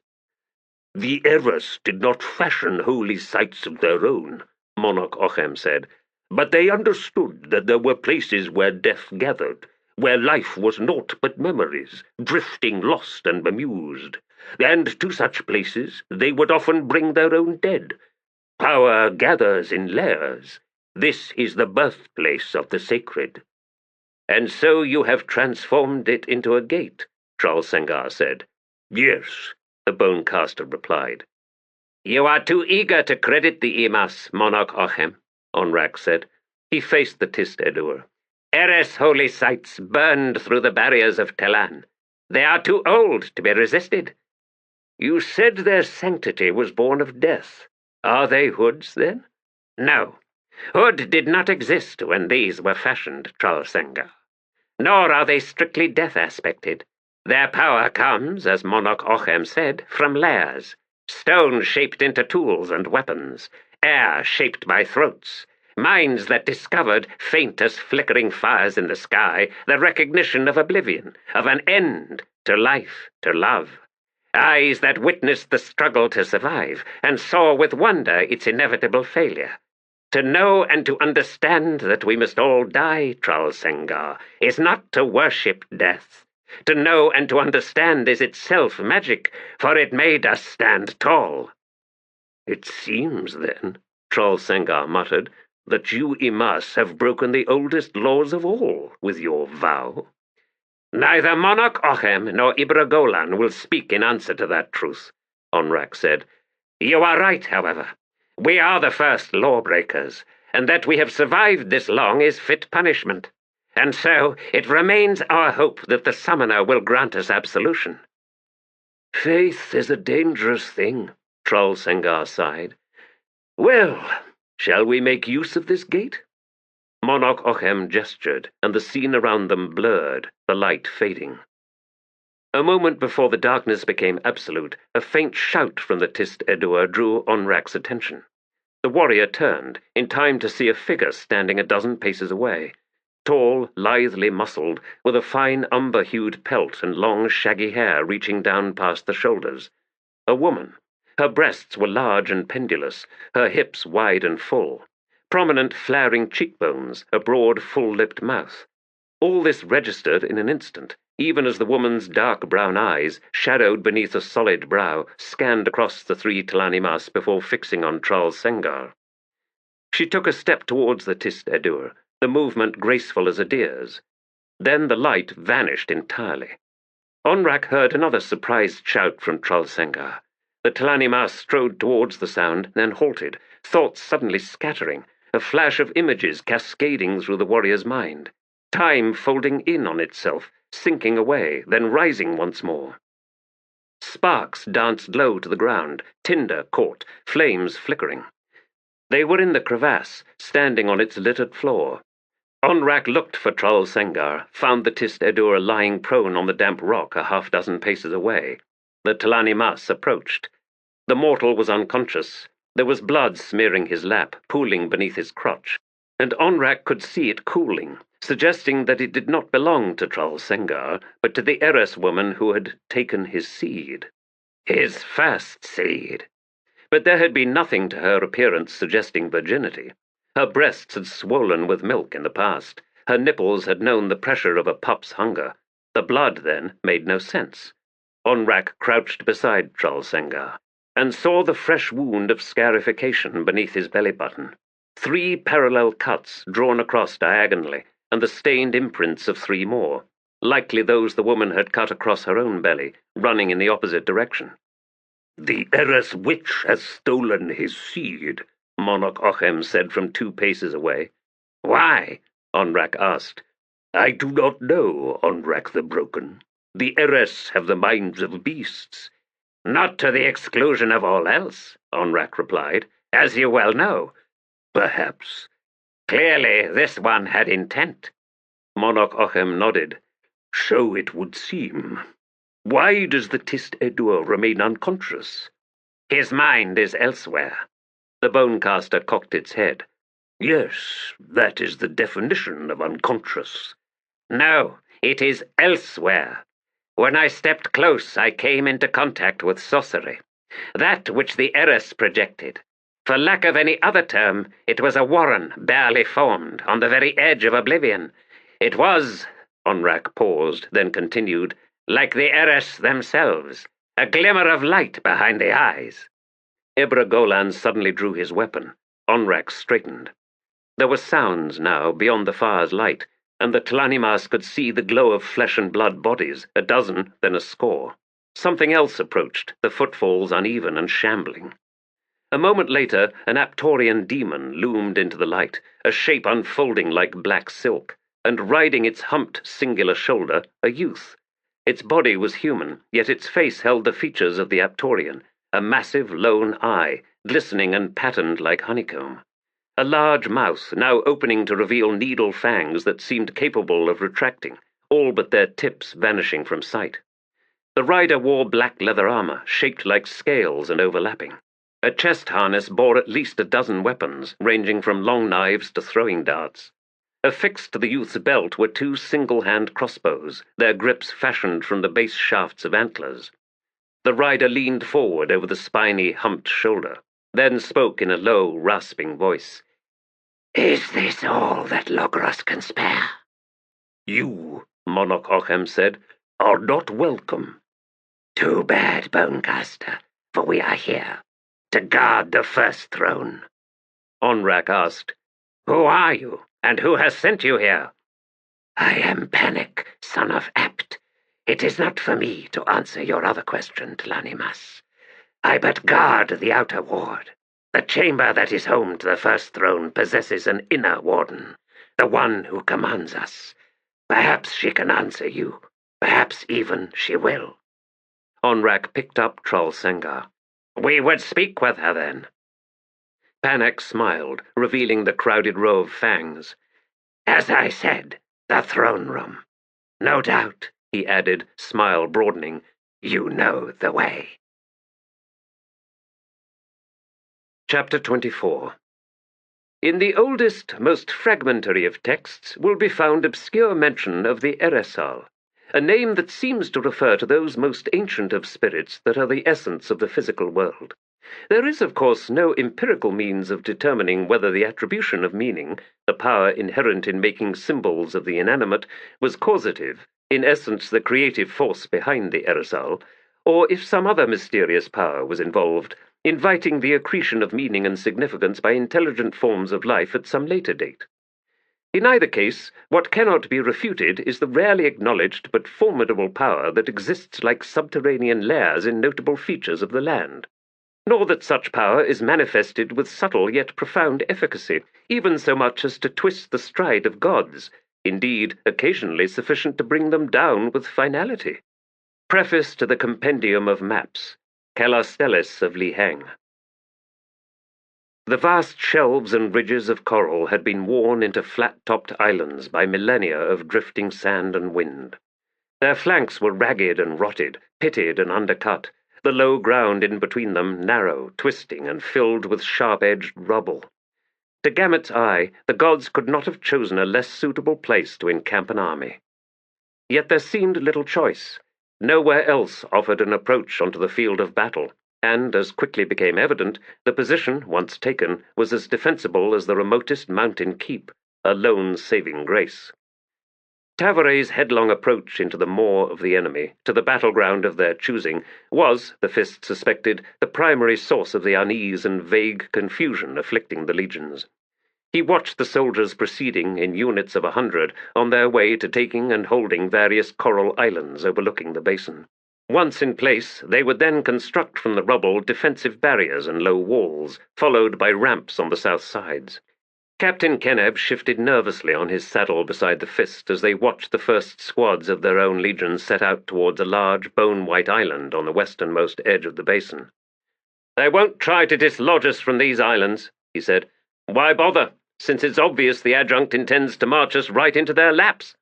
[SPEAKER 3] "The Eris did not fashion holy sites of their own," Monarch Ochem said, "but they understood that there were places where death gathered, where life was naught but memories, drifting lost and bemused, and to such places they would often bring their own dead. Power gathers in layers. This is the birthplace of the sacred." "And so you have transformed it into a gate," Troll Sengar said. "Yes," the bonecaster replied. "You are too eager to credit the Imas, Monarch Ochem," Onrak said. He faced the Tist Edur. "Eres holy sites burned through the barriers of Telan. They are too old to be resisted." "You said their sanctity was born of death. Are they hoods, then?" "No. Hood did not exist when these were fashioned, Troll Sengar. Nor are they strictly death-aspected. Their power comes, as Monarch Ochem said, from layers. Stone shaped into tools and weapons, air shaped by throats, minds that discovered, faint as flickering fires in the sky, the recognition of oblivion, of an end to life, to love. Eyes that witnessed the struggle to survive, and saw with wonder its inevitable failure. To know and to understand that we must all die, Troll Sengar, is not to worship death. To know and to understand is itself magic, for it made us stand tall." "It seems, then," Troll Sengar muttered, "that you Imas have broken the oldest laws of all with your vow."
[SPEAKER 5] Neither Monarch Ochem nor Ibragolan will speak in answer to that truth, Onrak said. You are right, however. We are the first lawbreakers, and that we have survived this long is fit punishment. And so it remains our hope that the summoner will grant us absolution.
[SPEAKER 3] Faith is a dangerous thing, Trull Sengar sighed. Well, shall we make use of this gate? Monarch Ochem gestured, and the scene around them blurred, the light fading. A moment before the darkness became absolute, a faint shout from the Tist Edur drew Onrak's attention. The warrior turned, in time to see a figure standing a dozen paces away. Tall, lithely muscled, with a fine umber-hued pelt and long, shaggy hair reaching down past the shoulders. A woman. Her breasts were large and pendulous, her hips wide and full. Prominent, flaring cheekbones, a broad, full-lipped mouth. All this registered in an instant, even as the woman's dark brown eyes, shadowed beneath a solid brow, scanned across the three Tlanimas before fixing on Trull Sengar. She took a step towards the Tist Edur, the movement graceful as a deer's. Then the light vanished entirely. Onrak heard another surprised shout from Trull Sengar. The Tlanimas strode towards the sound, then halted, thoughts suddenly scattering, a flash of images cascading through the warrior's mind. Time folding in on itself, sinking away, then rising once more. Sparks danced low to the ground, tinder caught, flames flickering. They were in the crevasse, standing on its littered floor. Onrak looked for Trull Sengar, found the Tist Edur lying prone on the damp rock a half-dozen paces away. The Tlanimas approached. The mortal was unconscious. There was blood smearing his lap, pooling beneath his crotch, and Onrak could see it cooling, suggesting that it did not belong to Trull Sengar, but to the heiress woman who had taken his seed. His first seed. But there had been nothing to her appearance suggesting virginity. Her breasts had swollen with milk in the past. Her nipples had known the pressure of a pup's hunger. The blood, then, made no sense. Onrak crouched beside Trull Sengar, and saw the fresh wound of scarification beneath his belly-button. 3 parallel cuts drawn across diagonally, and the stained imprints of 3 more, likely those the woman had cut across her own belly, running in the opposite direction.
[SPEAKER 5] The heiress witch has stolen his seed, Monarch Ochem said from 2 paces away. Why? Onrak asked. I do not know, Onrak the Broken. The heiress have the minds of beasts. Not to the exclusion of all else, Onrak replied, as you well know. Perhaps. Clearly this one had intent. Monarch Ochem nodded. So it would seem. Why does the Tist Edur remain unconscious? His mind is elsewhere. The bonecaster cocked its head. Yes, that is the definition of unconscious. No, it is elsewhere. When I stepped close, I came into contact with sorcery, that which the heiress projected. For lack of any other term, it was a warren barely formed, on the very edge of oblivion. It was, Onrak paused, then continued, like the heiress themselves, a glimmer of light behind the eyes. Ibragolan suddenly drew his weapon. Onrak straightened. There were sounds now beyond the fire's light, and the Tlanimas could see the glow of flesh and blood bodies, a dozen, then a score. Something else approached, the footfalls uneven and shambling. A moment later, an Aptorian demon loomed into the light, a shape unfolding like black silk, and riding its humped singular shoulder, a youth. Its body was human, yet its face held the features of the Aptorian, a massive lone eye, glistening and patterned like honeycomb. A large mouth, now opening to reveal needle fangs that seemed capable of retracting, all but their tips vanishing from sight. The rider wore black leather armor, shaped like scales and overlapping. A chest harness bore at least a dozen weapons, ranging from long knives to throwing darts. Affixed to the youth's belt were 2 single-hand crossbows, their grips fashioned from the base shafts of antlers. The rider leaned forward over the spiny, humped shoulder, then spoke in a low, rasping voice.
[SPEAKER 2] Is this all that Logros can spare?
[SPEAKER 5] You, Monarch Ochem said, are not welcome.
[SPEAKER 2] Too bad, Bonecaster, for we are here to guard the first throne.
[SPEAKER 5] Onrak asked, Who are you, and who has sent you here?
[SPEAKER 2] I am Panic, son of Apt. It is not for me to answer your other question, Tlanimas. I but guard the outer ward. The chamber that is home to the first throne possesses an inner warden, the one who commands us. Perhaps she can answer you. Perhaps even she will.
[SPEAKER 3] Onrak picked up Troll Sengar.
[SPEAKER 5] We would speak with her then.
[SPEAKER 3] Panak smiled, revealing the crowded row of fangs.
[SPEAKER 2] As I said, the throne room. No doubt, he added, smile broadening, you know the way.
[SPEAKER 3] Chapter 24. In the oldest, most fragmentary of texts will be found obscure mention of the Eresal, a name that seems to refer to those most ancient of spirits that are the essence of the physical world. There is, of course, no empirical means of determining whether the attribution of meaning, the power inherent in making symbols of the inanimate, was causative, in essence the creative force behind the Eresal, or if some other mysterious power was involved, inviting the accretion of meaning and significance by intelligent forms of life at some later date. In either case, what cannot be refuted is the rarely acknowledged but formidable power that exists like subterranean lairs in notable features of the land, nor that such power is manifested with subtle yet profound efficacy, even so much as to twist the stride of gods, indeed occasionally sufficient to bring them down with finality. Preface to the Compendium of Maps, Calastellis of Liheng. The vast shelves and ridges of coral had been worn into flat-topped islands by millennia of drifting sand and wind. Their flanks were ragged and rotted, pitted and undercut, the low ground in between them narrow, twisting, and filled with sharp-edged rubble. To Gamut's eye, the gods could not have chosen a less suitable place to encamp an army. Yet there seemed little choice. Nowhere else offered an approach onto the field of battle, and, as quickly became evident, the position, once taken, was as defensible as the remotest mountain keep, a lone saving grace. Tavore's headlong approach into the maw of the enemy, to the battleground of their choosing, was, the Fist suspected, the primary source of the unease and vague confusion afflicting the legions. He watched the soldiers proceeding in units of 100 on their way to taking and holding various coral islands overlooking the basin. Once in place, they would then construct from the rubble defensive barriers and low walls, followed by ramps on the south sides. Captain Keneb shifted nervously on his saddle beside the Fist as they watched the first squads of their own legion set out towards a large bone-white island on the westernmost edge of the basin.
[SPEAKER 5] "They won't try to dislodge us from these islands," he said. "Why bother, since it's obvious the Adjunct intends to march us right into their laps?"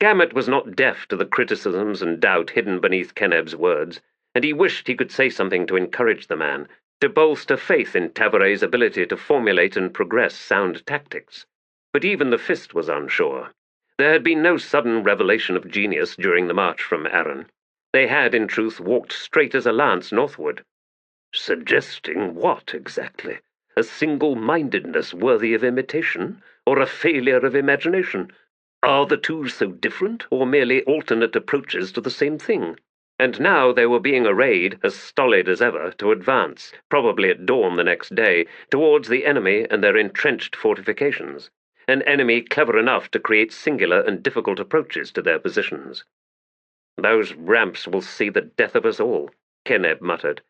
[SPEAKER 3] Gamut was not deaf to the criticisms and doubt hidden beneath Keneb's words, and he wished he could say something to encourage the man, to bolster faith in Tavore's ability to formulate and progress sound tactics. But even the Fist was unsure. There had been no sudden revelation of genius during the march from Arran. They had, in truth, walked straight as a lance northward. Suggesting what, exactly? A single-mindedness worthy of imitation, or a failure of imagination? Are the two so different, or merely alternate approaches to the same thing? And now they were being arrayed, as stolid as ever, to advance, probably at dawn the next day, towards the enemy and their entrenched fortifications, an enemy clever enough to create singular and difficult approaches to their positions. "Those ramps will see the death of us all," Keneb muttered.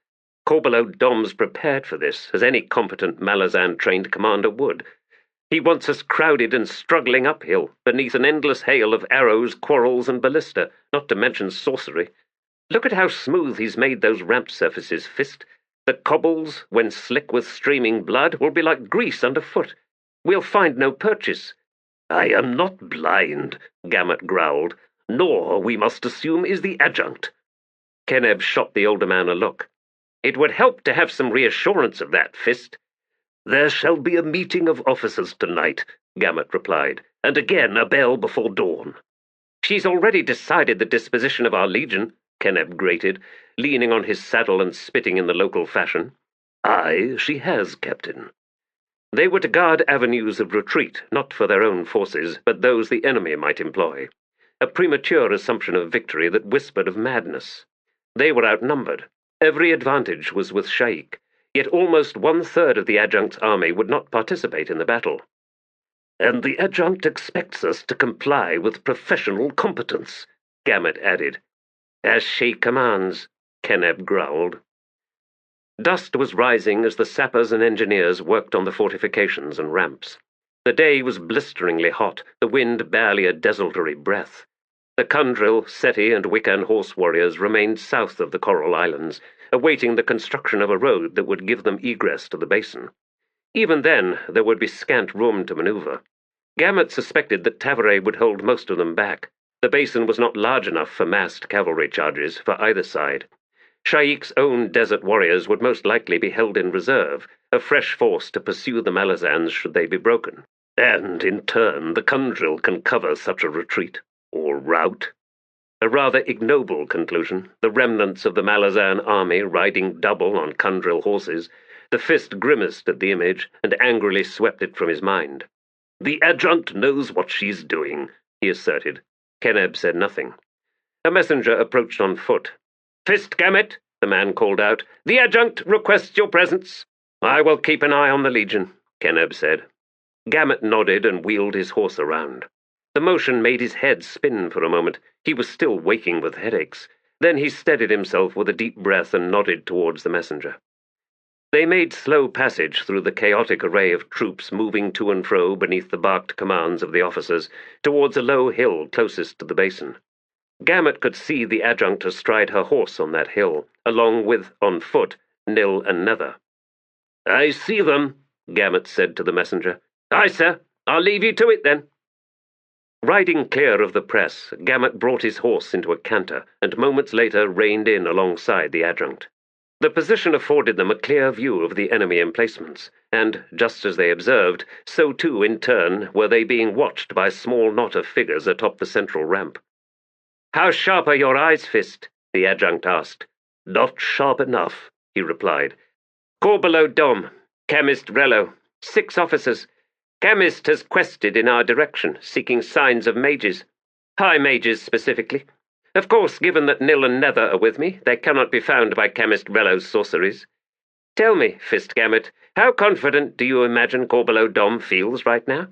[SPEAKER 3] "Korbolo Dom's prepared for this, as any competent Malazan-trained commander would. He wants us crowded and struggling uphill, beneath an endless hail of arrows, quarrels, and ballista, not to mention sorcery. Look at how smooth he's made those ramp surfaces, Fist. The cobbles, when slick with streaming blood, will be like grease underfoot. We'll find no purchase." "I am not blind," Gamut growled, "nor, we must assume, is the Adjunct." Keneb shot the older man a look. "It would help to have some reassurance of that, Fist." "There shall be a meeting of officers tonight," Gamut replied, "and again a bell before dawn." "She's already decided the disposition of our legion," Keneb grated, leaning on his saddle and spitting in the local fashion. "Aye, she has, Captain." They were to guard avenues of retreat, not for their own forces, but those the enemy might employ. A premature assumption of victory that whispered of madness. They were outnumbered. Every advantage was with Sha'ik, yet almost 1/3 of the Adjunct's army would not participate in the battle. And the Adjunct expects us to comply with professional competence, Gamut added.
[SPEAKER 1] As she commands, Keneb growled. Dust was rising as the sappers and engineers worked on the fortifications and ramps. The day was blisteringly hot, the wind barely a desultory breath. The Kundril, Seti, and Wiccan horse warriors remained south of the Coral Islands, awaiting the construction of a road that would give them egress to the basin. Even then, there would be scant room to maneuver. Gamut suspected that Tavore would hold most of them back. The basin was not large enough for massed cavalry charges for either side. Sha'ik's own desert warriors would most likely be held in reserve, a fresh force to pursue the Malazans should they be broken. And, in turn, the Kundril can cover such a retreat, or rout. A rather ignoble conclusion, the remnants of the Malazan army riding double on Kundril horses. The Fist grimaced at the image and angrily swept it from his mind.
[SPEAKER 3] The Adjunct knows what she's doing, he asserted.
[SPEAKER 1] Keneb said nothing. A messenger approached on foot.
[SPEAKER 5] Fist Gamut, the man called out. The Adjunct requests your presence.
[SPEAKER 1] I will keep an eye on the Legion, Keneb said. Gamut nodded and wheeled his horse around. The motion made his head spin for a moment. He was still waking with headaches. Then he steadied himself with a deep breath and nodded towards the messenger. They made slow passage through the chaotic array of troops moving to and fro beneath the barked commands of the officers, towards a low hill closest to the basin. Gamut could see the Adjunct astride her horse on that hill, along with, on foot, Nil and Nether.
[SPEAKER 3] I see them, Gamut said to the messenger.
[SPEAKER 5] Aye, sir. I'll leave you to it, then.
[SPEAKER 1] Riding clear of the press, Gamut brought his horse into a canter, and moments later reined in alongside the Adjunct. The position afforded them a clear view of the enemy emplacements, and, just as they observed, so too, in turn, were they being watched by a small knot of figures atop the central ramp.
[SPEAKER 5] How sharp are your eyes, Fist? The Adjunct asked.
[SPEAKER 3] Not sharp enough, he replied.
[SPEAKER 5] Korbolo Dom, Chemist Rello, 6 officers. Chemist has quested in our direction, seeking signs of mages. High mages, specifically. Of course, given that Nil and Nether are with me, they cannot be found by Chemist Rello's sorceries. Tell me, Fist Gamut, how confident do you imagine Korbolo Dom feels right now?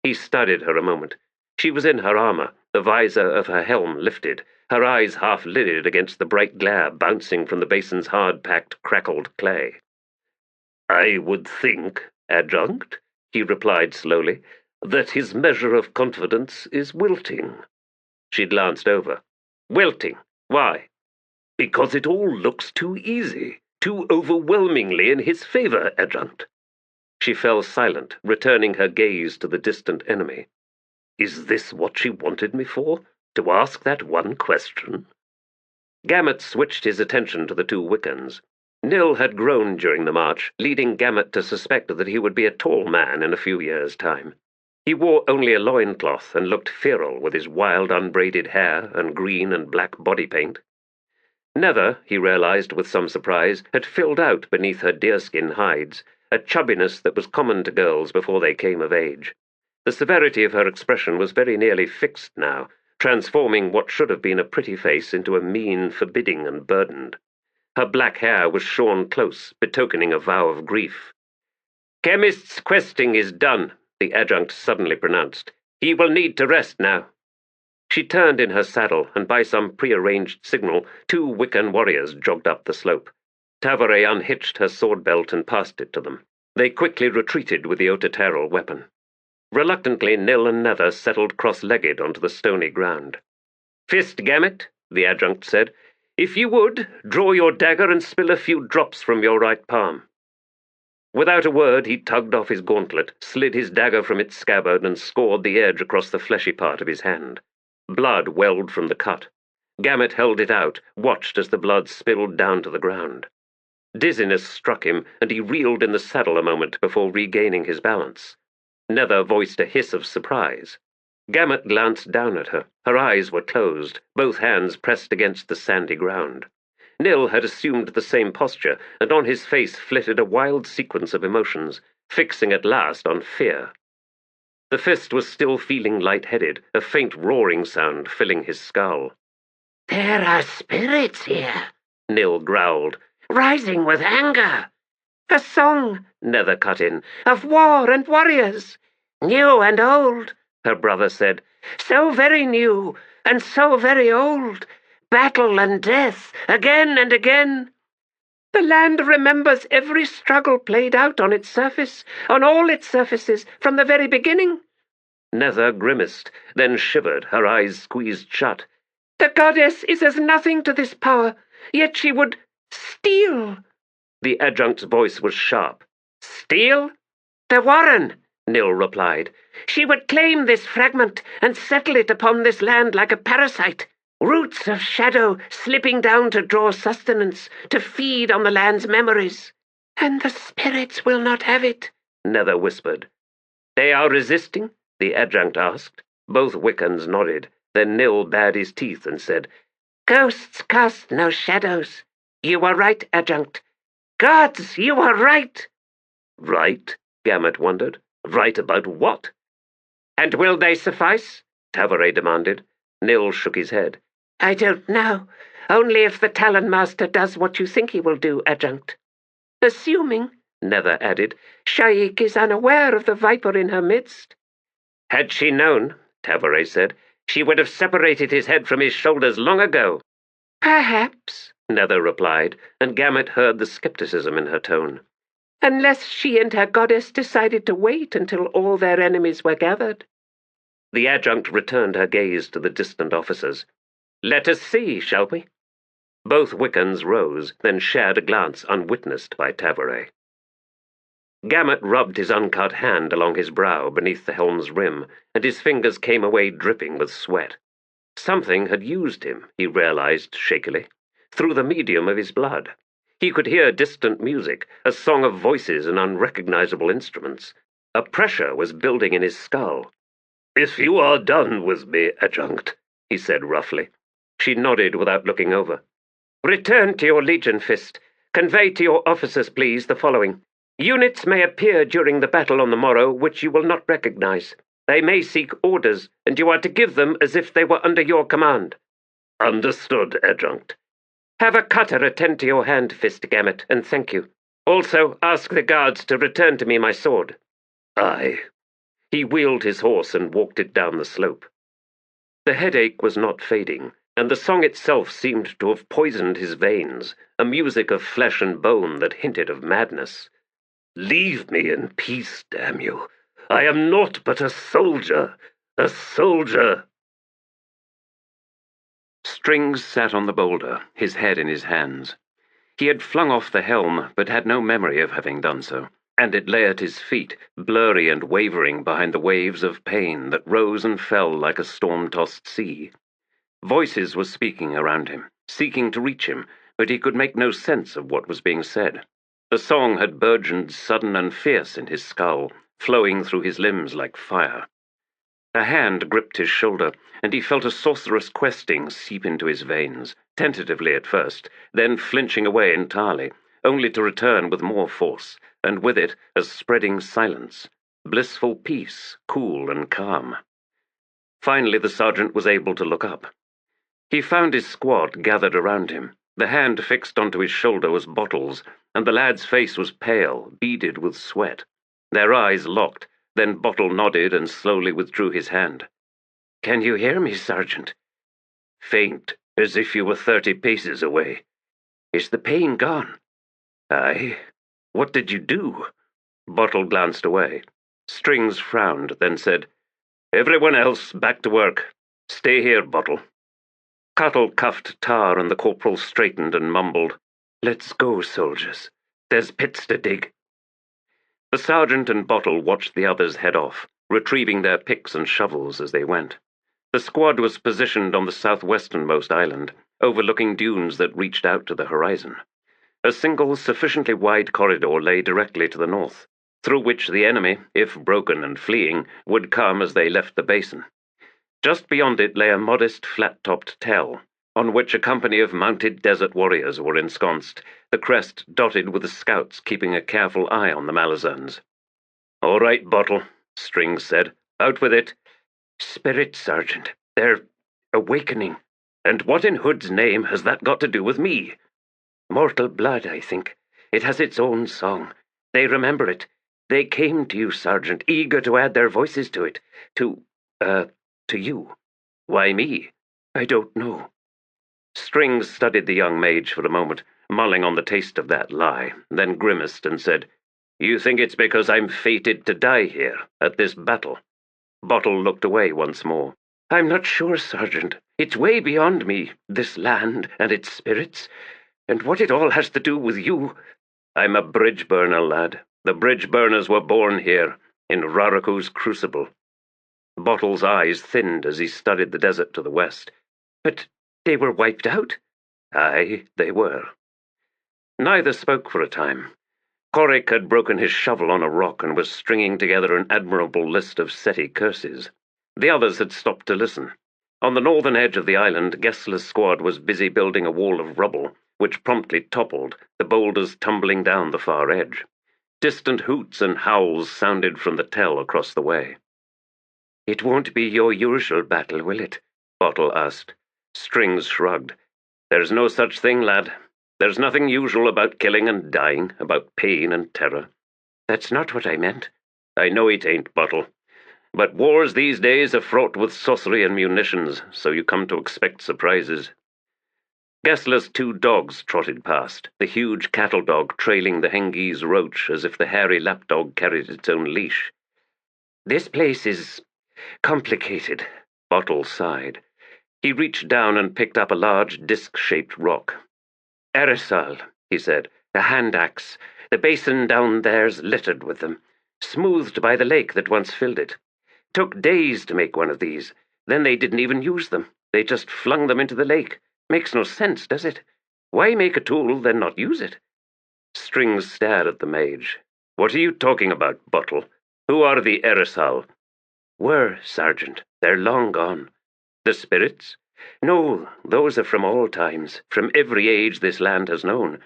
[SPEAKER 1] He studied her a moment. She was in her armor, the visor of her helm lifted, her eyes half-lidded against the bright glare bouncing from the basin's hard-packed, crackled clay.
[SPEAKER 3] I would think, Adjunct, he replied slowly, that his measure of confidence is wilting.
[SPEAKER 1] She glanced over.
[SPEAKER 5] Wilting? Why?
[SPEAKER 3] Because it all looks too easy, too overwhelmingly in his favor, Adjunct.
[SPEAKER 1] She fell silent, returning her gaze to the distant enemy.
[SPEAKER 3] Is this what she wanted me for? To ask that one question?
[SPEAKER 1] Gamut switched his attention to the 2 Wiccans. Nil had grown during the march, leading Gamut to suspect that he would be a tall man in a few years' time. He wore only a loincloth and looked feral with his wild unbraided hair and green and black body paint. Nether, he realized with some surprise, had filled out beneath her deerskin hides, a chubbiness that was common to girls before they came of age. The severity of her expression was very nearly fixed now, transforming what should have been a pretty face into a mean, forbidding, and burdened. Her black hair was shorn close, betokening a vow of grief.
[SPEAKER 5] Chemist's questing is done, the Adjunct suddenly pronounced. He will need to rest now.
[SPEAKER 1] She turned in her saddle, and by some prearranged signal, 2 Wiccan warriors jogged up the slope. Tavore unhitched her sword belt and passed it to them. They quickly retreated with the Otateral weapon. Reluctantly, Nil and Nether settled cross-legged onto the stony ground.
[SPEAKER 5] Fist Gamut, the Adjunct said, if you would, draw your dagger and spill a few drops from your right palm.
[SPEAKER 1] Without a word, he tugged off his gauntlet, slid his dagger from its scabbard, and scored the edge across the fleshy part of his hand. Blood welled from the cut. Gamut held it out, watched as the blood spilled down to the ground. Dizziness struck him, and he reeled in the saddle a moment before regaining his balance. Nether voiced a hiss of surprise. Gamut glanced down at her. Her eyes were closed, both hands pressed against the sandy ground. Nil had assumed the same posture, and on his face flitted a wild sequence of emotions, fixing at last on fear. The Fist was still feeling light-headed, a faint roaring sound filling his skull.
[SPEAKER 2] There are spirits here,
[SPEAKER 1] Nil growled.
[SPEAKER 2] rising with anger.
[SPEAKER 4] A song,
[SPEAKER 1] Nether cut in.
[SPEAKER 4] of war and warriors.
[SPEAKER 2] New and old, her brother said. So very new and so very old. Battle and death, again and again.
[SPEAKER 4] The land remembers every struggle played out on its surface, on all its surfaces, from the very beginning.
[SPEAKER 3] Nether grimaced, then shivered, her eyes squeezed shut.
[SPEAKER 4] The goddess is as nothing to this power, yet she would steal.
[SPEAKER 3] The adjunct's voice was sharp.
[SPEAKER 2] Steal? The Warren, Nil replied. She would claim this fragment and settle it upon this land like a parasite. Roots of shadow slipping down to draw sustenance, to feed on the land's memories.
[SPEAKER 4] And the spirits will not have it,
[SPEAKER 3] Nether whispered. They are resisting? The adjunct asked. Both Wiccans nodded. Then Nil bared his teeth and said,
[SPEAKER 2] Ghosts cast no shadows. You were right, adjunct. Gods, you were right.
[SPEAKER 3] Right? Gamut wondered. Right about what?
[SPEAKER 2] And will they suffice?
[SPEAKER 3] Tavore demanded. Nil shook his head.
[SPEAKER 2] I don't know. Only if the Talon Master does what you think he will do, adjunct.
[SPEAKER 4] Assuming,
[SPEAKER 3] Nether added,
[SPEAKER 4] Sha'ik is unaware of the viper in her midst.
[SPEAKER 3] Had she known, Tavore said, she would have separated his head from his shoulders long ago.
[SPEAKER 4] Perhaps,
[SPEAKER 3] Nether replied, and Gamut heard the skepticism in her tone.
[SPEAKER 4] Unless she and her goddess decided to wait until all their enemies were gathered.
[SPEAKER 3] The adjunct returned her gaze to the distant officers. Let us see, shall we? Both Wiccans rose, then shared a glance unwitnessed by Tavore. Gamut rubbed his uncut hand along his brow beneath the helm's rim, and his fingers came away dripping with sweat. Something had used him, he realized shakily, through the medium of his blood. He could hear distant music, a song of voices and unrecognizable instruments. A pressure was building in his skull. If you are done with me, adjunct, he said roughly. She nodded without looking over.
[SPEAKER 2] Return to your Legion Fist. Convey to your officers, please, the following. Units may appear during the battle on the morrow which you will not recognize. They may seek orders, and you are to give them as if they were under your command.
[SPEAKER 3] Understood, adjunct.
[SPEAKER 2] Have a cutter attend to your hand, Fist Gamut, and thank you. Also, ask the guards to return to me my sword.
[SPEAKER 3] Aye. He wheeled his horse and walked it down the slope. The headache was not fading, and the song itself seemed to have poisoned his veins, a music of flesh and bone that hinted of madness. Leave me in peace, damn you. I am naught but a soldier. A soldier. Strings sat on the boulder, his head in his hands. He had flung off the helm, but had no memory of having done so, and it lay at his feet, blurry and wavering behind the waves of pain that rose and fell like a storm-tossed sea. Voices were speaking around him, seeking to reach him, but he could make no sense of what was being said. The song had burgeoned sudden and fierce in his skull, flowing through his limbs like fire. A hand gripped his shoulder, and he felt a sorcerous questing seep into his veins, tentatively at first, then flinching away entirely, only to return with more force, and with it a spreading silence, blissful peace, cool and calm. Finally the sergeant was able to look up. He found his squad gathered around him. The hand fixed onto his shoulder was Bottle's, and the lad's face was pale, beaded with sweat. Their eyes locked, then Bottle nodded and slowly withdrew his hand.
[SPEAKER 2] Can you hear me, Sergeant?
[SPEAKER 3] Faint, as if you were 30 paces away.
[SPEAKER 2] Is the pain gone?
[SPEAKER 3] Aye. What did you do? Bottle glanced away. Strings frowned, then said, Everyone else, back to work. Stay here, Bottle. Cuttle cuffed Tar, and the corporal straightened and mumbled, Let's go, soldiers. There's pits to dig. The sergeant and Bottle watched the others head off, retrieving their picks and shovels as they went. The squad was positioned on the southwesternmost island, overlooking dunes that reached out to the horizon. A single, sufficiently wide corridor lay directly to the north, through which the enemy, if broken and fleeing, would come as they left the basin. Just beyond it lay a modest, flat-topped tell, on which a company of mounted desert warriors were ensconced, the crest dotted with the scouts keeping a careful eye on the Malazans. All right, Bottle, Strings said. Out with it.
[SPEAKER 2] Spirit, Sergeant. They're awakening.
[SPEAKER 3] And what in Hood's name has that got to do with me?
[SPEAKER 2] Mortal blood, I think. It has its own song. They remember it.
[SPEAKER 5] They came to you, Sergeant, eager to add their voices to it. To you. Why me? I don't know. Strings studied the young mage for a moment, mulling on the taste of that lie, then grimaced and said, You think it's because I'm fated to die here, at this battle? Bottle looked away once more. I'm not sure, Sergeant. It's way beyond me, this land and its spirits, and what it all has to do with you. I'm a bridge burner, lad. The bridge burners were born here, in Raraku's crucible. Bottle's eyes thinned as he studied the desert to the west. But they were wiped out? Aye, they were. Neither spoke for a time. Korik had broken his shovel on a rock and was stringing together an admirable list of Seti curses. The others had stopped to listen. On the northern edge of the island, Gesler's squad was busy building a wall of rubble, which promptly toppled, the boulders tumbling down the far edge. Distant hoots and howls sounded from the tell across the way. It won't be your usual battle, will it? Bottle asked. Strings shrugged. There's no such thing, lad. There's nothing usual about killing and dying, about pain and terror. That's not what I meant. I know it ain't, Bottle. But wars these days are fraught with sorcery and munitions, so you come to expect surprises. Gesler's 2 dogs trotted past, the huge cattle dog trailing the Hengese roach as if the hairy lapdog carried its own leash. This place is complicated, Bottle sighed. He reached down and picked up a large disc-shaped rock. Aerosol, he said, a hand axe. The basin down there's littered with them, smoothed by the lake that once filled it. Took days to make one of these. Then they didn't even use them. They just flung them into the lake. Makes no sense, does it? Why make a tool, then not use it? Strings stared at the mage. What are you talking about, Bottle? Who are the Aerosol? Were, Sergeant. They're long gone. The spirits? No, those are from all times, from every age this land has known.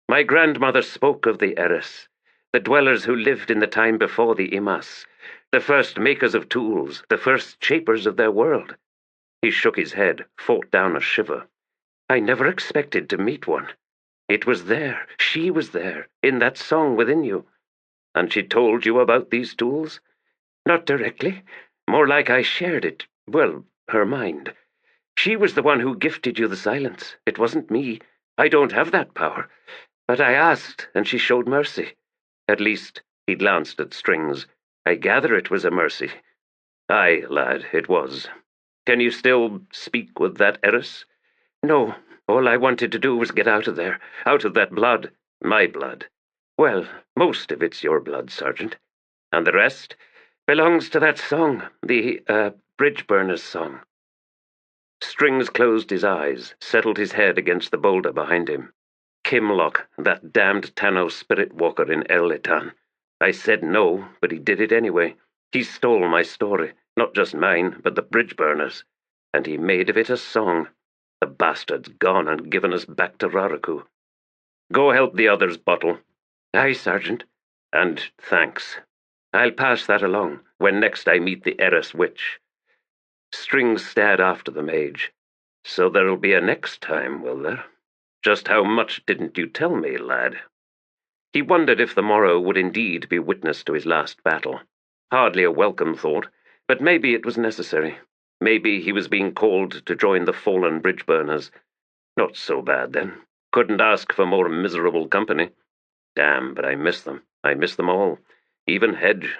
[SPEAKER 5] My grandmother spoke of the Eris, the dwellers who lived in the time before the Imas, the first makers of tools, the first shapers of their world. He shook his head, fought down a shiver. I never expected to meet one. It was there, she was there, in that song within you. And she told you about these tools? Not directly. More like I shared it, well, her mind. She was the one who gifted you the silence. It wasn't me. I don't have that power. But I asked, and she showed mercy. At least, he glanced at Strings. I gather it was a mercy. Aye, lad, it was. Can you still speak with that Eris? No, all I wanted to do was get out of there, out of that blood. My blood. Well, most of it's your blood, Sergeant. And the rest belongs to that song, the, Bridge Burner's song. Strings closed his eyes, settled his head against the boulder behind him. Kimlock, that damned Tano spirit walker in El-Etan. I said no, but he did it anyway. He stole my story, not just mine, but the Bridge Burners. And he made of it a song. The bastard's gone and given us back to Raraku. Go help the others, Bottle. Aye, Sergeant. And thanks. I'll pass that along, when next I meet the Eris witch. Strings stared after the mage. So there'll be a next time, will there? Just how much didn't you tell me, lad? He wondered if the morrow would indeed be witness to his last battle. Hardly a welcome thought, but maybe it was necessary. Maybe he was being called to join the fallen bridge burners. Not so bad, then. Couldn't ask for more miserable company. Damn, but I miss them. I miss them all. Even Hedge.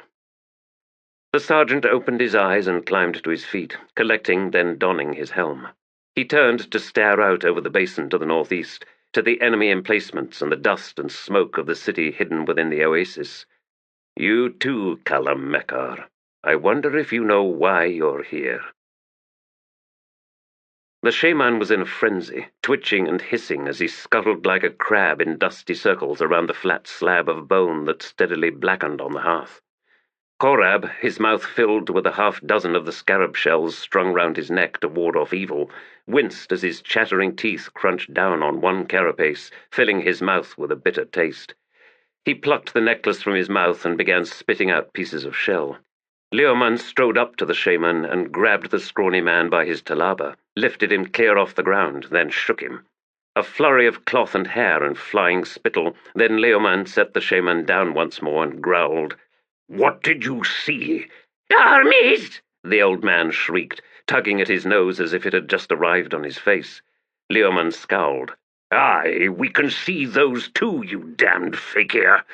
[SPEAKER 5] The sergeant opened his eyes and climbed to his feet, collecting, then donning his helm. He turned to stare out over the basin to the northeast, to the enemy emplacements and the dust and smoke of the city hidden within the oasis. You too, Callum Mekar. I wonder if you know why you're here. The shaman was in a frenzy, twitching and hissing as he scuttled like a crab in dusty circles around the flat slab of bone that steadily blackened on the hearth. Korab, his mouth filled with a half-dozen of the scarab shells strung round his neck to ward off evil, winced as his chattering teeth crunched down on one carapace, filling his mouth with a bitter taste. He plucked the necklace from his mouth and began spitting out pieces of shell. Leoman strode up to the shaman and grabbed the scrawny man by his talaba, lifted him clear off the ground, then shook him.
[SPEAKER 3] A flurry of cloth and hair and flying spittle, then Leoman set the shaman down once more and growled.
[SPEAKER 5] "What did you see?"
[SPEAKER 2] "Armies!"
[SPEAKER 3] the old man shrieked, tugging at his nose as if it had just arrived on his face. Leoman scowled.
[SPEAKER 5] "Aye, we can see those too, you damned fakir."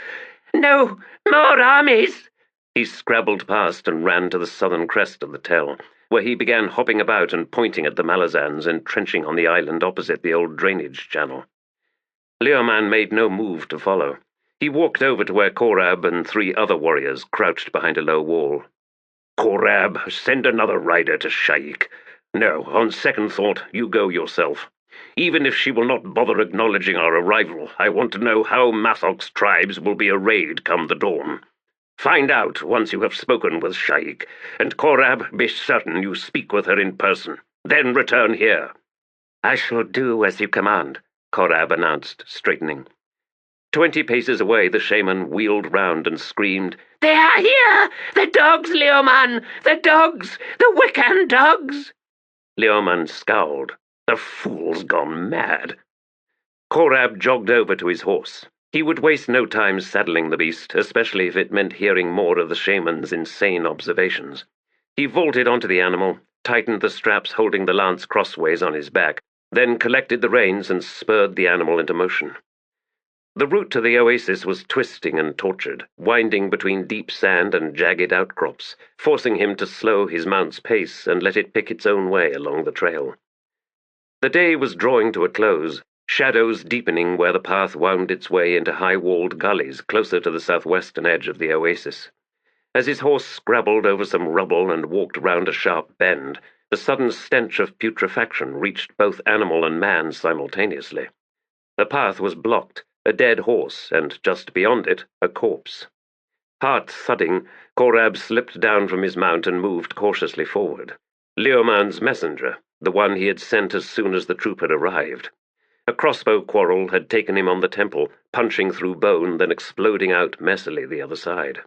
[SPEAKER 2] "No, more armies!"
[SPEAKER 3] He scrabbled past and ran to the southern crest of the tell, where he began hopping about and pointing at the Malazans entrenching on the island opposite the old drainage channel. Leoman made no move to follow. He walked over to where Korab and 3 other warriors crouched behind a low wall.
[SPEAKER 5] "Korab, send another rider to Sha'ik. No, on second thought, you go yourself. Even if she will not bother acknowledging our arrival, I want to know how Mathok's tribes will be arrayed come the dawn. Find out once you have spoken with Sha'ik, and Korab, be certain you speak with her in person. Then return here."
[SPEAKER 3] "I shall do as you command," Korab announced, straightening. 20 paces away, the shaman wheeled round and screamed,
[SPEAKER 2] "They are here! The dogs, Leoman! The dogs! The Wiccan dogs!"
[SPEAKER 3] Leoman scowled. The fool's gone mad. Korab jogged over to his horse. He would waste no time saddling the beast, especially if it meant hearing more of the shaman's insane observations. He vaulted onto the animal, tightened the straps holding the lance crossways on his back, then collected the reins and spurred the animal into motion. The route to the oasis was twisting and tortured, winding between deep sand and jagged outcrops, forcing him to slow his mount's pace and let it pick its own way along the trail. The day was drawing to a close, shadows deepening where the path wound its way into high-walled gullies closer to the southwestern edge of the oasis. As his horse scrabbled over some rubble and walked round a sharp bend, the sudden stench of putrefaction reached both animal and man simultaneously. The path was blocked, a dead horse, and just beyond it, a corpse. Heart thudding, Korab slipped down from his mount and moved cautiously forward. Leoman's messenger, the one he had sent as soon as the troop had arrived. A crossbow quarrel had taken him on the temple, punching through bone, then exploding out messily the other side.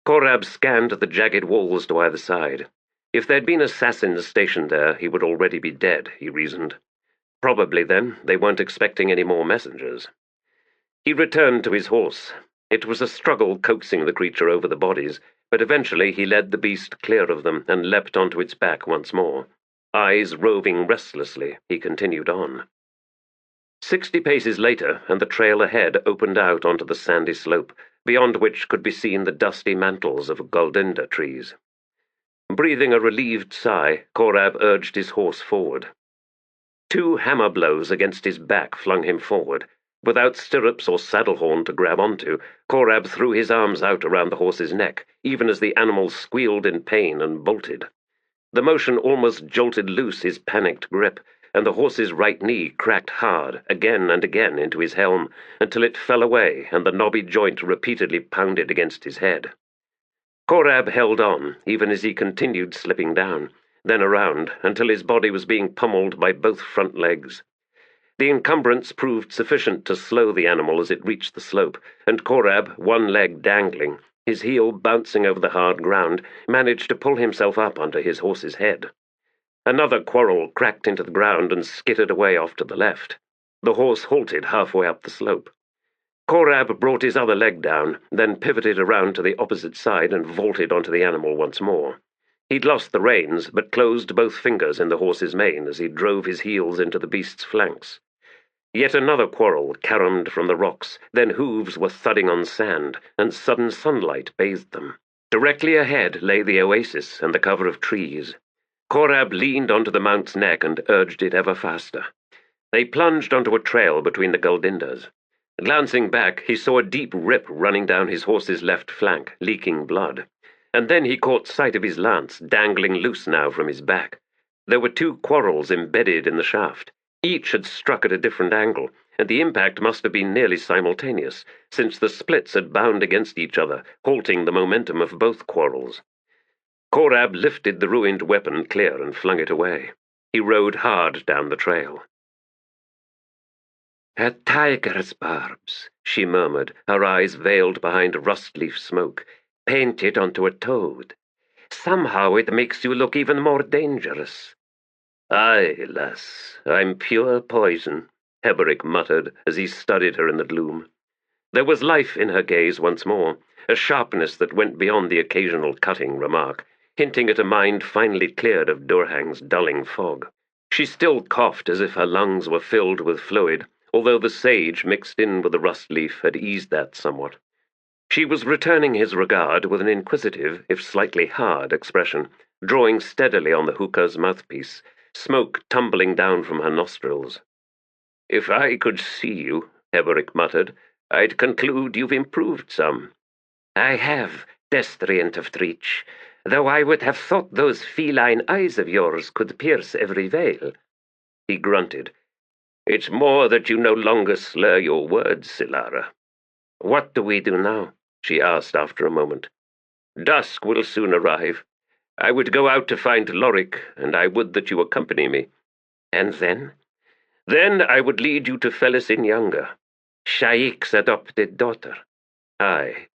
[SPEAKER 3] Korab scanned the jagged walls to either side. If there'd been assassins stationed there, he would already be dead, he reasoned. Probably, then, they weren't expecting any more messengers. He returned to his horse. It was a struggle coaxing the creature over the bodies, but eventually he led the beast clear of them and leapt onto its back once more. Eyes roving restlessly, he continued on. 60 paces later, and the trail ahead opened out onto the sandy slope, beyond which could be seen the dusty mantles of goldenda trees. Breathing a relieved sigh, Korab urged his horse forward. 2 hammer blows against his back flung him forward. Without stirrups or saddle horn to grab onto, Korab threw his arms out around the horse's neck, even as the animal squealed in pain and bolted. The motion almost jolted loose his panicked grip, and the horse's right knee cracked hard, again and again, into his helm, until it fell away and the knobby joint repeatedly pounded against his head. Korab held on, even as he continued slipping down, then around, until his body was being pummeled by both front legs. The encumbrance proved sufficient to slow the animal as it reached the slope, and Korab, one leg dangling, his heel bouncing over the hard ground, managed to pull himself up onto his horse's head. Another quarrel cracked into the ground and skittered away off to the left. The horse halted halfway up the slope. Korab brought his other leg down, then pivoted around to the opposite side and vaulted onto the animal once more. He'd lost the reins, but closed both fingers in the horse's mane as he drove his heels into the beast's flanks. Yet another quarrel caromed from the rocks, then hooves were thudding on sand, and sudden sunlight bathed them. Directly ahead lay the oasis and the cover of trees. Korab leaned onto the mount's neck and urged it ever faster. They plunged onto a trail between the Goldindas. Glancing back, he saw a deep rip running down his horse's left flank, leaking blood. And then he caught sight of his lance, dangling loose now from his back. There were 2 quarrels embedded in the shaft. Each had struck at a different angle, and the impact must have been nearly simultaneous, since the splits had bound against each other, halting the momentum of both quarrels. Korab lifted the ruined weapon clear and flung it away. He rode hard down the trail. "A tiger's barbs," she murmured, her eyes veiled behind rust-leaf smoke, "painted onto a toad. Somehow it makes you look even more dangerous." "Aye, lass, I'm pure poison," Heboric muttered as he studied her in the gloom. There was life in her gaze once more, a sharpness that went beyond the occasional cutting remark, hinting at a mind finally cleared of Durhang's dulling fog. She still coughed as if her lungs were filled with fluid, although the sage mixed in with the rust leaf had eased that somewhat. She was returning his regard with an inquisitive, if slightly hard, expression, drawing steadily on the hookah's mouthpiece, smoke tumbling down from her nostrils. "If I could see you," Heboric muttered, "I'd conclude you've improved some."
[SPEAKER 5] "I have, destriant of Treach, though I would have thought those feline eyes of yours could pierce every veil."
[SPEAKER 3] He grunted. "It's more that you no longer slur your words, Silara."
[SPEAKER 5] "What do we do now?"
[SPEAKER 3] she asked after a moment. "Dusk will soon arrive. I would go out to find Lorik, and I would that you accompany me."
[SPEAKER 5] "And then?"
[SPEAKER 3] "Then I would lead you to Felisin Younger."
[SPEAKER 5] "Sha'ik's adopted daughter."
[SPEAKER 3] "Aye."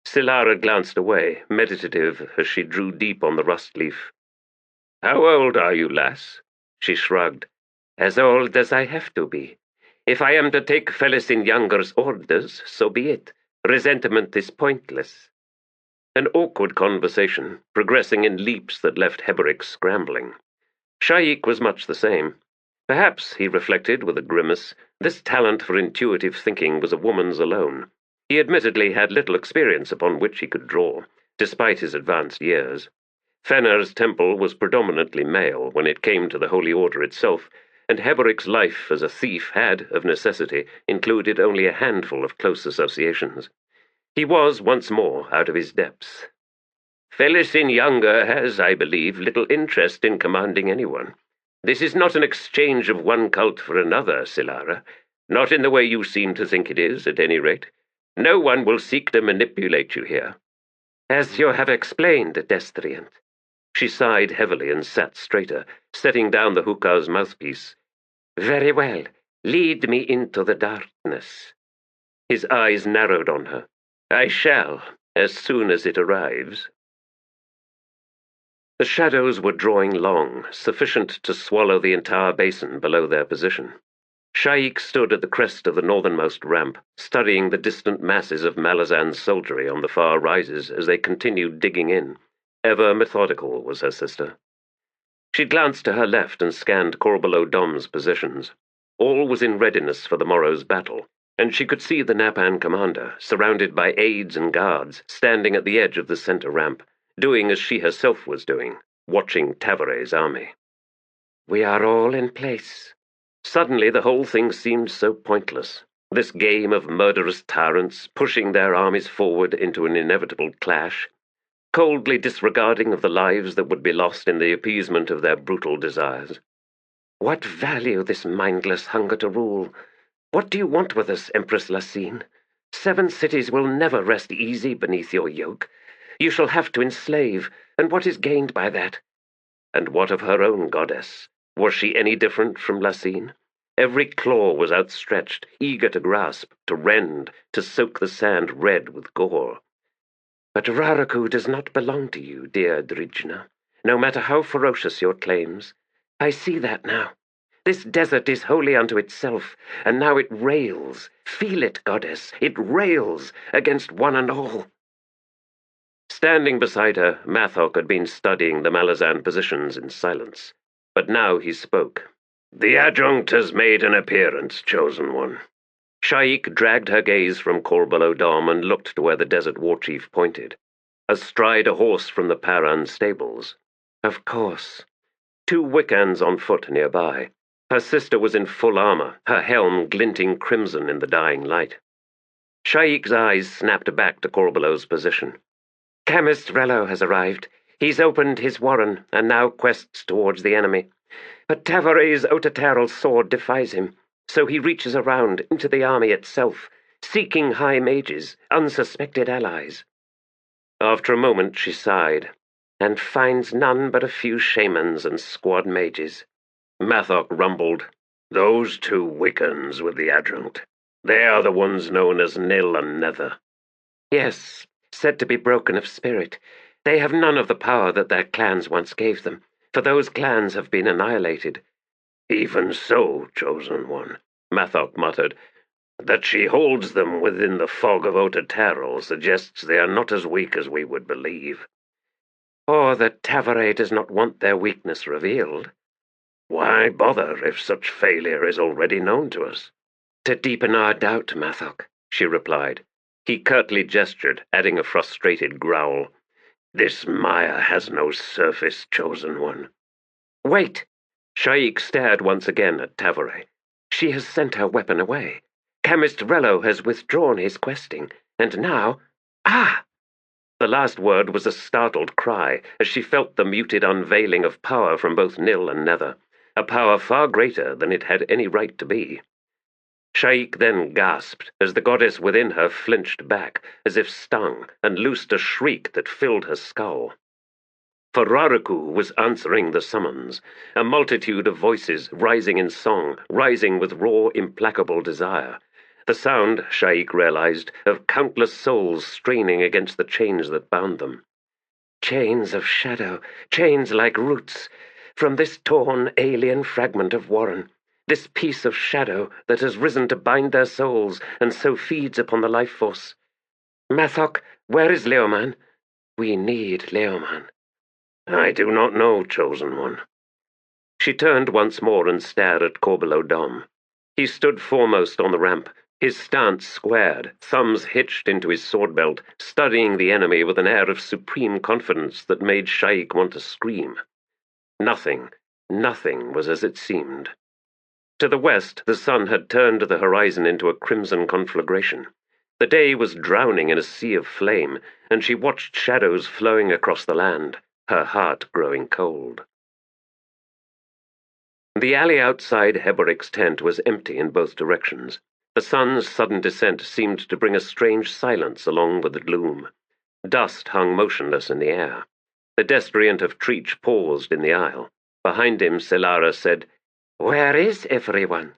[SPEAKER 3] Silara glanced away, meditative, as she drew deep on the rust leaf. "How old are you, lass?"
[SPEAKER 5] She shrugged. "As old as I have to be. If I am to take Felisin Younger's orders, so be it. Resentment is pointless."
[SPEAKER 3] An awkward conversation, progressing in leaps that left Heboric scrambling. Sha'ik was much the same. Perhaps, he reflected with a grimace, this talent for intuitive thinking was a woman's alone. He admittedly had little experience upon which he could draw, despite his advanced years. Fener's temple was predominantly male when it came to the Holy Order itself, and Heboric's life as a thief had, of necessity, included only a handful of close associations. He was, once more, out of his depths. "Felisin Younger has, I believe, little interest in commanding anyone. This is not an exchange of one cult for another, Silara. Not in the way you seem to think it is, at any rate. No one will seek to manipulate you here."
[SPEAKER 5] "As you have explained, Destriant."
[SPEAKER 3] She sighed heavily and sat straighter, setting down the hookah's mouthpiece.
[SPEAKER 5] "Very well. Lead me into the darkness."
[SPEAKER 3] His eyes narrowed on her. "I shall, as soon as it arrives." The shadows were drawing long, sufficient to swallow the entire basin below their position. Sha'ik stood at the crest of the northernmost ramp, studying the distant masses of Malazan's soldiery on the far rises as they continued digging in. Ever methodical was her sister. She glanced to her left and scanned Korbolo Dom's positions. All was in readiness for the morrow's battle, and she could see the Napan commander, surrounded by aides and guards, standing at the edge of the center ramp, doing as she herself was doing, watching Tavore's army.
[SPEAKER 5] "We are all in place."
[SPEAKER 3] Suddenly the whole thing seemed so pointless. This game of murderous tyrants pushing their armies forward into an inevitable clash, coldly disregarding of the lives that would be lost in the appeasement of their brutal desires.
[SPEAKER 5] "What value this mindless hunger to rule? What do you want with us, Empress Lasine? 7 cities will never rest easy beneath your yoke. You shall have to enslave, and what is gained by that?"
[SPEAKER 3] And what of her own goddess? Was she any different from Lasine? Every claw was outstretched, eager to grasp, to rend, to soak the sand red with gore.
[SPEAKER 5] "But Raraku does not belong to you, dear Drijna, no matter how ferocious your claims. I see that now. This desert is wholly unto itself, and now it rails. Feel it, goddess, it rails against one and all."
[SPEAKER 3] Standing beside her, Mathok had been studying the Malazan positions in silence. But now he spoke. "The Adjunct has made an appearance, Chosen One." Sha'ik dragged her gaze from Korbolo Dom and looked to where the desert warchief pointed. Astride a horse from the Paran stables.
[SPEAKER 5] "Of course."
[SPEAKER 3] 2 Wiccans on foot nearby. Her sister was in full armor, her helm glinting crimson in the dying light. Sha'ik's eyes snapped back to Korbolo's position.
[SPEAKER 5] "Camistrello has arrived. He's opened his warren, and now quests towards the enemy. But Tavore's Otateral sword defies him, so he reaches around into the army itself, seeking high mages, unsuspected allies."
[SPEAKER 3] After a moment she sighed.
[SPEAKER 5] "And finds none but a few shamans and squad mages."
[SPEAKER 3] Mathok rumbled. "Those 2 Wiccans with the Adjunct. They are the ones known as Nil and Nether."
[SPEAKER 5] "Yes, said to be broken of spirit. They have none of the power that their clans once gave them, for those clans have been annihilated."
[SPEAKER 3] "Even so, Chosen One. Mathok muttered. That she holds them within the fog of Otatarrel suggests they are not as weak as we would believe.
[SPEAKER 5] Or that Tavore does not want their weakness revealed.
[SPEAKER 3] Why bother if such failure is already known to us?
[SPEAKER 5] To deepen our doubt, Mathok, she replied. He curtly gestured, adding a frustrated growl.
[SPEAKER 3] This mire has no surface, Chosen One.
[SPEAKER 5] Wait! Sha'ik stared once again at Tavore. She has sent her weapon away. Chemist Rello has withdrawn his questing, and now... Ah! The last word was a startled cry, as she felt the muted unveiling of power from both Nil and Nether, a power far greater than it had any right to be. Sha'ik then gasped, as the goddess within her flinched back, as if stung, and loosed a shriek that filled her skull. For Raraku was answering the summons, a multitude of voices rising in song, rising with raw, implacable desire. The sound, Sha'ik realized, of countless souls straining against the chains that bound them. Chains of shadow, chains like roots, from this torn, alien fragment of Warren, this piece of shadow that has risen to bind their souls and so feeds upon the life force. Mathok, where is Leoman? We need Leoman.
[SPEAKER 3] I do not know, Chosen One.
[SPEAKER 5] She turned once more and stared at Korbolo Dom. He stood foremost on the ramp, his stance squared, thumbs hitched into his sword belt, studying the enemy with an air of supreme confidence that made Sha'ik want to scream. Nothing was as it seemed. To the west, the sun had turned the horizon into a crimson conflagration. The day was drowning in a sea of flame, and she watched shadows flowing across the land, her heart growing cold. The alley outside Heboric's tent was empty in both directions. The sun's sudden descent seemed to bring a strange silence along with the gloom. Dust hung motionless in the air. The destriant of Treach paused in the aisle. Behind him, Selara said, "Where is everyone?"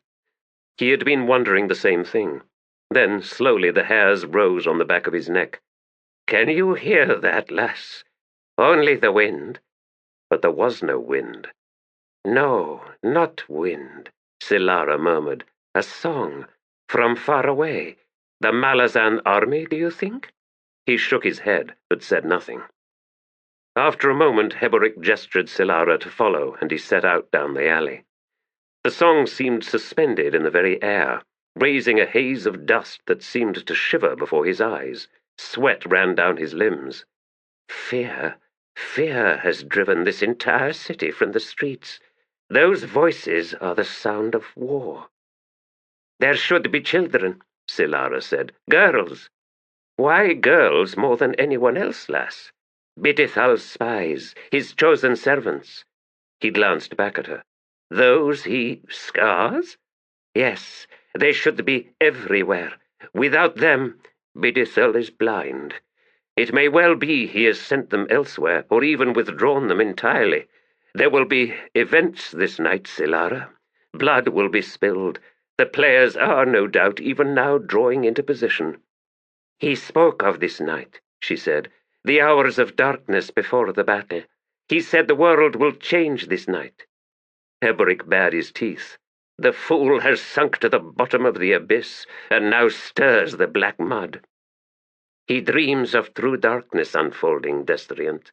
[SPEAKER 5] He had been wondering the same thing. Then, slowly, the hairs rose on the back of his neck.
[SPEAKER 2] "Can you hear that, lass? Only the wind."
[SPEAKER 5] But there was no wind.
[SPEAKER 2] "No, not wind," Selara murmured. "A song. From far away. The Malazan army, do you think?"
[SPEAKER 5] He shook his head, but said nothing. After a moment, Heboric gestured Selara to follow, and he set out down the alley. The song seemed suspended in the very air, raising a haze of dust that seemed to shiver before his eyes. Sweat ran down his limbs.
[SPEAKER 2] Fear has driven this entire city from the streets. Those voices are the sound of war." "There should be children," Selara said. "Girls." "Why girls more than anyone else, lass? Bidithal's spies, his chosen servants." He glanced back at her. "Those scars? Yes, they should be everywhere. Without them, Bidithal is blind. It may well be he has sent them elsewhere, or even withdrawn them entirely. There will be events this night, Selara. Blood will be spilled. The players are, no doubt, even now drawing into position." "He spoke of this night," she said, "the hours of darkness before the battle. He said the world will change this night." Heboric bared his teeth. "The fool has sunk to the bottom of the abyss, and now stirs the black mud." "He dreams of true darkness unfolding, Destriant.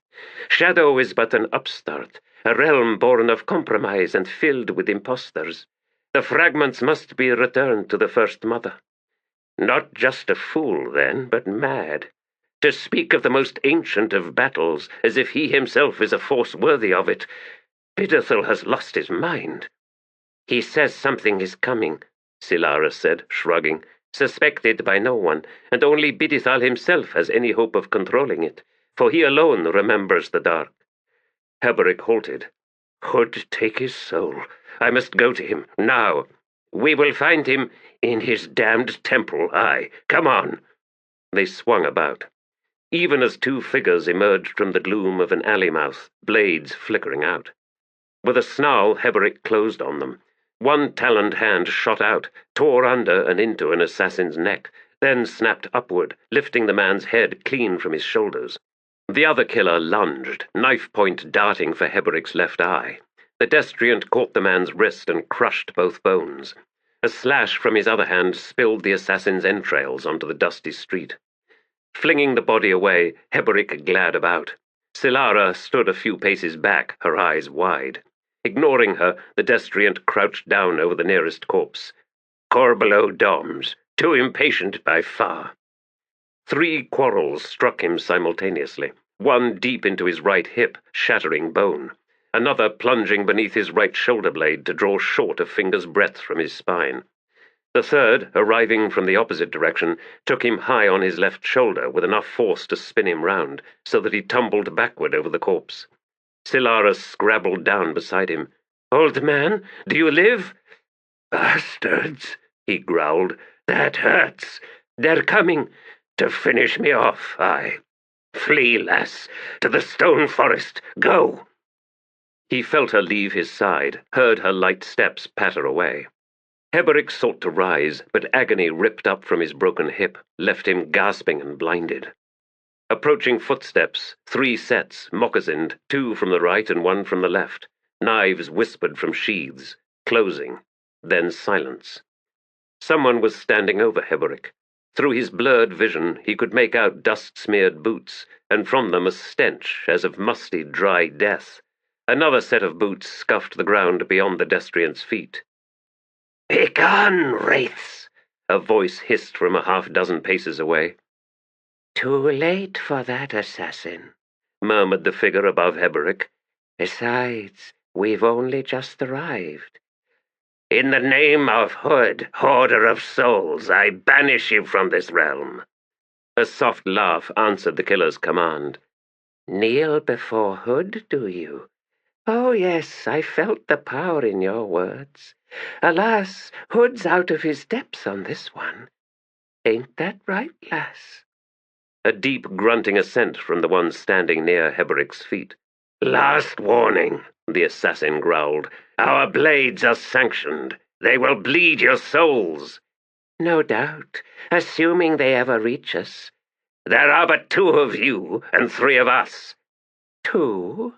[SPEAKER 2] Shadow is but an upstart, a realm born of compromise and filled with impostors. The fragments must be returned to the First Mother. Not just a fool, then, but mad. To speak of the most ancient of battles as if he himself is a force worthy of it. Bidithal has lost his mind." "He says something is coming," Selara said, shrugging. "Suspected by no one, and only Bidithal himself has any hope of controlling it, for he alone remembers the dark." Heboric halted. "Hood take his soul. I must go to him, now. We will find him in his damned temple, aye. Come on." They swung about. Even as two figures emerged from the gloom of an alley mouth, blades flickering out. With a snarl, Heboric closed on them. One taloned hand shot out, tore under and into an assassin's neck, then snapped upward, lifting the man's head clean from his shoulders. The other killer lunged, knife point darting for Heboric's left eye. The destriant caught the man's wrist and crushed both bones.
[SPEAKER 3] A slash from his other hand spilled the assassin's entrails onto the dusty street. Flinging the body away, Heboric glared about. Silara stood a few paces back, her eyes wide. Ignoring her, the destriant crouched down over the nearest corpse. Korbolo Doms, too impatient by far. 3 quarrels struck him simultaneously, one deep into his right hip, shattering bone, another plunging beneath his right shoulder blade to draw short a finger's breadth from his spine. The third, arriving from the opposite direction, took him high on his left shoulder with enough force to spin him round, so that he tumbled backward over the corpse. Silara scrabbled down beside him. "Old man, do you live?"
[SPEAKER 2] "Bastards," he growled. "That hurts. They're coming to finish me off, aye. Flee, lass, to the stone forest. Go!"
[SPEAKER 3] He felt her leave his side, heard her light steps patter away. Heboric sought to rise, but agony ripped up from his broken hip, left him gasping and blinded. Approaching footsteps, 3 sets, moccasined, 2 from the right and 1 from the left. Knives whispered from sheaths, closing, then silence. Someone was standing over Heboric. Through his blurred vision, he could make out dust-smeared boots, and from them a stench as of musty, dry death. Another set of boots scuffed the ground beyond the destriant's feet.
[SPEAKER 2] "Begone, wraiths!"
[SPEAKER 3] A voice hissed from a half-dozen paces away.
[SPEAKER 2] "Too late for that, assassin,"
[SPEAKER 3] murmured the figure above Heboric.
[SPEAKER 2] "Besides, we've only just arrived. In the name of Hood, Hoarder of Souls, I banish you from this realm."
[SPEAKER 3] A soft laugh answered the killer's command.
[SPEAKER 2] "Kneel before Hood, do you? Oh, yes, I felt the power in your words. Alas, Hood's out of his depths on this one. Ain't that right, lass?"
[SPEAKER 3] A deep grunting assent from the one standing near Heboric's feet.
[SPEAKER 2] "Last warning,"
[SPEAKER 3] the assassin growled.
[SPEAKER 2] "Our blades are sanctioned. They will bleed your souls." "No doubt, assuming they ever reach us." "There are but 2 of you and 3 of us." "2?"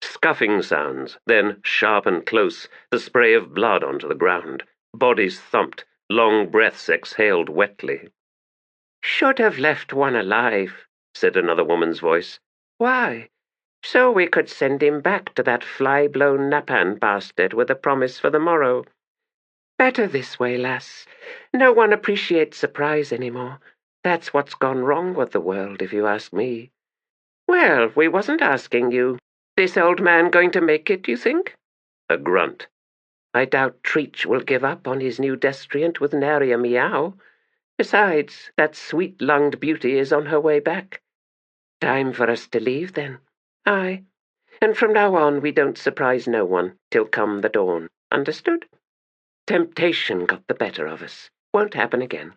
[SPEAKER 3] Scuffing sounds, then, sharp and close, the spray of blood onto the ground. Bodies thumped, long breaths exhaled wetly.
[SPEAKER 2] "Should have left one alive," said another woman's voice. "Why? So we could send him back to that fly-blown Napan bastard with a promise for the morrow. Better this way, lass. No one appreciates surprise anymore. That's what's gone wrong with the world, if you ask me." "Well, we wasn't asking you. This old man going to make it, you think?"
[SPEAKER 3] A grunt.
[SPEAKER 2] "I doubt Treach will give up on his new destriant with nary a meow. Besides, that sweet-lunged beauty is on her way back. Time for us to leave, then. Aye. And from now on we don't surprise no one till come the dawn. Understood? Temptation got the better of us. Won't happen again."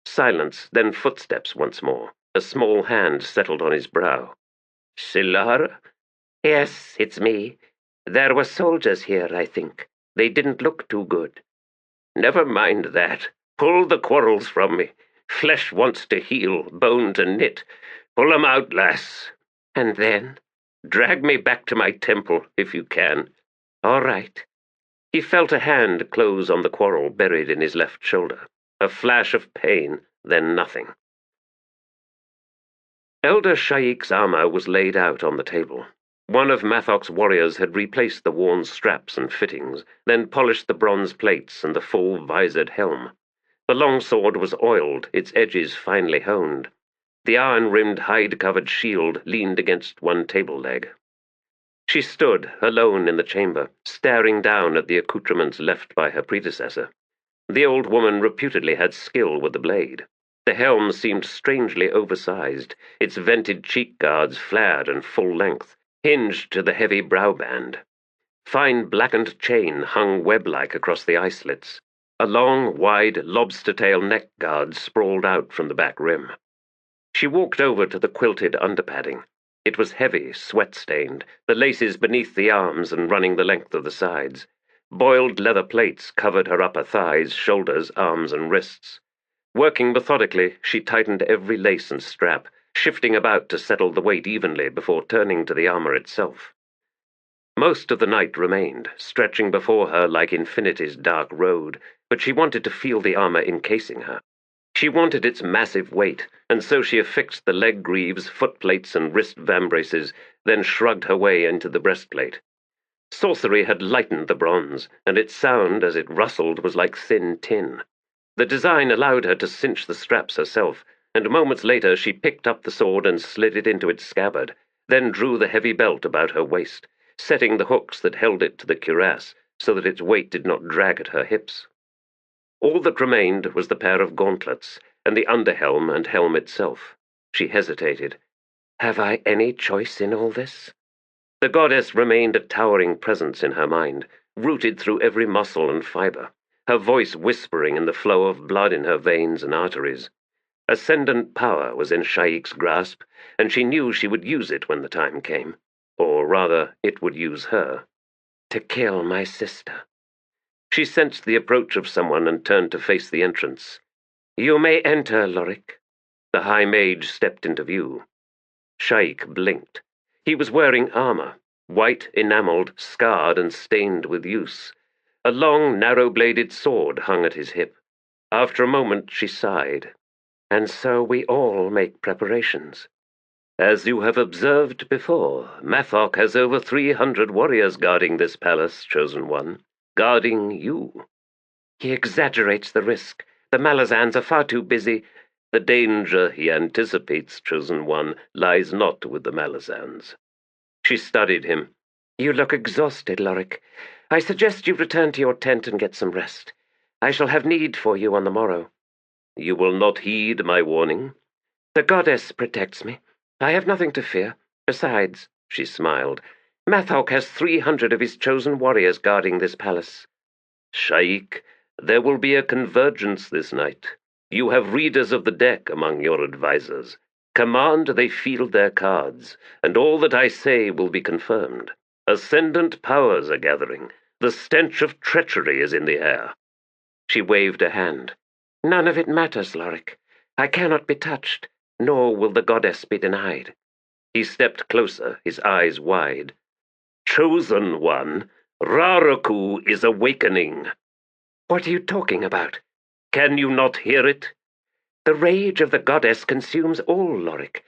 [SPEAKER 3] Silence, then footsteps once more. A small hand settled on his brow.
[SPEAKER 2] "Silara?" "Yes, it's me. There were soldiers here, I think. They didn't look too good."
[SPEAKER 3] "Never mind that. Pull the quarrels from me. Flesh wants to heal, bone to knit. Pull 'em out, lass."
[SPEAKER 2] "And then?"
[SPEAKER 3] "Drag me back to my temple, if you can."
[SPEAKER 2] "All right."
[SPEAKER 3] He felt a hand close on the quarrel buried in his left shoulder. A flash of pain, then nothing. Elder Sha'ik's armor was laid out on the table. One of Mathok's warriors had replaced the worn straps and fittings, then polished the bronze plates and the full visored helm. The long sword was oiled, its edges finely honed. The iron-rimmed, hide-covered shield leaned against one table leg. She stood, alone in the chamber, staring down at the accoutrements left by her predecessor. The old woman reputedly had skill with the blade. The helm seemed strangely oversized, its vented cheek guards flared and full length, hinged to the heavy brow band. Fine blackened chain hung web-like across the eye slits. A long, wide, lobster-tail neck guard sprawled out from the back rim. She walked over to the quilted underpadding. It was heavy, sweat-stained, the laces beneath the arms and running the length of the sides. Boiled leather plates covered her upper thighs, shoulders, arms, and wrists. Working methodically, she tightened every lace and strap, shifting about to settle the weight evenly before turning to the armor itself. Most of the night remained, stretching before her like infinity's dark road, but she wanted to feel the armor encasing her. She wanted its massive weight, and so she affixed the leg greaves, footplates, and wrist vambraces, then shrugged her way into the breastplate. Sorcery had lightened the bronze, and its sound as it rustled was like thin tin. The design allowed her to cinch the straps herself, and moments later she picked up the sword and slid it into its scabbard, then drew the heavy belt about her waist, setting the hooks that held it to the cuirass so that its weight did not drag at her hips. All that remained was the pair of gauntlets, and the underhelm and helm itself. She hesitated. Have I any choice in all this? The goddess remained a towering presence in her mind, rooted through every muscle and fibre, her voice whispering in the flow of blood in her veins and arteries. Ascendant power was in Sha'ik's grasp, and she knew she would use it when the time came. Or rather, it would use her. To kill my sister. She sensed the approach of someone and turned to face the entrance. You may enter, Lorik. The High Mage stepped into view. Sha'ik blinked. He was wearing armor, white, enameled, scarred, and stained with use. A long, narrow-bladed sword hung at his hip. After a moment, she sighed. And so we all make preparations. As you have observed before, Mathok has over 300 warriors guarding this palace, Chosen One. Guarding you. He exaggerates the risk. The Malazans are far too busy. The danger he anticipates, Chosen One, lies not with the Malazans. She studied him. You look exhausted, Lorik. I suggest you return to your tent and get some rest. I shall have need for you on the morrow. You will not heed my warning? The goddess protects me. I have nothing to fear. Besides, she smiled, Mathok has 300 of his chosen warriors guarding this palace. Sha'ik, there will be a convergence this night. You have readers of the deck among your advisers. Command they field their cards, and all that I say will be confirmed. Ascendant powers are gathering. The stench of treachery is in the air. She waved a hand. None of it matters, Lorik. I cannot be touched, nor will the goddess be denied. He stepped closer, his eyes wide. Chosen One, Raraku is awakening. What are you talking about? Can you not hear it? The rage of the goddess consumes all, Lorik.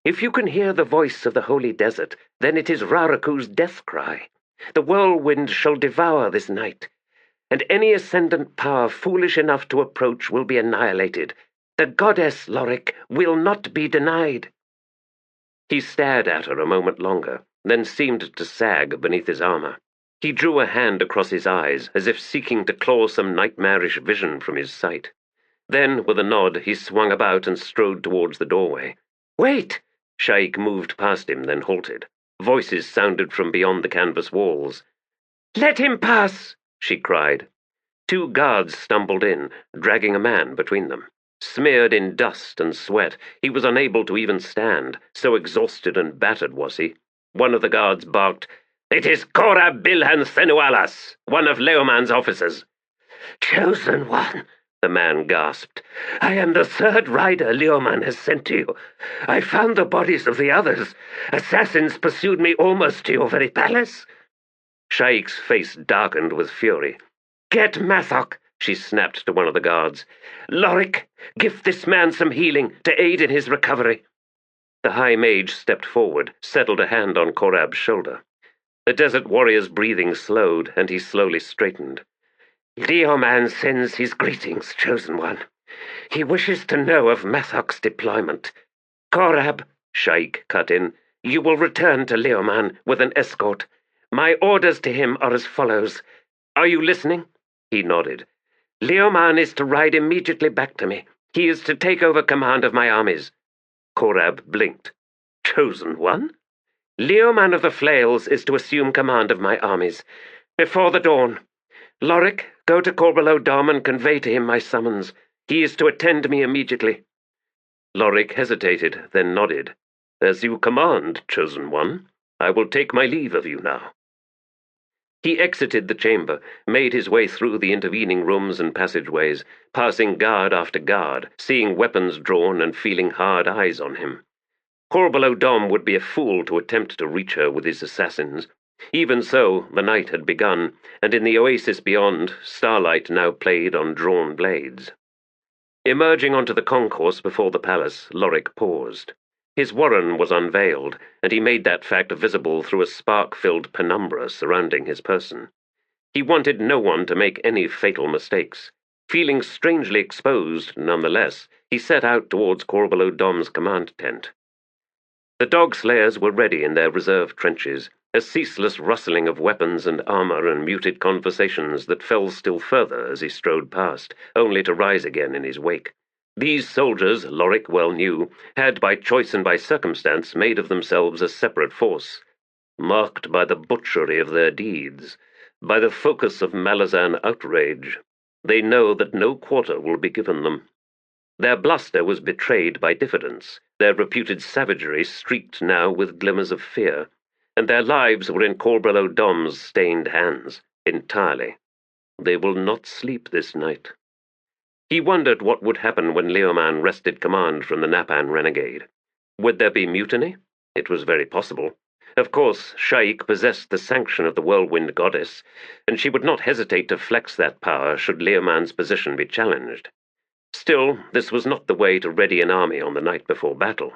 [SPEAKER 3] If you can hear the voice of the holy desert, then it is Raraku's death cry. The whirlwind shall devour this night, and any ascendant power foolish enough to approach will be annihilated. The goddess, Lorik, will not be denied. He stared at her a moment longer, then seemed to sag beneath his armor. He drew a hand across his eyes, as if seeking to claw some nightmarish vision from his sight. Then, with a nod, he swung about and strode towards the doorway. Wait! Sha'ik moved past him, then halted. Voices sounded from beyond the canvas walls. Let him pass! She cried. 2 guards stumbled in, dragging a man between them. Smeared in dust and sweat, he was unable to even stand, so exhausted and battered was he. One of the guards barked, It is Korab Bilhan Senualas, one of Leoman's officers. Chosen One, the man gasped. I am the 3rd rider Leoman has sent to you. I found the bodies of the others. Assassins pursued me almost to your very palace. Sha'ik's face darkened with fury. Get Mathok, she snapped to one of the guards. Lorik, give this man some healing to aid in his recovery. The High Mage stepped forward, settled a hand on Korab's shoulder. The desert warrior's breathing slowed, and he slowly straightened. Leoman sends his greetings, Chosen One. He wishes to know of Mathok's deployment. Korab, Sha'ik cut in, you will return to Leoman with an escort. My orders to him are as follows. Are you listening? He nodded. Leoman is to ride immediately back to me. He is to take over command of my armies. Korab blinked. Chosen One? Leoman of the Flails is to assume command of my armies. Before the dawn. Lorik, go to Korbolo Dom and convey to him my summons. He is to attend me immediately. Lorik hesitated, then nodded. As you command, Chosen One. I will take my leave of you now. He exited the chamber, made his way through the intervening rooms and passageways, passing guard after guard, seeing weapons drawn and feeling hard eyes on him. Korbolo Dom would be a fool to attempt to reach her with his assassins. Even so, the night had begun, and in the oasis beyond, starlight now played on drawn blades. Emerging onto the concourse before the palace, Lorik paused. His warren was unveiled, and he made that fact visible through a spark-filled penumbra surrounding his person. He wanted no one to make any fatal mistakes. Feeling strangely exposed, nonetheless, he set out towards Korbolo Dom's command tent. The dog slayers were ready in their reserve trenches, a ceaseless rustling of weapons and armor and muted conversations that fell still further as he strode past, only to rise again in his wake. These soldiers, Lorik well knew, had by choice and by circumstance made of themselves a separate force, marked by the butchery of their deeds, by the focus of Malazan outrage. They know that no quarter will be given them. Their bluster was betrayed by diffidence, their reputed savagery streaked now with glimmers of fear, and their lives were in Korbolo Dom's stained hands, entirely. They will not sleep this night. He wondered what would happen when Leoman wrested command from the Napan renegade. Would there be mutiny? It was very possible. Of course, Sha'ik possessed the sanction of the Whirlwind Goddess, and she would not hesitate to flex that power should Leoman's position be challenged. Still, this was not the way to ready an army on the night before battle.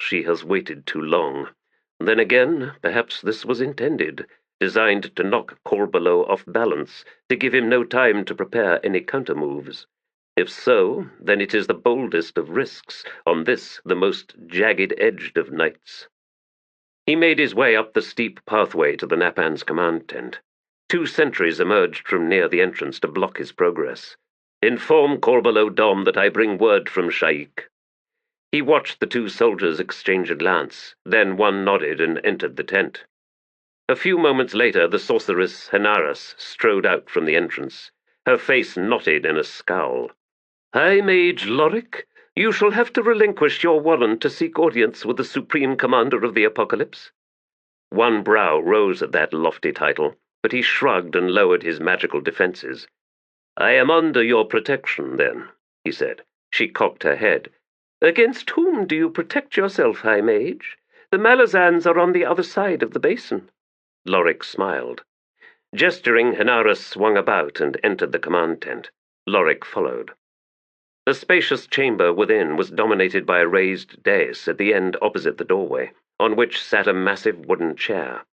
[SPEAKER 3] She has waited too long. Then again, perhaps this was intended, designed to knock Korbolo off balance, to give him no time to prepare any counter-moves. If so, then it is the boldest of risks, on this, the most jagged-edged of nights. He made his way up the steep pathway to the Napan's command tent. 2 sentries emerged from near the entrance to block his progress. "Inform Korbolo Dom that I bring word from Sha'ik." He watched the 2 soldiers exchange a glance, then one nodded and entered the tent. A few moments later, the sorceress Henaras strode out from the entrance, her face knotted in a scowl. "High Mage Lorik, you shall have to relinquish your warrant to seek audience with the Supreme Commander of the Apocalypse." One brow rose at that lofty title, but he shrugged and lowered his magical defenses. "I am under your protection, then," he said. She cocked her head. "Against whom do you protect yourself, High Mage? The Malazans are on the other side of the basin." Lorik smiled. Gesturing, Henaras swung about and entered the command tent. Lorik followed. The spacious chamber within was dominated by a raised dais at the end opposite the doorway, on which sat a massive wooden chair.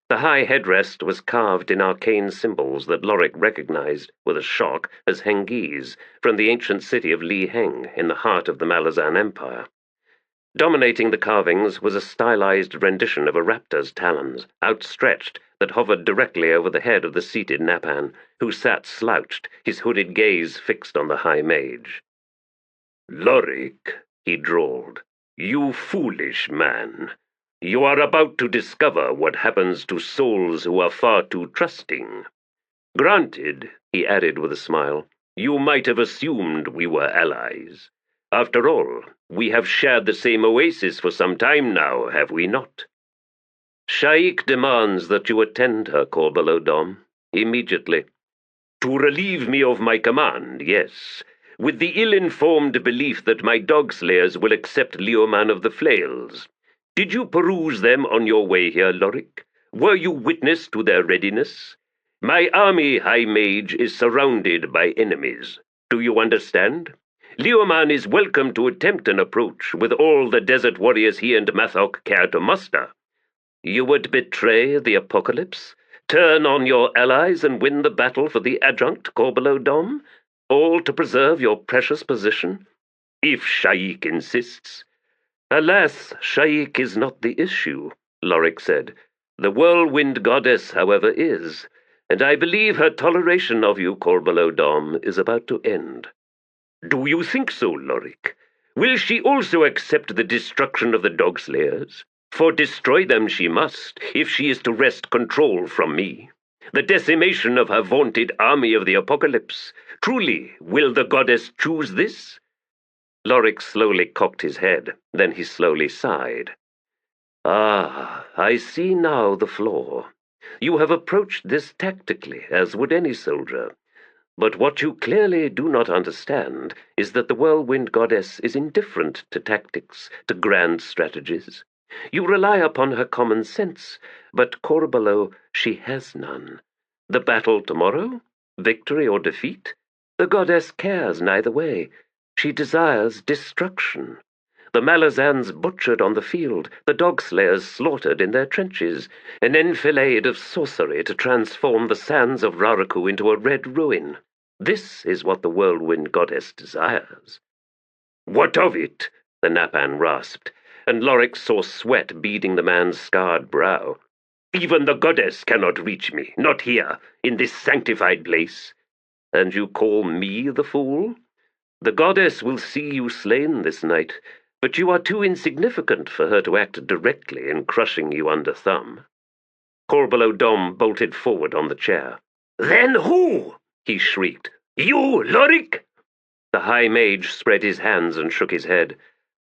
[SPEAKER 3] The high headrest was carved in arcane symbols that Lorik recognized, with a shock, as Hengis, from the ancient city of Li Heng in the heart of the Malazan Empire. Dominating the carvings was a stylized rendition of a raptor's talons, outstretched, that hovered directly over the head of the seated Napan, who sat slouched, his hooded gaze fixed on the High Mage. "Lorik," he drawled, "you foolish man. You are about to discover what happens to souls who are far too trusting. Granted," he added with a smile, "you might have assumed we were allies. After all, we have shared the same oasis for some time now, have we not? Sha'ik demands that you attend her, Korbolo Dom, immediately. To relieve me of my command, yes, with the ill-informed belief that my dog-slayers will accept Leoman of the Flails. Did you peruse them on your way here, Lorik? Were you witness to their readiness? My army, High Mage, is surrounded by enemies. Do you understand? Leoman is welcome to attempt an approach with all the desert warriors he and Mathok care to muster. You would betray the Apocalypse, turn on your allies and win the battle for the Adjunct, Korbolo Dom, all to preserve your precious position, if Sha'ik insists. Alas, Sha'ik is not the issue, Lorik said. The Whirlwind Goddess, however, is, and I believe her toleration of you, Korbolo Dom, is about to end. Do you think so, Lorik? Will she also accept the destruction of the Dogslayers? For destroy them she must, if she is to wrest control from me. The decimation of her vaunted army of the Apocalypse. Truly, will the goddess choose this? Lorik slowly cocked his head, then he slowly sighed. Ah, I see now the flaw. You have approached this tactically, as would any soldier. But what you clearly do not understand is that the Whirlwind Goddess is indifferent to tactics, to grand strategies. You rely upon her common sense, but Korbolo, she has none. The battle tomorrow? Victory or defeat? The goddess cares neither way. She desires destruction. The Malazans butchered on the field, the dog-slayers slaughtered in their trenches, an enfilade of sorcery to transform the sands of Raraku into a red ruin. This is what the Whirlwind Goddess desires. "What of it?" the Napan rasped, and Lorik saw sweat beading the man's scarred brow. "Even the goddess cannot reach me, not here, in this sanctified place. And you call me the fool? The goddess will see you slain this night, but you are too insignificant for her to act directly in crushing you under thumb." Korbolo Dom bolted forward on the chair. "Then who?" he shrieked. "You, Lorik?" The High Mage spread his hands and shook his head.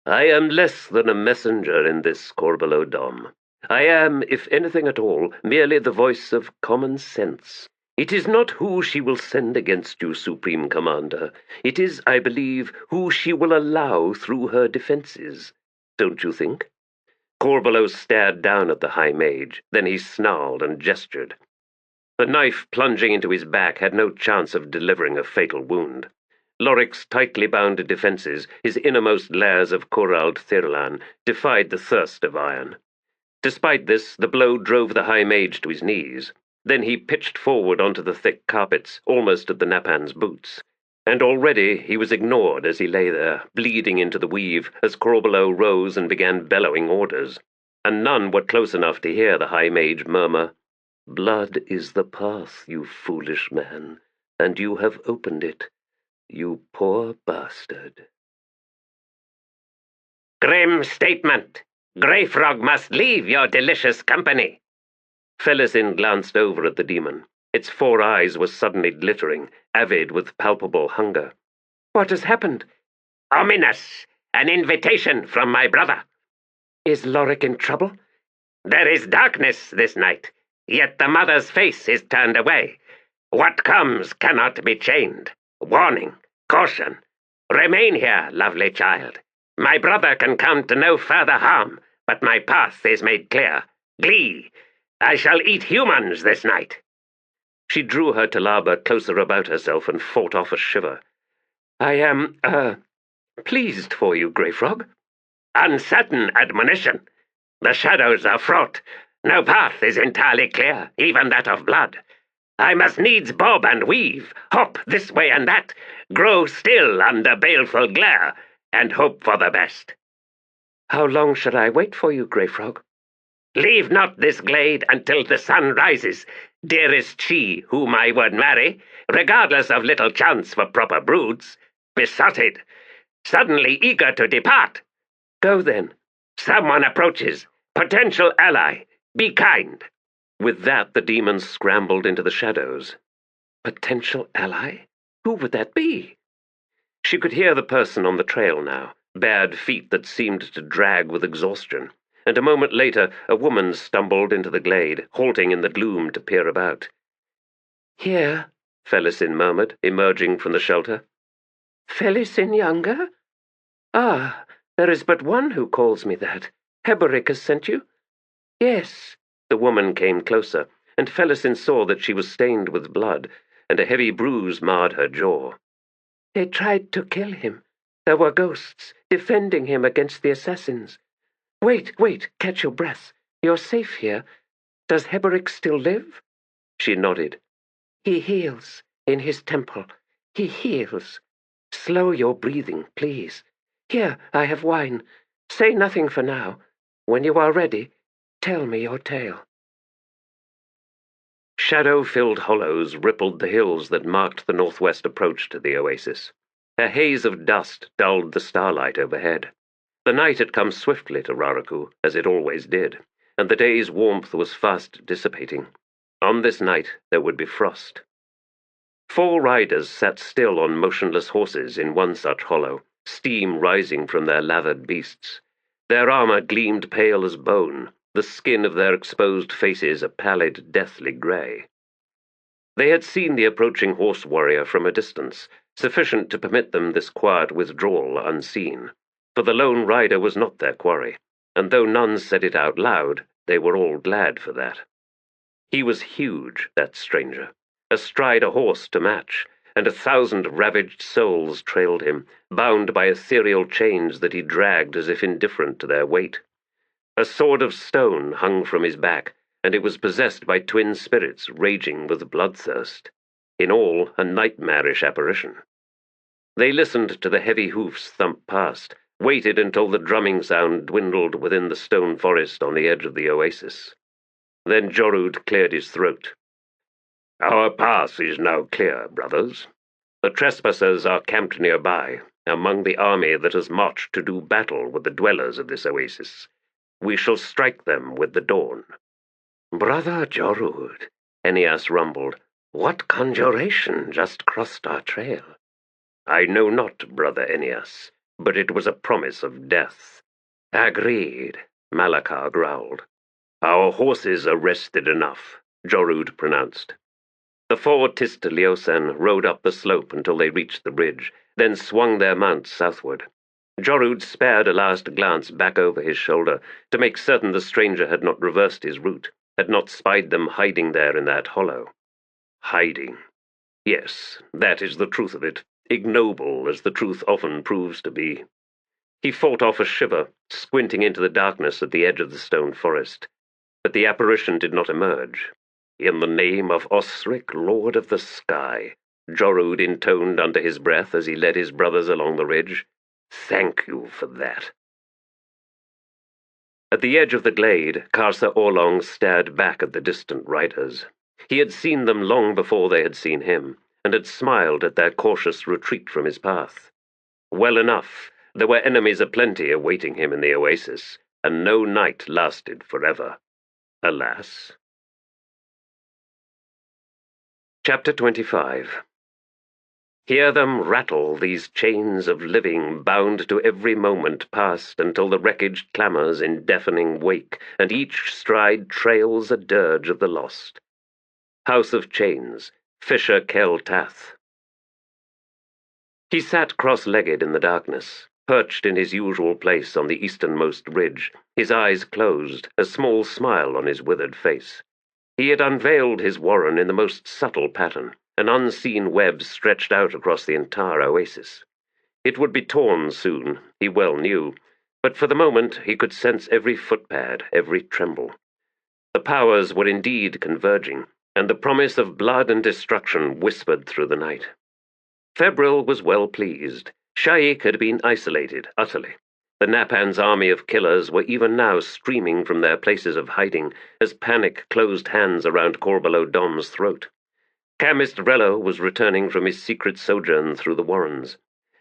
[SPEAKER 3] "I am less than a messenger in this, Korbolo Dom. I am, if anything at all, merely the voice of common sense. It is not who she will send against you, Supreme Commander. It is, I believe, who she will allow through her defenses. Don't you think?" Korbolo stared down at the High Mage, then he snarled and gestured. The knife plunging into his back had no chance of delivering a fatal wound. Lorik's tightly bound defenses, his innermost layers of Korald Thirlan, defied the thirst of iron. Despite this, the blow drove the High Mage to his knees. Then he pitched forward onto the thick carpets, almost at the Napan's boots. And already he was ignored as he lay there, bleeding into the weave, as Korbolo rose and began bellowing orders. And none were close enough to hear the High Mage murmur, "Blood is the path, you foolish man, and you have opened it. You poor bastard."
[SPEAKER 2] "Grim statement. Greyfrog must leave your delicious company."
[SPEAKER 3] Felisin glanced over at the demon. Its 4 eyes were suddenly glittering, avid with palpable hunger.
[SPEAKER 4] "What has happened?"
[SPEAKER 2] "Ominous. An invitation from my brother."
[SPEAKER 4] "Is Lorik in trouble?"
[SPEAKER 2] "There is darkness this night, yet the mother's face is turned away. What comes cannot be chained. Warning, caution. Remain here, lovely child. My brother can come to no further harm, but my path is made clear. Glee. I shall eat humans this night."
[SPEAKER 3] She drew her talaba closer about herself and fought off a shiver.
[SPEAKER 4] "I am, pleased for you, Greyfrog."
[SPEAKER 2] "Uncertain admonition. The shadows are fraught. No path is entirely clear, even that of blood. I must needs bob and weave, hop this way and that, grow still under baleful glare, and hope for the best."
[SPEAKER 4] "How long shall I wait for you, Greyfrog?"
[SPEAKER 2] "Leave not this glade until the sun rises, dearest she whom I would marry, regardless of little chance for proper broods. Besotted, suddenly eager to depart."
[SPEAKER 4] "Go then."
[SPEAKER 2] "Someone approaches. Potential ally. Be kind."
[SPEAKER 3] With that, the demon scrambled into the shadows.
[SPEAKER 4] "Potential ally? Who would that be?"
[SPEAKER 3] She could hear the person on the trail now, bared feet that seemed to drag with exhaustion, and a moment later a woman stumbled into the glade, halting in the gloom to peer about.
[SPEAKER 4] "Here,"
[SPEAKER 3] Felisin murmured, emerging from the shelter.
[SPEAKER 4] "Felisin younger? Ah, there is but one who calls me that. Heboric has sent you?" "Yes."
[SPEAKER 3] The woman came closer, and Felisin saw that she was stained with blood, and a heavy bruise marred her jaw.
[SPEAKER 4] "They tried to kill him. There were ghosts, defending him against the assassins. Wait, catch your breath. You're safe here. Does Heboric still live?"
[SPEAKER 3] She nodded.
[SPEAKER 4] "He heals, in his temple. He heals. Slow your breathing, please. Here, I have wine. Say nothing for now. When you are ready, tell me your tale."
[SPEAKER 3] Shadow-filled hollows rippled the hills that marked the northwest approach to the oasis. A haze of dust dulled the starlight overhead. The night had come swiftly to Raraku, as it always did, and the day's warmth was fast dissipating. On this night there would be frost. 4 riders sat still on motionless horses in one such hollow, steam rising from their lathered beasts. Their armor gleamed pale as bone, the skin of their exposed faces a pallid, deathly grey. They had seen the approaching horse warrior from a distance, sufficient to permit them this quiet withdrawal unseen, for the lone rider was not their quarry, and though none said it out loud, they were all glad for that. He was huge, that stranger, astride a horse to match, and 1,000 ravaged souls trailed him, bound by ethereal chains that he dragged as if indifferent to their weight. A sword of stone hung from his back, and it was possessed by twin spirits raging with bloodthirst. In all, a nightmarish apparition. They listened to the heavy hoofs thump past, waited until the drumming sound dwindled within the stone forest on the edge of the oasis. Then Jorud cleared his throat. "Our path is now clear, brothers. The trespassers are camped nearby, among the army that has marched to do battle with the dwellers of this oasis. We shall strike them with the dawn."
[SPEAKER 2] "Brother Jorud," Enias rumbled, "what conjuration just crossed our trail?"
[SPEAKER 3] "I know not, brother Enias, but it was a promise of death."
[SPEAKER 2] "Agreed," Malakar growled.
[SPEAKER 3] "Our horses are rested enough," Jorud pronounced. The 4 Tist Leosan rode up the slope until they reached the bridge, then swung their mounts southward. Jorud spared a last glance back over his shoulder to make certain the stranger had not reversed his route, had not spied them hiding there in that hollow. Hiding. Yes, that is the truth of it, ignoble as the truth often proves to be. He fought off a shiver, squinting into the darkness at the edge of the stone forest. But the apparition did not emerge. "In the name of Osric, Lord of the Sky," Jorud intoned under his breath as he led his brothers along the ridge. "Thank you for that." At the edge of the glade, Karsa Orlong stared back at the distant riders. He had seen them long before they had seen him, and had smiled at their cautious retreat from his path. Well enough, there were enemies aplenty awaiting him in the oasis, and no night lasted forever. Alas. Chapter 25. Hear them rattle, these chains of living bound to every moment past until the wreckage clamours in deafening wake, and each stride trails a dirge of the lost. House of Chains, Fisher Kel Tath. He sat cross-legged in the darkness, perched in his usual place on the easternmost ridge, his eyes closed, a small smile on his withered face. He had unveiled his warren in the most subtle pattern, an unseen web stretched out across the entire oasis. It would be torn soon, he well knew, but for the moment he could sense every footpad, every tremble. The powers were indeed converging, and the promise of blood and destruction whispered through the night. Febryl was well pleased. Sha'ik had been isolated utterly. The Napan's army of killers were even now streaming from their places of hiding as panic closed hands around Korbolo Dom's throat. Chemist Rello was returning from his secret sojourn through the warrens,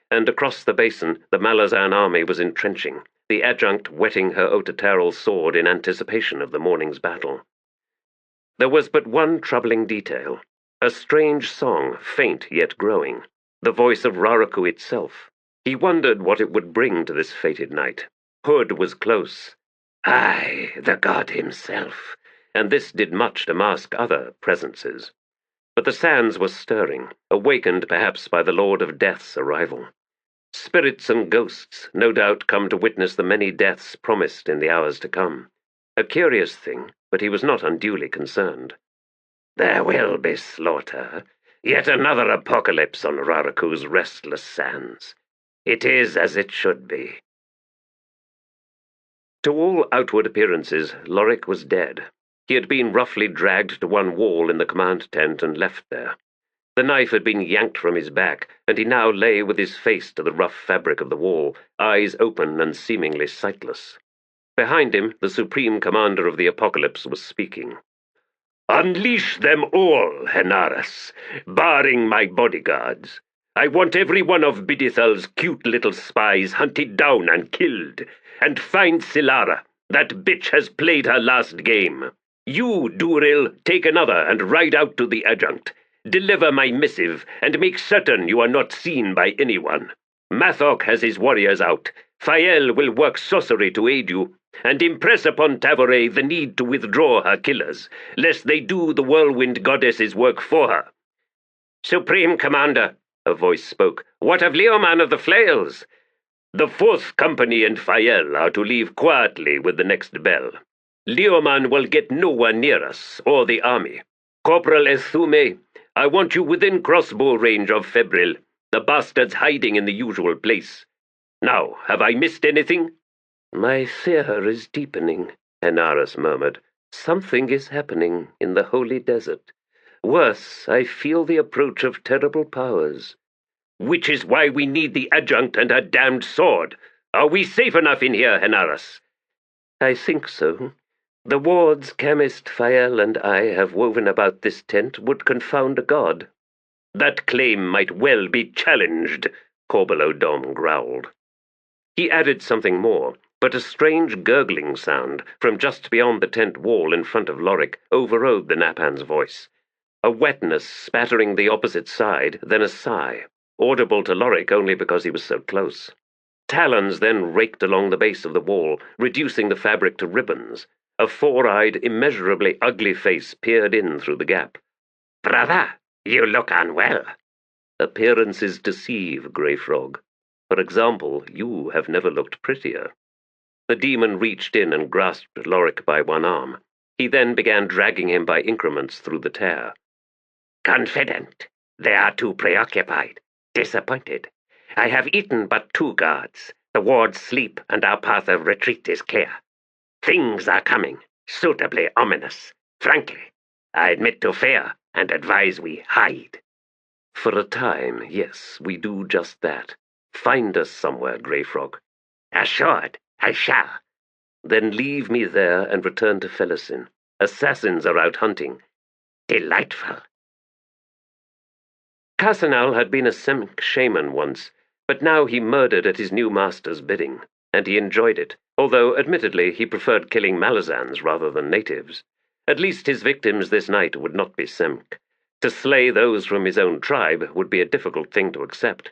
[SPEAKER 3] and across the basin the Malazan army was entrenching, the Adjunct whetting her Otateral sword in anticipation of the morning's battle. There was but one troubling detail, a strange song, faint yet growing, the voice of Raraku itself. He wondered what it would bring to this fated night. Hood was close.
[SPEAKER 2] Aye, the god himself,
[SPEAKER 3] and this did much to mask other presences. But the sands were stirring, awakened perhaps by the Lord of Death's arrival. Spirits and ghosts, no doubt, come to witness the many deaths promised in the hours to come. A curious thing, but he was not unduly concerned.
[SPEAKER 2] There will be slaughter, yet another apocalypse on Raraku's restless sands. It is as it should be.
[SPEAKER 3] To all outward appearances, Lorik was dead. He had been roughly dragged to one wall in the command tent and left there. The knife had been yanked from his back, and he now lay with his face to the rough fabric of the wall, eyes open and seemingly sightless. Behind him, the supreme commander of the apocalypse was speaking.
[SPEAKER 5] "Unleash them all, Henaras, barring my bodyguards. I want every one of Bidithal's cute little spies hunted down and killed, and find Silara. That bitch has played her last game. You, Duril, take another and ride out to the Adjunct. Deliver my missive, and make certain you are not seen by anyone. Mathok has his warriors out. Fael will work sorcery to aid you, and impress upon Tavore the need to withdraw her killers, lest they do the Whirlwind Goddess's work for her."
[SPEAKER 2] "Supreme Commander," a voice spoke, "what of Leoman of the Flails?"
[SPEAKER 3] The 4th Company and Fayel are to leave quietly with the next bell. Leoman will get no one near us or the army. Corporal Ethume, I want you within crossbow range of Febryl. The bastard's hiding in the usual place. Now, have I missed anything?"
[SPEAKER 1] "My fear is deepening," Henares murmured. "Something is happening in the holy desert. Worse, I feel the approach of terrible powers."
[SPEAKER 3] "Which is why we need the Adjunct and her damned sword. Are we safe enough in here, Henares?"
[SPEAKER 1] "I think so. The wards chemist Fayel and I have woven about this tent would confound a god."
[SPEAKER 3] "That claim might well be challenged," Korbolo Dom growled.
[SPEAKER 1] He added something more, but a strange gurgling sound from just beyond the tent wall in front of Lorik overrode the Napan's voice. A wetness spattering the opposite side, then a sigh, audible to Lorik only because he was so close. Talons then raked along the base of the wall, reducing the fabric to ribbons. A four-eyed, immeasurably ugly face peered in through the gap.
[SPEAKER 2] "Brother, you look unwell."
[SPEAKER 1] "Appearances deceive, Grey Frog. For example, you have never looked prettier." The demon reached in and grasped Lorik by one arm. He then began dragging him by increments through the tear.
[SPEAKER 2] "Confident. They are too preoccupied. Disappointed. I have eaten but 2 guards. The wards sleep, and our path of retreat is clear. Things are coming, suitably ominous. Frankly, I admit to fear and advise we hide."
[SPEAKER 1] "For a time, yes, we do just that. Find us somewhere, Grey Frog."
[SPEAKER 2] "Assured, I shall."
[SPEAKER 1] "Then leave me there and return to Felisin. Assassins are out hunting."
[SPEAKER 2] "Delightful."
[SPEAKER 1] Casanal had been a Semk shaman once, but now he murdered at his new master's bidding, and he enjoyed it, although admittedly he preferred killing Malazans rather than natives. At least his victims this night would not be Semk. To slay those from his own tribe would be a difficult thing to accept.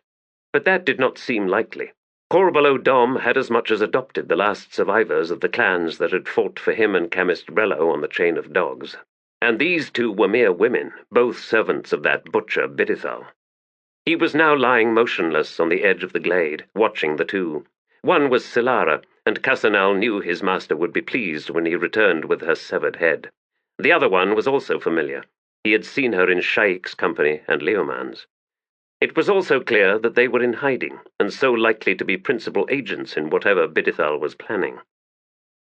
[SPEAKER 1] But that did not seem likely. Korbolo Dom had as much as adopted the last survivors of the clans that had fought for him and chemist Rello on the Chain of Dogs. And these 2 were mere women, both servants of that butcher Bidithal. He was now lying motionless on the edge of the glade, watching the 2. One was Silara, and Casanal knew his master would be pleased when he returned with her severed head. The other one was also familiar. He had seen her in Sha'ik's company and Leoman's. It was also clear that they were in hiding, and so likely to be principal agents in whatever Bidithal was planning.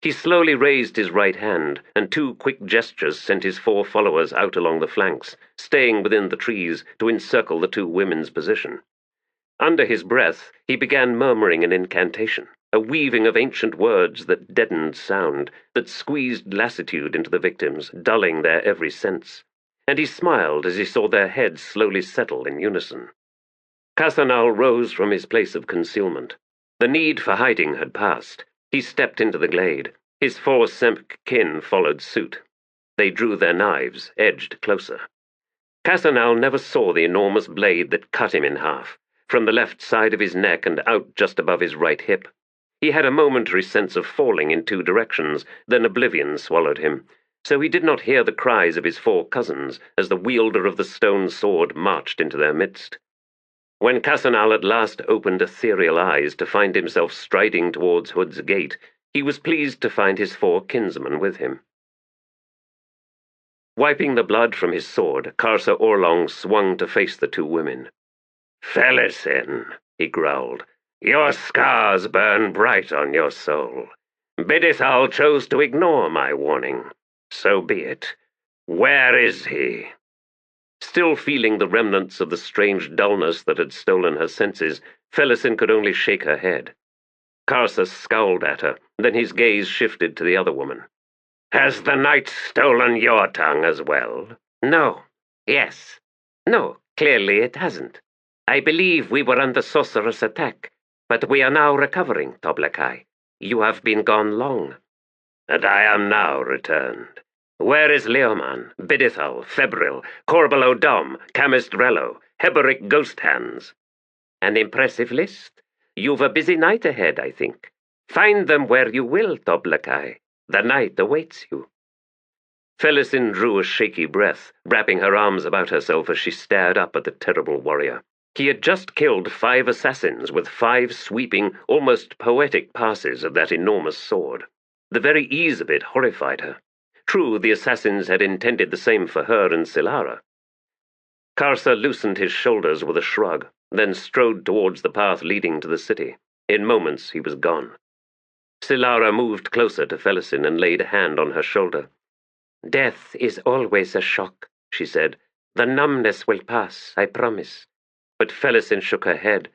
[SPEAKER 1] He slowly raised his right hand, and 2 quick gestures sent his 4 followers out along the flanks, staying within the trees to encircle the 2 women's position. Under his breath, he began murmuring an incantation, a weaving of ancient words that deadened sound, that squeezed lassitude into the victims, dulling their every sense. And he smiled as he saw their heads slowly settle in unison. Casanal rose from his place of concealment. The need for hiding had passed. He stepped into the glade. His 4 Semk kin followed suit. They drew their knives, edged closer. Casanal never saw the enormous blade that cut him in half, from the left side of his neck and out just above his right hip. He had a momentary sense of falling in 2 directions, then oblivion swallowed him, so he did not hear the cries of his 4 cousins as the wielder of the stone sword marched into their midst. When Casanal at last opened ethereal eyes to find himself striding towards Hood's gate, he was pleased to find his 4 kinsmen with him. Wiping the blood from his sword, Karsa Orlong swung to face the 2 women.
[SPEAKER 2] "Felisin," he growled, "your scars burn bright on your soul. Bidithal chose to ignore my warning. So be it. Where is he?"
[SPEAKER 1] Still feeling the remnants of the strange dullness that had stolen her senses, Felisin could only shake her head. Karsa scowled at her, then his gaze shifted to the other woman.
[SPEAKER 2] "Has the night stolen your tongue as well?"
[SPEAKER 5] "No. Yes. No, clearly it hasn't. I believe we were under sorceress attack, but we are now recovering, Toblakai. You have been gone long."
[SPEAKER 2] "And I am now returned. Where is Leoman, Bidithal, Febryl, Korbolo Dom, chemist Rello, Heboric Ghost Hands?"
[SPEAKER 5] "An impressive list. You've a busy night ahead, I think. Find them where you will, Toblakai. The night awaits you."
[SPEAKER 1] Felisin drew a shaky breath, wrapping her arms about herself as she stared up at the terrible warrior.
[SPEAKER 3] He had just killed 5 assassins with 5 sweeping, almost poetic passes of that enormous sword. The very ease of it horrified her. True, the assassins had intended the same for her and Silara. Karsa loosened his shoulders with a shrug, then strode towards the path leading to the city. In moments he was gone. Silara moved closer to Felisin and laid a hand on her shoulder.
[SPEAKER 5] "Death is always a shock," she said. "The numbness will pass, I promise."
[SPEAKER 3] But Felisin shook her head.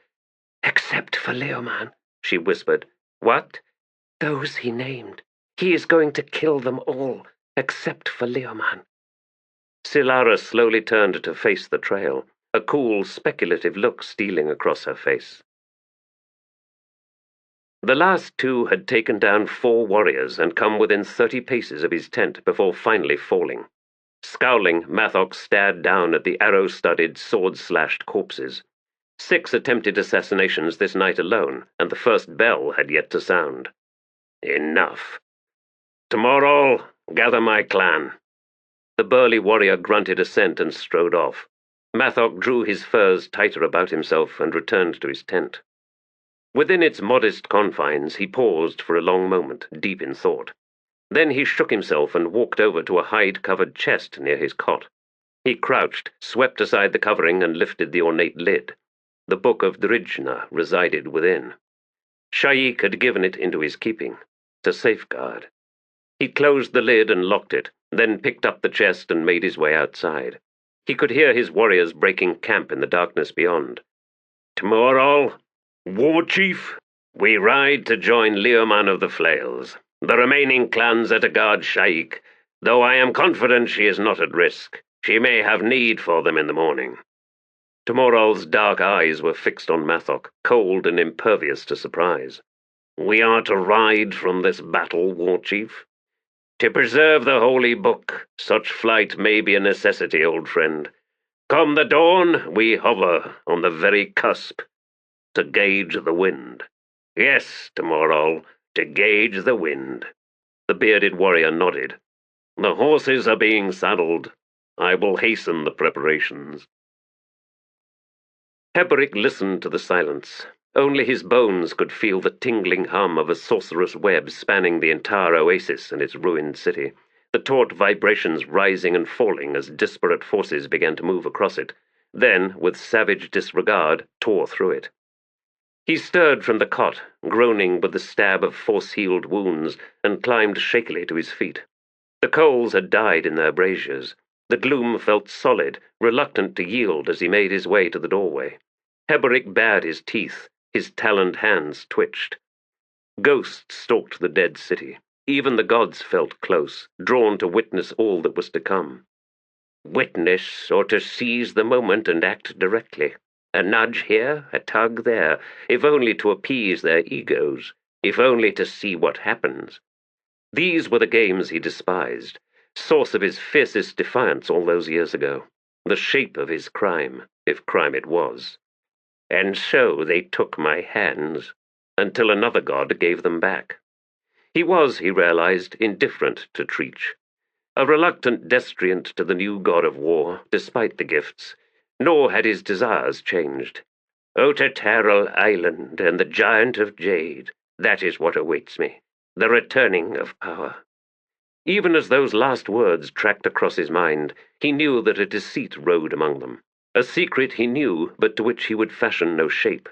[SPEAKER 5] "Except for Leoman," she whispered.
[SPEAKER 3] "What?"
[SPEAKER 5] "Those he named. He is going to kill them all, except for Leoman."
[SPEAKER 3] Silara slowly turned to face the trail, a cool, speculative look stealing across her face. The last 2 had taken down 4 warriors and come within 30 paces of his tent before finally falling. Scowling, Mathock stared down at the arrow-studded, sword-slashed corpses. 6 attempted assassinations this night alone, and the first bell had yet to sound. Enough. "Tomorrow, gather my clan." The burly warrior grunted assent and strode off. Mathock drew his furs tighter about himself and returned to his tent. Within its modest confines, he paused for a long moment, deep in thought. Then he shook himself and walked over to a hide-covered chest near his cot. He crouched, swept aside the covering, and lifted the ornate lid. The Book of Drijna resided within. Sha'ik had given it into his keeping, to safeguard. He closed the lid and locked it, then picked up the chest and made his way outside. He could hear his warriors breaking camp in the darkness beyond. "Tomorrow, War Chief, we ride to join Leoman of the Flails. The remaining clans are to guard Sha'ik, though I am confident she is not at risk. She may have need for them in the morning." Tomorrow's dark eyes were fixed on Mathock, cold and impervious to surprise. "We are to ride from this battle, War Chief?" "To preserve the Holy Book, such flight may be a necessity, old friend. Come the dawn, we hover on the very cusp. To gauge the wind. Yes, tomorrow, to gauge the wind." The bearded warrior nodded. "The horses are being saddled. I will hasten the preparations." Heboric listened to the silence. Only his bones could feel the tingling hum of a sorcerous web spanning the entire oasis and its ruined city, the taut vibrations rising and falling as disparate forces began to move across it, then, with savage disregard, tore through it. He stirred from the cot, groaning with the stab of force-healed wounds, and climbed shakily to his feet. The coals had died in their braziers. The gloom felt solid, reluctant to yield as he made his way to the doorway. Heboric bared his teeth. His taloned hands twitched. Ghosts stalked the dead city. Even the gods felt close, drawn to witness all that was to come. Witness, or to seize the moment and act directly. A nudge here, a tug there, if only to appease their egos, if only to see what happens. These were the games he despised, source of his fiercest defiance all those years ago, the shape of his crime, if crime it was. And so they took my hands, until another god gave them back. He was, he realized, indifferent to Treach, a reluctant destriant to the new god of war, despite the gifts, nor had his desires changed. Otateral Island and the Giant of Jade, that is what awaits me, the returning of power. Even as those last words tracked across his mind, he knew that a deceit rode among them. A secret he knew, but to which he would fashion no shape.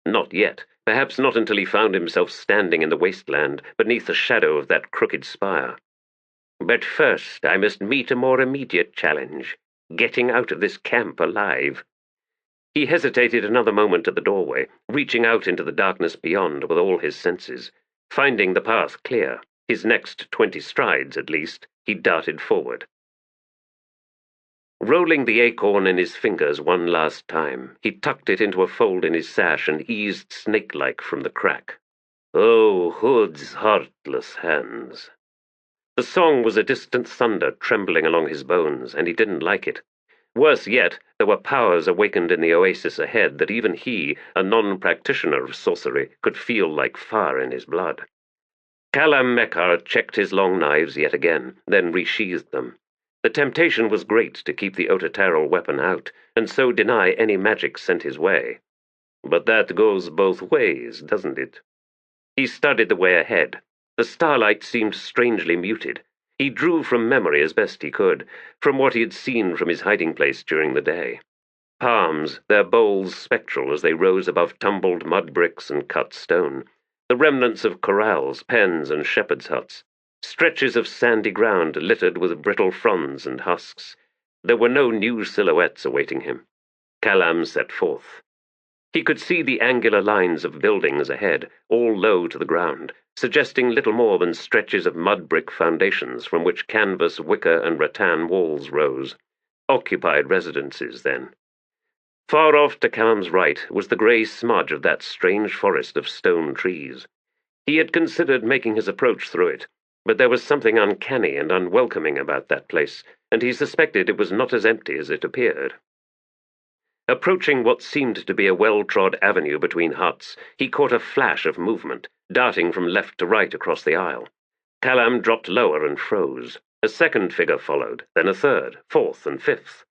[SPEAKER 3] Not yet, perhaps not until he found himself standing in the wasteland, beneath the shadow of that crooked spire. But first I must meet a more immediate challenge, getting out of this camp alive. He hesitated another moment at the doorway, reaching out into the darkness beyond with all his senses. Finding the path clear, his next 20 strides at least, he darted forward. Rolling the acorn in his fingers one last time, he tucked it into a fold in his sash and eased snake-like from the crack. Oh, Hood's heartless hands. The song was a distant thunder trembling along his bones, and he didn't like it. Worse yet, there were powers awakened in the oasis ahead that even he, a non-practitioner of sorcery, could feel like fire in his blood. Kalam Mekar checked his long knives yet again, then resheathed them. The temptation was great to keep the Otatarral weapon out, and so deny any magic sent his way. But that goes both ways, doesn't it? He studied the way ahead. The starlight seemed strangely muted. He drew from memory as best he could, from what he had seen from his hiding place during the day. Palms, their boles spectral as they rose above tumbled mud bricks and cut stone, the remnants of corrals, pens, and shepherds' huts, stretches of sandy ground littered with brittle fronds and husks. There were no new silhouettes awaiting him. Callum set forth. He could see the angular lines of buildings ahead, all low to the ground, suggesting little more than stretches of mud-brick foundations from which canvas, wicker, and rattan walls rose. Occupied residences, then. Far off to Callum's right was the grey smudge of that strange forest of stone trees. He had considered making his approach through it, but there was something uncanny and unwelcoming about that place, and he suspected it was not as empty as it appeared. Approaching what seemed to be a well-trod avenue between huts, he caught a flash of movement, darting from left to right across the aisle. Callum dropped lower and froze. A second figure followed, then a third, fourth, and fifth.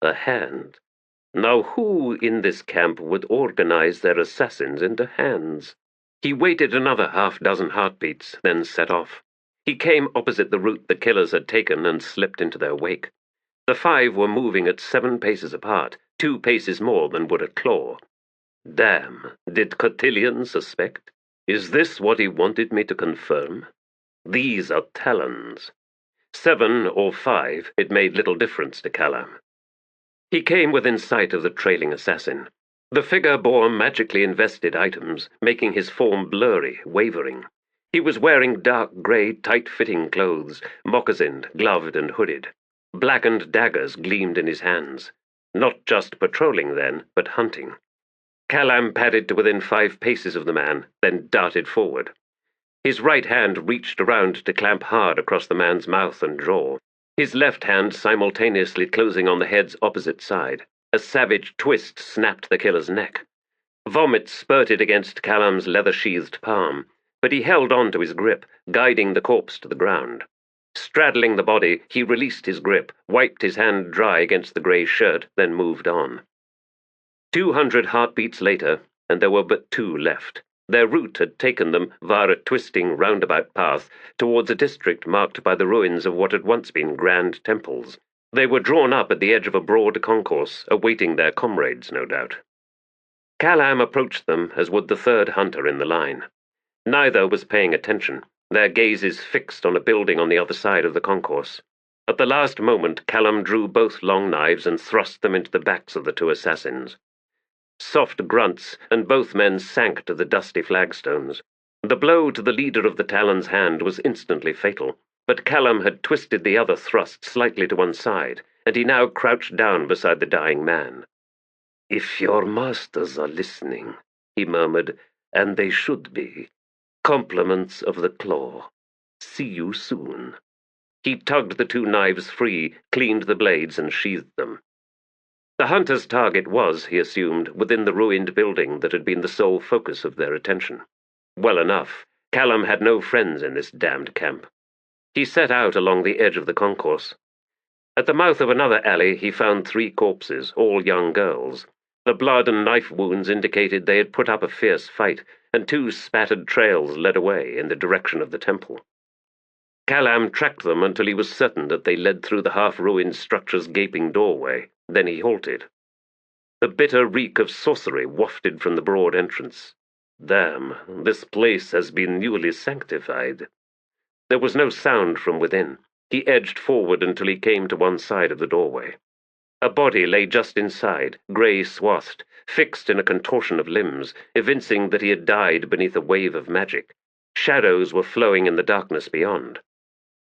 [SPEAKER 3] A hand. Now who in this camp would organize their assassins into hands? He waited another half-dozen heartbeats, then set off. He came opposite the route the killers had taken and slipped into their wake. The 5 were moving at 7 paces apart, 2 paces more than would a claw. Damn, did Cotillion suspect? Is this what he wanted me to confirm? These are talons. 7 or 5, it made little difference to Callum. He came within sight of the trailing assassin. The figure bore magically invested items, making his form blurry, wavering. He was wearing dark grey, tight-fitting clothes, moccasined, gloved, and hooded. Blackened daggers gleamed in his hands. Not just patrolling, then, but hunting. Callum padded to within 5 paces of the man, then darted forward. His right hand reached around to clamp hard across the man's mouth and jaw, his left hand simultaneously closing on the head's opposite side. A savage twist snapped the killer's neck. Vomit spurted against Callum's leather-sheathed palm, but he held on to his grip, guiding the corpse to the ground. Straddling the body, he released his grip, wiped his hand dry against the grey shirt, then moved on. 200 heartbeats later, and there were but 2 left. Their route had taken them, via a twisting roundabout path, towards a district marked by the ruins of what had once been grand temples. They were drawn up at the edge of a broad concourse, awaiting their comrades, no doubt. Callum approached them, as would the 3rd hunter in the line. Neither was paying attention, their gazes fixed on a building on the other side of the concourse. At the last moment, Callum drew both long knives and thrust them into the backs of the 2 assassins. Soft grunts, and both men sank to the dusty flagstones. The blow to the leader of the Talon's hand was instantly fatal, but Callum had twisted the other thrust slightly to one side, and he now crouched down beside the dying man. "If your masters are listening," he murmured, "and they should be, compliments of the claw. See you soon." He tugged the 2 knives free, cleaned the blades, and sheathed them. The hunter's target was, he assumed, within the ruined building that had been the sole focus of their attention. Well enough. Callum had no friends in this damned camp. He set out along the edge of the concourse. At the mouth of another alley he found 3 corpses, all young girls. The blood and knife wounds indicated they had put up a fierce fight, and 2 spattered trails led away in the direction of the temple. Callum tracked them until he was certain that they led through the half-ruined structure's gaping doorway. Then he halted. The bitter reek of sorcery wafted from the broad entrance. Damn, this place has been newly sanctified. There was no sound from within. He edged forward until he came to one side of the doorway. A body lay just inside, grey-swathed, fixed in a contortion of limbs, evincing that he had died beneath a wave of magic. Shadows were flowing in the darkness beyond.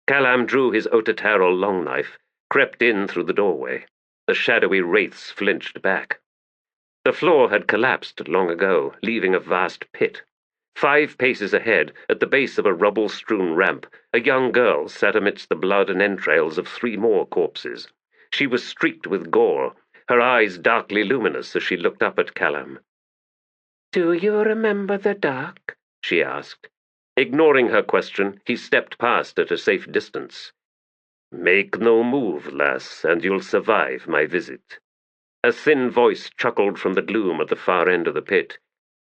[SPEAKER 3] Callum drew his Otatarral long knife, crept in through the doorway. The shadowy wraiths flinched back. The floor had collapsed long ago, leaving a vast pit. 5 paces ahead, at the base of a rubble-strewn ramp, a young girl sat amidst the blood and entrails of 3 more corpses. She was streaked with gore, her eyes darkly luminous as she looked up at Callum.
[SPEAKER 4] "Do you remember the dark?"
[SPEAKER 3] she asked. Ignoring her question, he stepped past at a safe distance. Make no move, lass, and you'll survive my visit. A thin voice chuckled from the gloom at the far end of the pit.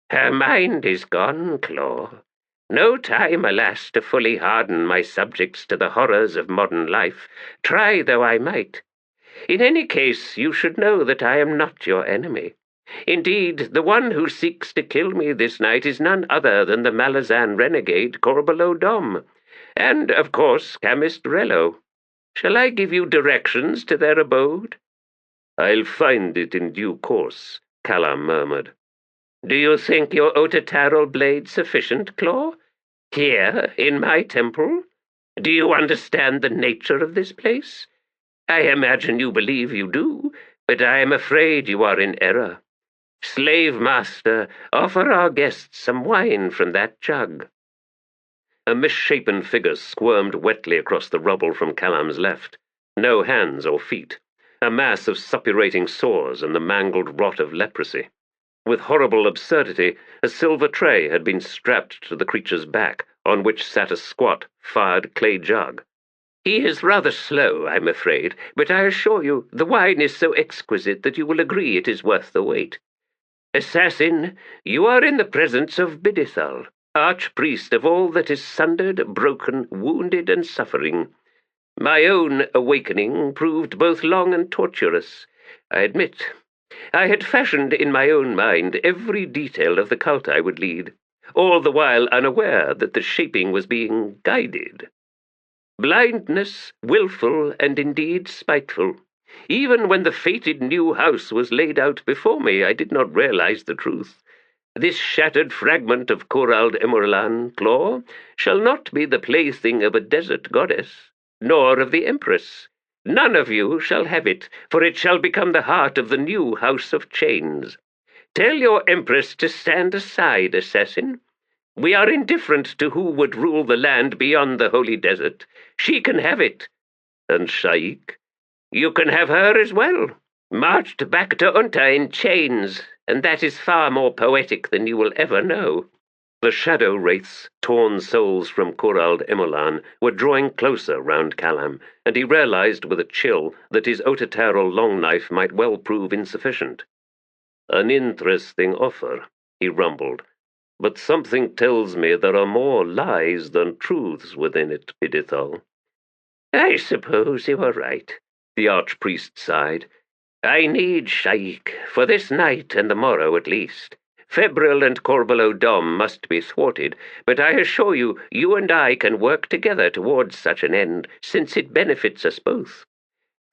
[SPEAKER 2] Her mind is gone, Claw. No time, alas, to fully harden my subjects to the horrors of modern life, try though I might. In any case, you should know that I am not your enemy. Indeed, the one who seeks to kill me this night is none other than the Malazan renegade Korbolo Dom, and, of course, chemist Rello. Shall I give you directions to their abode?
[SPEAKER 3] I'll find it in due course, Callum murmured.
[SPEAKER 2] Do you think your Otataral blade sufficient, Claw? Here, in my temple? Do you understand the nature of this place? I imagine you believe you do, but I am afraid you are in error. Slave master, offer our guests some wine from that jug.
[SPEAKER 3] A misshapen figure squirmed wetly across the rubble from Callum's left. No hands or feet. A mass of suppurating sores and the mangled rot of leprosy. With horrible absurdity, a silver tray had been strapped to the creature's back, on which sat a squat, fired clay jug.
[SPEAKER 2] He is rather slow, I'm afraid, but I assure you the wine is so exquisite that you will agree it is worth the wait. Assassin, you are in the presence of Bidithal, archpriest of all that is sundered, broken, wounded, and suffering. My own awakening proved both long and tortuous, I admit. I had fashioned in my own mind every detail of the cult I would lead, all the while unaware that the shaping was being guided. Blindness, willful, and indeed spiteful. Even when the fated new house was laid out before me, I did not realize the truth. This shattered fragment of Corald Emerlan, Claw, shall not be the plaything of a desert goddess, nor of the Empress. None of you shall have it, for it shall become the heart of the new House of Chains. Tell your Empress to stand aside, assassin. We are indifferent to who would rule the land beyond the Holy Desert. She can have it.
[SPEAKER 3] And Sha'ik?
[SPEAKER 2] You can have her as well. Marched back to Unta in chains, and that is far more poetic than you will ever know.
[SPEAKER 3] The shadow wraiths, torn souls from Corald Emerlan, were drawing closer round Callum, and he realized with a chill that his Otataral long knife might well prove insufficient. An interesting offer, he rumbled, but something tells me there are more lies than truths within it, Bidithal.
[SPEAKER 2] I suppose you are right, the archpriest sighed. I need Sha'ik, for this night and the morrow at least. Febryl and Korbolo Dom must be thwarted, but I assure you, you and I can work together towards such an end, since it benefits us both.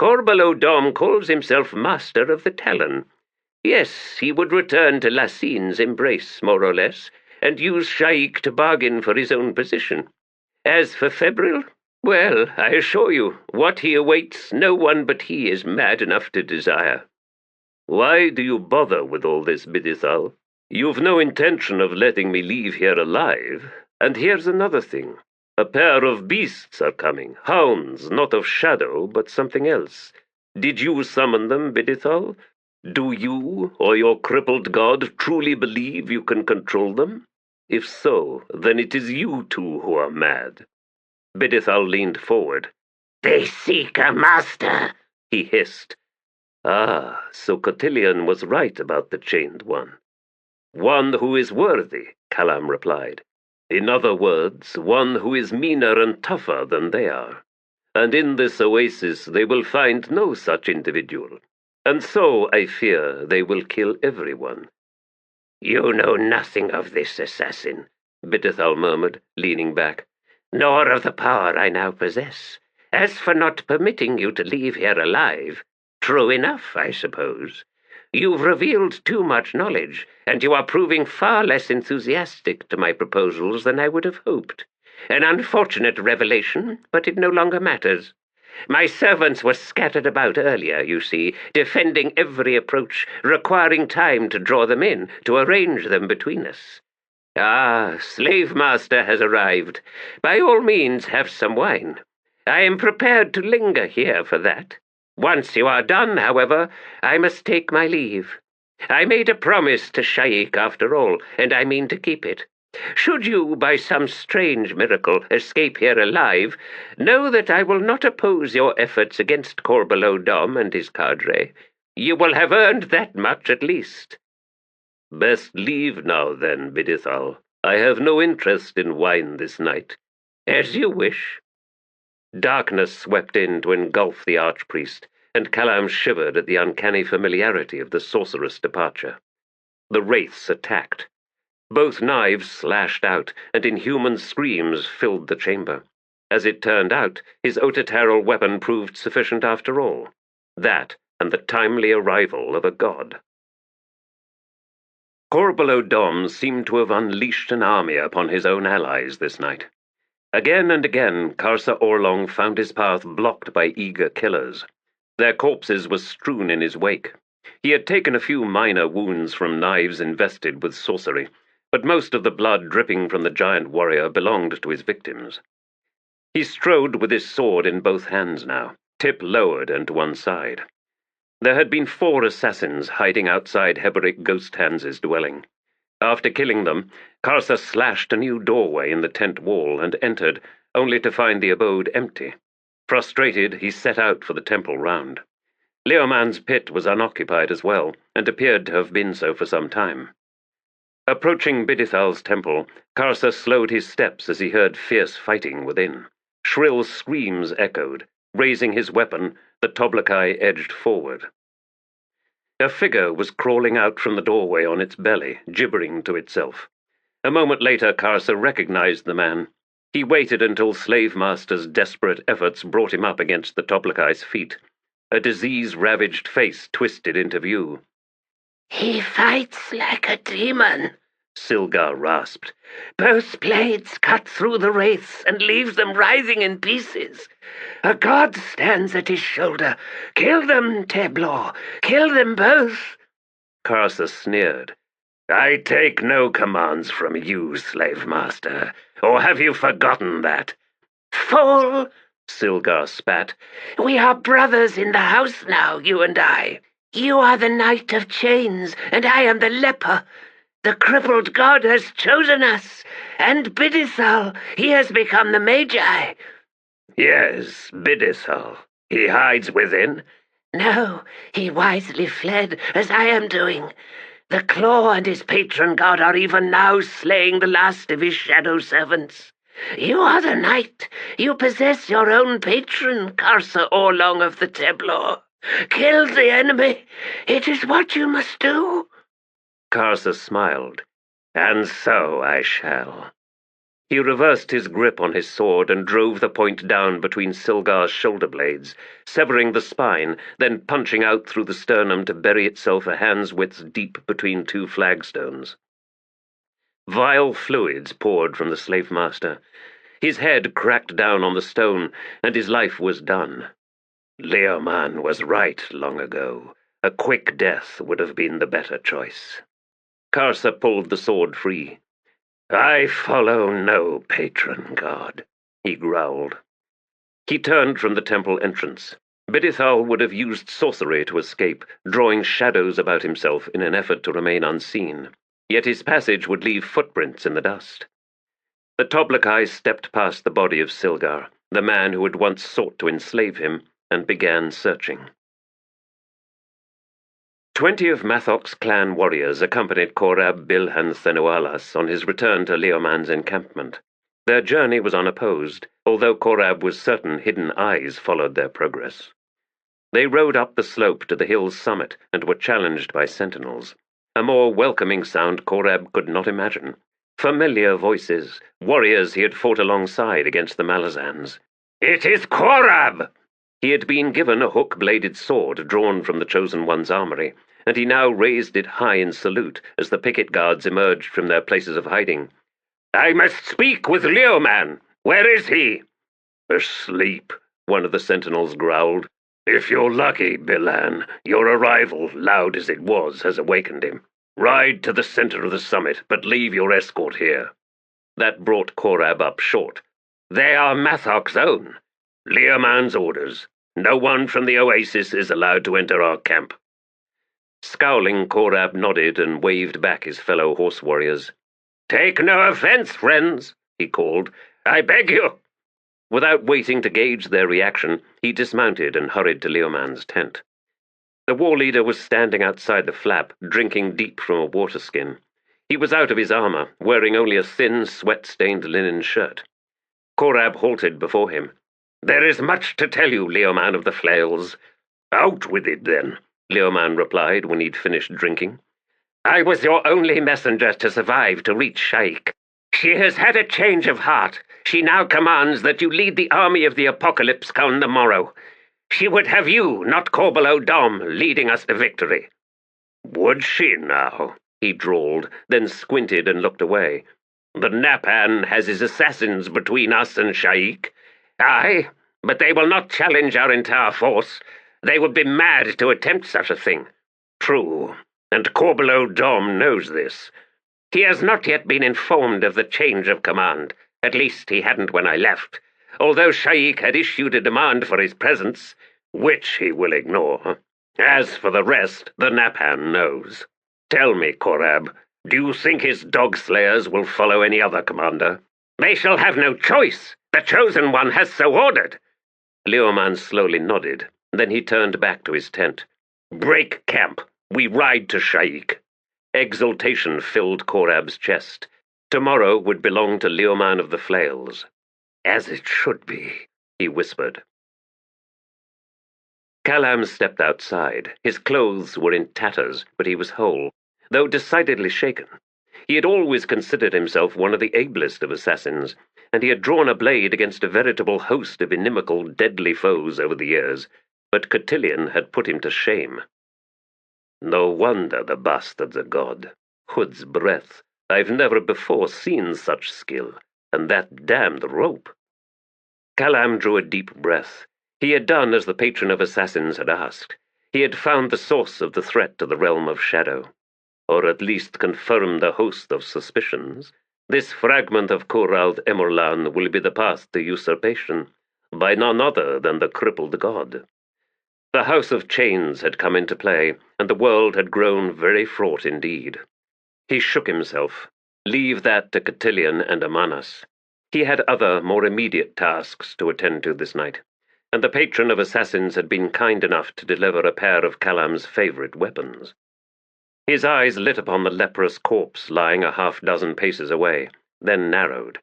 [SPEAKER 2] Korbolo Dom calls himself master of the Talon. Yes, he would return to Lassine's embrace, more or less, and use Sha'ik to bargain for his own position. As for Febryl, well, I assure you, what he awaits no one but he is mad enough to desire.
[SPEAKER 3] Why do you bother with all this, Bidithal? You've no intention of letting me leave here alive. And here's another thing. A pair of beasts are coming. Hounds, not of shadow, but something else. Did you summon them, Bidithal? Do you, or your crippled god, truly believe you can control them? If so, then it is you two who are mad. Bidithal leaned forward.
[SPEAKER 2] They seek a master,
[SPEAKER 3] he hissed. Ah, so Cotillion was right about the chained one. One who is worthy, Callum replied. In other words, one who is meaner and tougher than they are. And in this oasis they will find no such individual. And so, I fear, they will kill everyone.
[SPEAKER 2] You know nothing of this, assassin, Bidithal murmured, leaning back, nor of the power I now possess. As for not permitting you to leave here alive, true enough, I suppose. You've revealed too much knowledge, and you are proving far less enthusiastic to my proposals than I would have hoped. An unfortunate revelation, but it no longer matters. My servants were scattered about earlier, you see, defending every approach, requiring time to draw them in, to arrange them between us. Ah, slave master has arrived. By all means, have some wine. I am prepared to linger here for that. Once you are done, however, I must take my leave. I made a promise to Sha'ik after all, and I mean to keep it.
[SPEAKER 5] Should you, by some strange miracle, escape here alive, know that I will not oppose your efforts against Korbolo Dom and his cadre. You will have earned that much at least."
[SPEAKER 3] "Best leave now, then, Bidithal. I have no interest in wine this night."
[SPEAKER 5] "As you wish."
[SPEAKER 3] Darkness swept in to engulf the archpriest, and Callum shivered at the uncanny familiarity of the sorceress' departure. The wraiths attacked. Both knives slashed out, and inhuman screams filled the chamber. As it turned out, his otataral weapon proved sufficient after all. That, and the timely arrival of a god. Korbolo Dom seemed to have unleashed an army upon his own allies this night. Again and again, Karsa Orlong found his path blocked by eager killers. Their corpses were strewn in his wake. He had taken a few minor wounds from knives invested with sorcery, but most of the blood dripping from the giant warrior belonged to his victims. He strode with his sword in both hands now, tip lowered and to one side. There had been 4 assassins hiding outside Heboric Ghost Hands' dwelling. After killing them, Karsa slashed a new doorway in the tent wall and entered, only to find the abode empty. Frustrated, he set out for the temple round. Leoman's pit was unoccupied as well, and appeared to have been so for some time. Approaching Bidithal's temple, Karsa slowed his steps as he heard fierce fighting within. Shrill screams echoed. Raising his weapon, the Toblakai edged forward. A figure was crawling out from the doorway on its belly, gibbering to itself. A moment later, Karsa recognized the man. He waited until Slave Master's desperate efforts brought him up against the Toblakai's feet. A disease-ravaged face twisted into view.
[SPEAKER 2] "He fights like a demon,"
[SPEAKER 3] Silgar rasped.
[SPEAKER 2] "Both blades cut through the wraiths and leaves them writhing in pieces. A god stands at his shoulder. Kill them, Teblor. Kill them both."
[SPEAKER 3] Karsa sneered.
[SPEAKER 5] "I take no commands from you, Slave Master. Or have you forgotten that?"
[SPEAKER 2] "Fool!"
[SPEAKER 3] Silgar spat.
[SPEAKER 2] "We are brothers in the house now, you and I. You are the Knight of Chains, and I am the leper. The crippled god has chosen us, and Bidithal, he has become the Magi."
[SPEAKER 5] "Yes, Bidithal. He hides within?"
[SPEAKER 2] "No, he wisely fled, as I am doing. The Claw and his patron god are even now slaying the last of his shadow servants. You are the knight. You possess your own patron, Karsa Orlong of the Teblor. Kill the enemy. It is what you must do."
[SPEAKER 3] Karsa smiled.
[SPEAKER 5] "And so I shall."
[SPEAKER 3] He reversed his grip on his sword and drove the point down between Silgar's shoulder blades, severing the spine, then punching out through the sternum to bury itself a hand's width deep between 2 flagstones. Vile fluids poured from the slave master. His head cracked down on the stone, and his life was done.
[SPEAKER 5] Leoman was right long ago. A quick death would have been the better choice.
[SPEAKER 3] Karsa pulled the sword free.
[SPEAKER 5] "I follow no patron god," he growled.
[SPEAKER 3] He turned from the temple entrance. Bidithal would have used sorcery to escape, drawing shadows about himself in an effort to remain unseen. Yet his passage would leave footprints in the dust. The Toblakai stepped past the body of Silgar, the man who had once sought to enslave him, and began searching. 20 of Mathok's clan warriors accompanied Korab Bilhan Thenualas on his return to Leoman's encampment. Their journey was unopposed, although Korab was certain hidden eyes followed their progress. They rode up the slope to the hill's summit and were challenged by sentinels. A more welcoming sound Korab could not imagine. Familiar voices, warriors he had fought alongside against the Malazans.
[SPEAKER 5] "It is Korab!"
[SPEAKER 3] He had been given a hook-bladed sword drawn from the Chosen One's armory, and he now raised it high in salute as the picket guards emerged from their places of hiding.
[SPEAKER 5] "I must speak with Leoman. Where is he?"
[SPEAKER 3] "Asleep," one of the sentinels growled.
[SPEAKER 5] "If you're lucky, Bilan, your arrival, loud as it was, has awakened him. Ride to the center of the summit, but leave your escort here."
[SPEAKER 3] That brought Korab up short.
[SPEAKER 5] "They are Mathok's own. Leoman's orders. No one from the oasis is allowed to enter our camp."
[SPEAKER 3] Scowling, Korab nodded and waved back his fellow horse warriors.
[SPEAKER 5] "Take no offense, friends," he called. "I beg you."
[SPEAKER 3] Without waiting to gauge their reaction, he dismounted and hurried to Leoman's tent. The war leader was standing outside the flap, drinking deep from a water skin. He was out of his armor, wearing only a thin, sweat-stained linen shirt. Korab halted before him.
[SPEAKER 5] "There is much to tell you, Leoman of the Flails."
[SPEAKER 3] "Out with it, then," Leoman replied when he'd finished drinking.
[SPEAKER 5] "I was your only messenger to survive to reach Sha'ik. She has had a change of heart. She now commands that you lead the army of the apocalypse come the morrow. She would have you, not Korbolo Dom, leading us to victory."
[SPEAKER 3] "Would she now?" he drawled, then squinted and looked away.
[SPEAKER 5] "The Napan has his assassins between us and Sha'ik. Aye, but they will not challenge our entire force. They would be mad to attempt such a thing."
[SPEAKER 3] "True, and Korbolo Dom knows this."
[SPEAKER 5] "He has not yet been informed of the change of command. At least he hadn't when I left, although Sha'ik had issued a demand for his presence,
[SPEAKER 3] which he will ignore. As for the rest, the Napan knows. Tell me, Korab, do you think his dog slayers will follow any other commander?"
[SPEAKER 5] "They shall have no choice. The Chosen One has so ordered."
[SPEAKER 3] Leoman slowly nodded. Then he turned back to his tent. "Break camp. We ride to Sha'ik." Exultation filled Korab's chest. Tomorrow would belong to Leoman of the Flails. "As it should be," he whispered. Kalam stepped outside. His clothes were in tatters, but he was whole, though decidedly shaken. He had always considered himself one of the ablest of assassins, and he had drawn a blade against a veritable host of inimical, deadly foes over the years, but Cotillion had put him to shame. "No wonder the bastard's a god. Hood's breath. I've never before seen such skill, and that damned rope." Kalam drew a deep breath. He had done as the patron of assassins had asked. He had found the source of the threat to the realm of shadow, or at least confirmed a host of suspicions. This fragment of Kurald Emorlan will be the path to usurpation, by none other than the crippled god. The House of Chains had come into play, and the world had grown very fraught indeed. He shook himself. Leave that to Cotillion and Amanas. He had other, more immediate tasks to attend to this night, and the patron of assassins had been kind enough to deliver a pair of Kalam's favorite weapons. His eyes lit upon the leprous corpse lying a half-dozen paces away, then narrowed.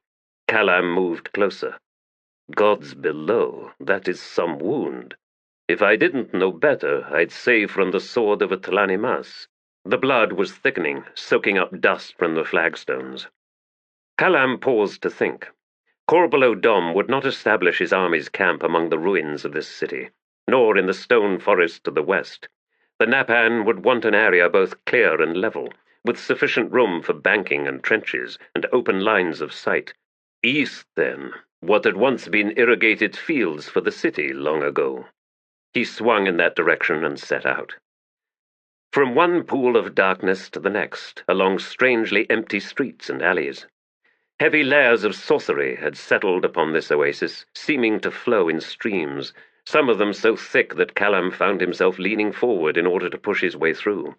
[SPEAKER 3] Kalam moved closer. "Gods below, that is some wound. If I didn't know better, I'd say from the sword of a Tlanimas." The blood was thickening, soaking up dust from the flagstones. Kalam paused to think. Korbolo Dom would not establish his army's camp among the ruins of this city, nor in the stone forest to the west. The Napan would want an area both clear and level, with sufficient room for banking and trenches and open lines of sight. East, then, what had once been irrigated fields for the city long ago. He swung in that direction and set out. From one pool of darkness to the next, along strangely empty streets and alleys. Heavy layers of sorcery had settled upon this oasis, seeming to flow in streams, some of them so thick that Kalam found himself leaning forward in order to push his way through.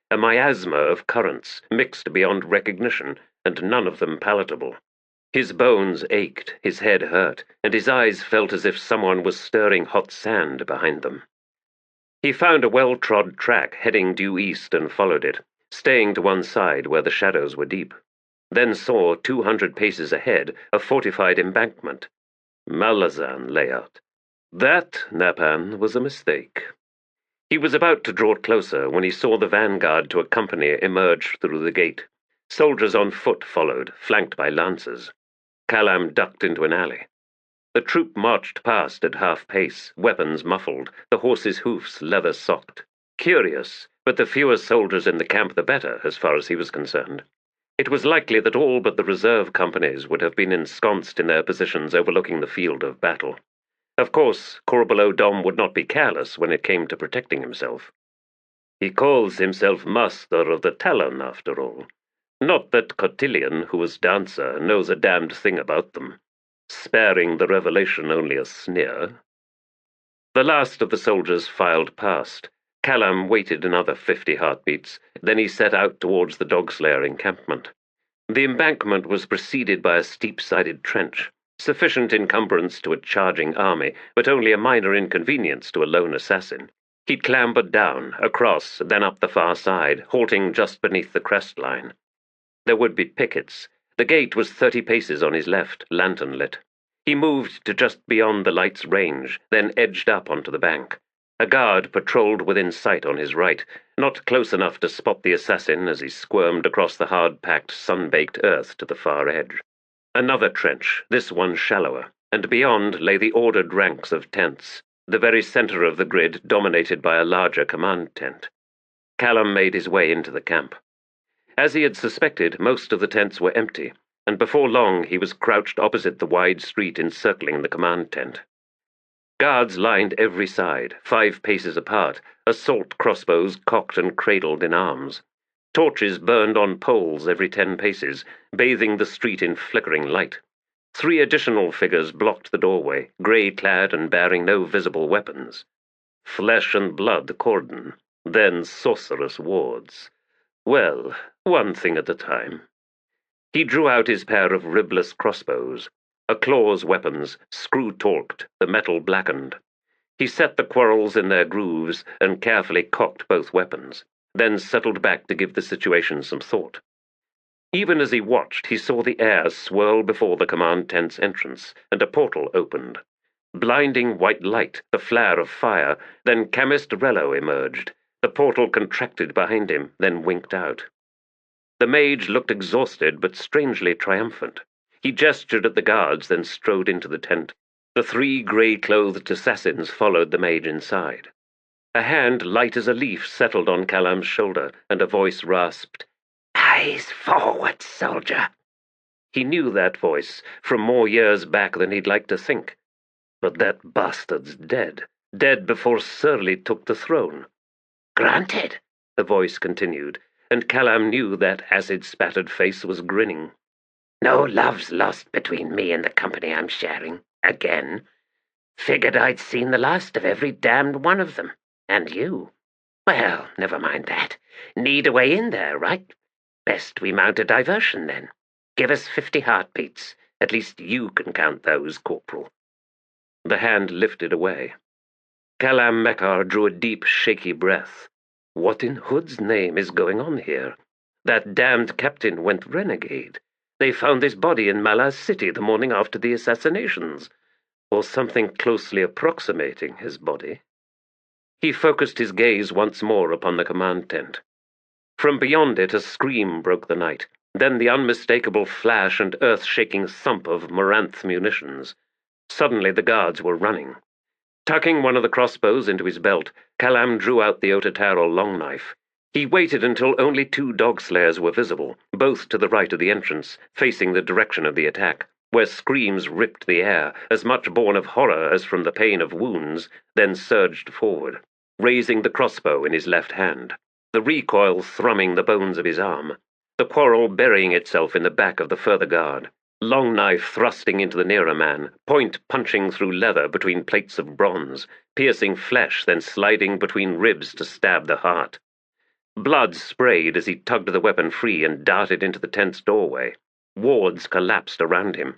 [SPEAKER 3] A miasma of currents, mixed beyond recognition, and none of them palatable. His bones ached, his head hurt, and his eyes felt as if someone was stirring hot sand behind them. He found a well-trod track heading due east and followed it, staying to one side where the shadows were deep. Then saw 200 paces ahead a fortified embankment. Malazan layout. That, Napan, was a mistake. He was about to draw closer when he saw the vanguard to accompany emerge through the gate. Soldiers on foot followed, flanked by lancers. Kalam ducked into an alley. The troop marched past at half pace, weapons muffled, the horses' hoofs leather-socked. Curious, but the fewer soldiers in the camp the better, as far as he was concerned. It was likely that all but the reserve companies would have been ensconced in their positions overlooking the field of battle. Of course, Korbolo Dom would not be careless when it came to protecting himself. He calls himself master of the Talon, after all. Not that Cotillion, who was dancer, knows a damned thing about them. Sparing the revelation only a sneer. The last of the soldiers filed past. Kalam waited another 50 heartbeats, then he set out towards the Dogslayer encampment. The embankment was preceded by a steep-sided trench, sufficient encumbrance to a charging army, but only a minor inconvenience to a lone assassin. He clambered down, across, then up the far side, halting just beneath the crest line. There would be pickets. The gate was 30 paces on his left, lantern-lit. He moved to just beyond the light's range, then edged up onto the bank. A guard patrolled within sight on his right, not close enough to spot the assassin as he squirmed across the hard-packed, sun-baked earth to the far edge. Another trench, this one shallower, and beyond lay the ordered ranks of tents, the very center of the grid dominated by a larger command tent. Callum made his way into the camp. As he had suspected, most of the tents were empty, and before long he was crouched opposite the wide street encircling the command tent. Guards lined every side, 5 paces apart, assault crossbows cocked and cradled in arms. Torches burned on poles every 10 paces, bathing the street in flickering light. 3 additional figures blocked the doorway, grey-clad and bearing no visible weapons. Flesh and blood cordon, then sorceress wards. Well, one thing at a time. He drew out his pair of ribless crossbows. A claw's weapons, screw-torqued, the metal blackened. He set the quarrels in their grooves and carefully cocked both weapons, then settled back to give the situation some thought. Even as he watched, he saw the air swirl before the command tent's entrance, and a portal opened. Blinding white light, the flare of fire, then Chemist Rello emerged. The portal contracted behind him, then winked out. The mage looked exhausted but strangely triumphant. He gestured at the guards, then strode into the tent. The 3 grey-clothed assassins followed the mage inside. A hand light as a leaf settled on Callum's shoulder, and a voice rasped,
[SPEAKER 2] "Eyes forward, soldier."
[SPEAKER 3] He knew that voice, from more years back than he'd like to think. But that bastard's dead. Dead before Surly took the throne.
[SPEAKER 2] "Granted,"
[SPEAKER 3] the voice continued, and Callum knew that acid-spattered face was grinning.
[SPEAKER 2] "No love's lost between me and the company I'm sharing. Again. Figured I'd seen the last of every damned one of them. And you. Well, never mind that. Need a way in there, right? Best we mount a diversion, then. Give us 50 heartbeats. At least you can count those, Corporal."
[SPEAKER 3] The hand lifted away. Callum Mekar drew a deep, shaky breath. What in Hood's name is going on here? That damned captain went renegade. They found his body in Malaz City the morning after the assassinations, or something closely approximating his body. He focused his gaze once more upon the command tent. From beyond it a scream broke the night, then the unmistakable flash and earth-shaking thump of Moranth munitions. Suddenly the guards were running. Tucking one of the crossbows into his belt, Callum drew out the Otataro long knife. He waited until only 2 dog slayers were visible, both to the right of the entrance, facing the direction of the attack, where screams ripped the air, as much born of horror as from the pain of wounds, then surged forward, raising the crossbow in his left hand, the recoil thrumming the bones of his arm, the quarrel burying itself in the back of the further guard, long knife thrusting into the nearer man, point punching through leather between plates of bronze, piercing flesh, then sliding between ribs to stab the heart. Blood sprayed as he tugged the weapon free and darted into the tent's doorway. Wards collapsed around him.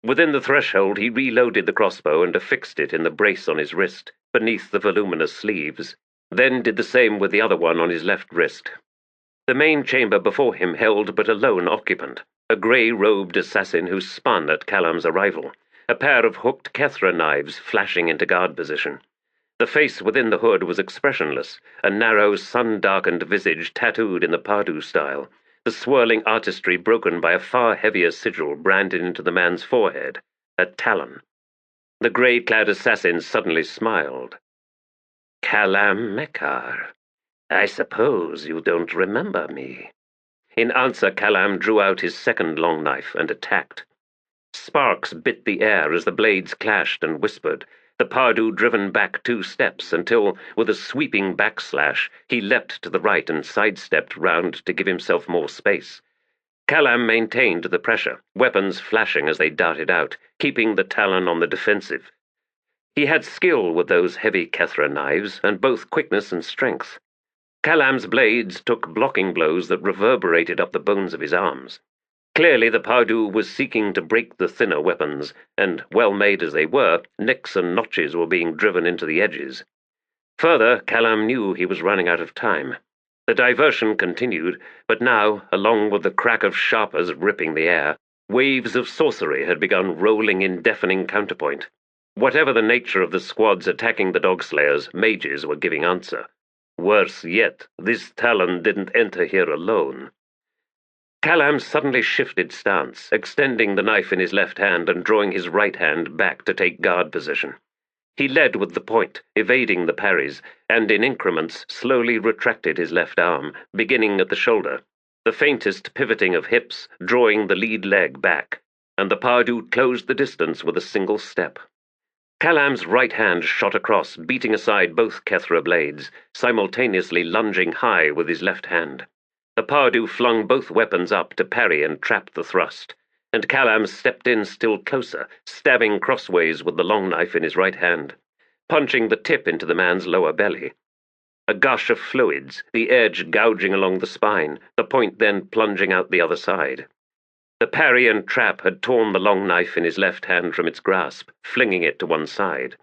[SPEAKER 3] Within the threshold, he reloaded the crossbow and affixed it in the brace on his wrist, beneath the voluminous sleeves, then did the same with the other one on his left wrist. The main chamber before him held but a lone occupant, a grey-robed assassin who spun at Callum's arrival, a pair of hooked Kethra knives flashing into guard position. The face within the hood was expressionless, a narrow, sun-darkened visage tattooed in the Padu style, the swirling artistry broken by a far heavier sigil branded into the man's forehead, a talon. The grey-clad assassin suddenly smiled. "Callum Mekar, I suppose you don't remember me." In answer, Callum drew out his second long knife and attacked. Sparks bit the air as the blades clashed and whispered, the Padu driven back 2 steps until, with a sweeping backslash, he leapt to the right and sidestepped round to give himself more space. Callum maintained the pressure, weapons flashing as they darted out, keeping the talon on the defensive. He had skill with those heavy Kethra knives, and both quickness and strength. Callum's blades took blocking blows that reverberated up the bones of his arms. Clearly the Pardue was seeking to break the thinner weapons, and, well made as they were, nicks and notches were being driven into the edges. Further, Callum knew he was running out of time. The diversion continued, but now, along with the crack of sharpers ripping the air, waves of sorcery had begun rolling in deafening counterpoint. Whatever the nature of the squads attacking the Dogslayers, mages were giving answer. Worse yet, this Talon didn't enter here alone. Callum suddenly shifted stance, extending the knife in his left hand and drawing his right hand back to take guard position. He led with the point, evading the parries, and in increments slowly retracted his left arm, beginning at the shoulder, the faintest pivoting of hips drawing the lead leg back, and the Pardue closed the distance with a single step. Callum's right hand shot across, beating aside both Kethra blades, simultaneously lunging high with his left hand. The Pardue flung both weapons up to parry and trap the thrust, and Callum stepped in still closer, stabbing crossways with the long knife in his right hand, punching the tip into the man's lower belly. A gush of fluids, the edge gouging along the spine, the point then plunging out the other side. The parry and trap had torn the long knife in his left hand from its grasp, flinging it to one side.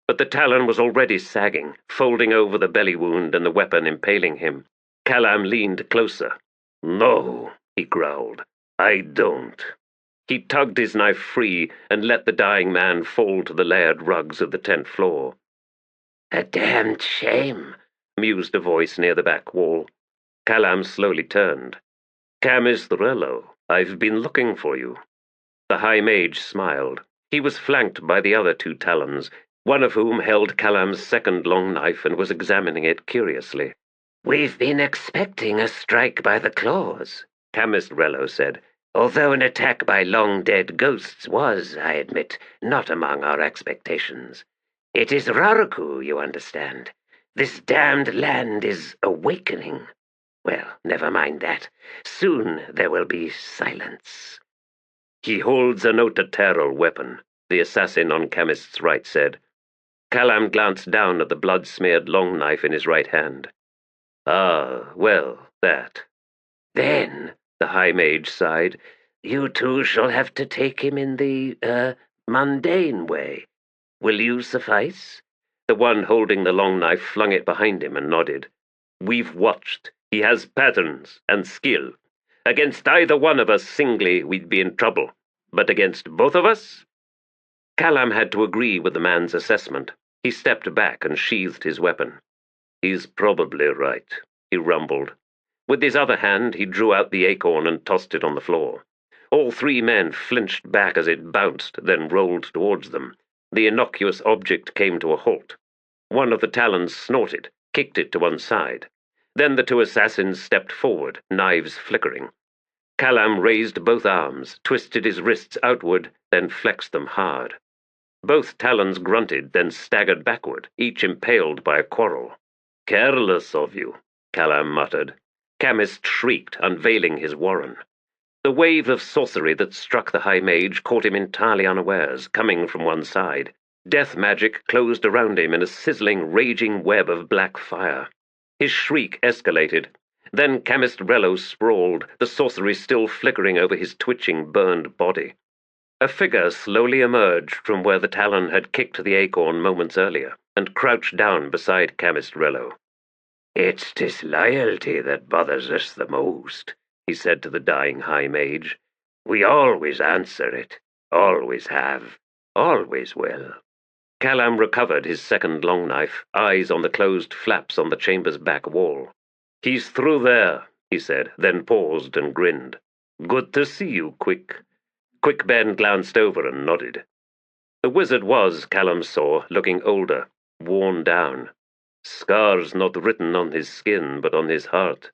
[SPEAKER 3] But the talon was already sagging, folding over the belly wound and the weapon impaling him. Callum leaned closer. "No," he growled. "I don't." He tugged his knife free and let the dying man fall to the layered rugs of the tent floor.
[SPEAKER 2] "A damned shame,"
[SPEAKER 3] mused a voice near the back wall. Callum slowly turned. "Camistrello, I've been looking for you." The High Mage smiled. He was flanked by the other two Talons, one of whom held Callum's second long knife and was examining it curiously.
[SPEAKER 2] "We've been expecting a strike by the claws," Camistrello said, "although an attack by long-dead ghosts was, I admit, not among our expectations. It is Raraku, you understand. This damned land is awakening. Well, never mind that. Soon there will be silence."
[SPEAKER 3] "He holds a notateral weapon," the assassin on Chemist's right said. Callum glanced down at the blood-smeared long knife in his right hand. "Ah, well, that."
[SPEAKER 2] "Then," the High Mage sighed, "you two shall have to take him in the, mundane way. Will you suffice?"
[SPEAKER 3] The one holding the long knife flung it behind him and nodded. "We've watched. He has patterns and skill. Against either one of us singly, we'd be in trouble. But against both of us?" Callum had to agree with the man's assessment. He stepped back and sheathed his weapon. "He's probably right," he rumbled. With his other hand, he drew out the acorn and tossed it on the floor. All three men flinched back as it bounced, then rolled towards them. The innocuous object came to a halt. One of the Talons snorted, kicked it to one side. Then the two assassins stepped forward, knives flickering. Callum raised both arms, twisted his wrists outward, then flexed them hard. Both Talons grunted, then staggered backward, each impaled by a quarrel. "Careless of you," Callum muttered. Chemist shrieked, unveiling his warren. The wave of sorcery that struck the High Mage caught him entirely unawares, coming from one side. Death magic closed around him in a sizzling, raging web of black fire. His shriek escalated. Then Camistrello sprawled, the sorcery still flickering over his twitching, burned body. A figure slowly emerged from where the Talon had kicked the acorn moments earlier, and crouched down beside Camistrello.
[SPEAKER 2] "It's disloyalty that bothers us the most," he said to the dying High Mage. "We always answer it, always have, always will."
[SPEAKER 3] Callum recovered his second long knife, eyes on the closed flaps on the chamber's back wall. "He's through there," he said, then paused and grinned. "Good to see you, Quick." Quick Ben glanced over and nodded. The wizard was, Callum saw, looking older, worn down. Scars not written on his skin, but on his heart.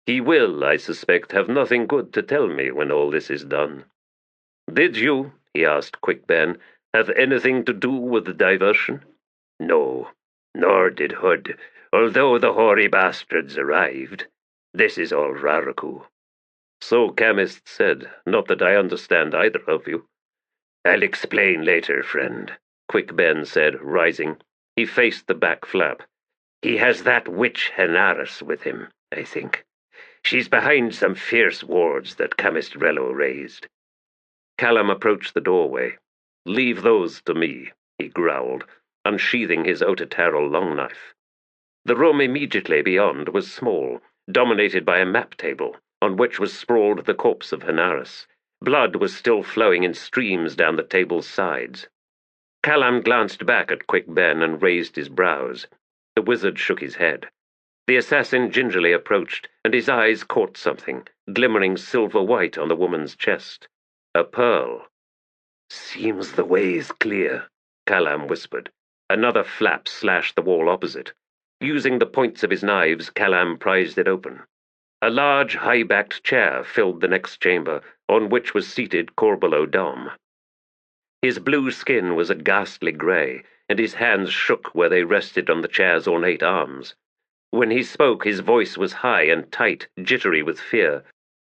[SPEAKER 3] He will, I suspect, have nothing good to tell me when all this is done. "Did you," he asked Quick Ben, "have anything to do with the diversion?"
[SPEAKER 2] "No, nor did Hood, although the hoary bastards arrived. This is all Raraku."
[SPEAKER 3] "So Chemist said, not that I understand either of you."
[SPEAKER 2] "I'll explain later, friend,"
[SPEAKER 3] Quick Ben said, rising. He faced the back flap.
[SPEAKER 2] "He has that witch Henaris with him, I think.
[SPEAKER 5] She's behind some fierce wards that Camistrello raised.
[SPEAKER 3] Callum approached the doorway. "Leave those to me," he growled, unsheathing his Otatarl long knife. The room immediately beyond was small, dominated by a map table, on which was sprawled the corpse of Henaris. Blood was still flowing in streams down the table's sides. Callum glanced back at Quick Ben and raised his brows. The wizard shook his head. The assassin gingerly approached, and his eyes caught something, glimmering silver-white on the woman's chest. A pearl.
[SPEAKER 5] "Seems the way's clear,"
[SPEAKER 3] Callum whispered. Another flap slashed the wall opposite. Using the points of his knives, Callum prized it open. A large, high-backed chair filled the next chamber, on which was seated Korbolo Dom. His blue skin was a ghastly grey, and his hands shook where they rested on the chair's ornate arms. When he spoke, his voice was high and tight, jittery with fear.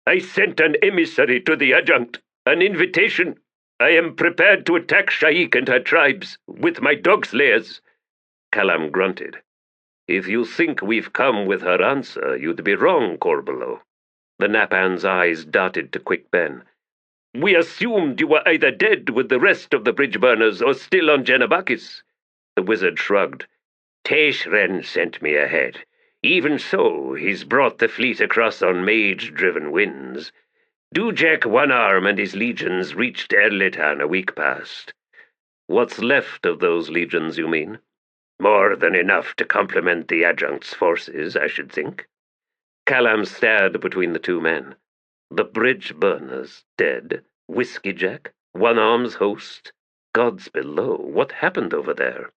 [SPEAKER 5] "I sent an emissary to the Adjunct, an invitation. I am prepared to attack Sha'ik and her tribes, with my dog slayers."
[SPEAKER 3] Callum grunted. "If you think we've come with her answer, you'd be wrong, Korbolo." The Napan's eyes darted to Quick Ben.
[SPEAKER 5] "We assumed you were either dead with the rest of the bridge burners or still on Genabakis."
[SPEAKER 3] The wizard shrugged.
[SPEAKER 5] "Teshren sent me ahead. Even so, he's brought the fleet across on mage-driven winds. Dujek One Arm and his legions reached Erlitan a week past."
[SPEAKER 3] "What's left of those legions, you mean?"
[SPEAKER 5] "More than enough to complement the Adjunct's forces, I should think."
[SPEAKER 3] Callum stared between the two men. The bridge burners dead? Whiskey Jack? One Arm's host? Gods below, what happened over there?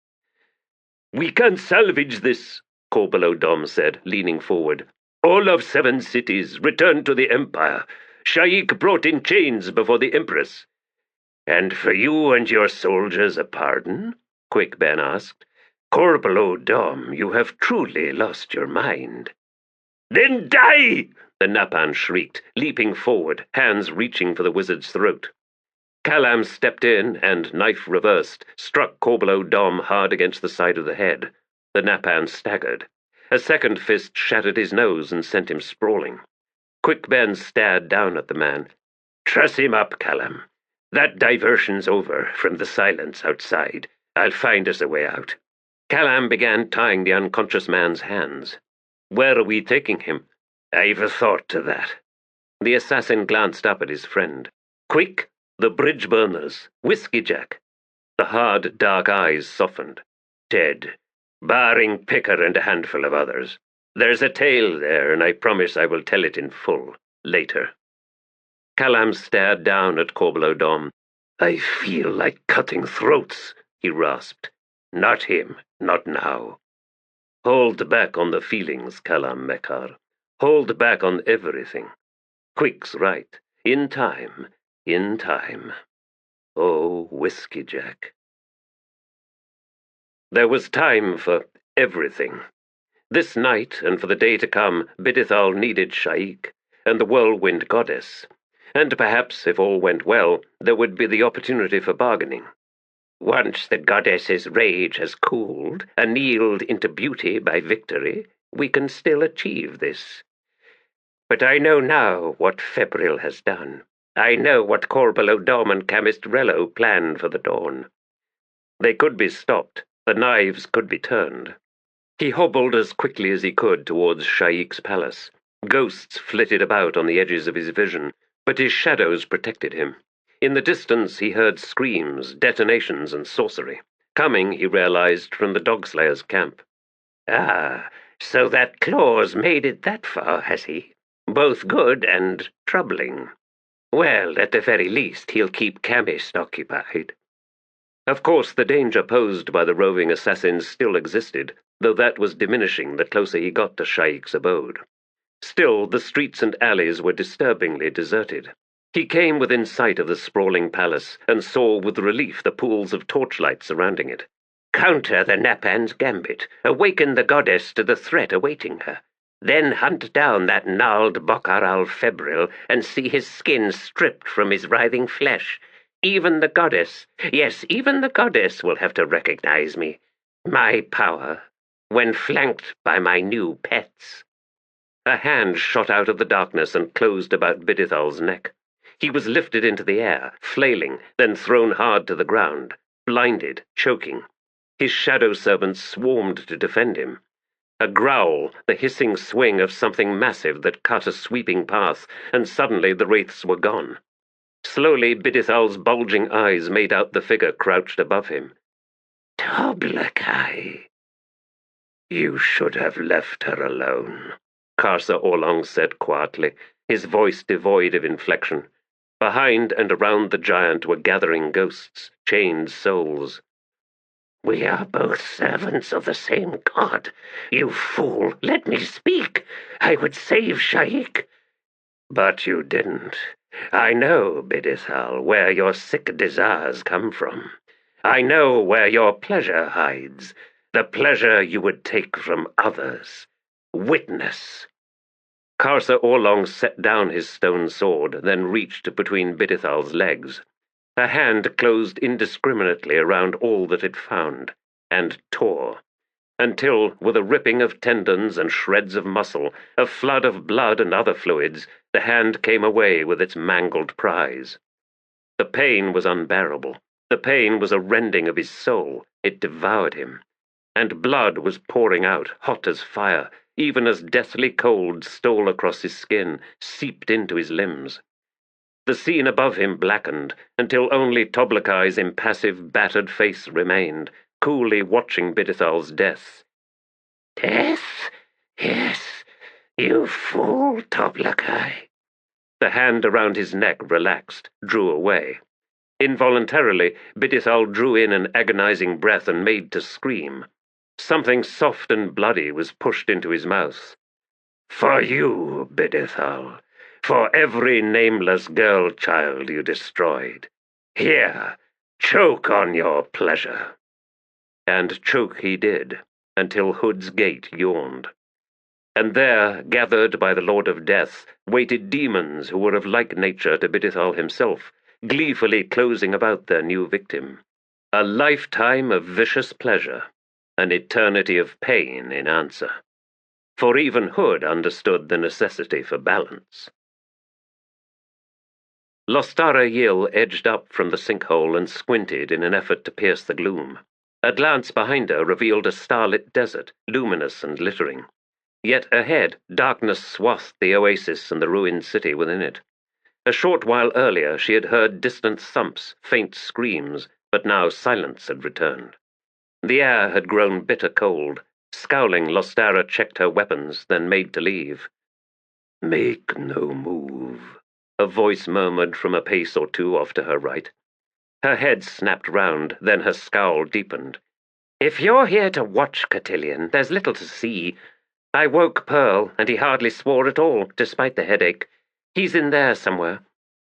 [SPEAKER 5] "We can salvage this," Korbolo Dom said, leaning forward. "All of 7 cities returned to the Empire. Sha'ik brought in chains before the Empress." "And for you and your soldiers a pardon?" Quick Ben asked. "Korbolo Dom, you have truly lost your mind." "Then die!" the Napan shrieked, leaping forward, hands reaching for the wizard's throat.
[SPEAKER 3] Callum stepped in and, knife reversed, struck Korbolo Dom hard against the side of the head. The Napan staggered. A second fist shattered his nose and sent him sprawling. Quick Ben stared down at the man.
[SPEAKER 5] "Truss him up, Callum. That diversion's over from the silence outside. I'll find us a way out."
[SPEAKER 3] Callum began tying the unconscious man's hands. "Where are we taking him?"
[SPEAKER 5] "I've a thought to that."
[SPEAKER 3] The assassin glanced up at his friend. "Quick! The bridge burners! Whiskey Jack!" The hard, dark eyes softened.
[SPEAKER 5] "Dead, barring Picker and a handful of others. There's a tale there, and I promise I will tell it in full, later."
[SPEAKER 3] Callum stared down at Korbolo Dom.
[SPEAKER 5] "I feel like cutting throats," he rasped. "Not him, not now."
[SPEAKER 3] "Hold back on the feelings, Callum Mekar. Hold back on everything. Quick's right. In time. In time. Oh, Whiskey Jack." There was time for everything. This night, and for the day to come, Bidithal needed Sha'ik, and the Whirlwind Goddess. And perhaps, if all went well, there would be the opportunity for bargaining.
[SPEAKER 2] "Once the goddess's rage has cooled, annealed into beauty by victory, we can still achieve this. But I know now what Febryl has done. I know what Korbolo Dom and Camistrello planned for the dawn."
[SPEAKER 3] They could be stopped. The knives could be turned. He hobbled as quickly as he could towards Sha'ik's palace. Ghosts flitted about on the edges of his vision, but his shadows protected him. In the distance he heard screams, detonations, and sorcery, coming, he realized, from the Dogslayer's camp.
[SPEAKER 2] "Ah, so that Claw's made it that far, has he? Both good and troubling. Well, at the very least, he'll keep Camist occupied."
[SPEAKER 3] Of course, the danger posed by the roving assassins still existed, though that was diminishing the closer he got to Sha'ik's abode. Still, the streets and alleys were disturbingly deserted. He came within sight of the sprawling palace, and saw with relief the pools of torchlight surrounding it.
[SPEAKER 2] "Counter the Napan's gambit, awaken the goddess to the threat awaiting her. Then hunt down that gnarled Bokharal Febryl and see his skin stripped from his writhing flesh. Even the goddess, yes, even the goddess will have to recognize me. My power, when flanked by my new pets."
[SPEAKER 3] A hand shot out of the darkness and closed about Bidithal's neck. He was lifted into the air, flailing, then thrown hard to the ground, blinded, choking. His shadow servants swarmed to defend him. A growl, the hissing swing of something massive that cut a sweeping path, and suddenly the wraiths were gone. Slowly, Bidithal's bulging eyes made out the figure crouched above him.
[SPEAKER 2] Toblakai. You should have left her alone,
[SPEAKER 3] Karsa Orlong said quietly, his voice devoid of inflection. Behind and around the giant were gathering ghosts, chained souls.
[SPEAKER 2] We are both servants of the same god. You fool, let me speak. I would save Sha'ik. But you didn't. I know, Bidithal, where your sick desires come from. I know where your pleasure hides, the pleasure you would take from others. Witness.
[SPEAKER 3] Karsa Orlong set down his stone sword, then reached between Bidithal's legs. Her hand closed indiscriminately around all that it found, and tore, until, with a ripping of tendons and shreds of muscle, a flood of blood and other fluids, the hand came away with its mangled prize. The pain was unbearable. The pain was a rending of his soul. It devoured him. And blood was pouring out, hot as fire, even as deathly cold stole across his skin, seeped into his limbs. The scene above him blackened, until only Toblakai's impassive, battered face remained, coolly watching Bidithal's death.
[SPEAKER 2] Death? Yes, you fool, Toblakai.
[SPEAKER 3] The hand around his neck relaxed, drew away. Involuntarily, Bidithal drew in an agonizing breath and made to scream. Something soft and bloody was pushed into his mouth. For you, Bidithal, for every nameless girl-child you destroyed. Here, choke on your pleasure. And choke he did, until Hood's gate yawned. And there, gathered by the Lord of Death, waited demons who were of like nature to Bidithal himself, gleefully closing about their new victim. A lifetime of vicious pleasure, an eternity of pain in answer. For even Hood understood the necessity for balance. Lostara Yil edged up from the sinkhole and squinted in an effort to pierce the gloom. A glance behind her revealed a starlit desert, luminous and glittering. Yet ahead, darkness swathed the oasis and the ruined city within it. A short while earlier, she had heard distant thumps, faint screams, but now silence had returned. The air had grown bitter cold. Scowling, Lostara checked her weapons, then made to leave. "Make no move," a voice murmured from a pace or two off to her right. Her head snapped round, then her scowl deepened. "If you're here to watch, Cotillion, there's little to see. I woke Pearl, and he hardly swore at all, despite the headache. He's in there somewhere."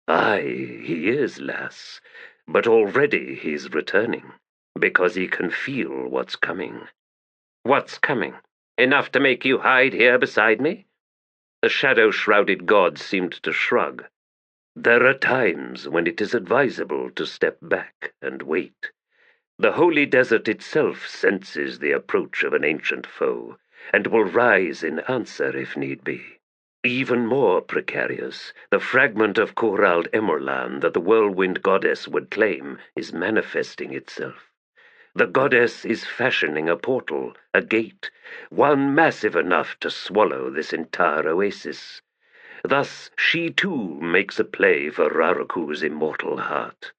[SPEAKER 3] "Aye, he is, lass, but already he's returning, because he can feel what's coming." "What's coming? Enough to make you hide here beside me?" The shadow-shrouded god seemed to shrug. "There are times when it is advisable to step back and wait. The holy desert itself senses the approach of an ancient foe, and will rise in answer if need be. Even more precarious, the fragment of Korald Emmerlan that the Whirlwind Goddess would claim is manifesting itself. The goddess is fashioning a portal, a gate, one massive enough to swallow this entire oasis. Thus she too makes a play for Raraku's immortal heart.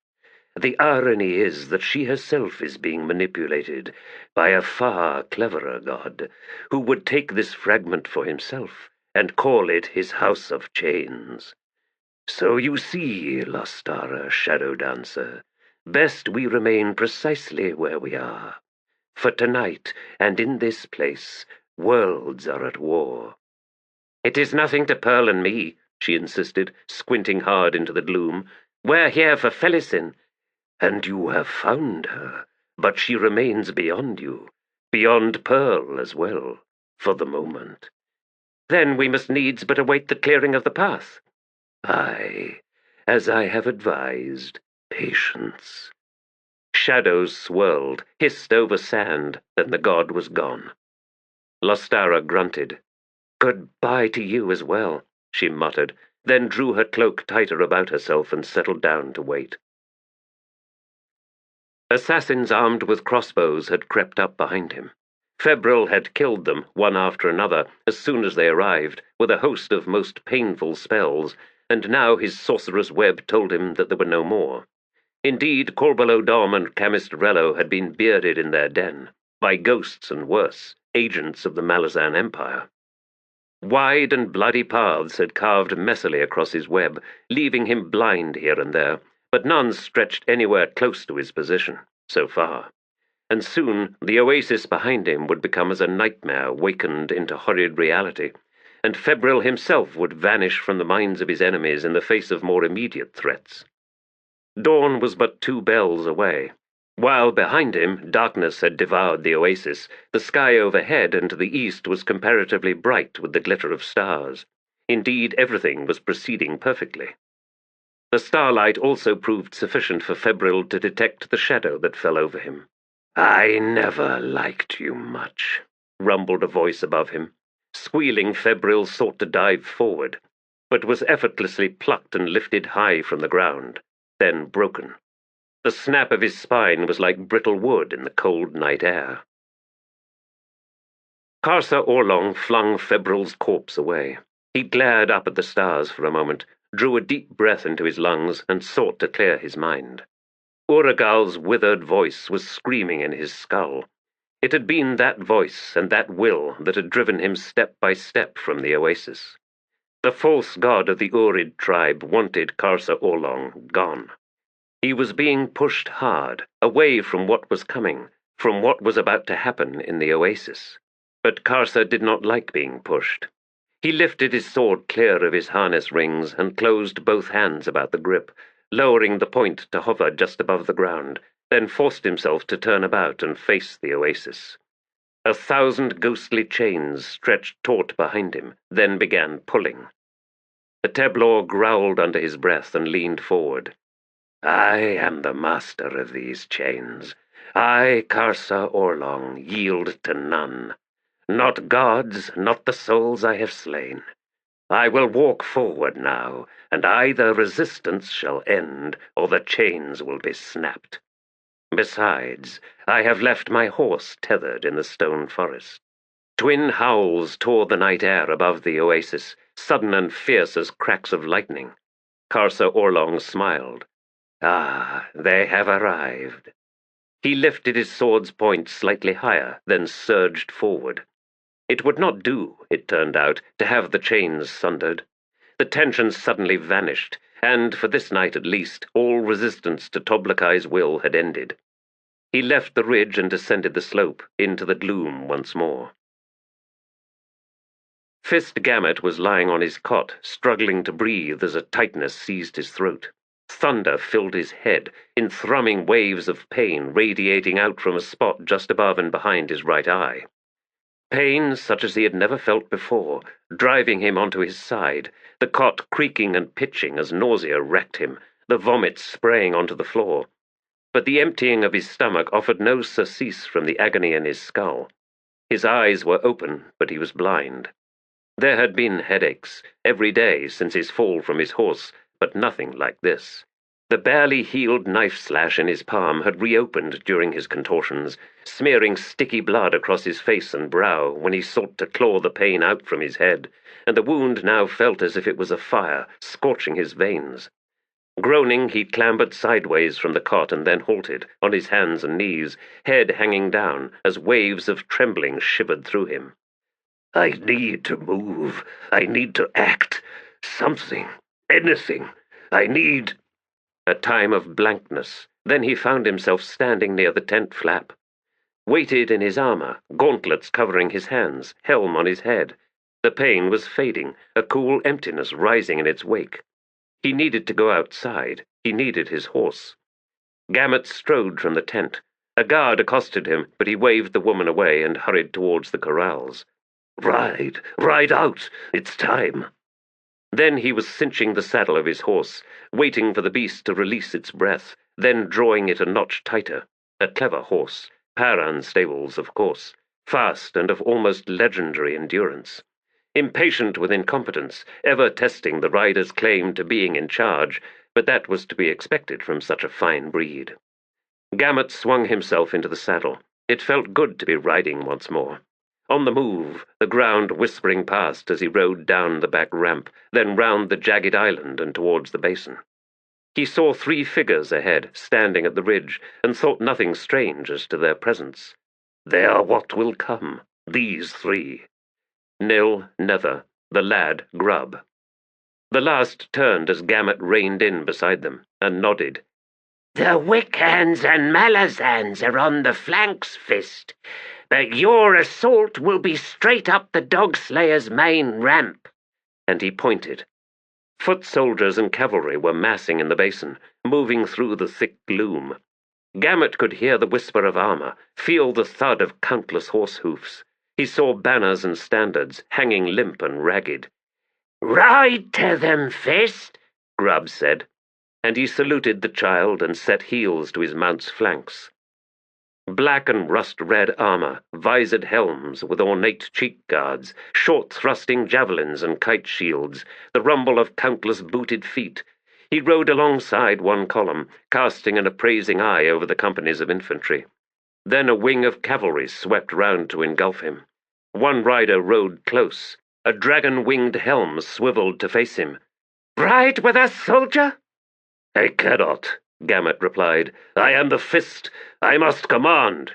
[SPEAKER 3] The irony is that she herself is being manipulated by a far cleverer god, who would take this fragment for himself and call it his House of Chains. So you see, Lostara, Shadow Dancer, best we remain precisely where we are. For tonight, and in this place, worlds are at war." "It is nothing to Pearl and me," she insisted, squinting hard into the gloom. "We're here for Felisin." "And you have found her, but she remains beyond you, beyond Pearl as well, for the moment." "Then we must needs but await the clearing of the path." "Aye, as I have advised, patience." Shadows swirled, hissed over sand, then the god was gone. Lostara grunted. Goodbye to you as well, she muttered, then drew her cloak tighter about herself and settled down to wait. Assassins armed with crossbows had crept up behind him. Febryl had killed them, one after another, as soon as they arrived, with a host of most painful spells, and now his sorcerer's web told him that there were no more. Indeed, Korbolo Dom and Camistrello had been bearded in their den, by ghosts and worse, agents of the Malazan Empire. Wide and bloody paths had carved messily across his web, leaving him blind here and there, but none stretched anywhere close to his position, so far. And soon the oasis behind him would become as a nightmare wakened into horrid reality, and Febryl himself would vanish from the minds of his enemies in the face of more immediate threats. Dawn was but 2 bells away. While behind him darkness had devoured the oasis, the sky overhead and to the east was comparatively bright with the glitter of stars. Indeed, everything was proceeding perfectly. The starlight also proved sufficient for Febryl to detect the shadow that fell over him.
[SPEAKER 2] I never liked you much,
[SPEAKER 3] rumbled a voice above him. Squealing, Febryl sought to dive forward, but was effortlessly plucked and lifted high from the ground, then broken. The snap of his spine was like brittle wood in the cold night air. Karsa Orlong flung Febryl's corpse away. He glared up at the stars for a moment, drew a deep breath into his lungs, and sought to clear his mind. Uragal's withered voice was screaming in his skull. It had been that voice and that will that had driven him step by step from the oasis. The false god of the Urid tribe wanted Karsa Orlong gone. He was being pushed hard, away from what was coming, from what was about to happen in the oasis. But Karsa did not like being pushed. He lifted his sword clear of his harness rings and closed both hands about the grip, lowering the point to hover just above the ground, then forced himself to turn about and face the oasis. 1,000 ghostly chains stretched taut behind him, then began pulling. The Teblor growled under his breath and leaned forward. I am the master of these chains. I, Karsa Orlong, yield to none. Not gods, not the souls I have slain. I will walk forward now, and either resistance shall end, or the chains will be snapped. Besides, I have left my horse tethered in the stone forest. Twin howls tore the night air above the oasis, sudden and fierce as cracks of lightning. Karsa Orlong smiled. Ah, they have arrived. He lifted his sword's point slightly higher, then surged forward. It would not do, it turned out, to have the chains sundered. The tension suddenly vanished, and, for this night at least, all resistance to Toblakai's will had ended. He left the ridge and descended the slope, into the gloom once more. Fist Gamut was lying on his cot, struggling to breathe as a tightness seized his throat. Thunder filled his head, in thrumming waves of pain radiating out from a spot just above and behind his right eye. Pain such as he had never felt before, driving him onto his side, the cot creaking and pitching as nausea wrecked him, the vomit spraying onto the floor. But the emptying of his stomach offered no surcease from the agony in his skull. His eyes were open, but he was blind. There had been headaches every day since his fall from his horse, but nothing like this. The barely healed knife slash in his palm had reopened during his contortions, smearing sticky blood across his face and brow when he sought to claw the pain out from his head, and the wound now felt as if it was a fire, scorching his veins. Groaning, he clambered sideways from the cot and then halted, on his hands and knees, head hanging down, as waves of trembling shivered through him.
[SPEAKER 2] I need to move. I need to act. Something. Anything. I need...
[SPEAKER 3] A time of blankness. Then he found himself standing near the tent flap. Weighted in his armor, gauntlets covering his hands, helm on his head. The pain was fading, a cool emptiness rising in its wake. He needed to go outside. He needed his horse. Gamut strode from the tent. A guard accosted him, but he waved the woman away and hurried towards the corrals.
[SPEAKER 2] Ride out. It's time.
[SPEAKER 3] Then he was cinching the saddle of his horse, waiting for the beast to release its breath, then drawing it a notch tighter. A clever horse. Paran stables, of course. Fast and of almost legendary endurance. impatient with incompetence, ever testing the rider's claim to being in charge, but that was to be expected from such a fine breed. Gamut swung himself into the saddle. It felt good to be riding once more. On the move, the ground whispering past as he rode down the back ramp, then round the jagged island and towards the basin. He saw 3 figures ahead, standing at the ridge, and thought nothing strange as to their presence. They are what will come, these 3. Nil, Nether, the lad, Grub. The last turned as Gamut reined in beside them, and nodded.
[SPEAKER 2] The Wickhans and Malazans are on the flanks, Fist, but your assault will be straight up the Dogslayer's main ramp.
[SPEAKER 3] And he pointed. Foot soldiers and cavalry were massing in the basin, moving through the thick gloom. Gamut could hear the whisper of armor, feel the thud of countless horse hoofs. He saw banners and standards hanging limp and ragged.
[SPEAKER 2] Ride to them, Fist,
[SPEAKER 3] Grubb said, and he saluted the child and set heels to his mount's flanks. Black and rust-red armor, visored helms with ornate cheek guards, short-thrusting javelins and kite shields, the rumble of countless booted feet. He rode alongside one column, casting an appraising eye over the companies of infantry. Then a wing of cavalry swept round to engulf him. One rider rode close. A dragon-winged helm swiveled to face him.
[SPEAKER 4] Ride with us, soldier?
[SPEAKER 3] I cannot, Gamut replied. I am the Fist. I must command.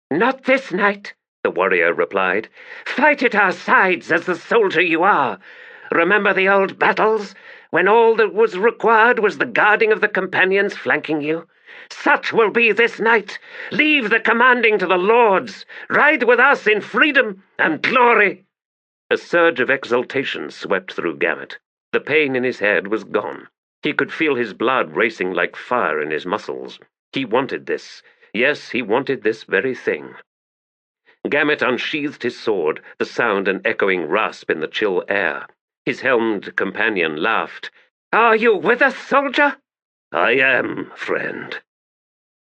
[SPEAKER 4] Not this night, the warrior replied. Fight at our sides as the soldier you are. Remember the old battles, when all that was required was the guarding of the companions flanking you? Such will be this night. Leave the commanding to the lords. Ride with us in freedom and glory.
[SPEAKER 3] A surge of exultation swept through Gamut. The pain in his head was gone. He could feel his blood racing like fire in his muscles. He wanted this. Yes, he wanted this very thing. Gamut unsheathed his sword, the sound an echoing rasp in the chill air. His helmed companion laughed.
[SPEAKER 4] Are you with us, soldier?
[SPEAKER 3] I am, friend.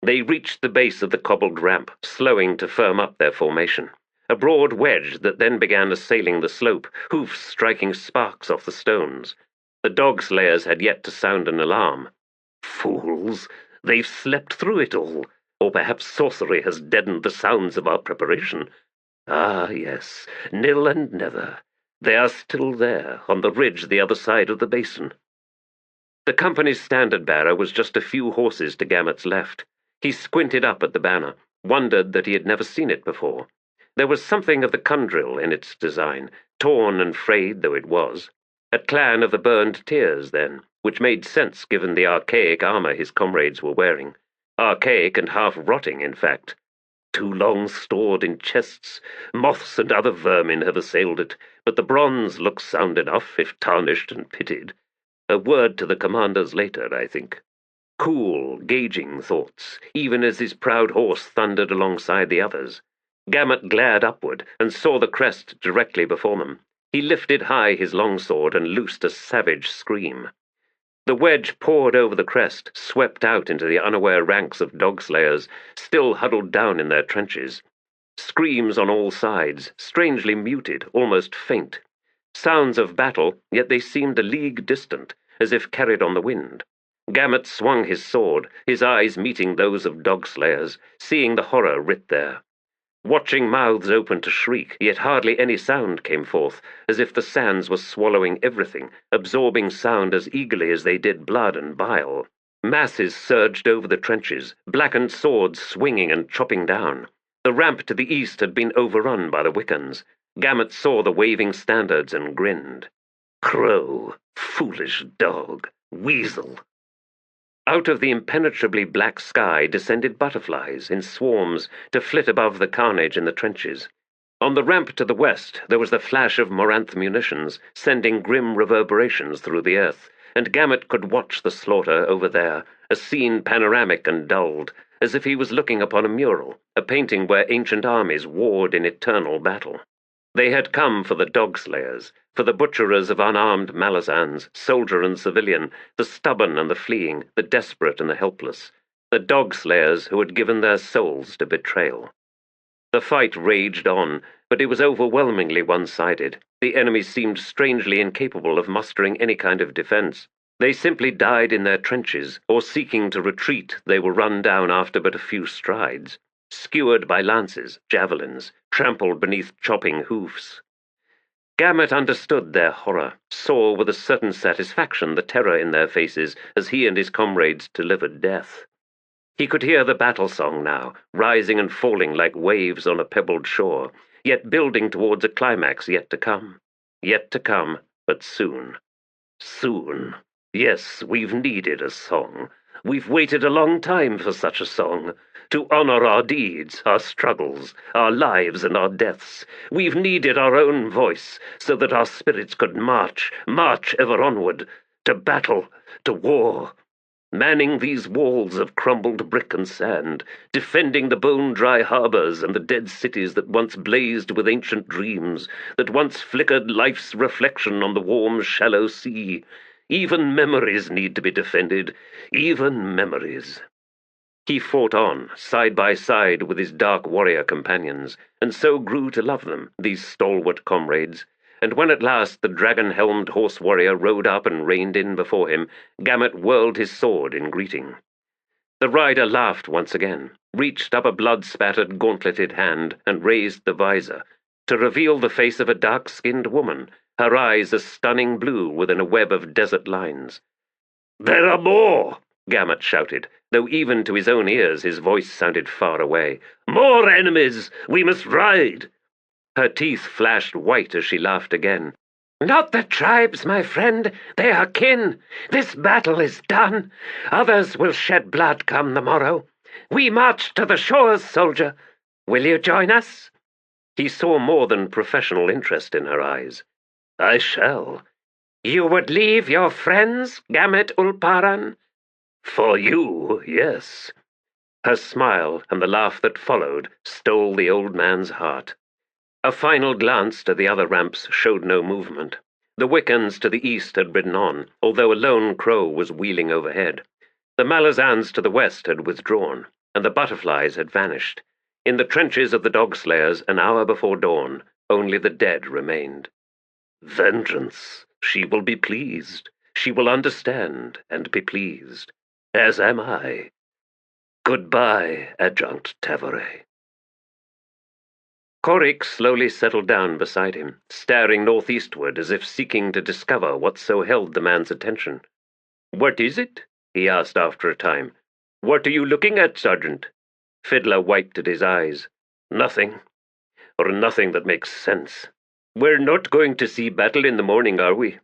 [SPEAKER 3] They reached the base of the cobbled ramp, slowing to firm up their formation. A broad wedge that then began assailing the slope, hoofs striking sparks off the stones. The Dogslayers had yet to sound an alarm. Fools! They've slept through it all. Or perhaps sorcery has deadened the sounds of our preparation. Ah, yes, Nil and Nether. They are still there, on the ridge the other side of the basin. The company's standard-bearer was just a few horses to Gamut's left. He squinted up at the banner, wondered that he had never seen it before. There was something of the Kundril in its design, torn and frayed though it was. A clan of the burned tears, then, which made sense given the archaic armor his comrades were wearing. Archaic and half-rotting, in fact. Too long stored in chests. Moths and other vermin have assailed it, but the bronze looks sound enough if tarnished and pitted. A word to the commanders later, I think. Cool, gauging thoughts, even as his proud horse thundered alongside the others. Gamut glared upward and saw the crest directly before them. He lifted high his longsword and loosed a savage scream. The wedge poured over the crest, swept out into the unaware ranks of Dogslayers, still huddled down in their trenches. Screams on all sides, strangely muted, almost faint. Sounds of battle, yet they seemed a league distant, as if carried on the wind. Gamut swung his sword, his eyes meeting those of Dogslayers, seeing the horror writ there. Watching mouths open to shriek, yet hardly any sound came forth, as if the sands were swallowing everything, absorbing sound as eagerly as they did blood and bile. Masses surged over the trenches, blackened swords swinging and chopping down. The ramp to the east had been overrun by the Wiccans. Gamut saw the waving standards and grinned. Crow, foolish dog, weasel. Out of the impenetrably black sky descended butterflies in swarms to flit above the carnage in the trenches. On the ramp to the west there was the flash of Moranth munitions, sending grim reverberations through the earth, and Gamut could watch the slaughter over there, a scene panoramic and dulled, as if he was looking upon a mural, a painting where ancient armies warred in eternal battle. They had come for the Dogslayers, for the butcherers of unarmed Malazans, soldier and civilian, the stubborn and the fleeing, the desperate and the helpless, the Dogslayers who had given their souls to betrayal. The fight raged on, but it was overwhelmingly one-sided. The enemy seemed strangely incapable of mustering any kind of defense. They simply died in their trenches, or seeking to retreat, they were run down after but a few strides, skewered by lances, javelins, trampled beneath chopping hoofs. Gamut understood their horror, saw with a certain satisfaction the terror in their faces as he and his comrades delivered death. He could hear the battle song now, rising and falling like waves on a pebbled shore, yet building towards a climax yet to come. Yet to come, but soon. Soon. Yes, we've needed a song. We've waited a long time for such a song. To honor our deeds, our struggles, our lives and our deaths. We've needed our own voice, so that our spirits could march ever onward, to battle, to war. Manning these walls of crumbled brick and sand, defending the bone-dry harbors and the dead cities that once blazed with ancient dreams, that once flickered life's reflection on the warm, shallow sea. Even memories need to be defended, even memories. He fought on, side by side with his dark warrior companions, and so grew to love them, these stalwart comrades. And when at last the dragon-helmed horse warrior rode up and reined in before him, Gamut whirled his sword in greeting. The rider laughed once again, reached up a blood-spattered, gauntleted hand, and raised the visor, to reveal the face of a dark-skinned woman, her eyes a stunning blue within a web of desert lines. "There are more!" Gamut shouted, though even to his own ears his voice sounded far away. "More enemies! We must ride!" Her teeth flashed white as she laughed again.
[SPEAKER 4] "Not the tribes, my friend. They are kin. This battle is done. Others will shed blood come the morrow. We march to the shores, soldier. Will you join us?"
[SPEAKER 3] He saw more than professional interest in her eyes. "I shall."
[SPEAKER 4] "You would leave your friends, Gamut Paran?"
[SPEAKER 3] "For you, yes." Her smile and the laugh that followed stole the old man's heart. A final glance to the other ramps showed no movement. The Wiccans to the east had ridden on, although a lone crow was wheeling overhead. The Malazans to the west had withdrawn, and the butterflies had vanished. In the trenches of the dog-slayers, an hour before dawn, only the dead remained. Vengeance. She will be pleased. She will understand and be pleased. As am I. Goodbye, Adjunct Tavore. Korik slowly settled down beside him, staring northeastward as if seeking to discover what so held the man's attention. "What is it?" he asked after a time. "What are you looking at, Sergeant?" Fiddler wiped at his eyes. "Nothing. Or nothing that makes sense. We're not going to see battle in the morning, are we?"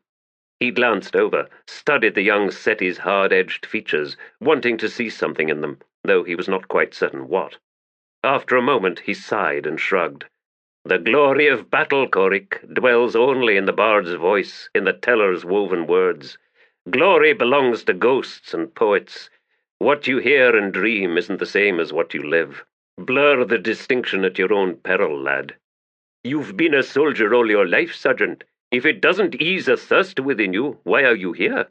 [SPEAKER 3] He glanced over, studied the young setti's hard-edged features, wanting to see something in them, though he was not quite certain what. After a moment he sighed and shrugged. "The glory of battle, Korik, dwells only in the bard's voice, in the teller's woven words. Glory belongs to ghosts and poets. What you hear and dream isn't the same as what you live. Blur the distinction at your own peril, lad. You've been a soldier all your life, Sergeant. If it doesn't ease a thirst within you, why are you here?"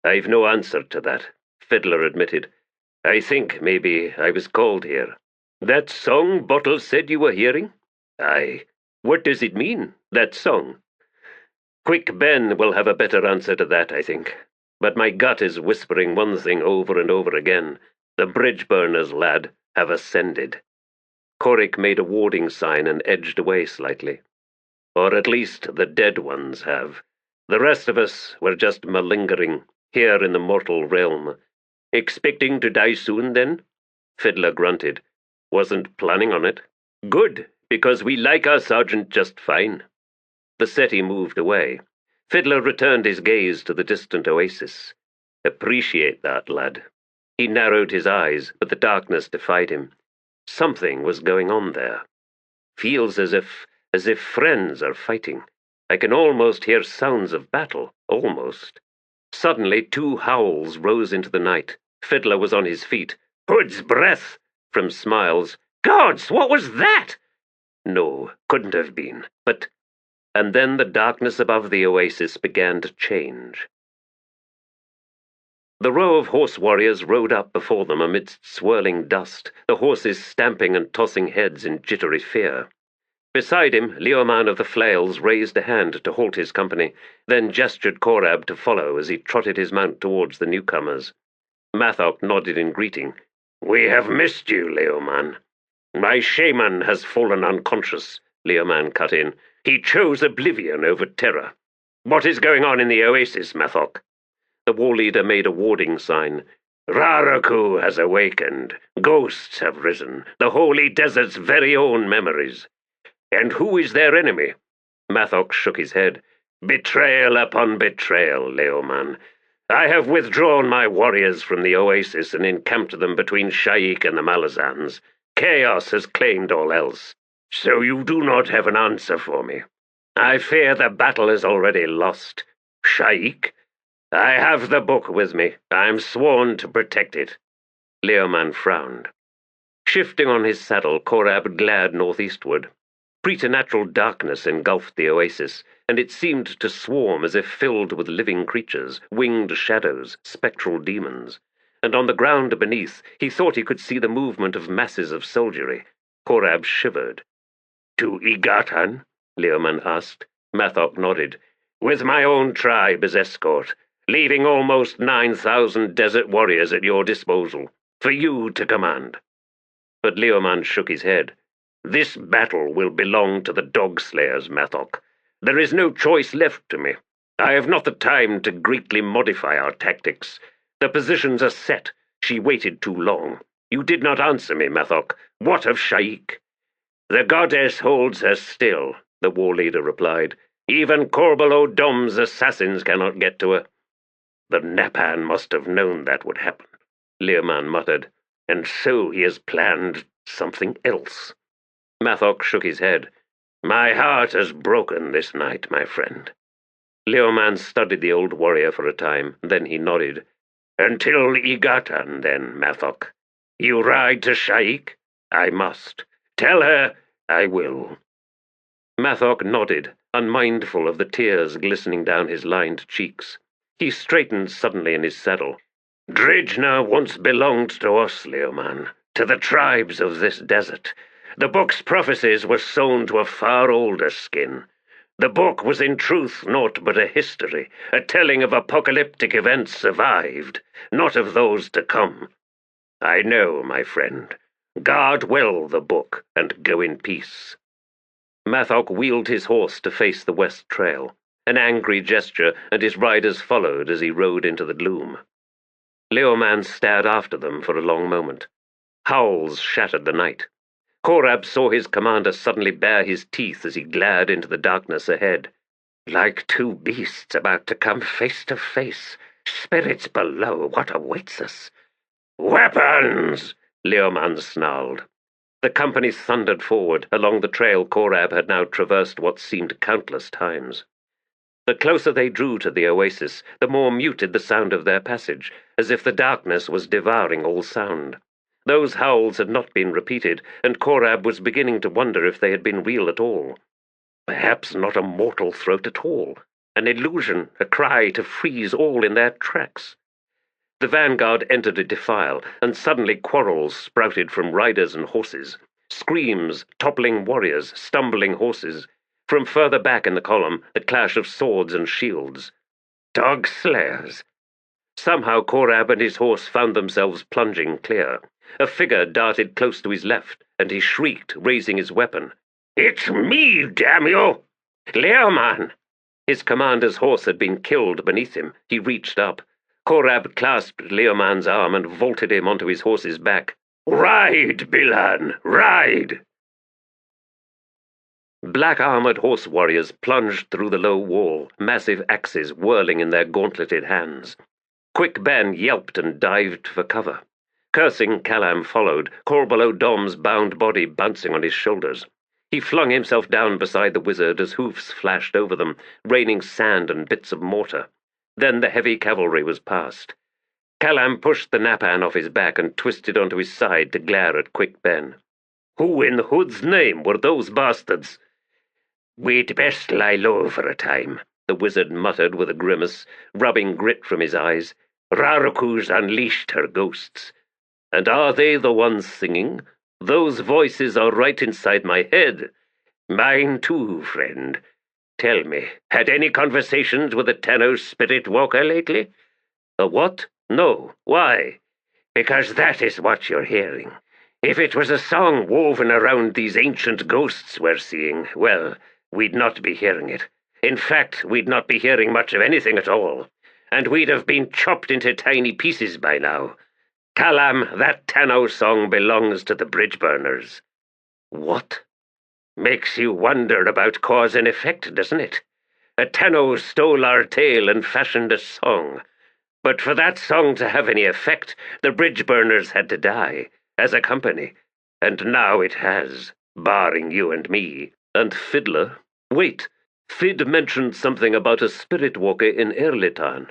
[SPEAKER 3] "I've no answer to that," Fiddler admitted. "I think maybe I was called here." "That song Bottle said you were hearing?" "Aye." "What does it mean, that song?" "Quick Ben will have a better answer to that, I think. But my gut is whispering one thing over and over again. The bridge burners, lad, have ascended." Korik made a warding sign and edged away slightly. "Or at least the dead ones have. The rest of us were just malingering, here in the mortal realm." "Expecting to die soon, then?" Fiddler grunted. "Wasn't planning on it." "Good, because we like our sergeant just fine." The settee moved away. Fiddler returned his gaze to the distant oasis. "Appreciate that, lad." He narrowed his eyes, but the darkness defied him. Something was going on there. Feels as if friends are fighting. I can almost hear sounds of battle, almost. Suddenly 2 howls rose into the night. Fiddler was on his feet. "Hood's breath!" from Smiles. "Gods, what was that?" No, couldn't have been, but... And then the darkness above the oasis began to change. The row of horse warriors rode up before them amidst swirling dust, the horses stamping and tossing heads in jittery fear. Beside him, Leoman of the Flails raised a hand to halt his company, then gestured Korab to follow as he trotted his mount towards the newcomers. Mathok nodded in greeting. "We have missed you, Leoman." "My shaman has fallen unconscious," Leoman cut in. "He chose oblivion over terror. What is going on in the oasis, Mathok?" The war leader made a warding sign. "Raraku has awakened. Ghosts have risen, the holy desert's very own memories." "And who is their enemy?" Mathok shook his head. "Betrayal upon betrayal, Leoman. I have withdrawn my warriors from the oasis and encamped them between Sha'ik and the Malazans. Chaos has claimed all else. So you do not have an answer for me. I fear the battle is already lost. Sha'ik? I have the book with me. I am sworn to protect it." Leoman frowned. Shifting on his saddle, Korab glared northeastward. Preternatural darkness engulfed the oasis, and it seemed to swarm as if filled with living creatures, winged shadows, spectral demons. And on the ground beneath, he thought he could see the movement of masses of soldiery. Korab shivered. "To Igatan?" Leoman asked. Mathok nodded. "With my own tribe as escort, leaving almost 9,000 desert warriors at your disposal, for you to command." But Leoman shook his head. "This battle will belong to the dog slayers, Mathok. There is no choice left to me. I have not the time to greatly modify our tactics. The positions are set. She waited too long. You did not answer me, Mathok. What of Sha'ik?" "The goddess holds her still," the war leader replied. "Even Korbolo Dom's assassins cannot get to her." "The Napan must have known that would happen," Leoman muttered. "And so he has planned something else." Mathok shook his head. "My heart has broken this night, my friend." Leoman studied the old warrior for a time, then he nodded. "Until Igatan, then, Mathok. You ride to Sha'ik? I must. Tell her I will." Mathok nodded, unmindful of the tears glistening down his lined cheeks. He straightened suddenly in his saddle. "Drijna once belonged to us, Leoman, to the tribes of this desert. The book's prophecies were sewn to a far older skin. The book was in truth naught but a history, a telling of apocalyptic events survived, not of those to come. I know, my friend. Guard well the book, and go in peace." Mathok wheeled his horse to face the west trail, an angry gesture, and his riders followed as he rode into the gloom. Leoman stared after them for a long moment. Howls shattered the night. Korab saw his commander suddenly bare his teeth as he glared into the darkness ahead. "Like two beasts about to come face to face. Spirits below, what awaits us?" "Weapons!" Leoman snarled. The company thundered forward along the trail Korab had now traversed what seemed countless times. The closer they drew to the oasis, the more muted the sound of their passage, as if the darkness was devouring all sound. Those howls had not been repeated, and Korab was beginning to wonder if they had been real at all. Perhaps not a mortal throat at all. An illusion, a cry to freeze all in their tracks. The vanguard entered a defile, and suddenly quarrels sprouted from riders and horses. Screams, toppling warriors, stumbling horses. From further back in the column, the clash of swords and shields. Dog slayers! Somehow Korab and his horse found themselves plunging clear. A figure darted close to his left, and he shrieked, raising his weapon. "It's me, damn you! Leoman!" His commander's horse had been killed beneath him. He reached up. Korab clasped Leoman's arm and vaulted him onto his horse's back. "Ride, Bilan, ride!" Black-armored horse warriors plunged through the low wall, massive axes whirling in their gauntleted hands. Quick Ben yelped and dived for cover. Cursing, Kalam followed, Korbolo Dom's bound body bouncing on his shoulders. He flung himself down beside the wizard as hoofs flashed over them, raining sand and bits of mortar. Then the heavy cavalry was past. Kalam pushed the Napan off his back and twisted onto his side to glare at Quick Ben. "Who in Hood's name were those bastards?" "We'd best lie low for a time," the wizard muttered with a grimace, rubbing grit from his eyes.
[SPEAKER 5] Raraku's unleashed her ghosts. And are they the ones singing? Those voices are right inside my head. Mine too, friend. Tell me, had any conversations with the Tenno spirit walker lately? A what? No. Why? Because that is what you're hearing. If it was a song woven around these ancient ghosts we're seeing, well, we'd not be hearing it. In fact, we'd not be hearing much of anything at all. And we'd have been chopped into tiny pieces by now. Kalam, that Tenno song belongs to the bridge burners. What? Makes you wonder about cause and effect, doesn't it? A Tenno stole our tale and fashioned a song. But for that song to have any effect, the bridge burners had to die, as a company. And now it has, barring you and me.
[SPEAKER 3] And Fiddler? Wait, Fid mentioned something about a spirit walker in Erlitan.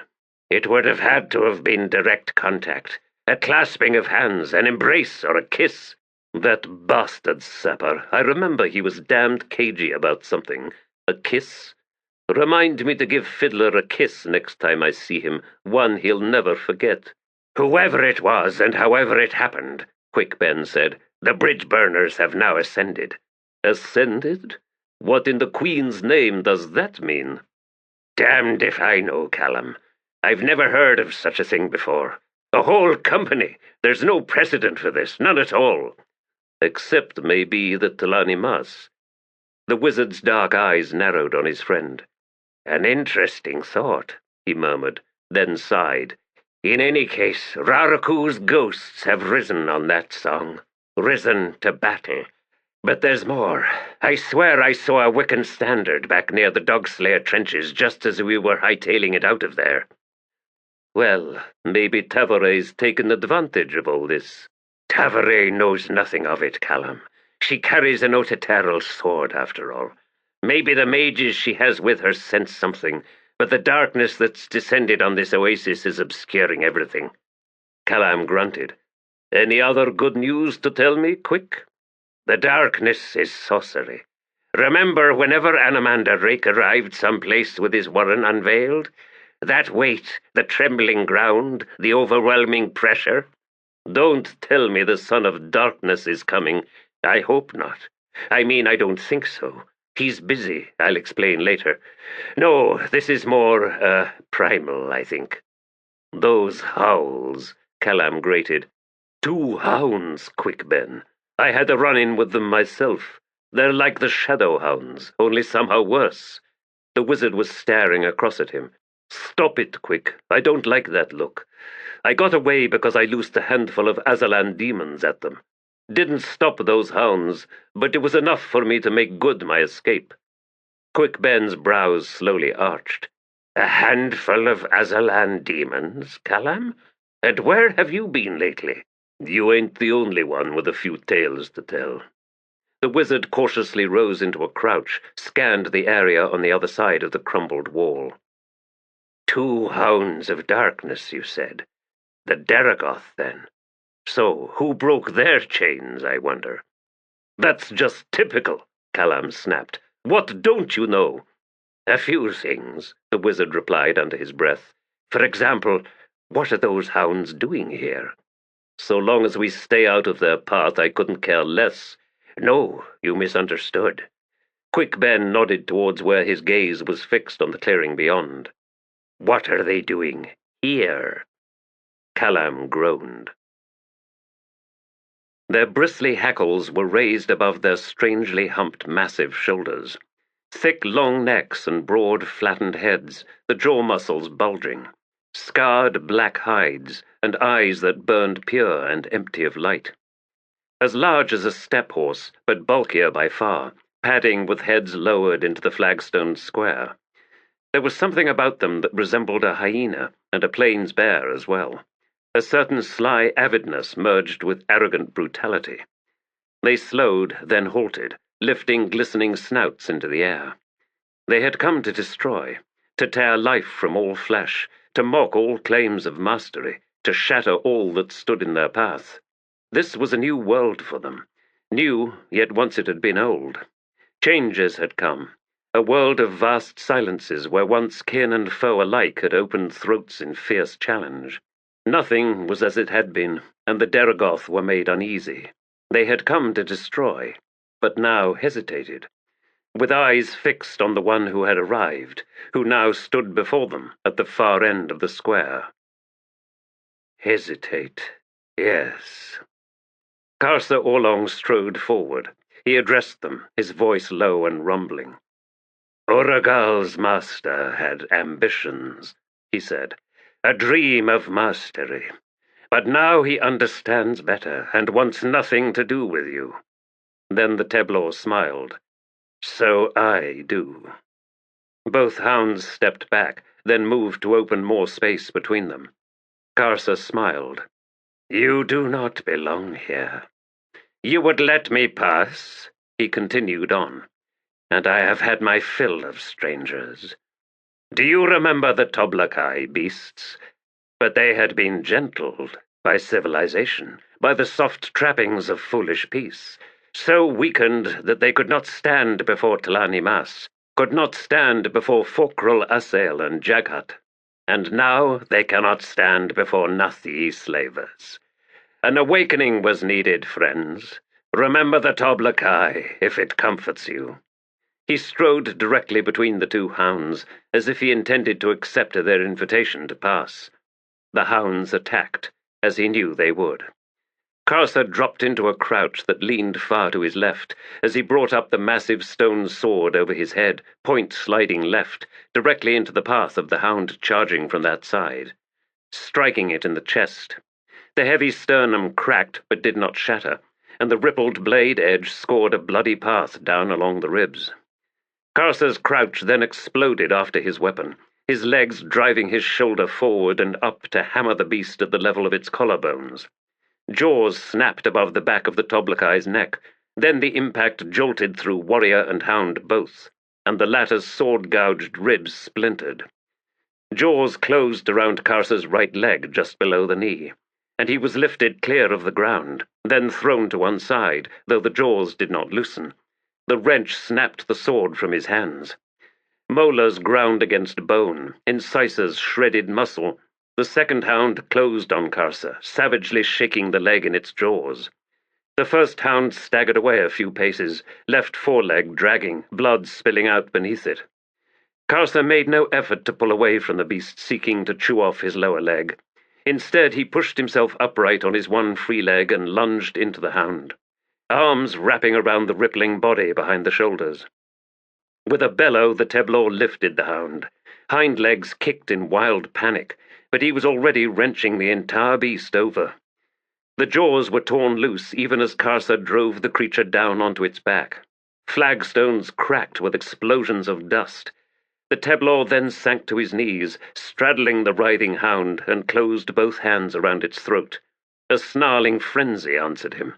[SPEAKER 5] It would have had to have been direct contact. A clasping of hands, an embrace, or a kiss.
[SPEAKER 3] That bastard sapper. I remember he was damned cagey about something. A kiss? Remind me to give Fiddler a kiss next time I see him, one he'll never forget.
[SPEAKER 5] Whoever it was and however it happened, Quick Ben said, the bridge burners have now ascended.
[SPEAKER 3] Ascended? What in the Queen's name does that mean?
[SPEAKER 5] Damned if I know, Callum. I've never heard of such a thing before. A whole company. There's no precedent for this, none at all.
[SPEAKER 3] Except maybe the Talani Mas. The wizard's dark eyes narrowed on his friend.
[SPEAKER 5] An interesting thought, he murmured, then sighed. In any case, Raraku's ghosts have risen on that song. Risen to battle. But there's more. I swear I saw a Wiccan standard back near the Dogslayer trenches just as we were hightailing it out of there.
[SPEAKER 3] Well, maybe Tavore's taken advantage of all this.
[SPEAKER 5] Tavore knows nothing of it, Callum. She carries an Otateral sword, after all. Maybe the mages she has with her sense something, but the darkness that's descended on this oasis is obscuring everything.
[SPEAKER 3] Callum grunted. Any other good news to tell me, quick?
[SPEAKER 5] The darkness is sorcery. Remember whenever Anamander Rake arrived someplace with his warren unveiled? That weight, the trembling ground, the overwhelming pressure?
[SPEAKER 3] Don't tell me the son of darkness is coming.
[SPEAKER 5] I hope not. I mean, I don't think so. He's busy. I'll explain later. No, this is more, primal, I think.
[SPEAKER 3] Those howls, Callum grated. 2 hounds, Quick Ben. I had a run-in with them myself. They're like the shadow hounds, only somehow worse. The wizard was staring across at him. Stop it, Quick. I don't like that look. I got away because I loosed a handful of Azalan demons at them. Didn't stop those hounds, but it was enough for me to make good my escape.
[SPEAKER 5] Quick Ben's brows slowly arched. A handful of Azalan demons, Callum? And where have you been lately?
[SPEAKER 3] You ain't the only one with a few tales to tell. The wizard cautiously rose into a crouch, scanned the area on the other side of the crumbled wall.
[SPEAKER 5] 2 hounds of darkness, you said. The Deragoth, then. So, who broke their chains, I wonder?
[SPEAKER 3] That's just typical, Callum snapped. What don't you know?
[SPEAKER 5] A few things, the wizard replied under his breath. For example, what are those hounds doing here?
[SPEAKER 3] So long as we stay out of their path, I couldn't care less.
[SPEAKER 5] No, you misunderstood.
[SPEAKER 3] Quick Ben nodded towards where his gaze was fixed on the clearing beyond.
[SPEAKER 5] What are they doing here?
[SPEAKER 3] Callum groaned. Their bristly hackles were raised above their strangely humped massive shoulders. Thick, long necks and broad, flattened heads, the jaw muscles bulging. Scarred black hides, and eyes that burned pure and empty of light. As large as a steppe horse, but bulkier by far, padding with heads lowered into the flagstone square. There was something about them that resembled a hyena, and a plains bear as well. A certain sly avidness merged with arrogant brutality. They slowed, then halted, lifting glistening snouts into the air. They had come to destroy, to tear life from all flesh, to mock all claims of mastery, to shatter all that stood in their path. This was a new world for them. New, yet once it had been old. Changes had come. a world of vast silences where once kin and foe alike had opened throats in fierce challenge. Nothing was as it had been, and the Deragoth were made uneasy. They had come to destroy, but now hesitated, with eyes fixed on the one who had arrived, who now stood before them at the far end of the square. Hesitate, yes. Karsa Orlong strode forward. He addressed them, his voice low and rumbling. Uragal's master had ambitions, he said, a dream of mastery. But now he understands better and wants nothing to do with you. Then the Teblar smiled. So I do. Both hounds stepped back, then moved to open more space between them. Karsa smiled. You do not belong here. You would let me pass, he continued on, and I have had my fill of strangers. Do you remember the Toblakai beasts? But they had been gentled by civilization, by the soft trappings of foolish peace, so weakened that they could not stand before Tlani Mas, could not stand before Fokrul Asail and Jaghat, and now they cannot stand before Nathi slavers. An awakening was needed, friends. Remember the Toblakai, if it comforts you. He strode directly between the two hounds, as if he intended to accept their invitation to pass. The hounds attacked, as he knew they would. Karsa dropped into a crouch that leaned far to his left, as he brought up the massive stone sword over his head, point sliding left, directly into the path of the hound charging from that side, striking it in the chest. The heavy sternum cracked but did not shatter, and the rippled blade edge scored a bloody path down along the ribs. Karsa's crouch then exploded after his weapon, his legs driving his shoulder forward and up to hammer the beast at the level of its collarbones. Jaws snapped above the back of the Toblakai's neck, then the impact jolted through warrior and hound both, and the latter's sword-gouged ribs splintered. Jaws closed around Karsa's right leg just below the knee, and he was lifted clear of the ground, then thrown to one side, though the jaws did not loosen. The wrench snapped the sword from his hands. Molars ground against bone, incisors shredded muscle. The second hound closed on Karsa, savagely shaking the leg in its jaws. The first hound staggered away a few paces, left foreleg dragging, blood spilling out beneath it. Karsa made no effort to pull away from the beast seeking to chew off his lower leg. Instead, he pushed himself upright on his one free leg and lunged into the hound, arms wrapping around the rippling body behind the shoulders. With a bellow, the Teblar lifted the hound. Hind legs kicked in wild panic, but he was already wrenching the entire beast over. The jaws were torn loose even as Karsa drove the creature down onto its back. Flagstones cracked with explosions of dust. The Teblar then sank to his knees, straddling the writhing hound, and closed both hands around its throat. A snarling frenzy answered him.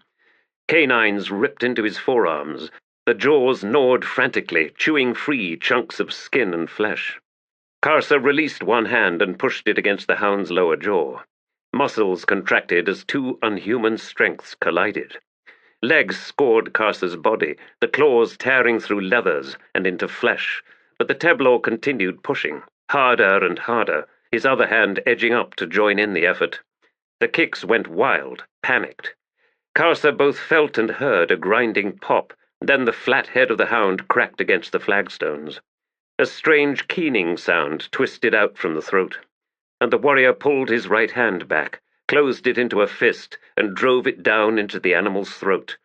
[SPEAKER 3] Canines ripped into his forearms. The jaws gnawed frantically, chewing free chunks of skin and flesh. Karsa released one hand and pushed it against the hound's lower jaw. Muscles contracted as two unhuman strengths collided. Legs scored Karsa's body, the claws tearing through leathers and into flesh, but the Teblar continued pushing, harder and harder, his other hand edging up to join in the effort. The kicks went wild, panicked. Karsa both felt and heard a grinding pop, then the flat head of the hound cracked against the flagstones. A strange keening sound twisted out from the throat, and the warrior pulled his right hand back, closed it into a fist, and drove it down into the animal's throat,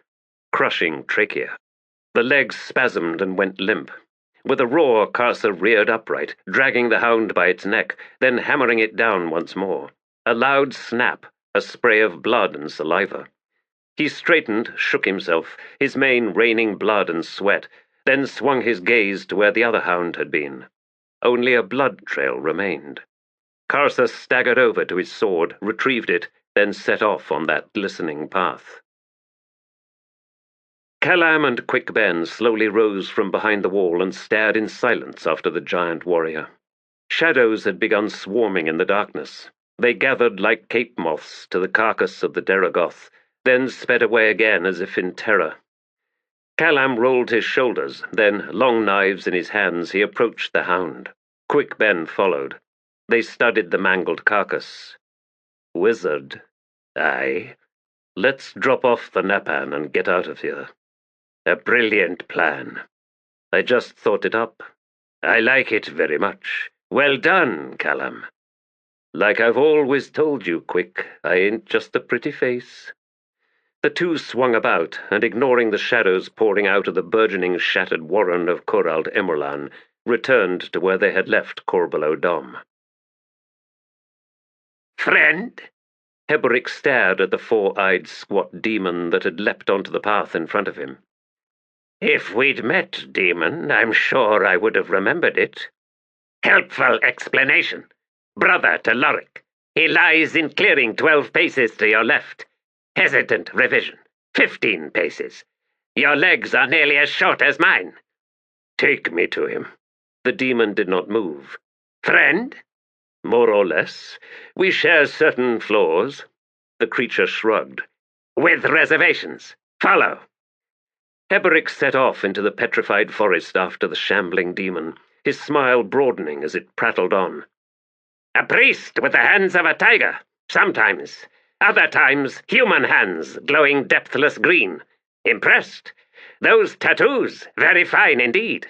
[SPEAKER 3] crushing trachea. The legs spasmed and went limp. With a roar, Karsa reared upright, dragging the hound by its neck, then hammering it down once more. A loud snap, a spray of blood and saliva. He straightened, shook himself, his mane raining blood and sweat, then swung his gaze to where the other hound had been. Only a blood trail remained. Karsa staggered over to his sword, retrieved it, then set off on that glistening path. Kalam and Quick Ben slowly rose from behind the wall and stared in silence after the giant warrior. Shadows had begun swarming in the darkness. They gathered like cape moths to the carcass of the Deragoth, then sped away again as if in terror. Callum rolled his shoulders, then, long knives in his hands, he approached the hound. Quick Ben followed. They studied the mangled carcass. Wizard. Aye. Let's drop off the Napan and get out of here. A brilliant plan. I just thought it up. I like it very much. Well done, Callum. Like I've always told you, Quick, I ain't just a pretty face. The two swung about, and ignoring the shadows pouring out of the burgeoning shattered warren of Corald Emerlan, returned to where they had left Korbolo Dom.
[SPEAKER 2] Friend?
[SPEAKER 3] Heboric stared at the four-eyed squat demon that had leapt onto the path in front of him.
[SPEAKER 2] If we'd met, demon, I'm sure I would have remembered it. Helpful explanation. Brother to Lorik. He lies in clearing 12 paces to your left. Hesitant revision. 15 paces. Your legs are nearly as short as mine.
[SPEAKER 3] Take me to him. The demon did not move.
[SPEAKER 2] Friend?
[SPEAKER 3] More or less. We share certain flaws. The creature shrugged.
[SPEAKER 2] With reservations. Follow.
[SPEAKER 3] Heboric set off into the petrified forest after the shambling demon, his smile broadening as it prattled on.
[SPEAKER 2] A priest with the hands of a tiger, sometimes. Other times, human hands, glowing depthless green. Impressed. Those tattoos, very fine indeed.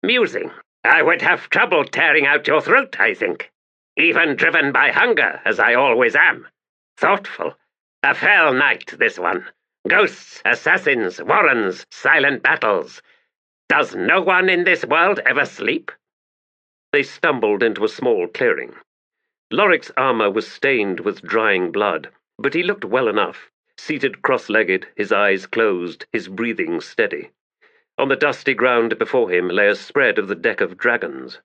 [SPEAKER 2] Musing. I would have trouble tearing out your throat, I think. Even driven by hunger, as I always am. Thoughtful. A fell night, this one. Ghosts, assassins, warrens, silent battles. Does no one in this world ever sleep?
[SPEAKER 3] They stumbled into a small clearing. Lorik's armor was stained with drying blood, but he looked well enough, seated cross-legged, his eyes closed, his breathing steady. On the dusty ground before him lay a spread of the deck of dragons.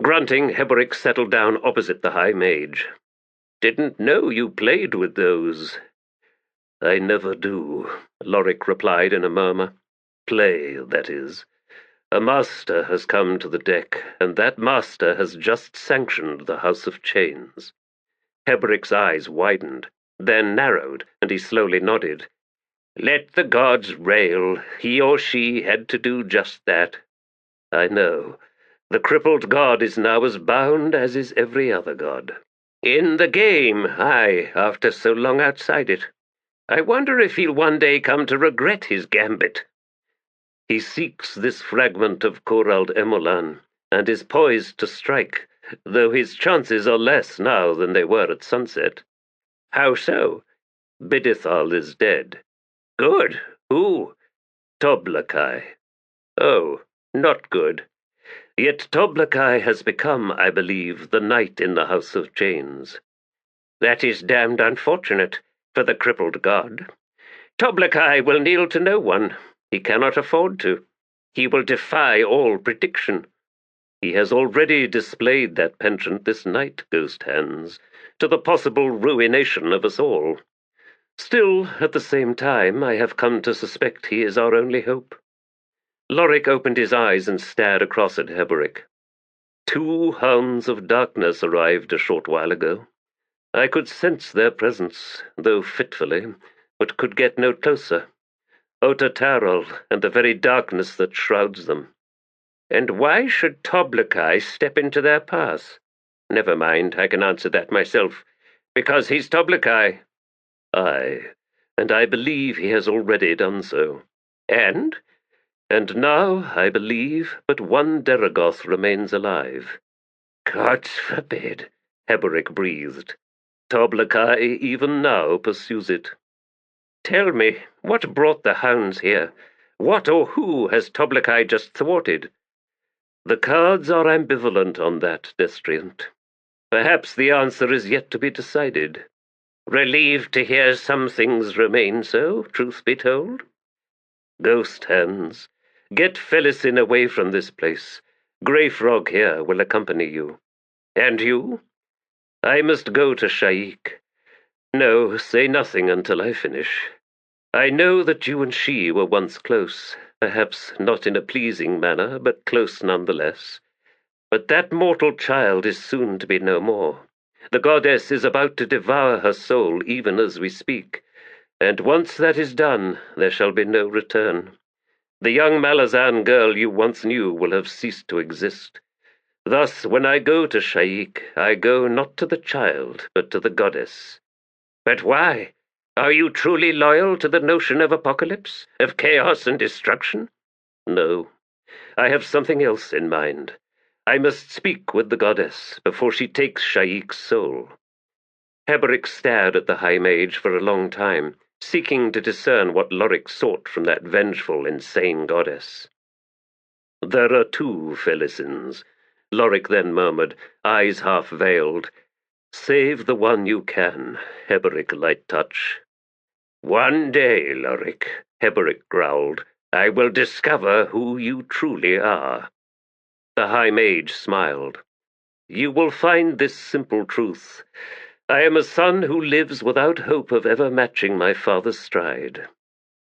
[SPEAKER 3] Grunting, Heboric settled down opposite the High Mage. Didn't know you played with those. I never do, Lorik replied in a murmur. Play, that is. A master has come to the deck, and that master has just sanctioned the House of Chains. Heboric's eyes widened, then narrowed, and he slowly nodded. Let the gods rail. He or she had to do just that. I know. The crippled god is now as bound as is every other god. In the game, aye, after so long outside it. I wonder if he'll one day come to regret his gambit. He seeks this fragment of Corald Emerlan, and is poised to strike, though his chances are less now than they were at sunset. How so? Bidithal is dead. Good. Who? Toblakai. Oh, not good. Yet Toblakai has become, I believe, the knight in the House of Chains. That is damned unfortunate for the crippled god. Toblakai will kneel to no one. He cannot afford to. He will defy all prediction. He has already displayed that penchant this night, Ghost Hands, to the possible ruination of us all. Still, at the same time, I have come to suspect he is our only hope. Lorik opened his eyes and stared across at Heboric. 2 hounds of darkness arrived a short while ago. I could sense their presence, though fitfully, but could get no closer. Otatarol and the very darkness that shrouds them. And why should Toblakai step into their path? Never mind, I can answer that myself. Because he's Toblakai. Aye, and I believe he has already done so. And now, I believe, but one Deragoth remains alive. God forbid, Heboric breathed. Toblakai even now pursues it. Tell me, what brought the hounds here? What or who has Toblakai just thwarted? The cards are ambivalent on that, Destriant. Perhaps the answer is yet to be decided. Relieved to hear some things remain so, truth be told? Ghost Hands, get Felisin away from this place. Grey Frog here will accompany you. And you? I must go to Sha'ik. No, say nothing until I finish. I know that you and she were once close, perhaps not in a pleasing manner, but close nonetheless. But that mortal child is soon to be no more. The goddess is about to devour her soul even as we speak, and once that is done, there shall be no return. The young Malazan girl you once knew will have ceased to exist. Thus, when I go to Sha'ik, I go not to the child, but to the goddess.
[SPEAKER 5] But why? Are you truly loyal to the notion of apocalypse, of chaos and destruction?
[SPEAKER 3] No, I have something else in mind. I must speak with the goddess before she takes Sha'ik's soul. Heboric stared at the High Mage for a long time, seeking to discern what Lorik sought from that vengeful, insane goddess. There are two Felisins, Lorik then murmured, eyes half-veiled. Save the one you can, Heboric Light Touch.
[SPEAKER 5] One day, Lorik,
[SPEAKER 3] Heboric growled, I will discover who you truly are. The High Mage smiled. You will find this simple truth. I am a son who lives without hope of ever matching my father's stride.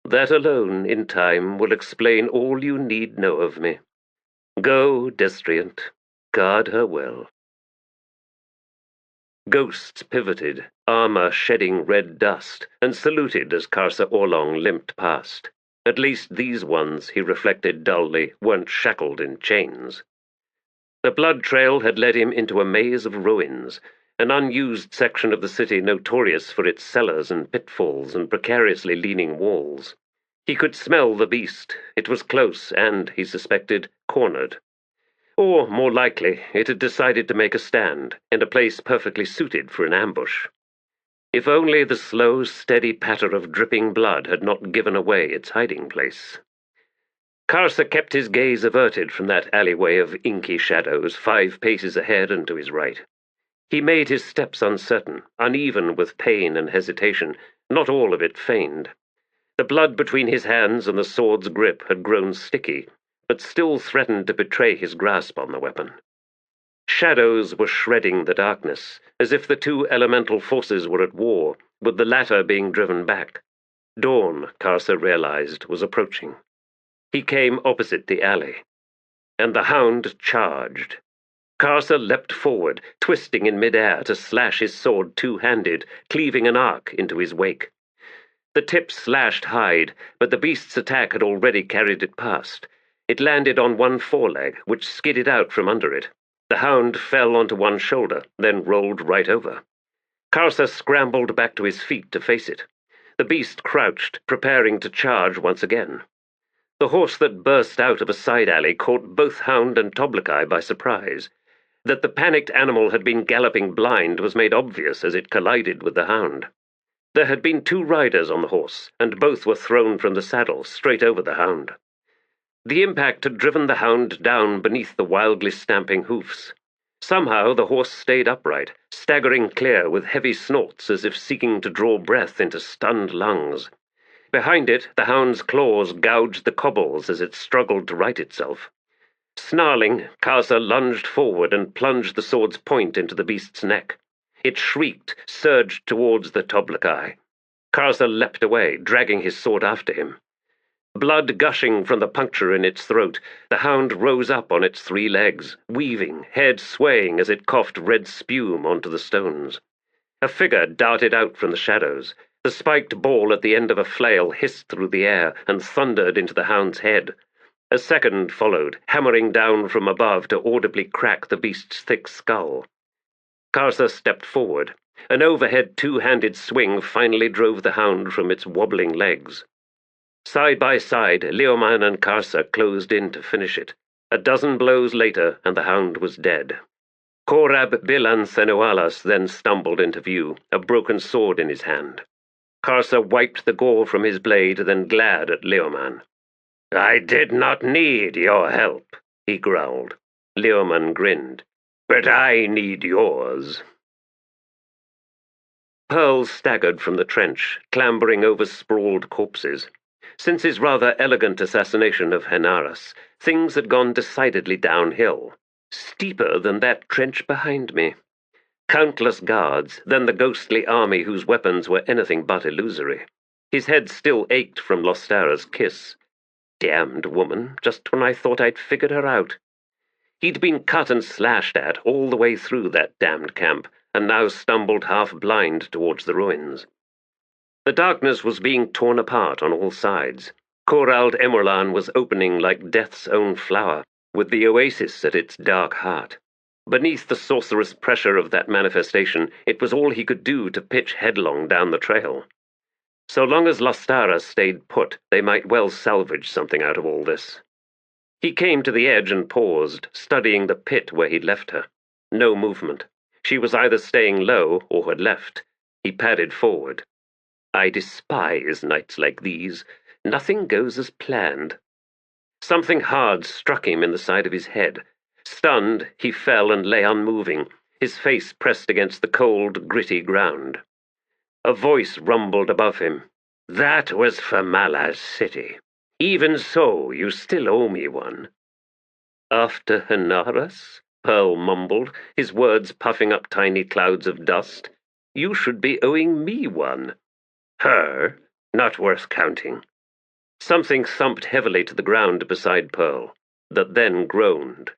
[SPEAKER 3] That alone, in time, will explain all you need know of me. Go, Destriant. Guard her well. Ghosts pivoted, armor shedding red dust, and saluted as Karsa Orlong limped past. At least these ones, he reflected dully, weren't shackled in chains. The blood trail had led him into a maze of ruins, an unused section of the city notorious for its cellars and pitfalls and precariously leaning walls. He could smell the beast. It was close and, he suspected, cornered. Or, more likely, it had decided to make a stand, in a place perfectly suited for an ambush. If only the slow, steady patter of dripping blood had not given away its hiding place. Karsa kept his gaze averted from that alleyway of inky shadows 5 paces ahead and to his right. He made his steps uncertain, uneven with pain and hesitation, not all of it feigned. The blood between his hands and the sword's grip had grown sticky, but still threatened to betray his grasp on the weapon. Shadows were shredding the darkness, as if the two elemental forces were at war, with the latter being driven back. Dawn, Karsa realized, was approaching. He came opposite the alley, and the hound charged. Karsa leapt forward, twisting in midair to slash his sword two-handed, cleaving an arc into his wake. The tip slashed hide, but the beast's attack had already carried it past. It landed on one foreleg, which skidded out from under it. The hound fell onto one shoulder, then rolled right over. Karsa scrambled back to his feet to face it. The beast crouched, preparing to charge once again. The horse that burst out of a side alley caught both hound and Toblakai by surprise. That the panicked animal had been galloping blind was made obvious as it collided with the hound. There had been 2 riders on the horse, and both were thrown from the saddle, straight over the hound. The impact had driven the hound down beneath the wildly stamping hoofs. Somehow the horse stayed upright, staggering clear with heavy snorts as if seeking to draw breath into stunned lungs. Behind it, the hound's claws gouged the cobbles as it struggled to right itself. Snarling, Karsa lunged forward and plunged the sword's point into the beast's neck. It shrieked, surged towards the Toblakai. Karsa leapt away, dragging his sword after him. Blood gushing from the puncture in its throat, the hound rose up on its 3 legs, weaving, head swaying as it coughed red spume onto the stones. A figure darted out from the shadows. The spiked ball at the end of a flail hissed through the air and thundered into the hound's head. A second followed, hammering down from above to audibly crack the beast's thick skull. Karsa stepped forward. An overhead 2-handed swing finally drove the hound from its wobbling legs. Side by side, Leoman and Karsa closed in to finish it. A dozen blows later, and the hound was dead. Korab Bilan Senualas then stumbled into view, a broken sword in his hand. Karsa wiped the gore from his blade, then glared at Leoman.
[SPEAKER 5] I did not need your help, he growled.
[SPEAKER 3] Leoman grinned.
[SPEAKER 5] But I need yours.
[SPEAKER 3] Pearl staggered from the trench, clambering over sprawled corpses. Since his rather elegant assassination of Henaras, things had gone decidedly downhill. Steeper than that trench behind me. Countless guards, then the ghostly army whose weapons were anything but illusory. His head still ached from Lostara's kiss. Damned woman, just when I thought I'd figured her out. He'd been cut and slashed at all the way through that damned camp, and now stumbled half-blind towards the ruins. The darkness was being torn apart on all sides. Corald Emerlan was opening like death's own flower, with the oasis at its dark heart. Beneath the sorcerous pressure of that manifestation, it was all he could do to pitch headlong down the trail. So long as Lastara stayed put, they might well salvage something out of all this. He came to the edge and paused, studying the pit where he'd left her. No movement. She was either staying low or had left. He padded forward. I despise nights like these. Nothing goes as planned. Something hard struck him in the side of his head. Stunned, he fell and lay unmoving, his face pressed against the cold, gritty ground. A voice rumbled above him. That was for Mala's city. Even so, you still owe me one. After Henaras? Pearl mumbled, his words puffing up tiny clouds of dust. You should be owing me one. Her? Not worth counting. Something thumped heavily to the ground beside Pearl, that then groaned.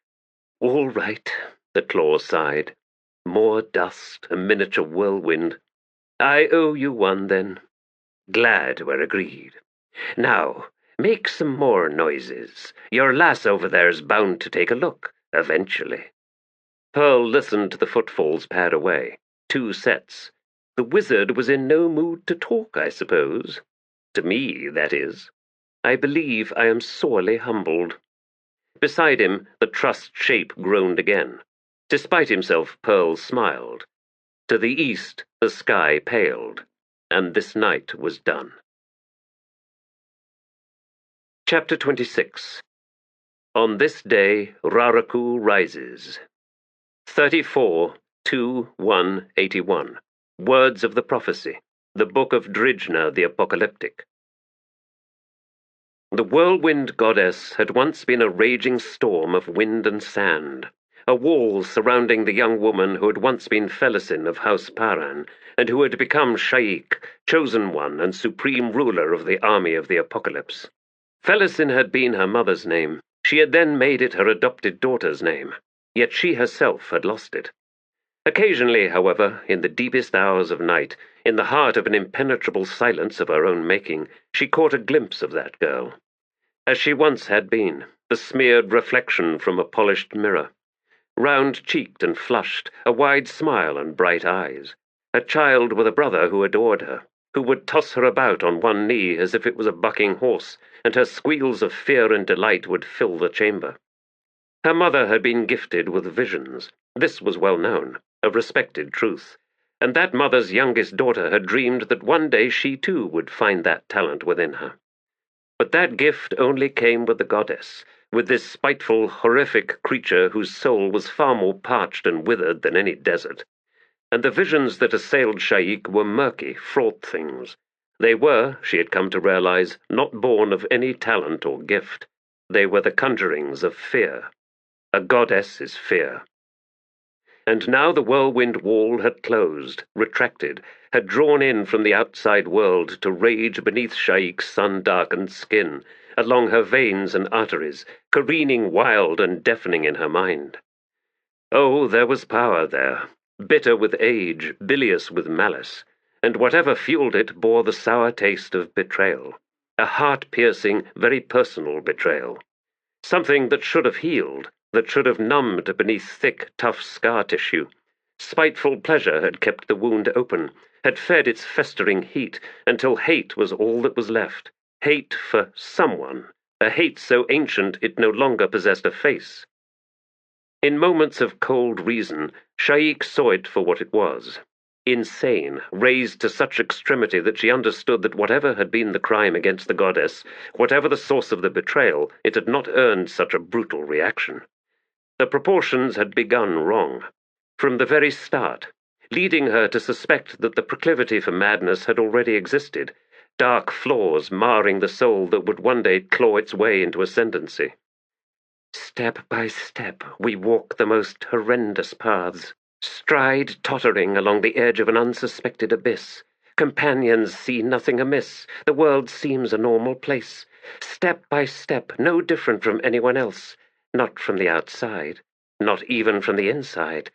[SPEAKER 3] All right, the claw sighed. More dust, a miniature whirlwind. I owe you one, then. Glad we're agreed. Now, make some more noises. Your lass over there's bound to take a look, eventually. Pearl listened to the footfalls pad away. 2 sets. The wizard was in no mood to talk, I suppose. To me, that is. I believe I am sorely humbled. Beside him, the trussed shape groaned again. Despite himself, Pearl smiled. To the east, the sky paled, and this night was done. Chapter 26. On this day, Raraku rises. 34-2-1-81. Words of the Prophecy. The Book of Drijna the Apocalyptic. The Whirlwind Goddess had once been a raging storm of wind and sand, a wall surrounding the young woman who had once been Felisin of House Paran, and who had become Sha'ik, chosen one and supreme ruler of the army of the Apocalypse. Felisin had been her mother's name. She had then made it her adopted daughter's name, yet she herself had lost it. Occasionally, however, in the deepest hours of night, in the heart of an impenetrable silence of her own making, she caught a glimpse of that girl. As she once had been, the smeared reflection from a polished mirror. Round-cheeked and flushed, a wide smile and bright eyes. A child with a brother who adored her, who would toss her about on one knee as if it was a bucking horse, and her squeals of fear and delight would fill the chamber. Her mother had been gifted with visions. This was well known, a respected truth, and that mother's youngest daughter had dreamed that one day she too would find that talent within her. But that gift only came with the goddess, with this spiteful, horrific creature whose soul was far more parched and withered than any desert. And the visions that assailed Sha'ik were murky, fraught things. They were, she had come to realize, not born of any talent or gift. They were the conjurings of fear. A goddess is fear. And now the whirlwind wall had closed, retracted, had drawn in from the outside world to rage beneath Sha'ik's sun-darkened skin, along her veins and arteries, careening wild and deafening in her mind. Oh, there was power there, bitter with age, bilious with malice, and whatever fueled it bore the sour taste of betrayal, a heart-piercing, very personal betrayal. Something that should have healed, that should have numbed beneath thick, tough scar tissue. Spiteful pleasure had kept the wound open, had fed its festering heat, until hate was all that was left. Hate for someone, a hate so ancient it no longer possessed a face. In moments of cold reason, Sha'ik saw it for what it was. Insane, raised to such extremity that she understood that whatever had been the crime against the goddess, whatever the source of the betrayal, it had not earned such a brutal reaction. The proportions had begun wrong, from the very start, leading her to suspect that the proclivity for madness had already existed, dark flaws marring the soul that would one day claw its way into ascendancy. Step by step, we walk the most horrendous paths, stride tottering along the edge of an unsuspected abyss. Companions see nothing amiss. The world seems a normal place. Step by step, no different from anyone else. Not from the outside, not even from the inside.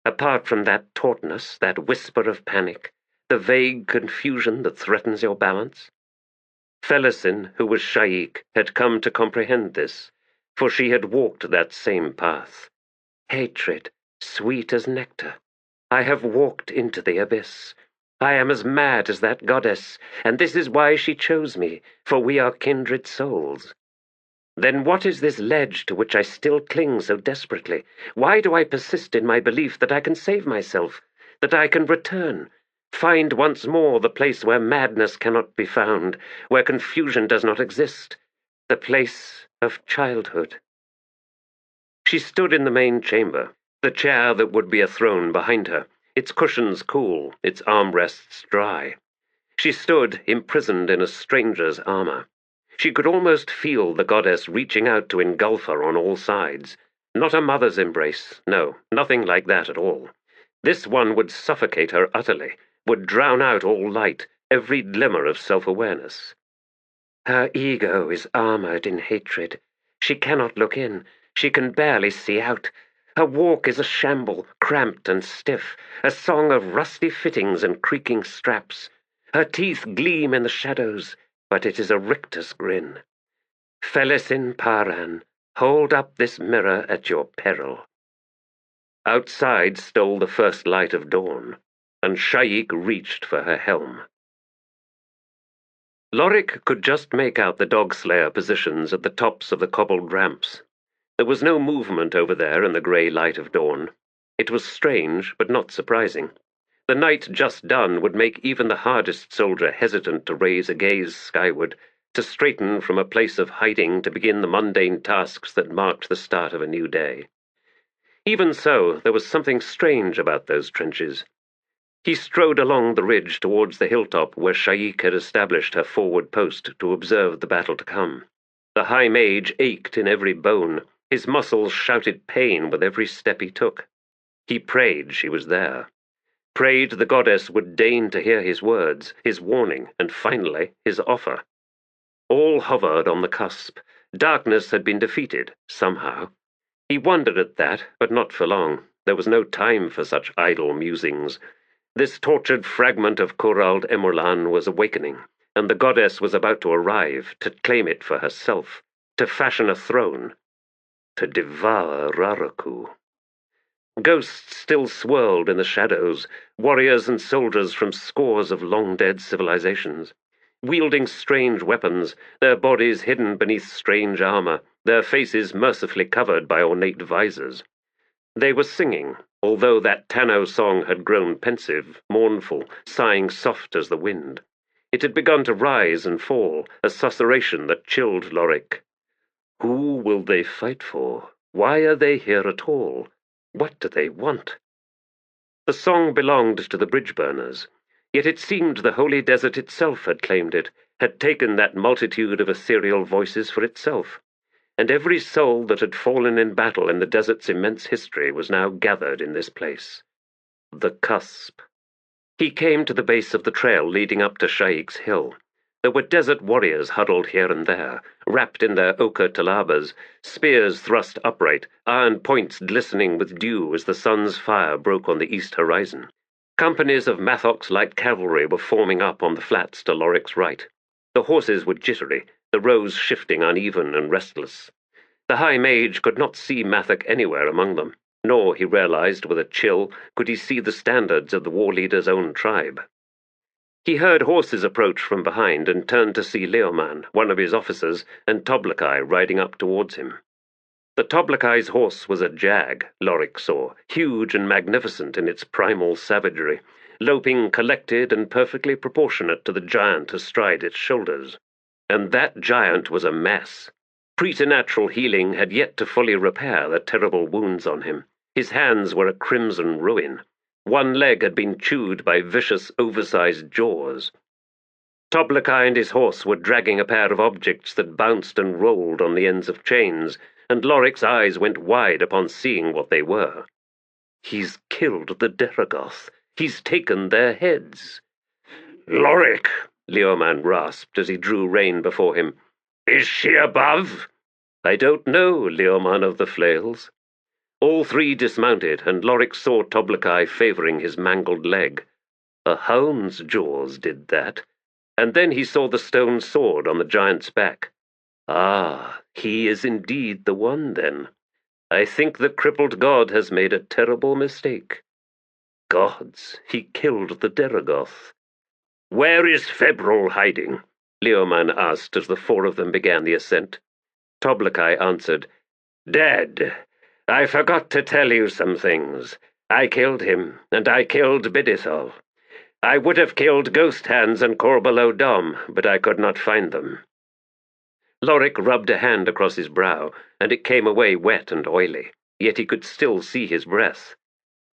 [SPEAKER 3] Apart from that tautness, that whisper of panic, the vague confusion that threatens your balance.
[SPEAKER 1] Felisin, who was Sha'ik, had come to comprehend this, for she had walked that same path. Hatred, sweet as nectar. I have walked into the abyss. I am as mad as that goddess, and this is why she chose me, for we are kindred souls. Then what is this ledge to which I still cling so desperately? Why do I persist in my belief that I can save myself, that I can return, find once more the place where madness cannot be found, where confusion does not exist, the place of childhood? She stood in the main chamber, the chair that would be a throne behind her, its cushions cool, its armrests dry. She stood imprisoned in a stranger's armor. She could almost feel the goddess reaching out to engulf her on all sides. Not a mother's embrace, no, nothing like that at all. This one would suffocate her utterly, would drown out all light, every glimmer of self-awareness. Her ego is armored in hatred. She cannot look in. She can barely see out. Her walk is a shamble, cramped and stiff, a song of rusty fittings and creaking straps. Her teeth gleam in the shadows, but it is a rictus grin. Felisin Paran, hold up this mirror at your peril. Outside stole the first light of dawn, and Sha'ik reached for her helm. Lorik could just make out the dog-slayer positions at the tops of the cobbled ramps. There was no movement over there in the grey light of dawn. It was strange, but not surprising. The night just done would make even the hardest soldier hesitant to raise a gaze skyward, to straighten from a place of hiding to begin the mundane tasks that marked the start of a new day. Even so, there was something strange about those trenches. He strode along the ridge towards the hilltop where Sha'ik had established her forward post to observe the battle to come. The high mage ached in every bone. His muscles shouted pain with every step he took. He prayed she was there. Prayed the goddess would deign to hear his words, his warning, and finally his offer. All hovered on the cusp. Darkness had been defeated, somehow. He wondered at that, but not for long. There was no time for such idle musings. This tortured fragment of Corald Emerlan was awakening, and the goddess was about to arrive, to claim it for herself, to fashion a throne, to devour Raraku. Ghosts still swirled in the shadows, warriors and soldiers from scores of long-dead civilizations, wielding strange weapons, their bodies hidden beneath strange armor, their faces mercifully covered by ornate visors. They were singing, although that Tanno song had grown pensive, mournful, sighing soft as the wind. It had begun to rise and fall, a susurration that chilled Lorik. Who will they fight for? Why are they here at all? What do they want? The song belonged to the bridge-burners, yet it seemed the holy desert itself had claimed it, had taken that multitude of ethereal voices for itself, and every soul that had fallen in battle in the desert's immense history was now gathered in this place. The cusp. He came to the base of the trail leading up to Sha'ik's hill. There were desert warriors huddled here and there, wrapped in their ochre talabas, spears thrust upright, iron points glistening with dew as the sun's fire broke on the east horizon. Companies of Mathok's light cavalry were forming up on the flats to Lorik's right. The horses were jittery, the rows shifting uneven and restless. The high mage could not see Mathok anywhere among them, nor, he realized with a chill, could he see the standards of the war leader's own tribe. He heard horses approach from behind and turned to see Leoman, one of his officers, and Toblakai riding up towards him. The Toblakai's horse was a jag, Lorik saw, huge and magnificent in its primal savagery, loping collected and perfectly proportionate to the giant astride its shoulders. And that giant was a mess. Preternatural healing had yet to fully repair the terrible wounds on him. His hands were a crimson ruin. One leg had been chewed by vicious, oversized jaws. Toblakai and his horse were dragging a pair of objects that bounced and rolled on the ends of chains, and Lorik's eyes went wide upon seeing what they were. He's killed the Deragoth. He's taken their heads.
[SPEAKER 5] Lorik,
[SPEAKER 1] Leoman rasped as he drew rein before him.
[SPEAKER 5] Is she above?
[SPEAKER 1] I don't know, Leoman of the Flails. All three dismounted, and Lorik saw Toblakai favoring his mangled leg. A hound's jaws did that,
[SPEAKER 3] and then he saw the stone sword on the giant's back. Ah, he is indeed the one, then. I think the crippled god has made a terrible mistake. Gods, he killed the Deragoth. Where is Febryl hiding? Leoman asked as the four of them began the ascent. Toblakai answered, Dead. I forgot to tell you some things. I killed him, and I killed Bidithal. I would have killed Ghost Hands and Korbolo Dom, but I could not find them. Lorik rubbed a hand across his brow, and it came away wet and oily, yet he could still see his breath.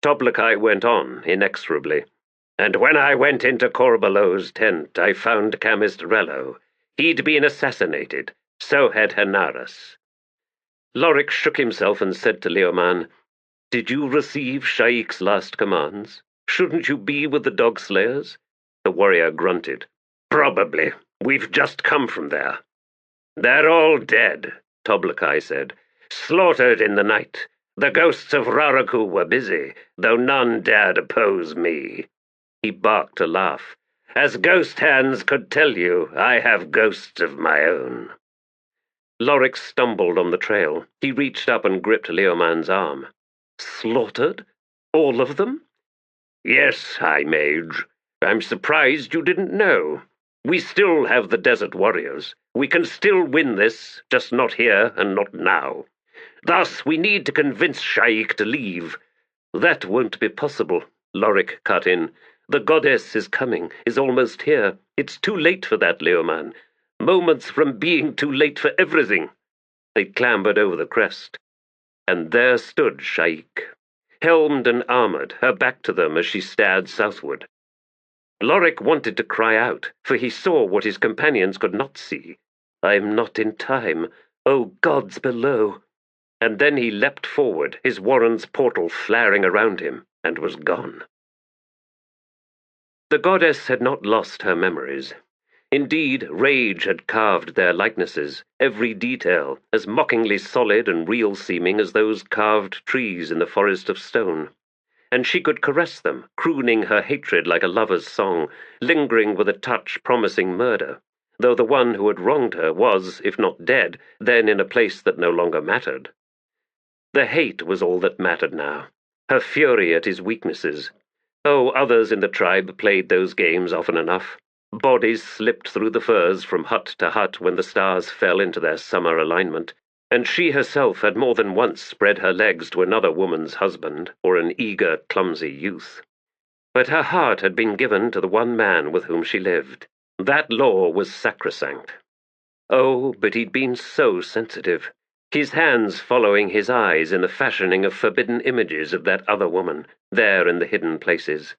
[SPEAKER 3] Toblakai went on, inexorably. And when I went into Korbolo's tent, I found chemist Rello. He'd been assassinated. So had Henaris. Lorik shook himself and said to Leoman, Did you receive Sha'ik's last commands? Shouldn't you be with the dog slayers? The warrior grunted. Probably. We've just come from there. They're all dead, Toblakai said. Slaughtered in the night. The ghosts of Raraku were busy, though none dared oppose me. He barked a laugh. As Ghost Hands could tell you, I have ghosts of my own. Lorik stumbled on the trail. He reached up and gripped Leoman's arm. Slaughtered? All of them? Yes, High Mage. I'm surprised you didn't know. We still have the Desert Warriors. We can still win this, just not here and not now. Thus, we need to convince Sha'ik to leave. That won't be possible, Lorik cut in. The goddess is coming, is almost here. It's too late for that, Leoman. Moments from being too late for everything. They clambered over the crest. And there stood Sha'ik, helmed and armored, her back to them as she stared southward. Lorik wanted to cry out, for he saw what his companions could not see. I'm not in time. Oh, gods below. And then he leapt forward, his warren's portal flaring around him, and was gone. The goddess had not lost her memories. Indeed, rage had carved their likenesses, every detail, as mockingly solid and real-seeming as those carved trees in the forest of stone. And she could caress them, crooning her hatred like a lover's song, lingering with a touch promising murder, though the one who had wronged her was, if not dead, then in a place that no longer mattered. The hate was all that mattered now, her fury at his weaknesses. Oh, others in the tribe played those games often enough. Bodies slipped through the firs from hut to hut when the stars fell into their summer alignment, and she herself had more than once spread her legs to another woman's husband, or an eager, clumsy youth. But her heart had been given to the one man with whom she lived. That law was sacrosanct. Oh, but he'd been so sensitive, his hands following his eyes in the fashioning of forbidden images of that other woman, there in the hidden places.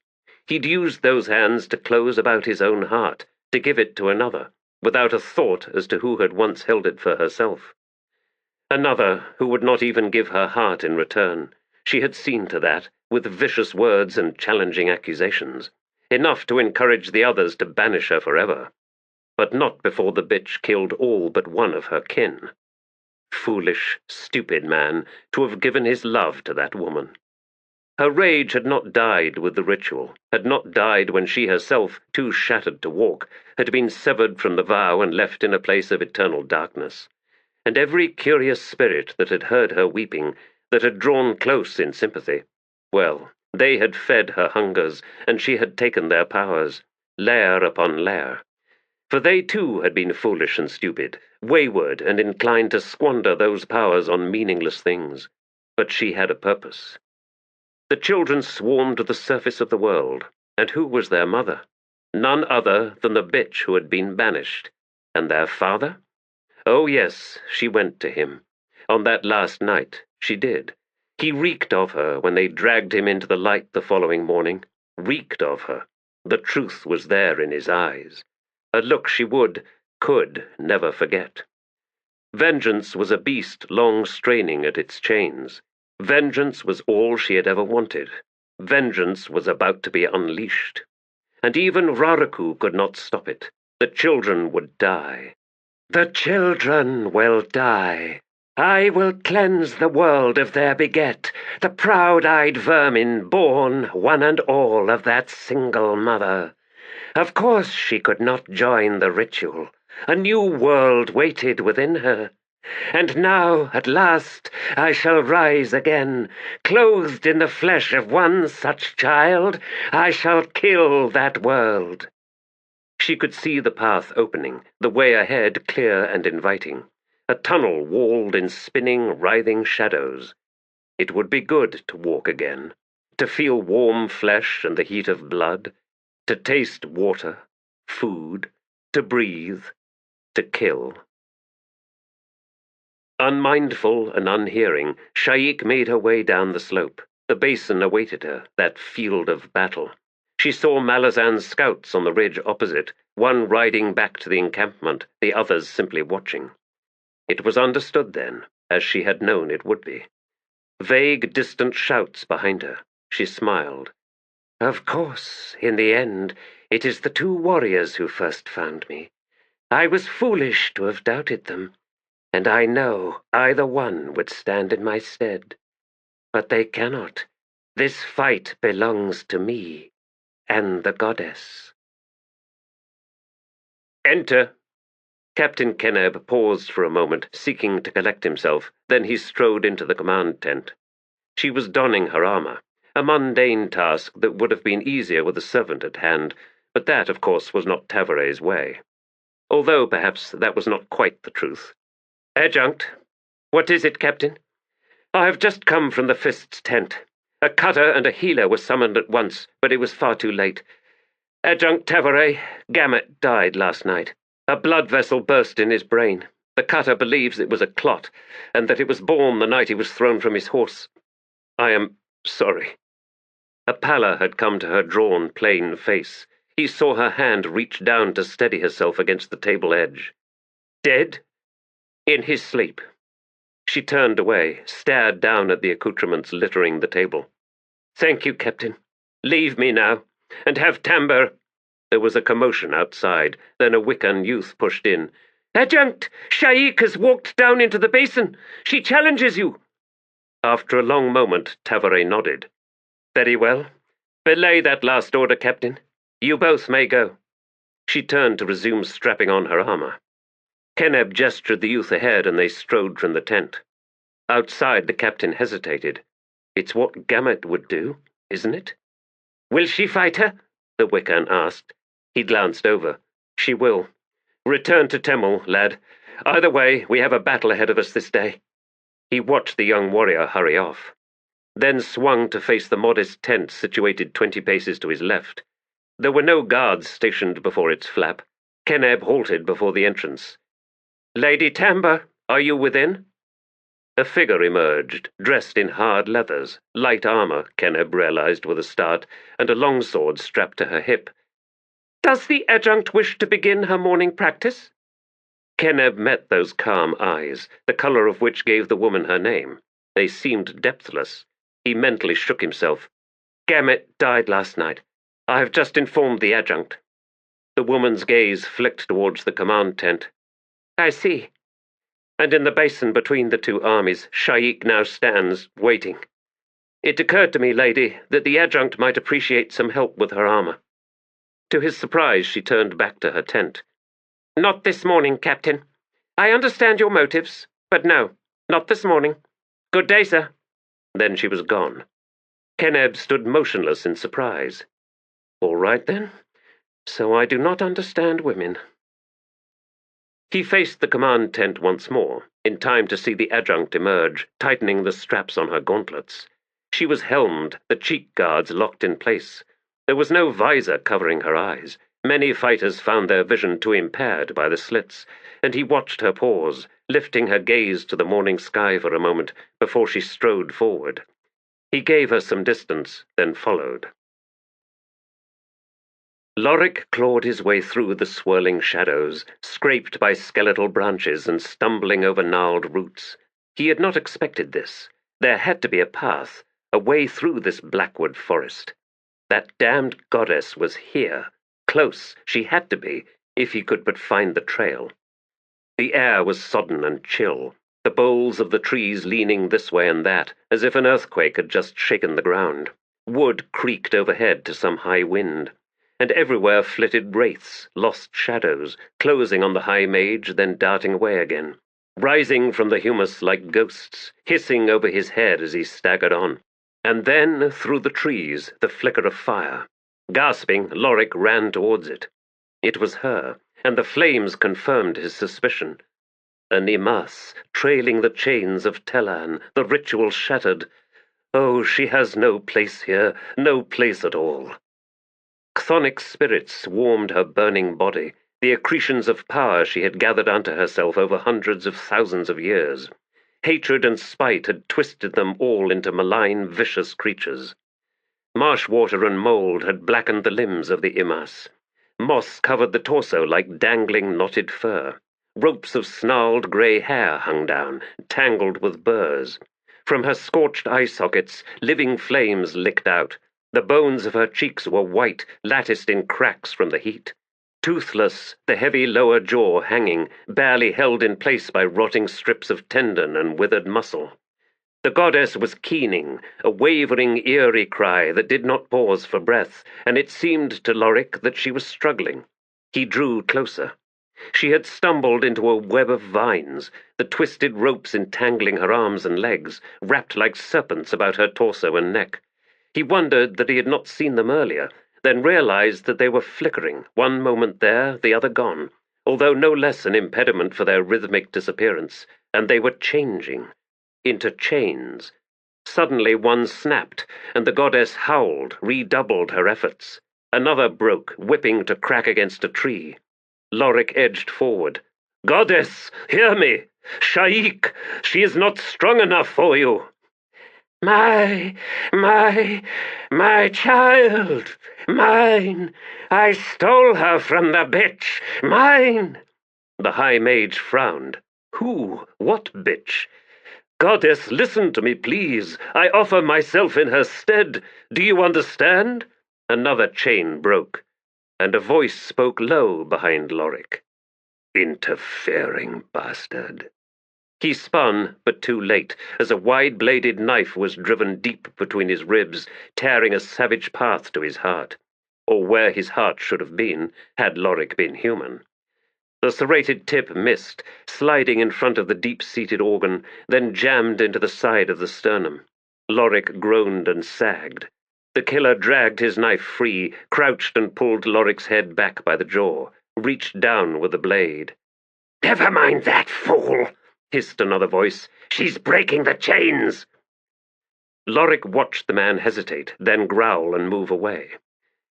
[SPEAKER 3] He'd used those hands to close about his own heart, to give it to another, without a thought as to who had once held it for herself. Another who would not even give her heart in return. She had seen to that, with vicious words and challenging accusations, enough to encourage the others to banish her forever. But not before the bitch killed all but one of her kin. Foolish, stupid man, to have given his love to that woman. Her rage had not died with the ritual, had not died when she herself, too shattered to walk, had been severed from the vow and left in a place of eternal darkness. And every curious spirit that had heard her weeping, that had drawn close in sympathy, well, they had fed her hungers, and she had taken their powers, layer upon layer. For they too had been foolish and stupid, wayward and inclined to squander those powers on meaningless things. But she had a purpose. The children swarmed to the surface of the world, and who was their mother? None other than the bitch who had been banished. And their father? Oh yes, she went to him. On that last night, she did. He reeked of her when they dragged him into the light the following morning. Reeked of her. The truth was there in his eyes. A look she could never forget. Vengeance was a beast long straining at its chains. Vengeance was all she had ever wanted. Vengeance was about to be unleashed. And even Raraku could not stop it. The children would die. The children will die. I will cleanse the world of their beget, the proud-eyed vermin born, one and all, of that single mother.
[SPEAKER 5] Of course she could not join the ritual. A new world waited within her. And now, at last, I shall rise again. Clothed in the flesh of one such child, I shall kill that world. She could see the path opening, the way ahead clear and inviting. A tunnel walled in spinning, writhing shadows. It would be good to walk again, to feel warm flesh and the heat of blood, to taste water, food, to breathe, to kill. Unmindful and unhearing, Sha'ik made her way down the slope. The basin awaited her, that field of battle. She saw Malazan's scouts on the ridge opposite, one riding back to the encampment, the others simply watching. It was understood then, as she had known it would be. Vague, distant shouts behind her. She smiled. Of course, in the end, it is the two warriors who first found me. I was foolish to have doubted them, and I know either one would stand in my stead. But they cannot. This fight belongs to me and the goddess. Enter. Captain Keneb paused for a moment, seeking to collect himself. Then he strode into the command tent. She was donning her armor, a mundane task that would have been easier with a servant at hand, but that, of course, was not Tavore's way. Although, perhaps, that was not quite the truth. Adjunct. What is it, Captain? I have just come from the Fist's tent. A cutter and a healer were summoned at once, but it was far too late. Adjunct Tavore, Gamut died last night. A blood vessel burst in his brain. The cutter believes it was a clot, and that it was born the night he was thrown from his horse. I am sorry. A pallor had come to her drawn, plain face. He saw her hand reach down to steady herself against the table edge. Dead? In his sleep. She turned away, stared down at the accoutrements littering the table. Thank you, Captain. Leave me now, and have Tamber. There was a commotion outside. Then a Wiccan youth pushed in. Adjunct! Sha'ik has walked down into the basin. She challenges you. After a long moment, Tavore nodded. Very well. Belay that last order, Captain. You both may go. She turned to resume strapping on her armor. Keneb gestured the youth ahead, and they strode from the tent. Outside, the captain hesitated. It's what Gamut would do, isn't it? Will she fight her? The Wiccan asked. He glanced over. She will. Return to Temel, lad. Either way, we have a battle ahead of us this day. He watched the young warrior hurry off, then swung to face the modest tent situated 20 paces to his left. There were no guards stationed before its flap. Keneb halted before the entrance. Lady Tamber, are you within? A figure emerged, dressed in hard leathers, light armor, Keneb realized with a start, and a longsword strapped to her hip. Does the adjunct wish to begin her morning practice? Keneb met those calm eyes, the color of which gave the woman her name. They seemed depthless. He mentally shook himself. Gamut died last night. I have just informed the adjunct. The woman's gaze flicked towards the command tent. I see. And in the basin between the two armies, Sha'ik now stands, waiting. It occurred to me, lady, that the adjunct might appreciate some help with her armor. To his surprise, she turned back to her tent. Not this morning, Captain. I understand your motives, but no, not this morning. Good day, sir. Then she was gone. Keneb stood motionless in surprise. All right, then. So I do not understand women. He faced the command tent once more, in time to see the adjunct emerge, tightening the straps on her gauntlets. She was helmed, the cheek guards locked in place. There was no visor covering her eyes. Many fighters found their vision too impaired by the slits, and he watched her pause, lifting her gaze to the morning sky for a moment before she strode forward. He gave her some distance, then followed. Lorik clawed his way through the swirling shadows, scraped by skeletal branches and stumbling over gnarled roots. He had not expected this. There had to be a path, a way through this blackwood forest. That damned goddess was here. Close, she had to be, if he could but find the trail. The air was sodden and chill, the boles of the trees leaning this way and that, as if an earthquake had just shaken the ground. Wood creaked overhead to some high wind.
[SPEAKER 3] and everywhere flitted wraiths, lost shadows, closing on the high mage, then darting away again, rising from the humus like ghosts, hissing over his head as he staggered on. And then, through the trees, the flicker of fire. Gasping, Lorik ran towards it. It was her, and the flames confirmed his suspicion. A Nimas, trailing the chains of Telan, the ritual shattered. Oh, she has no place here, no place at all. Chthonic spirits warmed her burning body, the accretions of power she had gathered unto herself over hundreds of thousands of years. Hatred and spite had twisted them all into malign, vicious creatures. Marsh water and mould had blackened the limbs of the Imas. Moss covered the torso like dangling knotted fur. Ropes of snarled grey hair hung down, tangled with burrs. From her scorched eye sockets, living flames licked out. The bones of her cheeks were white, latticed in cracks from the heat. Toothless, the heavy lower jaw hanging, barely held in place by rotting strips of tendon and withered muscle. The goddess was keening, a wavering, eerie cry that did not pause for breath, and it seemed to Lorik that she was struggling. He drew closer. She had stumbled into a web of vines, the twisted ropes entangling her arms and legs, wrapped like serpents about her torso and neck. He wondered that he had not seen them earlier, then realized that they were flickering, one moment there, the other gone, although no less an impediment for their rhythmic disappearance, and they were changing into chains. Suddenly one snapped, and the goddess howled, redoubled her efforts. Another broke, whipping to crack against a tree. Lorik edged forward. "Goddess, hear me! Sha'ik! She is not strong enough for you!"
[SPEAKER 2] My child! Mine! I stole her from the bitch! Mine!"
[SPEAKER 3] The high mage frowned. Who? What bitch? "Goddess, listen to me, please. I offer myself in her stead. Do you understand?" Another chain broke, and a voice spoke low behind Lorik. "Interfering bastard." He spun, but too late, as a wide-bladed knife was driven deep between his ribs, tearing a savage path to his heart. Or where his heart should have been, had Lorik been human. The serrated tip missed, sliding in front of the deep-seated organ, then jammed into the side of the sternum. Lorik groaned and sagged. The killer dragged his knife free, crouched and pulled Lorik's head back by the jaw, reached down with the blade.
[SPEAKER 2] "Never mind that, fool!"
[SPEAKER 3] hissed another voice. "She's breaking the chains!" Lorik watched the man hesitate, then growl and move away.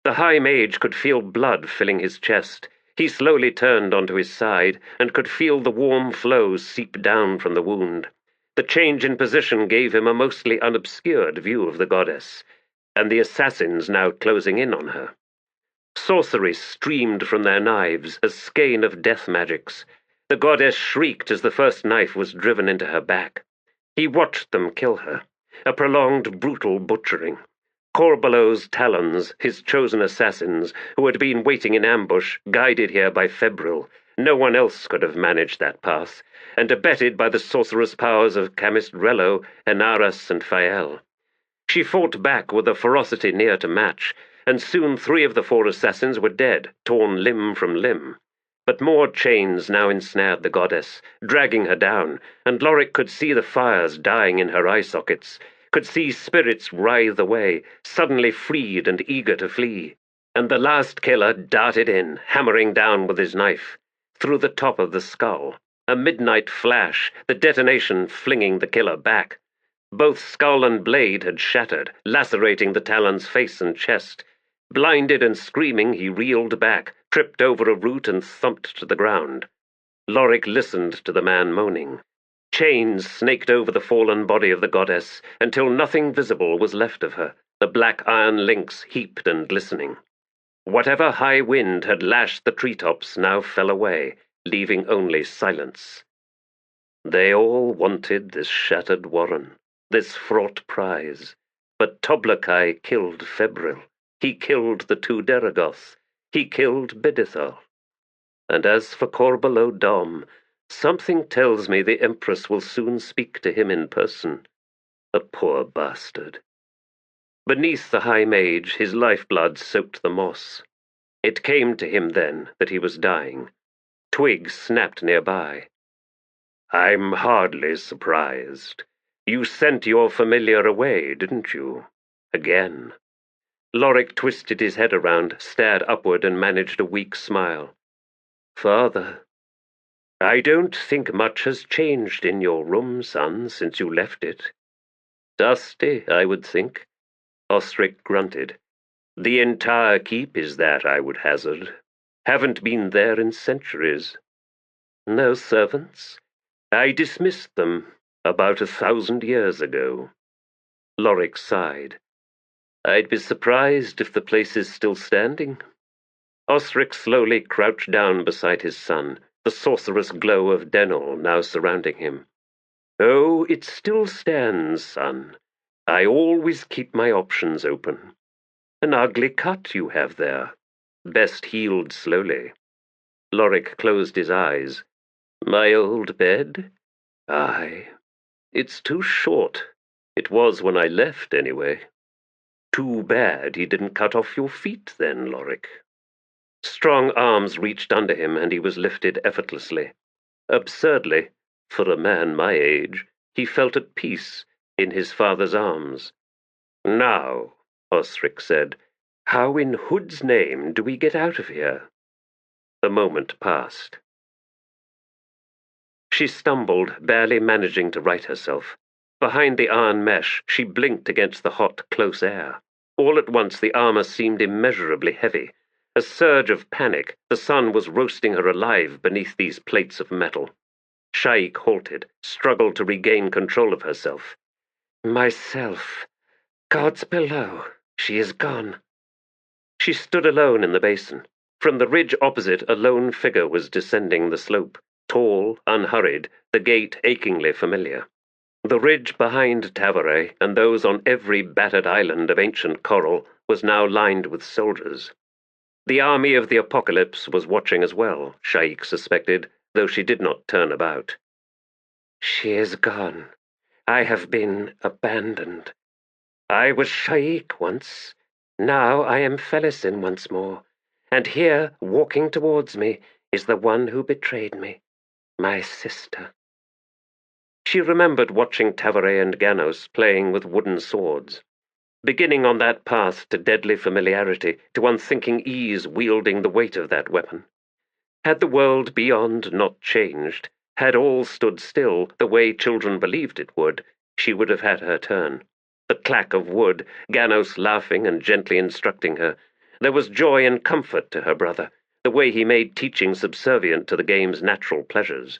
[SPEAKER 3] The high mage could feel blood filling his chest. He slowly turned onto his side and could feel the warm flow seep down from the wound. The change in position gave him a mostly unobscured view of the goddess, and the assassins now closing in on her. Sorcery streamed from their knives, a skein of death magics. The goddess shrieked as the first knife was driven into her back. He watched them kill her, a prolonged, brutal butchering. Korbolo's talons, his chosen assassins, who had been waiting in ambush, guided here by Febryl. No one else could have managed that path, and abetted by the sorcerous powers of Chemist Rello, Enaras, and Fael. She fought back with a ferocity near to match, and soon 3 of the 4 assassins were dead, torn limb from limb. But more chains now ensnared the goddess, dragging her down, and Lorik could see the fires dying in her eye sockets, could see spirits writhe away, suddenly freed and eager to flee. And the last killer darted in, hammering down with his knife, through the top of the skull. A midnight flash, the detonation flinging the killer back. Both skull and blade had shattered, lacerating the Talon's face and chest. Blinded and screaming, he reeled back, tripped over a root and thumped to the ground. Lorik listened to the man moaning. Chains snaked over the fallen body of the goddess until nothing visible was left of her, the black iron links heaped and glistening. Whatever high wind had lashed the treetops now fell away, leaving only silence. They all wanted this shattered warren, this fraught prize, but Toblakai killed Febryl. He killed the 2 Deragoth. He killed Bidithal. And as for Korbolo Dom, something tells me the Empress will soon speak to him in person. The poor bastard. Beneath the high mage, his lifeblood soaked the moss. It came to him then that he was dying. Twigs snapped nearby. "I'm hardly surprised. You sent your familiar away, didn't you? Again." Lorik twisted his head around, stared upward, and managed a weak smile. "Father, I don't think much has changed in your room, son, since you left it." "Dusty, I would think." Osric grunted. "The entire keep is that, I would hazard. Haven't been there in centuries." "No servants?" "I dismissed them about 1,000 years ago." Lorik sighed. "I'd be surprised if the place is still standing." Osric slowly crouched down beside his son, the sorcerous glow of Denol now surrounding him. "Oh, it still stands, son. I always keep my options open. An ugly cut you have there. Best healed slowly." Lorik closed his eyes. "My old bed? Aye. It's too short. It was when I left, anyway. Too bad he didn't cut off your feet then, Lorik." Strong arms reached under him, and he was lifted effortlessly. Absurdly, for a man my age, he felt at peace in his father's arms. "Now," Osric said, "how in Hood's name do we get out of here?" The moment passed. She stumbled, barely managing to right herself. Behind the iron mesh, she blinked against the hot, close air. All at once the armor seemed immeasurably heavy. A surge of panic, the sun was roasting her alive beneath these plates of metal. Sha'ik halted, struggled to regain control of herself. "Myself. Gods below, she is gone." She stood alone in the basin. From the ridge opposite, a lone figure was descending the slope, tall, unhurried, the gait achingly familiar. The ridge behind Tavore, and those on every battered island of ancient coral, was now lined with soldiers. The army of the apocalypse was watching as well, Sha'ik suspected, though she did not turn about. "She is gone. I have been abandoned. I was Sha'ik once. Now I am Felisin once more. And here, walking towards me, is the one who betrayed me, my sister." She remembered watching Tavore and Ganos playing with wooden swords. Beginning on that path to deadly familiarity, to unthinking ease wielding the weight of that weapon. Had the world beyond not changed, had all stood still the way children believed it would, she would have had her turn. The clack of wood, Ganos laughing and gently instructing her. There was joy and comfort to her brother, the way he made teaching subservient to the game's natural pleasures.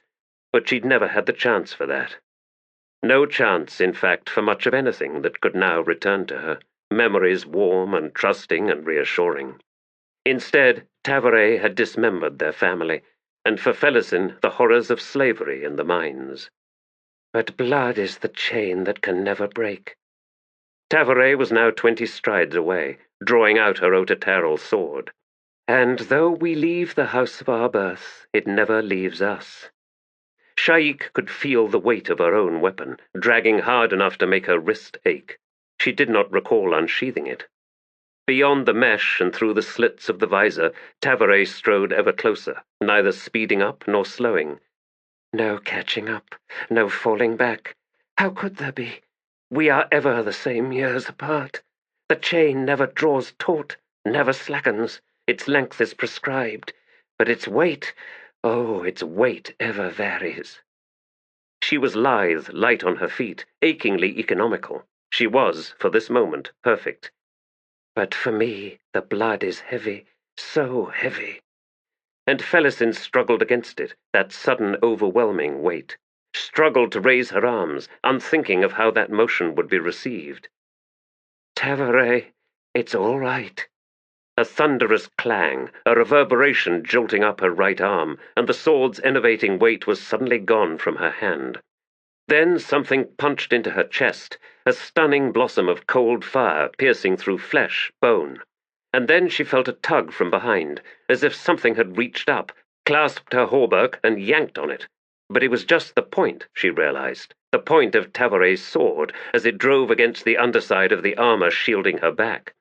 [SPEAKER 3] But she'd never had the chance for that. No chance, in fact, for much of anything that could now return to her, memories warm and trusting and reassuring. Instead, Tavore had dismembered their family, and for Felisin, the horrors of slavery in the mines. But blood is the chain that can never break. Tavore was now 20 strides away, drawing out her Otatarel sword. And though we leave the house of our birth, it never leaves us. Sha'ik could feel the weight of her own weapon, dragging hard enough to make her wrist ache. She did not recall unsheathing it. Beyond the mesh and through the slits of the visor, Tavore strode ever closer, neither speeding up nor slowing. No catching up, no falling back. How could there be? We are ever the same years apart. The chain never draws taut, never slackens. Its length is prescribed, but its weight... oh, its weight ever varies. She was lithe, light on her feet, achingly economical. She was, for this moment, perfect. But for me, the blood is heavy, so heavy. And Felisin struggled against it, that sudden overwhelming weight. Struggled to raise her arms, unthinking of how that motion would be received. "Tavore, it's all right." A thunderous clang, a reverberation jolting up her right arm, and the sword's enervating weight was suddenly gone from her hand. Then something punched into her chest, a stunning blossom of cold fire piercing through flesh, bone. And then she felt a tug from behind, as if something had reached up, clasped her hauberk, and yanked on it. But it was just the point, she realized, the point of Tavore's sword, as it drove against the underside of the armor shielding her back.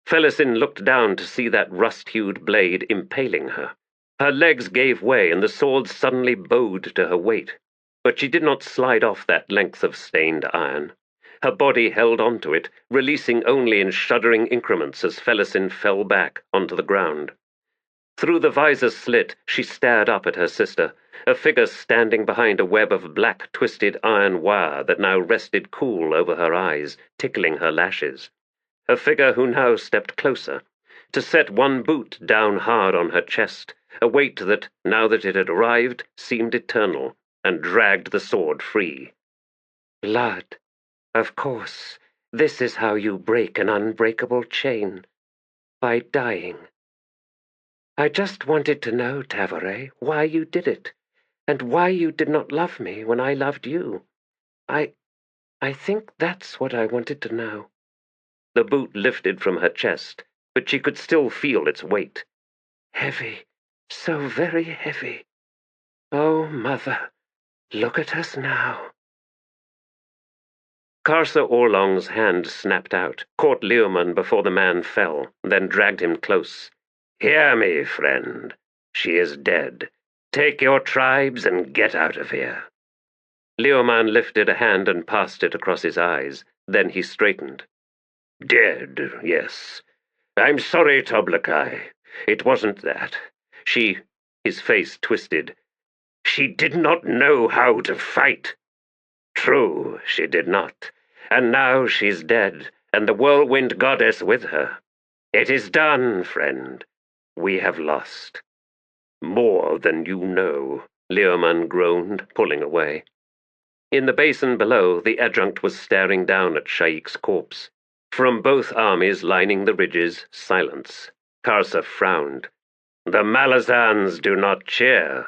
[SPEAKER 3] Felisin looked down to see that rust-hued blade impaling her. Her legs gave way, and the sword suddenly bowed to her weight. But she did not slide off that length of stained iron. Her body held onto it, releasing only in shuddering increments as Felisin fell back onto the ground. Through the visor slit, she stared up at her sister, a figure standing behind a web of black twisted iron wire that now rested cool over her eyes, tickling her lashes. A figure who now stepped closer, to set one boot down hard on her chest, a weight that, now that it had arrived, seemed eternal, and dragged the sword free.
[SPEAKER 4] Blood. Of course, this is how you break an unbreakable chain. By dying. I just wanted to know, Tavore, why you did it, and why you did not love me when I loved you. I think that's what I wanted to know.
[SPEAKER 3] The boot lifted from her chest, but she could still feel its weight.
[SPEAKER 4] Heavy, so very heavy. Oh, Mother, look at us now.
[SPEAKER 3] Karsa Orlong's hand snapped out, caught Leoman before the man fell, then dragged him close.
[SPEAKER 2] Hear me, friend. She is dead. Take your tribes and get out of here.
[SPEAKER 3] Leoman lifted a hand and passed it across his eyes. Then he straightened.
[SPEAKER 2] Dead, yes. I'm sorry, Toblakai. It wasn't that.
[SPEAKER 3] His face twisted.
[SPEAKER 2] She did not know how to fight. True, she did not. And now she's dead, and the Whirlwind Goddess with her. It is done, friend. We have lost.
[SPEAKER 3] More than you know, Leoman groaned, pulling away. In the basin below, the Adjunct was staring down at Sha'ik's corpse. From both armies lining the ridges, silence. Karsa frowned.
[SPEAKER 2] The Malazans do not cheer.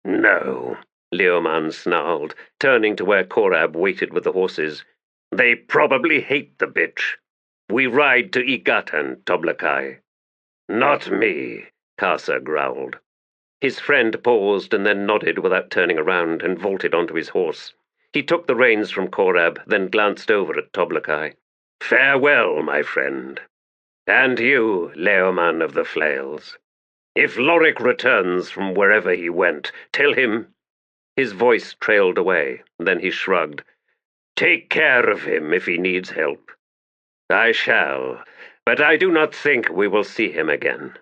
[SPEAKER 3] No, Leoman snarled, turning to where Korab waited with the horses.
[SPEAKER 2] They probably hate the bitch. We ride to Igatan, Toblakai.
[SPEAKER 3] Not me, Karsa growled. His friend paused and then nodded without turning around and vaulted onto his horse. He took the reins from Korab, then glanced over at Toblakai.
[SPEAKER 2] Farewell, my friend. And you, Leoman of the Flails. If Lorik returns from wherever he went, tell him...
[SPEAKER 3] His voice trailed away, then he shrugged.
[SPEAKER 2] Take care of him if he needs help.
[SPEAKER 3] I shall, but I do not think we will see him again.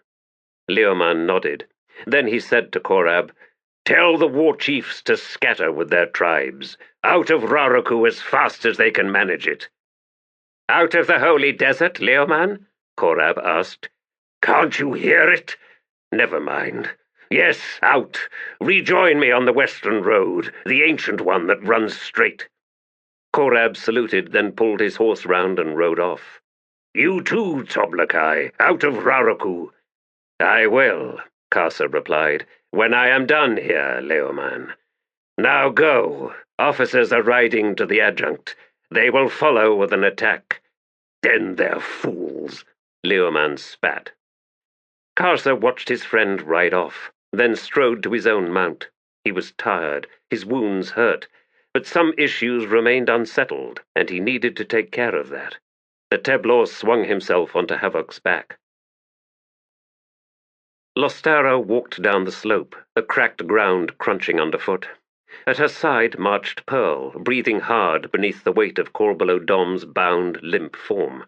[SPEAKER 3] Leoman nodded. Then he said to Korab,
[SPEAKER 2] Tell the war chiefs to scatter with their tribes, out of Raraku as fast as they can manage it.
[SPEAKER 3] Out of the holy desert, Leoman? Korab asked.
[SPEAKER 2] Can't you hear it? Never mind. Yes, out. Rejoin me on the western road, the ancient one that runs straight.
[SPEAKER 3] Korab saluted, then pulled his horse round and rode off.
[SPEAKER 2] You too, Toblakai, out of Raraku.
[SPEAKER 3] I will, Karsa replied, when I am done here, Leoman. Now go. Officers are riding to the Adjunct. They will follow with an attack.
[SPEAKER 2] Then they're fools,
[SPEAKER 3] Leoman spat. Karsa watched his friend ride off, then strode to his own mount. He was tired, his wounds hurt, but some issues remained unsettled, and he needed to take care of that. The Teblor swung himself onto Havok's back. Lostara walked down the slope, the cracked ground crunching underfoot. At her side marched Pearl, breathing hard beneath the weight of Korbolo Dom's bound, limp form.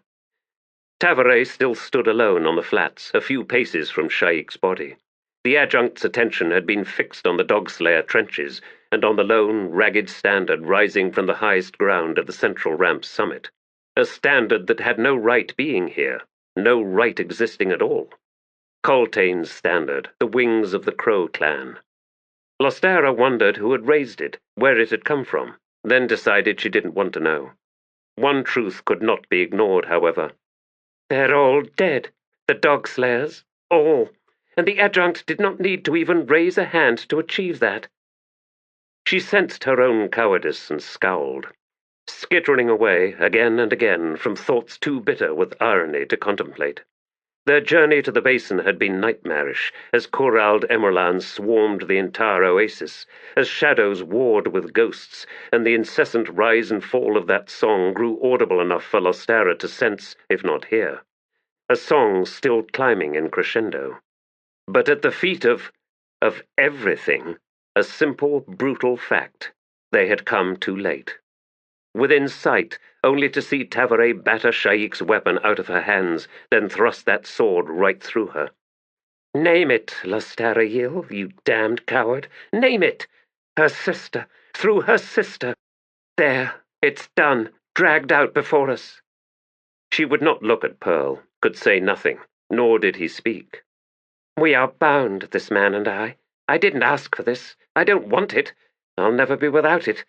[SPEAKER 3] Tavore still stood alone on the flats, a few paces from Sha'ik's body. The Adjunct's attention had been fixed on the Dogslayer trenches and on the lone, ragged standard rising from the highest ground at the central ramp's summit. A standard that had no right being here, no right existing at all. Coltane's standard, the wings of the Crow clan. Lostara wondered who had raised it, where it had come from, then decided she didn't want to know. One truth could not be ignored, however. They're all dead, the Dogslayers, all, and the Adjunct did not need to even raise a hand to achieve that. She sensed her own cowardice and scowled, skittering away again and again from thoughts too bitter with irony to contemplate. Their journey to the basin had been nightmarish, as Corald Emerlan swarmed the entire oasis, as shadows warred with ghosts, and the incessant rise and fall of that song grew audible enough for Lostara to sense, if not hear. a song still climbing in crescendo. But at the feet of everything, a simple, brutal fact, they had come too late. Within sight, only to see Tavore batter Sha'ik's weapon out of her hands, then thrust that sword right through her. "Name it, Lostarail, you damned coward! Name it! Her sister, through her sister! There, it's done, dragged out before us." She would not look at Pearl, could say nothing, nor did he speak. "We are bound, this man and I. I didn't ask for this. I don't want it. I'll never be without it.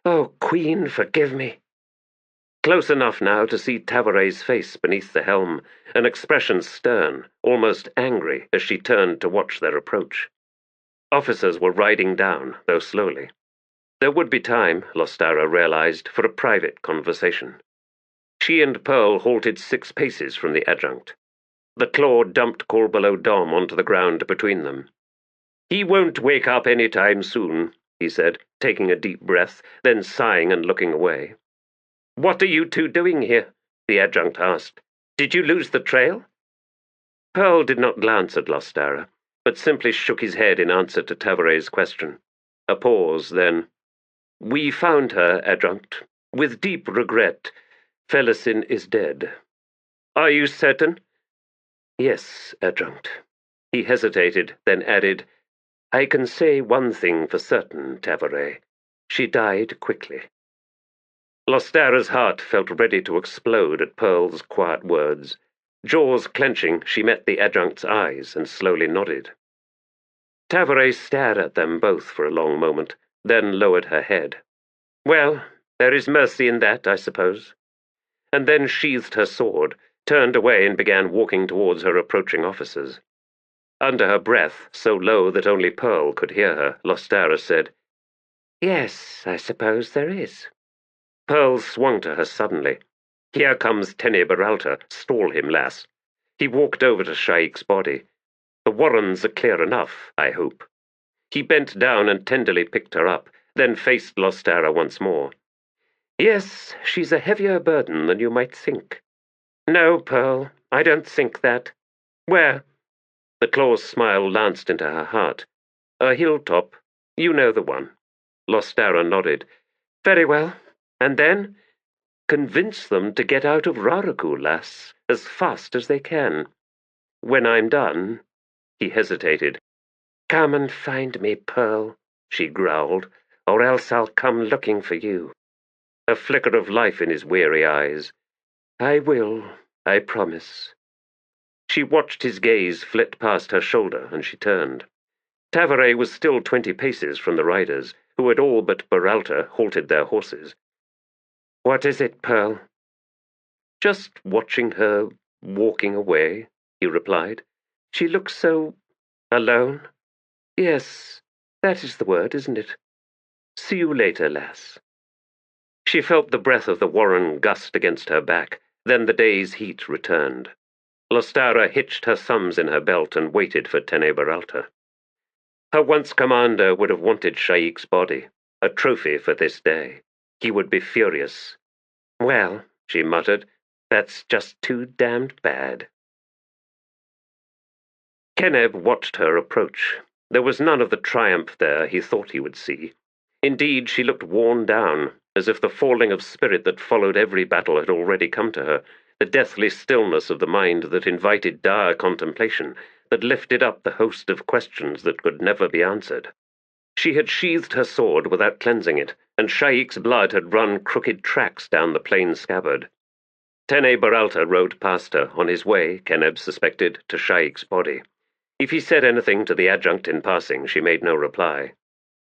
[SPEAKER 3] Oh, Queen, forgive me." Close enough now to see Tavore's face beneath the helm, an expression stern, almost angry, as she turned to watch their approach. Officers were riding down, though slowly. There would be time, Lostara realized, for a private conversation. She and Pearl halted 6 paces from the Adjunct. The claw dumped Korbolo Dom onto the ground between them. "He won't wake up any time soon," he said, taking a deep breath, then sighing and looking away. "What are you two doing here?" the Adjunct asked. "Did you lose the trail?" Pearl did not glance at Lostara, but simply shook his head in answer to Tavore's question. A pause, then. "We found her, Adjunct, with deep regret. Felisin is dead." "Are you certain?" "Yes, Adjunct." He hesitated, then added, "I can say one thing for certain, Tavore. She died quickly." Lostara's heart felt ready to explode at Pearl's quiet words. Jaws clenching, she met the Adjunct's eyes and slowly nodded. Tavore stared at them both for a long moment, then lowered her head. "Well, there is mercy in that, I suppose." And then sheathed her sword, turned away and began walking towards her approaching officers. Under her breath, so low that only Pearl could hear her, Lostara said, "Yes, I suppose there is." Pearl swung to her suddenly. "Here comes Tenebralta. Stall him, lass." He walked over to Sha'ik's body. "The warrens are clear enough, I hope." He bent down and tenderly picked her up, then faced Lostara once more. "Yes, she's a heavier burden than you might think." "No, Pearl, I don't think that." "Where?" The claw's smile lanced into her heart. "A hilltop. You know the one." Lostara nodded. "Very well. And then?" "Convince them to get out of Raraku, lass, as fast as they can. When I'm done—" He hesitated. "Come and find me, Pearl," she growled, "or else I'll come looking for you." A flicker of life in his weary eyes. "I will, I promise." She watched his gaze flit past her shoulder, and she turned. Tavore was still 20 paces from the riders, who had all but Beralta halted their horses. "What is it, Pearl?" "Just watching her walking away," he replied. "She looks so alone." "Yes, that is the word, isn't it? See you later, lass." She felt the breath of the warren gust against her back, then the day's heat returned. Lostara hitched her thumbs in her belt and waited for Tenebralta. Her once commander would have wanted Sha'ik's body, a trophy for this day. He would be furious. "Well," she muttered, "that's just too damned bad." Keneb watched her approach. There was none of the triumph there he thought he would see. Indeed, she looked worn down, as if the falling of spirit that followed every battle had already come to her, the deathly stillness of the mind that invited dire contemplation, that lifted up the host of questions that could never be answered. She had sheathed her sword without cleansing it, and Sha'ik's blood had run crooked tracks down the plain scabbard. Tenebralta rode past her, on his way, Keneb suspected, to Sha'ik's body. If he said anything to the Adjunct in passing, she made no reply.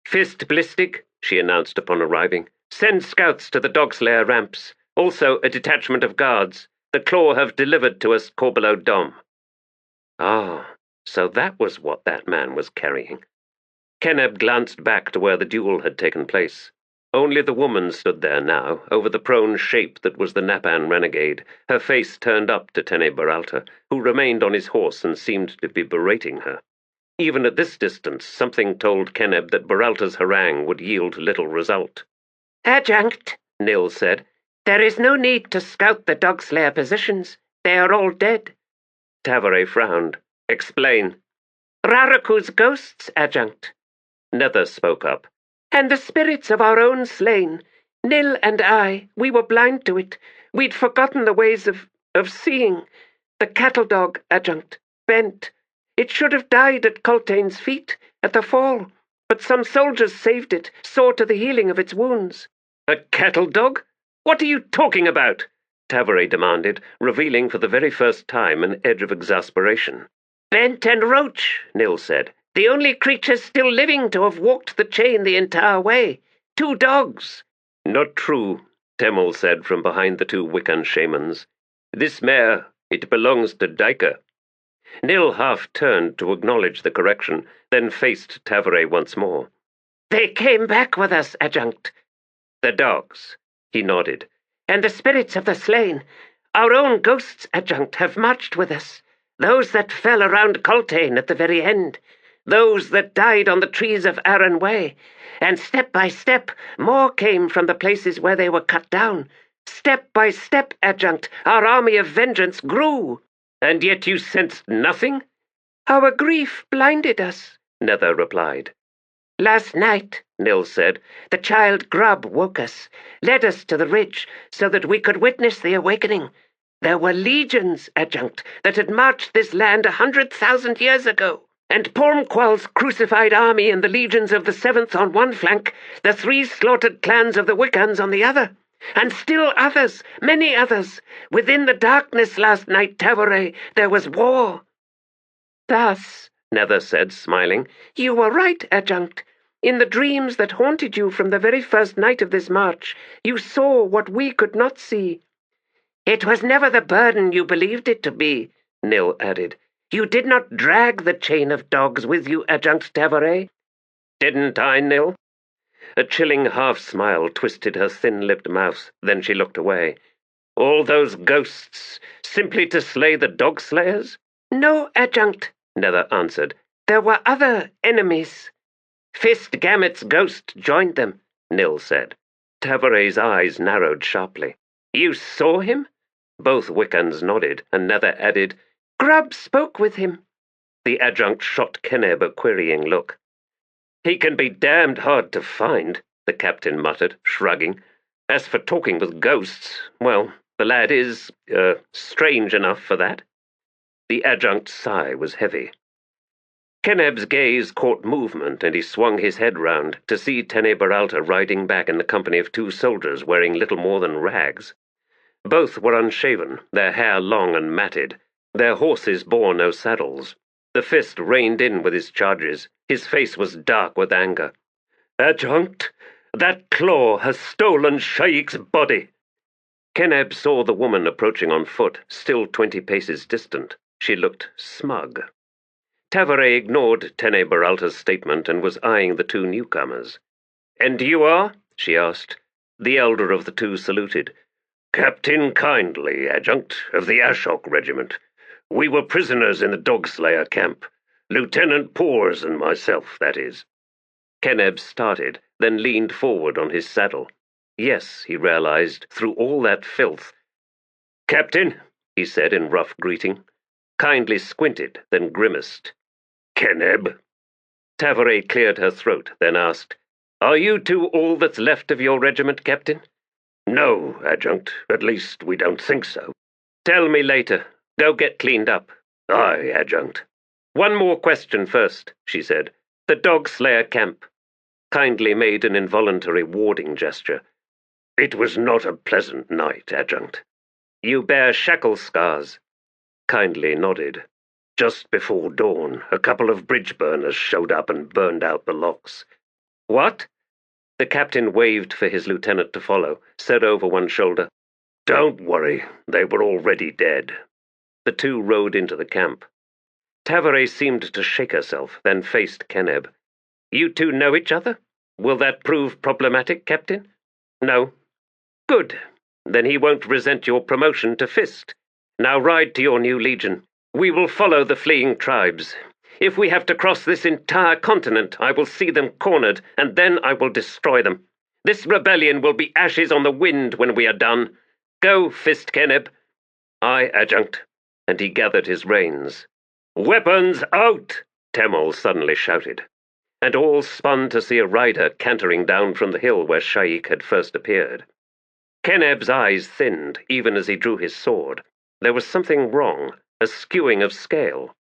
[SPEAKER 3] "Fist ballistic," she announced upon arriving. "Send scouts to the Dogslayer ramps. Also a detachment of guards. The Claw have delivered to us Korbolo Dom." Ah, so that was what that man was carrying. Keneb glanced back to where the duel had taken place. Only the woman stood there now, over the prone shape that was the Napan renegade, her face turned up to Tenebralta, who remained on his horse and seemed to be berating her. Even at this distance, something told Keneb that Beralta's harangue would yield little result.
[SPEAKER 4] "Adjunct," Nil said, "there is no need to scout the Dogslayer positions. They are all dead.
[SPEAKER 3] Tavore frowned. Explain.
[SPEAKER 4] Raraku's ghosts, Adjunct.
[SPEAKER 3] Nether spoke up.
[SPEAKER 4] And the spirits of our own slain. Nil and I, we were blind to it. We'd forgotten the ways of seeing. The cattle dog, Adjunct, bent. It should have died at Cultain's feet, at the fall, but some soldiers saved it, saw to the healing of its wounds.
[SPEAKER 3] A cattle dog? What are you talking about? Tavore demanded, revealing for the very first time an edge of exasperation.
[SPEAKER 2] Bent and Roach, Nil said. The only creatures still living to have walked the chain the entire way. 2 dogs.
[SPEAKER 3] Not true, Temel said from behind the 2 Wiccan shamans. This mare, it belongs to Dyker. Nil half turned to acknowledge the correction, then faced Tavore once more.
[SPEAKER 2] They came back with us, Adjunct.
[SPEAKER 3] The dogs, he nodded.
[SPEAKER 2] And the spirits of the slain. Our own ghosts, Adjunct, have marched with us. Those that fell around Cultain at the very end. Those that died on the trees of Arran Way. And step by step, more came from the places where they were cut down. Step by step, Adjunct, our army of vengeance grew.
[SPEAKER 3] And yet you sensed nothing?
[SPEAKER 4] Our grief blinded us,
[SPEAKER 3] Nether replied.
[SPEAKER 2] Last night, Nil said, the child Grub woke us, led us to the ridge, so that we could witness the awakening. There were legions, Adjunct, that had marched this land 100,000 years ago. And Pormqual's crucified army and the legions of the 7th on one flank, the 3 slaughtered clans of the Wiccans on the other. And still others, many others. Within the darkness last night, Tavore, there was war.
[SPEAKER 4] Thus,
[SPEAKER 3] Nether said, smiling,
[SPEAKER 4] you were right, Adjunct. In the dreams that haunted you from the very first night of this march, you saw what we could not see.
[SPEAKER 2] It was never the burden you believed it to be, Nil added. You did not drag the chain of dogs with you, Adjunct Tavore.
[SPEAKER 3] Didn't I, Nil? A chilling half-smile twisted her thin-lipped mouth, then she looked away. All those ghosts, simply to slay the dog-slayers?
[SPEAKER 4] No, Adjunct,
[SPEAKER 2] Nether answered.
[SPEAKER 4] There were other enemies.
[SPEAKER 2] Fist Gamut's ghost joined them, Nil said.
[SPEAKER 3] Tavore's eyes narrowed sharply. You saw him? Both Wiccans nodded, and Nether added,
[SPEAKER 4] Grub spoke with him.
[SPEAKER 3] The Adjunct shot Keneb a querying look. He can be damned hard to find, the captain muttered, shrugging. As for talking with ghosts, well, the lad is, strange enough for that. The Adjunct's sigh was heavy. Keneb's gaze caught movement, and he swung his head round to see Tene Baralta riding back in the company of 2 soldiers wearing little more than rags. Both were unshaven, their hair long and matted. Their horses bore no saddles. The Fist reined in with his charges. His face was dark with anger. Adjunct, that claw has stolen Sha'ik's body. Keneb saw the woman approaching on foot, still 20 paces distant. She looked smug. Tavore ignored Tene Baralta's statement and was eyeing the 2 newcomers. And you are? She asked. The elder of the 2 saluted. Captain Kindly, Adjunct, of the Ashok Regiment. We were prisoners in the Dogslayer camp. Lieutenant Poors and myself, that is. Keneb started, then leaned forward on his saddle. Yes, he realized, through all that filth. Captain, he said in rough greeting. Kindly squinted, then grimaced. Keneb. Tavore cleared her throat, then asked, Are you 2 all that's left of your regiment, Captain? No, Adjunct. At least we don't think so. Tell me later. Go get cleaned up. Aye, Adjunct. One more question first, she said. The Dogslayer camp. Kindly made an involuntary warding gesture. It was not a pleasant night, Adjunct. You bear shackle scars. Kindly nodded. Just before dawn, a couple of bridge burners showed up and burned out the locks. What? The captain waved for his lieutenant to follow, said over one shoulder, Don't worry, they were already dead. The 2 rode into the camp. Tavore seemed to shake herself, then faced Keneb. You 2 know each other? Will that prove problematic, Captain? No. Good. Then he won't resent your promotion to Fist. Now ride to your new legion. We will follow the fleeing tribes. If we have to cross this entire continent, I will see them cornered, and then I will destroy them. This rebellion will be ashes on the wind when we are done. Go, Fist Keneb. Aye, Adjunct. and he gathered his reins. "Weapons out!" Temel suddenly shouted, and all spun to see a rider cantering down from the hill where Sha'ik had first appeared. Keneb's eyes thinned even as he drew his sword. There was something wrong, a skewing of scale.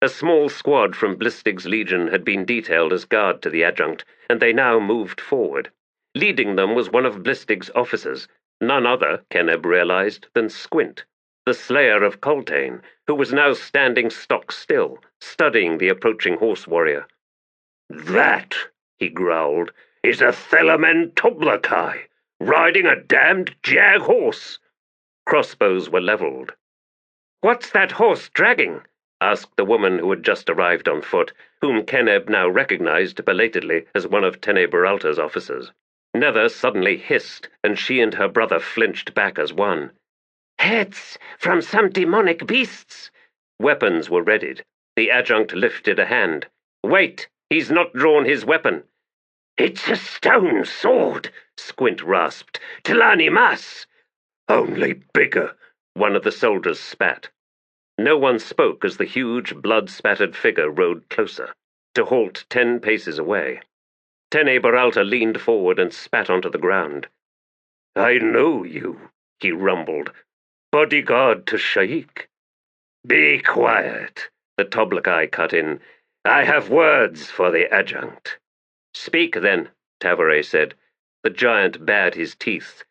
[SPEAKER 3] A small squad from Blistig's legion had been detailed as guard to the Adjunct, and they now moved forward. Leading them was one of Blistig's officers, none other, Keneb realized, than Squint, the slayer of Coltane, who was now standing stock still, studying the approaching horse warrior.
[SPEAKER 5] "That," he growled, "is a Thelamen Toblakai, riding a damned jag horse."
[SPEAKER 3] Crossbows were leveled. "What's that horse dragging?" asked the woman who had just arrived on foot, whom Keneb now recognized belatedly as one of Tene Beralta's officers. Nether suddenly hissed, and she and her brother flinched back as one.
[SPEAKER 2] "Heads from some demonic beasts."
[SPEAKER 3] Weapons were readied. The Adjunct lifted a hand. "Wait! He's not drawn his weapon."
[SPEAKER 5] "It's a stone sword," Squint rasped. "Tlani Mas." "Only bigger," one of the soldiers spat.
[SPEAKER 3] No one spoke as the huge, blood-spattered figure rode closer, to halt 10 paces away. Tene Beralta leaned forward and spat onto the ground.
[SPEAKER 5] "I know you," he rumbled. "Bodyguard to Sha'ik." "Be quiet," the Toblakai cut in. "I have words for the Adjunct."
[SPEAKER 3] "Speak, then," Tavore said. The giant bared his teeth.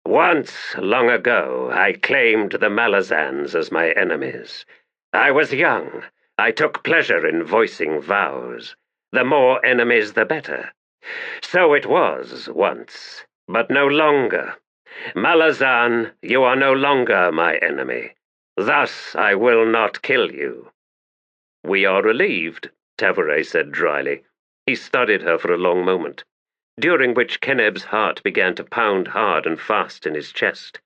[SPEAKER 5] "Once, long ago, I claimed the Malazans as my enemies. I was young. I took pleasure in voicing vows. The more enemies, the better. So it was once, but no longer. Malazan, you are no longer my enemy. Thus I will not kill you."
[SPEAKER 3] "We are relieved," Tavore said dryly. He studied her for a long moment, during which Keneb's heart began to pound hard and fast in his chest.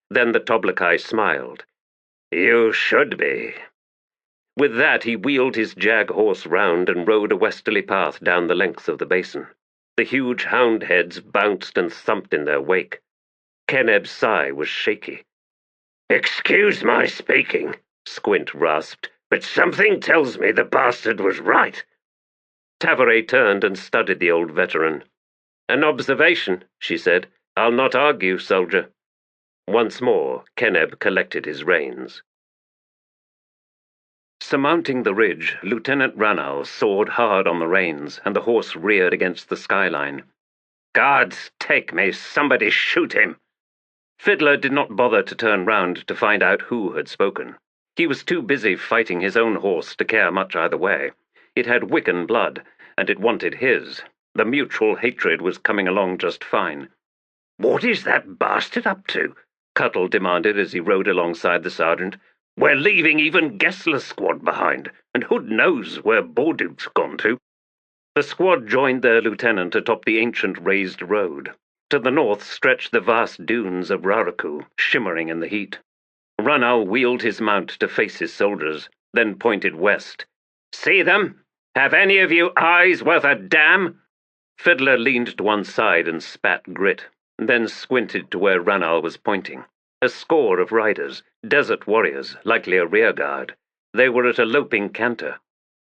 [SPEAKER 3] Then the Toblakai smiled.
[SPEAKER 5] "You should be."
[SPEAKER 3] With that he wheeled his jag horse round and rode a westerly path down the length of the basin. The huge hound heads bounced and thumped in their wake. Keneb's sigh was shaky.
[SPEAKER 5] "Excuse my speaking," Squint rasped, "but something tells me the bastard was right."
[SPEAKER 3] Tavore turned and studied the old veteran. "An observation," she said. "I'll not argue, soldier." Once more, Keneb collected his reins. Surmounting the ridge, Lieutenant Ranal sawed hard on the reins, and the horse reared against the skyline.
[SPEAKER 5] "Gods take me! Somebody shoot him!"
[SPEAKER 3] Fiddler did not bother to turn round to find out who had spoken. He was too busy fighting his own horse to care much either way. It had Wiccan blood, and it wanted his. The mutual hatred was coming along just fine.
[SPEAKER 5] "What is that bastard up to?"
[SPEAKER 3] Cuttle demanded as he rode alongside the sergeant.
[SPEAKER 5] "We're leaving even Gesler's squad behind, and who knows where Borduk's gone to."
[SPEAKER 3] The squad joined their lieutenant atop the ancient raised road. To the north stretched the vast dunes of Raraku, shimmering in the heat. Ranal wheeled his mount to face his soldiers, then pointed west.
[SPEAKER 5] "See them? Have any of you eyes worth a damn?"
[SPEAKER 3] Fiddler leaned to one side and spat grit, then squinted to where Ranal was pointing. A score of riders, desert warriors, likely a rearguard. They were at a loping canter.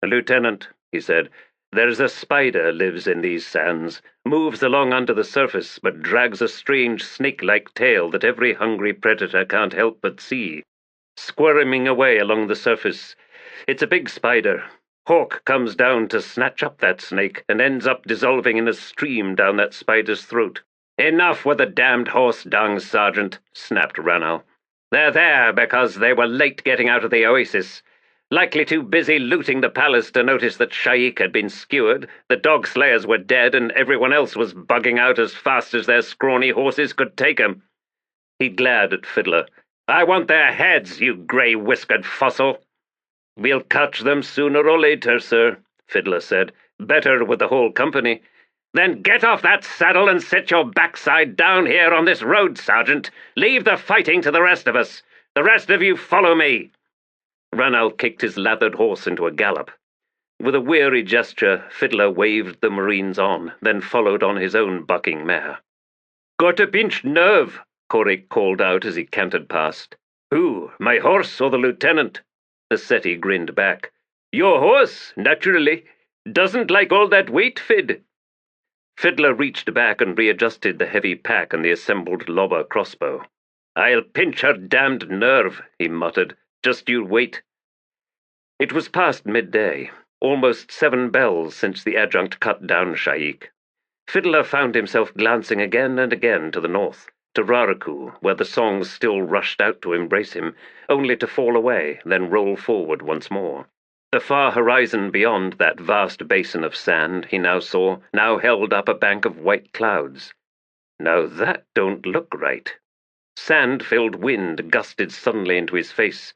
[SPEAKER 3] "Lieutenant," he said, "there's a spider lives in these sands, moves along under the surface, but drags a strange snake-like tail that every hungry predator can't help but see. Squirming away along the surface. It's a big spider. Hawk comes down to snatch up that snake and ends up dissolving in a stream down that spider's throat."
[SPEAKER 5] "Enough with the damned horse dung, Sergeant," snapped Ranal. "They're there because they were late getting out of the oasis. Likely too busy looting the palace to notice that Sha'ik had been skewered, the dog slayers were dead, and everyone else was bugging out as fast as their scrawny horses could take 'em." He glared at Fiddler. "I want their heads, you grey-whiskered fossil." "We'll catch them sooner or later, sir," Fiddler said. "Better with the whole company." "Then get off that saddle and sit your backside down here on this road, Sergeant. Leave the fighting to the rest of us. The rest of you follow me." Ranal kicked his lathered horse into a gallop. With a weary gesture, Fiddler waved the Marines on, then followed on his own bucking mare. "Got a pinched nerve," Korik called out as he cantered past.
[SPEAKER 3] Who, my horse or the lieutenant? The settee grinned back. Your horse, naturally. Doesn't like all that weight, Fid. Fiddler reached back and readjusted the heavy pack and the assembled lobber crossbow. I'll pinch her damned nerve, he muttered. Just you wait. It was past midday, almost 7 bells since the adjunct cut down Sha'ik. Fiddler found himself glancing again and again to the north, to Raraku, where the songs still rushed out to embrace him, only to fall away, then roll forward once more. The far horizon beyond that vast basin of sand, he now saw, now held up a bank of white clouds. Now that don't look right. Sand-filled wind gusted suddenly into his face.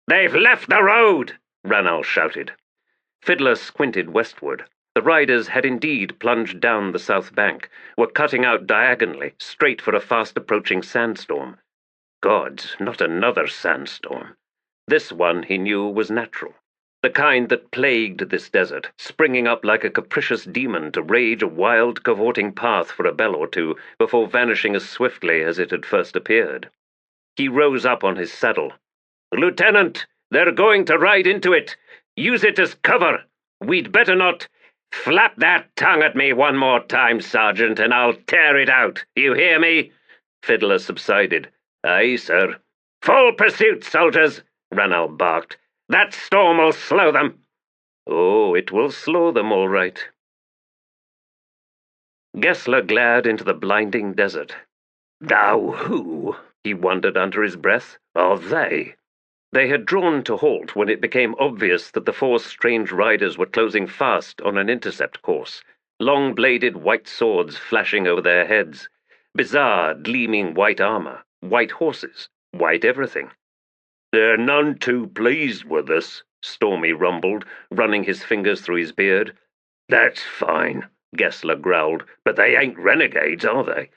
[SPEAKER 3] They've left the road! Ranal shouted. Fiddler squinted westward. The riders had indeed plunged down the south bank, were cutting out diagonally, straight for a fast-approaching sandstorm. Gods, not another sandstorm. This one, he knew, was natural. The kind that plagued this desert, springing up like a capricious demon to rage a wild, cavorting path for a bell or two before vanishing as swiftly as it had first appeared. He rose up on his saddle. Lieutenant, they're going to ride into it. Use it as cover. We'd better not. Flap that tongue at me one more time, Sergeant, and I'll tear it out. You hear me? Fiddler subsided. Aye, sir. Full pursuit, soldiers, Ranal barked. That storm will slow them. Oh, it will slow them, all right. Gesler glared into the blinding desert. Now who, he wondered under his breath, are they? They had drawn to halt when it became obvious that the 4 strange riders were closing fast on an intercept course, long-bladed white swords flashing over their heads, bizarre, gleaming white armor, white horses, white everything. They're none too pleased with us, Stormy rumbled, running his fingers through his beard. That's fine, Gesler growled, but they ain't renegades, are they?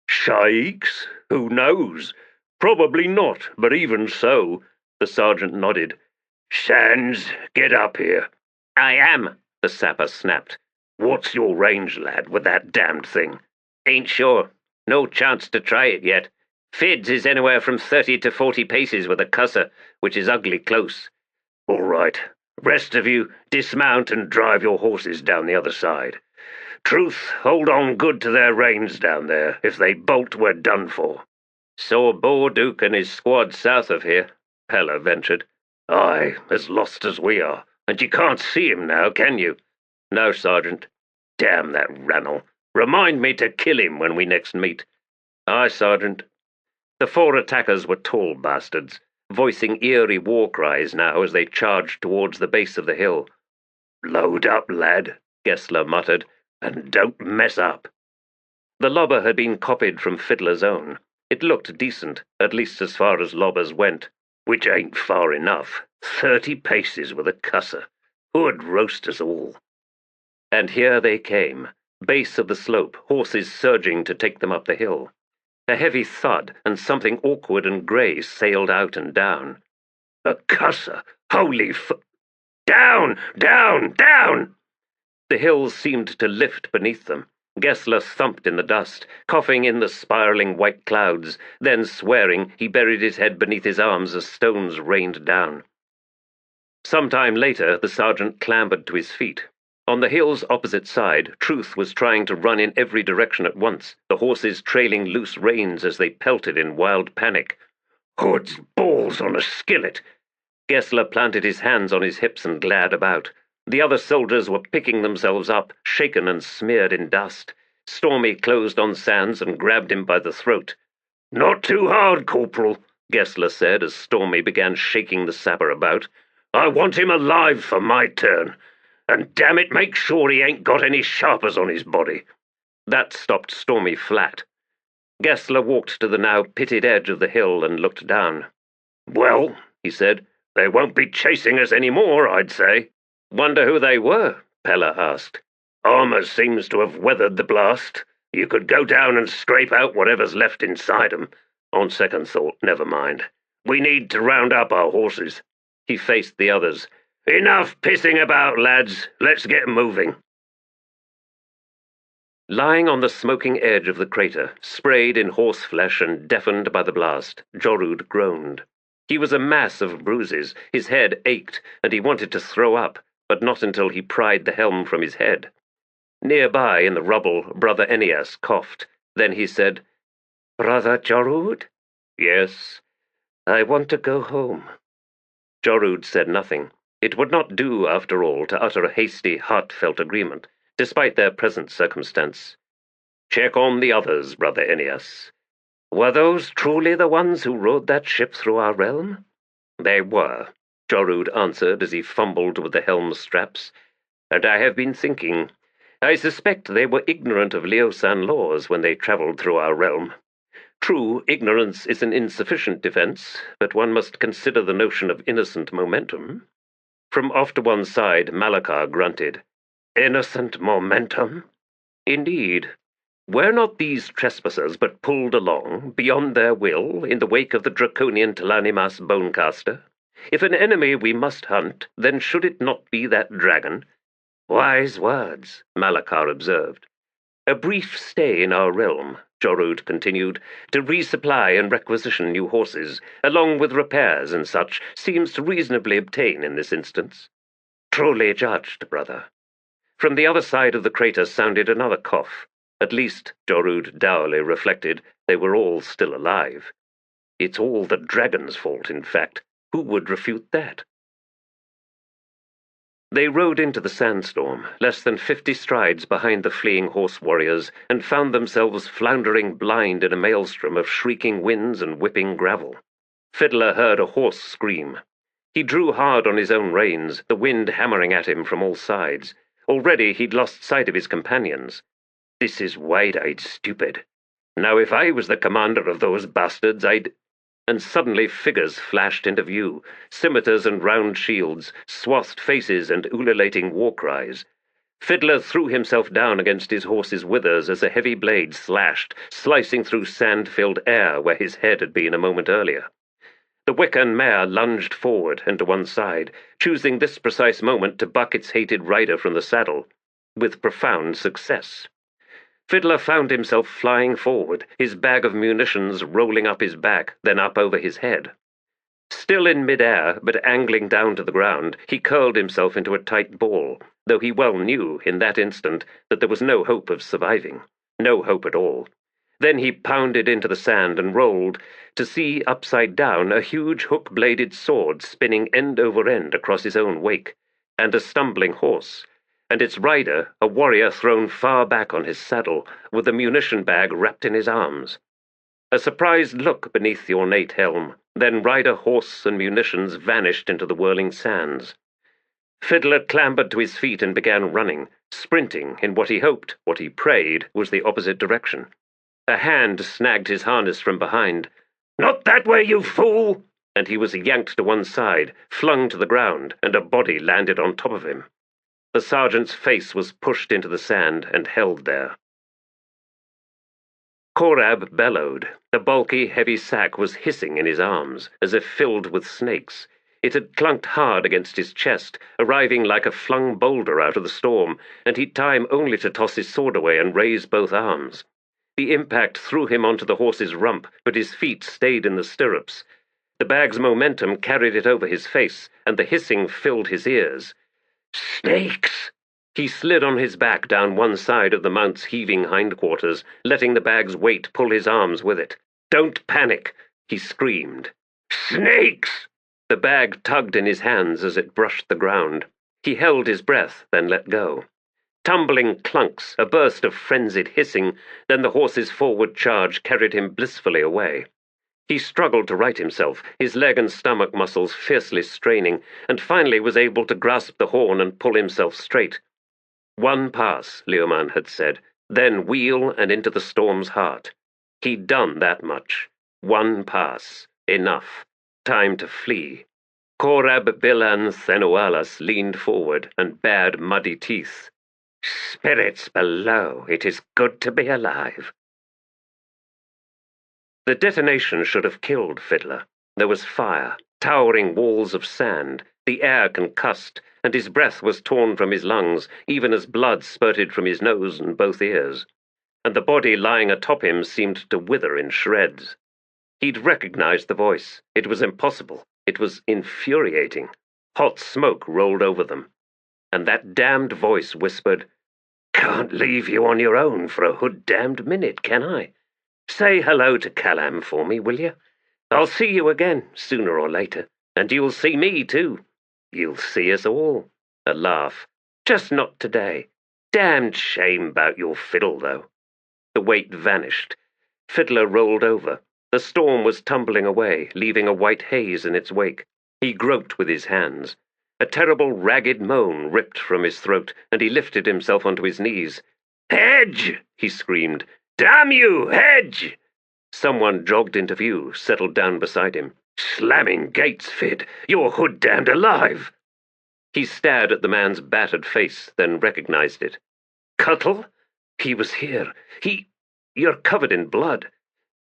[SPEAKER 3] Shaiks? Who knows? Probably not, but even so, the sergeant nodded. Sands, get up here. I am, the sapper snapped. What's your range, lad, with that damned thing? Ain't sure. No chance to try it yet. Fid's is anywhere from 30 to 40 paces with a cusser, which is ugly close. All right. Rest of you, dismount and drive your horses down the other side. Truth, hold on good to their reins down there. If they bolt, we're done for. Saw Borduke and his squad south of here, Pella ventured. Aye, as lost as we are. And you can't see him now, can you? No, Sergeant. Damn that Ranal. Remind me to kill him when we next meet. Aye, Sergeant. The 4 attackers were tall bastards, voicing eerie war cries now as they charged towards the base of the hill. Load up, lad, Gesler muttered, and don't mess up. The lobber had been copied from Fiddler's own. It looked decent, at least as far as lobbers went, which ain't far enough. 30 paces with a cusser. Who'd roast us all? And here they came, base of the slope, horses surging to take them up the hill. A heavy thud, and something awkward and grey sailed out and down. A cusser! Holy f... Down! Down! Down! The hills seemed to lift beneath them. Gesler thumped in the dust, coughing in the spiralling white clouds, then swearing he buried his head beneath his arms as stones rained down. Some time later, the sergeant clambered to his feet. On the hill's opposite side, Truth was trying to run in every direction at once, the horses trailing loose reins as they pelted in wild panic. Hood's balls on a skillet! Gesler planted his hands on his hips and glared about. The other soldiers were picking themselves up, shaken and smeared in dust. Stormy closed on Sands and grabbed him by the throat. Not too hard, Corporal, Gesler said as Stormy began shaking the sapper about. I want him alive for my turn. And damn it, make sure he ain't got any sharpers on his body. That stopped Stormy flat. Gesler walked to the now pitted edge of the hill and looked down. Well, he said, they won't be chasing us any more, I'd say. Wonder who they were, Pella asked. Armor seems to have weathered the blast. You could go down and scrape out whatever's left inside 'em. On second thought, never mind. We need to round up our horses. He faced the others. Enough pissing about, lads. Let's get moving. Lying on the smoking edge of the crater, sprayed in horseflesh and deafened by the blast, Jorud groaned. He was a mass of bruises, his head ached, and he wanted to throw up, but not until he pried the helm from his head. Nearby, in the rubble, Brother Aeneas coughed. Then he said, "Brother Jorud?" "Yes, I want to go home." Jorud said nothing. It would not do, after all, to utter a hasty, heartfelt agreement, despite their present circumstance. "Check on the others, Brother Aeneas. Were those truly the ones who rode that ship through our realm?" "They were," Jorud answered as he fumbled with the helm straps. "And I have been thinking. I suspect they were ignorant of Leosan laws when they travelled through our realm. True, ignorance is an insufficient defense, but one must consider the notion of innocent momentum." From off to one side, Malachar grunted. "Innocent momentum?" "Indeed. Were not these trespassers but pulled along, beyond their will, in the wake of the draconian Talanimas Bonecaster? If an enemy we must hunt, then should it not be that dragon?" "Wise words," Malachar observed. "A brief stay in our realm," Jorud continued, "to resupply and requisition new horses, along with repairs and such, seems to reasonably obtain in this instance." "Truly judged, brother." From the other side of the crater sounded another cough. At least, Jorud dourly reflected, they were all still alive. It's all the dragon's fault, in fact. Who would refute that? They rode into the sandstorm, less than 50 strides behind the fleeing horse warriors, and found themselves floundering blind in a maelstrom of shrieking winds and whipping gravel. Fiddler heard a horse scream. He drew hard on his own reins, the wind hammering at him from all sides. Already he'd lost sight of his companions. "This is wide-eyed stupid. Now if I was the commander of those bastards, I'd—" And suddenly figures flashed into view, scimitars and round shields, swathed faces and ululating war cries. Fiddler threw himself down against his horse's withers as a heavy blade slashed, slicing through sand-filled air where his head had been a moment earlier. The Wiccan mare lunged forward and to one side, choosing this precise moment to buck its hated rider from the saddle, with profound success. Fiddler found himself flying forward, his bag of munitions rolling up his back, then up over his head. Still in mid-air, but angling down to the ground, he curled himself into a tight ball, though he well knew, in that instant, that there was no hope of surviving. No hope at all. Then he pounded into the sand and rolled, to see, upside down, a huge hook-bladed sword spinning end over end across his own wake, and a stumbling horse, and its rider, a warrior thrown far back on his saddle, with a munition bag wrapped in his arms. A surprised look beneath the ornate helm, then rider, horse, and munitions vanished into the whirling sands. Fiddler clambered to his feet and began running, sprinting in what he hoped, what he prayed, was the opposite direction. A hand snagged his harness from behind. "Not that way, you fool!" And he was yanked to one side, flung to the ground, and a body landed on top of him. The sergeant's face was pushed into the sand and held there. Korab bellowed. The bulky, heavy sack was hissing in his arms, as if filled with snakes. It had clunked hard against his chest, arriving like a flung boulder out of the storm, and he'd time only to toss his sword away and raise both arms. The impact threw him onto the horse's rump, but his feet stayed in the stirrups. The bag's momentum carried it over his face, and the hissing filled his ears. "Snakes!" He slid on his back down one side of the mount's heaving hindquarters, letting the bag's weight pull his arms with it. "Don't panic!" he screamed. "Snakes!" The bag tugged in his hands as it brushed the ground. He held his breath, then let go. Tumbling clunks, a burst of frenzied hissing, then the horse's forward charge carried him blissfully away. He struggled to right himself, his leg and stomach muscles fiercely straining, and finally was able to grasp the horn and pull himself straight. One pass, Leoman had said, then wheel and into the storm's heart. He'd done that much. One pass. Enough. Time to flee. Korab Bilan Thenoalas leaned forward and bared muddy teeth. "Spirits below, it is good to be alive." The detonation should have killed Fiddler. There was fire, towering walls of sand, the air concussed, and his breath was torn from his lungs, even as blood spurted from his nose and both ears. And the body lying atop him seemed to wither in shreds. He'd recognized the voice. It was impossible. It was infuriating. Hot smoke rolled over them. And that damned voice whispered, "Can't leave you on your own for a hood-damned minute, can I? Say hello to Callum for me, will you? I'll see you again, sooner or later. And you'll see me, too. You'll see us all." A laugh. "Just not today. Damned shame about your fiddle, though." The weight vanished. Fiddler rolled over. The storm was tumbling away, leaving a white haze in its wake. He groped with his hands. A terrible ragged moan ripped from his throat, and he lifted himself onto his knees. "Hedge!" he screamed. "Damn you, Hedge!" Someone jogged into view, settled down beside him. "Slamming gates, Fid! You're hood-damned alive!" He stared at the man's battered face, then recognized it. "Cuttle? He was here. You're covered in blood."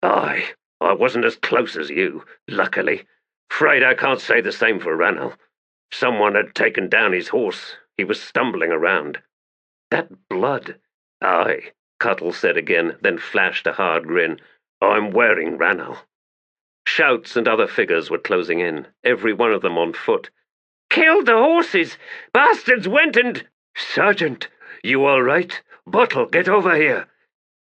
[SPEAKER 3] "Aye, I wasn't as close as you, luckily. 'Fraid I can't say the same for Ranal. Someone had taken down his horse. He was stumbling around." "That blood." "Aye," Cuttle said again, then flashed a hard grin. "I'm wearing Ranal." Shouts and other figures were closing in, every one of them on foot. "Killed the horses! Bastards went and—" "Sergeant, you all right? Bottle, get over here!"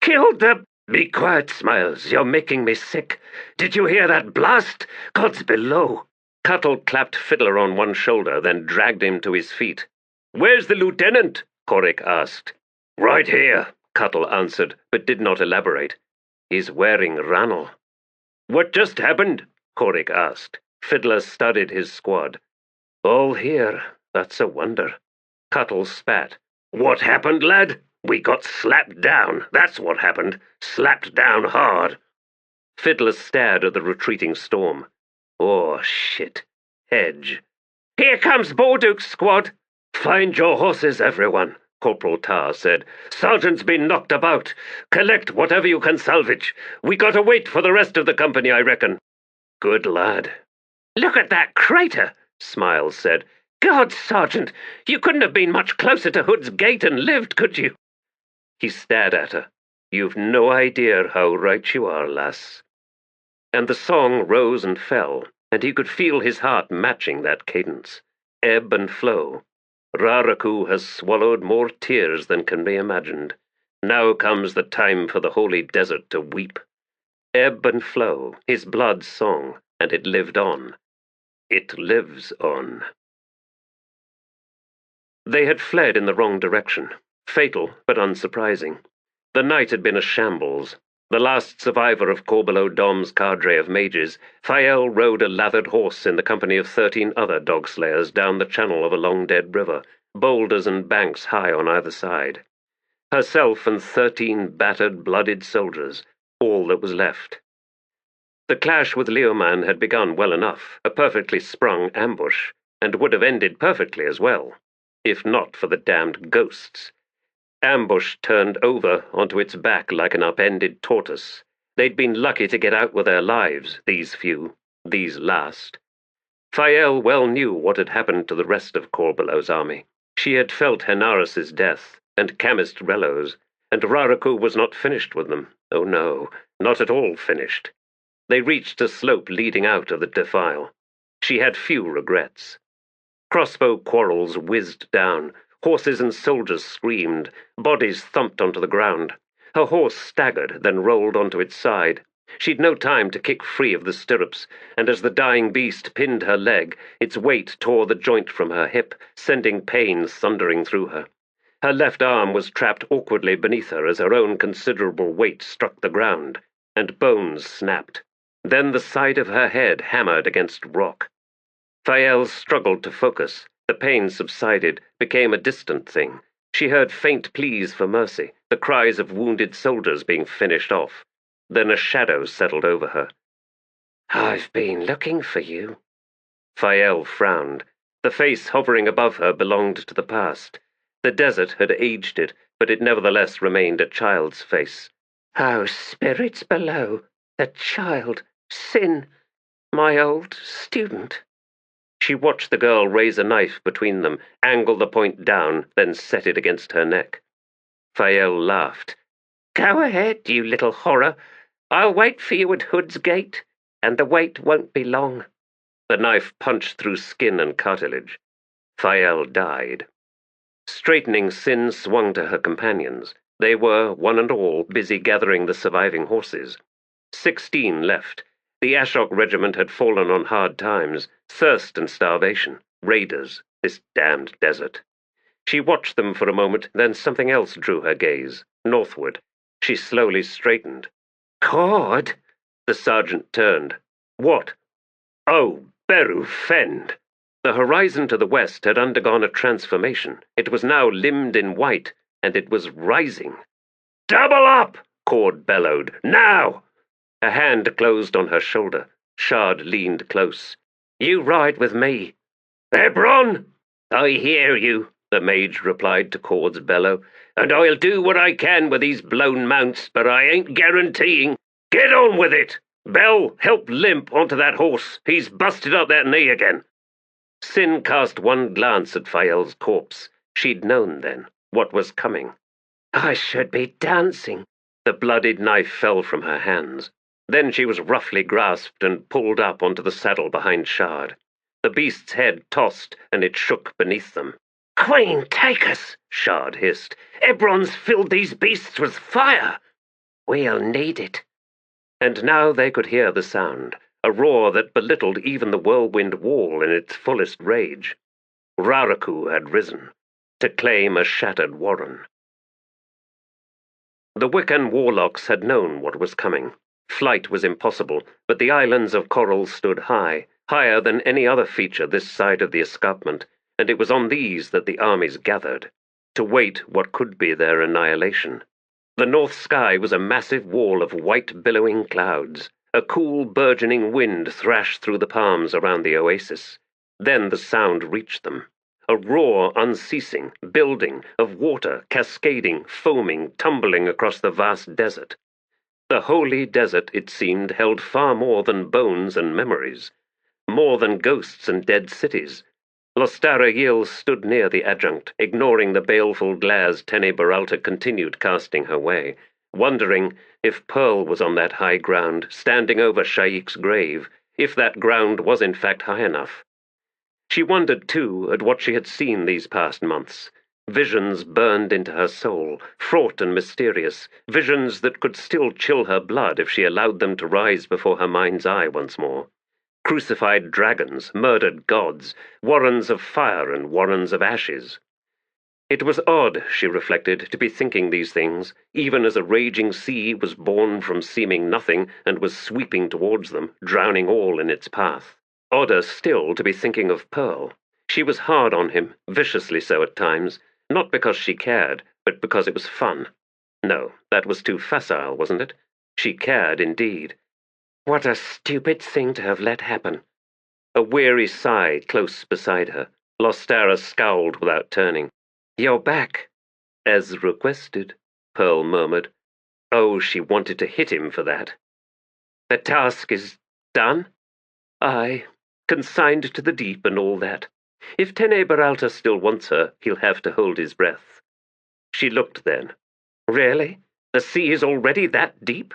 [SPEAKER 3] "Killed the—" "Be quiet, Smiles, you're making me sick. Did you hear that blast? God's below." Cuttle clapped Fiddler on one shoulder, then dragged him to his feet. "Where's the lieutenant?" Corrick asked. "Right here," Cuttle answered, but did not elaborate. "He's wearing Ranal." "What just happened?" Corrick asked. Fiddler studied his squad. "All here. That's a wonder." Cuttle spat. "What happened, lad? We got slapped down. That's what happened. Slapped down hard." Fiddler stared at the retreating storm. "Oh, shit. Hedge." "Here comes Borduke's squad." "Find your horses, everyone," Corporal Tar said. "Sergeant's been knocked about. Collect whatever you can salvage. We gotta wait for the rest of the company, I reckon." "Good lad." "Look at that crater," Smiles said. "God, Sergeant, you couldn't have been much closer to Hood's Gate and lived, could you?" He stared at her. "You've no idea how right you are, lass." And the song rose and fell, and he could feel his heart matching that cadence. Ebb and flow. Raraku has swallowed more tears than can be imagined. Now comes the time for the holy desert to weep. Ebb and flow, his blood song, and it lived on. It lives on. They had fled in the wrong direction. Fatal, but unsurprising. The night had been a shambles. The last survivor of Korbolo Dom's cadre of mages, Felisin rode a lathered horse in the company of 13 other dog-slayers down the channel of a long-dead river, boulders and banks high on either side. Herself and 13 battered, blooded soldiers, all that was left. The clash with Leoman had begun well enough, a perfectly sprung ambush, and would have ended perfectly as well, if not for the damned ghosts. Ambush turned over onto its back like an upended tortoise. They'd been lucky to get out with their lives, these few, these last. Felisin well knew what had happened to the rest of Korbolo's army. She had felt Henaris's death, and Chemist Rello's, and Raraku was not finished with them. Oh no, not at all finished. They reached a slope leading out of the defile. She had few regrets. Crossbow quarrels whizzed down. Horses and soldiers screamed. Bodies thumped onto the ground. Her horse staggered, then rolled onto its side. She'd no time to kick free of the stirrups, and as the dying beast pinned her leg, its weight tore the joint from her hip, sending pain thundering through her. Her left arm was trapped awkwardly beneath her as her own considerable weight struck the ground, and bones snapped. Then the side of her head hammered against rock. Felisin struggled to focus. The pain subsided, became a distant thing. She heard faint pleas for mercy, the cries of wounded soldiers being finished off. Then a shadow settled over her.
[SPEAKER 2] "I've been looking for you."
[SPEAKER 3] Felisin frowned. The face hovering above her belonged to the past. The desert had aged it, but it nevertheless remained a child's face.
[SPEAKER 2] "Oh, spirits below, the child, Sin, my old student."
[SPEAKER 3] She watched the girl raise a knife between them, angle the point down, then set it against her neck. Felisin laughed.
[SPEAKER 2] "Go ahead, you little horror. I'll wait for you at Hood's Gate.
[SPEAKER 5] and the wait won't be long."
[SPEAKER 3] The knife punched through skin and cartilage. Thael died. Straightening, Sin swung to her companions. They were, one and all, busy gathering the surviving horses. 16 left. The Ashok regiment had fallen on hard times, thirst and starvation, raiders, this damned desert. She watched them for a moment, then something else drew her gaze, northward. She slowly straightened.
[SPEAKER 5] "Cord?"
[SPEAKER 3] The sergeant turned. "What?" "Oh, Beru Fend!" The horizon to the west had undergone a transformation. It was now limned in white, and it was rising. "Double up!" Cord bellowed. "Now!" A hand closed on her shoulder. Shard leaned close.
[SPEAKER 5] "You ride with me."
[SPEAKER 3] "Hebron!"
[SPEAKER 5] "I hear you," the mage replied to Cord's bellow, "and I'll do what I can with these blown mounts, but I ain't guaranteeing."
[SPEAKER 3] "Get on with it! Bell, help limp onto that horse. He's busted up that knee again." Sin cast one glance at Fael's corpse. She'd known then what was coming.
[SPEAKER 5] "I should be dancing."
[SPEAKER 3] The bloodied knife fell from her hands. Then she was roughly grasped and pulled up onto the saddle behind Shard. The beast's head tossed, and it shook beneath them.
[SPEAKER 5] "Queen, take us!" Shard hissed. "Ebron's filled these beasts with fire. We'll need it."
[SPEAKER 3] And now they could hear the sound, a roar that belittled even the whirlwind wall in its fullest rage. Raraku had risen, to claim a shattered warren. The Wiccan warlocks had known what was coming. Flight was impossible, but the islands of coral stood high, higher than any other feature this side of the escarpment, and it was on these that the armies gathered, to wait what could be their annihilation. The north sky was a massive wall of white billowing clouds. A cool, burgeoning wind thrashed through the palms around the oasis. Then the sound reached them. A roar unceasing, building, of water cascading, foaming, tumbling across the vast desert. The holy desert, it seemed, held far more than bones and memories, more than ghosts and dead cities. Lostara Yil stood near the Adjunct, ignoring the baleful glares Tene Beralta continued casting her way, wondering if Pearl was on that high ground, standing over Sha'ik's grave, if that ground was in fact high enough. She wondered, too, at what she had seen these past months. Visions burned into her soul, fraught and mysterious, visions that could still chill her blood if she allowed them to rise before her mind's eye once more. Crucified dragons, murdered gods, warrens of fire and warrens of ashes. It was odd, she reflected, to be thinking these things, even as a raging sea was born from seeming nothing and was sweeping towards them, drowning all in its path. Odder still to be thinking of Pearl. She was hard on him, viciously so at times, not because she cared, but because it was fun. No, that was too facile, wasn't it? She cared indeed. What a stupid thing to have let happen. A weary sigh close beside her. Lostara scowled without turning. "You're back." "As requested," Pearl murmured. Oh, she wanted to hit him for that. "The task is done?" "Aye, consigned to the deep and all that. If Tene Beralta still wants her, he'll have to hold his breath." She looked then. "Really? The sea is already that deep?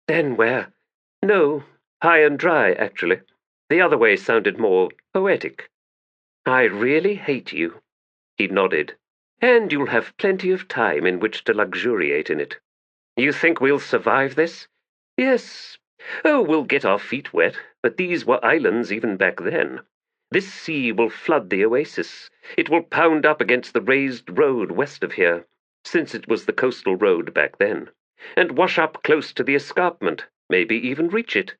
[SPEAKER 3] Then where?" "No, high and dry, actually. The other way sounded more poetic." "I really hate you." He nodded. "And you'll have plenty of time in which to luxuriate in it." "You think we'll survive this?" "Yes. Oh, we'll get our feet wet, but these were islands even back then. This sea will flood the oasis. It will pound up against the raised road west of here, since it was the coastal road back then, and wash up close to the escarpment, maybe even reach it."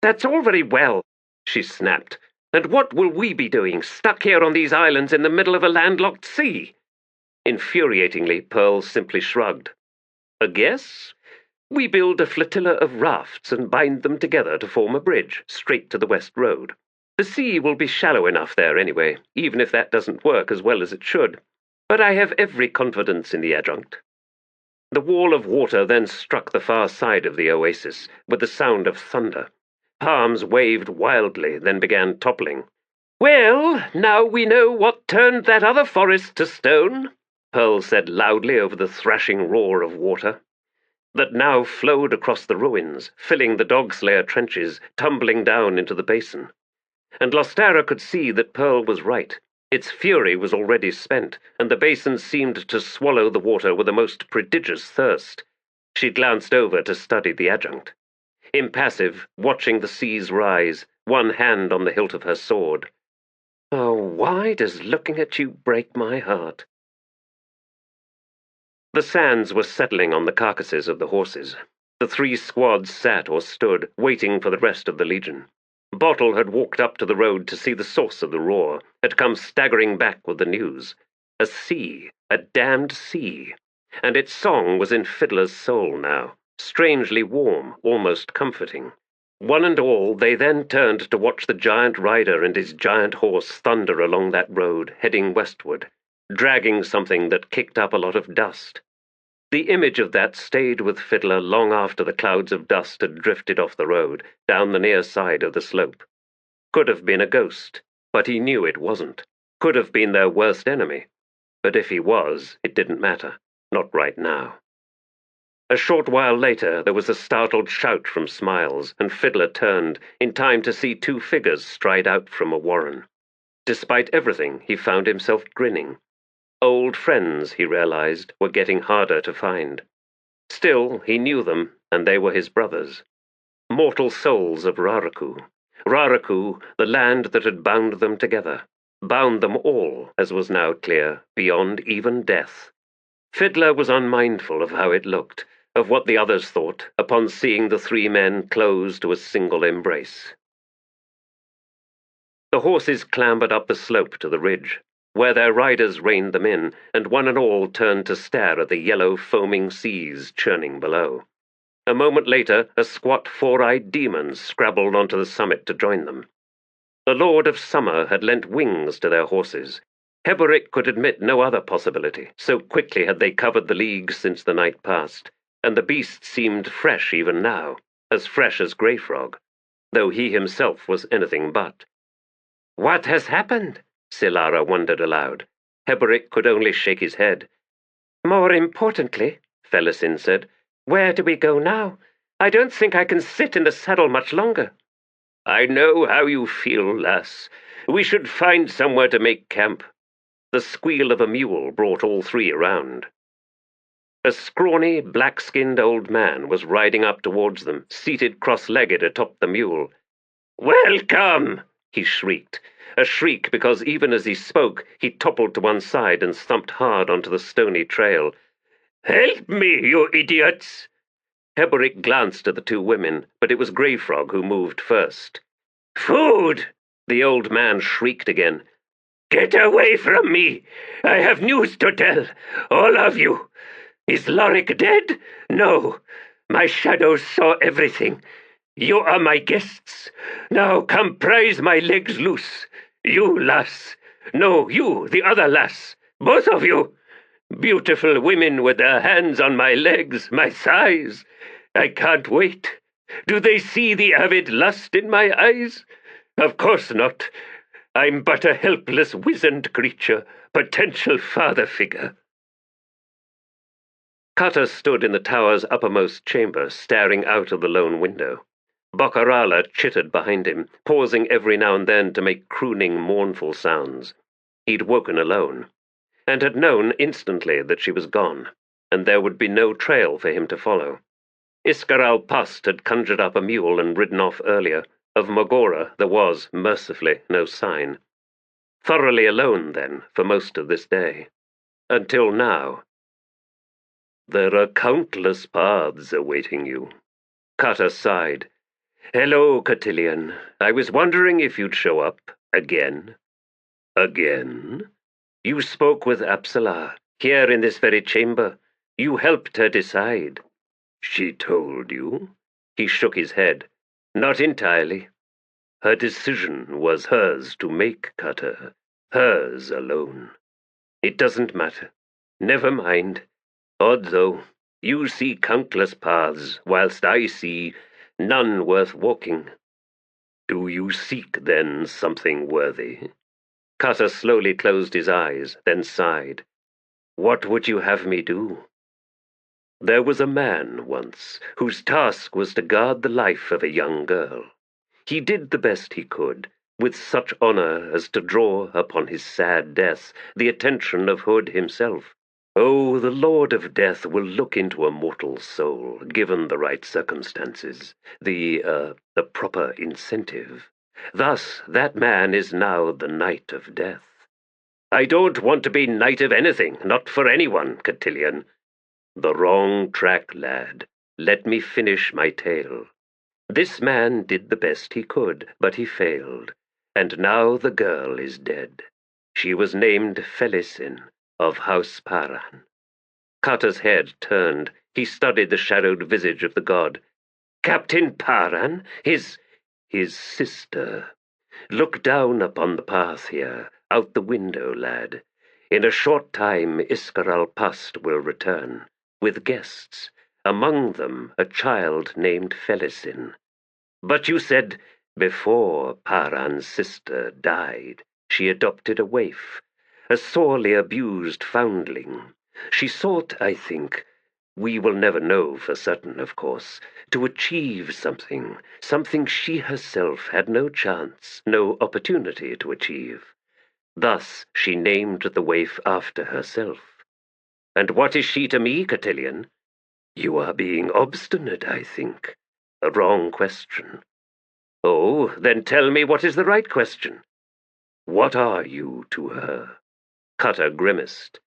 [SPEAKER 3] "That's all very well," she snapped. "And what will we be doing, stuck here on these islands in the middle of a landlocked sea?" Infuriatingly, Pearl simply shrugged. "A guess? We build a flotilla of rafts and bind them together to form a bridge, straight to the west road. The sea will be shallow enough there anyway, even if that doesn't work as well as it should. But I have every confidence in the Adjunct." The wall of water then struck the far side of the oasis, with the sound of thunder. Palms waved wildly, then began toppling. "Well, now we know what turned that other forest to stone," Pearl said loudly over the thrashing roar of water. that now flowed across the ruins, filling the Dog-Slayer trenches, tumbling down into the basin. And Lostara could see that Pearl was right. Its fury was already spent, and the basin seemed to swallow the water with a most prodigious thirst. She glanced over to study the Adjunct. Impassive, watching the seas rise, one hand on the hilt of her sword. Oh, why does looking at you break my heart? The sands were settling on the carcasses of the horses. The 3 squads sat or stood, waiting for the rest of the legion. Bottle had walked up to the road to see the source of the roar, had come staggering back with the news. A sea, a damned sea. And its song was in Fiddler's soul now, strangely warm, almost comforting. One and all, they then turned to watch the giant rider and his giant horse thunder along that road, heading westward, dragging something that kicked up a lot of dust. The image of that stayed with Fiddler long after the clouds of dust had drifted off the road, down the near side of the slope. Could have been a ghost, but he knew it wasn't. Could have been their worst enemy. But if he was, it didn't matter. Not right now. A short while later, there was a startled shout from Smiles, and Fiddler turned, in time to see 2 figures stride out from a warren. Despite everything, he found himself grinning. Old friends, he realized, were getting harder to find. Still, he knew them, and they were his brothers. Mortal souls of Raraku. Raraku, the land that had bound them together. Bound them all, as was now clear, beyond even death. Fiddler was unmindful of how it looked, of what the others thought, upon seeing the 3 men close to a single embrace. The horses clambered up the slope to the ridge, where their riders reined them in, and one and all turned to stare at the yellow, foaming seas churning below. A moment later, a squat 4-eyed demon scrabbled onto the summit to join them. The Lord of Summer had lent wings to their horses. Heboric could admit no other possibility, so quickly had they covered the leagues since the night passed, and the beast seemed fresh even now, as fresh as Greyfrog, though he himself was anything but. "What has happened?" Silara wondered aloud. Heboric could only shake his head. "More importantly," Felisin said, "where do we go now? I don't think I can sit in the saddle much longer." "I know how you feel, lass. We should find somewhere to make camp." The squeal of a mule brought all 3 around. A scrawny, black-skinned old man was riding up towards them, seated cross-legged atop the mule. "Welcome!" he shrieked, a shriek because even as he spoke, he toppled to one side and thumped hard onto the stony trail. "Help me, you idiots!" Heboric glanced at the 2 women, but it was Greyfrog who moved first. "Food!" the old man shrieked again. "Get away from me! I have news to tell, all of you! Is Lorik dead? No. My shadows saw everything. You are my guests. Now come prise my legs loose. You, lass. No, you, the other lass. Both of you. Beautiful women with their hands on my legs, my thighs. I can't wait. Do they see the avid lust in my eyes? Of course not. I'm but a helpless, wizened creature, potential father figure." Cuttle stood in the tower's uppermost chamber, staring out of the lone window. Bacarala chittered behind him, pausing every now and then to make crooning, mournful sounds. He'd woken alone, and had known instantly that she was gone, and there would be no trail for him to follow. Iskaral Pust had conjured up a mule and ridden off earlier. Of Mogora there was, mercifully, no sign. Thoroughly alone, then, for most of this day. Until now. "There are countless paths awaiting you." Kata sighed. "Hello, Cotillion. I was wondering if you'd show up. Again." "Again?" "You spoke with Apsala, here in this very chamber. You helped her decide." "She told you?" He shook his head. "Not entirely. Her decision was hers to make, Cutter. Hers alone. It doesn't matter. Never mind. Odd though, you see countless paths, whilst I see none worth walking. Do you seek, then, something worthy?" Cutter slowly closed his eyes, then sighed. "What would you have me do?" There was a man once whose task was to guard the life of a young girl. He did the best he could, with such honor as to draw upon his sad death the attention of Hood himself. Oh, the Lord of Death will look into a mortal soul, given the right circumstances, the proper incentive. Thus, that man is now the Knight of Death. I don't want to be Knight of anything, not for anyone, Cotillion. The wrong track, lad. Let me finish my tale. This man did the best he could, but he failed, and now the girl is dead. She was named Felisin, of House Paran. Kata's head turned. He studied the shadowed visage of the god. Captain Paran? His sister. Look down upon the path here, out the window, lad. In a short time Iscaral Past will return, with guests, among them a child named Felisin. But you said, before Paran's sister died, she adopted a waif, a sorely abused foundling. She sought, I think, we will never know for certain, of course, to achieve something she herself had no chance, no opportunity to achieve. Thus she named the waif after herself. And what is she to me, Cotillion? You are being obstinate, I think. A wrong question. Oh, then tell me what is the right question. What are you to her? Cutter grimaced.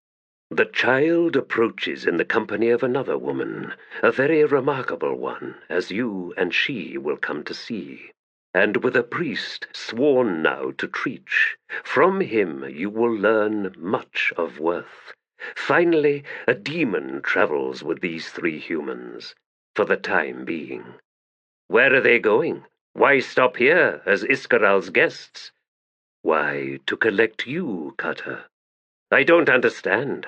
[SPEAKER 3] The child approaches in the company of another woman, a very remarkable one, as you and she will come to see, and with a priest sworn now to Treach. From him you will learn much of worth. Finally, a demon travels with these three humans, for the time being. Where are they going? Why stop here as Iscaral's guests? Why, to collect you, Cutter. I don't understand.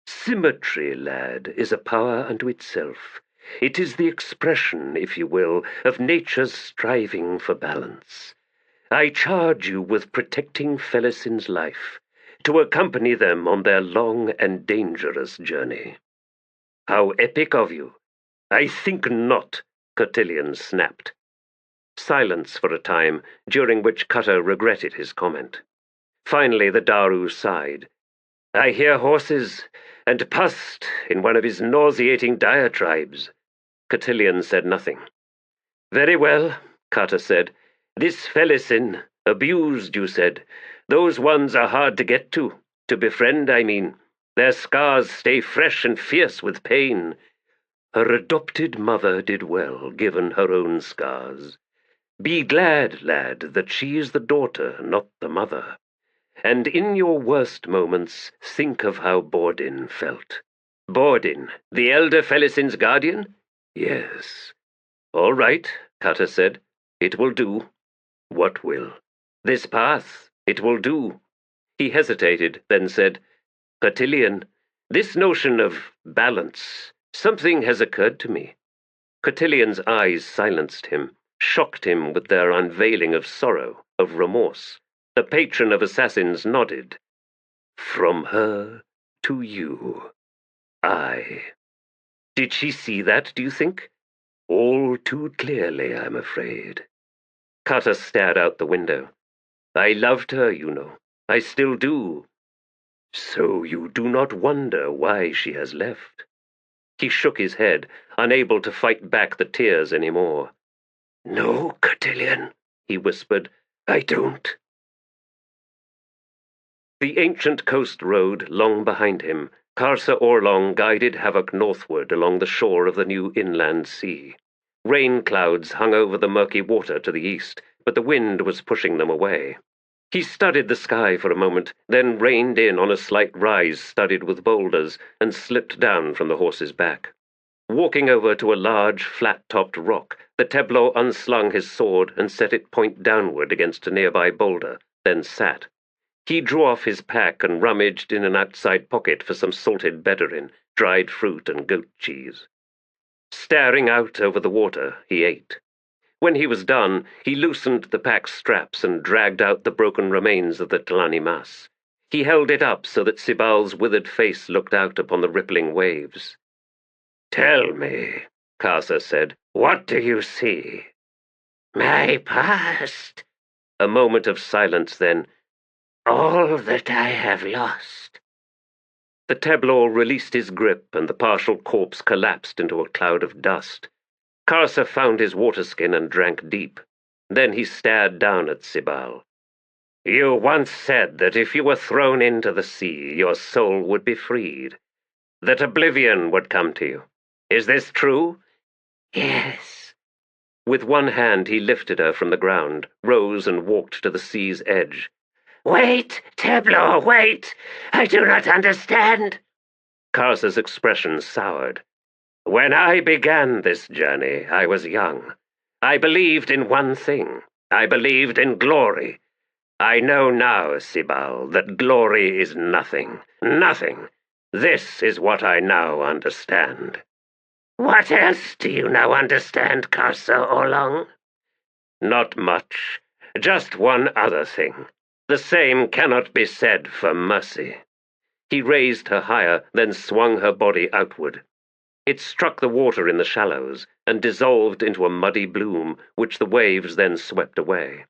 [SPEAKER 3] Symmetry, lad, is a power unto itself. It is the expression, if you will, of nature's striving for balance. I charge you with protecting Felisin's life, to accompany them on their long and dangerous journey. How epic of you! I think not, Cotillion snapped. Silence for a time, during which Cutter regretted his comment. Finally the Daru sighed. I hear horses, and Pust in one of his nauseating diatribes. Cotillion said nothing. Very well, Cutter said. This Felisin, abused, you said. Those ones are hard to get to befriend, I mean. Their scars stay fresh and fierce with pain. Her adopted mother did well, given her own scars. Be glad, lad, that she is the daughter, not the mother. And in your worst moments, think of how Bordin felt. Bordin, the elder Felisin's guardian? Yes. All right, Cutter said. It will do. What will? This path. It will do. He hesitated, then said, Cotillion, this notion of balance, something has occurred to me. Cotillion's eyes silenced him, shocked him with their unveiling of sorrow, of remorse. The patron of assassins nodded. From her to you. Aye. Did she see that, do you think? All too clearly, I'm afraid. Cutter stared out the window. I loved her, you know. I still do. So you do not wonder why she has left? He shook his head, unable to fight back the tears any more. No, Cotillion, he whispered. I don't. The ancient coast road long behind him, Karsa Orlong guided Havoc northward along the shore of the new inland sea. Rain clouds hung over the murky water to the east, but the wind was pushing them away. He studied the sky for a moment, then reined in on a slight rise studded with boulders, and slipped down from the horse's back. Walking over to a large, flat-topped rock, the Teblo unslung his sword and set it point downward against a nearby boulder, then sat. He drew off his pack and rummaged in an outside pocket for some salted bedurin, dried fruit, and goat cheese. Staring out over the water, he ate. When he was done, he loosened the pack's straps and dragged out the broken remains of the Tlani Mas. He held it up so that Sibal's withered face looked out upon the rippling waves.
[SPEAKER 2] Tell me, Karsa said, what do you see? My past.
[SPEAKER 3] A moment of silence, then,
[SPEAKER 2] all that I have lost.
[SPEAKER 3] The tableau released his grip, and the partial corpse collapsed into a cloud of dust. Karsa found his waterskin and drank deep. Then he stared down at Sibal.
[SPEAKER 2] You once said that if you were thrown into the sea, your soul would be freed. That oblivion would come to you. Is this true?
[SPEAKER 4] Yes.
[SPEAKER 3] With one hand he lifted her from the ground, rose and walked to the sea's edge.
[SPEAKER 2] Wait, tableau, wait! I do not understand.
[SPEAKER 3] Karsa's expression soured.
[SPEAKER 2] When I began this journey, I was young. I believed in one thing. I believed in glory. I know now, Sibal, that glory is nothing. Nothing. This is what I now understand. What else do you now understand, Karsa Orlong? Not much. Just one other thing. The same cannot be said for mercy.
[SPEAKER 3] He raised her higher, then swung her body outward. It struck the water in the shallows, and dissolved into a muddy bloom, which the waves then swept away.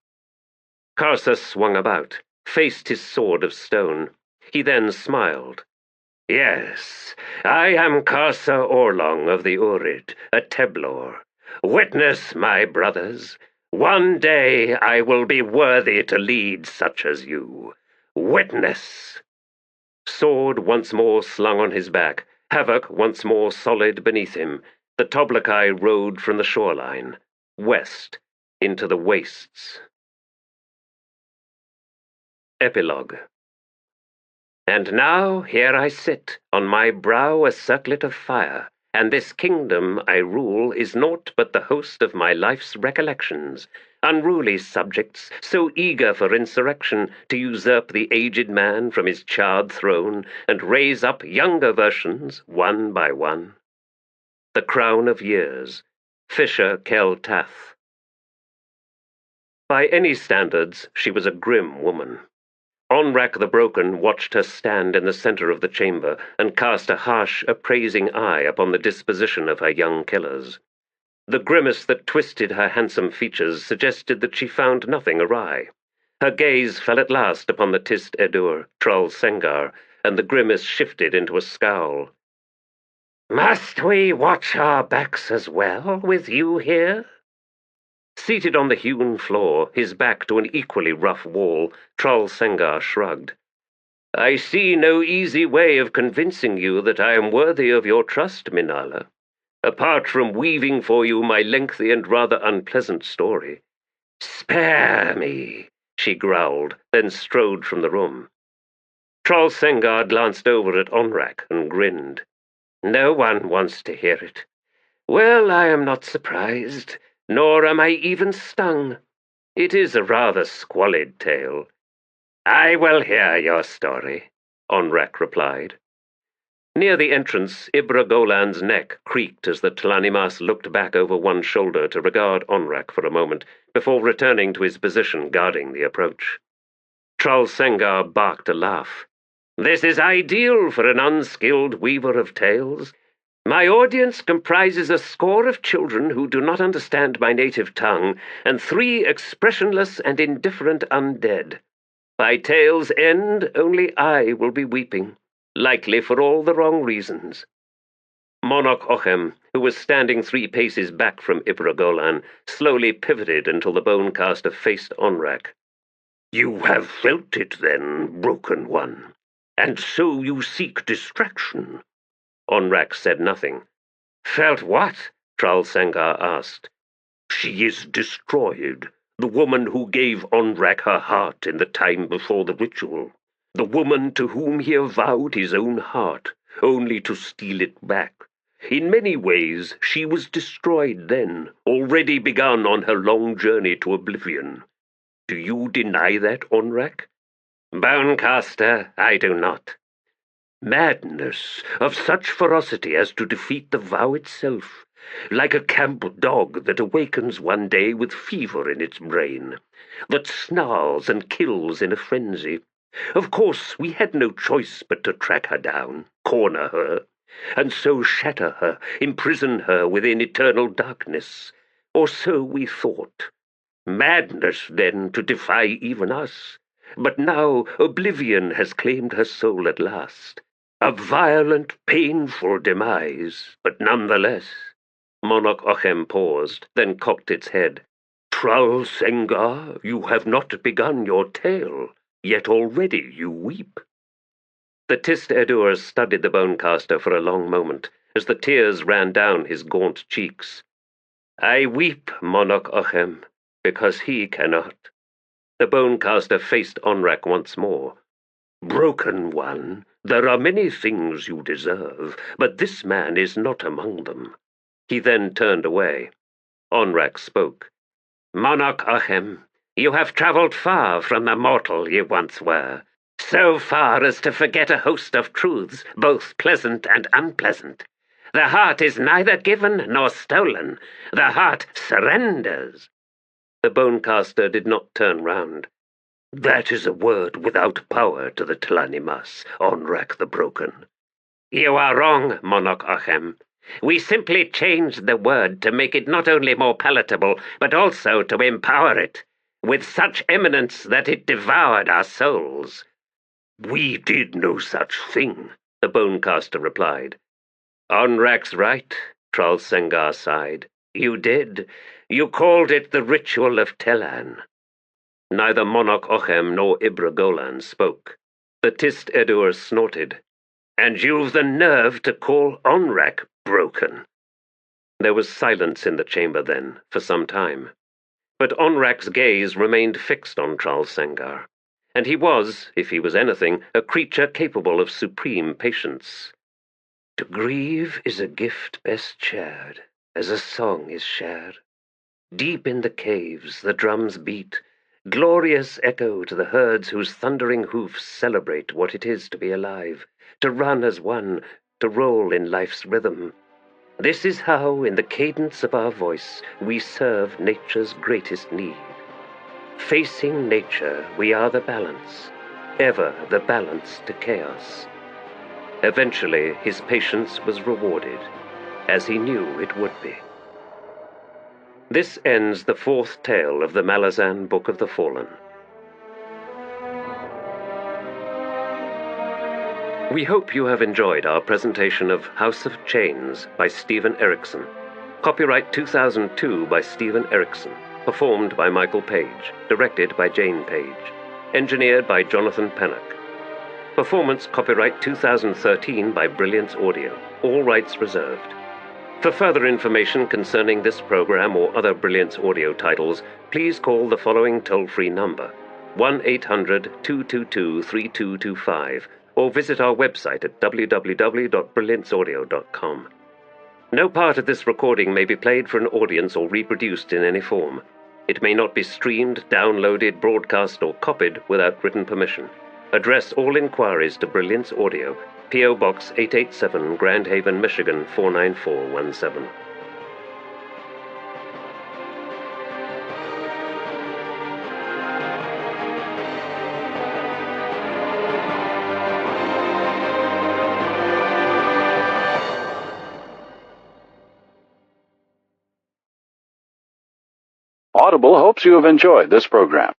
[SPEAKER 3] Karsa swung about, faced his sword of stone. He then smiled.
[SPEAKER 2] Yes, I am Karsa Orlong of the Urid, a Teblor. Witness, my brothers. One day I will be worthy to lead such as you. Witness.
[SPEAKER 3] Sword once more slung on his back, havoc once more solid beneath him, the Toblakai rode from the shoreline, west, into the wastes. Epilogue.
[SPEAKER 2] And now here I sit, on my brow a circlet of fire, and this kingdom I rule is naught but the host of my life's recollections, unruly subjects, so eager for insurrection to usurp the aged man from his charred throne and raise up younger versions one by one.
[SPEAKER 3] The Crown of Years, Fisher Kel Tath. By any standards, she was a grim woman. Onrak the Broken watched her stand in the center of the chamber and cast a harsh, appraising eye upon the disposition of her young killers. The grimace that twisted her handsome features suggested that she found nothing awry. Her gaze fell at last upon the Tist Edur, Trull Sengar, and the grimace shifted into a scowl.
[SPEAKER 2] Must we watch our backs as well, with you here?
[SPEAKER 3] Seated on the hewn floor, his back to an equally rough wall, Trull Sengar shrugged.
[SPEAKER 2] I see no easy way of convincing you that I am worthy of your trust, Minala, apart from weaving for you my lengthy and rather unpleasant story. Spare me, she growled, then strode from the room.
[SPEAKER 3] Trull Sengar glanced over at Onrak and grinned.
[SPEAKER 2] No one wants to hear it. Well, I am not surprised. Nor am I even stung. It is a rather squalid tale. I will hear your story, Onrak replied.
[SPEAKER 3] Near the entrance, Ibra Golan's neck creaked as the Tlanimas looked back over one shoulder to regard Onrak for a moment, before returning to his position guarding the approach.
[SPEAKER 2] Trull Sengar barked a laugh. This is ideal for an unskilled weaver of tales. My audience comprises a score of children who do not understand my native tongue, and 3 expressionless and indifferent undead. By tale's end, only I will be weeping, likely for all the wrong reasons.
[SPEAKER 3] Monarch Ochem, who was standing 3 paces back from Ibra Golan, slowly pivoted until the bonecaster faced Onrak.
[SPEAKER 2] You have felt it then, Broken One, and so you seek distraction.
[SPEAKER 3] Onrak said nothing.
[SPEAKER 2] Felt what?
[SPEAKER 3] Trull Sengar asked.
[SPEAKER 2] She is destroyed, the woman who gave Onrak her heart in the time before the ritual, the woman to whom he avowed his own heart, only to steal it back. In many ways, she was destroyed then, already begun on her long journey to oblivion. Do you deny that, Onrak?
[SPEAKER 3] Bonecaster, I do not.
[SPEAKER 2] Madness of such ferocity as to defeat the vow itself, like a camp dog that awakens one day with fever in its brain, that snarls and kills in a frenzy. Of course, we had no choice but to track her down, corner her.
[SPEAKER 5] and so shatter her, imprison her within eternal darkness. Or so we thought. Madness, then, to defy even us. But now oblivion has claimed her soul at last. A violent, painful demise, but nonetheless. Monarch Ochem paused, then cocked its head. Trull Sengar, you have not begun your tale, yet already you weep. The Tist Edur studied the Bonecaster for a long moment, as the tears ran down his gaunt cheeks. I weep, Monarch Ochem, because he cannot. The Bonecaster faced Onrak once more. Broken One, there are many things you deserve, but this man is not among them. He then turned away. Onrak spoke. Monarch Ochem, you have travelled far from the mortal you once were, so far as to forget a host of truths, both pleasant and unpleasant. The heart is neither given nor stolen. The heart surrenders. The Bonecaster did not turn round. That is a word without power to the Tlanimas, Onrak the Broken. You are wrong, Monarch Ochem. We simply changed the word to make it not only more palatable, but also to empower it, with such eminence that it devoured our souls. We did no such thing, the Bonecaster replied. Onrak's right, Trull Sengar sighed. You did. You called it the ritual of Telan. Neither Monarch Ochem nor Ibra Golan spoke. The Tist Edur snorted. And you've the nerve to call Onrak broken. There was silence in the chamber then, for some time. But Onrak's gaze remained fixed on Trull Sengar, and he was, if he was anything, a creature capable of supreme patience. To grieve is a gift best shared, as a song is shared. Deep in the caves the drums beat, glorious echo to the herds whose thundering hoofs celebrate what it is to be alive, to run as one, to roll in life's rhythm. This is how, in the cadence of our voice, we serve nature's greatest need. Facing nature, we are the balance, ever the balance to chaos. Eventually, his patience was rewarded, as he knew it would be. This ends the fourth tale of the Malazan Book of the Fallen. We hope you have enjoyed our presentation of House of Chains by Stephen Erickson. Copyright 2002 by Stephen Erickson. Performed by Michael Page. Directed by Jane Page. Engineered by Jonathan Pennock. Performance copyright 2013 by Brilliance Audio. All rights reserved. For further information concerning this program or other Brilliance Audio titles, please call the following toll-free number, 1-800-222-3225, or visit our website at www.brillianceaudio.com. No part of this recording may be played for an audience or reproduced in any form. It may not be streamed, downloaded, broadcast, or copied without written permission. Address all inquiries to Brilliance Audio, P.O. Box 887, Grand Haven, Michigan 49417.
[SPEAKER 6] Audible hopes you have enjoyed this program.